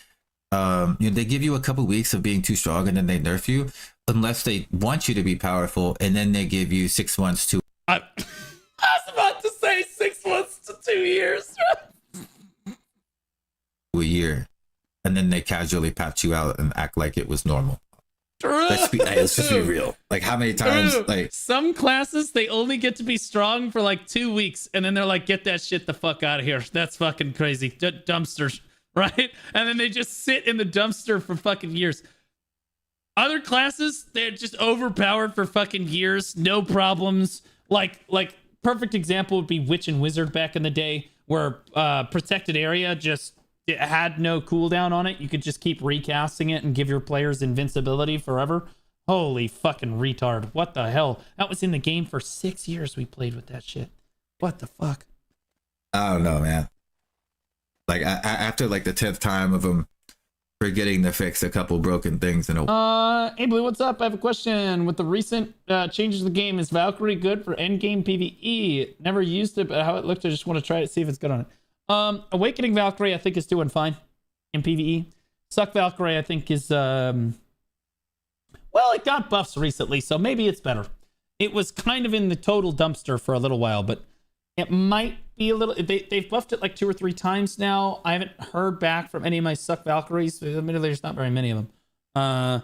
They give you a couple weeks of being too strong, and then they nerf you, unless they want you to be powerful, and then they give you 6 months to. I was about to say 6 months to 2 years. A year, and then they casually patch you out and act like it was normal. Let's just be real. Like, how many times? Like, some classes they only get to be strong for like 2 weeks, and then they're like, "Get that shit the fuck out of here." That's fucking crazy. Dumpsters. Right? And then they just sit in the dumpster for fucking years. Other classes, they're just overpowered for fucking years. No problems. Like perfect example would be Witch and Wizard back in the day, where protected area just it had no cooldown on it. You could just keep recasting it and give your players invincibility forever. Holy fucking retard. What the hell? That was in the game for 6 years we played with that shit. What the fuck? I don't know, man. Like after like the 10th time of them forgetting to fix a couple broken things in a Hey Blue, what's up? I have a question. With the recent changes to the game, is Valkyrie good for endgame PvE? Never used it, but how it looked, I just want to try it, see if it's good on it. Awakening Valkyrie, I think, is doing fine in PvE. Suck Valkyrie, I think, is well, it got buffs recently, so maybe it's better. It was kind of in the total dumpster for a little while, but it might be a little. They've buffed it like 2 or 3 times now. I haven't heard back from any of my Suck Valkyries. Admittedly, there's not very many of them.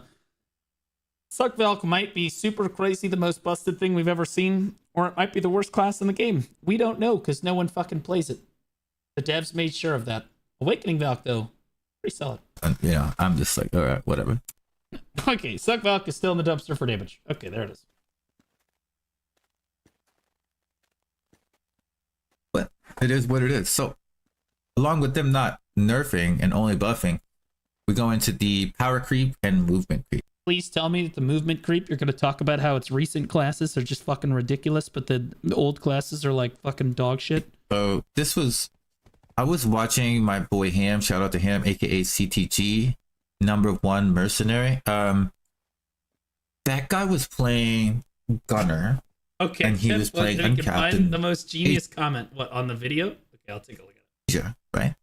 Suck Valk might be super crazy, the most busted thing we've ever seen, or it might be the worst class in the game. We don't know because no one fucking plays it. The devs made sure of that. Awakening Valk, though, pretty solid. I'm just like, all right, whatever. Okay, Suck Valk is still in the dumpster for damage. Okay, there it is. But it is what it is. So, along with them not nerfing and only buffing, we go into the power creep and movement creep. Please tell me that the movement creep, you're going to talk about how its recent classes are just fucking ridiculous, but the old classes are like fucking dog shit. So, I was watching my boy Ham, shout out to Ham, aka CTG, #1 mercenary. That guy was playing Gunner. Okay, and he was playing Uncaptain. The most genius comment, what, on the video? Okay, I'll take a look at it. Yeah, right?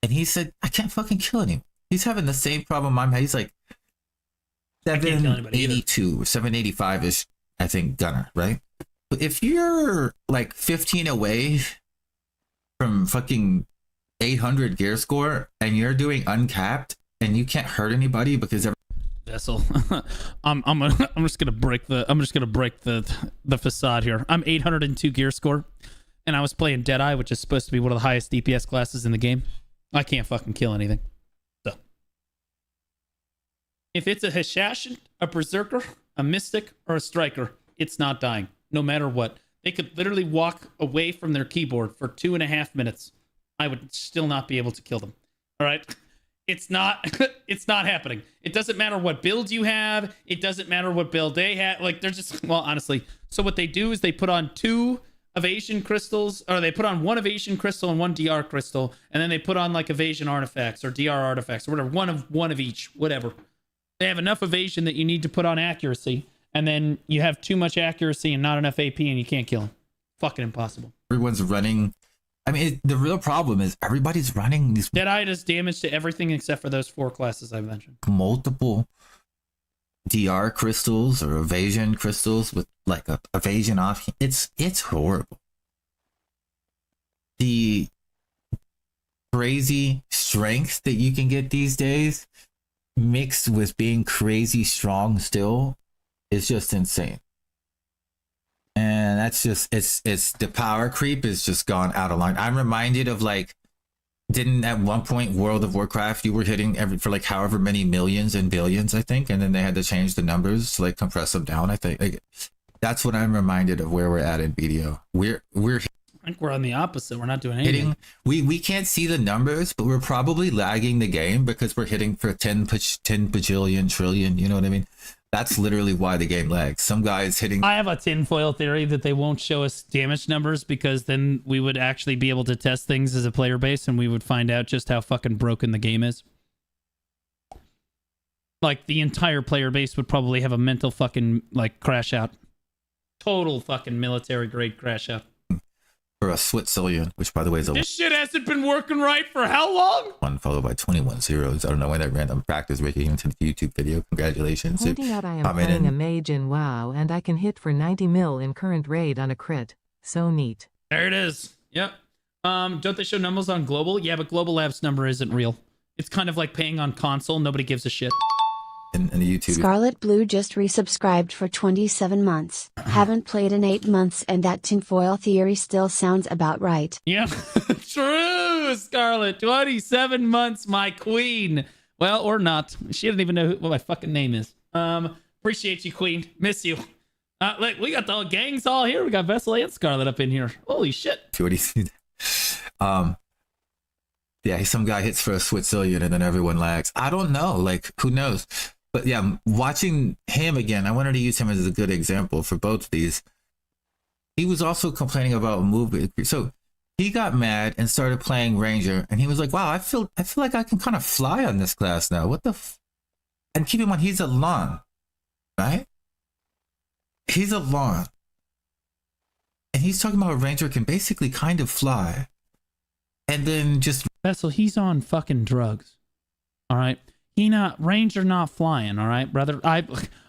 And he said, I can't fucking kill anyone. He's having the same problem I'm having. He's like 782 or 785 is, I think, Gunner, right? But if you're like 15 away from fucking 800 gear score and you're doing uncapped and you can't hurt anybody because Vessel. I'm just gonna break the facade here. I'm 802 gear score, and I was playing Deadeye, which is supposed to be one of the highest DPS classes in the game. I can't fucking kill anything. So if it's a Hashashin, a Berserker, a Mystic, or a Striker, it's not dying, no matter what. They could literally walk away from their keyboard for 2.5 minutes. I would still not be able to kill them. All right. It's not happening. It doesn't matter what build you have. It doesn't matter what build they have. Like, they're just, well, honestly. So what they do is they put on 2 evasion crystals, or they put on 1 evasion crystal and 1 DR crystal, and then they put on like evasion artifacts or DR artifacts or whatever, one of each, whatever. They have enough evasion that you need to put on accuracy, and then you have too much accuracy and not enough AP, and you can't kill them. Fucking impossible. everyone's running. I mean, the real problem is everybody's running these. Deadeye does damage to everything except for those 4 classes I mentioned. Multiple DR crystals or evasion crystals with like a evasion off. It's horrible. The crazy strength that you can get these days mixed with being crazy strong still is just insane. And that's just, it's the power creep is just gone out of line. I'm reminded of like, didn't at one point World of Warcraft, you were hitting for like however many millions and billions, I think. And then they had to change the numbers to like compress them down. I think like, that's what I'm reminded of where we're at in BDO. We're I think we're on the opposite. We're not doing anything. We can't see the numbers, but we're probably lagging the game because we're hitting for 10 bajillion trillion. You know what I mean? That's literally why the game lags. Some guys hitting. I have a tinfoil theory that they won't show us damage numbers because then we would actually be able to test things as a player base and we would find out just how fucking broken the game is. Like the entire player base would probably have a mental fucking like crash out. Total fucking military grade crash out. For a Switzerland, which by the way is a this shit hasn't been working right for how long? 1 followed by 21 zeros. I don't know when that random practice making into the YouTube video. Congratulations. Pointing out I am playing a mage in WoW and I can hit for 90 mil in current raid on a crit. So neat. There it is. Yep. Don't they show numbers on global? Yeah, but Global Labs number isn't real. It's kind of like paying on console. Nobody gives a shit. In the YouTube. Scarlet Blue just resubscribed for 27 months. Haven't played in 8 months and that tinfoil theory still sounds about right. Yeah, true, Scarlet. 27 months, my queen. Well, or not. She doesn't even know what my fucking name is. Appreciate you, queen. Miss you. Look, we got the gangs all here. We got Vessel and Scarlet up in here. Holy shit. Yeah, some guy hits for a Switzerland and then everyone lags. I don't know. Like, who knows? But yeah, watching him again, I wanted to use him as a good example for both of these. He was also complaining about movement. So he got mad and started playing Ranger, and he was like, "Wow, I feel like I can kind of fly on this class now. What the?" And keep in mind, he's a Lon, right? He's a Lon, and he's talking about a Ranger can basically kind of fly, and then just Vessel. He's on fucking drugs. All right. Ranger not flying, all right, brother.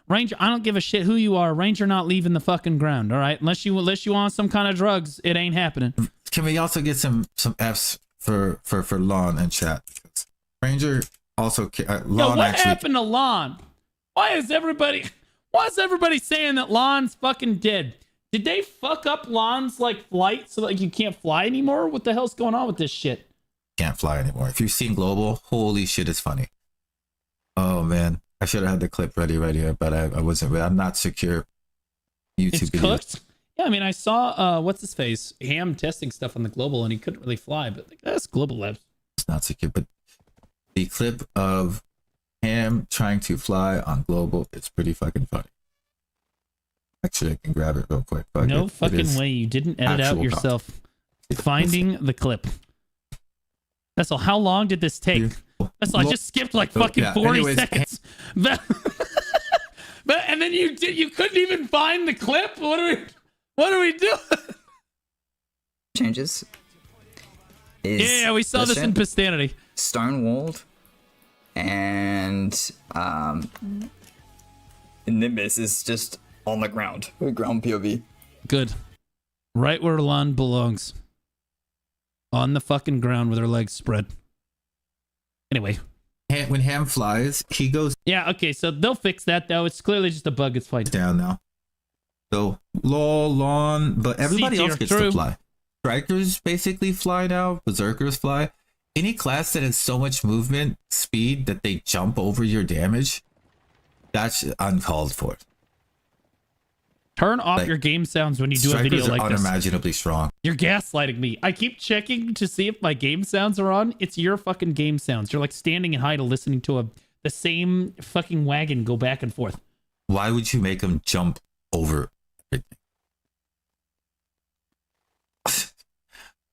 Ranger, I don't give a shit who you are. Ranger not leaving the fucking ground, all right? Unless you on some kind of drugs, it ain't happening. Can we also get some F's for Lon and chat? Ranger also Lon. What happened to Lon? Why is everybody saying that Lon's fucking dead? Did they fuck up Lon's like flight so like you can't fly anymore? What the hell's going on with this shit? Can't fly anymore. If you've seen Global, holy shit, it's funny. Oh man, I should have had the clip ready here, but I wasn't. I'm not secure. YouTube videos. Cooked? Yeah, I mean, I saw what's his face Ham testing stuff on the Global, and he couldn't really fly. But like, that's Global Labs. It's not secure, but the clip of Ham trying to fly on Global, it's pretty fucking funny. Actually, I can grab it real quick. No fucking way! You didn't edit out yourself. Finding the clip. That's all. How long did this take? That's all. I just skipped like fucking 40 seconds. But and then you couldn't even find the clip. What are we doing? Changes. Yeah, we saw this in Pistanity. Stonewalled, and Nimbus is just on the ground. Ground POV. Good. Right where Lon belongs. On the fucking ground with her legs spread. Anyway. when Ham flies, he goes. Yeah, okay, so they'll fix that though. It's clearly just a bug. It's fine. Down now. So lol, lawn, but everybody else gets to fly. Strikers basically fly now. Berserkers fly. Any class that has so much movement speed that they jump over your damage, that's uncalled for. Turn off your game sounds when you do a video like this. Unimaginably strong. You're gaslighting me. I keep checking to see if my game sounds are on. It's your fucking game sounds. You're like standing in idle listening to the same fucking wagon go back and forth. Why would you make them jump over everything?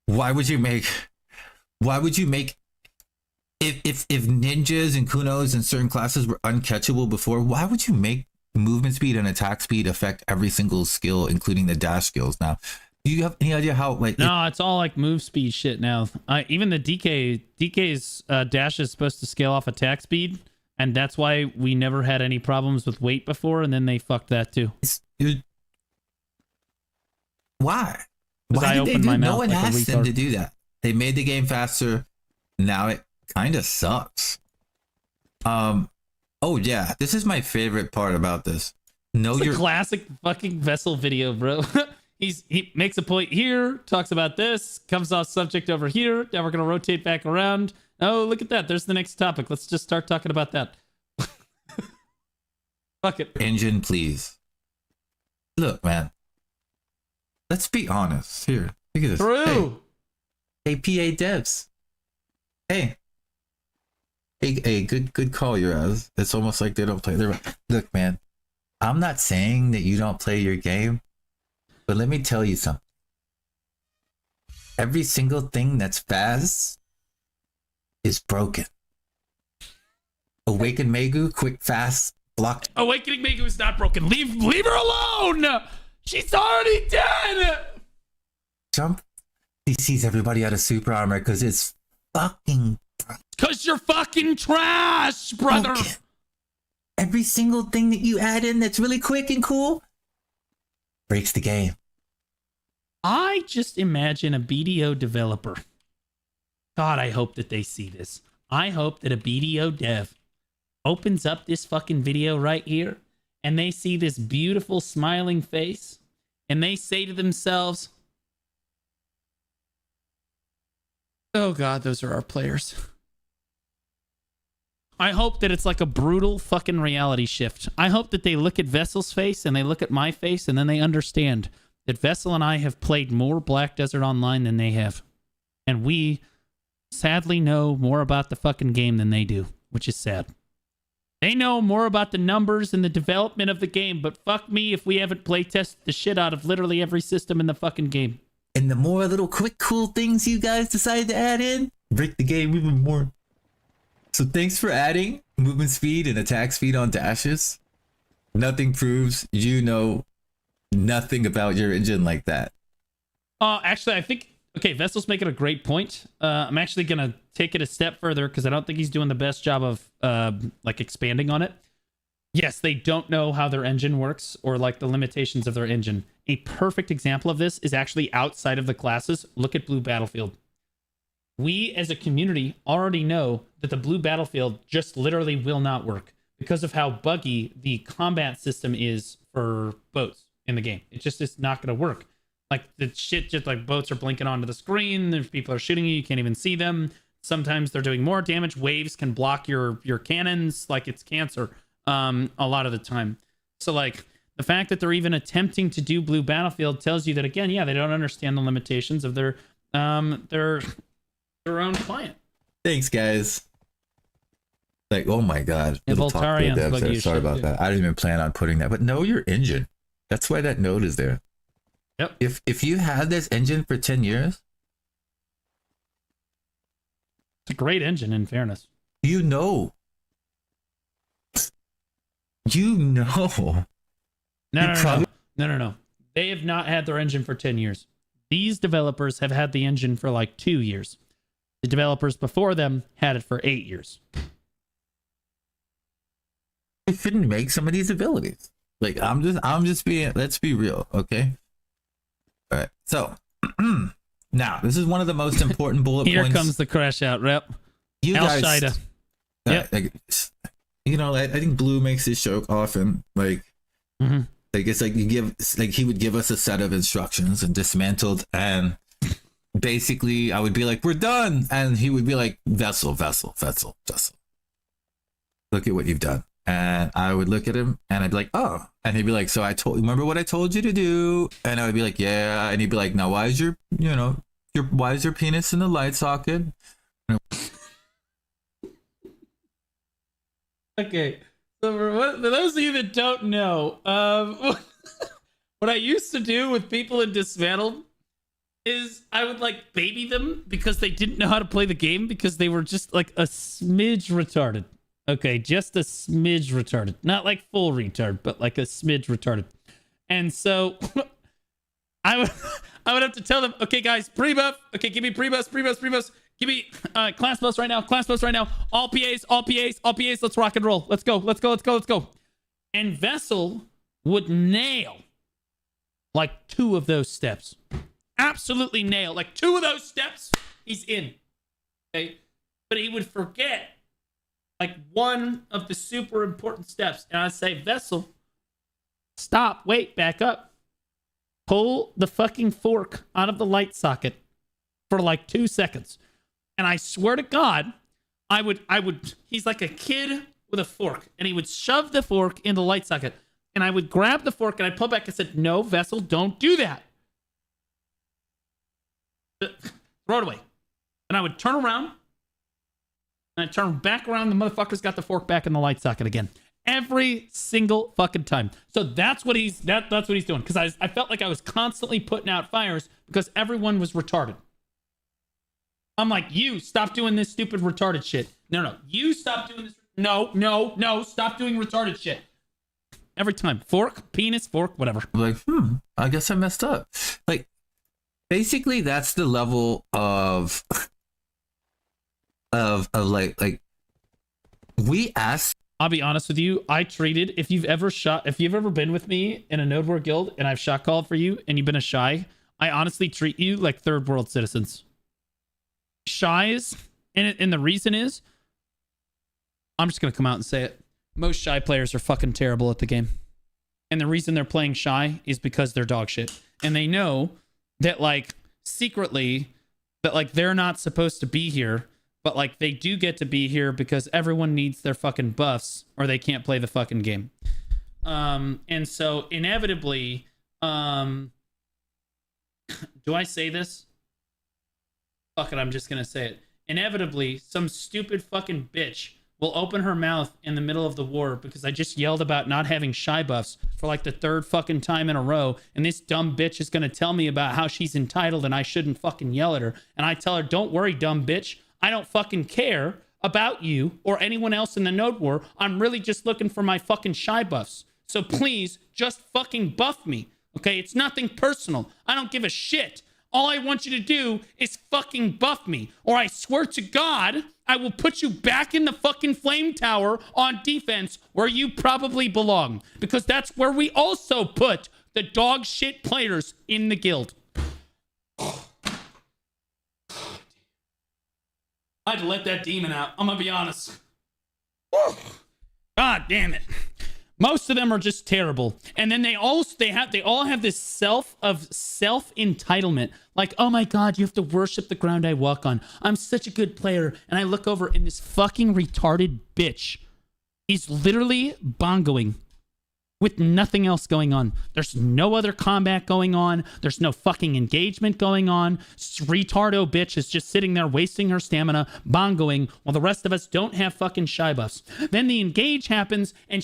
Why would you make if ninjas and kunos and certain classes were uncatchable before, why would you make movement speed and attack speed affect every single skill, including the dash skills? Now, do you have any idea how like it's all like move speed shit now. Even the DK's dash is supposed to scale off attack speed, and that's why we never had any problems with weight before, and then they fucked that too. Why? Why did they do? No one asked them to do that. They made the game faster. Now it kind of sucks. Oh yeah, this is my favorite part about this. It's a classic fucking Vessel video, bro. He makes a point here, talks about this, comes off subject over here. Now we're gonna rotate back around. Oh, look at that. There's the next topic. Let's just start talking about that. Fuck it. Engine, please. Look, man. Let's be honest here. Look at this. True. Hey, PA devs. Hey, good call, your ass. It's almost like they don't play. Look, man, I'm not saying that you don't play your game, but let me tell you something. Every single thing that's fast is broken. Awaken Megu, quick, fast, block. Awakening Megu is not broken. Leave her alone. She's already dead. Jump. He sees everybody out of super armor because it's fucking. Because you're fucking trash, brother. Okay. Every single thing that you add in that's really quick and cool breaks the game. I just imagine a BDO developer. God, I hope that they see this. I hope that a BDO dev opens up this fucking video right here and they see this beautiful smiling face and they say to themselves, oh God, those are our players. I hope that it's like a brutal fucking reality shift. I hope that they look at Vessel's face and they look at my face and then they understand that Vessel and I have played more Black Desert Online than they have. And we sadly know more about the fucking game than they do, which is sad. They know more about the numbers and the development of the game, but fuck me if we haven't playtested the shit out of literally every system in the fucking game. And the more little quick, cool things you guys decide to add in, break the game even more. So thanks for adding movement speed and attack speed on dashes. Nothing proves you know nothing about your engine like that. Actually, I think, okay, Vessel's making a great point. I'm actually going to take it a step further because I don't think he's doing the best job of like expanding on it. Yes, they don't know how their engine works or like the limitations of their engine. A perfect example of this is actually outside of the classes. Look at Blue Battlefield. We as a community already know that the Blue Battlefield just literally will not work because of how buggy the combat system is for boats in the game. It just is not going to work. Like the shit, just like boats are blinking onto the screen. There's people are shooting you. You can't even see them. Sometimes they're doing more damage. Waves can block your cannons like it's cancer a lot of the time. So like the fact that they're even attempting to do Blue Battlefield tells you that, again, yeah, they don't understand the limitations of their own client. Thanks, guys. Like, oh my God. Sorry about that. I didn't even plan on putting that, but know your engine. That's why that note is there. Yep. If you had this engine for 10 years, it's a great engine, in fairness. You know. No. They have not had their engine for 10 years. These developers have had the engine for like 2 years. The developers before them had it for 8 years. They shouldn't make some of these abilities. Like, I'm just being, let's be real, okay? All right, so now this is one of the most important bullet Here points. Here comes the crash out rep. You guys, Like, you know, I think Blue makes this joke often. Like, like it's like he would give us a set of instructions and dismantled, and basically I would be like, "We're done," and he would be like, "Vessel. Look at what you've done." And I would look at him and I'd be like, "Oh," and he'd be like, "So remember what I told you to do?" And I would be like, "Yeah," and he'd be like, "Now why is your penis in the light socket?" Okay, so for those of you that don't know, what I used to do with people in Dismantled is I would like baby them because they didn't know how to play the game because they were just like a smidge retarded. Okay, just a smidge retarded. Not like full retard, but like a smidge retarded. And so I would have to tell them, okay, guys, pre-buff. Okay, give me pre-buffs. Give me class buffs right now. All PAs. Let's rock and roll. Let's go. And Vessel would nail like 2 of those steps. Absolutely nail. Like 2 of those steps, he's in. Okay? But he would forget like 1 of the super important steps. And I'd say, Vessel, stop, wait, back up. Pull the fucking fork out of the light socket for like 2 seconds. And I swear to God, I would, he's like a kid with a fork, and he would shove the fork in the light socket. And I would grab the fork and I'd pull back and said, "No, Vessel, don't do that. Throw it away." And I would turn around and I'd turn back around. The motherfucker's got the fork back in the light socket again. Every single fucking time. So that's what he's that's what he's doing. Because I felt like I was constantly putting out fires because everyone was retarded. I'm like, you stop doing this stupid retarded shit. No, you stop doing this. No, stop doing retarded shit. Every time. Fork, penis, fork, whatever. Like, I guess I messed up. Like, basically that's the level of like we asked. I'll be honest with you. I treated, if you've ever been with me in a Node War guild and I've shot called for you and you've been a shy, I honestly treat you like third world citizens. Shies, and the reason is, I'm just going to come out and say it. Most shy players are fucking terrible at the game. And the reason they're playing shy is because they're dog shit. And they know that, like, secretly, that, like, they're not supposed to be here. But, like, they do get to be here because everyone needs their fucking buffs or they can't play the fucking game. And so, inevitably, do I say this? Fuck it, I'm just going to say it. Inevitably, some stupid fucking bitch will open her mouth in the middle of the war because I just yelled about not having shy buffs for like the 3rd fucking time in a row. And this dumb bitch is going to tell me about how she's entitled and I shouldn't fucking yell at her. And I tell her, don't worry, dumb bitch. I don't fucking care about you or anyone else in the Node War. I'm really just looking for my fucking shy buffs. So please just fucking buff me. Okay? It's nothing personal. I don't give a shit. All I want you to do is fucking buff me. Or I swear to God, I will put you back in the fucking flame tower on defense where you probably belong. Because that's where we also put the dog shit players in the guild. I had to let that demon out. I'm gonna be honest. God damn it. Most of them are just terrible. And then they all have this self entitlement. Like, oh my God, you have to worship the ground I walk on. I'm such a good player. And I look over and this fucking retarded bitch is literally bongoing with nothing else going on. There's no other combat going on. There's no fucking engagement going on. Retardo bitch is just sitting there wasting her stamina, bongoing, while the rest of us don't have fucking shy buffs. Then the engage happens, and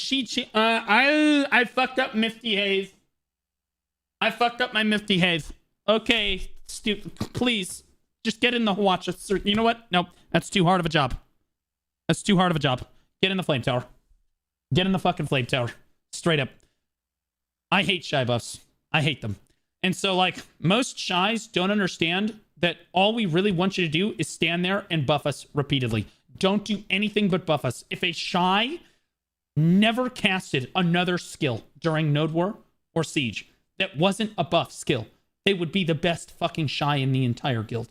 I fucked up Mifty Haze. I fucked up my Mifty Haze. Okay, stupid. Please, just get in the watch. You know what? No, that's too hard of a job. That's too hard of a job. Get in the flame tower. Get in the fucking flame tower. Straight up. I hate shy buffs. I hate them. And so, like, most shies don't understand that all we really want you to do is stand there and buff us repeatedly. Don't do anything but buff us. If a shy never casted another skill during Node War or Siege that wasn't a buff skill, they would be the best fucking shy in the entire guild.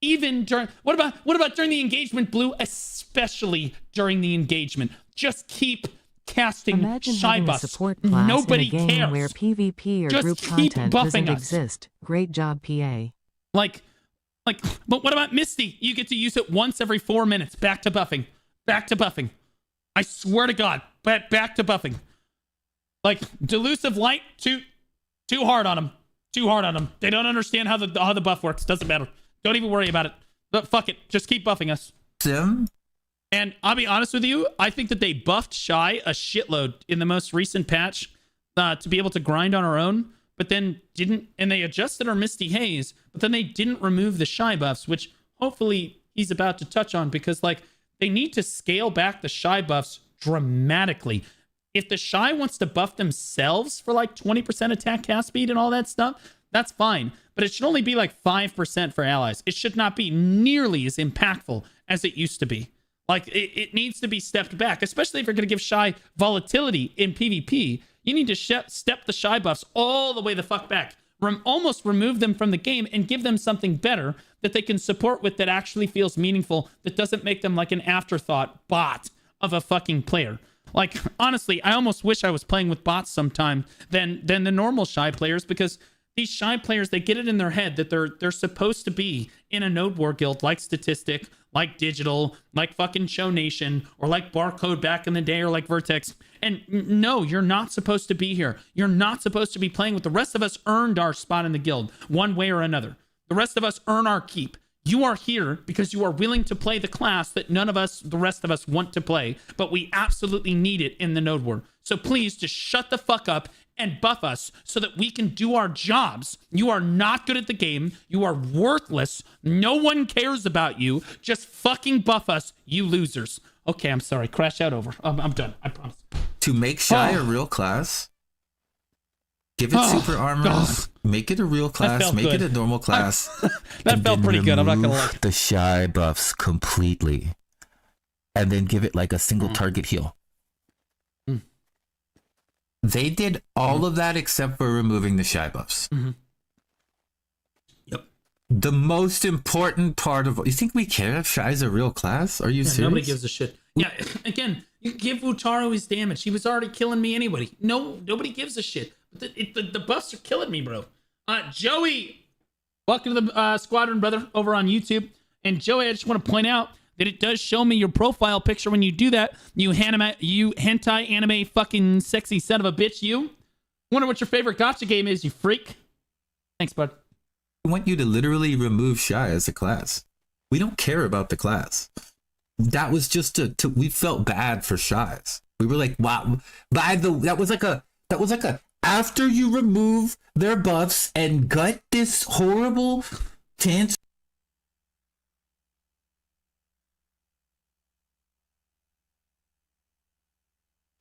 Even during what about during the engagement, Blue? Especially during the engagement. Just keep casting Imagine shy having a buffs. support class Nobody in a game cares. where PvP or Just group keep content buffing doesn't us. exist. Great job, PA. Like, but what about Misty? You get to use it once every 4 minutes. Back to buffing. Back to buffing. I swear to God, back to buffing. Like, Delusive Light, too hard on them. Too hard on them. They don't understand how the buff works. Doesn't matter. Don't even worry about it. But fuck it. Just keep buffing us. Sim? And I'll be honest with you, I think that they buffed Shy a shitload in the most recent patch to be able to grind on our own, but then didn't, and they adjusted our Misty Haze, but then they didn't remove the Shy buffs, which hopefully he's about to touch on, because like they need to scale back the Shy buffs dramatically. If the Shy wants to buff themselves for like 20% attack cast speed and all that stuff, that's fine. But it should only be like 5% for allies. It should not be nearly as impactful as it used to be. Like, it needs to be stepped back, especially if you're going to give Shy volatility in PvP. You need to step the Shy buffs all the way the fuck back. Almost remove them from the game and give them something better that they can support with that actually feels meaningful, that doesn't make them like an afterthought bot of a fucking player. Like, honestly, I almost wish I was playing with bots sometime than the normal Shy players, because these Shy players, they get it in their head that they're supposed to be in a Node War guild like Statistic, like Digital, like fucking Show Nation, or like Barcode back in the day, or like Vertex. And no, you're not supposed to be here. You're not supposed to be playing with the rest of us. Earned our spot in the guild one way or another. The rest of us earn our keep. You are here because you are willing to play the class that none of us, the rest of us, want to play, but we absolutely need it in the Node War. So please just shut the fuck up and buff us so that we can do our jobs. You are not good at the game. You are worthless. No one cares about you. Just fucking buff us, you losers. Okay, I'm sorry. Crash out over. I'm done. I promise. To make Shy a real class, give it super armors, make it a real class, make it a normal class. That felt pretty good. I'm not gonna lie. The Shy buffs completely, and then give it like a single target heal. They did all of that except for removing the Shy buffs. Yep. The most important part of you think we care if Shy's a real class? Are you serious? Nobody gives a shit. Yeah, again, you give Utaro his damage. He was already killing me anyway. Nobody gives a shit. The buffs are killing me, bro. Joey, welcome to the squadron, brother, over on YouTube. And Joey, I just want to point out that it does show me your profile picture when you do that. You hentai anime fucking sexy son of a bitch, you. Wonder what your favorite gacha game is, you freak. Thanks, bud. I want you to literally remove Shy as a class. We don't care about the class. That was just we felt bad for Shies. We were like, wow. That was like a after you remove their buffs and gut this horrible chance.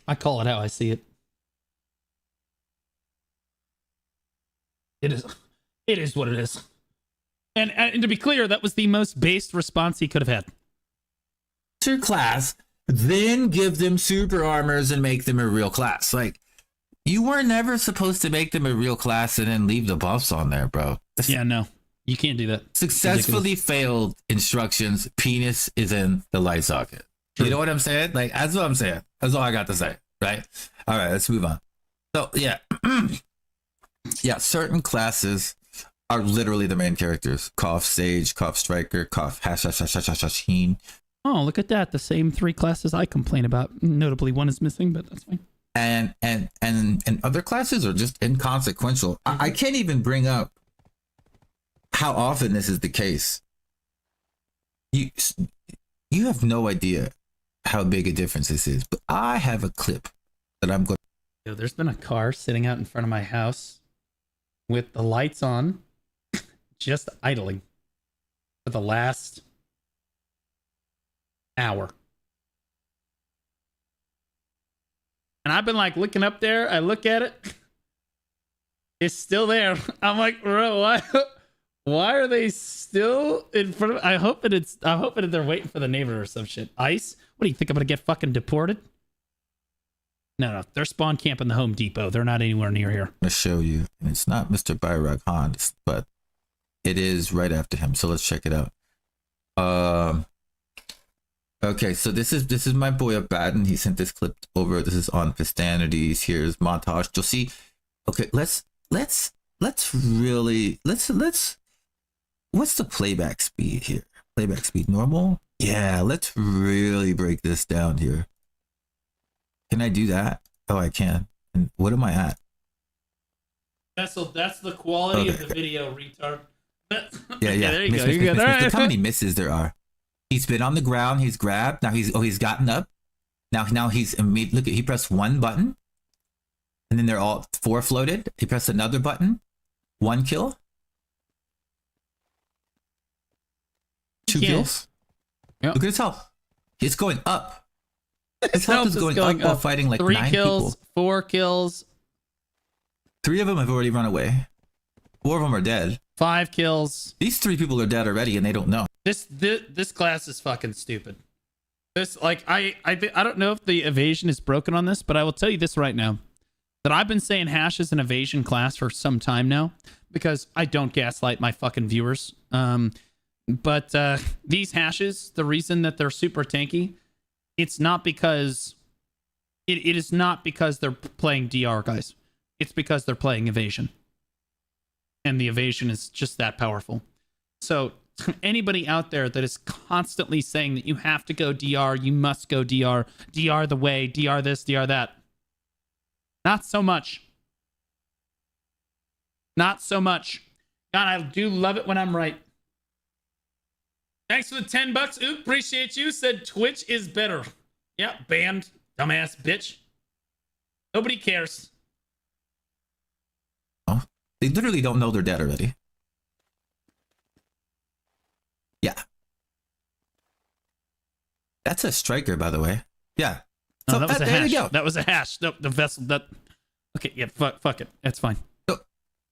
I call it how I see it. It is what it is. And to be clear, that was the most based response he could have had. Class, then give them super armors and make them a real class. Like, you were never supposed to make them a real class and then leave the buffs on there, bro. Yeah, no. You can't do that. Successfully failed instructions. Penis is in the light socket. True. You know what I'm saying? Like, that's what I'm saying. That's all I got to say, right? All right, let's move on. So, yeah. Yeah, certain classes are literally the main characters. Cough Sage, Cough Striker, Cough Heen. Oh, look at that. The same 3 classes I complain about. Notably, one is missing, but that's fine. And other classes are just inconsequential. I can't even bring up how often this is the case. You have no idea how big a difference this is, but I have a clip that I'm going to... There's been a car sitting out in front of my house with the lights on, just idling for the last hour. And I've been like looking up there. I look at it. It's still there. I'm like, bro, why are they still in front of... I hope that they're waiting for the neighbor or some shit. ICE? What do you think? I'm gonna get fucking deported? No, they're spawn camping the Home Depot. They're not anywhere near here. I'm gonna show you. And it's not Mr. Bayrag Hans, but it is right after him. So let's check it out. Okay, so this is my boy Abaddon. He sent this clip over. This is on Fistanities. Here's montage. You'll see. Okay, let's really what's the playback speed here? Playback speed normal? Yeah, let's really break this down here. Can I do that? Oh, I can. And what am I at? That's the quality of the video, retard. Yeah. There you go. Miss. Look how many misses there are. He's been on the ground. He's grabbed. Now he's gotten up. Now he's immediately, look at, he pressed one button, and then they're all 4 floated. He pressed another button, 1 kill, 2 kills. Yep. Look at his health. It's going up. His health is going up while fighting like 3 9 kills, people. 4 kills. 3 of them have already run away. 4 of them are dead. 5 kills. These 3 people are dead already, and they don't know. This class is fucking stupid. This, like, I don't know if the evasion is broken on this, but I will tell you this right now, that I've been saying Hash is an evasion class for some time now, because I don't gaslight my fucking viewers. But these Hashes, the reason that they're super tanky, it's not because it is not because they're playing DR, guys. It's because they're playing evasion. And the evasion is just that powerful. So anybody out there that is constantly saying that you have to go DR, you must go DR, DR the way, DR this, DR that. Not so much. Not so much. God, I do love it when I'm right. Thanks for the $10. Oop, appreciate you. Said Twitch is better. Yeah, banned. Dumbass bitch. Nobody cares. Oh, they literally don't know they're dead already. Yeah. That's a striker, by the way. Yeah. No, So that was a there hash. you go. That was a hash. No, the vessel that. Okay, yeah, fuck it. That's fine. So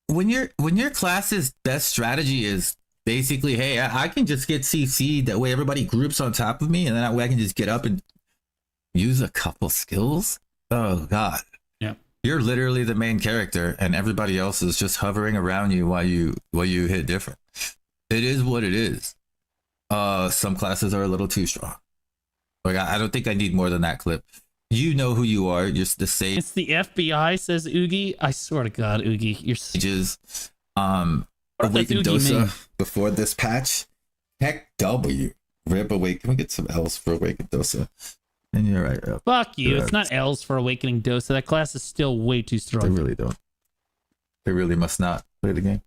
when your class's best strategy is basically, hey, I can just get CC'd, that way everybody groups on top of me, and then that way I can just get up and use a couple skills. Oh God. Yeah. You're literally the main character, and everybody else is just hovering around you while you hit different. It is what it is. Some classes are a little too strong. Like I don't think I need more than that clip. You know who you are. You're the same. It's the FBI, says Oogie. I swear to God, Oogie, you're ages. Awakened Dosa before this patch. Heck W. Rip Awake. Can we get some L's for Awakened Dosa? And you're right. Fuck you. It's not L's for Awakening Dosa. That class is still way too strong. They really don't. They really must not play the game.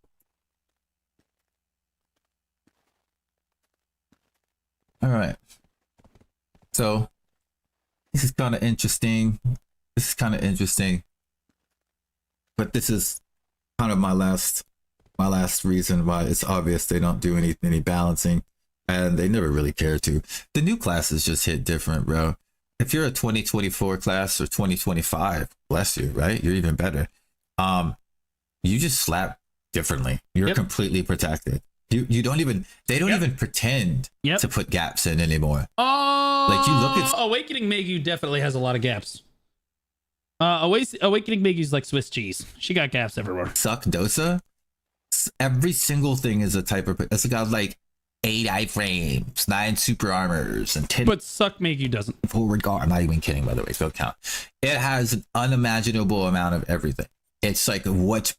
All right. So this is kind of interesting. But this is kind of my last reason why it's obvious they don't do any balancing, and they never really care to. The new classes just hit different, bro. If you're a 2024 class or 2025, bless you, right? You're even better. You just slap differently. You're completely protected. They don't even pretend to put gaps in anymore. Oh, like you look at Awakening Megu definitely has a lot of gaps. Awakening Megu's like Swiss cheese. She got gaps everywhere. Suck Dosa. Every single thing is a type of. It's got like 8 iframes, 9 super armors, and 10. But Suck Megu doesn't. Forward guard. I'm not even kidding, by the way. So don't count. It has an unimaginable amount of everything. It's like which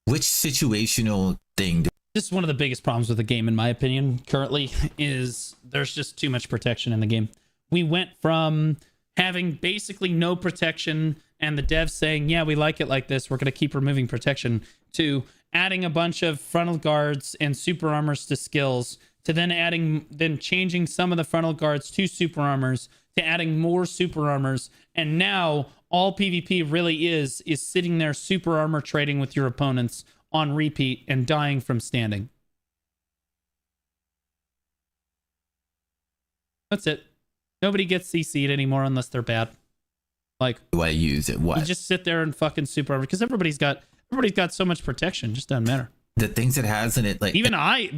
situational thing. This is one of the biggest problems with the game, in my opinion, currently, is there's just too much protection in the game. We went from having basically no protection and the devs saying, yeah, we like it like this, we're going to keep removing protection, to adding a bunch of frontal guards and super armors to skills, to then changing some of the frontal guards to super armors, to adding more super armors. And now all PvP really is sitting there super armor trading with your opponents on repeat and dying from standing. That's it. Nobody gets CC'd anymore unless they're bad. Like, do I use it? What? You just sit there and fucking super armor, because everybody's got so much protection. It just doesn't matter. The things it has in it, like even I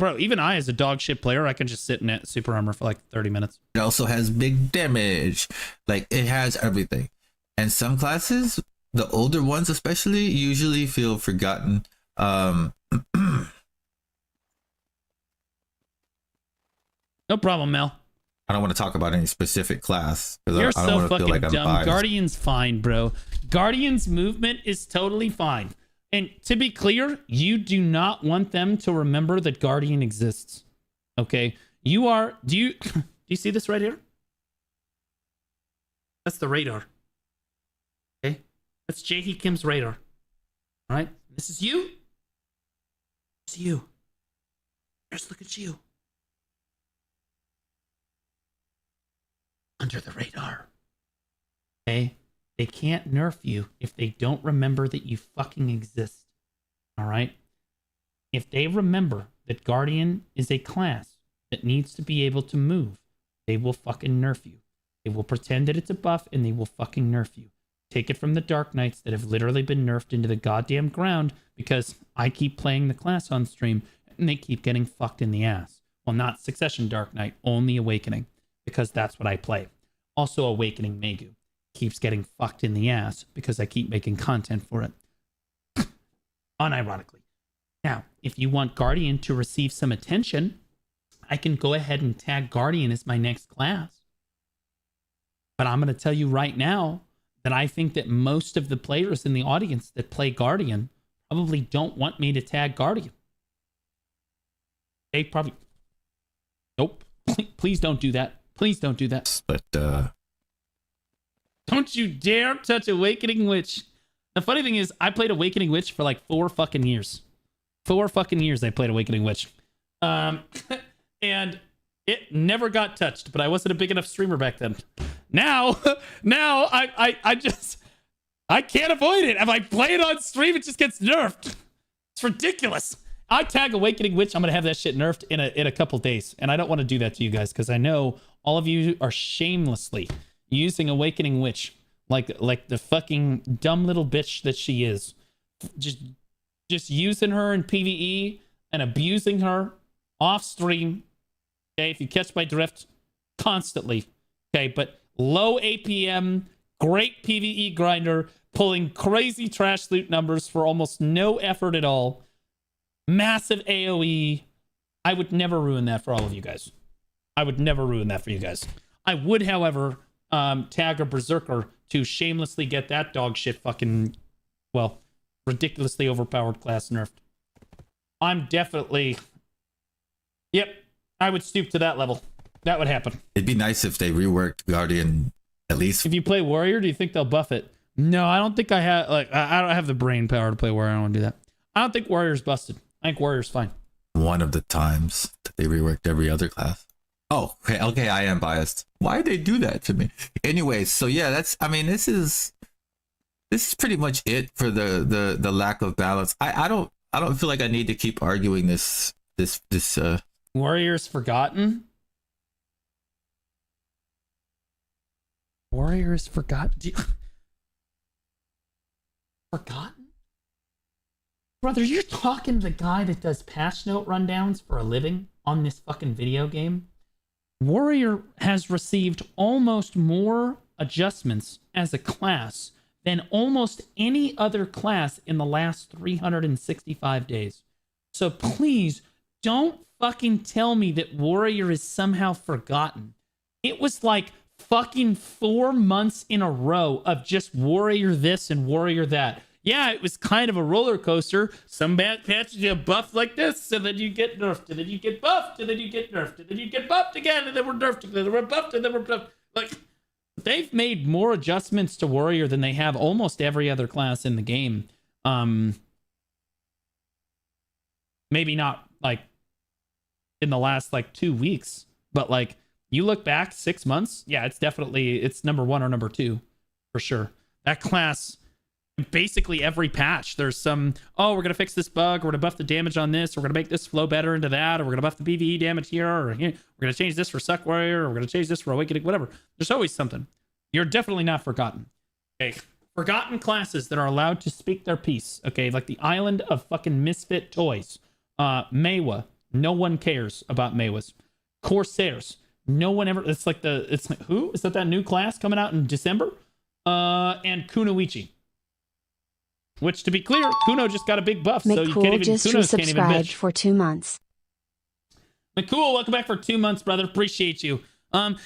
as a dog shit player, I can just sit in super armor for like 30 minutes. It also has big damage. Like it has everything. And some classes, the older ones especially, usually feel forgotten. No problem, Mel. I don't want to talk about any specific class because You're I don't so want to feel fucking like I'm dumb. biased. Guardian's fine, bro. Guardian's movement is totally fine. And to be clear, you do not want them to remember that Guardian exists. Okay? You are... Do you see this right here? That's the radar. Okay? That's Jae-hee Kim's radar. All right? This is you. It's you. Just look at you. Under the radar. Okay? They can't nerf you if they don't remember that you fucking exist. Alright? If they remember that Guardian is a class that needs to be able to move, they will fucking nerf you. They will pretend that it's a buff and they will fucking nerf you. Take it from the Dark Knights that have literally been nerfed into the goddamn ground because I keep playing the class on stream and they keep getting fucked in the ass. Well, not Succession Dark Knight, only Awakening, because that's what I play. Also, Awakening Megu keeps getting fucked in the ass because I keep making content for it. Unironically. Now, if you want Guardian to receive some attention, I can go ahead and tag Guardian as my next class. But I'm going to tell you right now that I think that most of the players in the audience that play Guardian probably don't want me to tag Guardian. They probably... Nope. Please don't do that. Please don't do that. But, Don't you dare touch Awakening Witch. The funny thing is, I played Awakening Witch for like 4 fucking years. 4 fucking years I played Awakening Witch. And it never got touched, but I wasn't a big enough streamer back then. Now I can't avoid it. If I play it on stream, it just gets nerfed. It's ridiculous. I tag Awakening Witch, I'm going to have that shit nerfed in a couple days. And I don't want to do that to you guys because I know all of you are shamelessly using Awakening Witch like the fucking dumb little bitch that she is. Just using her in PvE and abusing her off stream. Okay, if you catch my drift, constantly. Okay, but low APM, great PvE grinder, pulling crazy trash loot numbers for almost no effort at all. Massive AoE. I would never ruin that for all of you guys. I would never ruin that for you guys. I would, however, tag a Berserker to shamelessly get that dog shit fucking, well, ridiculously overpowered class nerfed. I'm definitely... Yep, I would stoop to that level. That would happen. It'd be nice if they reworked Guardian at least. If you play Warrior, do you think they'll buff it? No, I don't think I have, I don't have the brain power to play Warrior. I don't want to do that. I don't think Warrior's busted. I think Warrior's fine. One of the times that they reworked every other class. Oh, okay, I am biased. Why did they do that to me? Anyways, so yeah, this is pretty much it for the lack of balance. I don't feel like I need to keep arguing this Warrior's forgotten. Warrior's forgotten. Forgotten? Brother, you're talking to the guy that does patch note rundowns for a living on this fucking video game? Warrior has received almost more adjustments as a class than almost any other class in the last 365 days. So please, don't fucking tell me that Warrior is somehow forgotten. It was like fucking 4 months in a row of just Warrior this and Warrior that. Yeah, it was kind of a roller coaster. Some bad patches you buff like this, and then you get nerfed, and then you get buffed, and then you get nerfed, and then you get buffed again, and then we're nerfed, and then we're buffed, and then we're buffed. Like, they've made more adjustments to Warrior than they have almost every other class in the game. Maybe not like in the last like 2 weeks, but like you look back 6 months, yeah, it's number 1 or number 2 for sure. That class. Basically every patch there's some, oh, we're gonna fix this bug, we're gonna buff the damage on this, we're gonna make this flow better into that, or we're gonna buff the PvE damage here, or here, we're gonna change this for Suck Warrior, or we're gonna change this for Awakening, whatever. There's always something. You're definitely not forgotten. Okay, forgotten classes that are allowed to speak their piece. Okay, like the Island of fucking Misfit Toys. Meiwa, no one cares about Meiwas. Corsairs, no one ever, it's like who? Is that new class coming out in December? And Kunoichi. Which, to be clear, Kuno just got a big buff, so you can't even... just Kunos can't even resubscribed bitch. for 2 months. McCool, welcome back for 2 months, brother. Appreciate you.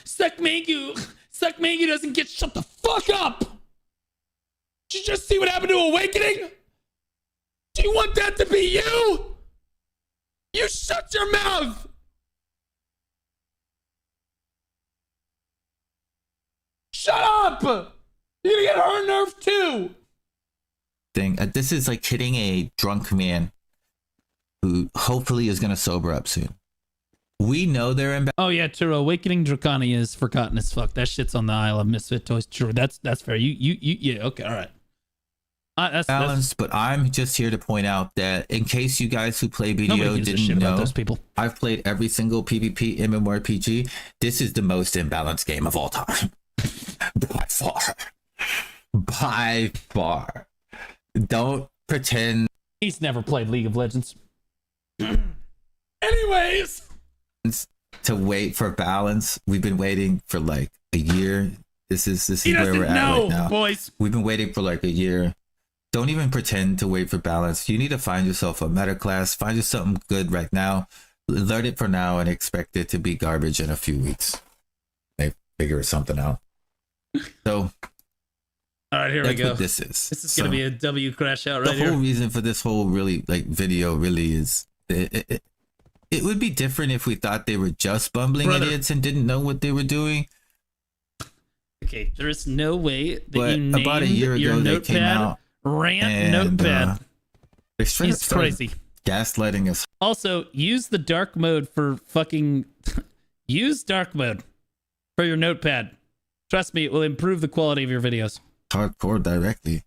Suck Mangu doesn't get shut the fuck up. Did you just see what happened to Awakening? Do you want that to be you? You shut your mouth. Shut up. You're gonna get her nerfed too. This is like hitting a drunk man who hopefully is gonna sober up soon. We know they're in. Oh yeah, true. Awakening Dracania is forgotten as fuck. That shit's on the Isle of Misfit Toys. True. That's fair. You yeah. Okay. All right. Balanced, but I'm just here to point out that in case you guys who play BDO didn't know, those people. I've played every single PvP mmorpg. This is the most imbalanced game of all time. By far. By far. Don't pretend. He's never played League of Legends. Anyways. To wait for balance. We've been waiting for like a year. This is where we're at right now. Boys. We've been waiting for like a year. Don't even pretend to wait for balance. You need to find yourself a meta class. Find you something good right now. Learn it for now and expect it to be garbage in a few weeks. They figure something out. So, all right, here we go. What this is. This is gonna be a W crash out right here. The whole reason for this whole video really is it would be different if we thought they were just bumbling idiots and didn't know what they were doing. Okay, there is no way that but you named about a year ago your they notepad came out rant and, notepad. They straight up It's started crazy. Gaslighting us. Also, use the dark mode for fucking use dark mode for your notepad. Trust me, it will improve the quality of your videos. Hardcore directly.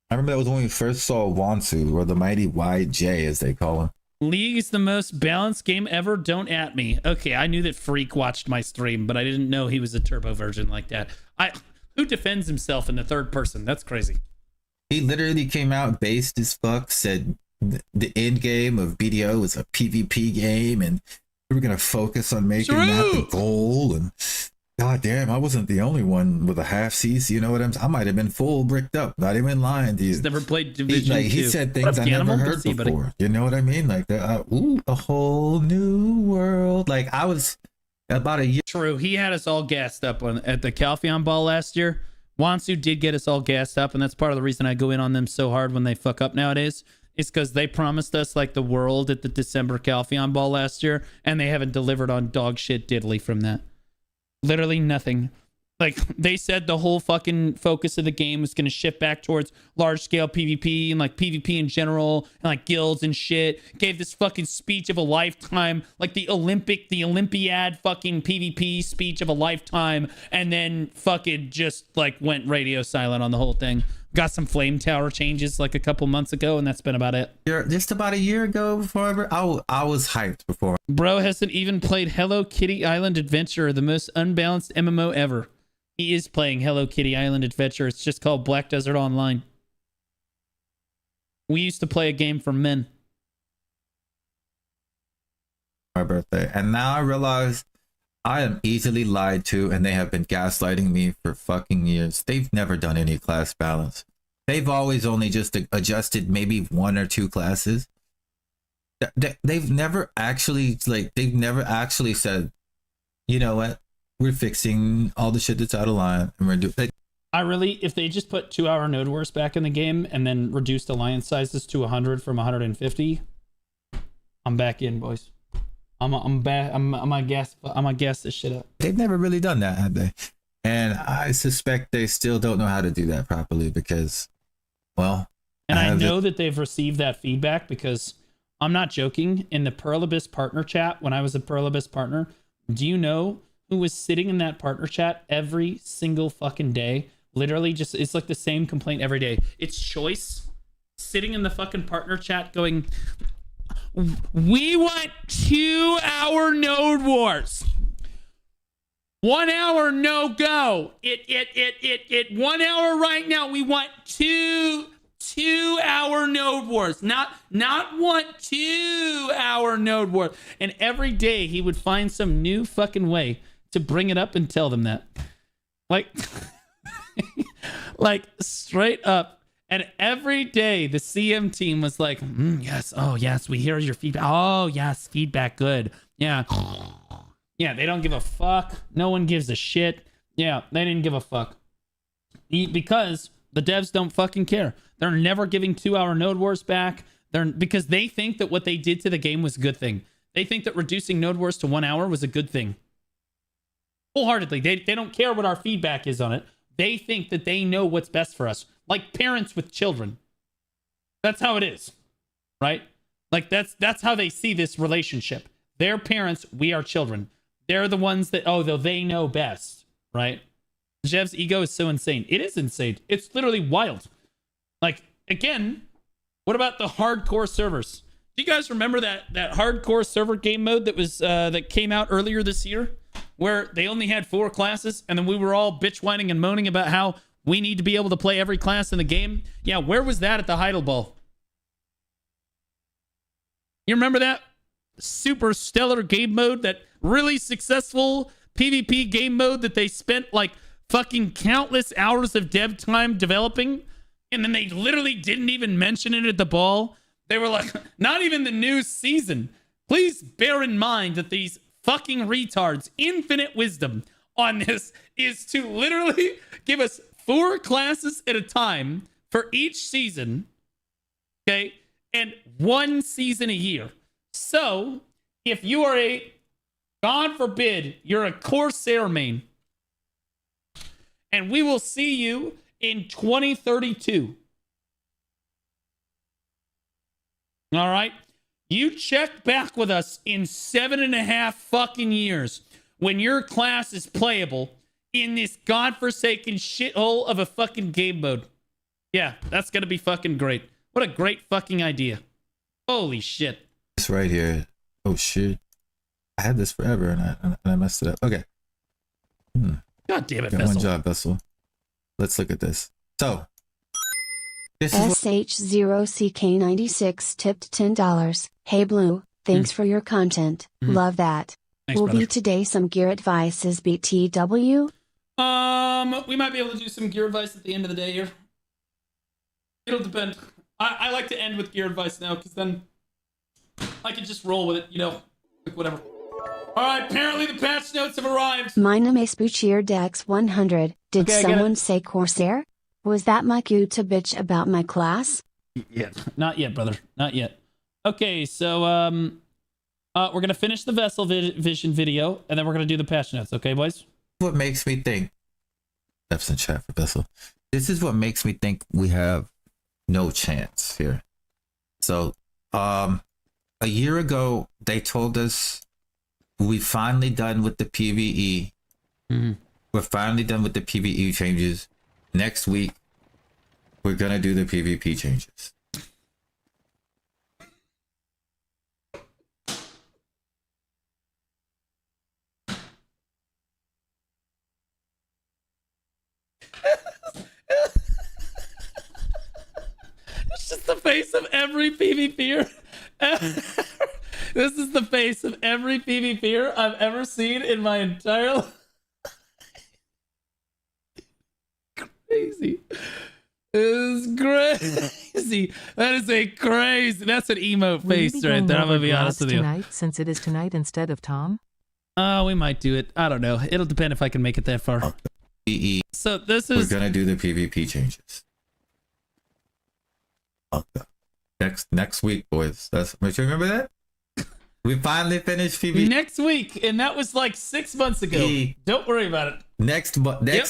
I remember that was when we first saw Wansu, or the mighty YJ as they call him. League is the most balanced game ever. Don't at me. Okay, I knew that Freak watched my stream, but I didn't know he was a turbo version like that. Who defends himself in the third person? That's crazy. He literally came out based as fuck, said the end game of BDO was a PvP game, and we were gonna focus on making that the goal. And god damn, I wasn't the only one with a half CC. You know what I might have been full bricked up, not even lying to you. He's never played Division 2. He said things I never heard before. You know what I mean? Like a whole new world. Like I was about a year. True. He had us all gassed up at the Calpheon Ball last year. Wansu did get us all gassed up, and that's part of the reason I go in on them so hard when they fuck up nowadays. It's because they promised us like the world at the December Calpheon Ball last year, and they haven't delivered on dog shit diddly from that. Literally nothing. Like, they said the whole fucking focus of the game was going to shift back towards large-scale PvP and, like, PvP in general and, like, guilds and shit. Gave this fucking speech of a lifetime, like the Olympiad fucking PvP speech of a lifetime, and then fucking just, like, went radio silent on the whole thing. Got some flame tower changes, like, a couple months ago, and that's been about it. Just about a year ago before I was hyped before. Bro hasn't even played Hello Kitty Island Adventure, the most unbalanced MMO ever. He is playing Hello Kitty Island Adventure. It's just called Black Desert Online. We used to play a game for men. My birthday. And now I realize I am easily lied to, and they have been gaslighting me for fucking years. They've never done any class balance. They've always only just adjusted maybe 1 or 2 classes. They've never actually, said, you know what? We're fixing all the shit that's out of line, and we're doing. If they just put 2-hour node wars back in the game and then reduced alliance sizes to 100 from 150, I'm back in, boys. I'm back. I'm gonna gas this shit up. They've never really done that, have they? And I suspect they still don't know how to do that properly because, well. And I know that they've received that feedback because I'm not joking. In the Pearl Abyss partner chat, when I was a Pearl Abyss partner, do you know who was sitting in that partner chat every single fucking day? Literally just, it's like the same complaint every day. It's Choice sitting in the fucking partner chat going, we want 2-hour node wars. 1 hour, no go. It 1 hour right now. We want 2-hour node wars. Not 2-hour node wars. And every day he would find some new fucking way to bring it up and tell them that. Like, like straight up, And every day the CM team was like, yes, oh yes, we hear your feedback. Oh yes, feedback, good. Yeah. Yeah, they don't give a fuck. No one gives a shit. Yeah, they didn't give a fuck. Because the devs don't fucking care. They're never giving 2-hour Node Wars back. Because they think that what they did to the game was a good thing. They think that reducing Node Wars to 1 hour was a good thing. Wholeheartedly. They don't care what our feedback is on it. They think that they know what's best for us. Like parents with children. That's how it is. Right? Like that's how they see this relationship. They're parents, we are children. They're the ones that, they know best. Right? Jev's ego is so insane. It is insane. It's literally wild. Like, again, what about the hardcore servers? Do you guys remember that hardcore server game mode that was that came out earlier this year? Where they only had 4 classes, and then we were all bitch whining and moaning about how we need to be able to play every class in the game? Yeah, where was that at the Heidel Ball? You remember that? Super stellar game mode, that really successful PvP game mode that they spent like fucking countless hours of dev time developing, and then they literally didn't even mention it at the ball. They were like, not even the new season. Please bear in mind that these fucking retards' infinite wisdom on this is to literally give us 4 classes at a time for each season, okay, and 1 season a year. So if you are God forbid, you're a Corsair main, and we will see you in 2032. All right? You check back with us in 7.5 fucking years when your class is playable in this godforsaken shithole of a fucking game mode. Yeah, that's gonna be fucking great. What a great fucking idea. Holy shit. It's right here. Oh shit. I had this forever and I messed it up. Okay. God damn it, Got Vessel. one job, Vessel. Let's look at this. So, this is SH0CK96 tipped $10. Hey Blue, thanks for your content. Love that. Thanks, Will brother. be today some gear advices BTW? We might be able to do some gear advice at the end of the day here. It'll depend. I like to end with gear advice now, because then I can just roll with it, like whatever. Alright, apparently the patch notes have arrived. My name is Buchier Dex 100. Did Okay, I get someone say Corsair? Was that my cue to bitch about my class? Yeah, not yet, brother. Not yet. Okay, so we're gonna finish the Vessel Vision video, and then we're gonna do the patch notes. Okay, boys? what makes me think. Steps in chat for Vessel. This is what makes me think we have no chance here. So, a year ago they told us we finally done with the PvE. We're finally done with the PvE changes. Next week, we're gonna do the PvP changes. It's just the face of every PvPer. This is the face of every PvPer I've ever seen in my entire life. Crazy. This is crazy. That is a crazy. That's an emo face right there. I'm gonna be honest with you. Tonight, since it is tonight instead of Tom. We might do it. I don't know. It'll depend if I can make it that far. So this is. We're gonna do the PvP changes. Okay. Next week, boys. That's. Make sure you remember that. We finally finished PvP next week, and that was like 6 months ago. Don't worry about it. Next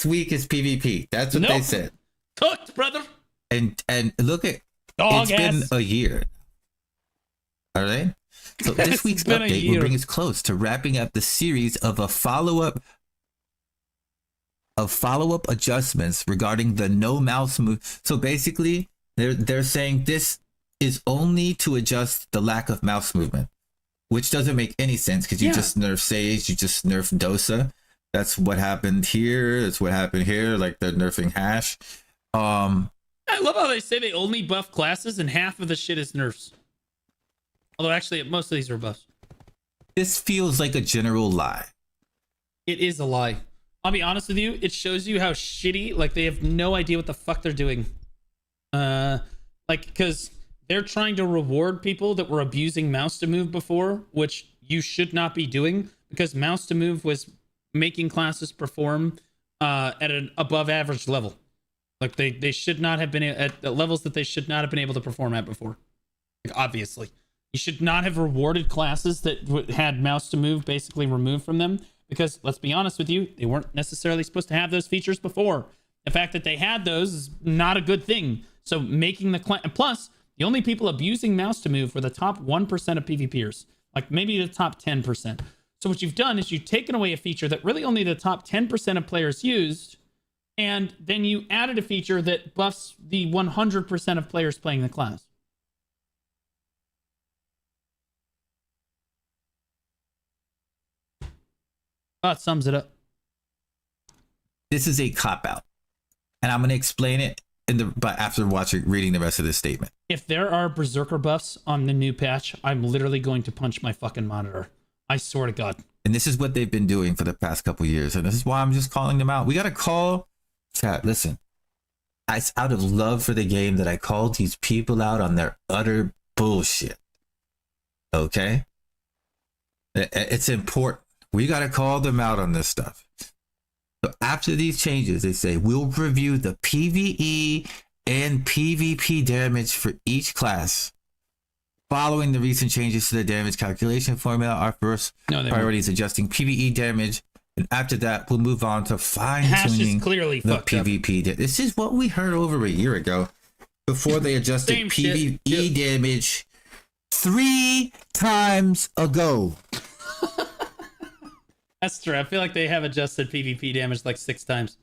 week is PvP. That's what they said. Cooked, brother. And look at Dog it's ass. been a year. All right. So this week's been a update year. will bring us close to wrapping up the series of follow-up adjustments regarding the no mouse move. So basically, they're saying this is only to adjust the lack of mouse movement, which doesn't make any sense because you just nerf Sage, you just nerf Dosa. That's what happened here. That's what happened here. Like they're nerfing Hash. I love how they say they only buff classes and half of the shit is nerfs. Although actually, most of these are buffs. This feels like a general lie. It is a lie. I'll be honest with you. It shows you how shitty. Like they have no idea what the fuck they're doing. Like, because they're trying to reward people that were abusing mouse to move before, which you should not be doing, because mouse to move was making classes perform at an above average level. Like they should not have been at the levels that they should not have been able to perform at before. Like, obviously, you should not have rewarded classes that had mouse to move basically removed from them, because let's be honest with you, they weren't necessarily supposed to have those features before. The fact that they had those is not a good thing. So making the plus, the only people abusing mouse to move were the top 1% of PvPers, like maybe the top 10%. So what you've done is you've taken away a feature that really only the top 10% of players used, and then you added a feature that buffs the 100% of players playing the class. That sums it up. This is a cop-out, and I'm going to explain it but after reading the rest of this statement. If there are berserker buffs on the new patch, I'm literally going to punch my fucking monitor. I swear to God. And this is what they've been doing for the past couple of years, and this is why I'm just calling them out. We got to call chat. Listen, it's out of love for the game that I called these people out on their utter bullshit. Okay? It's important. We got to call them out on this stuff. So after these changes, they say, we'll review the PvE and PvP damage for each class. Following the recent changes to the damage calculation formula, our first priority is adjusting PvE damage. And after that, we'll move on to fine-tuning the PvP. This is what we heard over a year ago before they adjusted PvE damage 3 times ago. That's true. I feel like they have adjusted PvP damage like 6 times.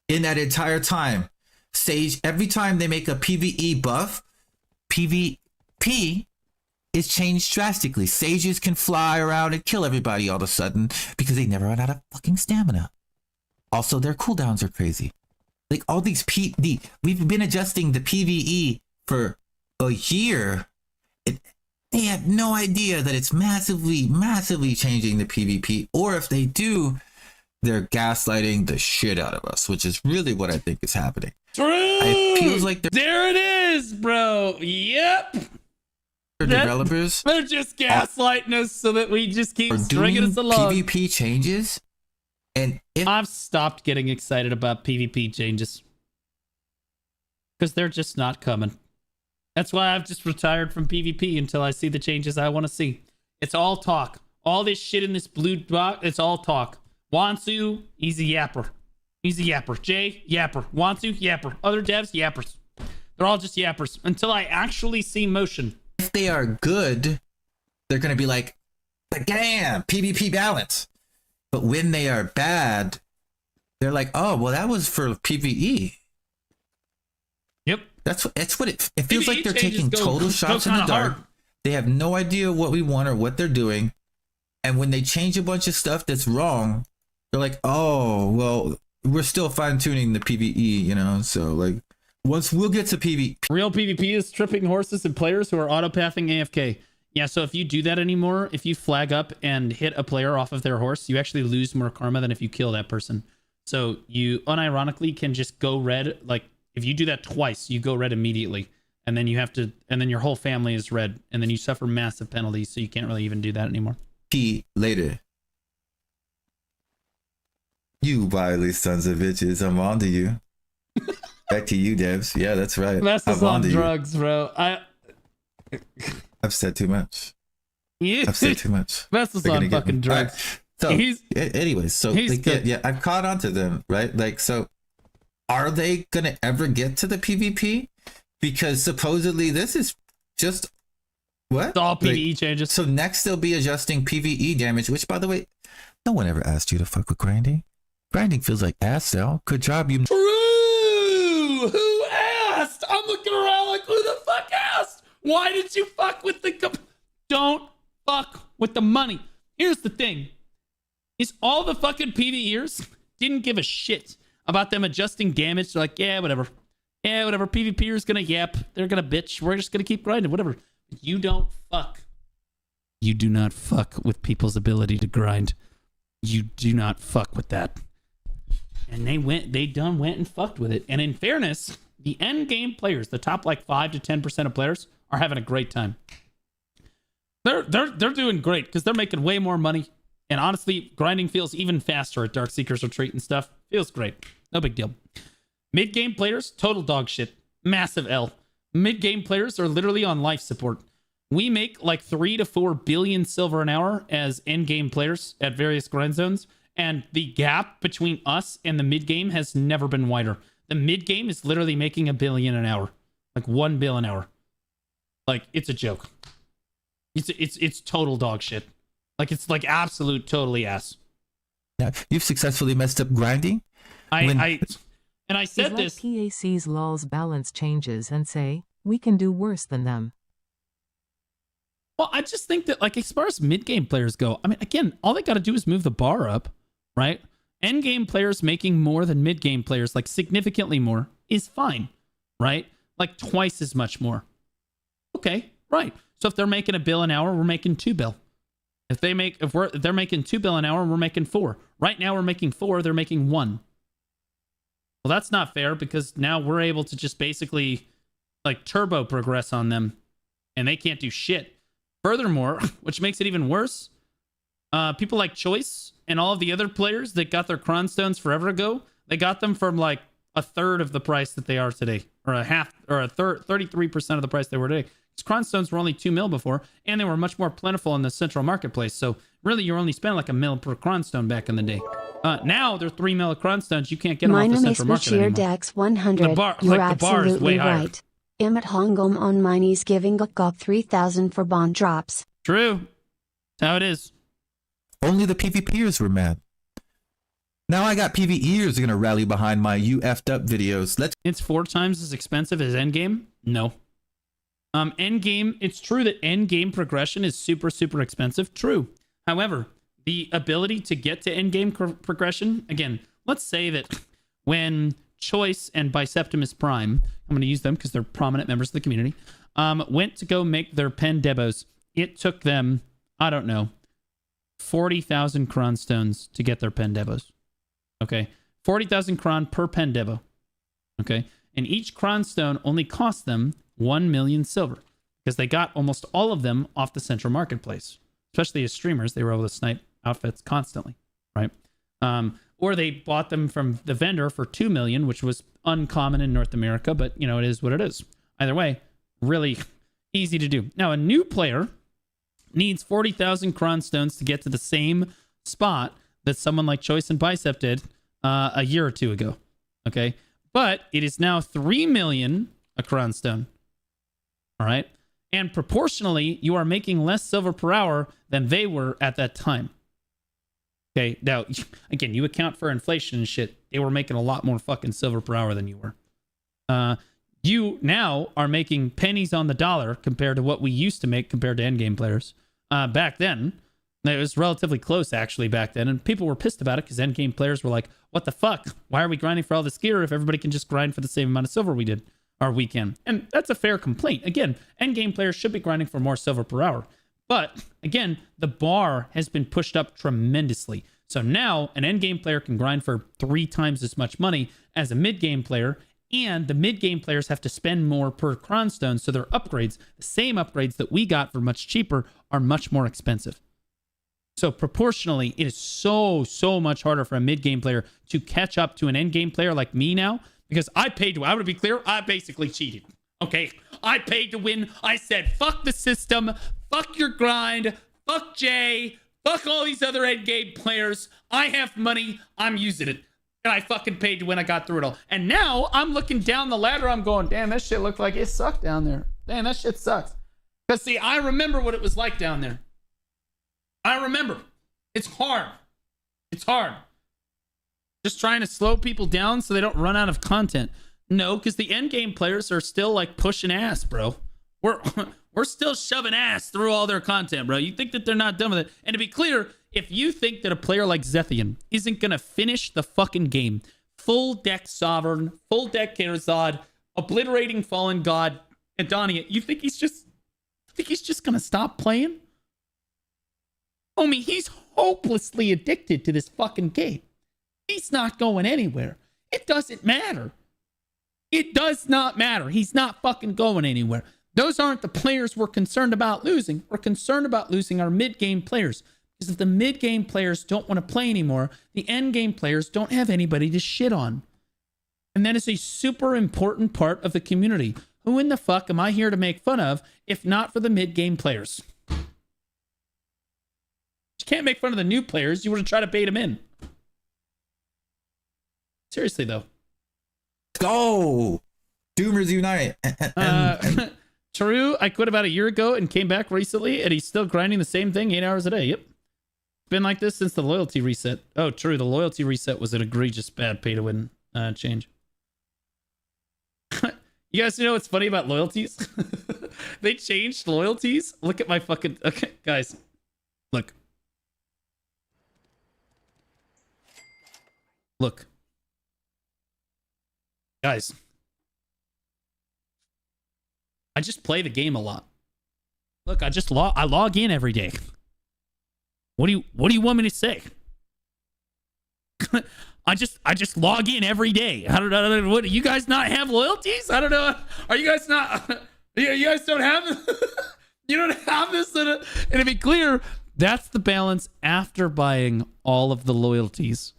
In that entire time, Sage, every time they make a PvE buff, PvP is changed drastically. Sages can fly around and kill everybody all of a sudden because they never run out of fucking stamina. Also, their cooldowns are crazy. Like all these we've been adjusting the PvE for a year. They have no idea that it's massively changing the PvP, or if they do, they're gaslighting the shit out of us, which is really what I think is happening. True. It feels like there it is, bro. Yep. Developers. They're just gaslighting us so that we just keep stringing us along. PvP changes, and I've stopped getting excited about PvP changes because they're just not coming. That's why I've just retired from PvP until I see the changes I want to see. It's all talk. All this shit in this blue box, it's all talk. Wansu, easy yapper. Easy yapper. Jay, yapper. Wansu, yapper. Other devs, yappers. They're all just yappers until I actually see motion. If they are good, they're going to be like, damn, PvP balance. But when they are bad, they're like, oh, well, that was for PvE. Yep. That's what it feels like. They're taking total shots in the dark. They have no idea what we want or what they're doing. And when they change a bunch of stuff that's wrong, they're like, oh, well, we're still fine tuning the PvE, you know? So like once we'll get to PvP. Real PvP is tripping horses and players who are autopathing AFK. Yeah, so if you do that anymore, if you flag up and hit a player off of their horse, you actually lose more karma than if you kill that person. So you unironically can just go red. Like if you do that twice, you go red immediately. And then you have to, and then your whole family is red. And then you suffer massive penalties. So you can't really even do that anymore. Later. You wily sons of bitches, I'm on to you. Back to you, devs. Yeah, that's right. That's on drugs, bro. I've said too much. Yeah. I've said too much. Vessel's on fucking drugs. Right. So, anyways, so I've caught on to them, right? Like, so are they gonna ever get to the PvP? Because supposedly this is just what? It's all PvE changes. So next they'll be adjusting PvE damage, which, by the way, no one ever asked you to fuck with grinding. Grinding feels like ass now. Good job, you. True. Who asked? I'm looking around like, who the fuck asked? Why did you fuck with the? Don't fuck with the money. Here's the thing: is all the fucking PvEers didn't give a shit about them adjusting damage. They're like, yeah, whatever. Yeah, whatever. PvPers gonna yap. They're gonna bitch. We're just gonna keep grinding. Whatever. You don't fuck. You do not fuck with people's ability to grind. You do not fuck with that. And they done went and fucked with it. And in fairness, the end game players, the top like 5 to 10% of players, are having a great time. They're doing great because they're making way more money. And honestly, grinding feels even faster at Darkseeker's Retreat and stuff. Feels great. No big deal. Mid-game players, total dog shit. Massive L. Mid-game players are literally on life support. We make like 3 to 4 billion silver an hour as end-game players at various grind zones. And the gap between us and the mid-game has never been wider. The mid-game is literally making $1 billion an hour. Like 1 bill an hour. Like, it's a joke. It's total dog shit. Like, it's like absolute totally ass. Now, you've successfully messed up grinding? I said this. PAC's lul's balance changes and say, we can do worse than them. Well, I just think that, like, as far as mid-game players go, I mean, again, all they got to do is move the bar up, right? End-game players making more than mid-game players, like significantly more, is fine, right? Like twice as much more. Okay, right. So if they're making $1 bill an hour, we're making $2 bill. If they're making $2 bill an hour, we're making 4. Right now we're making 4, they're making 1. Well, that's not fair because now we're able to just basically like turbo progress on them and they can't do shit. Furthermore, which makes it even worse, people like Choice and all of the other players that got their Cron Stones forever ago, they got them from like a third of the price that they are today, or a half, or a third, 33% of the price they were today. Cron Stones were only 2 mil before, and they were much more plentiful in the central marketplace. So really, you only spent like $1 mil per Cron Stone back in the day. Now they're 3 mil Cron Stones. You can't get them off the central market anymore. Dex 100. The bar, You're like the bar is way higher. right. Emmet Hongom on Miney's giving Gok 3,000 for bond drops. True. That's how it is. Only the PvPers were mad. Now I got PvEers are gonna rally behind my "you effed up" videos. It's 4 times as expensive as endgame? No. Endgame, it's true that endgame progression is super, super expensive. True. However, the ability to get to endgame progression, again, let's say that when Choice and Biceptimus Prime, I'm going to use them because they're prominent members of the community, went to go make their pen debos, it took them, I don't know, 40,000 Cron Stones to get their pen debos. Okay? 40,000 Cron per pen debo. Okay? And each Cron Stone only cost them 1 million silver because they got almost all of them off the central marketplace. Especially as streamers, they were able to snipe outfits constantly, right? Or they bought them from the vendor for 2 million, which was uncommon in North America, but you know, it is what it is. Either way, really easy to do. Now, a new player needs 40,000 Cron Stones to get to the same spot that someone like Choice and Bicep did a year or 2 ago. Okay, but it is now 3 million a Cron Stone. All right, and proportionally, you are making less silver per hour than they were at that time. Okay, now, again, you account for inflation and shit. They were making a lot more fucking silver per hour than you were. You now are making pennies on the dollar compared to what we used to make compared to endgame players. Back then, it was relatively close, actually, back then, and people were pissed about it because endgame players were like, what the fuck? Why are we grinding for all this gear if everybody can just grind for the same amount of silver we did? Or we can. And that's a fair complaint. Again, endgame players should be grinding for more silver per hour. But, again, the bar has been pushed up tremendously. So now, an endgame player can grind for 3 times as much money as a mid-game player, and the mid-game players have to spend more per Cron Stone, so their upgrades, the same upgrades that we got for much cheaper, are much more expensive. So proportionally, it is so much harder for a mid-game player to catch up to an end-game player like me now, because I paid to, I want to be clear, I basically cheated. Okay? I paid to win. I said, fuck the system, fuck your grind, fuck Jay, fuck all these other end-game players. I have money, I'm using it. And I fucking paid to win, I got through it all. And now, I'm looking down the ladder, I'm going, damn, that shit looked like it sucked down there. Damn, that shit sucks. Because see, I remember what it was like down there. I remember. It's hard. It's hard. Just trying to slow people down so they don't run out of content. No, because the endgame players are still like pushing ass, bro. We're still shoving ass through all their content, bro. You think that they're not done with it. And to be clear, if you think that a player like Zethian isn't going to finish the fucking game, full deck Sovereign, full deck Karazad, obliterating Fallen God, Adonia, you think he's just going to stop playing? Homie, he's hopelessly addicted to this fucking game. He's not going anywhere. It doesn't matter. It does not matter. He's not fucking going anywhere. Those aren't the players we're concerned about losing. We're concerned about losing our mid-game players. Because if the mid-game players don't want to play anymore, the end-game players don't have anybody to shit on. And that is a super important part of the community. Who in the fuck am I here to make fun of if not for the mid-game players? You can't make fun of the new players. You want to try to bait them in. Seriously, though. Go! Doomers unite! True, I quit about a year ago and came back recently, and he's still grinding the same thing 8 hours a day. Yep. Been like this since the loyalty reset. Oh, true. The loyalty reset was an egregious bad pay-to-win change. You guys know what's funny about loyalties? They changed loyalties. Look at my fucking... Okay, guys. Look. Look. Guys. I just play the game a lot. Look, I log in every day. What do you want me to say? I just log in every day. I don't know. What, do you guys not have loyalties? I don't know. Are you guys not? You guys don't have. You don't have this. And to be clear, that's the balance after buying all of the loyalties.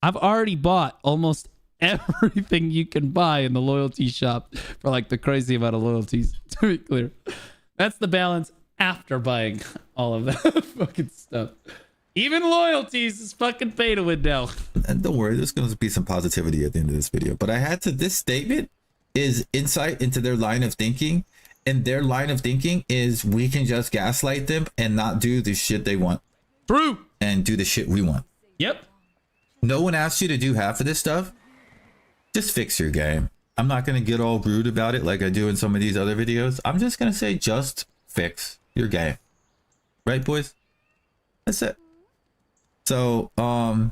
I've already bought almost everything you can buy in the loyalty shop for like the crazy amount of loyalties. To be clear, that's the balance after buying all of that fucking stuff. Even loyalties is fucking pay to win now. And don't worry, there's going to be some positivity at the end of this video. But I had to, this statement is insight into their line of thinking. And their line of thinking is we can just gaslight them and not do the shit they want. True. And do the shit we want. Yep. No one asked you to do half of this stuff. Just fix your game. I'm not going to get all rude about it like I do in some of these other videos. I'm just going to say just fix your game. Right, boys? That's it. So, oh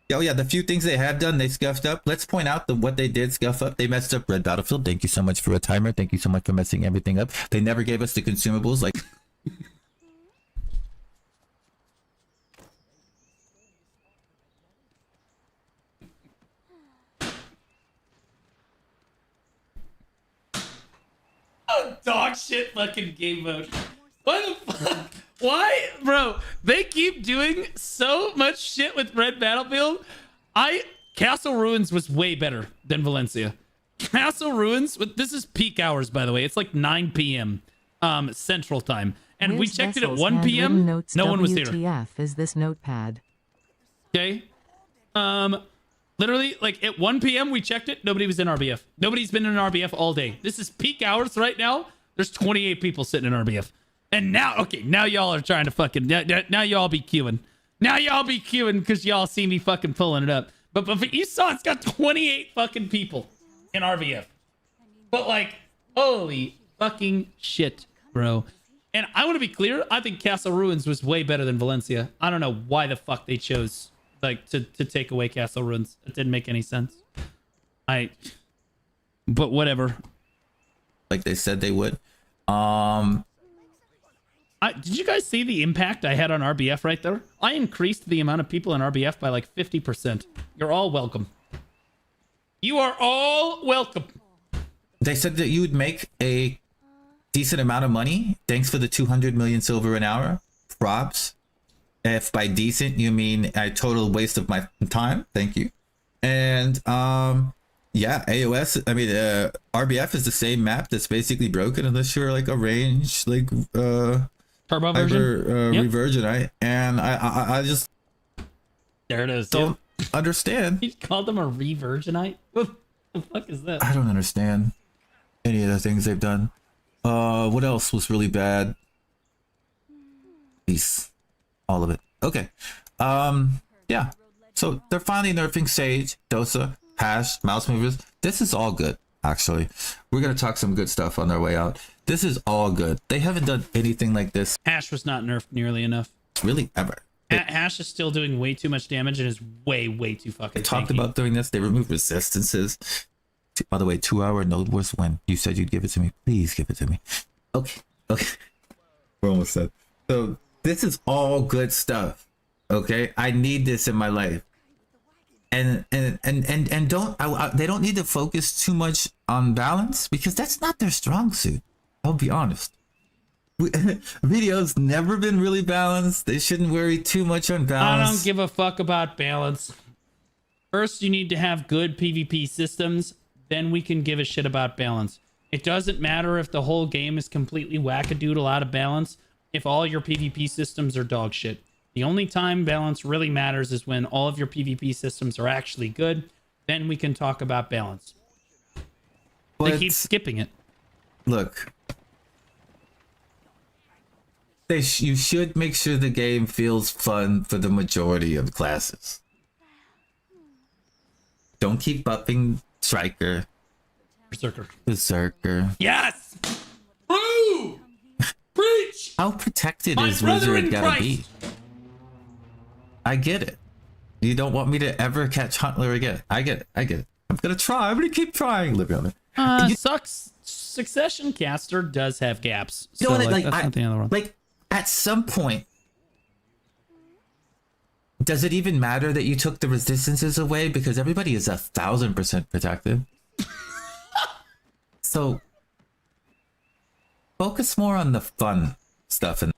yeah, the few things they have done, they scuffed up. Let's point out what they did scuff up. They messed up Red Battlefield. Thank you so much for a timer. Thank you so much for messing everything up. They never gave us the consumables like... Dog shit fucking game mode. What the fuck? Why? Bro, they keep doing so much shit with Red Battlefield. Castle Ruins was way better than Valencia. Castle Ruins, this is peak hours, by the way. It's like 9 p.m. Central Time. And we checked it at 1 p.m. No one was here. WTF is this notepad? Okay. Literally, like at 1 p.m. we checked it. Nobody was in RBF. Nobody's been in RBF all day. This is peak hours right now. There's 28 people sitting in RBF. And now, okay, now y'all are trying to fucking, now y'all be queuing. Now y'all be queuing because y'all see me fucking pulling it up. But you saw it's got 28 fucking people in RBF. But like, holy fucking shit, bro. And I want to be clear, I think Castle Ruins was way better than Valencia. I don't know why the fuck they chose like to take away Castle Ruins. It didn't make any sense. But whatever. Like they said they would. Did you guys see the impact I had on RBF right there? I increased the amount of people in RBF by like 50%. You're all welcome. You are all welcome. They said that you would make a decent amount of money. Thanks for the 200 million silver an hour. Props. If by decent you mean a total waste of my time, thank you. And yeah, AOS, I mean RBF is the same map that's basically broken unless you're like a range like turbo version, yep. Reversionite, and I just there it is. Don't understand. You called them a reversionite? What the fuck is that? I don't understand any of the things they've done. What else was really bad? Peace. All of it. Okay. Yeah. So they're finally nerfing Sage, Dosa, Hash, Mouse Movers. This is all good, actually. We're going to talk some good stuff on our way out. This is all good. They haven't done anything like this. Hash was not nerfed nearly enough. Really? Ever. Hash is still doing way too much damage and is way too fucking They talked about doing this. They removed resistances. By the way, 2-hour node wars when you said you'd give it to me. Please give it to me. Okay. Okay. We're almost done. So this is all good stuff. Okay, I need this in my life. And don't they don't need to focus too much on balance because that's not their strong suit. I'll be honest. Video's never been really balanced. They shouldn't worry too much on balance. I don't give a fuck about balance. First, you need to have good PvP systems. Then we can give a shit about balance. It doesn't matter if the whole game is completely wackadoodle out of balance if all your PvP systems are dog shit. The only time balance really matters is when all of your PvP systems are actually good. Then we can talk about balance. But they keep skipping it. Look. You should make sure the game feels fun for the majority of classes. Don't keep buffing Striker. Berserker. Yes! Ooh! Preach! How protected My is brother Wizard in gotta Christ. be? I get it. You don't want me to ever catch Huntler again. I get it. I'm gonna try. I'm gonna keep trying, Liviana. Succession Caster does have gaps. So You know what, like, that's not the end of the world. like at some point, does it even matter that you took the resistances away? Because everybody is 1,000% protected. So focus more on the fun stuff. And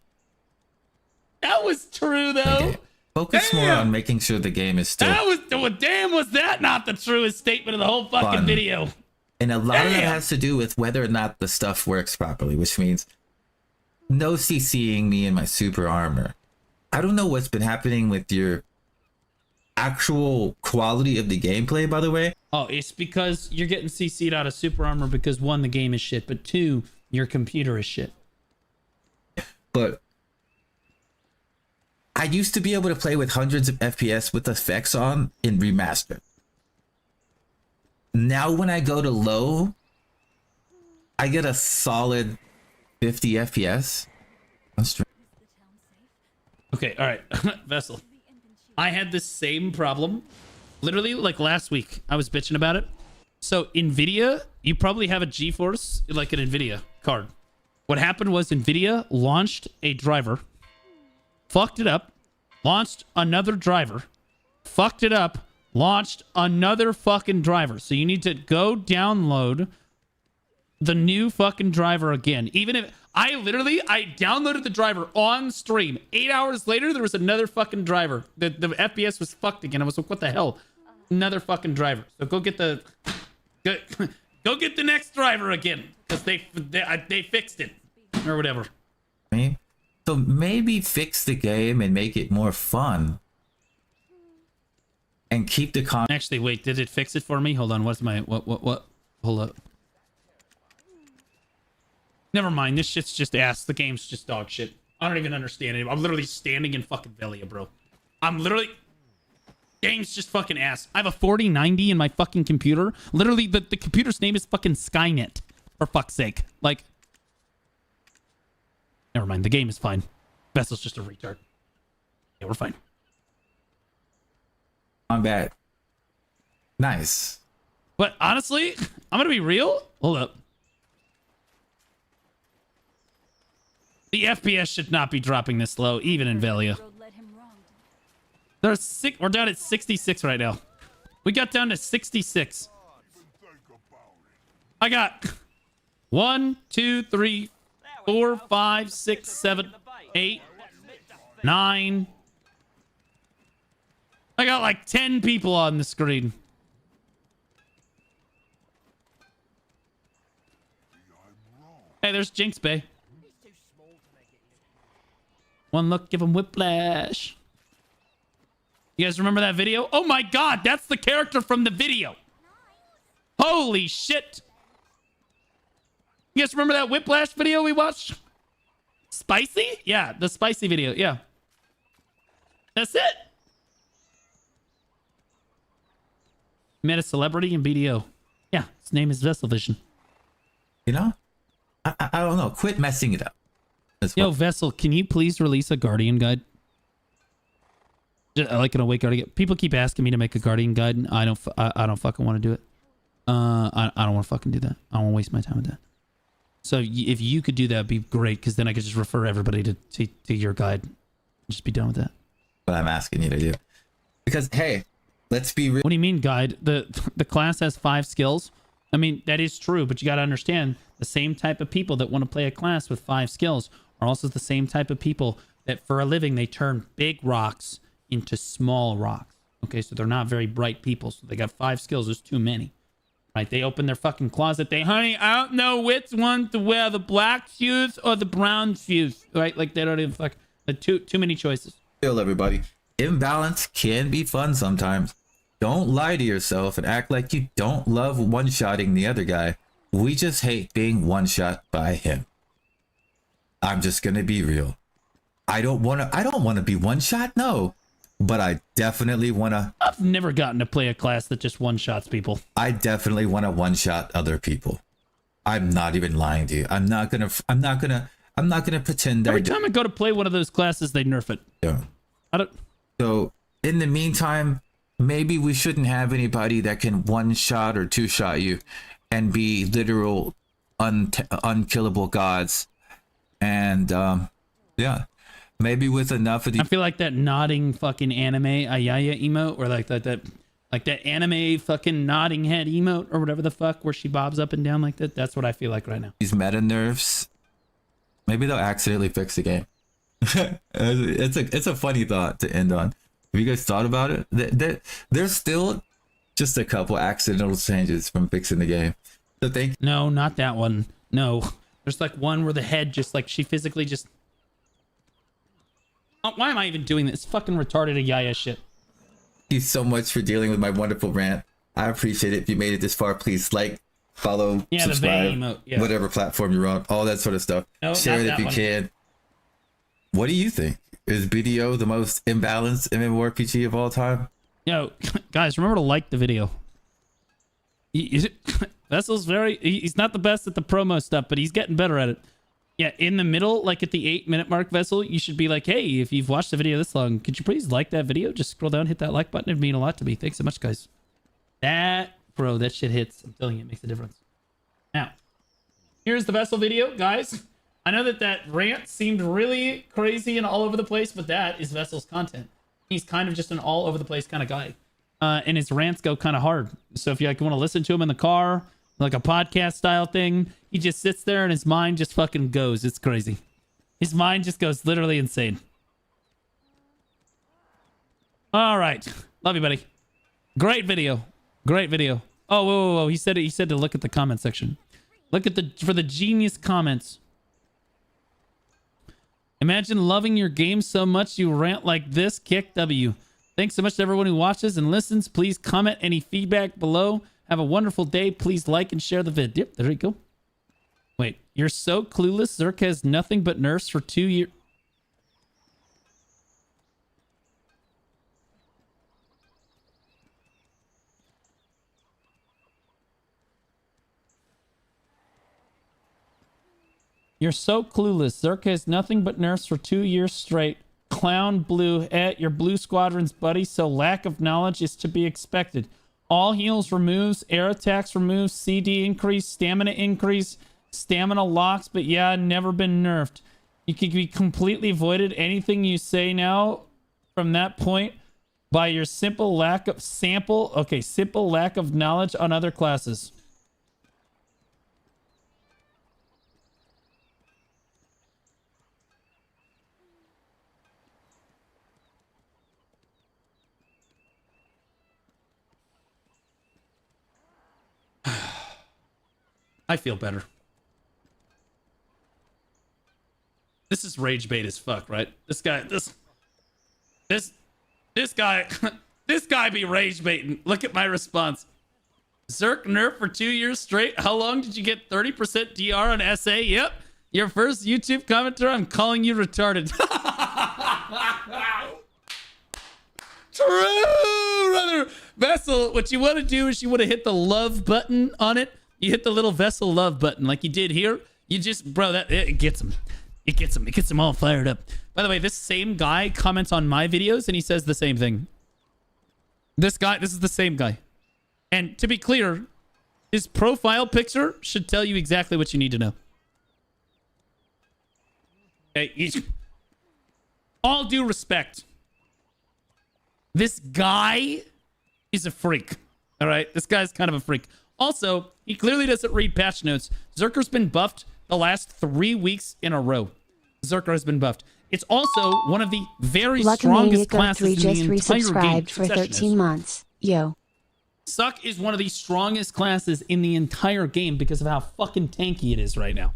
that was true though. Focus more on making sure the game is still That was damn, was that not the truest statement of the whole fucking fun. video? And a lot of that has to do with whether or not the stuff works properly, which means no CCing me in my super armor. I don't know what's been happening with your actual quality of the gameplay, by the way. Oh, it's because you're getting CC'd out of super armor because one, the game is shit, but two, your computer is shit. But I used to be able to play with hundreds of FPS with effects on in remaster. Now when I go to low, I get a solid 50 FPS on stream. Okay, all right. Vessel. I had this same problem. Literally, like last week, I was bitching about it. So, NVIDIA, you probably have a GeForce, like an NVIDIA card. What happened was NVIDIA launched a driver, fucked it up, launched another driver, fucked it up, launched another fucking driver. So, you need to go download the new fucking driver again. Even if I downloaded the driver on stream. 8 hours later, there was another fucking driver. The FPS was fucked again. I was like, what the hell? Another fucking driver. So go get the next driver again because they fixed it or whatever. So maybe fix the game and make it more fun. And keep the Actually, wait, did it fix it for me? Hold on. What's my what? Hold up. Never mind. This shit's just ass. The game's just dog shit. I don't even understand it. I'm literally standing in fucking Velia, bro. Game's just fucking ass. I have a 4090 in my fucking computer. Literally, the computer's name is fucking Skynet. For fuck's sake. Like, never mind. The game is fine. Vessel's just a retard. Yeah, we're fine. Combat. Nice. But honestly, I'm gonna be real. Hold up. The FPS should not be dropping this low, even in Velia. We're down at 66 right now. We got down to 66. I got 1, 2, 3, 4, 5, 6, 7, 8, 9. I got like 10 people on the screen. Hey, there's Jinx Bay. One look, give him whiplash. You guys remember that video? Oh my god, that's the character from the video. Holy shit. You guys remember that whiplash video we watched? Spicy? Yeah, the spicy video, yeah. That's it. Met a celebrity in BDO. Yeah, his name is Vesselvision. You know? I don't know. Quit messing it up. Yo, Vessel, can you please release a Guardian guide? Like an awake Guardian. People keep asking me to make a Guardian guide, and I don't fucking want to do it. I don't want to fucking do that. I don't want to waste my time with that. So if you could do that, it'd be great, because then I could just refer everybody to your guide. Just be done with that. what I'm asking you to do. Because hey, let's be real. What do you mean, guide? The class has 5 skills. I mean, that is true, but you got to understand the same type of people that want to play a class with 5 skills are also the same type of people that for a living they turn big rocks into small rocks. Okay, so they're not very bright people. So they got 5 skills. There's too many. Right? They open their fucking closet. Honey, I don't know which one to wear, the black shoes or the brown shoes. Right? Like they don't even fuck. Too many choices. Everybody. Imbalance can be fun sometimes. Don't lie to yourself and act like you don't love one-shotting the other guy. We just hate being one-shot by him. I'm just gonna be real. I don't wanna be one-shot, no. But I definitely wanna. I've never gotten to play a class that just one-shots people. I definitely wanna one-shot other people. I'm not even lying to you. I'm not gonna pretend that. Every time I go to play one of those classes, they nerf it. Yeah. So in the meantime, maybe we shouldn't have anybody that can one-shot or two-shot you and be literal unkillable gods. And yeah, maybe with enough of the. I feel like that nodding fucking anime Ayaya emote, or like that anime fucking nodding head emote, or whatever the fuck, where she bobs up and down like that. That's what I feel like right now. These meta nerfs, maybe they'll accidentally fix the game. It's a funny thought to end on. Have you guys thought about it? There's still just a couple accidental changes from fixing the game. So No, not that one. No. There's like one where the head just like she physically just. Oh, why am I even doing this? Fucking retarded Yaya shit. Thank you so much for dealing with my wonderful rant. I appreciate it. If you made it this far, please like, follow, subscribe, whatever platform you're on, all that sort of stuff. No, share it if you can. What do you think? Is BDO the most imbalanced MMORPG of all time? Yo, guys, remember to like the video. Vessel's he's not the best at the promo stuff, but he's getting better at it. Yeah, in the middle, like at the 8-minute mark, Vessel, you should be like, hey, if you've watched the video this long, could you please like that video? Just scroll down, hit that like button. It'd mean a lot to me. Thanks so much, guys. That shit hits. I'm telling you, it makes a difference. Now, here's the Vessel video, guys. I know that rant seemed really crazy and all over the place, but that is Vessel's content. He's kind of just an all over the place kind of guy. And his rants go kind of hard. So if you want to listen to him in the car, like a podcast style thing, he just sits there and his mind just fucking goes. It's crazy. His mind just goes literally insane. All right. Love you, buddy. Great video. Great video. Oh, whoa. He said to look at the comment section. Look at for the genius comments. Imagine loving your game so much you rant like this. Kick W. Thanks so much to everyone who watches and listens. Please comment any feedback below. Have a wonderful day. Please like and share the vid. Yep, there you go. Wait, you're so clueless. Zerk has nothing but nerfs for 2 years. You're so clueless. Zerk has nothing but nerfs for 2 years straight. Clown blue at your blue squadron's buddy, so lack of knowledge is to be expected. All heals removes, air attacks removes, CD increase, stamina locks, but yeah, never been nerfed. You can be completely avoided. Anything you say now from that point by your simple lack of knowledge on other classes. I feel better. This is rage bait as fuck, right? This guy be rage baiting. Look at my response. Zerk nerf for 2 years straight. How long did you get 30% DR on SA? Yep. Your first YouTube commenter, I'm calling you retarded. True, brother. Vessel, what you want to do is you want to hit the love button on it. You hit the little Vessel love button like you did here. You just, bro, it gets him. It gets him all fired up. By the way, this same guy comments on my videos and he says the same thing. This is the same guy. And to be clear, his profile picture should tell you exactly what you need to know. Hey, all due respect. This guy is a freak. All right, this guy's kind of a freak. Also, he clearly doesn't read patch notes. Zerker's been buffed the last 3 weeks in a row. Zerker has been buffed. It's also one of the very strongest classes in the entire game. For 13 months. Yo. Suck is one of the strongest classes in the entire game because of how fucking tanky it is right now.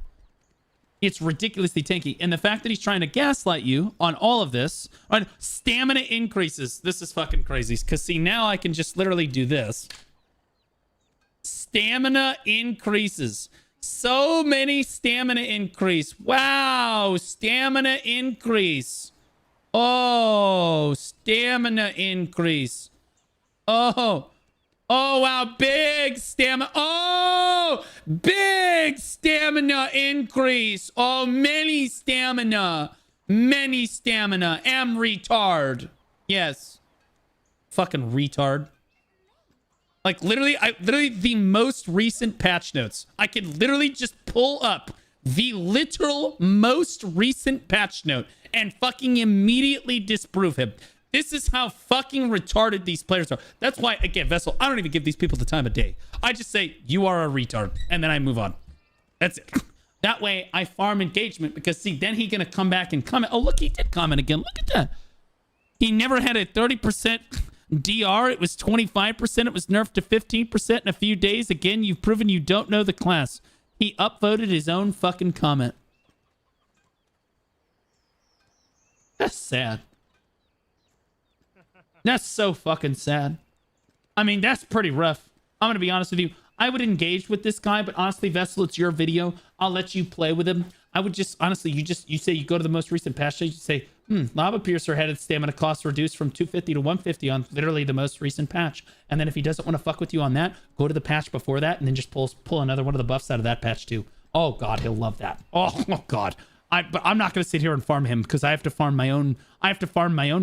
It's ridiculously tanky. And the fact that he's trying to gaslight you on all of this, on stamina increases. This is fucking crazy. Because see, now I can just literally do this. Stamina increases. So many stamina increase. Wow. Stamina increase. Oh, stamina increase. Oh. Oh, wow. Big stamina. Oh, big stamina increase. Oh, many stamina. Many stamina. Am retard. Yes. Fucking retard. Like literally the most recent patch notes. I can literally just pull up the literal most recent patch note and fucking immediately disprove him. This is how fucking retarded these players are. That's why, again, Vessel, I don't even give these people the time of day. I just say, you are a retard, and then I move on. That's it. That way, I farm engagement, because, see, then he's going to come back and comment. Oh, look, he did comment again. Look at that. He never had a 30% DR. It was 25%. It was nerfed to 15% in a few days. Again, you've proven you don't know the class. He upvoted his own fucking comment. That's sad. That's so fucking sad. I mean, that's pretty rough. I'm going to be honest with you. I would engage with this guy, but honestly, Vessel, it's your video. I'll let you play with him. I would just, honestly, you say you go to the most recent patch, you say, Lava Piercer had its stamina cost reduced from 250 to 150 on literally the most recent patch. And then if he doesn't want to fuck with you on that, go to the patch before that and then just pull another one of the buffs out of that patch too. Oh, God, he'll love that. Oh God. But I'm not going to sit here and farm him because I have to farm my own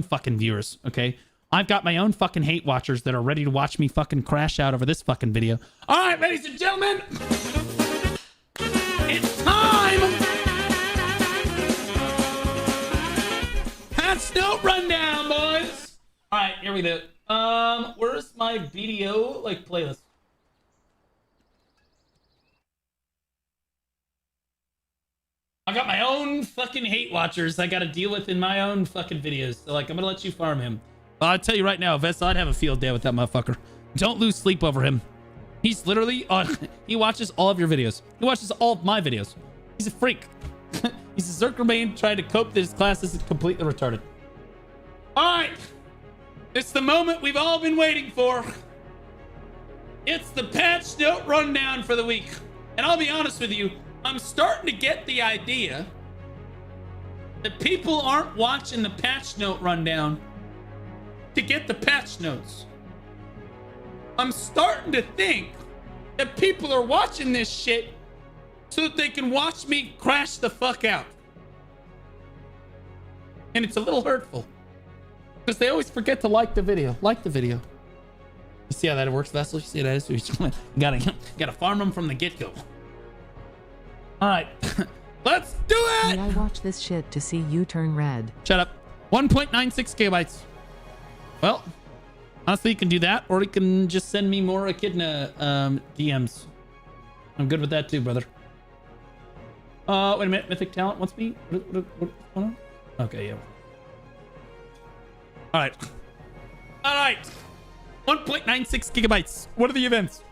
fucking viewers, okay? I've got my own fucking hate watchers that are ready to watch me fucking crash out over this fucking video. All right, ladies and gentlemen, it's time. Patch note rundown, boys. All right, here we go. Where's my video playlist? I got my own fucking hate watchers I got to deal with in my own fucking videos. So I'm gonna let you farm him. I'll tell you right now, Vess, I'd have a field day with that motherfucker. Don't lose sleep over him. He's literally he watches all of your videos. He watches all of my videos. He's a freak. He's a Zerker main trying to cope that his class is completely retarded. All right. It's the moment we've all been waiting for. It's the patch note rundown for the week. And I'll be honest with you, I'm starting to get the idea that people aren't watching the patch note rundown to get the patch notes. I'm starting to think that people are watching this shit so that they can watch me crash the fuck out. And it's a little hurtful because they always forget to like the video. Like the video. You see how that works, Vessel? You see how that is? You gotta farm them from the get-go. All right. Let's do it! May I watch this shit to see you turn red? Shut up. 1.96 gigabytes. Well, honestly, you can do that, or you can just send me more Echidna DMs. I'm good with that too, brother. Wait a minute. Mythic Talent wants me? What's going on? Okay, yeah. All right. All right. 1.96 gigabytes. What are the events?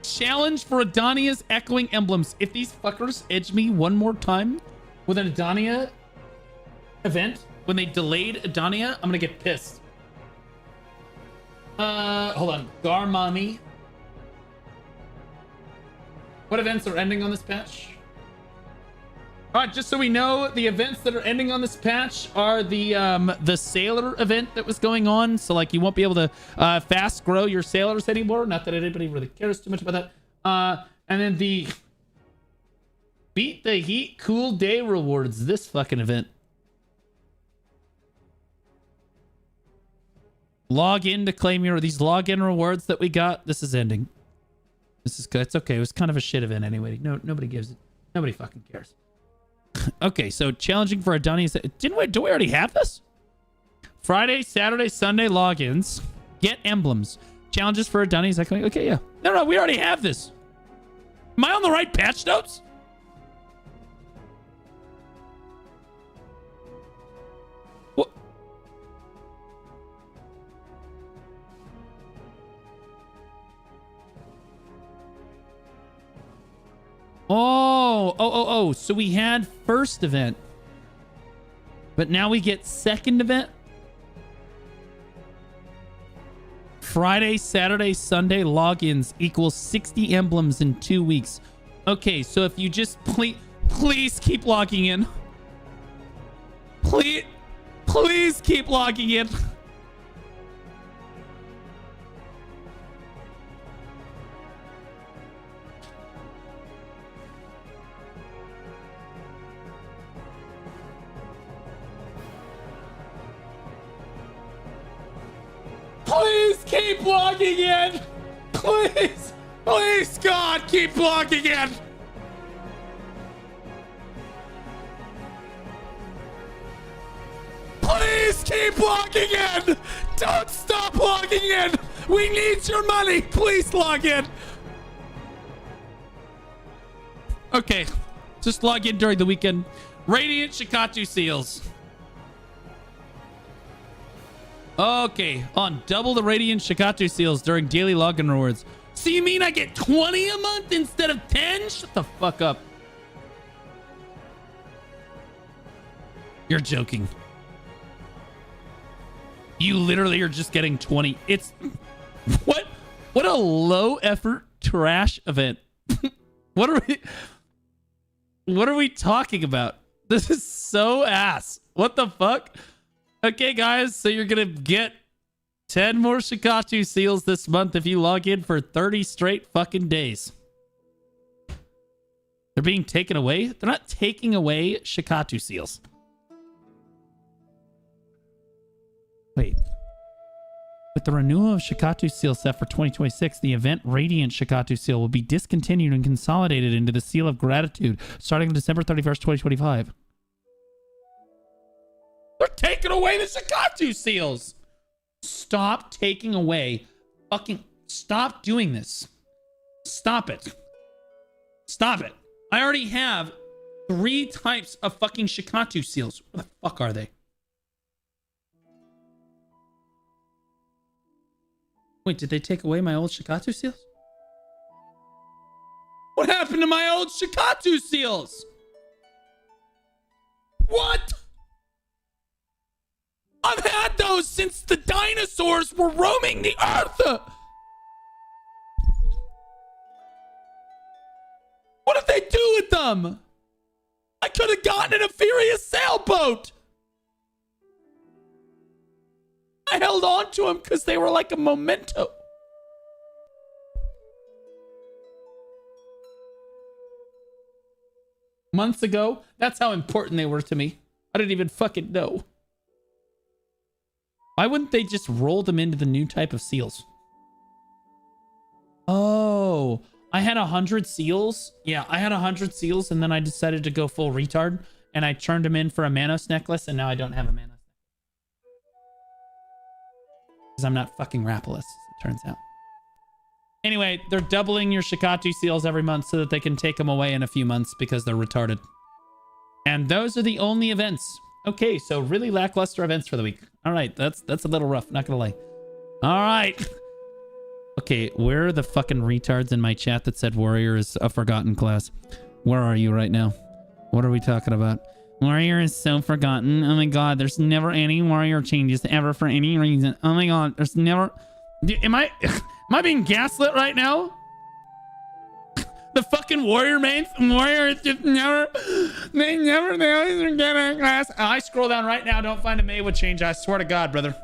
Challenge for Adania's Echoing Emblems. If these fuckers edge me one more time with an Adania event, when they delayed Adania, I'm going to get pissed. Hold on. Garmami. What events are ending on this patch? All right, just so we know, the events that are ending on this patch are the sailor event that was going on. So you won't be able to fast grow your sailors anymore. Not that anybody really cares too much about that. And then the Beat the Heat Cool Day rewards. This fucking event. Log in to claim these login rewards that we got. This is ending. This is good. It's okay. It was kind of a shit event anyway. Nobody gives it. Nobody fucking cares. Okay, so challenging for Adani's. Do we already have this? Friday, Saturday, Sunday logins. Get emblems. Challenges for dunnies. Okay, yeah. No, we already have this. Am I on the right patch notes? What? Oh. So we had first event. But now we get second event. Friday, Saturday, Sunday logins equals 60 emblems in 2 weeks. Okay, so if you just please keep logging in. Please keep logging in. Please keep logging in. Please, God, keep logging in. Please keep logging in. Don't stop logging in. We need your money. Please log in. Okay, just log in during the weekend. Radiant Shikatu seals. Okay, on double the Radiant Shikatu seals during daily login rewards. So you mean I get 20 a month instead of 10? Shut the fuck up. You're joking. You literally are just getting 20. It's what a low effort trash event. What are we talking about? This is so ass. What the fuck? Okay, guys, so you're gonna get 10 more Shikatu seals this month if you log in for 30 straight fucking days. They're being taken away? They're not taking away Shikatu seals. Wait. With the renewal of Shikatu seal set for 2026, the event Radiant Shikatu seal will be discontinued and consolidated into the Seal of Gratitude starting on December 31st, 2025. They're taking away the Shikatu seals. Stop taking away. Fucking stop doing this. Stop it. Stop it. I already have 3 types of fucking Shikatu seals. What the fuck are they? Wait, did they take away my old Shikatu seals? What happened to my old Shikatu seals? What? I've had those since the dinosaurs were roaming the earth. What did they do with them? I could have gotten an Furious sailboat. I held on to them because they were like a memento. Months ago, that's how important they were to me. I didn't even fucking know. Why wouldn't they just roll them into the new type of seals? Oh, I had 100 seals. Yeah, I had 100 seals and then I decided to go full retard and I turned them in for a Manos necklace and now I don't have a Manos necklace. Because I'm not fucking Rapalus, it turns out. Anyway, they're doubling your Shikatu seals every month so that they can take them away in a few months because they're retarded. And those are the only events. Okay, so really lackluster events for the week. All right, that's a little rough, not gonna lie. All right. Okay, where are the fucking retards in my chat that said Warrior is a forgotten class? Where are you right now? What are we talking about? Warrior is so forgotten. Oh my god, there's never any Warrior changes ever for any reason. Oh my god, there's never... Am I being gaslit right now? The fucking Warrior mains? Warrior is just never... They always forget our class. I scroll down right now, don't find a Maywood change. I swear to God, brother.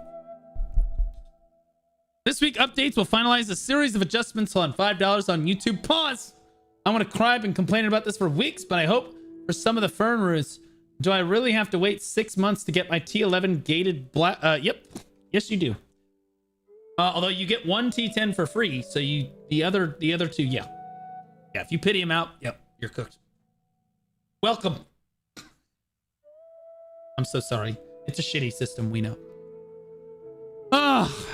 This week, updates will finalize a series of adjustments on $5 on YouTube. Pause! I want to cry. I've been complaining about this for weeks, but I hope for some of the fern roots. Do I really have to wait 6 months to get my T11 gated black? Yep. Yes, you do. Although you get one T10 for free, so the other 2, yeah. Yeah, if you pity him out, yep, you're cooked. Welcome. I'm so sorry. It's a shitty system, we know.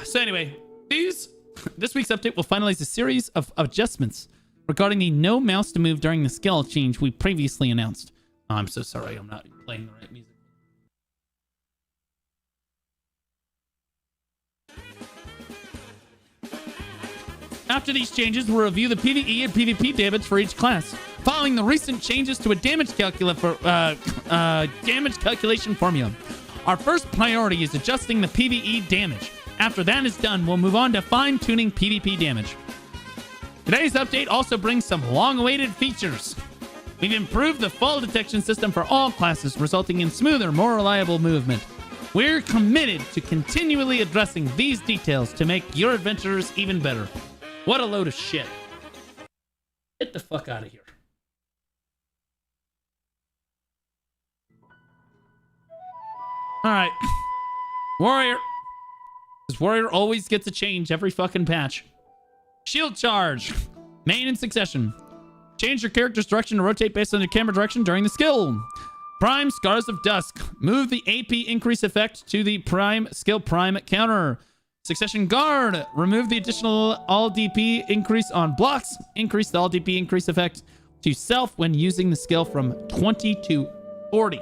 So anyway, this week's update will finalize a series of adjustments regarding the no mouse to move during the skill change we previously announced. Oh, I'm so sorry, I'm not playing the right music. After these changes, we'll review the PvE and PvP damage for each class. Following the recent changes to a damage calculation formula, our first priority is adjusting the PvE damage. After that is done, we'll move on to fine-tuning PvP damage. Today's update also brings some long-awaited features. We've improved the fall detection system for all classes, resulting in smoother, more reliable movement. We're committed to continually addressing these details to make your adventures even better. What a load of shit. Get the fuck out of here. Alright. Warrior. This warrior always gets a change every fucking patch. Shield charge. Main in succession. Change your character's direction to rotate based on your camera direction during the skill. Prime Scars of Dusk. Move the AP increase effect to the prime skill prime counter. Succession Guard. Remove the additional all DP increase on blocks. Increase the all DP increase effect to self when using the skill from 20 to 40.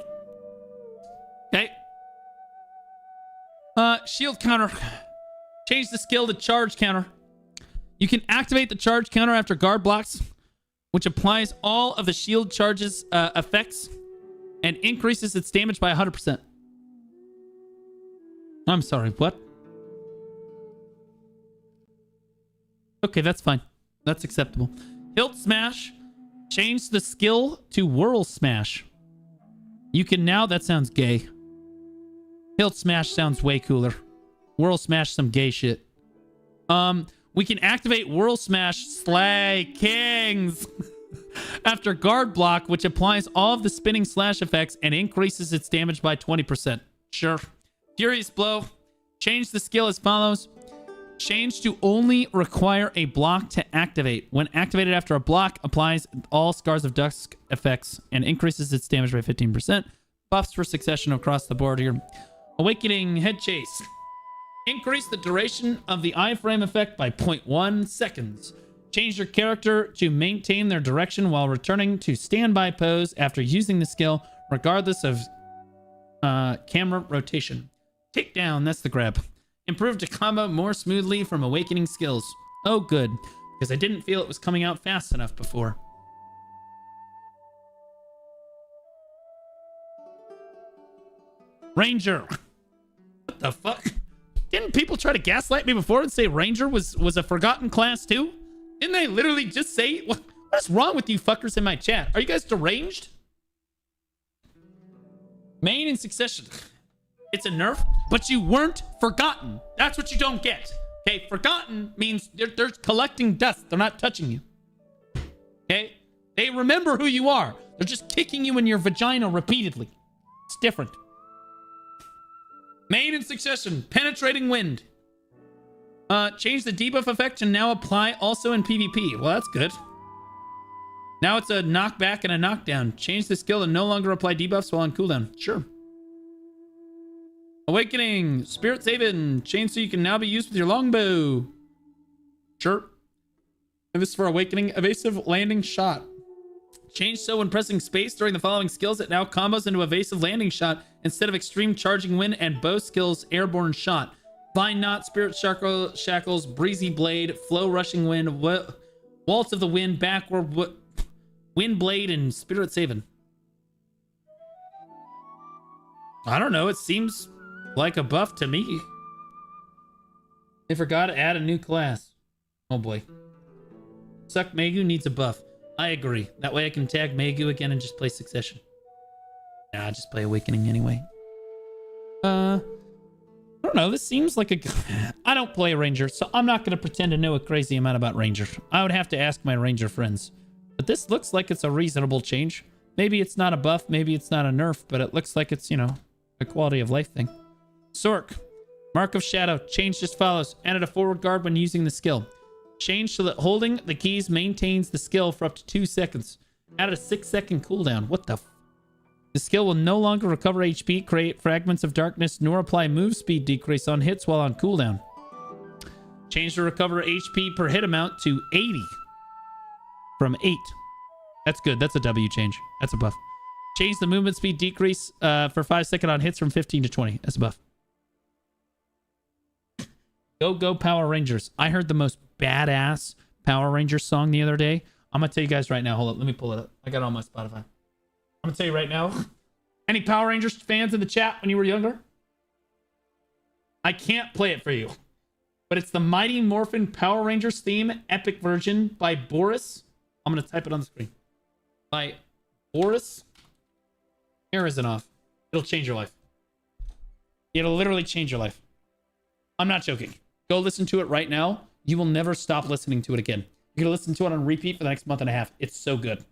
Okay. Shield counter. Change the skill to charge counter. You can activate the charge counter after guard blocks, which applies all of the shield charges effects and increases its damage by 100%. I'm sorry, what? Okay, that's fine. That's acceptable. Hilt Smash. Change the skill to Whirl Smash. You can now... That sounds gay. Hilt Smash sounds way cooler. Whirl Smash, some gay shit. We can activate Whirl Smash Slay Kings after guard block, which applies all of the spinning slash effects and increases its damage by 20%. Sure. Furious Blow. Change the skill as follows. Change to only require a block to activate. When activated after a block, applies all Scars of Dusk effects and increases its damage by 15%. Buffs for succession across the board here. Awakening Head Chase. Increase the duration of the iframe effect by 0.1 seconds. Change your character to maintain their direction while returning to standby pose after using the skill, regardless of camera rotation. Takedown, that's the grab. Improve to combo more smoothly from awakening skills. Oh, good, because I didn't feel it was coming out fast enough before. Ranger. What the fuck? Didn't people try to gaslight me before and say Ranger was a forgotten class too? Didn't they literally just say, what is wrong with you fuckers in my chat? Are you guys deranged? Main in succession. It's a nerf, but you weren't forgotten. That's what you don't get. Okay, forgotten means they're collecting dust. They're not touching you. Okay? They remember who you are. They're just kicking you in your vagina repeatedly. It's different. Main in succession. Penetrating Wind. Change the debuff effect to now apply also in PvP. Well, that's good. Now it's a knockback and a knockdown. Change the skill to no longer apply debuffs while on cooldown. Sure. Awakening. Spirit Saving. Change so you can now be used with your longbow. Sure. And this is for Awakening. Evasive Landing Shot. Change so when pressing space during the following skills, it now combos into Evasive Landing Shot instead of Extreme Charging Wind and Bow Skills Airborne Shot. Vine Knot, Spirit Shackles, Breezy Blade, Flow Rushing Wind, Waltz of the Wind, Backward Wind Blade, and Spirit Saving. I don't know. It seems like a buff to me. They forgot to add a new class. Oh boy. Suck Megu needs a buff. I agree. That way I can tag Megu again and just play Succession. Nah, I just play Awakening anyway. I don't know. This seems like a... I don't play Ranger, so I'm not going to pretend to know a crazy amount about Ranger. I would have to ask my Ranger friends. But this looks like it's a reasonable change. Maybe it's not a buff, maybe it's not a nerf, but it looks like it's, you know, a quality of life thing. Sork. Mark of Shadow. Changed as follows. Added a forward guard when using the skill. Changed so that holding the keys maintains the skill for up to 2 seconds. Added a 6-second cooldown. What the f... The skill will no longer recover HP, create fragments of darkness, nor apply move speed decrease on hits while on cooldown. Change the recover HP per hit amount to 80 from 8. That's good. That's a W change. That's a buff. Change the movement speed decrease for 5 seconds on hits from 15 to 20. That's a buff. Go Power Rangers. I heard the most badass Power Rangers song the other day. I'm going to tell you guys right now. Hold up. Let me pull it up. I got it on my Spotify. I'm going to tell you right now. Any Power Rangers fans in the chat when you were younger? I can't play it for you. But it's the Mighty Morphin Power Rangers theme, epic version by Boris. I'm going to type it on the screen. By Boris Arizonov. It'll change your life. It'll literally change your life. I'm not joking. Go listen to it right now. You will never stop listening to it again. You're going to listen to it on repeat for the next month and a half. It's so good.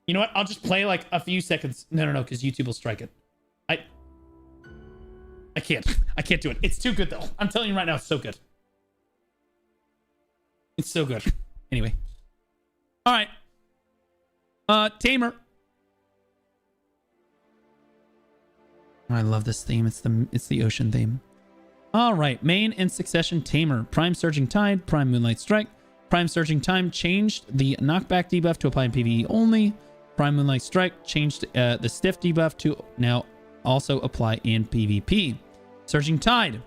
You know what? I'll just play like a few seconds. No, because YouTube will strike it. I can't. I can't do it. It's too good, though. I'm telling you right now, it's so good. It's so good. Anyway. All right. Tamer. I love this theme. It's the ocean theme. All right. Main in succession Tamer. Prime Surging Tide. Prime Moonlight Strike. Prime Surging Time changed the knockback debuff to apply in PvE only. Prime Moonlight Strike changed the stiff debuff to now also apply in PvP. Surging Tide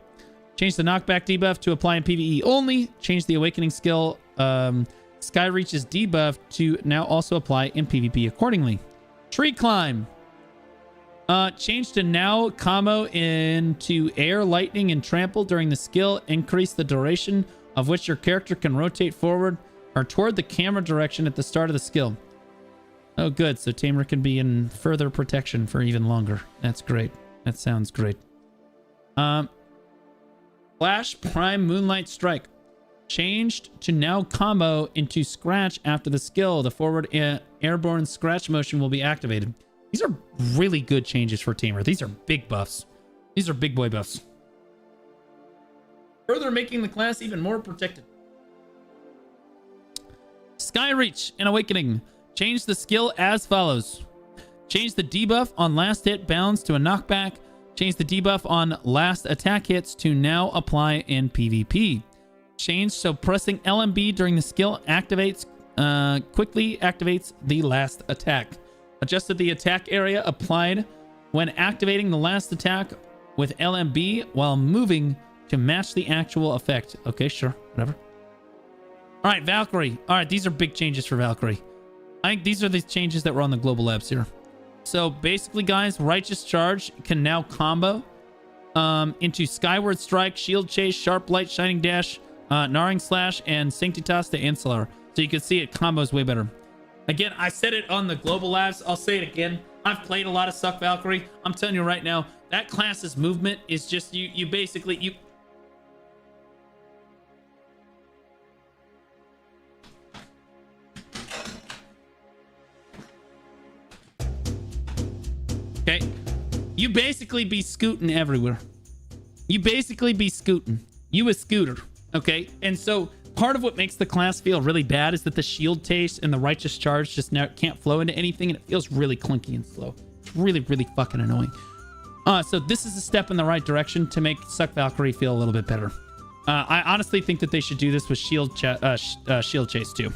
changed the knockback debuff to apply in PvE only. Changed the awakening skill Sky Reach's debuff to now also apply in PvP accordingly. Tree Climb changed to now combo into air, lightning, and trample during the skill. Increase the duration of which your character can rotate forward or toward the camera direction at the start of the skill. Oh, good. So Tamer can be in further protection for even longer. That's great. That sounds great. Flash Prime Moonlight Strike changed to now combo into scratch after the skill. The forward airborne scratch motion will be activated. These are really good changes for Tamer. These are big buffs. These are big boy buffs. Further making the class even more protected. Sky Reach and Awakening. Change the skill as follows. Change the debuff on last hit bounds to a knockback. Change the debuff on last attack hits to now apply in PvP. Change so pressing LMB during the skill activates quickly activates the last attack. Adjusted the attack area applied when activating the last attack with LMB while moving to match the actual effect. Okay, sure, whatever. All right, Valkyrie. All right, these are big changes for Valkyrie. I think these are the changes that were on the global labs here. So basically, guys, Righteous Charge can now combo into Skyward Strike, Shield Chase, Sharp Light, Shining Dash, Gnarring Slash, and Sanctitas de Ancillary. So you can see it combos way better. Again, I said it on the global labs. I'll say it again. I've played a lot of Suck Valkyrie. I'm telling you right now, that class's movement is just you basically okay, you basically be scooting everywhere. You basically be scooting. You a scooter, okay? And so part of what makes the class feel really bad is that the shield taste and the Righteous Charge just now can't flow into anything, and it feels really clunky and slow. It's really, really fucking annoying. So this is a step in the right direction to make Suck Valkyrie feel a little bit better. I honestly think that they should do this with Shield Chase too.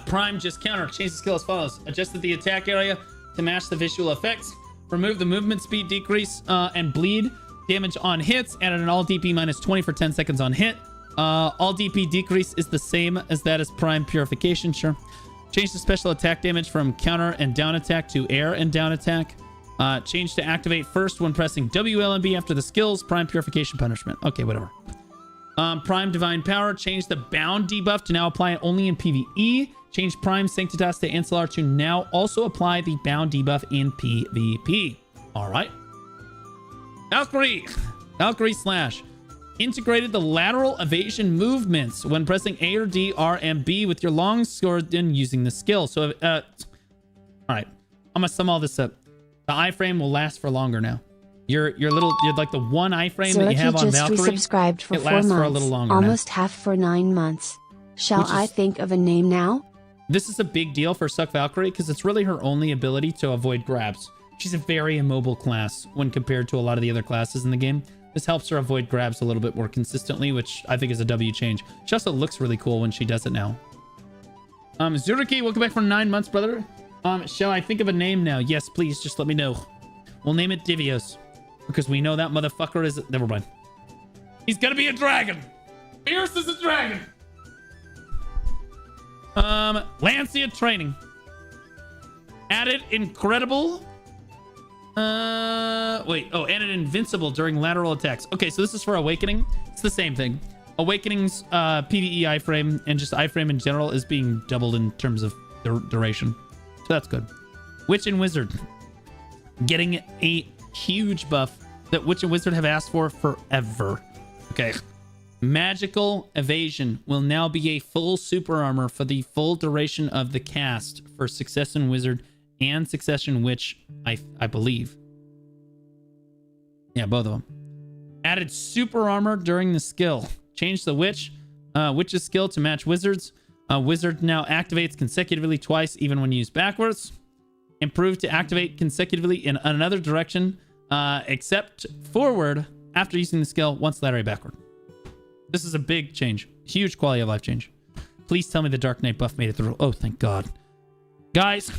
Prime just counter. Change the skill as follows. Adjusted the attack area to match the visual effects. Remove the movement speed decrease and bleed damage on hits. Added an all DP minus 20 for 10 seconds on hit. All DP decrease is the same as that as Prime Purification, sure. Change the special attack damage from counter and down attack to air and down attack. Change to activate first when pressing WLMB after the skills. Prime Purification Punishment. Okay, whatever. Prime Divine Power. Change the bound debuff to now apply it only in PvE. Change Prime Sanctitas de Ancillary to now also apply the bound debuff in PvP. All right. Valkyrie. Valkyrie Slash. Integrated the lateral evasion movements when pressing A or D, R, and B with your long sword and using the skill. So, all right. I'm going to sum all this up. The iframe will last for longer now. You're like the one iframe that you have on Valkyrie. Just resubscribed for 4 months, for a little longer almost now. half for 9 months. Shall I think of a name now? This is a big deal for Suck Valkyrie because it's really her only ability to avoid grabs. She's a very immobile class when compared to a lot of the other classes in the game. This helps her avoid grabs a little bit more consistently, which I think is a W change. She also looks really cool when she does it now. Zuriki, welcome back for 9 months, brother. Shall I think of a name now? Yes, please, just let me know. We'll name it Divios. Because we know that motherfucker is... Never mind. He's gonna be a dragon. Fierce is a dragon. Lancia training. Added incredible... added invincible during lateral attacks. Okay, so this is for Awakening. It's the same thing. Awakening's PvE iframe and just iframe in general is being doubled in terms of duration. So that's good. Witch and Wizard. Getting a huge buff that Witch and Wizard have asked for forever. Okay. Magical Evasion will now be a full super armor for the full duration of the cast for Succession Wizard and Succession Witch, I believe. Yeah, both of them. Added super armor during the skill. Changed the Witch's skill to match Wizard's. Wizard now activates consecutively twice, even when used backwards. Improved to activate consecutively in another direction, except forward after using the skill once laterally backward. This is a big change. Huge quality of life change. Please tell me the Dark Knight buff made it through. Oh, thank God. Guys,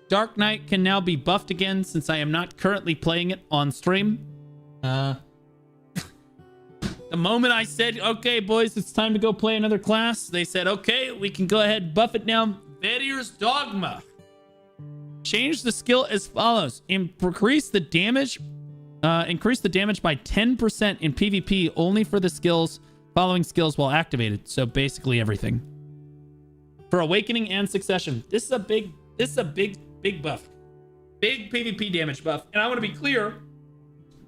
Dark Knight can now be buffed again since I am not currently playing it on stream. The moment I said, okay, boys, it's time to go play another class, they said, okay, we can go ahead and buff it now. Vader's Dogma. Change the skill as follows. Increase the damage by 10% in PvP only for the following skills while activated. So basically everything. For Awakening and Succession. This is a big buff. Big PvP damage buff. And I want to be clear,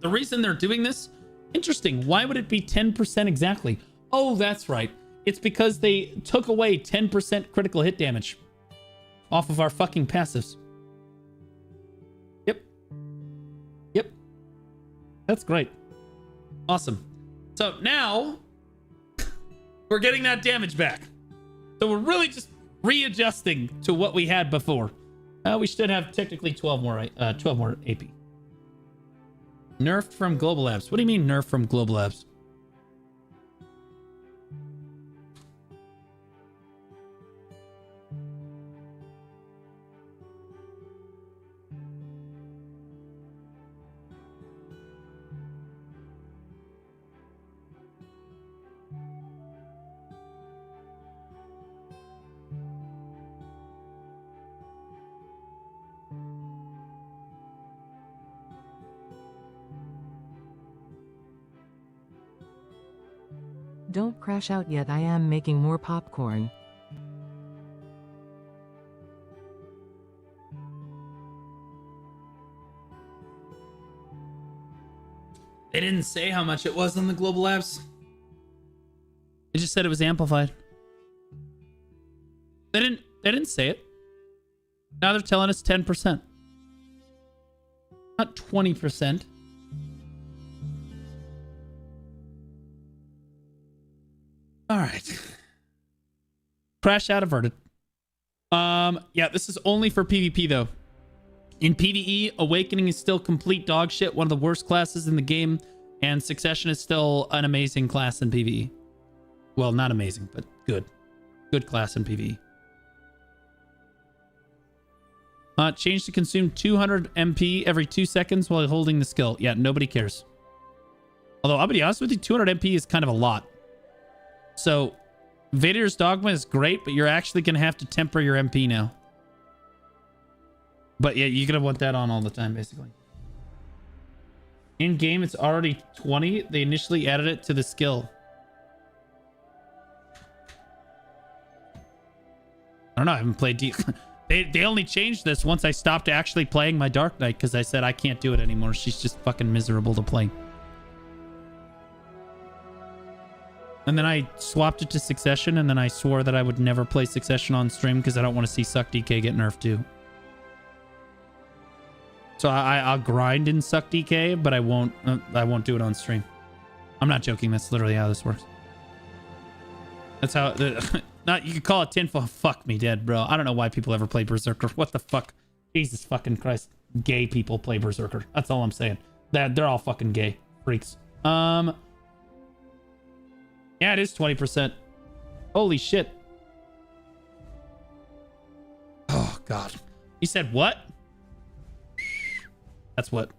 the reason they're doing this, interesting. Why would it be 10% exactly? Oh, that's right. It's because they took away 10% critical hit damage off of our fucking passives. Yep. That's great. Awesome. So now we're getting that damage back. So we're really just readjusting to what we had before. We should have technically 12 more AP. Nerfed from Global Labs. What do you mean nerfed from Global Labs? Don't crash out yet, I am making more popcorn. They didn't say how much it was on the Global Labs. They just said it was amplified. They didn't say it. Now they're telling us 10%. Not 20%. All right. Crash out averted. Yeah, this is only for PvP though. In PvE, Awakening is still complete dog shit, one of the worst classes in the game, and Succession is still an amazing class in PvE. Well, not amazing, but good. Good class in PvE. Change to consume 200 MP every 2 seconds while holding the skill. Yeah, nobody cares. Although, I'll be honest with you, 200 MP is kind of a lot. So, Vader's Dogma is great, but you're actually going to have to temper your MP now. But yeah, you're going to want that on all the time, basically. In-game, it's already 20. They initially added it to the skill. I don't know, I haven't played... They only changed this once I stopped actually playing my Dark Knight, because I said I can't do it anymore. She's just fucking miserable to play. And then I swapped it to Succession, and then I swore that I would never play Succession on stream because I don't want to see Suck DK get nerfed too. So I'll grind in Suck DK, but I won't do it on stream. I'm not joking. That's literally how this works. That's how... Not, you could call it tinfoil. Fuck me dead, bro. I don't know why people ever play Berserker. What the fuck? Jesus fucking Christ. Gay people play Berserker. That's all I'm saying. They're all fucking gay freaks. Yeah, it is 20%. Holy shit. Oh, God. You said what? That's what.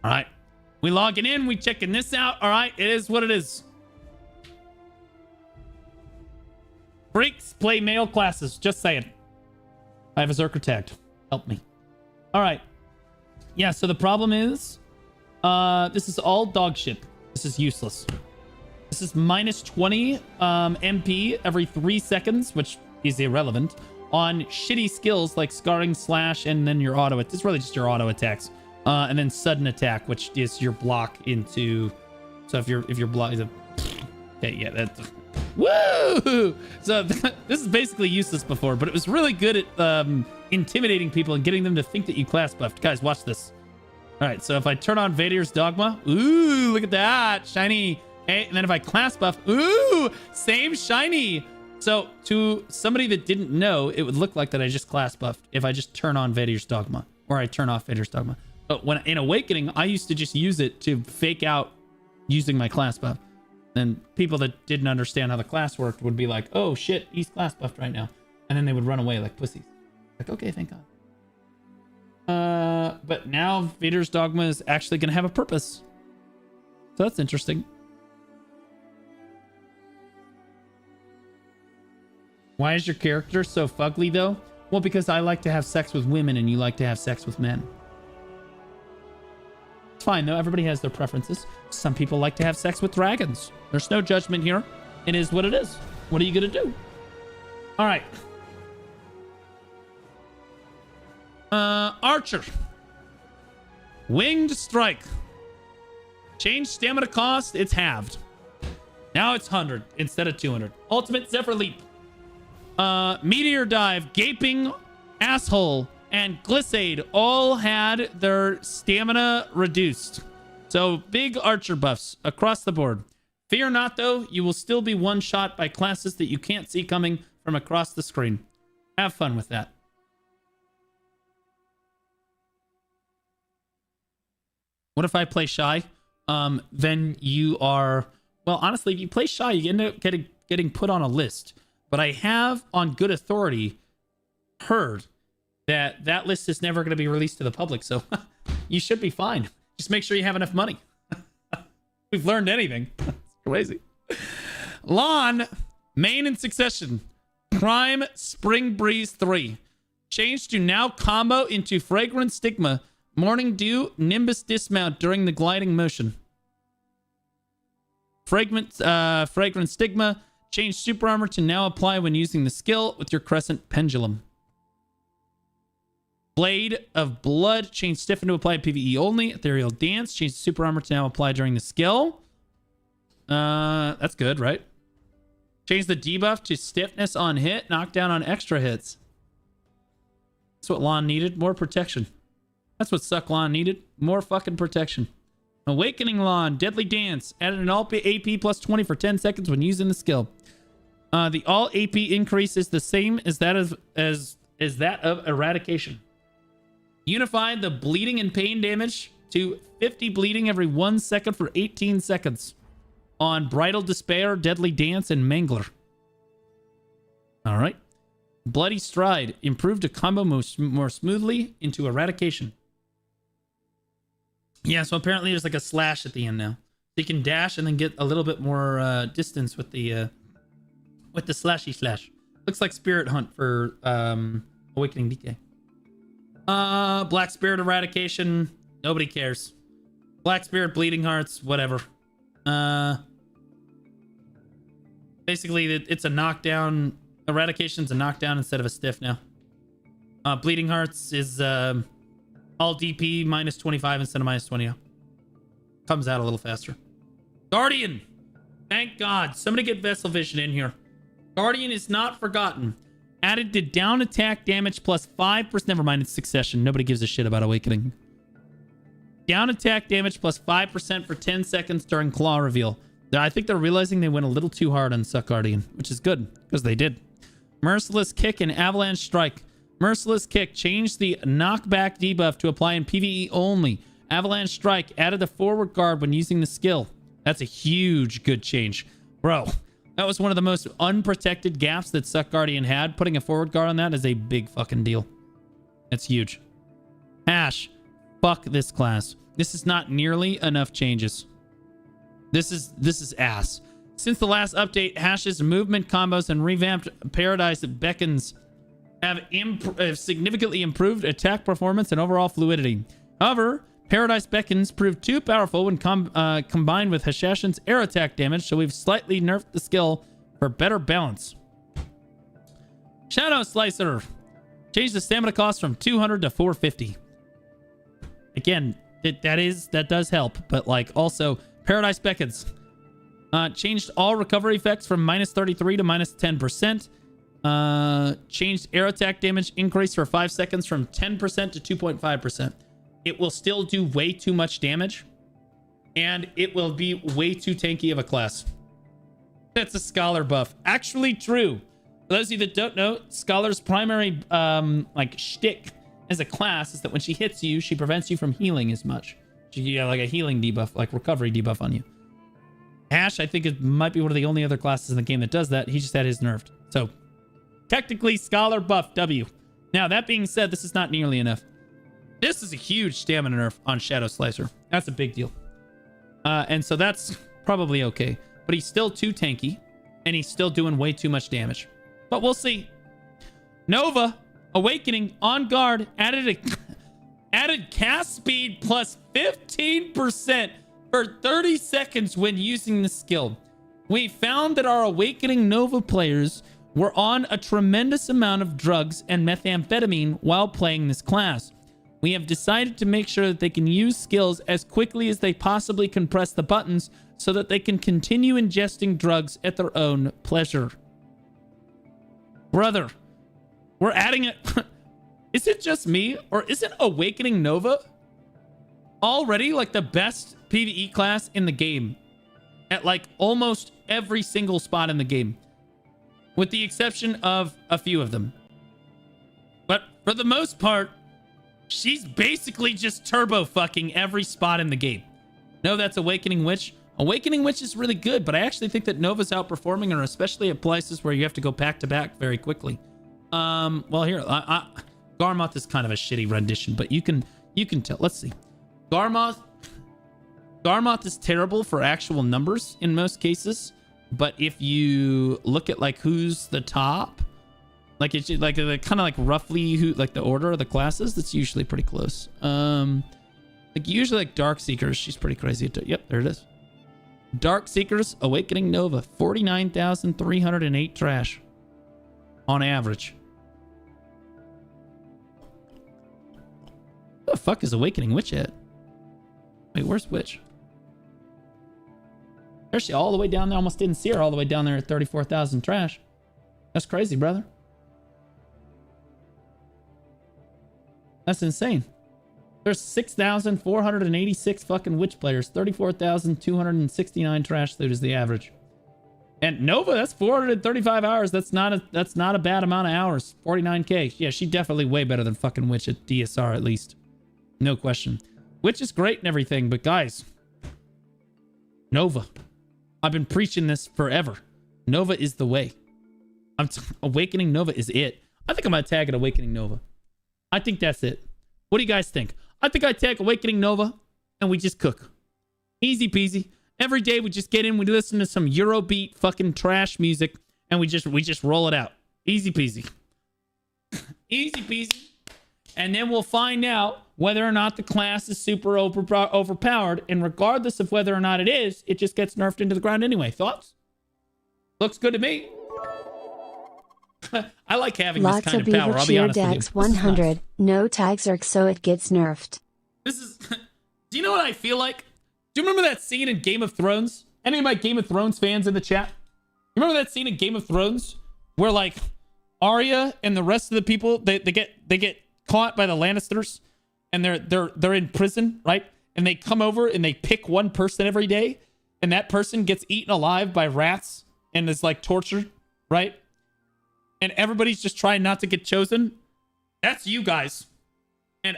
All right. We logging in. We checking this out. All right. It is what it is. Freaks play male classes. Just saying. I have a Zerker tagged. Help me. All right. Yeah, so the problem is this is all dog shit. This is useless. This is minus 20 MP every 3 seconds, which is irrelevant, on shitty skills like scarring, slash, and then your auto. It's really just your auto attacks. And then sudden attack, which is your block into. So if you're block, okay, yeah, that's woo. So this is basically useless before, but it was really good at intimidating people and getting them to think that you class buffed. Guys, watch this. All right, so if I turn on Vader's Dogma, ooh, look at that, shiny. Okay, and then if I class buff, ooh, same shiny. So to somebody that didn't know, it would look like that I just class buffed if I just turn on Vader's Dogma or I turn off Vader's Dogma. But when in Awakening, I used to just use it to fake out using my class buff. Then people that didn't understand how the class worked would be like, oh shit, he's class buffed right now. And then they would run away like pussies. Like, okay, thank God. But now Vader's Dogma is actually going to have a purpose. So that's interesting. Why is your character so fugly though? Well, because I like to have sex with women and you like to have sex with men. It's fine though, everybody has their preferences. Some people like to have sex with dragons. There's no judgment here. It is what it is. What are you gonna do? All right. Archer. Winged strike. Change stamina cost, it's halved. Now it's 100 instead of 200. Ultimate Zephyr Leap. Meteor Dive, Gaping Asshole, and Glissade all had their stamina reduced. So big archer buffs across the board. Fear not though, you will still be one shot by classes that you can't see coming from across the screen. Have fun with that. What if I play shy? Then you are, well, honestly, if you play shy, you end up getting put on a list. But I have, on good authority, heard that that list is never going to be released to the public. So you should be fine. Just make sure you have enough money. We've learned anything. It's crazy. Lawn, main in succession. Prime Spring Breeze 3. Change to now combo into Fragrant Stigma. Morning Dew, Nimbus Dismount during the gliding motion. Fragrant Stigma. Change super armor to now apply when using the skill with your Crescent Pendulum. Blade of Blood. Change stiffen to apply PvE only. Ethereal Dance. Change super armor to now apply during the skill. That's good, right? Change the debuff to stiffness on hit. Knockdown on extra hits. That's what Lon needed. More protection. That's what Suck Lon needed. More fucking protection. Awakening Lon. Deadly Dance. Added an all AP plus 20 for 10 seconds when using the skill. The all AP increase is the same as that of Eradication. Unified the bleeding and pain damage to 50 bleeding every 1 second for 18 seconds on Bridal Despair, Deadly Dance, and Mangler. All right. Bloody Stride. Improved to combo more smoothly into Eradication. Yeah, so apparently there's like a slash at the end now. So you can dash and then get a little bit more distance with the slashy slash. Looks like Spirit Hunt for Awakening DK. Black Spirit Eradication. Nobody cares. Black Spirit Bleeding Hearts. Whatever. Basically, it's a knockdown. Eradication's a knockdown instead of a stiff now. Bleeding Hearts is all DP minus 25 instead of minus 20. Comes out a little faster. Guardian. Thank God. Somebody get Vessel Vision in here. Guardian is not forgotten. Added to down attack damage plus 5%. Never mind, it's Succession. Nobody gives a shit about Awakening. Down attack damage plus 5% for 10 seconds during Claw Reveal. I think they're realizing they went a little too hard on Suck Guardian, which is good, because they did. Merciless Kick and Avalanche Strike. Merciless Kick changed the knockback debuff to apply in PvE only. Avalanche Strike added the forward guard when using the skill. That's a huge good change. Bro, that was one of the most unprotected gaps that Suck Guardian had. Putting a forward guard on that is a big fucking deal. It's huge. Hash, fuck this class. This is not nearly enough changes. This is ass. Since the last update, Hash's movement combos and revamped Paradise Beckons have significantly improved attack performance and overall fluidity. However, Paradise Beckons proved too powerful when combined with Hashashin's air attack damage, so we've slightly nerfed the skill for better balance. Shadow Slicer. Changed the stamina cost from 200 to 450. Again, that does help, but like also Paradise Beckons changed all recovery effects from -33 to -10%. Changed air attack damage increase for 5 seconds from 10% to 2.5%. It will still do way too much damage, and it will be way too tanky of a class. That's a Scholar buff. Actually true. For those of you that don't know, Scholar's primary like shtick as a class is that when she hits you, she prevents you from healing as much. She got like a healing debuff, like recovery debuff on you. Ash, I think it might be one of the only other classes in the game that does that. He just had his nerfed. So technically Scholar buff W. Now that being said, this is not nearly enough. This is a huge stamina nerf on Shadow Slicer. That's a big deal. And so that's probably okay. But he's still too tanky, and he's still doing way too much damage. But we'll see. Nova, Awakening, on guard, added cast speed plus 15% for 30 seconds when using the skill. We found that our Awakening Nova players were on a tremendous amount of drugs and methamphetamine while playing this class. We have decided to make sure that they can use skills as quickly as they possibly can press the buttons so that they can continue ingesting drugs at their own pleasure. Brother, we're adding it. Is it just me, or isn't Awakening Nova already like the best PvE class in the game at like almost every single spot in the game, with the exception of a few of them? But for the most part, she's basically just turbo fucking every spot in the game. No, that's Awakening Witch. Awakening Witch is really good, but I actually think that Nova's outperforming her, especially at places where you have to go back to back very quickly. Well, here, Garmoth is kind of a shitty rendition, but you can tell. Let's see. Garmoth is terrible for actual numbers in most cases, but if you look at like who's the top, like it's like kind of like roughly who, like the order of the classes, that's usually pretty close. Like usually like Darkseekers, she's pretty crazy. Yep, there it is. Darkseekers, Awakening Nova, 49,308 trash on average. What the fuck is Awakening Witch at? Wait, where's Witch? There's she all the way down there. Almost didn't see her all the way down there at 34,000 trash. That's crazy, brother. That's insane. There's 6,486 fucking Witch players. 34,269 trash loot is the average. And Nova, that's 435 hours. That's not a bad amount of hours. 49k. Yeah, she's definitely way better than fucking Witch at DSR at least. No question. Witch is great and everything, but guys, Nova. I've been preaching this forever. Nova is the way. Awakening Nova is it. I think I'm gonna tag it Awakening Nova. I think that's it. What do you guys think? I think I tag Awakening Nova and we just cook. Easy peasy. Every day we just get in, we listen to some Eurobeat fucking trash music, and we just roll it out. Easy peasy. Easy peasy. And then we'll find out whether or not the class is super overpowered, and regardless of whether or not it is, it just gets nerfed into the ground anyway. Thoughts? Looks good to me. I like having this kind of power, I'll be honest with you. 100. Nice. No tags are so it gets nerfed. This is... Do you know what I feel like? Do you remember that scene in Game of Thrones? Any of my Game of Thrones fans in the chat? You remember that scene in Game of Thrones where like Arya and the rest of the people they get caught by the Lannisters and they're in prison, right? And they come over and they pick one person every day, and that person gets eaten alive by rats and is like tortured, right? And everybody's just trying not to get chosen. That's you guys. And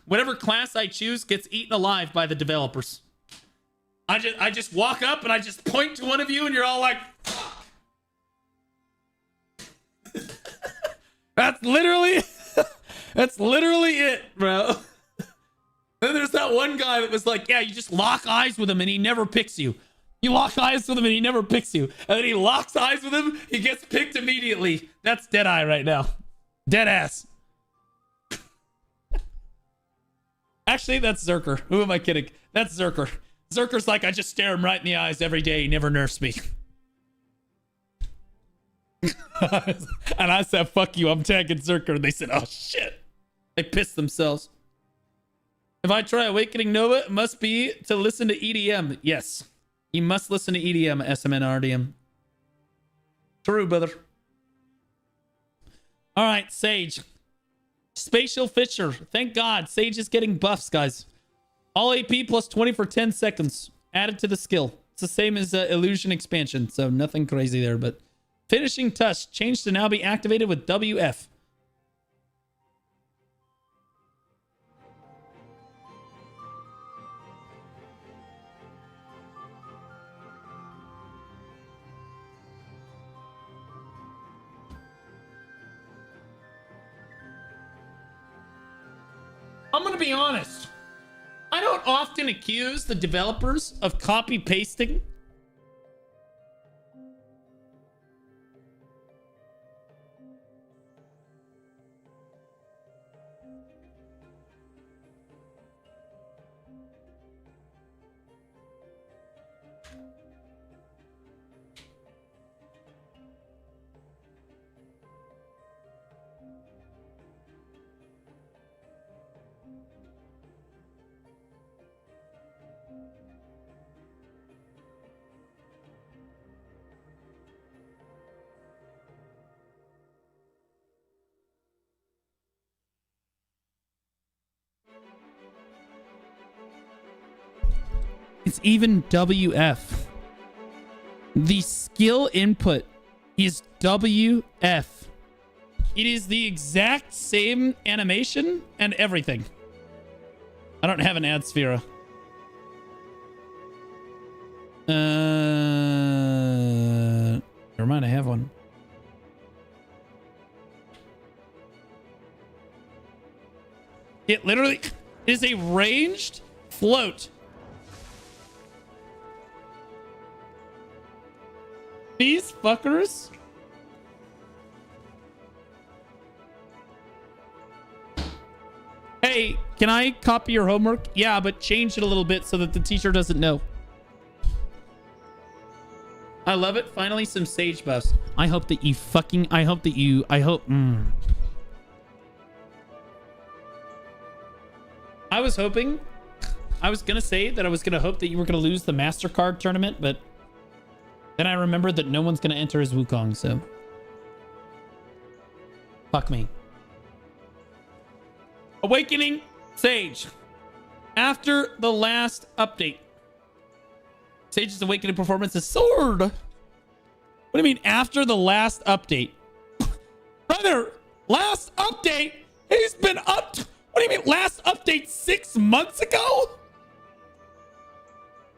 whatever class I choose gets eaten alive by the developers. I just walk up and I just point to one of you and you're all like, fuck. That's literally it, bro. Then there's that one guy that was like, yeah, you just lock eyes with him and he never picks you. You lock eyes with him and he never picks you. And then he locks eyes with him, he gets picked immediately. That's Deadeye right now. Dead ass. Actually, that's Zerker. Who am I kidding? That's Zerker. Zerker's like, I just stare him right in the eyes every day. He never nerfs me. And I said, fuck you, I'm tagging Zerker. And they said, oh shit. They pissed themselves. If I try Awakening Nova, it must be to listen to EDM. Yes. You must listen to EDM, SMN RDM. True, brother. All right, Sage. Spatial Fisher. Thank God. Sage is getting buffs, guys. All AP plus 20 for 10 seconds. Added to the skill. It's the same as Illusion Expansion, so nothing crazy there. But Finishing Touch. Changed to now be activated with WF. I'm going to be honest. I don't often accuse the developers of copy pasting. It's even WF. The skill input is WF. It is the exact same animation and everything. I don't have an ad sphere. Never mind, I have one. It literally is a ranged float. These fuckers. Hey, can I copy your homework? Yeah, but change it a little bit so that the teacher doesn't know. I love it. Finally, some Sage buffs. I hope that you fucking... I hope... I was hoping... I was gonna say that I was gonna hope that you were gonna lose the MasterCard tournament, but... Then I remembered that no one's going to enter as Wukong, so... Fuck me. Awakening Sage. After the last update. Sage's Awakening performance is soared. What do you mean, after the last update? Brother, last update? He's been up... What do you mean, last update 6 months ago?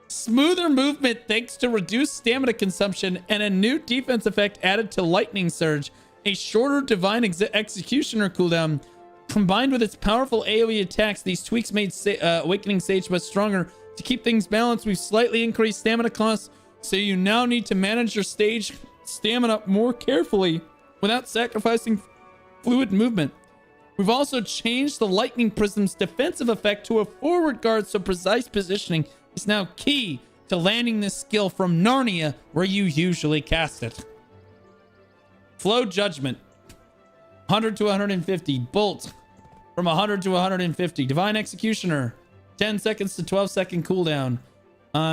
Smoother movement thanks to reduced stamina consumption and a new defense effect added to Lightning Surge. A shorter Divine Executioner cooldown. Combined with its powerful AoE attacks, these tweaks made Awakening Sage much stronger. To keep things balanced, we've slightly increased stamina costs, so you now need to manage your stage stamina more carefully without sacrificing fluid movement. We've also changed the Lightning Prism's defensive effect to a forward guard, so precise positioning is now key to landing this skill from Narnia, where you usually cast it. Flow Judgment, 100 to 150. Bolt, from 100 to 150. Divine Executioner, 10 seconds to 12 second cooldown.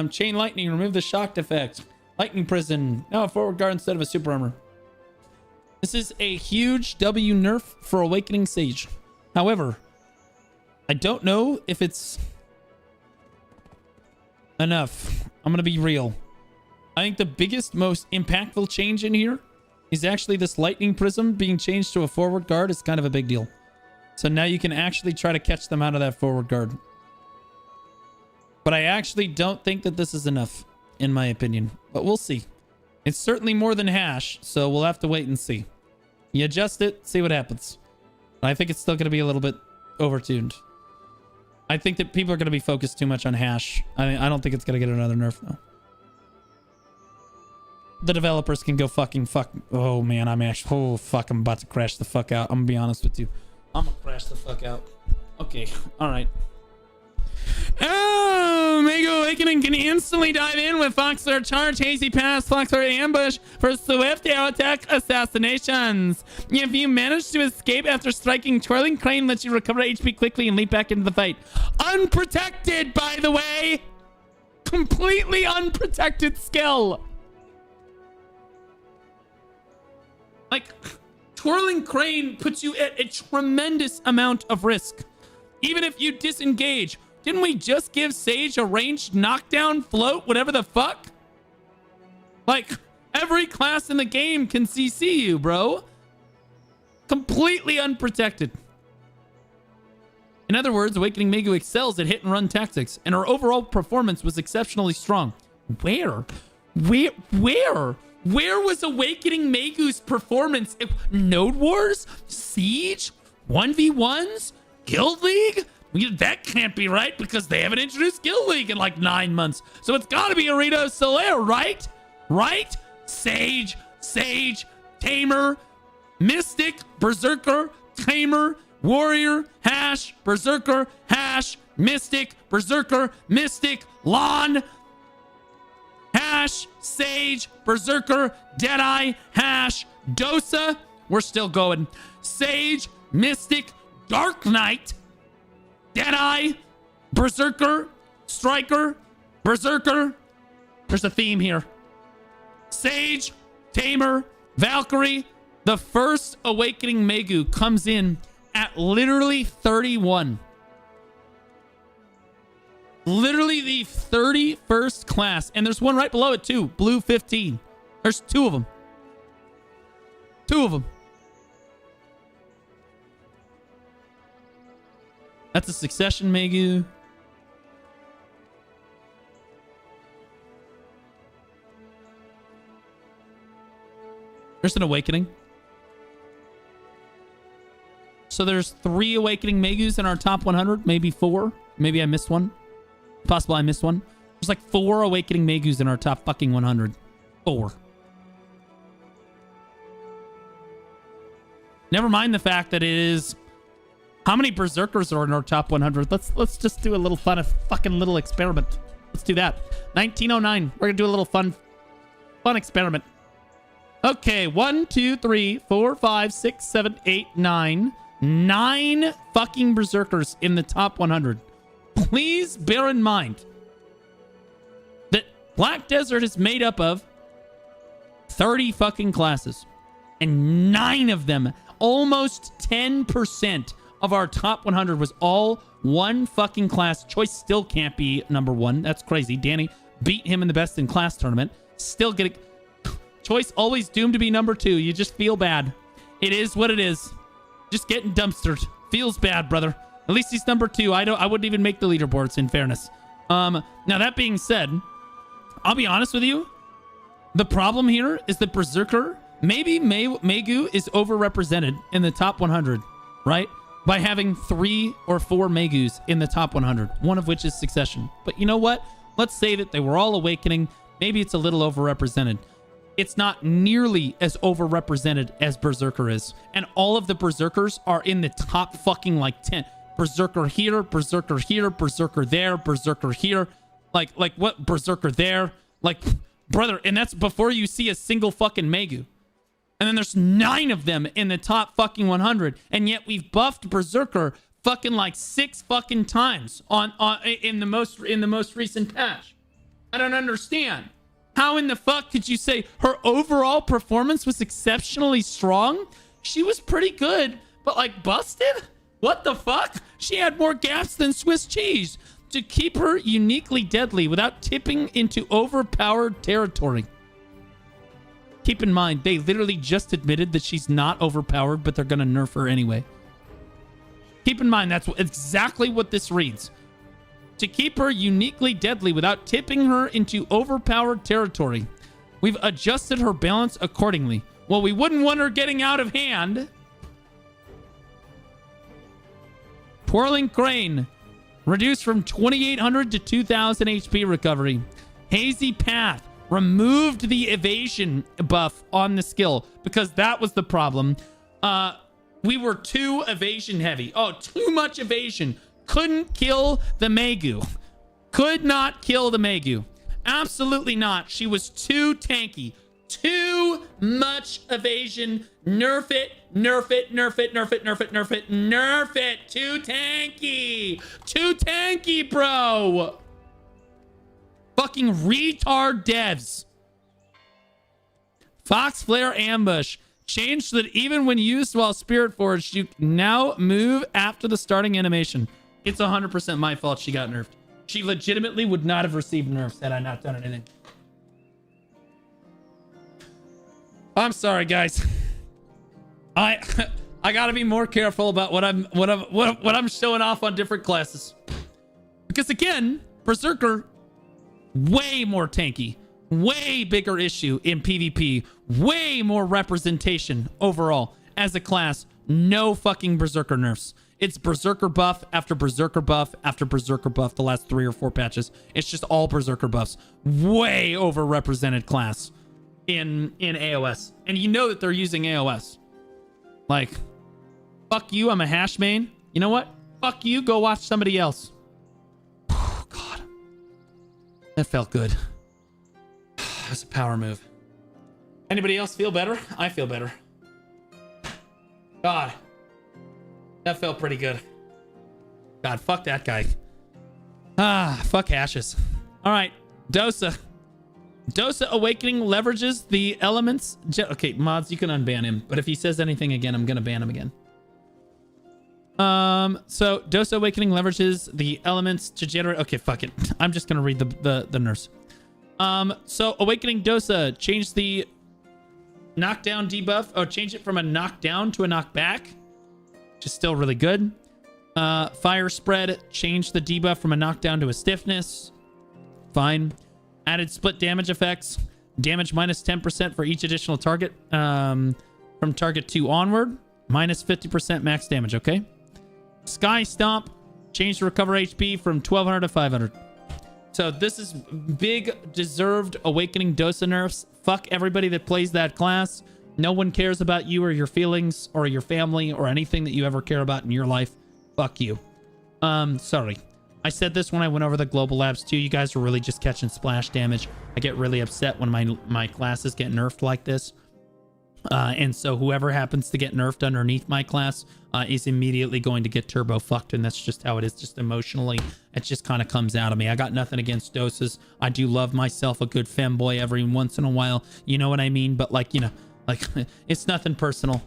Chain Lightning, remove the shocked effect. Lightning Prison, now a forward guard instead of a super armor. This is a huge W nerf for Awakening Sage. However, I don't know if it's enough. I'm gonna be real. I think the biggest, most impactful change in here is actually this Lightning Prism being changed to a forward guard is kind of a big deal. So now you can actually try to catch them out of that forward guard. But I actually don't think that this is enough, in my opinion. But we'll see. It's certainly more than hash, so we'll have to wait and see. You adjust it, see what happens. I think it's still going to be a little bit overtuned. I think that people are going to be focused too much on hash. I don't think it's going to get another nerf, though. The developers can go fuck. Oh, man, I'm about to crash the fuck out. I'm going to be honest with you. I'm going to crash the fuck out. Okay, all right. Oh, Mega Awakening can instantly dive in with Foxler Charge, Hazy Pass, Foxler Ambush for swift air attack assassinations. If you manage to escape after striking, Twirling Crane lets you recover HP quickly and leap back into the fight. Unprotected, by the way. Completely unprotected skill. Like, Twirling Crane puts you at a tremendous amount of risk. Even if you disengage. Didn't we just give Sage a ranged knockdown float, whatever the fuck? Like, every class in the game can CC you, bro. Completely unprotected. In other words, Awakening Megu excels at hit and run tactics, and her overall performance was exceptionally strong. Where? Where was Awakening Megu's performance? Node Wars? Siege? 1v1s? Guild League? That can't be right because they haven't introduced Guild League in like 9 months. So it's got to be Arito Solaire, right? Right? Sage, Tamer, Mystic, Berserker, Tamer, Warrior, Hash, Berserker, Hash, Mystic, Berserker, Mystic, Lon, Hash, Sage, Berserker, Deadeye, Hash, Dosa. We're still going. Sage, Mystic, Dark Knight, Deadeye, Berserker, Striker, Berserker. There's a theme here. Sage, Tamer, Valkyrie. The first Awakening Megu comes in at literally 31. Literally the 31st class. And there's one right below it too. Blue 15. There's 2 of them. 2 of them. That's a Succession Megu. There's an Awakening. So there's 3 Awakening Megus in our top 100. Maybe 4. Maybe I missed one. Possible I missed one. There's like 4 Awakening Megus in our top fucking 100. 4. Never mind the fact that it is... How many Berserkers are in our top 100? Let's just do a little fucking little experiment. Let's do that. 1909. We're gonna do a little fun experiment. Okay, 1, 2, 3, 4, 5, 6, 7, 8, 9. 9 fucking Berserkers in the top 100. Please bear in mind that Black Desert is made up of 30 fucking classes. And 9 of them, almost 10% of our top 100 was all one fucking class. Choice still can't be number 1. That's crazy. Danny beat him in the best in class tournament. Still getting... Choice always doomed to be number 2. You just feel bad. It is what it is. Just getting dumpstered. Feels bad, brother. At least he's number 2. I wouldn't even make the leaderboards, in fairness. Now, that being said, I'll be honest with you. The problem here is that Berserker, maybe Megu is overrepresented in the top 100, right? By having 3 or 4 Megus in the top 100, one of which is Succession. But you know what? Let's say that they were all Awakening. Maybe it's a little overrepresented. It's not nearly as overrepresented as Berserker is. And all of the Berserkers are in the top fucking like 10. Berserker here, Berserker here, Berserker there, Berserker here. Like what? Berserker there. Like, brother, and that's before you see a single fucking Megu. And then there's 9 of them in the top fucking 100. And yet we've buffed Berserker fucking like 6 fucking times in the most recent patch. I don't understand. How in the fuck could you say her overall performance was exceptionally strong? She was pretty good, but like busted? What the fuck? She had more gaps than Swiss cheese to keep her uniquely deadly without tipping into overpowered territory. Keep in mind, they literally just admitted that she's not overpowered, but they're going to nerf her anyway. Keep in mind, that's exactly what this reads. to keep her uniquely deadly without tipping her into overpowered territory. We've adjusted her balance accordingly. Well, we wouldn't want her getting out of hand. Twirling Crane, reduced from 2,800 to 2,000 HP recovery. Hazy Path, removed the evasion buff on the skill because that was the problem. We were too evasion heavy. Oh, too much evasion. Couldn't kill the Megu. Could not kill the Megu. Absolutely not. She was too tanky. Too much evasion. Nerf it, nerf it, nerf it, nerf it, nerf it, nerf it, nerf it. Too tanky. Too tanky, bro. Fucking retard devs. Fox Flare Ambush. Changed so that even when used while Spirit Forged, you now move after the starting animation. It's 100% my fault she got nerfed. She legitimately would not have received nerfs had I not done anything. I'm sorry, guys. I gotta be more careful about what I'm showing off on different classes. Because again, Berserker, way more tanky, way bigger issue in PvP, way more representation overall as a class. No fucking Berserker nerfs. It's Berserker buff after Berserker buff after Berserker buff the last 3 or 4 patches. It's just all Berserker buffs. Way overrepresented class in AOS. And you know that they're using AOS. Like, fuck you, I'm a hash main. You know what? Fuck you, go watch somebody else. Oh, God. That felt good. That's a power move. Anybody else feel better? I feel better. God. That felt pretty good. God, fuck that guy. Fuck hashes. All right, Dosa. Dosa Awakening leverages the elements. Okay, mods, you can unban him. But if he says anything again, I'm going to ban him again. So Dosa Awakening leverages the elements to generate... Okay, fuck it. I'm just going to read the nurse. So Awakening Dosa, change the knockdown debuff. Oh, change it from a knockdown to a knockback. Which is still really good. Fire Spread, change the debuff from a knockdown to a stiffness. Fine. Added split damage effects. Damage minus 10% for each additional target from target 2 onward. Minus 50% max damage, okay? Sky Stomp, change the recover HP from 1,200 to 500. So this is big, deserved Awakening Dosa nerfs. Fuck everybody that plays that class. No one cares about you or your feelings or your family or anything that you ever care about in your life. Fuck you. Sorry. I said this when I went over the global labs too. You guys are really just catching splash damage. I get really upset when my classes get nerfed like this. And so whoever happens to get nerfed underneath my class is immediately going to get turbo fucked. And that's just how it is, just emotionally. It just kind of comes out of me. I got nothing against doses. I do love myself a good femboy every once in a while. You know what I mean? But like, you know, like it's nothing personal.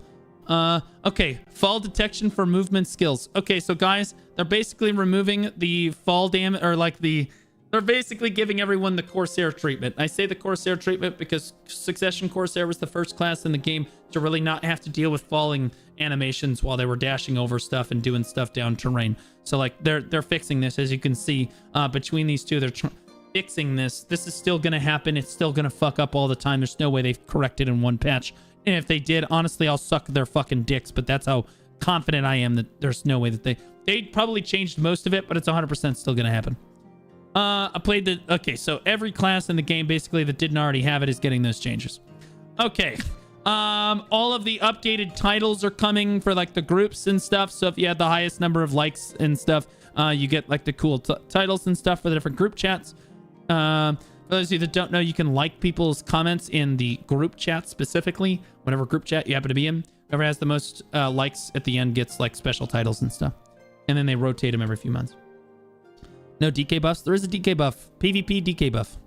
Okay, fall detection for movement skills. Okay, so guys, they're basically removing the fall damage, or like they're basically giving everyone the Corsair treatment. I say the Corsair treatment because Succession Corsair was the first class in the game to really not have to deal with falling animations while they were dashing over stuff and doing stuff down terrain. So like they're fixing this, as you can see. Between these two, they're fixing this. This is still gonna happen. It's still gonna fuck up all the time. There's no way they've corrected in one patch. And if they did, honestly, I'll suck their fucking dicks. But that's how confident I am that there's no way that they probably changed most of it, but it's 100% still gonna happen. I played the... Okay, so every class in the game, basically, that didn't already have it is getting those changes. Okay. All of the updated titles are coming for, like, the groups and stuff. So if you had the highest number of likes and stuff, you get, like, the cool titles and stuff for the different group chats. For those of you that don't know, you can like people's comments in the group chat specifically. Whatever group chat you happen to be in. Whoever has the most likes at the end gets, like, special titles and stuff. And then they rotate them every few months. No DK buffs. There is a DK buff. PvP DK buff.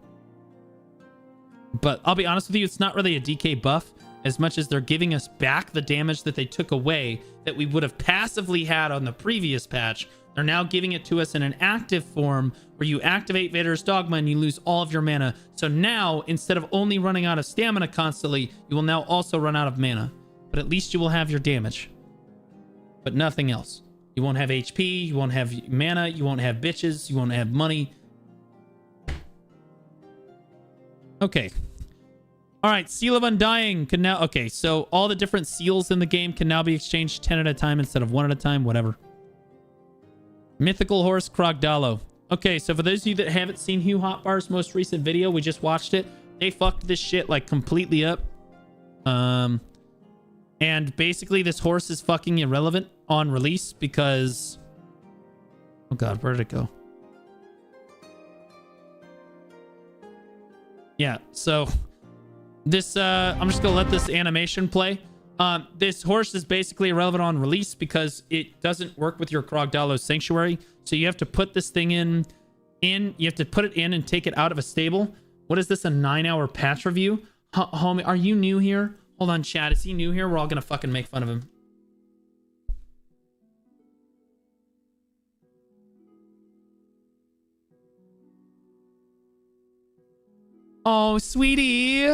But I'll be honest with you, it's not really a DK buff as much as they're giving us back the damage that they took away that we would have passively had on the previous patch. They're now giving it to us in an active form where you activate Vader's Dogma and you lose all of your mana. So now, instead of only running out of stamina constantly, you will now also run out of mana. But at least you will have your damage. But nothing else. You won't have HP. You won't have mana. You won't have bitches. You won't have money. Okay. All right. Seal of Undying can now... Okay, so all the different seals in the game can now be exchanged 10 at a time instead of 1 at a time. Whatever. Mythical Horse Krogdalo. Okay, so for those of you that haven't seen Hugh Hotbar's most recent video, we just watched it. They fucked this shit like completely up. And basically this horse is fucking irrelevant on release because... Oh god, where did it go? Yeah, so this I'm just gonna let this animation play. This horse is basically irrelevant on release because it doesn't work with your Krogdalo Sanctuary. So you have to put this thing in you have to put it in and take it out of a stable. What is this, a 9-hour patch review? Homie, are you new here? Hold on, chat. Is he new here? We're all gonna fucking make fun of him. Oh, sweetie.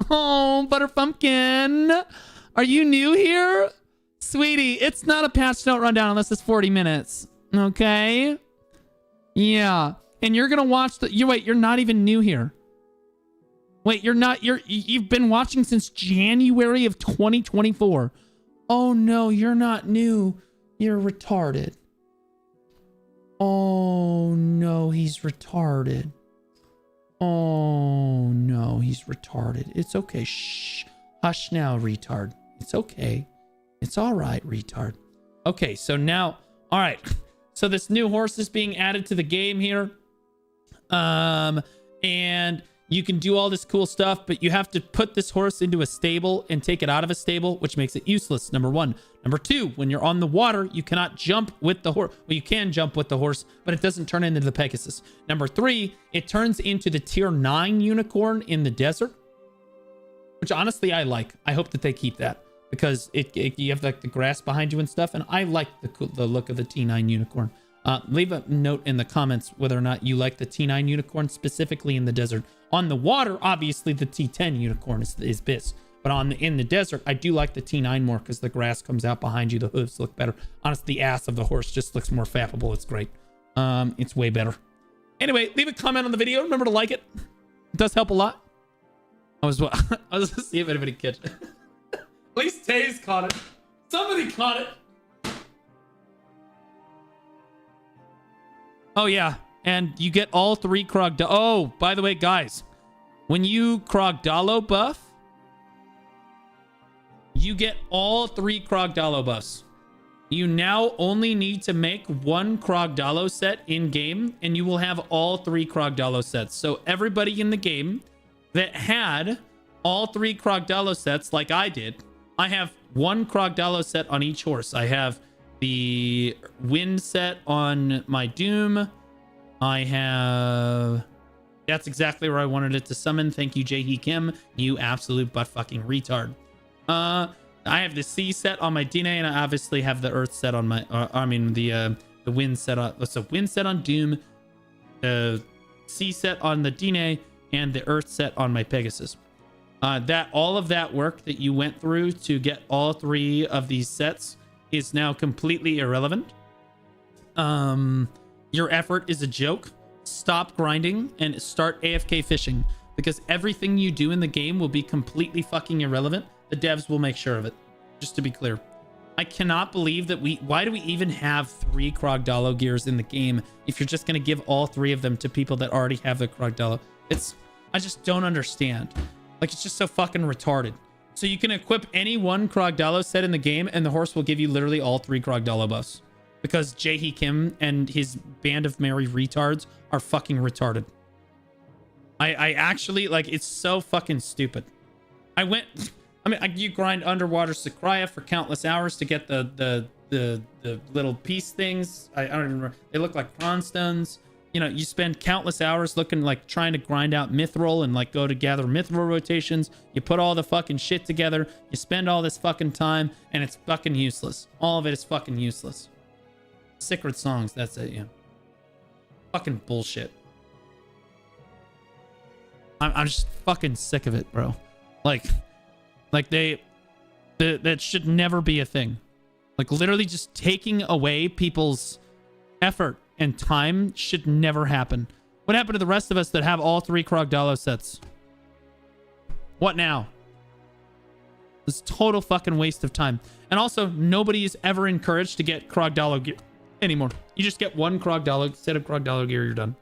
Oh, Butterpumpkin. Are you new here? Sweetie, it's not a patch note rundown unless it's 40 minutes. Okay? Yeah. And you're gonna watch the... Wait, you're not even new here. Wait, you've been watching since January of 2024. Oh no, you're not new. You're retarded. Oh no, he's retarded. Oh no, he's retarded. It's okay. Shh. Hush now, retard. It's okay. It's all right, retard. Okay, so now, all right. So this new horse is being added to the game here. And you can do all this cool stuff, but you have to put this horse into a stable and take it out of a stable, which makes it useless, number one. Number two, when you're on the water, you cannot jump with the horse. Well, you can jump with the horse, but it doesn't turn into the Pegasus. Number three, it turns into the tier 9 unicorn in the desert, which honestly I like. I hope that they keep that because you have like the grass behind you and stuff, and I like the look of the T9 unicorn. Leave a note in the comments whether or not you like the T9 unicorn specifically in the desert. On the water, obviously the T10 unicorn is biz. But in the desert, I do like the T9 more because the grass comes out behind you. The hooves look better. Honestly, the ass of the horse just looks more fappable. It's great. It's way better. Anyway, leave a comment on the video. Remember to like it. It does help a lot. I was just to see if anybody catch it. At least Taze caught it. Somebody caught it. Oh, yeah. And you get all 3 Krogdalo. Oh, by the way, guys, when you Krogdalo buff, you get all 3 Krogdalo buffs. You now only need to make 1 Krogdalo set in game, and you will have all 3 Krogdalo sets. So everybody in the game that had all 3 Krogdalo sets, like I did, I have 1 Krogdalo set on each horse. I have the wind set on my Doom. I have... That's exactly where I wanted it to summon. Thank you, Jae-hee Kim. You absolute butt fucking retard. I have the sea set on my Dine, and I obviously have the earth set on my... the wind set on... So wind set on Doom, the sea set on the Dine, and the earth set on my Pegasus. All of that work that you went through to get all 3 of these sets is now completely irrelevant. Your effort is a joke. Stop grinding and start AFK fishing because everything you do in the game will be completely fucking irrelevant. The devs will make sure of it. Just to be clear. I cannot believe that why do we even have 3 Krogdalo gears in the game if you're just going to give all 3 of them to people that already have the Krogdalo? I just don't understand. Like, it's just so fucking retarded. So you can equip any 1 Krogdalo set in the game and the horse will give you literally all 3 Krogdalo buffs. Because Jae-hee Kim and his band of merry retards are fucking retarded. I actually, like, it's so fucking stupid. You grind underwater Sakurai for countless hours to get the little piece things. I don't even remember. They look like prawn stones. You know, you spend countless hours trying to grind out mithril and like go to gather mithril rotations. You put all the fucking shit together. You spend all this fucking time and it's fucking useless. All of it is fucking useless. Secret songs, that's it, yeah. Fucking bullshit. I'm just fucking sick of it, bro. Like that should never be a thing. Like literally just taking away people's effort and time should never happen. What happened to the rest of us that have all 3 Krogdalo sets? What now? This total fucking waste of time. And also, nobody is ever encouraged to get Krogdalo gear anymore. You just get 1 Krogdalo set of Krogdalo gear, you're done.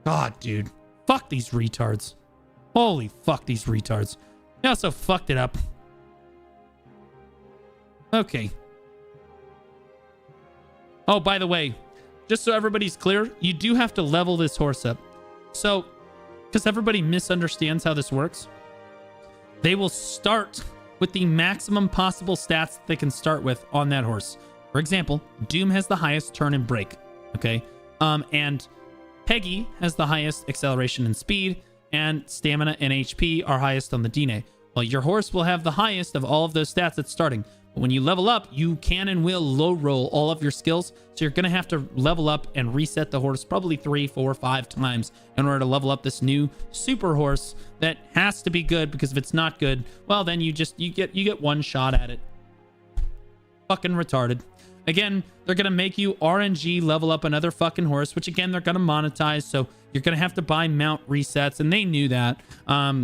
God, dude. Fuck these retards. Holy fuck these retards. They also fucked it up. Okay. Oh, by the way, just so everybody's clear, you do have to level this horse up. So, because everybody misunderstands how this works, they will start with the maximum possible stats that they can start with on that horse. For example, Doom has the highest turn and break. Okay. And Peggy has the highest acceleration and speed, and stamina and HP are highest on the Dine. Well, your horse will have the highest of all of those stats at starting. But when you level up, you can and will low roll all of your skills. So you're going to have to level up and reset the horse probably 3, 4, 5 times in order to level up this new super horse that has to be good, because if it's not good, well, then you get one shot at it. Fucking retarded. Again, they're going to make you RNG level up another fucking horse, which again, they're going to monetize. So you're going to have to buy mount resets, and they knew that.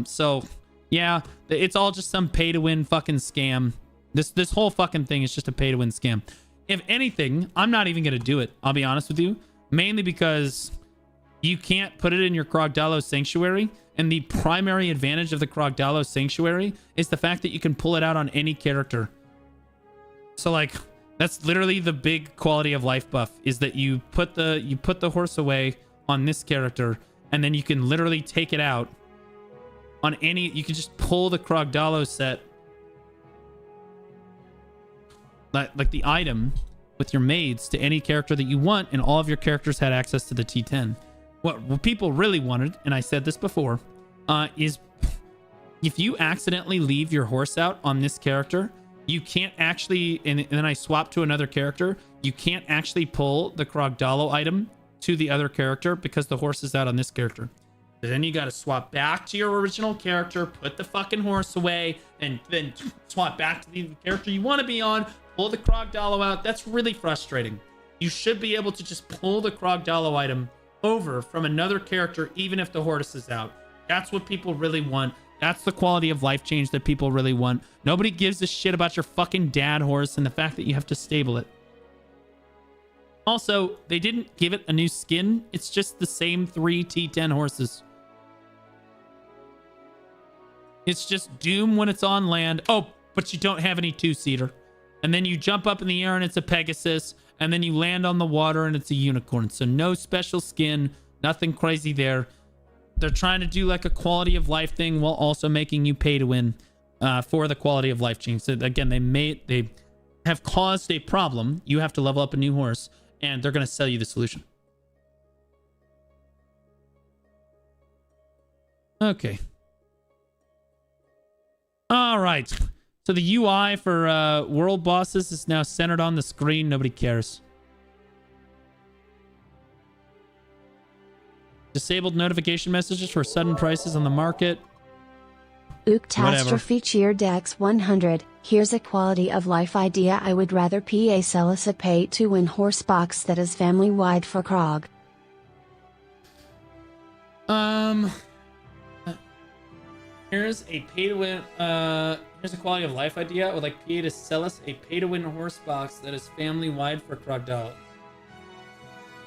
So yeah, it's all just some pay to win fucking scam. This whole fucking thing is just a pay to win scam. If anything, I'm not even going to do it. I'll be honest with you, mainly because you can't put it in your Krogdalo Sanctuary. And the primary advantage of the Krogdalo Sanctuary is the fact that you can pull it out on any character. So like, that's literally the big quality of life buff, is that you put the horse away on this character, and then you can literally take it out on any, you can just pull the Krogdalo set, like the item with your maids, to any character that you want, and all of your characters had access to the T10. What people really wanted, and I said this before, is if you accidentally leave your horse out on this character, you can't actually, and then I swap to another character, you can't actually pull the Krogdalo item to the other character because the horse is out on this character. Then you got to swap back to your original character, put the fucking horse away, and then swap back to the character you want to be on, pull the Krogdalo out. That's really frustrating. You should be able to just pull the Krogdalo item over from another character, even if the horse is out. That's what people really want. That's the quality of life change that people really want. Nobody gives a shit about your fucking dad horse and the fact that you have to stable it. Also, they didn't give it a new skin. It's just the same 3 T10 horses. It's just Doom when it's on land. Oh, but you don't have any 2-seater. And then you jump up in the air and it's a Pegasus. And then you land on the water and it's a unicorn. So no special skin. Nothing crazy there. They're trying to do like a quality of life thing while also making you pay to win for the quality of life change. So again, they have caused a problem. You have to level up a new horse, and they're going to sell you the solution. Okay. All right. So the UI for world bosses is now centered on the screen. Nobody cares. Disabled notification messages for sudden prices on the market. Ooctastrophe Cheer Dex 100. Here's a quality of life idea. I would rather sell us a pay to win horse box that is family wide for Krog. Here's a pay to win. Here's a quality of life idea. I would like PA to sell us a pay to win horse box that is family wide for Krogdalo.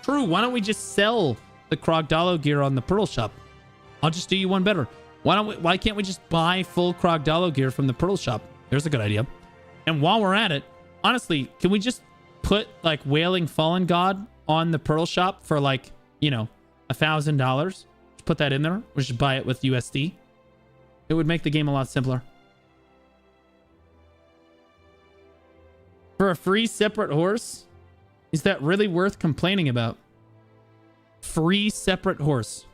True. Why don't we just sell the Krogdalo gear on the Pearl Shop? I'll just do you one better. Why can't we just buy full Krogdalo gear from the Pearl Shop? There's a good idea. And while we're at it, honestly, can we just put like Wailing Fallen God on the Pearl Shop for like, you know, $1,000? Just put that in there. We should buy it with USD. It would make the game a lot simpler. For a free separate horse? Is that really worth complaining about? Free separate horse.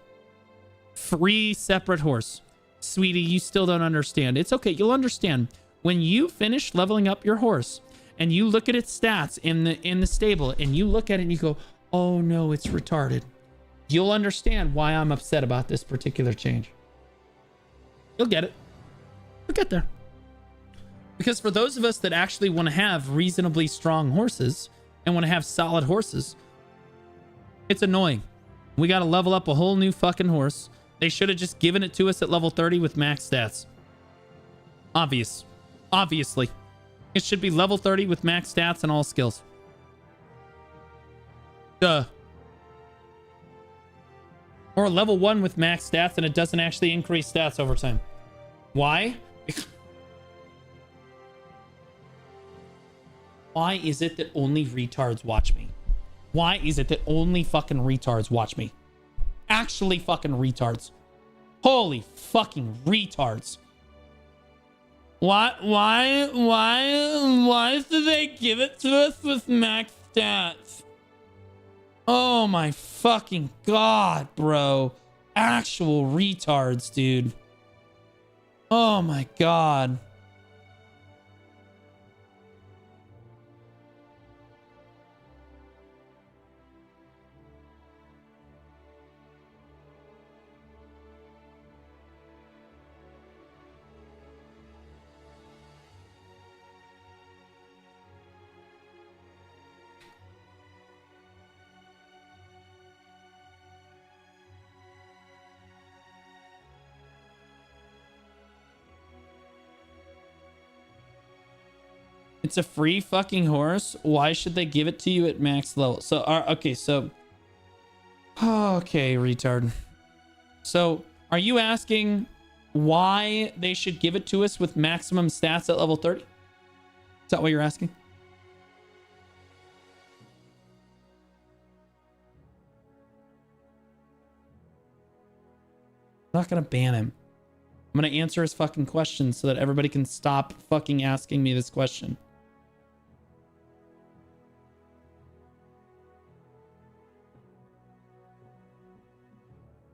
Free separate horse. Sweetie, you still don't understand. It's okay. You'll understand. When you finish leveling up your horse and you look at its stats in the stable and you look at it and you go, oh no, it's retarded. You'll understand why I'm upset about this particular change. You'll get it. We'll get there. Because for those of us that actually want to have reasonably strong horses and want to have solid horses, it's annoying. We got to level up a whole new fucking horse. They should have just given it to us at level 30 with max stats. Obviously. It should be level 30 with max stats and all skills. Duh. Or level 1 with max stats and it doesn't actually increase stats over time. Why? Why is it that only retards watch me? Why is it that only fucking retards watch me? Actually fucking retards. Holy fucking retards. Why did they give it to us with max stats? Oh my fucking god, bro. Actual retards, dude. Oh my god. It's a free fucking horse. Why should they give it to you at max level? So, okay, retard. So, are you asking why they should give it to us with maximum stats at level 30? Is that what you're asking? I'm not gonna ban him. I'm gonna answer his fucking question so that everybody can stop fucking asking me this question.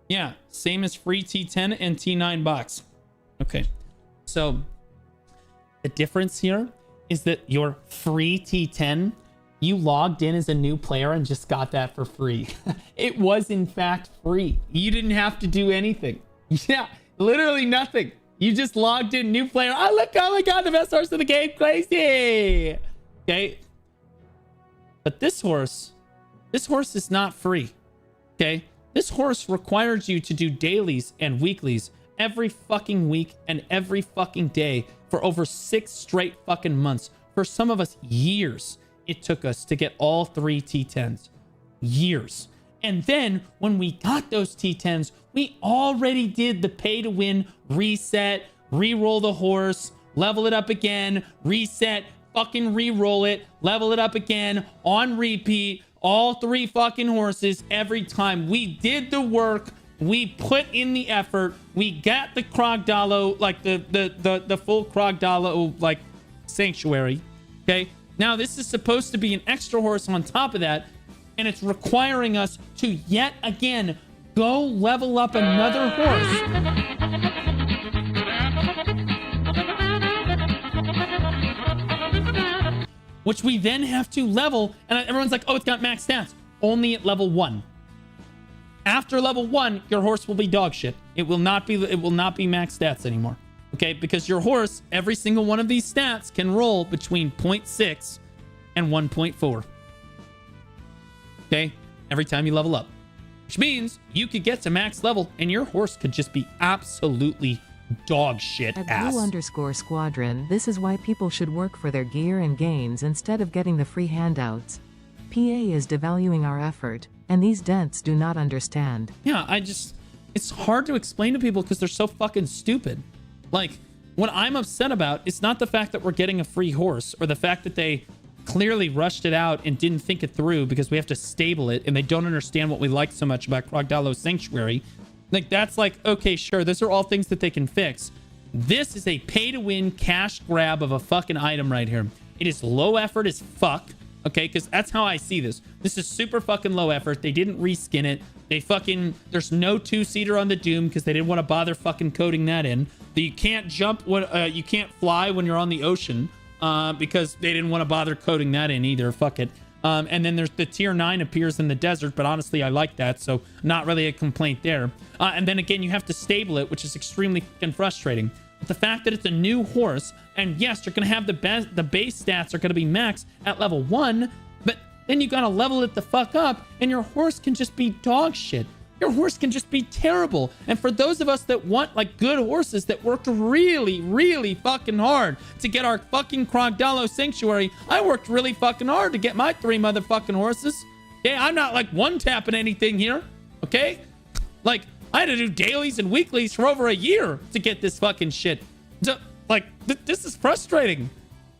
Yeah, same as free T10 and T9 box. Okay, so the difference here is that your free T10, you logged in as a new player and just got that for free. It was in fact free. You didn't have to do anything. Yeah, literally nothing. You just logged in, new player. Oh, look, oh my god, the best horse in the game, crazy. Okay, but this horse is not free. Okay. This horse requires you to do dailies and weeklies every fucking week and every fucking day for over 6 straight fucking months. For some of us, years it took us to get all 3 T10s. Years. And then when we got those T10s, we already did the pay to win, reset, re-roll the horse, level it up again, reset, fucking re-roll it, level it up again, on repeat. All 3 fucking horses every time. We did the work. We put in the effort. We got the Krogdalo, like the full Krogdalo like sanctuary. Okay. Now this is supposed to be an extra horse on top of that, and it's requiring us to yet again go level up another horse. Which we then have to level, and everyone's like, oh, it's got max stats. Only at level 1. After level 1, your horse will be dog shit. It will not be max stats anymore. Okay, because your horse, every single one of these stats can roll between 0.6 and 1.4. Okay, every time you level up. Which means you could get to max level and your horse could just be absolutely dog shit ass. At Blue_Squadron, this is why people should work for their gear and gains instead of getting the free handouts. PA is devaluing our effort, and these dents do not understand. Yeah, it's hard to explain to people because they're so fucking stupid. Like, what I'm upset about is not the fact that we're getting a free horse or the fact that they clearly rushed it out and didn't think it through because we have to stable it and they don't understand what we like so much about Krogdalo Sanctuary. Like, that's like, okay, sure, those are all things that they can fix. This is a pay-to-win cash grab of a fucking item right here. It is low effort as fuck, okay? Because that's how I see this. This is super fucking low effort. They didn't reskin it. They fucking... There's no 2-seater on the Doom because they didn't want to bother fucking coding that in. You can't jump when... you can't fly when you're on the ocean because they didn't want to bother coding that in either. Fuck it. And then there's the tier 9 appears in the desert, but honestly, I like that, so not really a complaint there. And then again, you have to stable it, which is extremely fucking frustrating. But the fact that it's a new horse, and yes, you're going to have the base stats are going to be max at level 1, but then you got to level it the fuck up, and your horse can just be dog shit. Your horse can just be terrible. And for those of us that want like good horses that worked really, really fucking hard to get our fucking Krogdalo Sanctuary, I worked really fucking hard to get my 3 motherfucking horses. Okay, I'm not like one-tapping anything here. Okay? Like, I had to do dailies and weeklies for over a year to get this fucking shit. So, like, this is frustrating.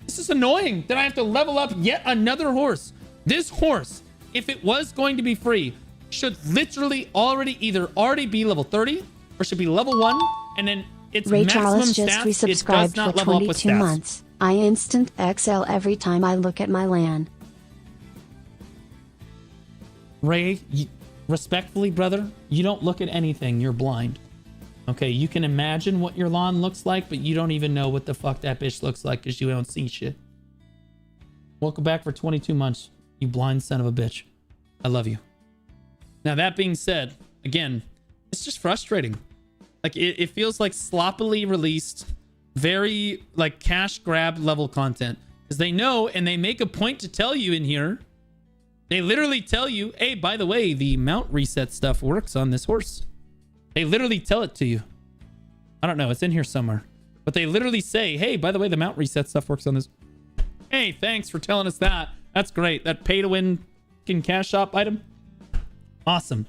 This is annoying that I have to level up yet another horse. This horse, if it was going to be free, should literally already be level 30 or should be level 1, and then its Ray maximum Charles just stats, it does resubscribed not for level up with 22 stats. months. I instant XL every time I look at my LAN. Ray, respectfully, brother, you don't look at anything. You're blind. Okay, you can imagine what your lawn looks like, but you don't even know what the fuck that bitch looks like because you don't see shit. Welcome back for 22 months, you blind son of a bitch. I love you. Now, that being said, again, it's just frustrating. Like, it feels like sloppily released, very, like, cash grab level content. Because they know, and they make a point to tell you in here, they literally tell you, hey, by the way, the mount reset stuff works on this horse. They literally tell it to you. I don't know, it's in here somewhere. But they literally say, hey, by the way, the mount reset stuff works on this. Hey, thanks for telling us that. That's great. That pay-to-win cash shop item. Awesome.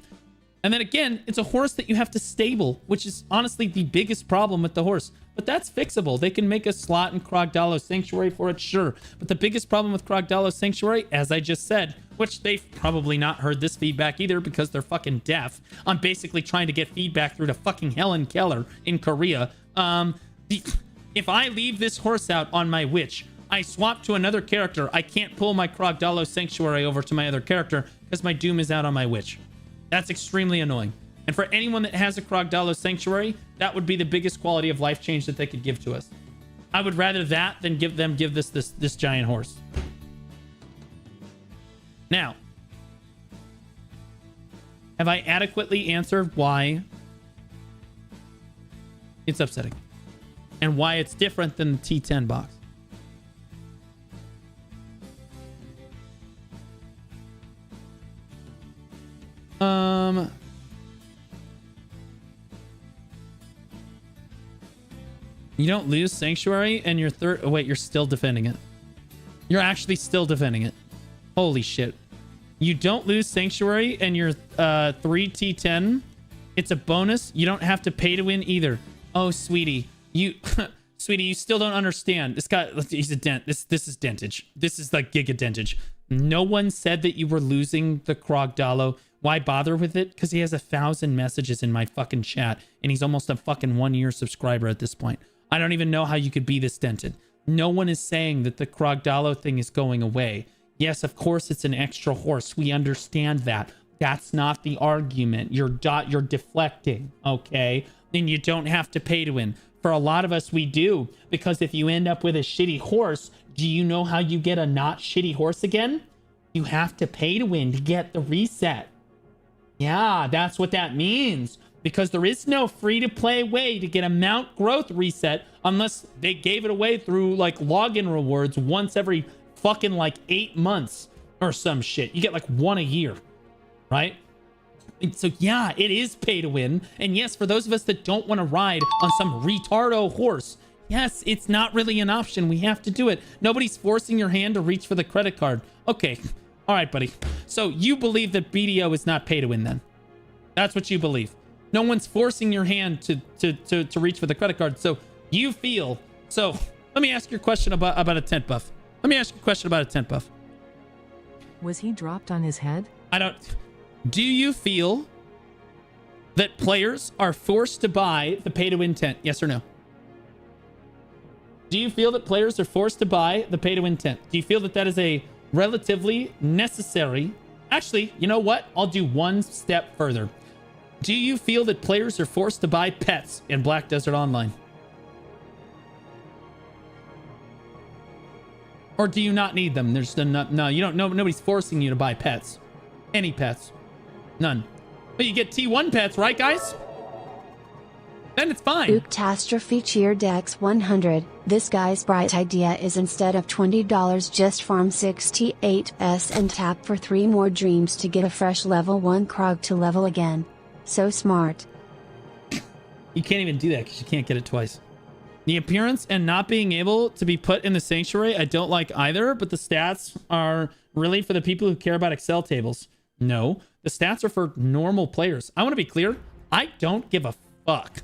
And then again, it's a horse that you have to stable, which is honestly the biggest problem with the horse. But that's fixable. They can make a slot in Krogdalo Sanctuary for it, sure. But the biggest problem with Krogdalo Sanctuary, as I just said, which they've probably not heard this feedback either because they're fucking deaf. I'm basically trying to get feedback through to fucking Helen Keller in Korea. If I leave this horse out on my witch, I swap to another character, I can't pull my Krogdalo Sanctuary over to my other character because my Doom is out on my witch. That's extremely annoying. And for anyone that has a Krogdalo Sanctuary, that would be the biggest quality of life change that they could give to us. I would rather that than give this giant horse. Now, have I adequately answered why it's upsetting and why it's different than the T10 box? You don't lose Sanctuary and your third... Oh, wait, you're still defending it. You're actually still defending it. Holy shit. You don't lose Sanctuary and your 3T10. It's a bonus. You don't have to pay to win either. Oh, sweetie. You... Sweetie, you still don't understand. This guy... He's a dent. This is dentage. This is like giga dentage. No one said that you were losing the Krogdalo. Why bother with it? Because he has 1,000 messages in my fucking chat, and he's almost a fucking 1-year subscriber at this point. I don't even know how you could be this dented. No one is saying that the Krogdalo thing is going away. Yes, of course it's an extra horse. We understand that. That's not the argument. You're deflecting, okay? And you don't have to pay to win. For a lot of us, we do. Because if you end up with a shitty horse, do you know how you get a not shitty horse again? You have to pay to win to get the reset. Yeah, that's what that means. Because there is no free-to-play way to get a mount growth reset unless they gave it away through, like, login rewards once every fucking, like, 8 months or some shit. You get, like, 1 a year, right? And so, yeah, it is pay to win. And yes, for those of us that don't want to ride on some retardo horse, yes, it's not really an option. We have to do it. Nobody's forcing your hand to reach for the credit card. Okay. All right, buddy. So you believe that BDO is not pay to win then? That's what you believe. No one's forcing your hand to reach for the credit card. So you feel... So let me ask you a question about a tent buff. Let me ask you a question about a tent buff. Was he dropped on his head? I don't... Do you feel that players are forced to buy the pay-to-win tent? Yes or no? Do you feel that players are forced to buy the pay-to-win tent? Do you feel that that is a relatively necessary... Actually, you know what? I'll do one step further. Do you feel that players are forced to buy pets in Black Desert Online? Or do you not need them? There's no, you don't. No, nobody's forcing you to buy pets. Any pets. None. But you get T1 pets, right, guys? then it's fine. Ooctastrophe Cheer Dex 100. This guy's bright idea is instead of $20 just farm 68s and tap for 3 more dreams to get a fresh level 1 Krog to level again. So smart. You can't even do that because you can't get it twice. The appearance and not being able to be put in the sanctuary, I don't like either, but the stats are really for the people who care about Excel tables. No, the stats are for normal players. I want to be clear. I don't give a fuck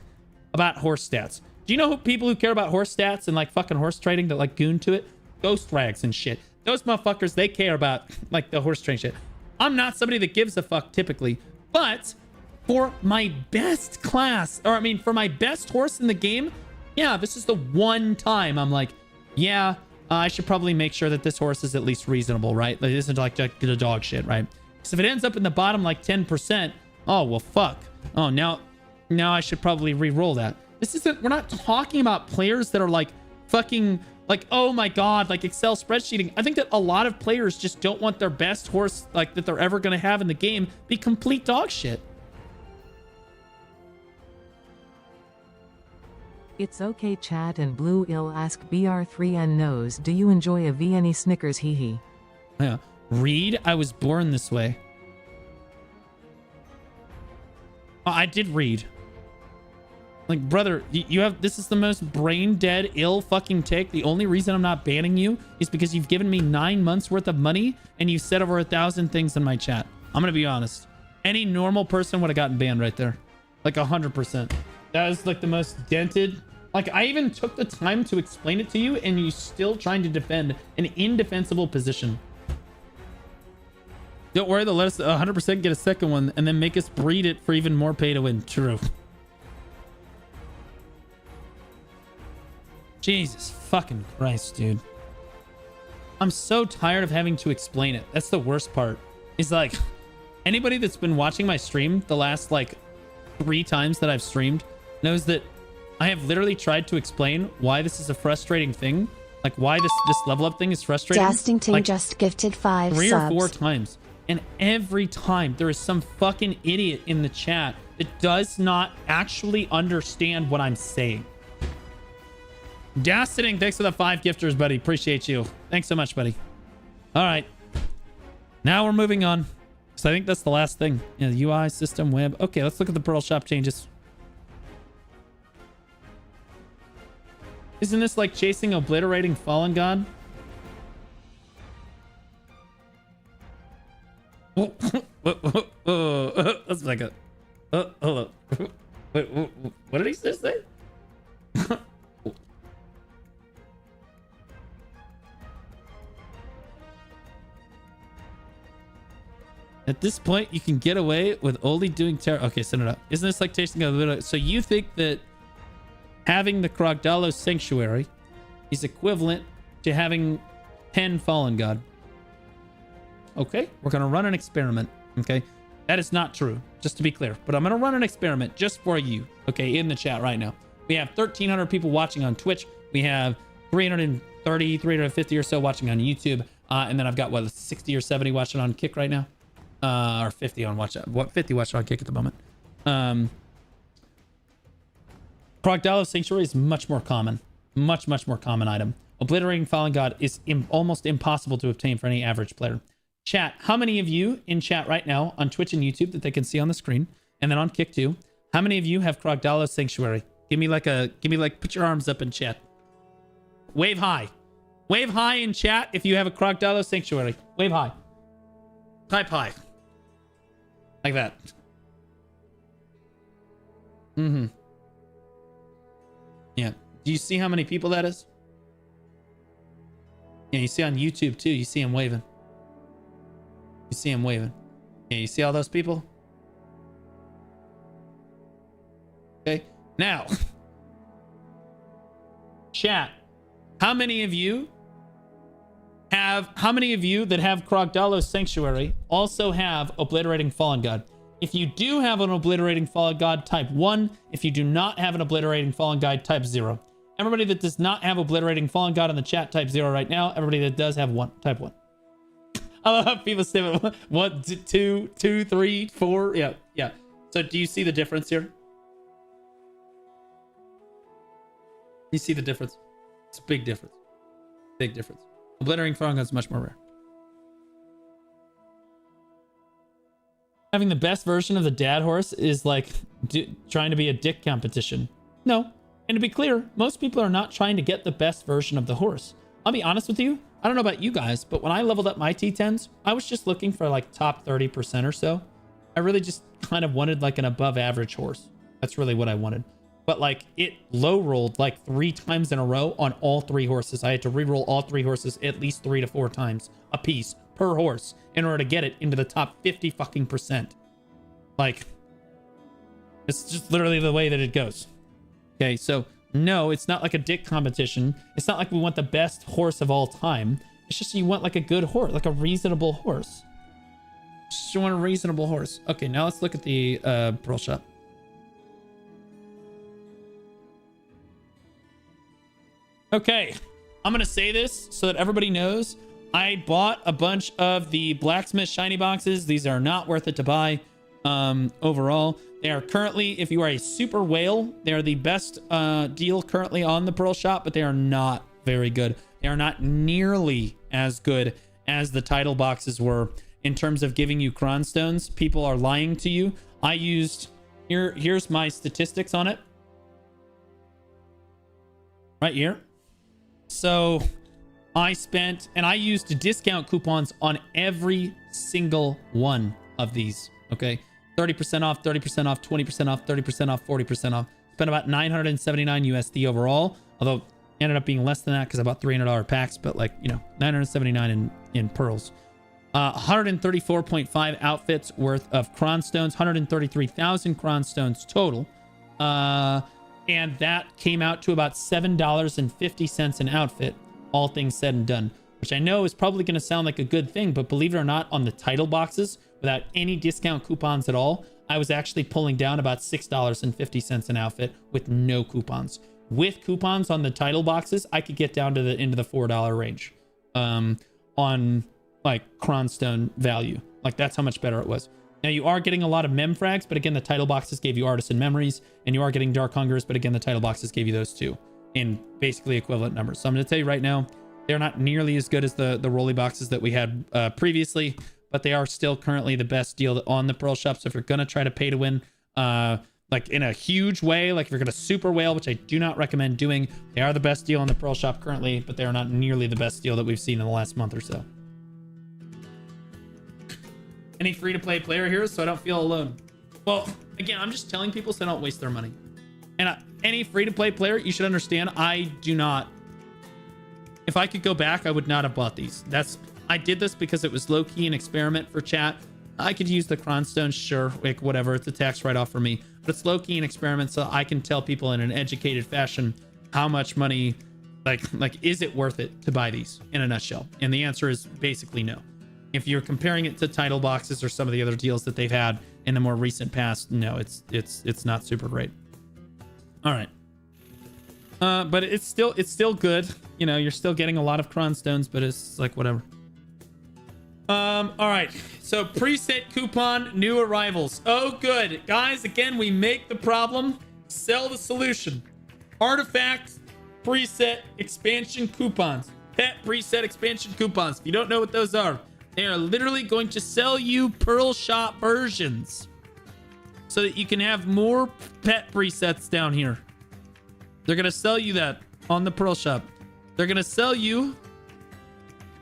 about horse stats. Do you know people who care about horse stats and like fucking horse trading that like goon to it? Ghost rags and shit. Those motherfuckers, they care about like the horse trading shit. I'm not somebody that gives a fuck typically, but for my best class, or I mean for my best horse in the game, yeah, this is the one time I'm like, yeah, I should probably make sure that this horse is at least reasonable, right? Like, it isn't like the dog shit, right? Because if it ends up in the bottom like 10%, oh well fuck. Oh, now I should probably re-roll that. This isn't, we're not talking about players that are like fucking like, oh my god, like Excel spreadsheeting. I think that a lot of players just don't want their best horse like that they're ever going to have in the game be complete dog shit. It's okay chat and Blue Ill ask BR3N knows, do you enjoy a V any Snickers hee hee? Yeah. Read, I was born this way. I did read. Like, brother, you have, this is the most brain dead, ill fucking take. The only reason I'm not banning you is because you've given me 9 months worth of money and you've said over 1,000 things in my chat. I'm gonna be honest. Any normal person would have gotten banned right there. Like 100%. That was like the most dented. Like, I even took the time to explain it to you and you still trying to defend an indefensible position. Don't worry, they'll let us 100% get a second one and then make us breed it for even more pay to win. True. Jesus fucking Christ, dude. I'm so tired of having to explain it. That's the worst part. Is like, anybody that's been watching my stream the last like 3 times that I've streamed knows that I have literally tried to explain why this is a frustrating thing. Like why this level up thing is frustrating. Dastington like, just gifted 5 3 subs. or 4 times. And every time there is some fucking idiot in the chat that does not actually understand what I'm saying. Dasting, thanks for the 5 gifters, buddy. Appreciate you. Thanks so much, buddy. All right. Now we're moving on. So I think that's the last thing. Yeah, the UI, system, web. Okay, let's look at the Pearl Shop changes. Isn't this like chasing obliterating fallen god? Let's back up. Hold up. Wait, what did he just say? At this point, you can get away with only doing terror. Okay, send it up. Isn't this like chasing a little? So you think that having the Krogdalo Sanctuary is equivalent to having 10 Fallen God? Okay, we're going to run an experiment. Okay, that is not true, just to be clear. But I'm going to run an experiment just for you, okay, in the chat right now. We have 1,300 people watching on Twitch. We have 330, 350 or so watching on YouTube. And then I've got, what, 60 or 70 watching on Kick right now? Or 50 on watch. What 50 watching on Kick at the moment? Krogdalo Sanctuary is much more common. Much more common item. Obliterating Fallen God is almost impossible to obtain for any average player. Chat, how many of you in chat right now on Twitch and YouTube that they can see on the screen, and then on Kick too, how many of you have Krogdalo Sanctuary? Give me like, put your arms up in chat. Wave high. Wave high in chat if you have a Krogdalo Sanctuary. Wave high. Type high. Like that. Mm-hmm. Yeah. Do you see how many people that is? Yeah, you see on YouTube too. You see him waving. You see him waving. Yeah, you see all those people? Okay. Now, chat, how many of you that have Krogdalo Sanctuary also have Obliterating Fallen God? If you do have an Obliterating Fallen God, type 1. If you do not have an Obliterating Fallen God, type 0. Everybody that does not have Obliterating Fallen God in the chat, type 0 right now. Everybody that does have 1, type 1. I love how people say 1, 2, 3, 4. Yeah. So do you see the difference here? You see the difference? It's a big difference. Big difference. Obliterating Farm Gun is much more rare. Having the best version of the dad horse is like trying to be a dick competition. No. And to be clear, most people are not trying to get the best version of the horse. I'll be honest with you. I don't know about you guys, but when I leveled up my T10s, I was just looking for like top 30% or so. I really just kind of wanted like an above average horse. That's really what I wanted. But like it low rolled like 3 times in a row on all 3 horses. I had to re-roll all 3 horses at least 3 to 4 times a piece per horse in order to get it into the top 50 fucking percent. Like, it's just literally the way that it goes. Okay, so no, it's not like a dick competition. It's not like we want the best horse of all time. It's just you want like a good horse, like a reasonable horse. Just you want a reasonable horse. Okay, now let's look at the Pearl Shop. Okay, I'm gonna say this so that everybody knows. I bought a bunch of the Blacksmith shiny boxes. These are not worth it to buy. Overall, they are currently, if you are a super whale, they are the best deal currently on the Pearl Shop, but they are not very good. They are not nearly as good as the title boxes were in terms of giving you cron stones. People are lying to you. I used here's my statistics on it right here. So I used discount coupons on every single one of these. Okay, 30% off, 30% off, 20% off, 30% off, 40% off. Spent about 979 USD overall, although ended up being less than that because I bought $300 packs, but like, you know, 979 in pearls. 134.5 outfits worth of cron stones, 133,000 cron stones total. And that came out to about $7.50 an outfit, all things said and done, which I know is probably going to sound like a good thing, but believe it or not, on the title boxes, without any discount coupons at all, I was actually pulling down about $6.50 an outfit with no coupons. With coupons on the title boxes, I could get down to into the $4 range on like cronstone value. Like that's how much better it was. Now you are getting a lot of mem frags, but again, the title boxes gave you artisan memories, and you are getting dark hungers, but again, the title boxes gave you those too in basically equivalent numbers. So I'm going to tell you right now, they're not nearly as good as the rolly boxes that we had previously, but they are still currently the best deal on the Pearl Shop. So if you're going to try to pay to win, like in a huge way, like if you're going to super whale, which I do not recommend doing, they are the best deal on the Pearl Shop currently, but they are not nearly the best deal that we've seen in the last month or so. Any free-to-play player here, so I don't feel alone. Well, again, I'm just telling people so I don't waste their money. And any free-to-play player, you should understand, I do not. If I could go back, I would not have bought these. I did this because it was low-key an experiment for chat. I could use the cronstone, sure, like whatever. It's a tax write-off for me, but it's low-key an experiment, so I can tell people in an educated fashion how much money, like is it worth it to buy these in a nutshell? And the answer is basically no. If you're comparing it to title boxes or some of the other deals that they've had in the more recent past, no, it's not super great. All right. But it's still good. You know, you're still getting a lot of cron stones, but it's like whatever. All right. So preset coupon, new arrivals. Oh, good. Guys, again, we make the problem, sell the solution. Artifact preset expansion coupons. Pet preset expansion coupons. If you don't know what those are, they are literally going to sell you Pearl Shop versions so that you can have more pet presets down here. They're going to sell you that on the Pearl Shop. They're going to sell you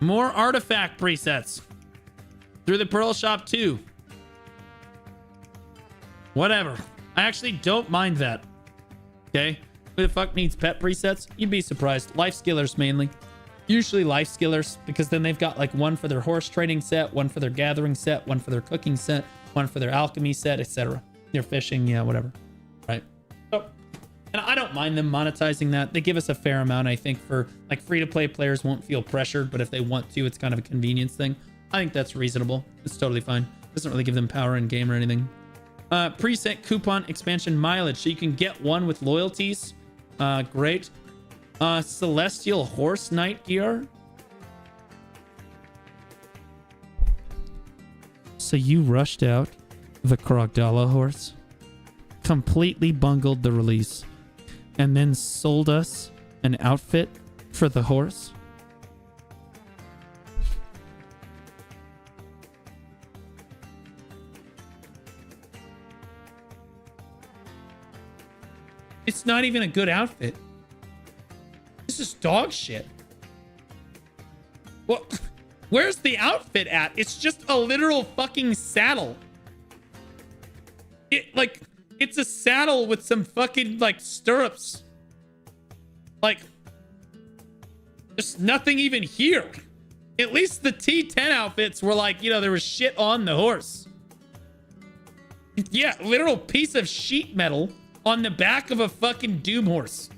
more artifact presets through the Pearl Shop too. Whatever. I actually don't mind that. Okay? Who the fuck needs pet presets? You'd be surprised. Life skillers mainly. Usually life skillers, because then they've got like one for their horse trading set, one for their gathering set, one for their cooking set, one for their alchemy set, etc. Their fishing, yeah, whatever. Right? So, and I don't mind them monetizing that. They give us a fair amount, I think, for like free-to-play players won't feel pressured, but if they want to, it's kind of a convenience thing. I think that's reasonable. It's totally fine. Doesn't really give them power in game or anything. Preset coupon expansion mileage, so you can get one with loyalties. Great. Celestial Horse Knight gear. So you rushed out the Krogdala horse, completely bungled the release, and then sold us an outfit for the horse. It's not even a good outfit. This is dog shit. Well, where's the outfit at? It's just a literal fucking saddle. It's a saddle with some fucking, like, stirrups. Like, there's nothing even here. At least the T10 outfits were like, you know, there was shit on the horse. Yeah, literal piece of sheet metal on the back of a fucking Doom horse.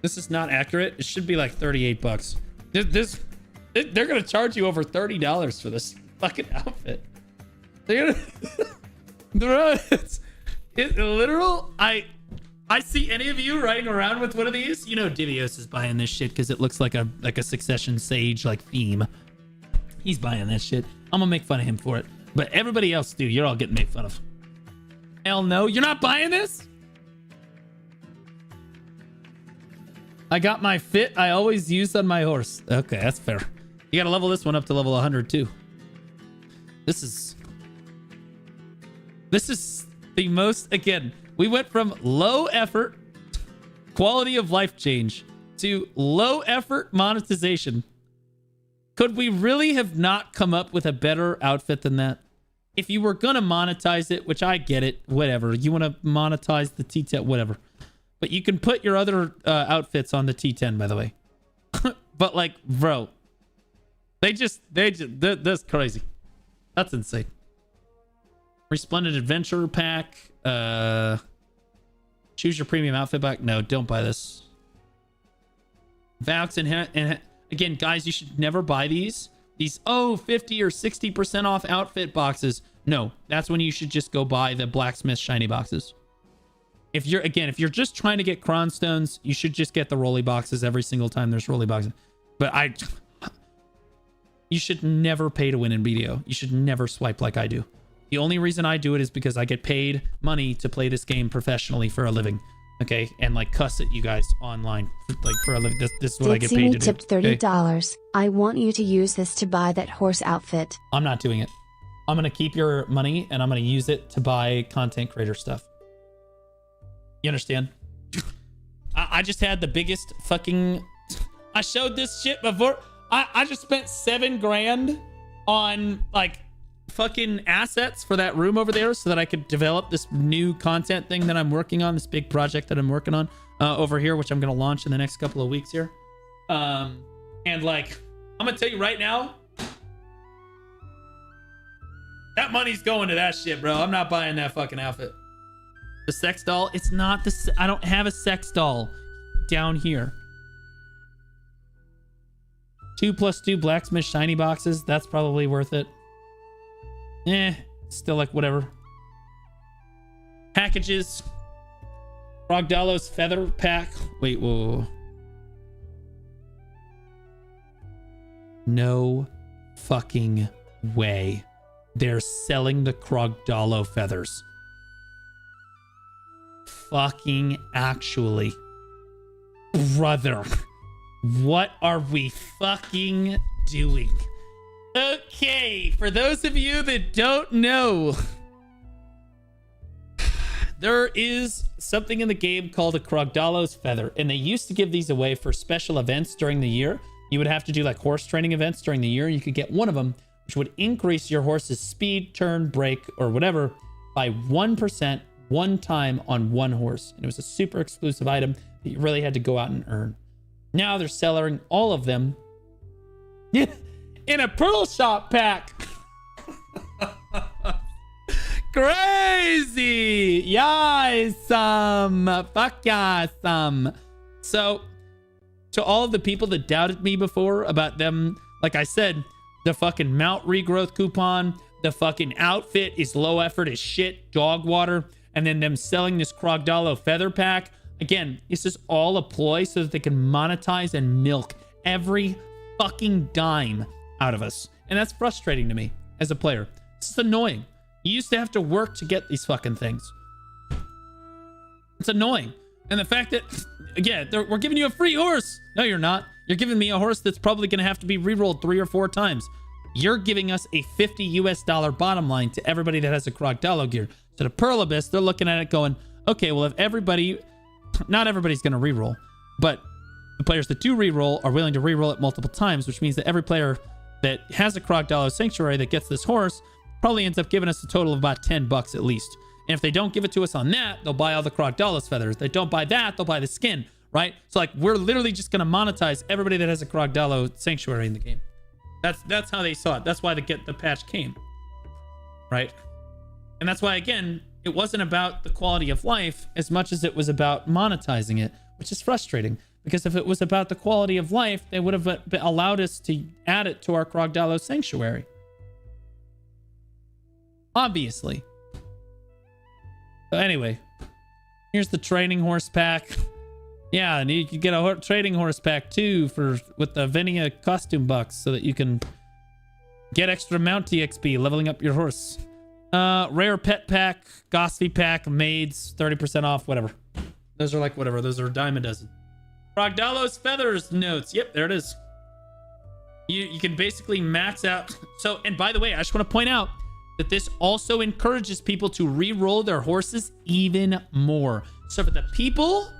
This is not accurate. It should be like 38 bucks. They're gonna charge you over $30 for this fucking outfit. They're gonna it's literal. I see any of you riding around with one of these, you know Divios is buying this shit because it looks like a Succession Sage like theme. He's buying that shit. I'm gonna make fun of him for it. But everybody else, dude, you're all getting made fun of. Hell no, you're not buying this? I got my fit I always use on my horse. Okay, that's fair. You gotta level this one up to level 100 too. This is the most, again, we went from low effort quality of life change to low effort monetization. Could we really have not come up with a better outfit than that? If you were gonna monetize it, which I get it, whatever. You want to monetize the T10, whatever. But you can put your other outfits on the T10, by the way. But like, bro, that's crazy. That's insane. Resplendent Adventure Pack. Choose your premium outfit back. No, don't buy this. Vaux and again, guys, you should never buy these. These 50 or 60% off outfit boxes. No, that's when you should just go buy the blacksmith shiny boxes. If you're just trying to get Cron Stones, you should just get the Rolly boxes every single time there's Rolly boxes. But you should never pay to win in BDO. You should never swipe like I do. The only reason I do it is because I get paid money to play this game professionally for a living. Okay, and like cuss at you guys online for a living. This is what I get paid to do. Tipped $30. Okay? I want you to use this to buy that horse outfit. I'm not doing it. I'm gonna keep your money and I'm gonna use it to buy content creator stuff. You understand? I just had the biggest fucking... I showed this shit before. I just spent $7 grand on like fucking assets for that room over there so that I could develop this new content thing that I'm working on, this big project that I'm working on over here, which I'm going to launch in the next couple of weeks here. And like, I'm going to tell you right now, that money's going to that shit, bro. I'm not buying that fucking outfit. The sex doll, it's not the... I don't have a sex doll down here. 2+2 blacksmith shiny boxes. That's probably worth it. Still like whatever. Packages. Rogdalo's feather pack. Wait, whoa. No fucking way. They're selling the Krogdalo feathers. Fucking actually. Brother. What are we fucking doing? Okay, for those of you that don't know, there is something in the game called a Krogdalo's feather, and they used to give these away for special events during the year. You would have to do like horse training events during the year. You could get one of them, which would increase your horse's speed, turn, brake, or whatever by 1% one time on one horse. And it was a super exclusive item that you really had to go out and earn. Now they're selling all of them in a Pearl Shop pack. Crazy. Yawesome. Fuck yawesome. So, to all of the people that doubted me before about them, like I said, the fucking mount regrowth coupon, the fucking outfit is low effort as shit, dog water, and then them selling this Krogdalo feather pack. Again, this is all a ploy so that they can monetize and milk every fucking dime out of us. And that's frustrating to me as a player. This is annoying You used to have to work to get these fucking things. It's annoying. And the fact that, again, we're giving you a free horse. No, you're not. You're giving me a horse that's probably going to have to be re-rolled 3 or 4 times. You're giving us a $50 US bottom line to everybody that has a Crocodile gear. So the Pearl Abyss, they're looking at it going, okay, well, if everybody, not everybody's going to re-roll, but the players that do re-roll are willing to re-roll it multiple times, which means that every player that has a Crocodile Sanctuary that gets this horse probably ends up giving us a total of about $10 at least. And if they don't give it to us on that, they'll buy all the Crocodile's feathers. They don't buy that, they'll buy the skin, right? So like, we're literally just going to monetize everybody that has a Crocodile Sanctuary in the game. That's how they saw it. That's why the patch came, right? And that's why, again, it wasn't about the quality of life as much as it was about monetizing it, which is frustrating. Because if it was about the quality of life, they would have allowed us to add it to our Crocodile Sanctuary. Obviously. So anyway, here's the training horse pack. Yeah, and you can get a trading horse pack too with the Venia costume bucks so that you can get extra mount XP leveling up your horse. Rare pet pack, Gossipy pack, maids, 30% off, whatever. Those are like whatever. Those are a dime a dozen. Crocodile's feathers notes. Yep, there it is. You can basically max out. So, and by the way, I just want to point out that this also encourages people to re-roll their horses even more. So for the people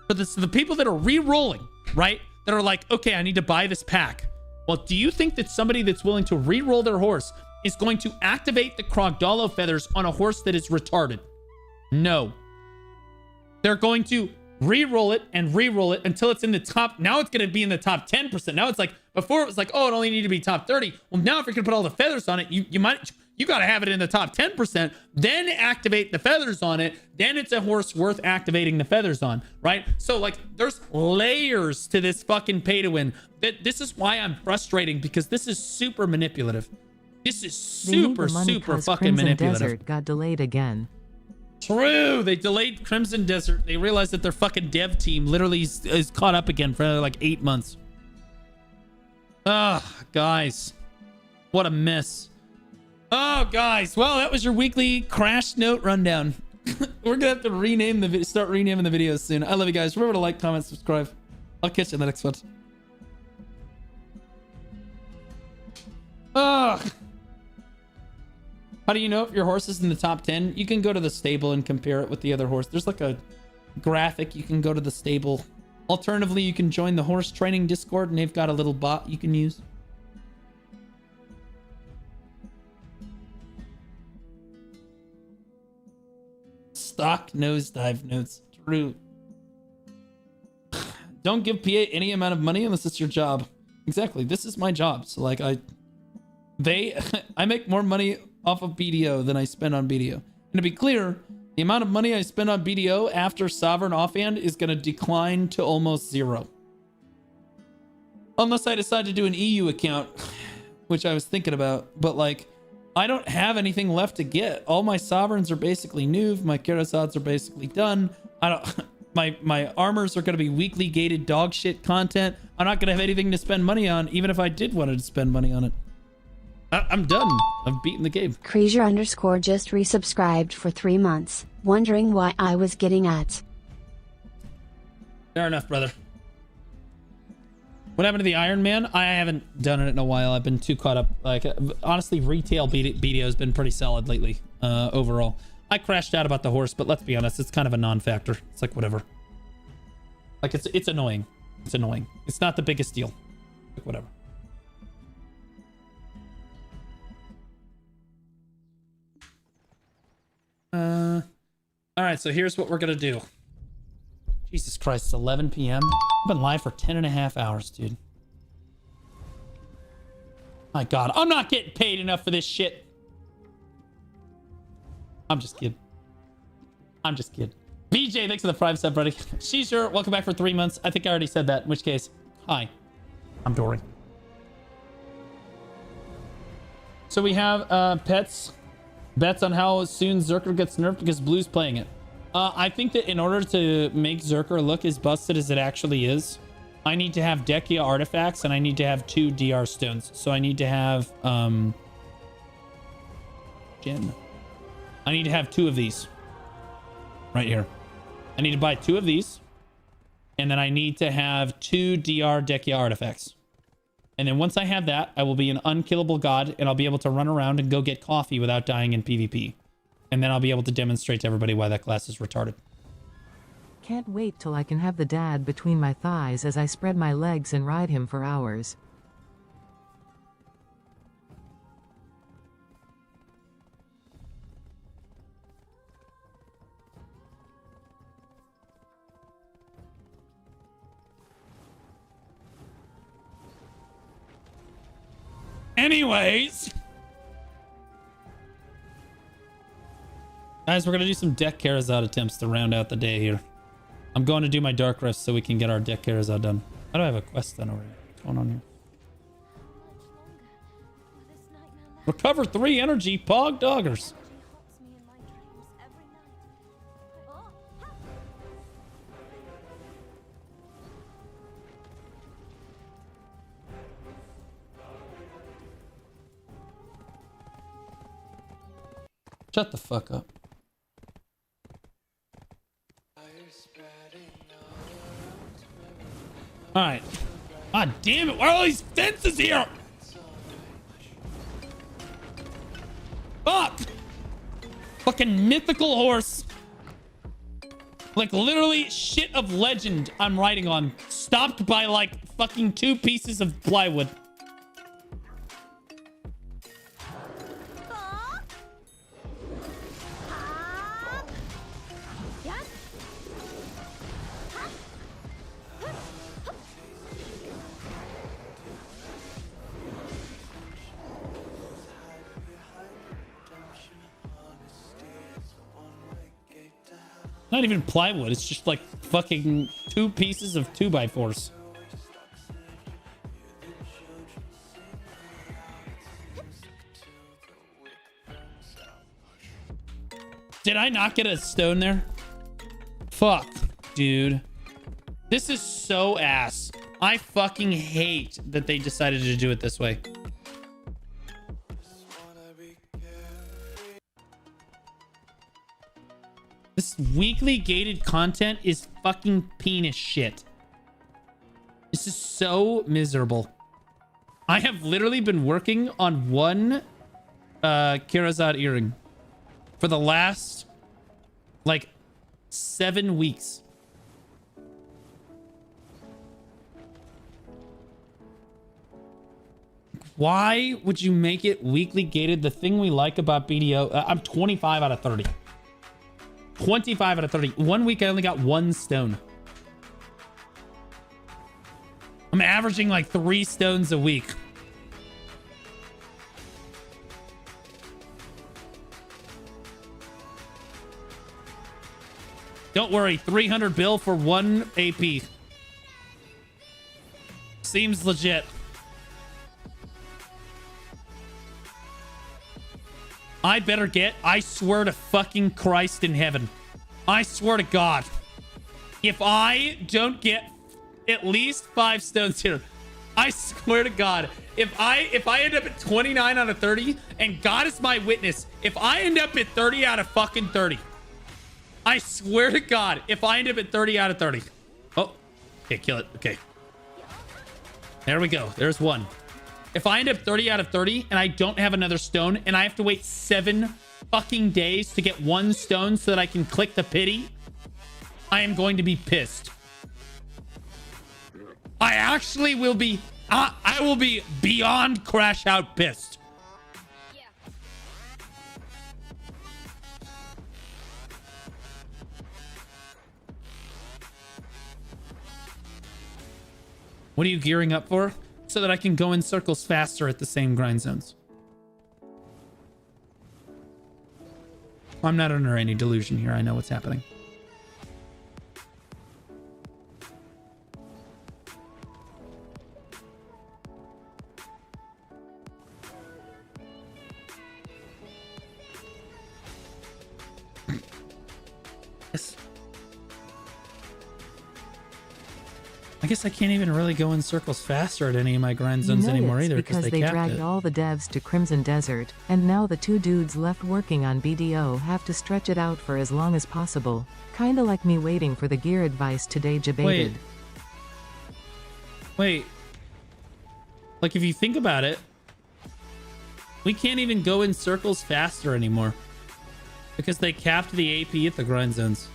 that are re-rolling, right? That are like, okay, I need to buy this pack. Well, do you think that somebody that's willing to re-roll their horse is going to activate the Crocodile feathers on a horse that is retarded? No. They're going to re-roll it and re-roll it until it's in the top. Now it's going to be in the top 10%. Now it's like, before it was like, oh, it only need to be top 30. Well, now if you're going to put all the feathers on it, you got to have it in the top 10%, then activate the feathers on it. Then it's a horse worth activating the feathers on, right? So like, there's layers to this fucking pay to win. This is why I'm frustrating, because this is super manipulative. This is super fucking manipulative. Desert got delayed again. True. They delayed Crimson Desert. They realized that their fucking dev team literally is caught up again for like 8 months. Ugh, guys. What a mess. Oh, guys. Well, that was your weekly crash note rundown. We're gonna have to start renaming the videos soon. I love you guys. Remember to like, comment, subscribe. I'll catch you in the next one. Ugh. How do you know if your horse is in the top 10? You can go to the stable and compare it with the other horse. There's like a graphic. You can go to the stable. Alternatively, you can join the horse training Discord, and they've got a little bot you can use. Stock nosedive notes. True. Don't give PA any amount of money unless it's your job. Exactly. This is my job. So like I make more money off of BDO than I spend on BDO. And to be clear, the amount of money I spend on BDO after Sovereign Offhand is going to decline to almost 0. Unless I decide to do an EU account, which I was thinking about. But like, I don't have anything left to get. All my Sovereigns are basically new. My Karasads are basically done. My armors are going to be weekly gated dog shit content. I'm not going to have anything to spend money on, even if I did want to spend money on it. I'm done. I've beaten the game. Creature_ just resubscribed for 3 months, wondering why I was getting ads. Fair enough, brother. What happened to the Iron Man? I haven't done it in a while. I've been too caught up. Like, honestly, retail BDO has been pretty solid lately, overall. I crashed out about the horse, but let's be honest, it's kind of a non-factor. It's like, whatever. Like, it's annoying. It's annoying. It's not the biggest deal. Like, whatever. All right, so here's what we're gonna do. Jesus Christ, it's 11 p.m. I've been live for 10.5 hours, dude. My God, I'm not getting paid enough for this shit. I'm just kidding. I'm just kidding. BJ, thanks for the Prime sub, buddy. She's sure. Welcome back for 3 months. I think I already said that, in which case, hi. I'm Dory. So we have bets on how soon Zerker gets nerfed because Blue's playing it. I think that in order to make Zerker look as busted as it actually is, I need to have Dekia artifacts and I need to have 2 DR stones. So I need to have question. I need to have 2 of these. Right here. I need to buy 2 of these. And then I need to have 2 DR Dekia artifacts. And then once I have that, I will be an unkillable god, and I'll be able to run around and go get coffee without dying in PvP. And then I'll be able to demonstrate to everybody why that class is retarded. Can't wait till I can have the dad between my thighs as I spread my legs and ride him for hours. Anyways, guys, we're gonna do some deck Karazad attempts to round out the day here. I'm going to do my Dark Rest so we can get our deck Karazad done. How do I have a quest done over here? What's going on here? Recover 3 energy, Pog Doggers. Shut the fuck up. Alright. God damn it, why are all these fences here? Fuck! Fucking mythical horse. Like literally shit of legend I'm riding on. Stopped by like fucking 2 pieces of plywood. Not even plywood, it's just like fucking 2 pieces of 2x4s. Did I not get a stone there? Fuck, dude. This is so ass. I fucking hate that they decided to do it this way. This weekly gated content is fucking penis shit. This is so miserable. I have literally been working on 1 Karazad earring for the last like 7 weeks. Why would you make it weekly gated? The thing we like about BDO, I'm 25 out of 30. 25 out of 30. 1 week I only got 1 stone. I'm averaging like 3 stones a week. Don't worry, 300 bill for 1 AP. Seems legit. I better get, I swear to fucking Christ in heaven. I swear to God. If I don't get at least 5 stones here, I swear to God, if I end up at 29 out of 30, and God is my witness, if I end up at 30 out of fucking 30, I swear to God, if I end up at 30 out of 30. Oh, okay, kill it. Okay. There we go. There's 1. If I end up 30 out of 30 and I don't have another stone and I have to wait 7 fucking days to get 1 stone so that I can click the pity, I am going to be pissed. I actually will be, I will be beyond crash out pissed. What are you gearing up for? So that I can go in circles faster at the same grind zones. I'm not under any delusion here. I know what's happening. Yes. I guess I can't even really go in circles faster at any of my grind zones anymore either because they dragged all the devs to Crimson Desert, and now the 2 dudes left working on BDO have to stretch it out for as long as possible. Kinda like me waiting for the gear advice today debated. Wait. Like if you think about it, we can't even go in circles faster anymore because they capped the AP at the grind zones.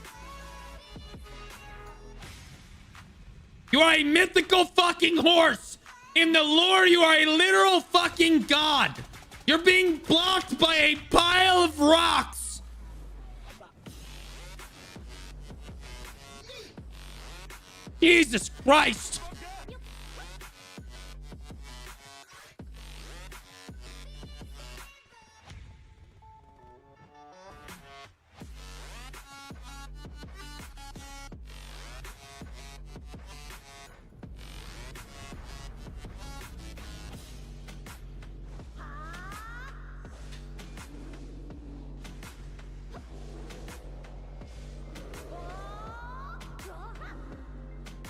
You are a mythical fucking horse! In the lore, you are a literal fucking god! You're being blocked by a pile of rocks! Jesus Christ!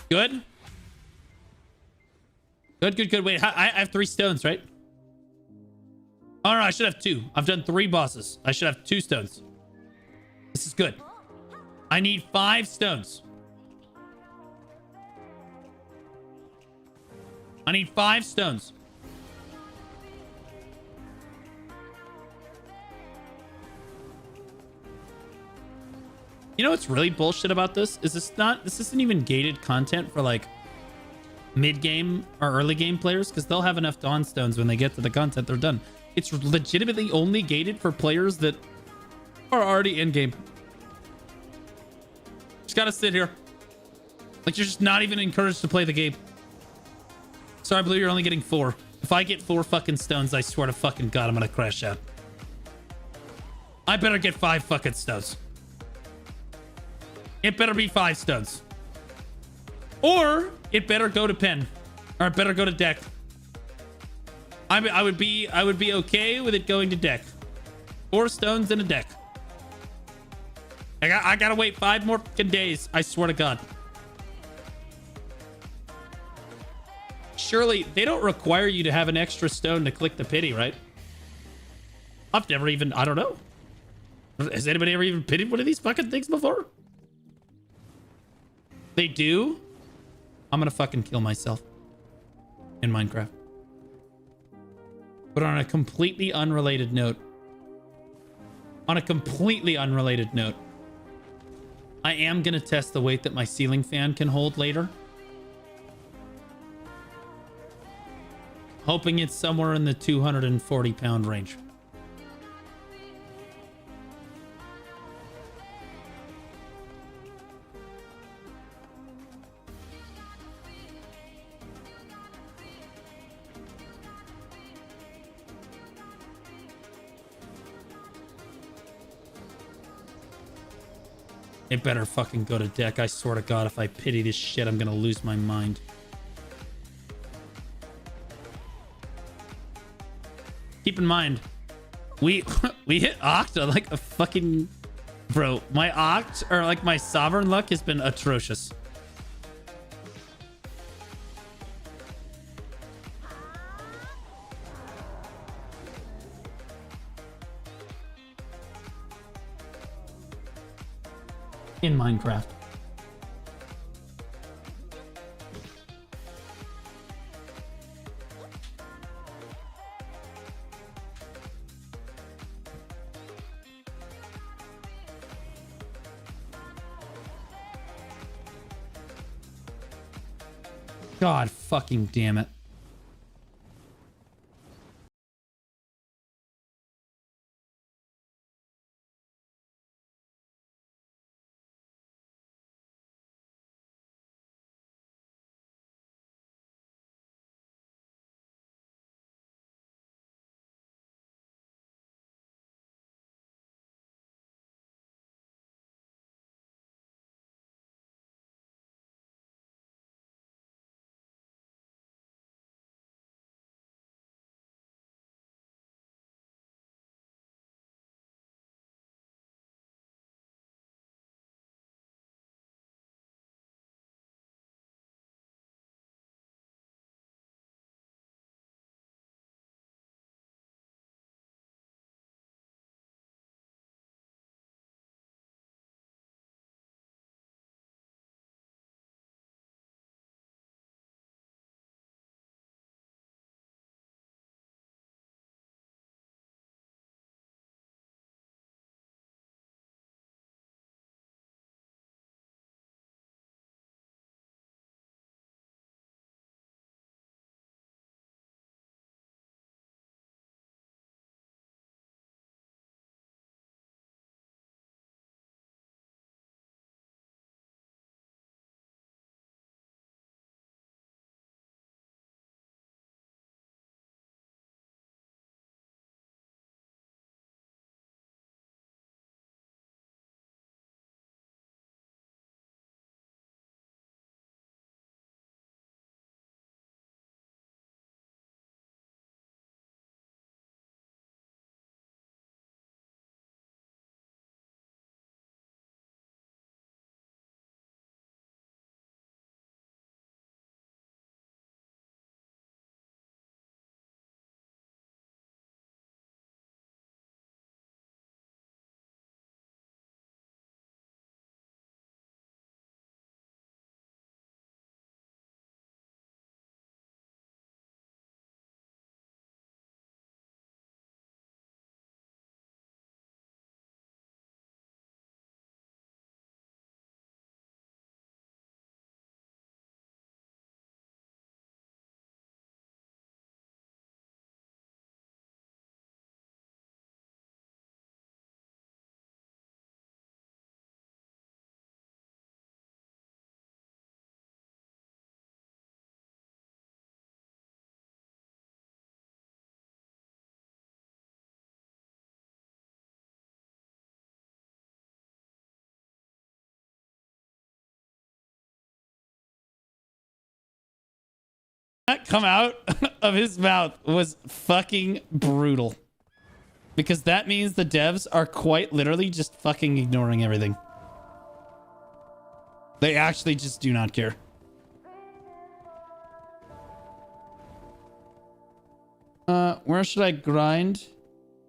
Good. Good. Wait, I have 3 stones, right? Oh, no, I should have 2. I've done 3 bosses. I should have 2 stones. This is good. I need 5 stones. I need 5 stones. You know what's really bullshit about this? Is this isn't even gated content for like mid-game or early game players, because they'll have enough Dawn Stones when they get to the content they're done. It's legitimately only gated for players that are already in-game. Just gotta sit here. Like, you're just not even encouraged to play the game. Sorry, Blue, you're only getting 4. If I get 4 fucking stones, I swear to fucking God, I'm gonna crash out. I better get 5 fucking stones. It better be 5 stones. Or it better go to pen. Or it better go to deck. I would be okay with it going to deck. 4 stones and a deck. I gotta wait 5 more fucking days. I swear to God. Surely they don't require you to have an extra stone to click the pity, right? I've never even, I don't know. Has anybody ever even pitied one of these fucking things before? They do? I'm gonna fucking kill myself in Minecraft. But on a completely unrelated note. I am gonna test the weight that my ceiling fan can hold later. Hoping it's somewhere in the 240 pound range. It better fucking go to deck. I swear to God, if I pity this shit, I'm gonna lose my mind. Keep in mind, we hit Octa like a fucking... Bro, my Oct, or like my Sovereign luck has been atrocious. In Minecraft. God fucking damn it. That come out of his mouth was fucking brutal. Because that means the devs are quite literally just fucking ignoring everything. They actually just do not care. Where should I grind?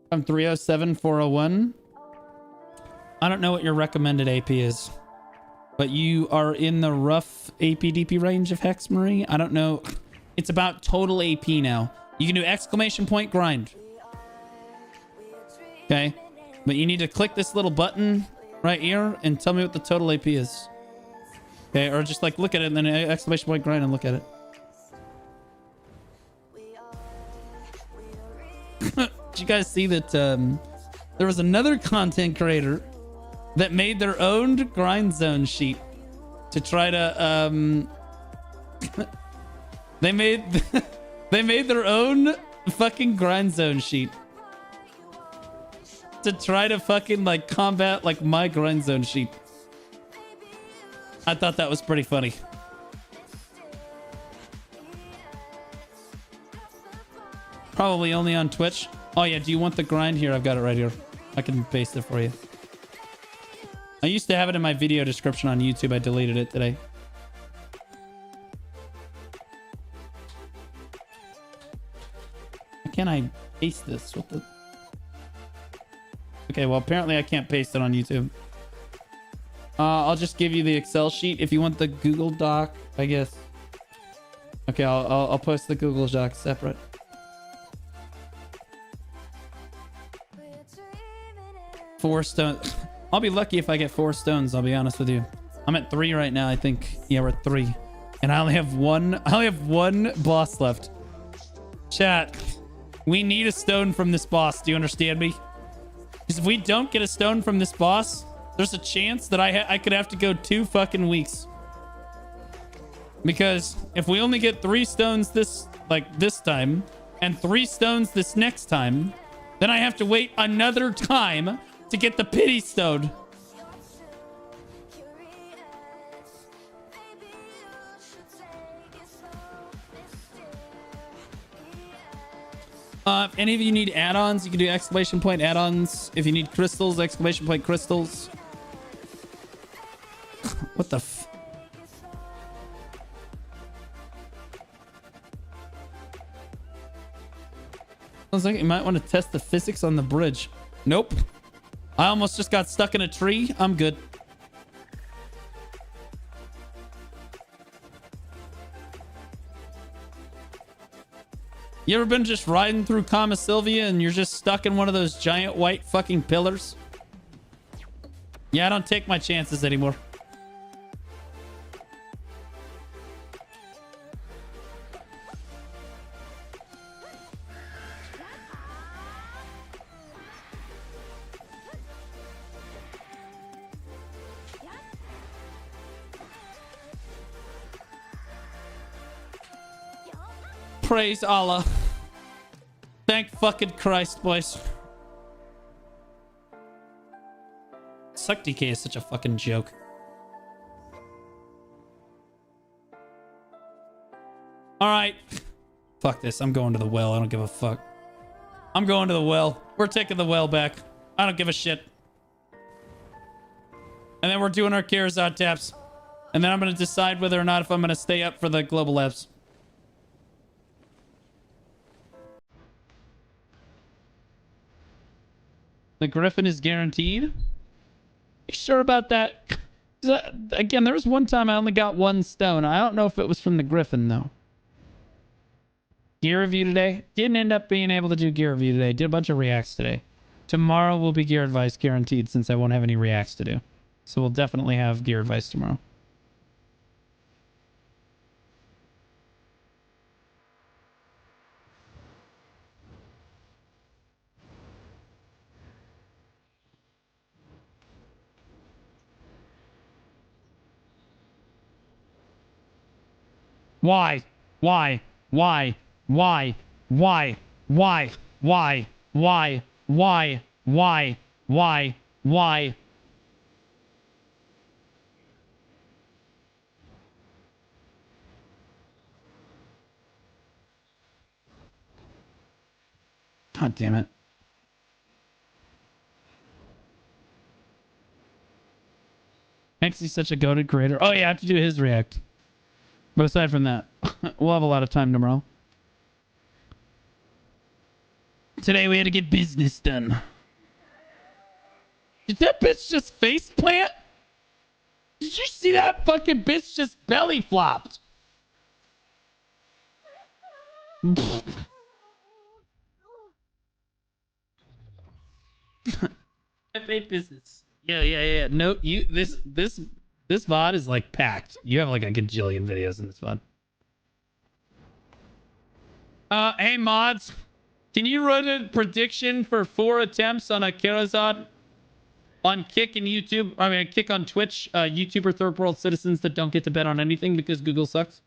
From 307, 401. I don't know what your recommended AP is. But you are in the rough AP-DP range of Hex, Marie. I don't know. It's about total AP now. You can do exclamation point grind. Okay. But you need to click this little button right here and tell me what the total AP is. Okay, or just like look at it and then exclamation point grind and look at it. Did you guys see that there was another content creator that made their own grind zone sheet to try to they made their own fucking grind zone sheet to try to fucking like combat like my grind zone sheet. I thought that was pretty funny. Probably only on Twitch. Oh yeah, do you want the grind? Here, I've got it right here. I can paste it for you. I used to have it in my video description on YouTube. I deleted it today. How can I paste this? What the... Okay, well, apparently I can't paste it on YouTube. I'll just give you the Excel sheet. If you want the Google Doc, I guess. Okay, I'll post the Google Doc separate. Four stones. I'll be lucky if I get 4 stones, I'll be honest with you. I'm at 3 right now, I think. Yeah, we're at 3. And I only have one boss left. Chat, we need a stone from this boss. Do you understand me? Because if we don't get a stone from this boss, there's a chance that I could have to go 2 fucking weeks. Because if we only get 3 stones this time, and 3 stones this next time, then I have to wait another time to get the pity stone. If any of you need add-ons, you can do exclamation point add-ons. If you need crystals, exclamation point crystals. What the f... Sounds like you might want to test the physics on the bridge. Nope. I almost just got stuck in a tree. I'm good. You ever been just riding through Kama Sylvia and you're just stuck in one of those giant white fucking pillars? Yeah, I don't take my chances anymore. Praise Allah. Thank fucking Christ, boys. Suck DK is such a fucking joke. Alright. Fuck this. I'm going to the well. I don't give a fuck. I'm going to the well. We're taking the well back. I don't give a shit. And then we're doing our Charizard taps. And then I'm going to decide whether or not if I'm going to stay up for the global labs. The Griffin is guaranteed? You sure about that? Again, there was one time I only got 1 stone. I don't know if it was from the Griffin, though. Gear review today? Didn't end up being able to do gear review today. Did a bunch of reacts today. Tomorrow will be gear advice guaranteed since I won't have any reacts to do. So we'll definitely have gear advice tomorrow. Why? Why? Why? Why? Why? Why? Why? Why? Why? Why? Why? Why? God damn it. He's such a goated creator. Oh yeah, I have to do his react. But aside from that, we'll have a lot of time tomorrow. Today we had to get business done. Did that bitch just face plant? Did you see that fucking bitch just belly flopped? F8 business. Yeah. No, this VOD is like packed. You have like a gajillion videos in this VOD. Hey mods, can you run a prediction for 4 attempts on a Karazad on Kick and YouTube? I mean, Kick on Twitch. YouTuber third world citizens that don't get to bet on anything because Google sucks.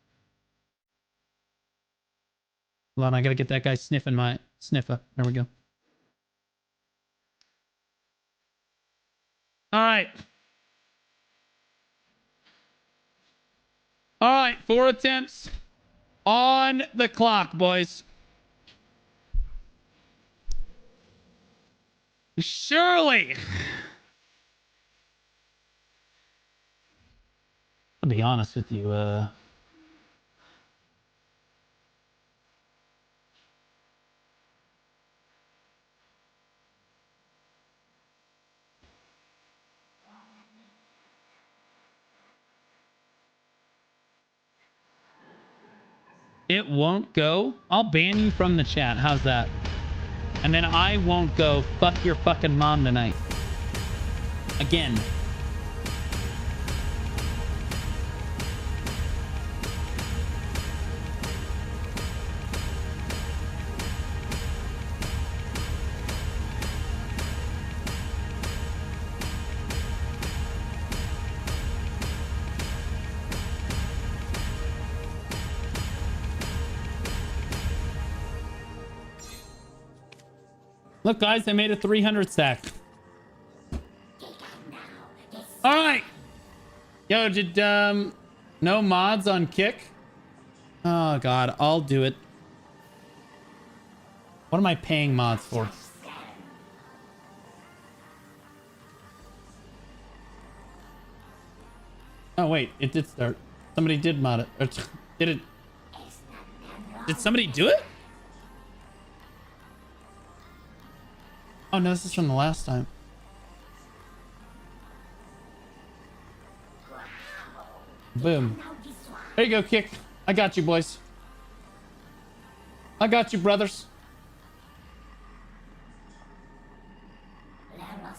Hold on, I gotta get that guy sniffing my sniffer. There we go. All right. All right, 4 attempts on the clock, boys. Surely. I'll be honest with you. It won't go. I'll ban you from the chat. How's that? And then I won't go fuck your fucking mom tonight. Again. Look, guys, I made a 300 stack. All right. Yo, did no mods on Kick? Oh God, I'll do it. What am I paying mods for? Oh wait, it did start. Somebody did mod it. Or did it? Did somebody do it? Oh no, this is from the last time. Boom. There you go, Kick. I got you, boys. I got you, brothers.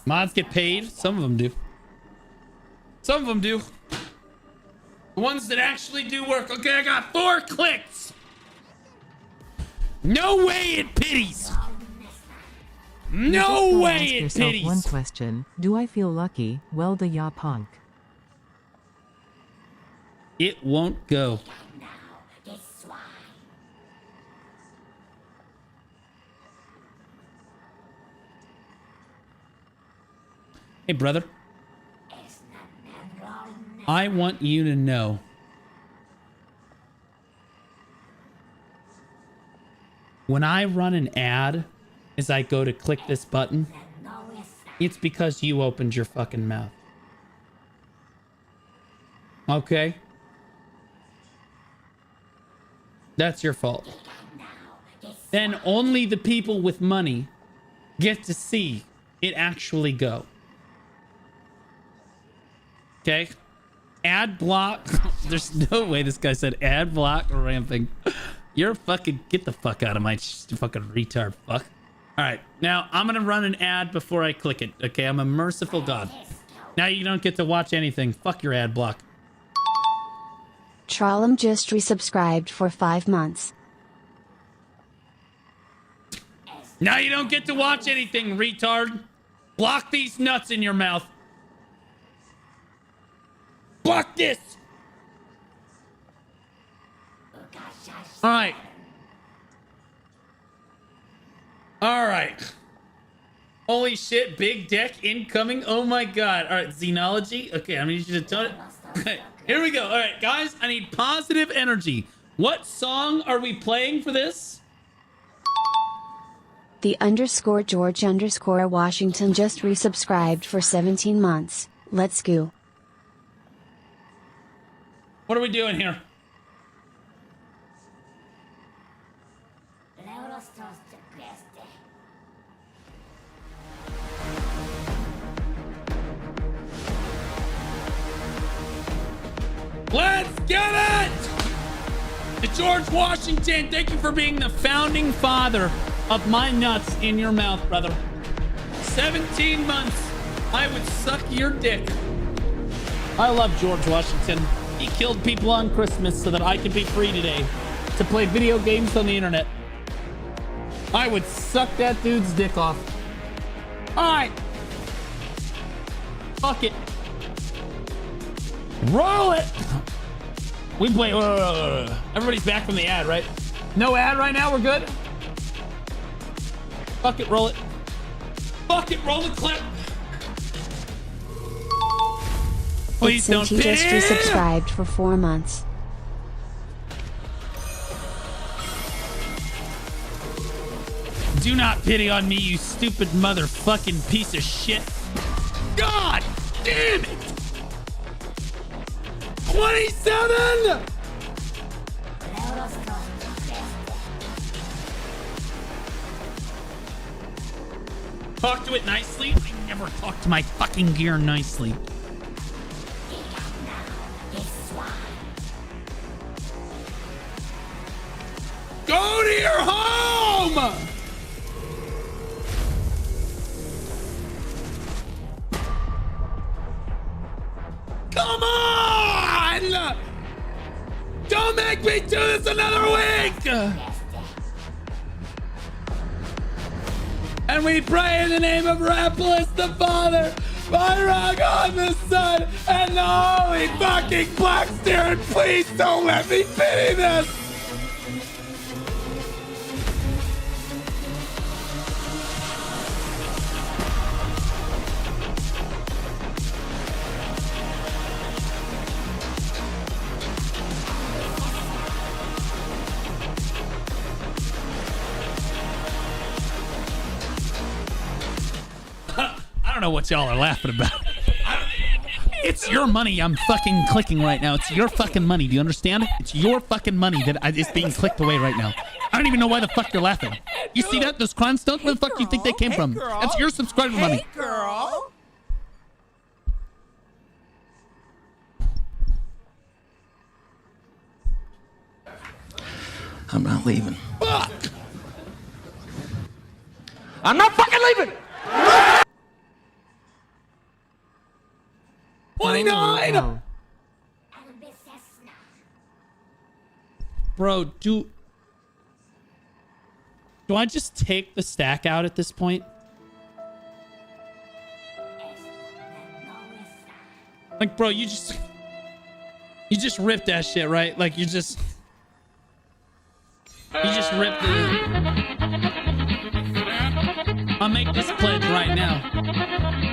Mods get paid. Some of them do. Some of them do. The ones that actually do work. Okay, I got 4 clicks. No way it pities. No way it pities. One question. Do I feel lucky? Well, the ya punk. It won't go. Hey, brother. I want you to know. When I run an ad, as I go to click this button, it's because you opened your fucking mouth. Okay? That's your fault. Then only the people with money get to see it actually go. Okay? Ad block. There's no way this guy said ad block ramping. You're fucking... Get the fuck out of my fucking retard fuck. Alright, now I'm gonna run an ad before I click it. Okay, I'm a merciful God. Now you don't get to watch anything. Fuck your ad block. Trollum just resubscribed for 5 months. Now you don't get to watch anything, retard. Block these nuts in your mouth. Block this! Alright. Alright. Holy shit, big deck incoming. Oh my god. Alright, Xenology. Okay, I need you to tell it. Okay, here we go. Alright, guys, I need positive energy. What song are we playing for this? The _George_Washington just resubscribed for 17 months. Let's go. What are we doing here? Let's get it! To George Washington, thank you for being the founding father of my nuts in your mouth, brother. 17 months, I would suck your dick. I love George Washington. He killed people on Christmas so that I could be free today to play video games on the internet. I would suck that dude's dick off. All right. Fuck it. Roll it. We play. Everybody's back from the ad, right? No ad right now. We're good. Fuck it. Roll it. Fuck it. Roll the clip. Please don't. He just resubscribed for 4 months. Do not pity on me, you stupid motherfucking piece of shit. God damn it! 27! Talk to it nicely? I never talk to my fucking gear nicely. Go to your home! Come on! Don't make me do this another week! And we pray in the name of Rapalus the Father, Myrog on the Son, and the Holy fucking Black Spirit. Please don't let me pity this! I don't know what y'all are laughing about. It's your money I'm fucking clicking right now. It's your fucking money. Do you understand? It's your fucking money that is being clicked away right now. I don't even know why the fuck you're laughing. You see that? Those crime stunts? Where the fuck do you think they came from? That's your subscriber money. Girl. I'm not leaving. Fuck! I'm not fucking leaving! 29! Oh. Bro, do I just take the stack out at this point? Like, bro, you just ripped that shit, right? Like, you just ripped it. I'll make this pledge right now.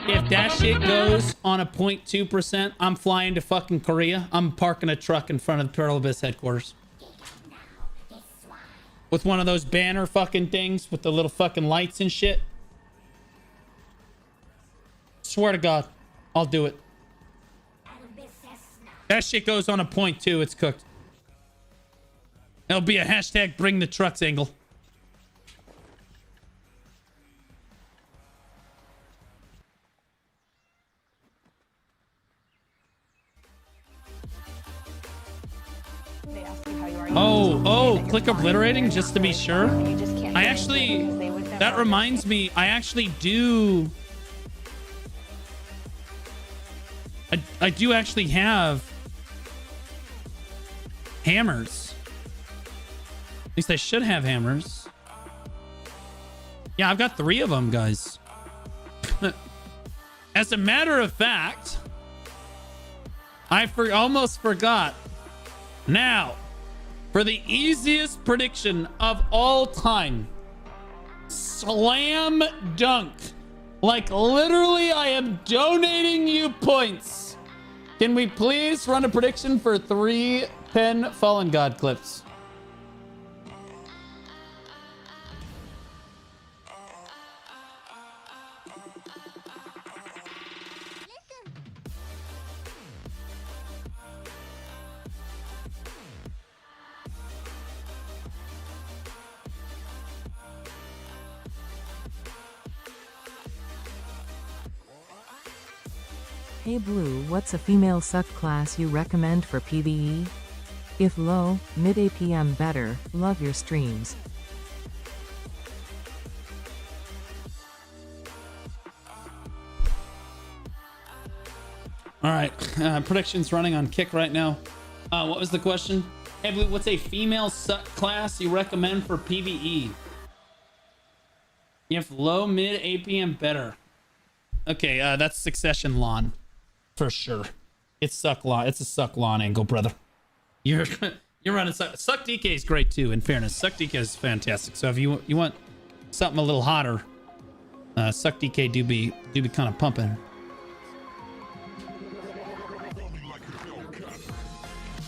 If that shit goes on a 0.2%, I'm flying to fucking Korea. I'm parking a truck in front of the Turtle Abyss headquarters. With one of those banner fucking things with the little fucking lights and shit. Swear to God, I'll do it. That shit goes on a 0.2, it's cooked. It'll be a hashtag bring the trucks angle. Oh, click obliterating just to be sure. I actually, that reminds me, I actually do. I do actually have hammers. At least I should have hammers. Yeah, I've got 3 of them, guys. As a matter of fact, I almost forgot. Now, for the easiest prediction of all time, slam dunk. Like, literally, I am donating you points. Can we please run a prediction for 3 Pen Fallen God clips? Hey Blue, what's a female suck class you recommend for PvE? If low, mid APM better, love your streams. All right, predictions running on Kick right now. What was the question? Hey Blue, what's a female suck class you recommend for PvE? If low, mid, APM better. Okay, that's Succession Lawn. For sure. It's suck lawn. It's a suck lawn angle, brother. You're running suck. Suck DK is great too, in fairness. Suck DK is fantastic. So if you want something a little hotter, Suck DK do be kind of pumping.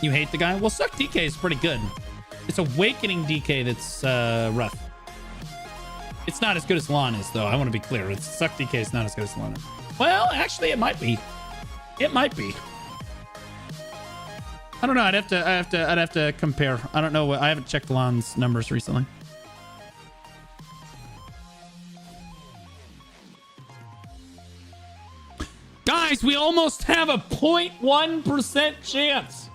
You hate the guy? Well, Suck DK is pretty good. It's Awakening DK that's rough. It's not as good as Lawn is, though. I want to be clear. It's Suck DK is not as good as Lawn is. Well, actually, it might be. It might be. I don't know. I'd have to compare. I don't know. I haven't checked Lawn's numbers recently. Guys, we almost have a 0.1% chance.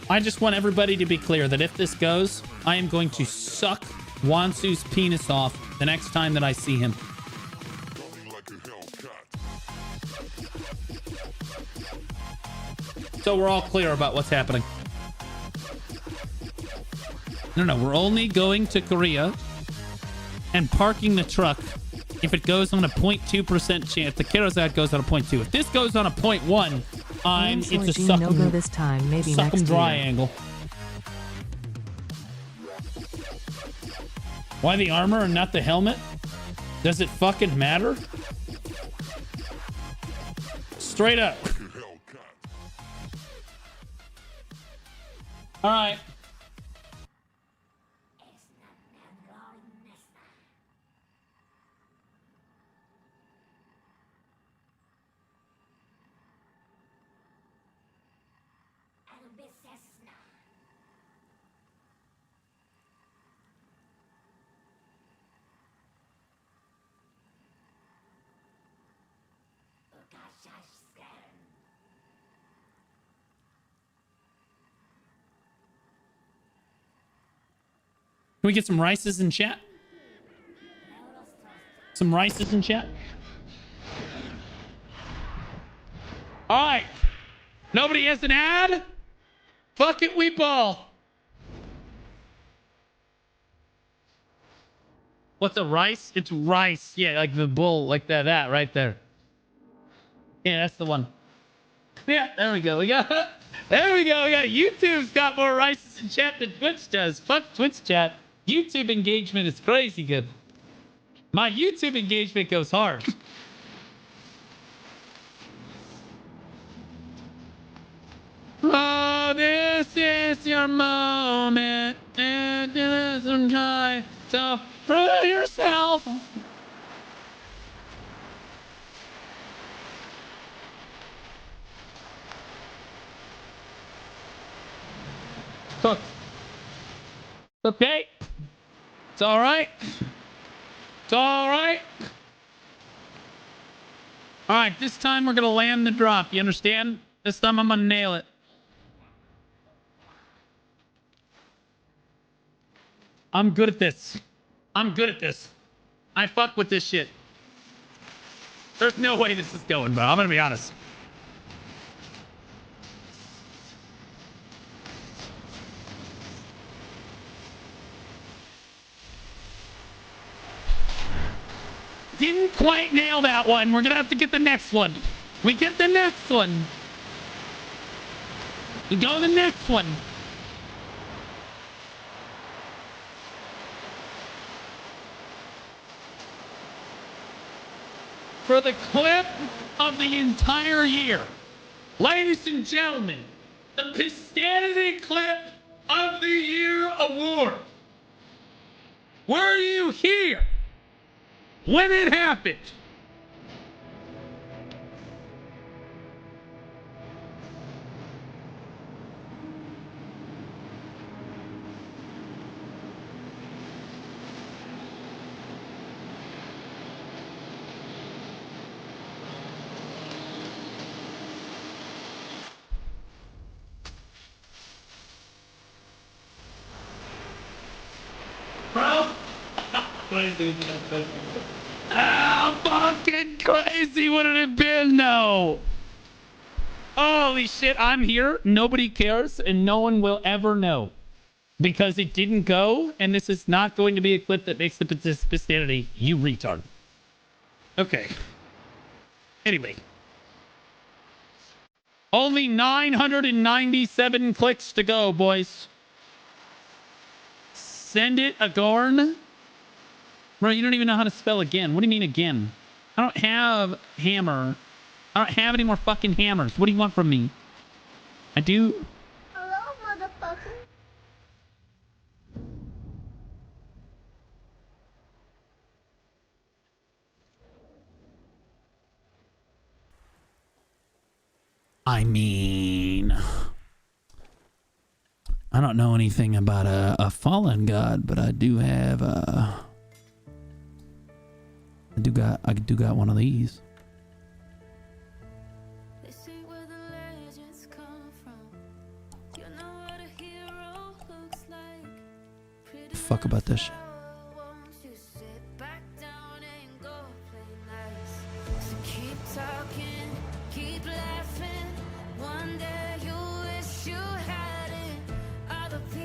I just want everybody to be clear that if this goes, I am going to suck Wansu's penis off the next time that I see him. So we're all clear about what's happening. No, we're only going to Korea and parking the truck if it goes on a 0.2% chance. The Kerosad goes on a 0.2. If this goes on a 0.1, it's a suck 'em, no-go this time, maybe suck 'em next dry year. angle. Why the armor and not the helmet? Does it fucking matter? Straight up. All right. Can we get some rices in chat? Some rices in chat? All right. Nobody has an ad? Fuck it, we ball. What's a rice? It's rice. Yeah, like the bull, like that right there. Yeah, that's the one. Yeah, there we go. There we go. We got YouTube's got more rices in chat than Twitch does. Fuck Twitch chat. YouTube engagement is crazy good. My YouTube engagement goes hard. Oh, this is your moment. And listen, try to prove yourself. Cook. Okay. It's all right. It's all right. All right, this time we're going to land the drop. You understand? This time I'm going to nail it. I'm good at this. I'm good at this. I fuck with this shit. There's no way this is going, but I'm going to be honest. Didn't quite nail that one. We're gonna have to get the next one. We get the next one. We go to the next one. For the clip of the entire year, ladies and gentlemen, the Pistanity Clip of the Year Award. Were you here when it happened? How fucking crazy would it have been, though? Holy shit, I'm here. Nobody cares, and no one will ever know. Because it didn't go, and this is not going to be a clip that makes the vicinity, you retard. Okay. Anyway. Only 997 clicks to go, boys. Send it Agorn. Bro, you don't even know how to spell again. What do you mean again? I don't have hammer. I don't have any more fucking hammers. What do you want from me? I do. Hello, motherfucker. I mean, I don't know anything about a fallen god, but I do have I do got one of these. Fuck about this shit.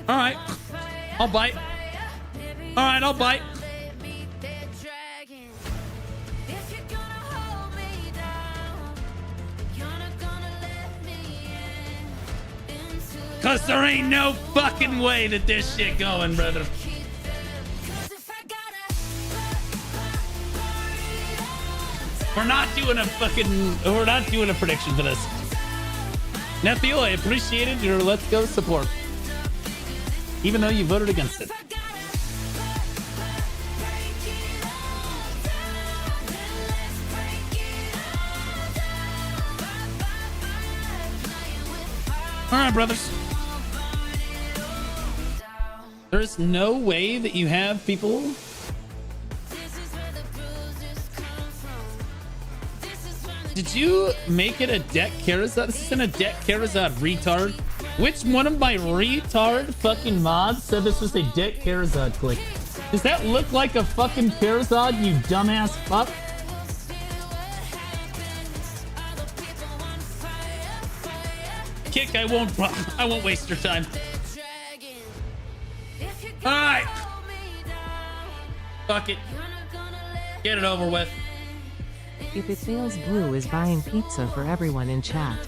All right, I'll bite. All right, I'll bite. Cause there ain't no fucking way that this shit going, brother. We're not doing a prediction for this. Nephew, I appreciated your Let's Go support. Even though you voted against it. All right, brothers. There's no way that you have people. Did you make it a deck Karazad? This isn't a deck Karazad, retard. Which one of my retard fucking mods said this was a deck Karazad click? Does that look like a fucking Karazad, you dumbass fuck? Kick, I won't waste your time. Alright. Fuck it. Get it over with. If it feels blue is buying pizza for everyone in chat.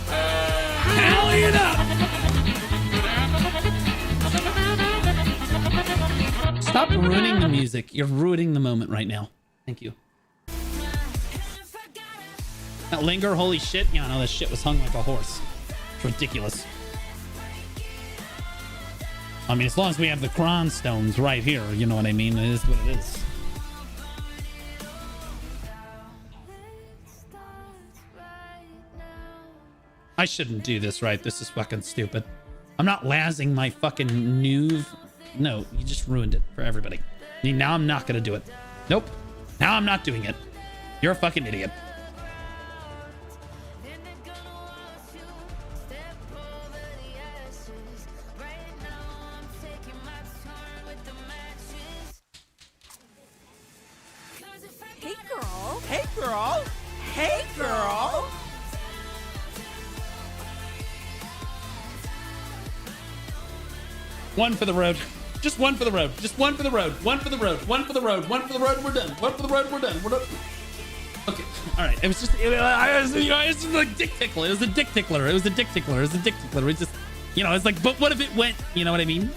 Hell yeah! Stop ruining the music. You're ruining the moment right now. Thank you. That linger, holy shit. Yeah, no, that shit was hung like a horse. It's ridiculous. I mean, as long as we have the Kron stones right here, you know what I mean? It is what it is. I shouldn't do this, right? This is fucking stupid. I'm not lazzing my fucking new... No, you just ruined it for everybody. Now I'm not gonna do it. Nope. Now I'm not doing it. You're a fucking idiot. Hey, girl. Hey, girl. Hey, girl. One for the road. Just one for the road. Just one for the road. One for the road. One for the road. One for the road. We're done. One for the road. We're done. We're done. Okay. All right. It was just, it's just like dick tickler. It was a dick tickler. It was a dick tickler. It was a dick tickler. It just, it's like, but what if it went? You know what I mean?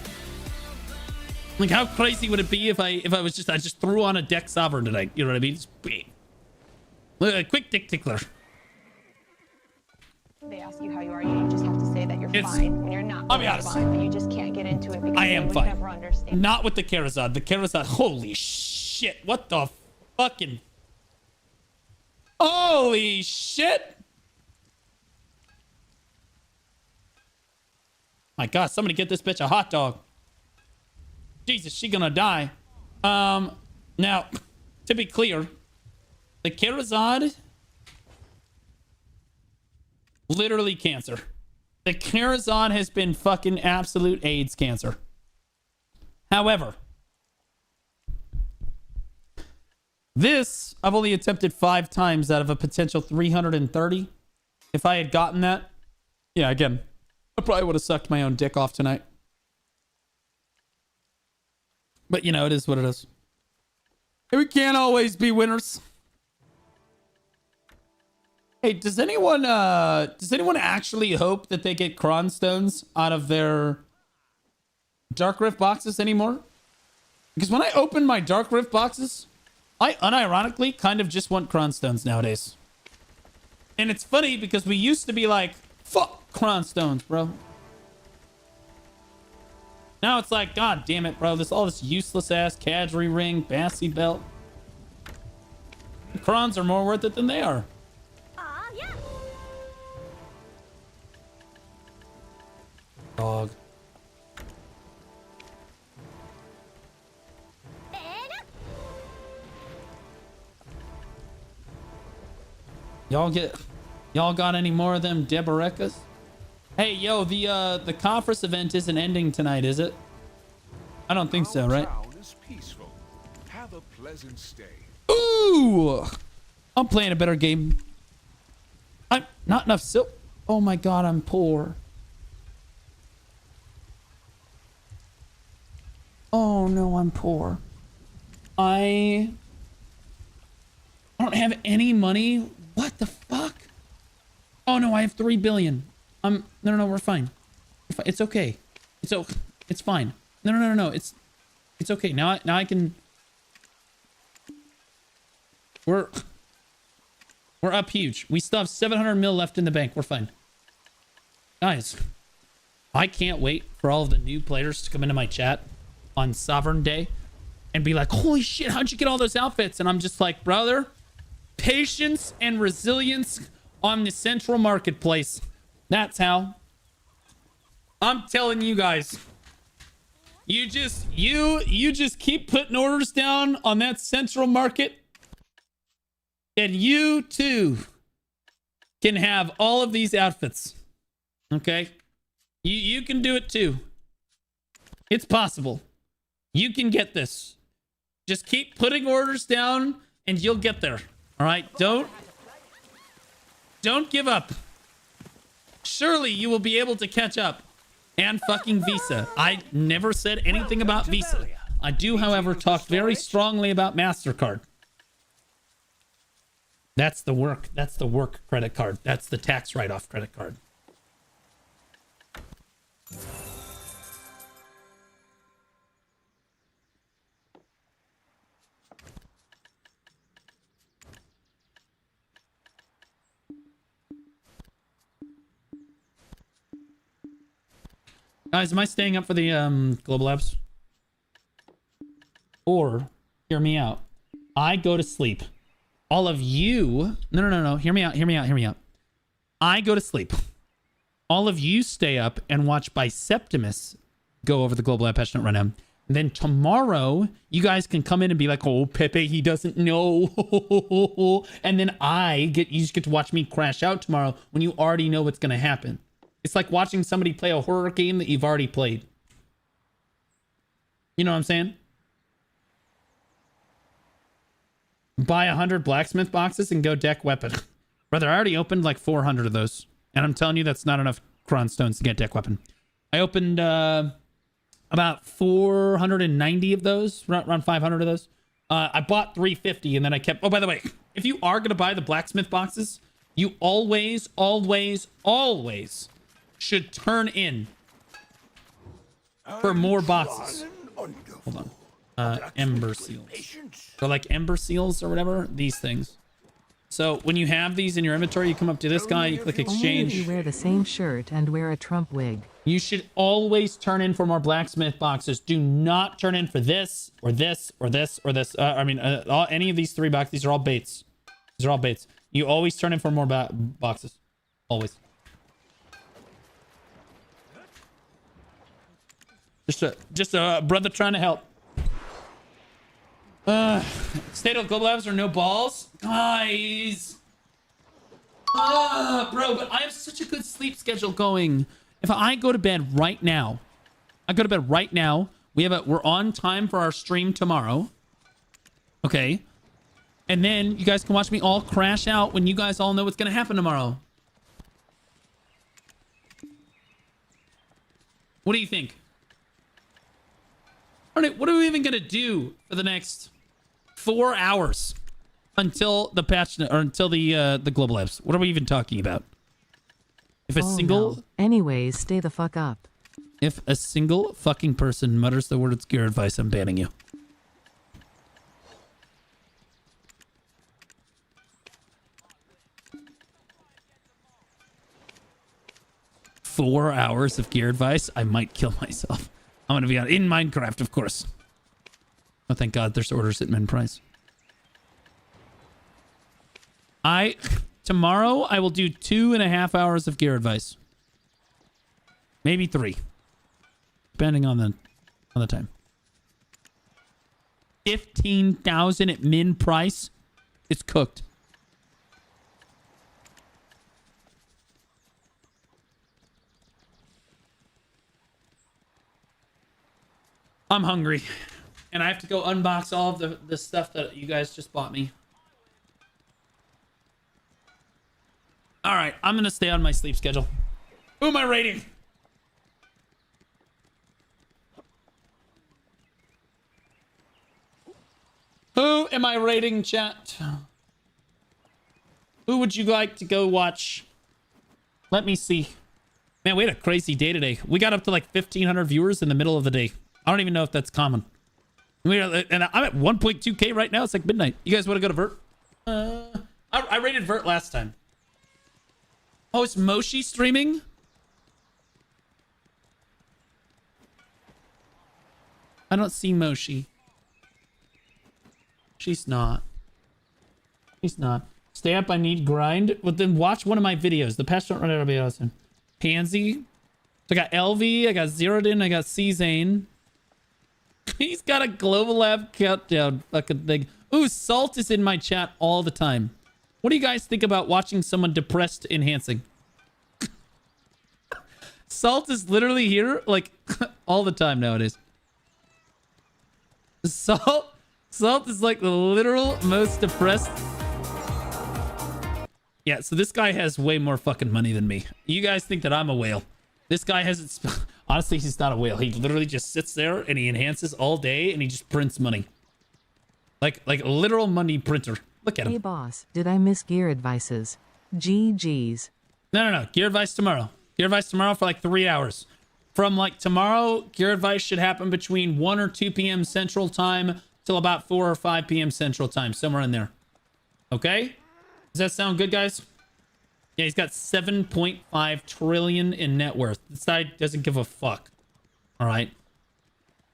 Like, how crazy would it be if I just threw on a deck sovereign tonight? You know what I mean? Just bam. Look, a quick dick tickler. They ask you how you are, you just have to say that you're fine, and you're not. I'll be honest. Fine, but you just can't get into it because I am they would fine. never understand. Not with the Karazad. The Karazad. Holy shit! What the fucking? Holy shit! My God! Somebody get this bitch a hot dog. Jesus, she gonna die. Now, to be clear, the Karazad. Literally cancer. The Karazhan has been fucking absolute AIDS cancer. However, this I've only attempted 5 times out of a potential 330. If I had gotten that, yeah, again, I probably would have sucked my own dick off tonight. But you know, it is what it is. We can't always be winners. Hey, does anyone actually hope that they get Cron Stones out of their Dark Rift boxes anymore? Because when I open my Dark Rift boxes, I unironically kind of just want Cron Stones nowadays. And it's funny because we used to be like, fuck Cron Stones, bro. Now it's like, god damn it, bro. All this useless ass Kadri ring, Bassy belt. The Crons are more worth it than they are. Yeah. Dog. Y'all got any more of them Debareckas? Hey, yo, the conference event isn't ending tonight, is it? I don't think so, right? Have a pleasant stay. Ooh! I'm playing a better game. I'm not enough silk. Oh my god, I'm poor. Oh no, I'm poor. I don't have any money. What the fuck? Oh no, I have 3 billion. No, we're fine. It's okay. It's fine. No. It's okay. Now I can. We're up huge. We still have 700 mil left in the bank. We're fine. Guys, I can't wait for all of the new players to come into my chat on Sovereign Day and be like, holy shit, how'd you get all those outfits? And I'm just like, brother, patience and resilience on the central marketplace. That's how. I'm telling you guys. You just keep putting orders down on that central market, and you too can have all of these outfits. Okay? You can do it too. It's possible. You can get this. Just keep putting orders down and you'll get there. All right? Don't give up. Surely you will be able to catch up. And fucking Visa. I never said anything about Visa. I do, however, talk very strongly about MasterCard. That's the work credit card. That's the tax write-off credit card. Guys, am I staying up for the Global Labs? Or, hear me out. I go to sleep. All of you... No. Hear me out. I go to sleep. All of you stay up and watch Biseptimus go over the Global Lab Patch Note Rundown. Then tomorrow, you guys can come in and be like, oh, Pepe, he doesn't know. And then you just get to watch me crash out tomorrow when you already know what's going to happen. It's like watching somebody play a horror game that you've already played. You know what I'm saying? Buy 100 blacksmith boxes and go deck weapon. Brother, I already opened like 400 of those. And I'm telling you, that's not enough Cron Stones to get deck weapon. I opened about 490 of those, around 500 of those. I bought 350 and then I kept... Oh, by the way, if you are going to buy the blacksmith boxes, you always should turn in for more boxes. Hold on. Ember seals. They're like ember seals or whatever. These things. So when you have these in your inventory, you come up to this guy, you click exchange. Only if you wear the same shirt and wear a Trump wig. You should always turn in for more blacksmith boxes. Do not turn in for this or this or this or this. Any of these 3 boxes. These are all baits. These are all baits. You always turn in for more boxes. Always. Just a brother trying to help. State of Global Labs are no balls? Guys. Bro, but I have such a good sleep schedule going. If I go to bed right now, we're on time for our stream tomorrow. Okay. And then you guys can watch me all crash out when you guys all know what's going to happen tomorrow. What do you think? All right, what are we even going to do for the next 4 hours until the patch or until the global apps? What are we even talking about? If a single... No. Anyways, stay the fuck up. If a single fucking person mutters the words gear advice, I'm banning you. "4 hours of gear advice, I might kill myself." I'm going to be on in Minecraft, of course. Oh, thank God there's orders at min price. Tomorrow I will do 2.5 hours of gear advice. Maybe 3. Depending on the time. 15,000 at min price. It's cooked. I'm hungry. And I have to go unbox all of the stuff that you guys just bought me. Alright, I'm going to stay on my sleep schedule. Who am I rating? Who am I rating, chat? Who would you like to go watch? Let me see. Man, we had a crazy day today. We got up to like 1,500 viewers in the middle of the day. I don't even know if that's common. And I'm at 1.2k right now. It's like midnight. You guys want to go to Vert? I rated Vert last time. Oh, is Moshi streaming? I don't see Moshi. She's not. She's not. Stay up, I need grind. But then watch one of my videos. The patch don't run out of videos soon. Pansy. So I got LV, I got Zerodin, I got C-Zane. He's got a Global Lab countdown fucking thing. Ooh, Salt is in my chat all the time. What do you guys think about watching someone depressed enhancing? Salt is literally here like all the time nowadays. Salt is like the literal most depressed. Yeah, so this guy has way more fucking money than me. You guys think that I'm a whale. This guy hasn't... Honestly, he's not a whale. He literally just sits there and he enhances all day and he just prints money. Like a literal money printer. Look at him. Hey boss, did I miss gear advices? GG's. No. Gear advice tomorrow. Gear advice tomorrow for like 3 hours. From like tomorrow, gear advice should happen between 1 or 2 p.m. Central Time till about 4 or 5 p.m. Central Time. Somewhere in there. Okay? Does that sound good, guys? Yeah, he's got 7.5 trillion in net worth. This guy doesn't give a fuck. All right.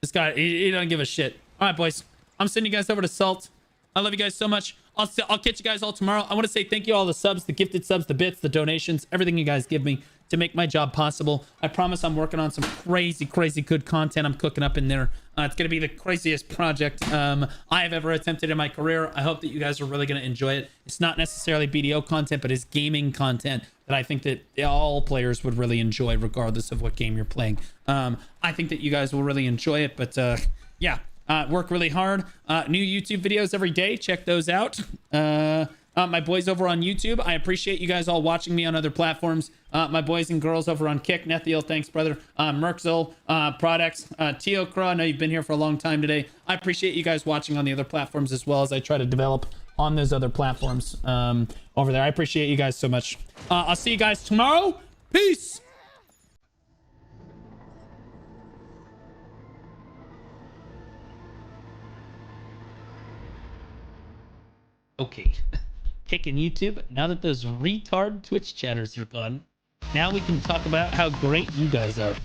This guy, he doesn't give a shit. All right, boys. I'm sending you guys over to Salt. I love you guys so much. I'll catch you guys all tomorrow. I want to say thank you all the subs, the gifted subs, the bits, the donations, everything you guys give me to make my job possible. I promise I'm working on some crazy good content I'm cooking up in there. It's going to be the craziest project I have ever attempted in my career. I hope that you guys are really going to enjoy it. It's not necessarily BDO content, but it's gaming content that I think that all players would really enjoy regardless of what game you're playing. I think that you guys will really enjoy it, but yeah. Work really hard. New YouTube videos every day. Check those out. My boys over on YouTube. I appreciate you guys all watching me on other platforms. My boys and girls over on Kick. Nethiel, thanks, brother. Merkzil, Products, Teokra. I know you've been here for a long time today. I appreciate you guys watching on the other platforms as well as I try to develop on those other platforms over there. I appreciate you guys so much. I'll see you guys tomorrow. Peace. Okay, kicking YouTube. Now that those retard Twitch chatters are gone, now we can talk about how great you guys are.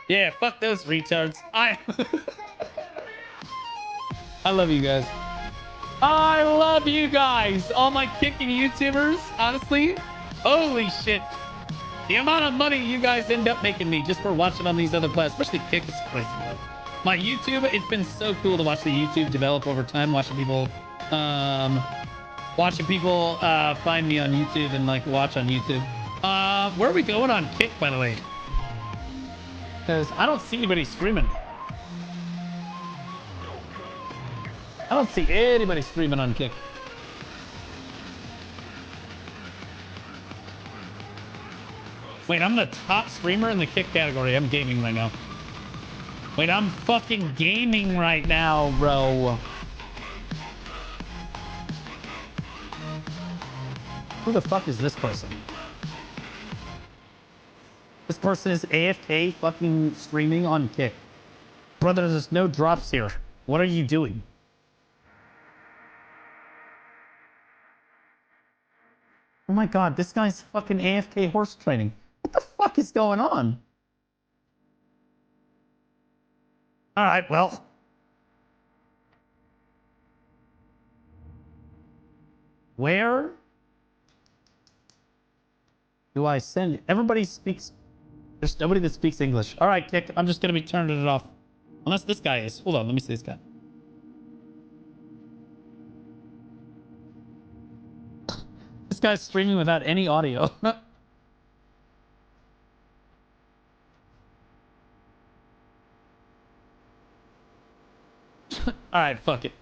Yeah, fuck those retards. I love you guys. I love you guys. All my kicking YouTubers, honestly. Holy shit. The amount of money you guys end up making me just for watching on these other platforms, especially Kick, is crazy. My YouTube, it's been so cool to watch the YouTube develop over time, watching people find me on YouTube and like watch on YouTube. Where are we going on Kick, by the way? Because I don't see anybody streaming. I don't see anybody streaming on Kick. Wait, I'm the top streamer in the Kick category. I'm gaming right now. Wait, I'm fucking gaming right now, bro. Who the fuck is this person? This person is AFK fucking streaming on Kick. Brother, there's no drops here. What are you doing? Oh my god, this guy's fucking AFK horse training. What the fuck is going on? Alright, well. Where do I send it? Everybody speaks... There's nobody that speaks English. Alright, Kick, I'm just gonna be turning it off. Unless this guy is. Hold on, let me see this guy. This guy's streaming without any audio. Alright, fuck it.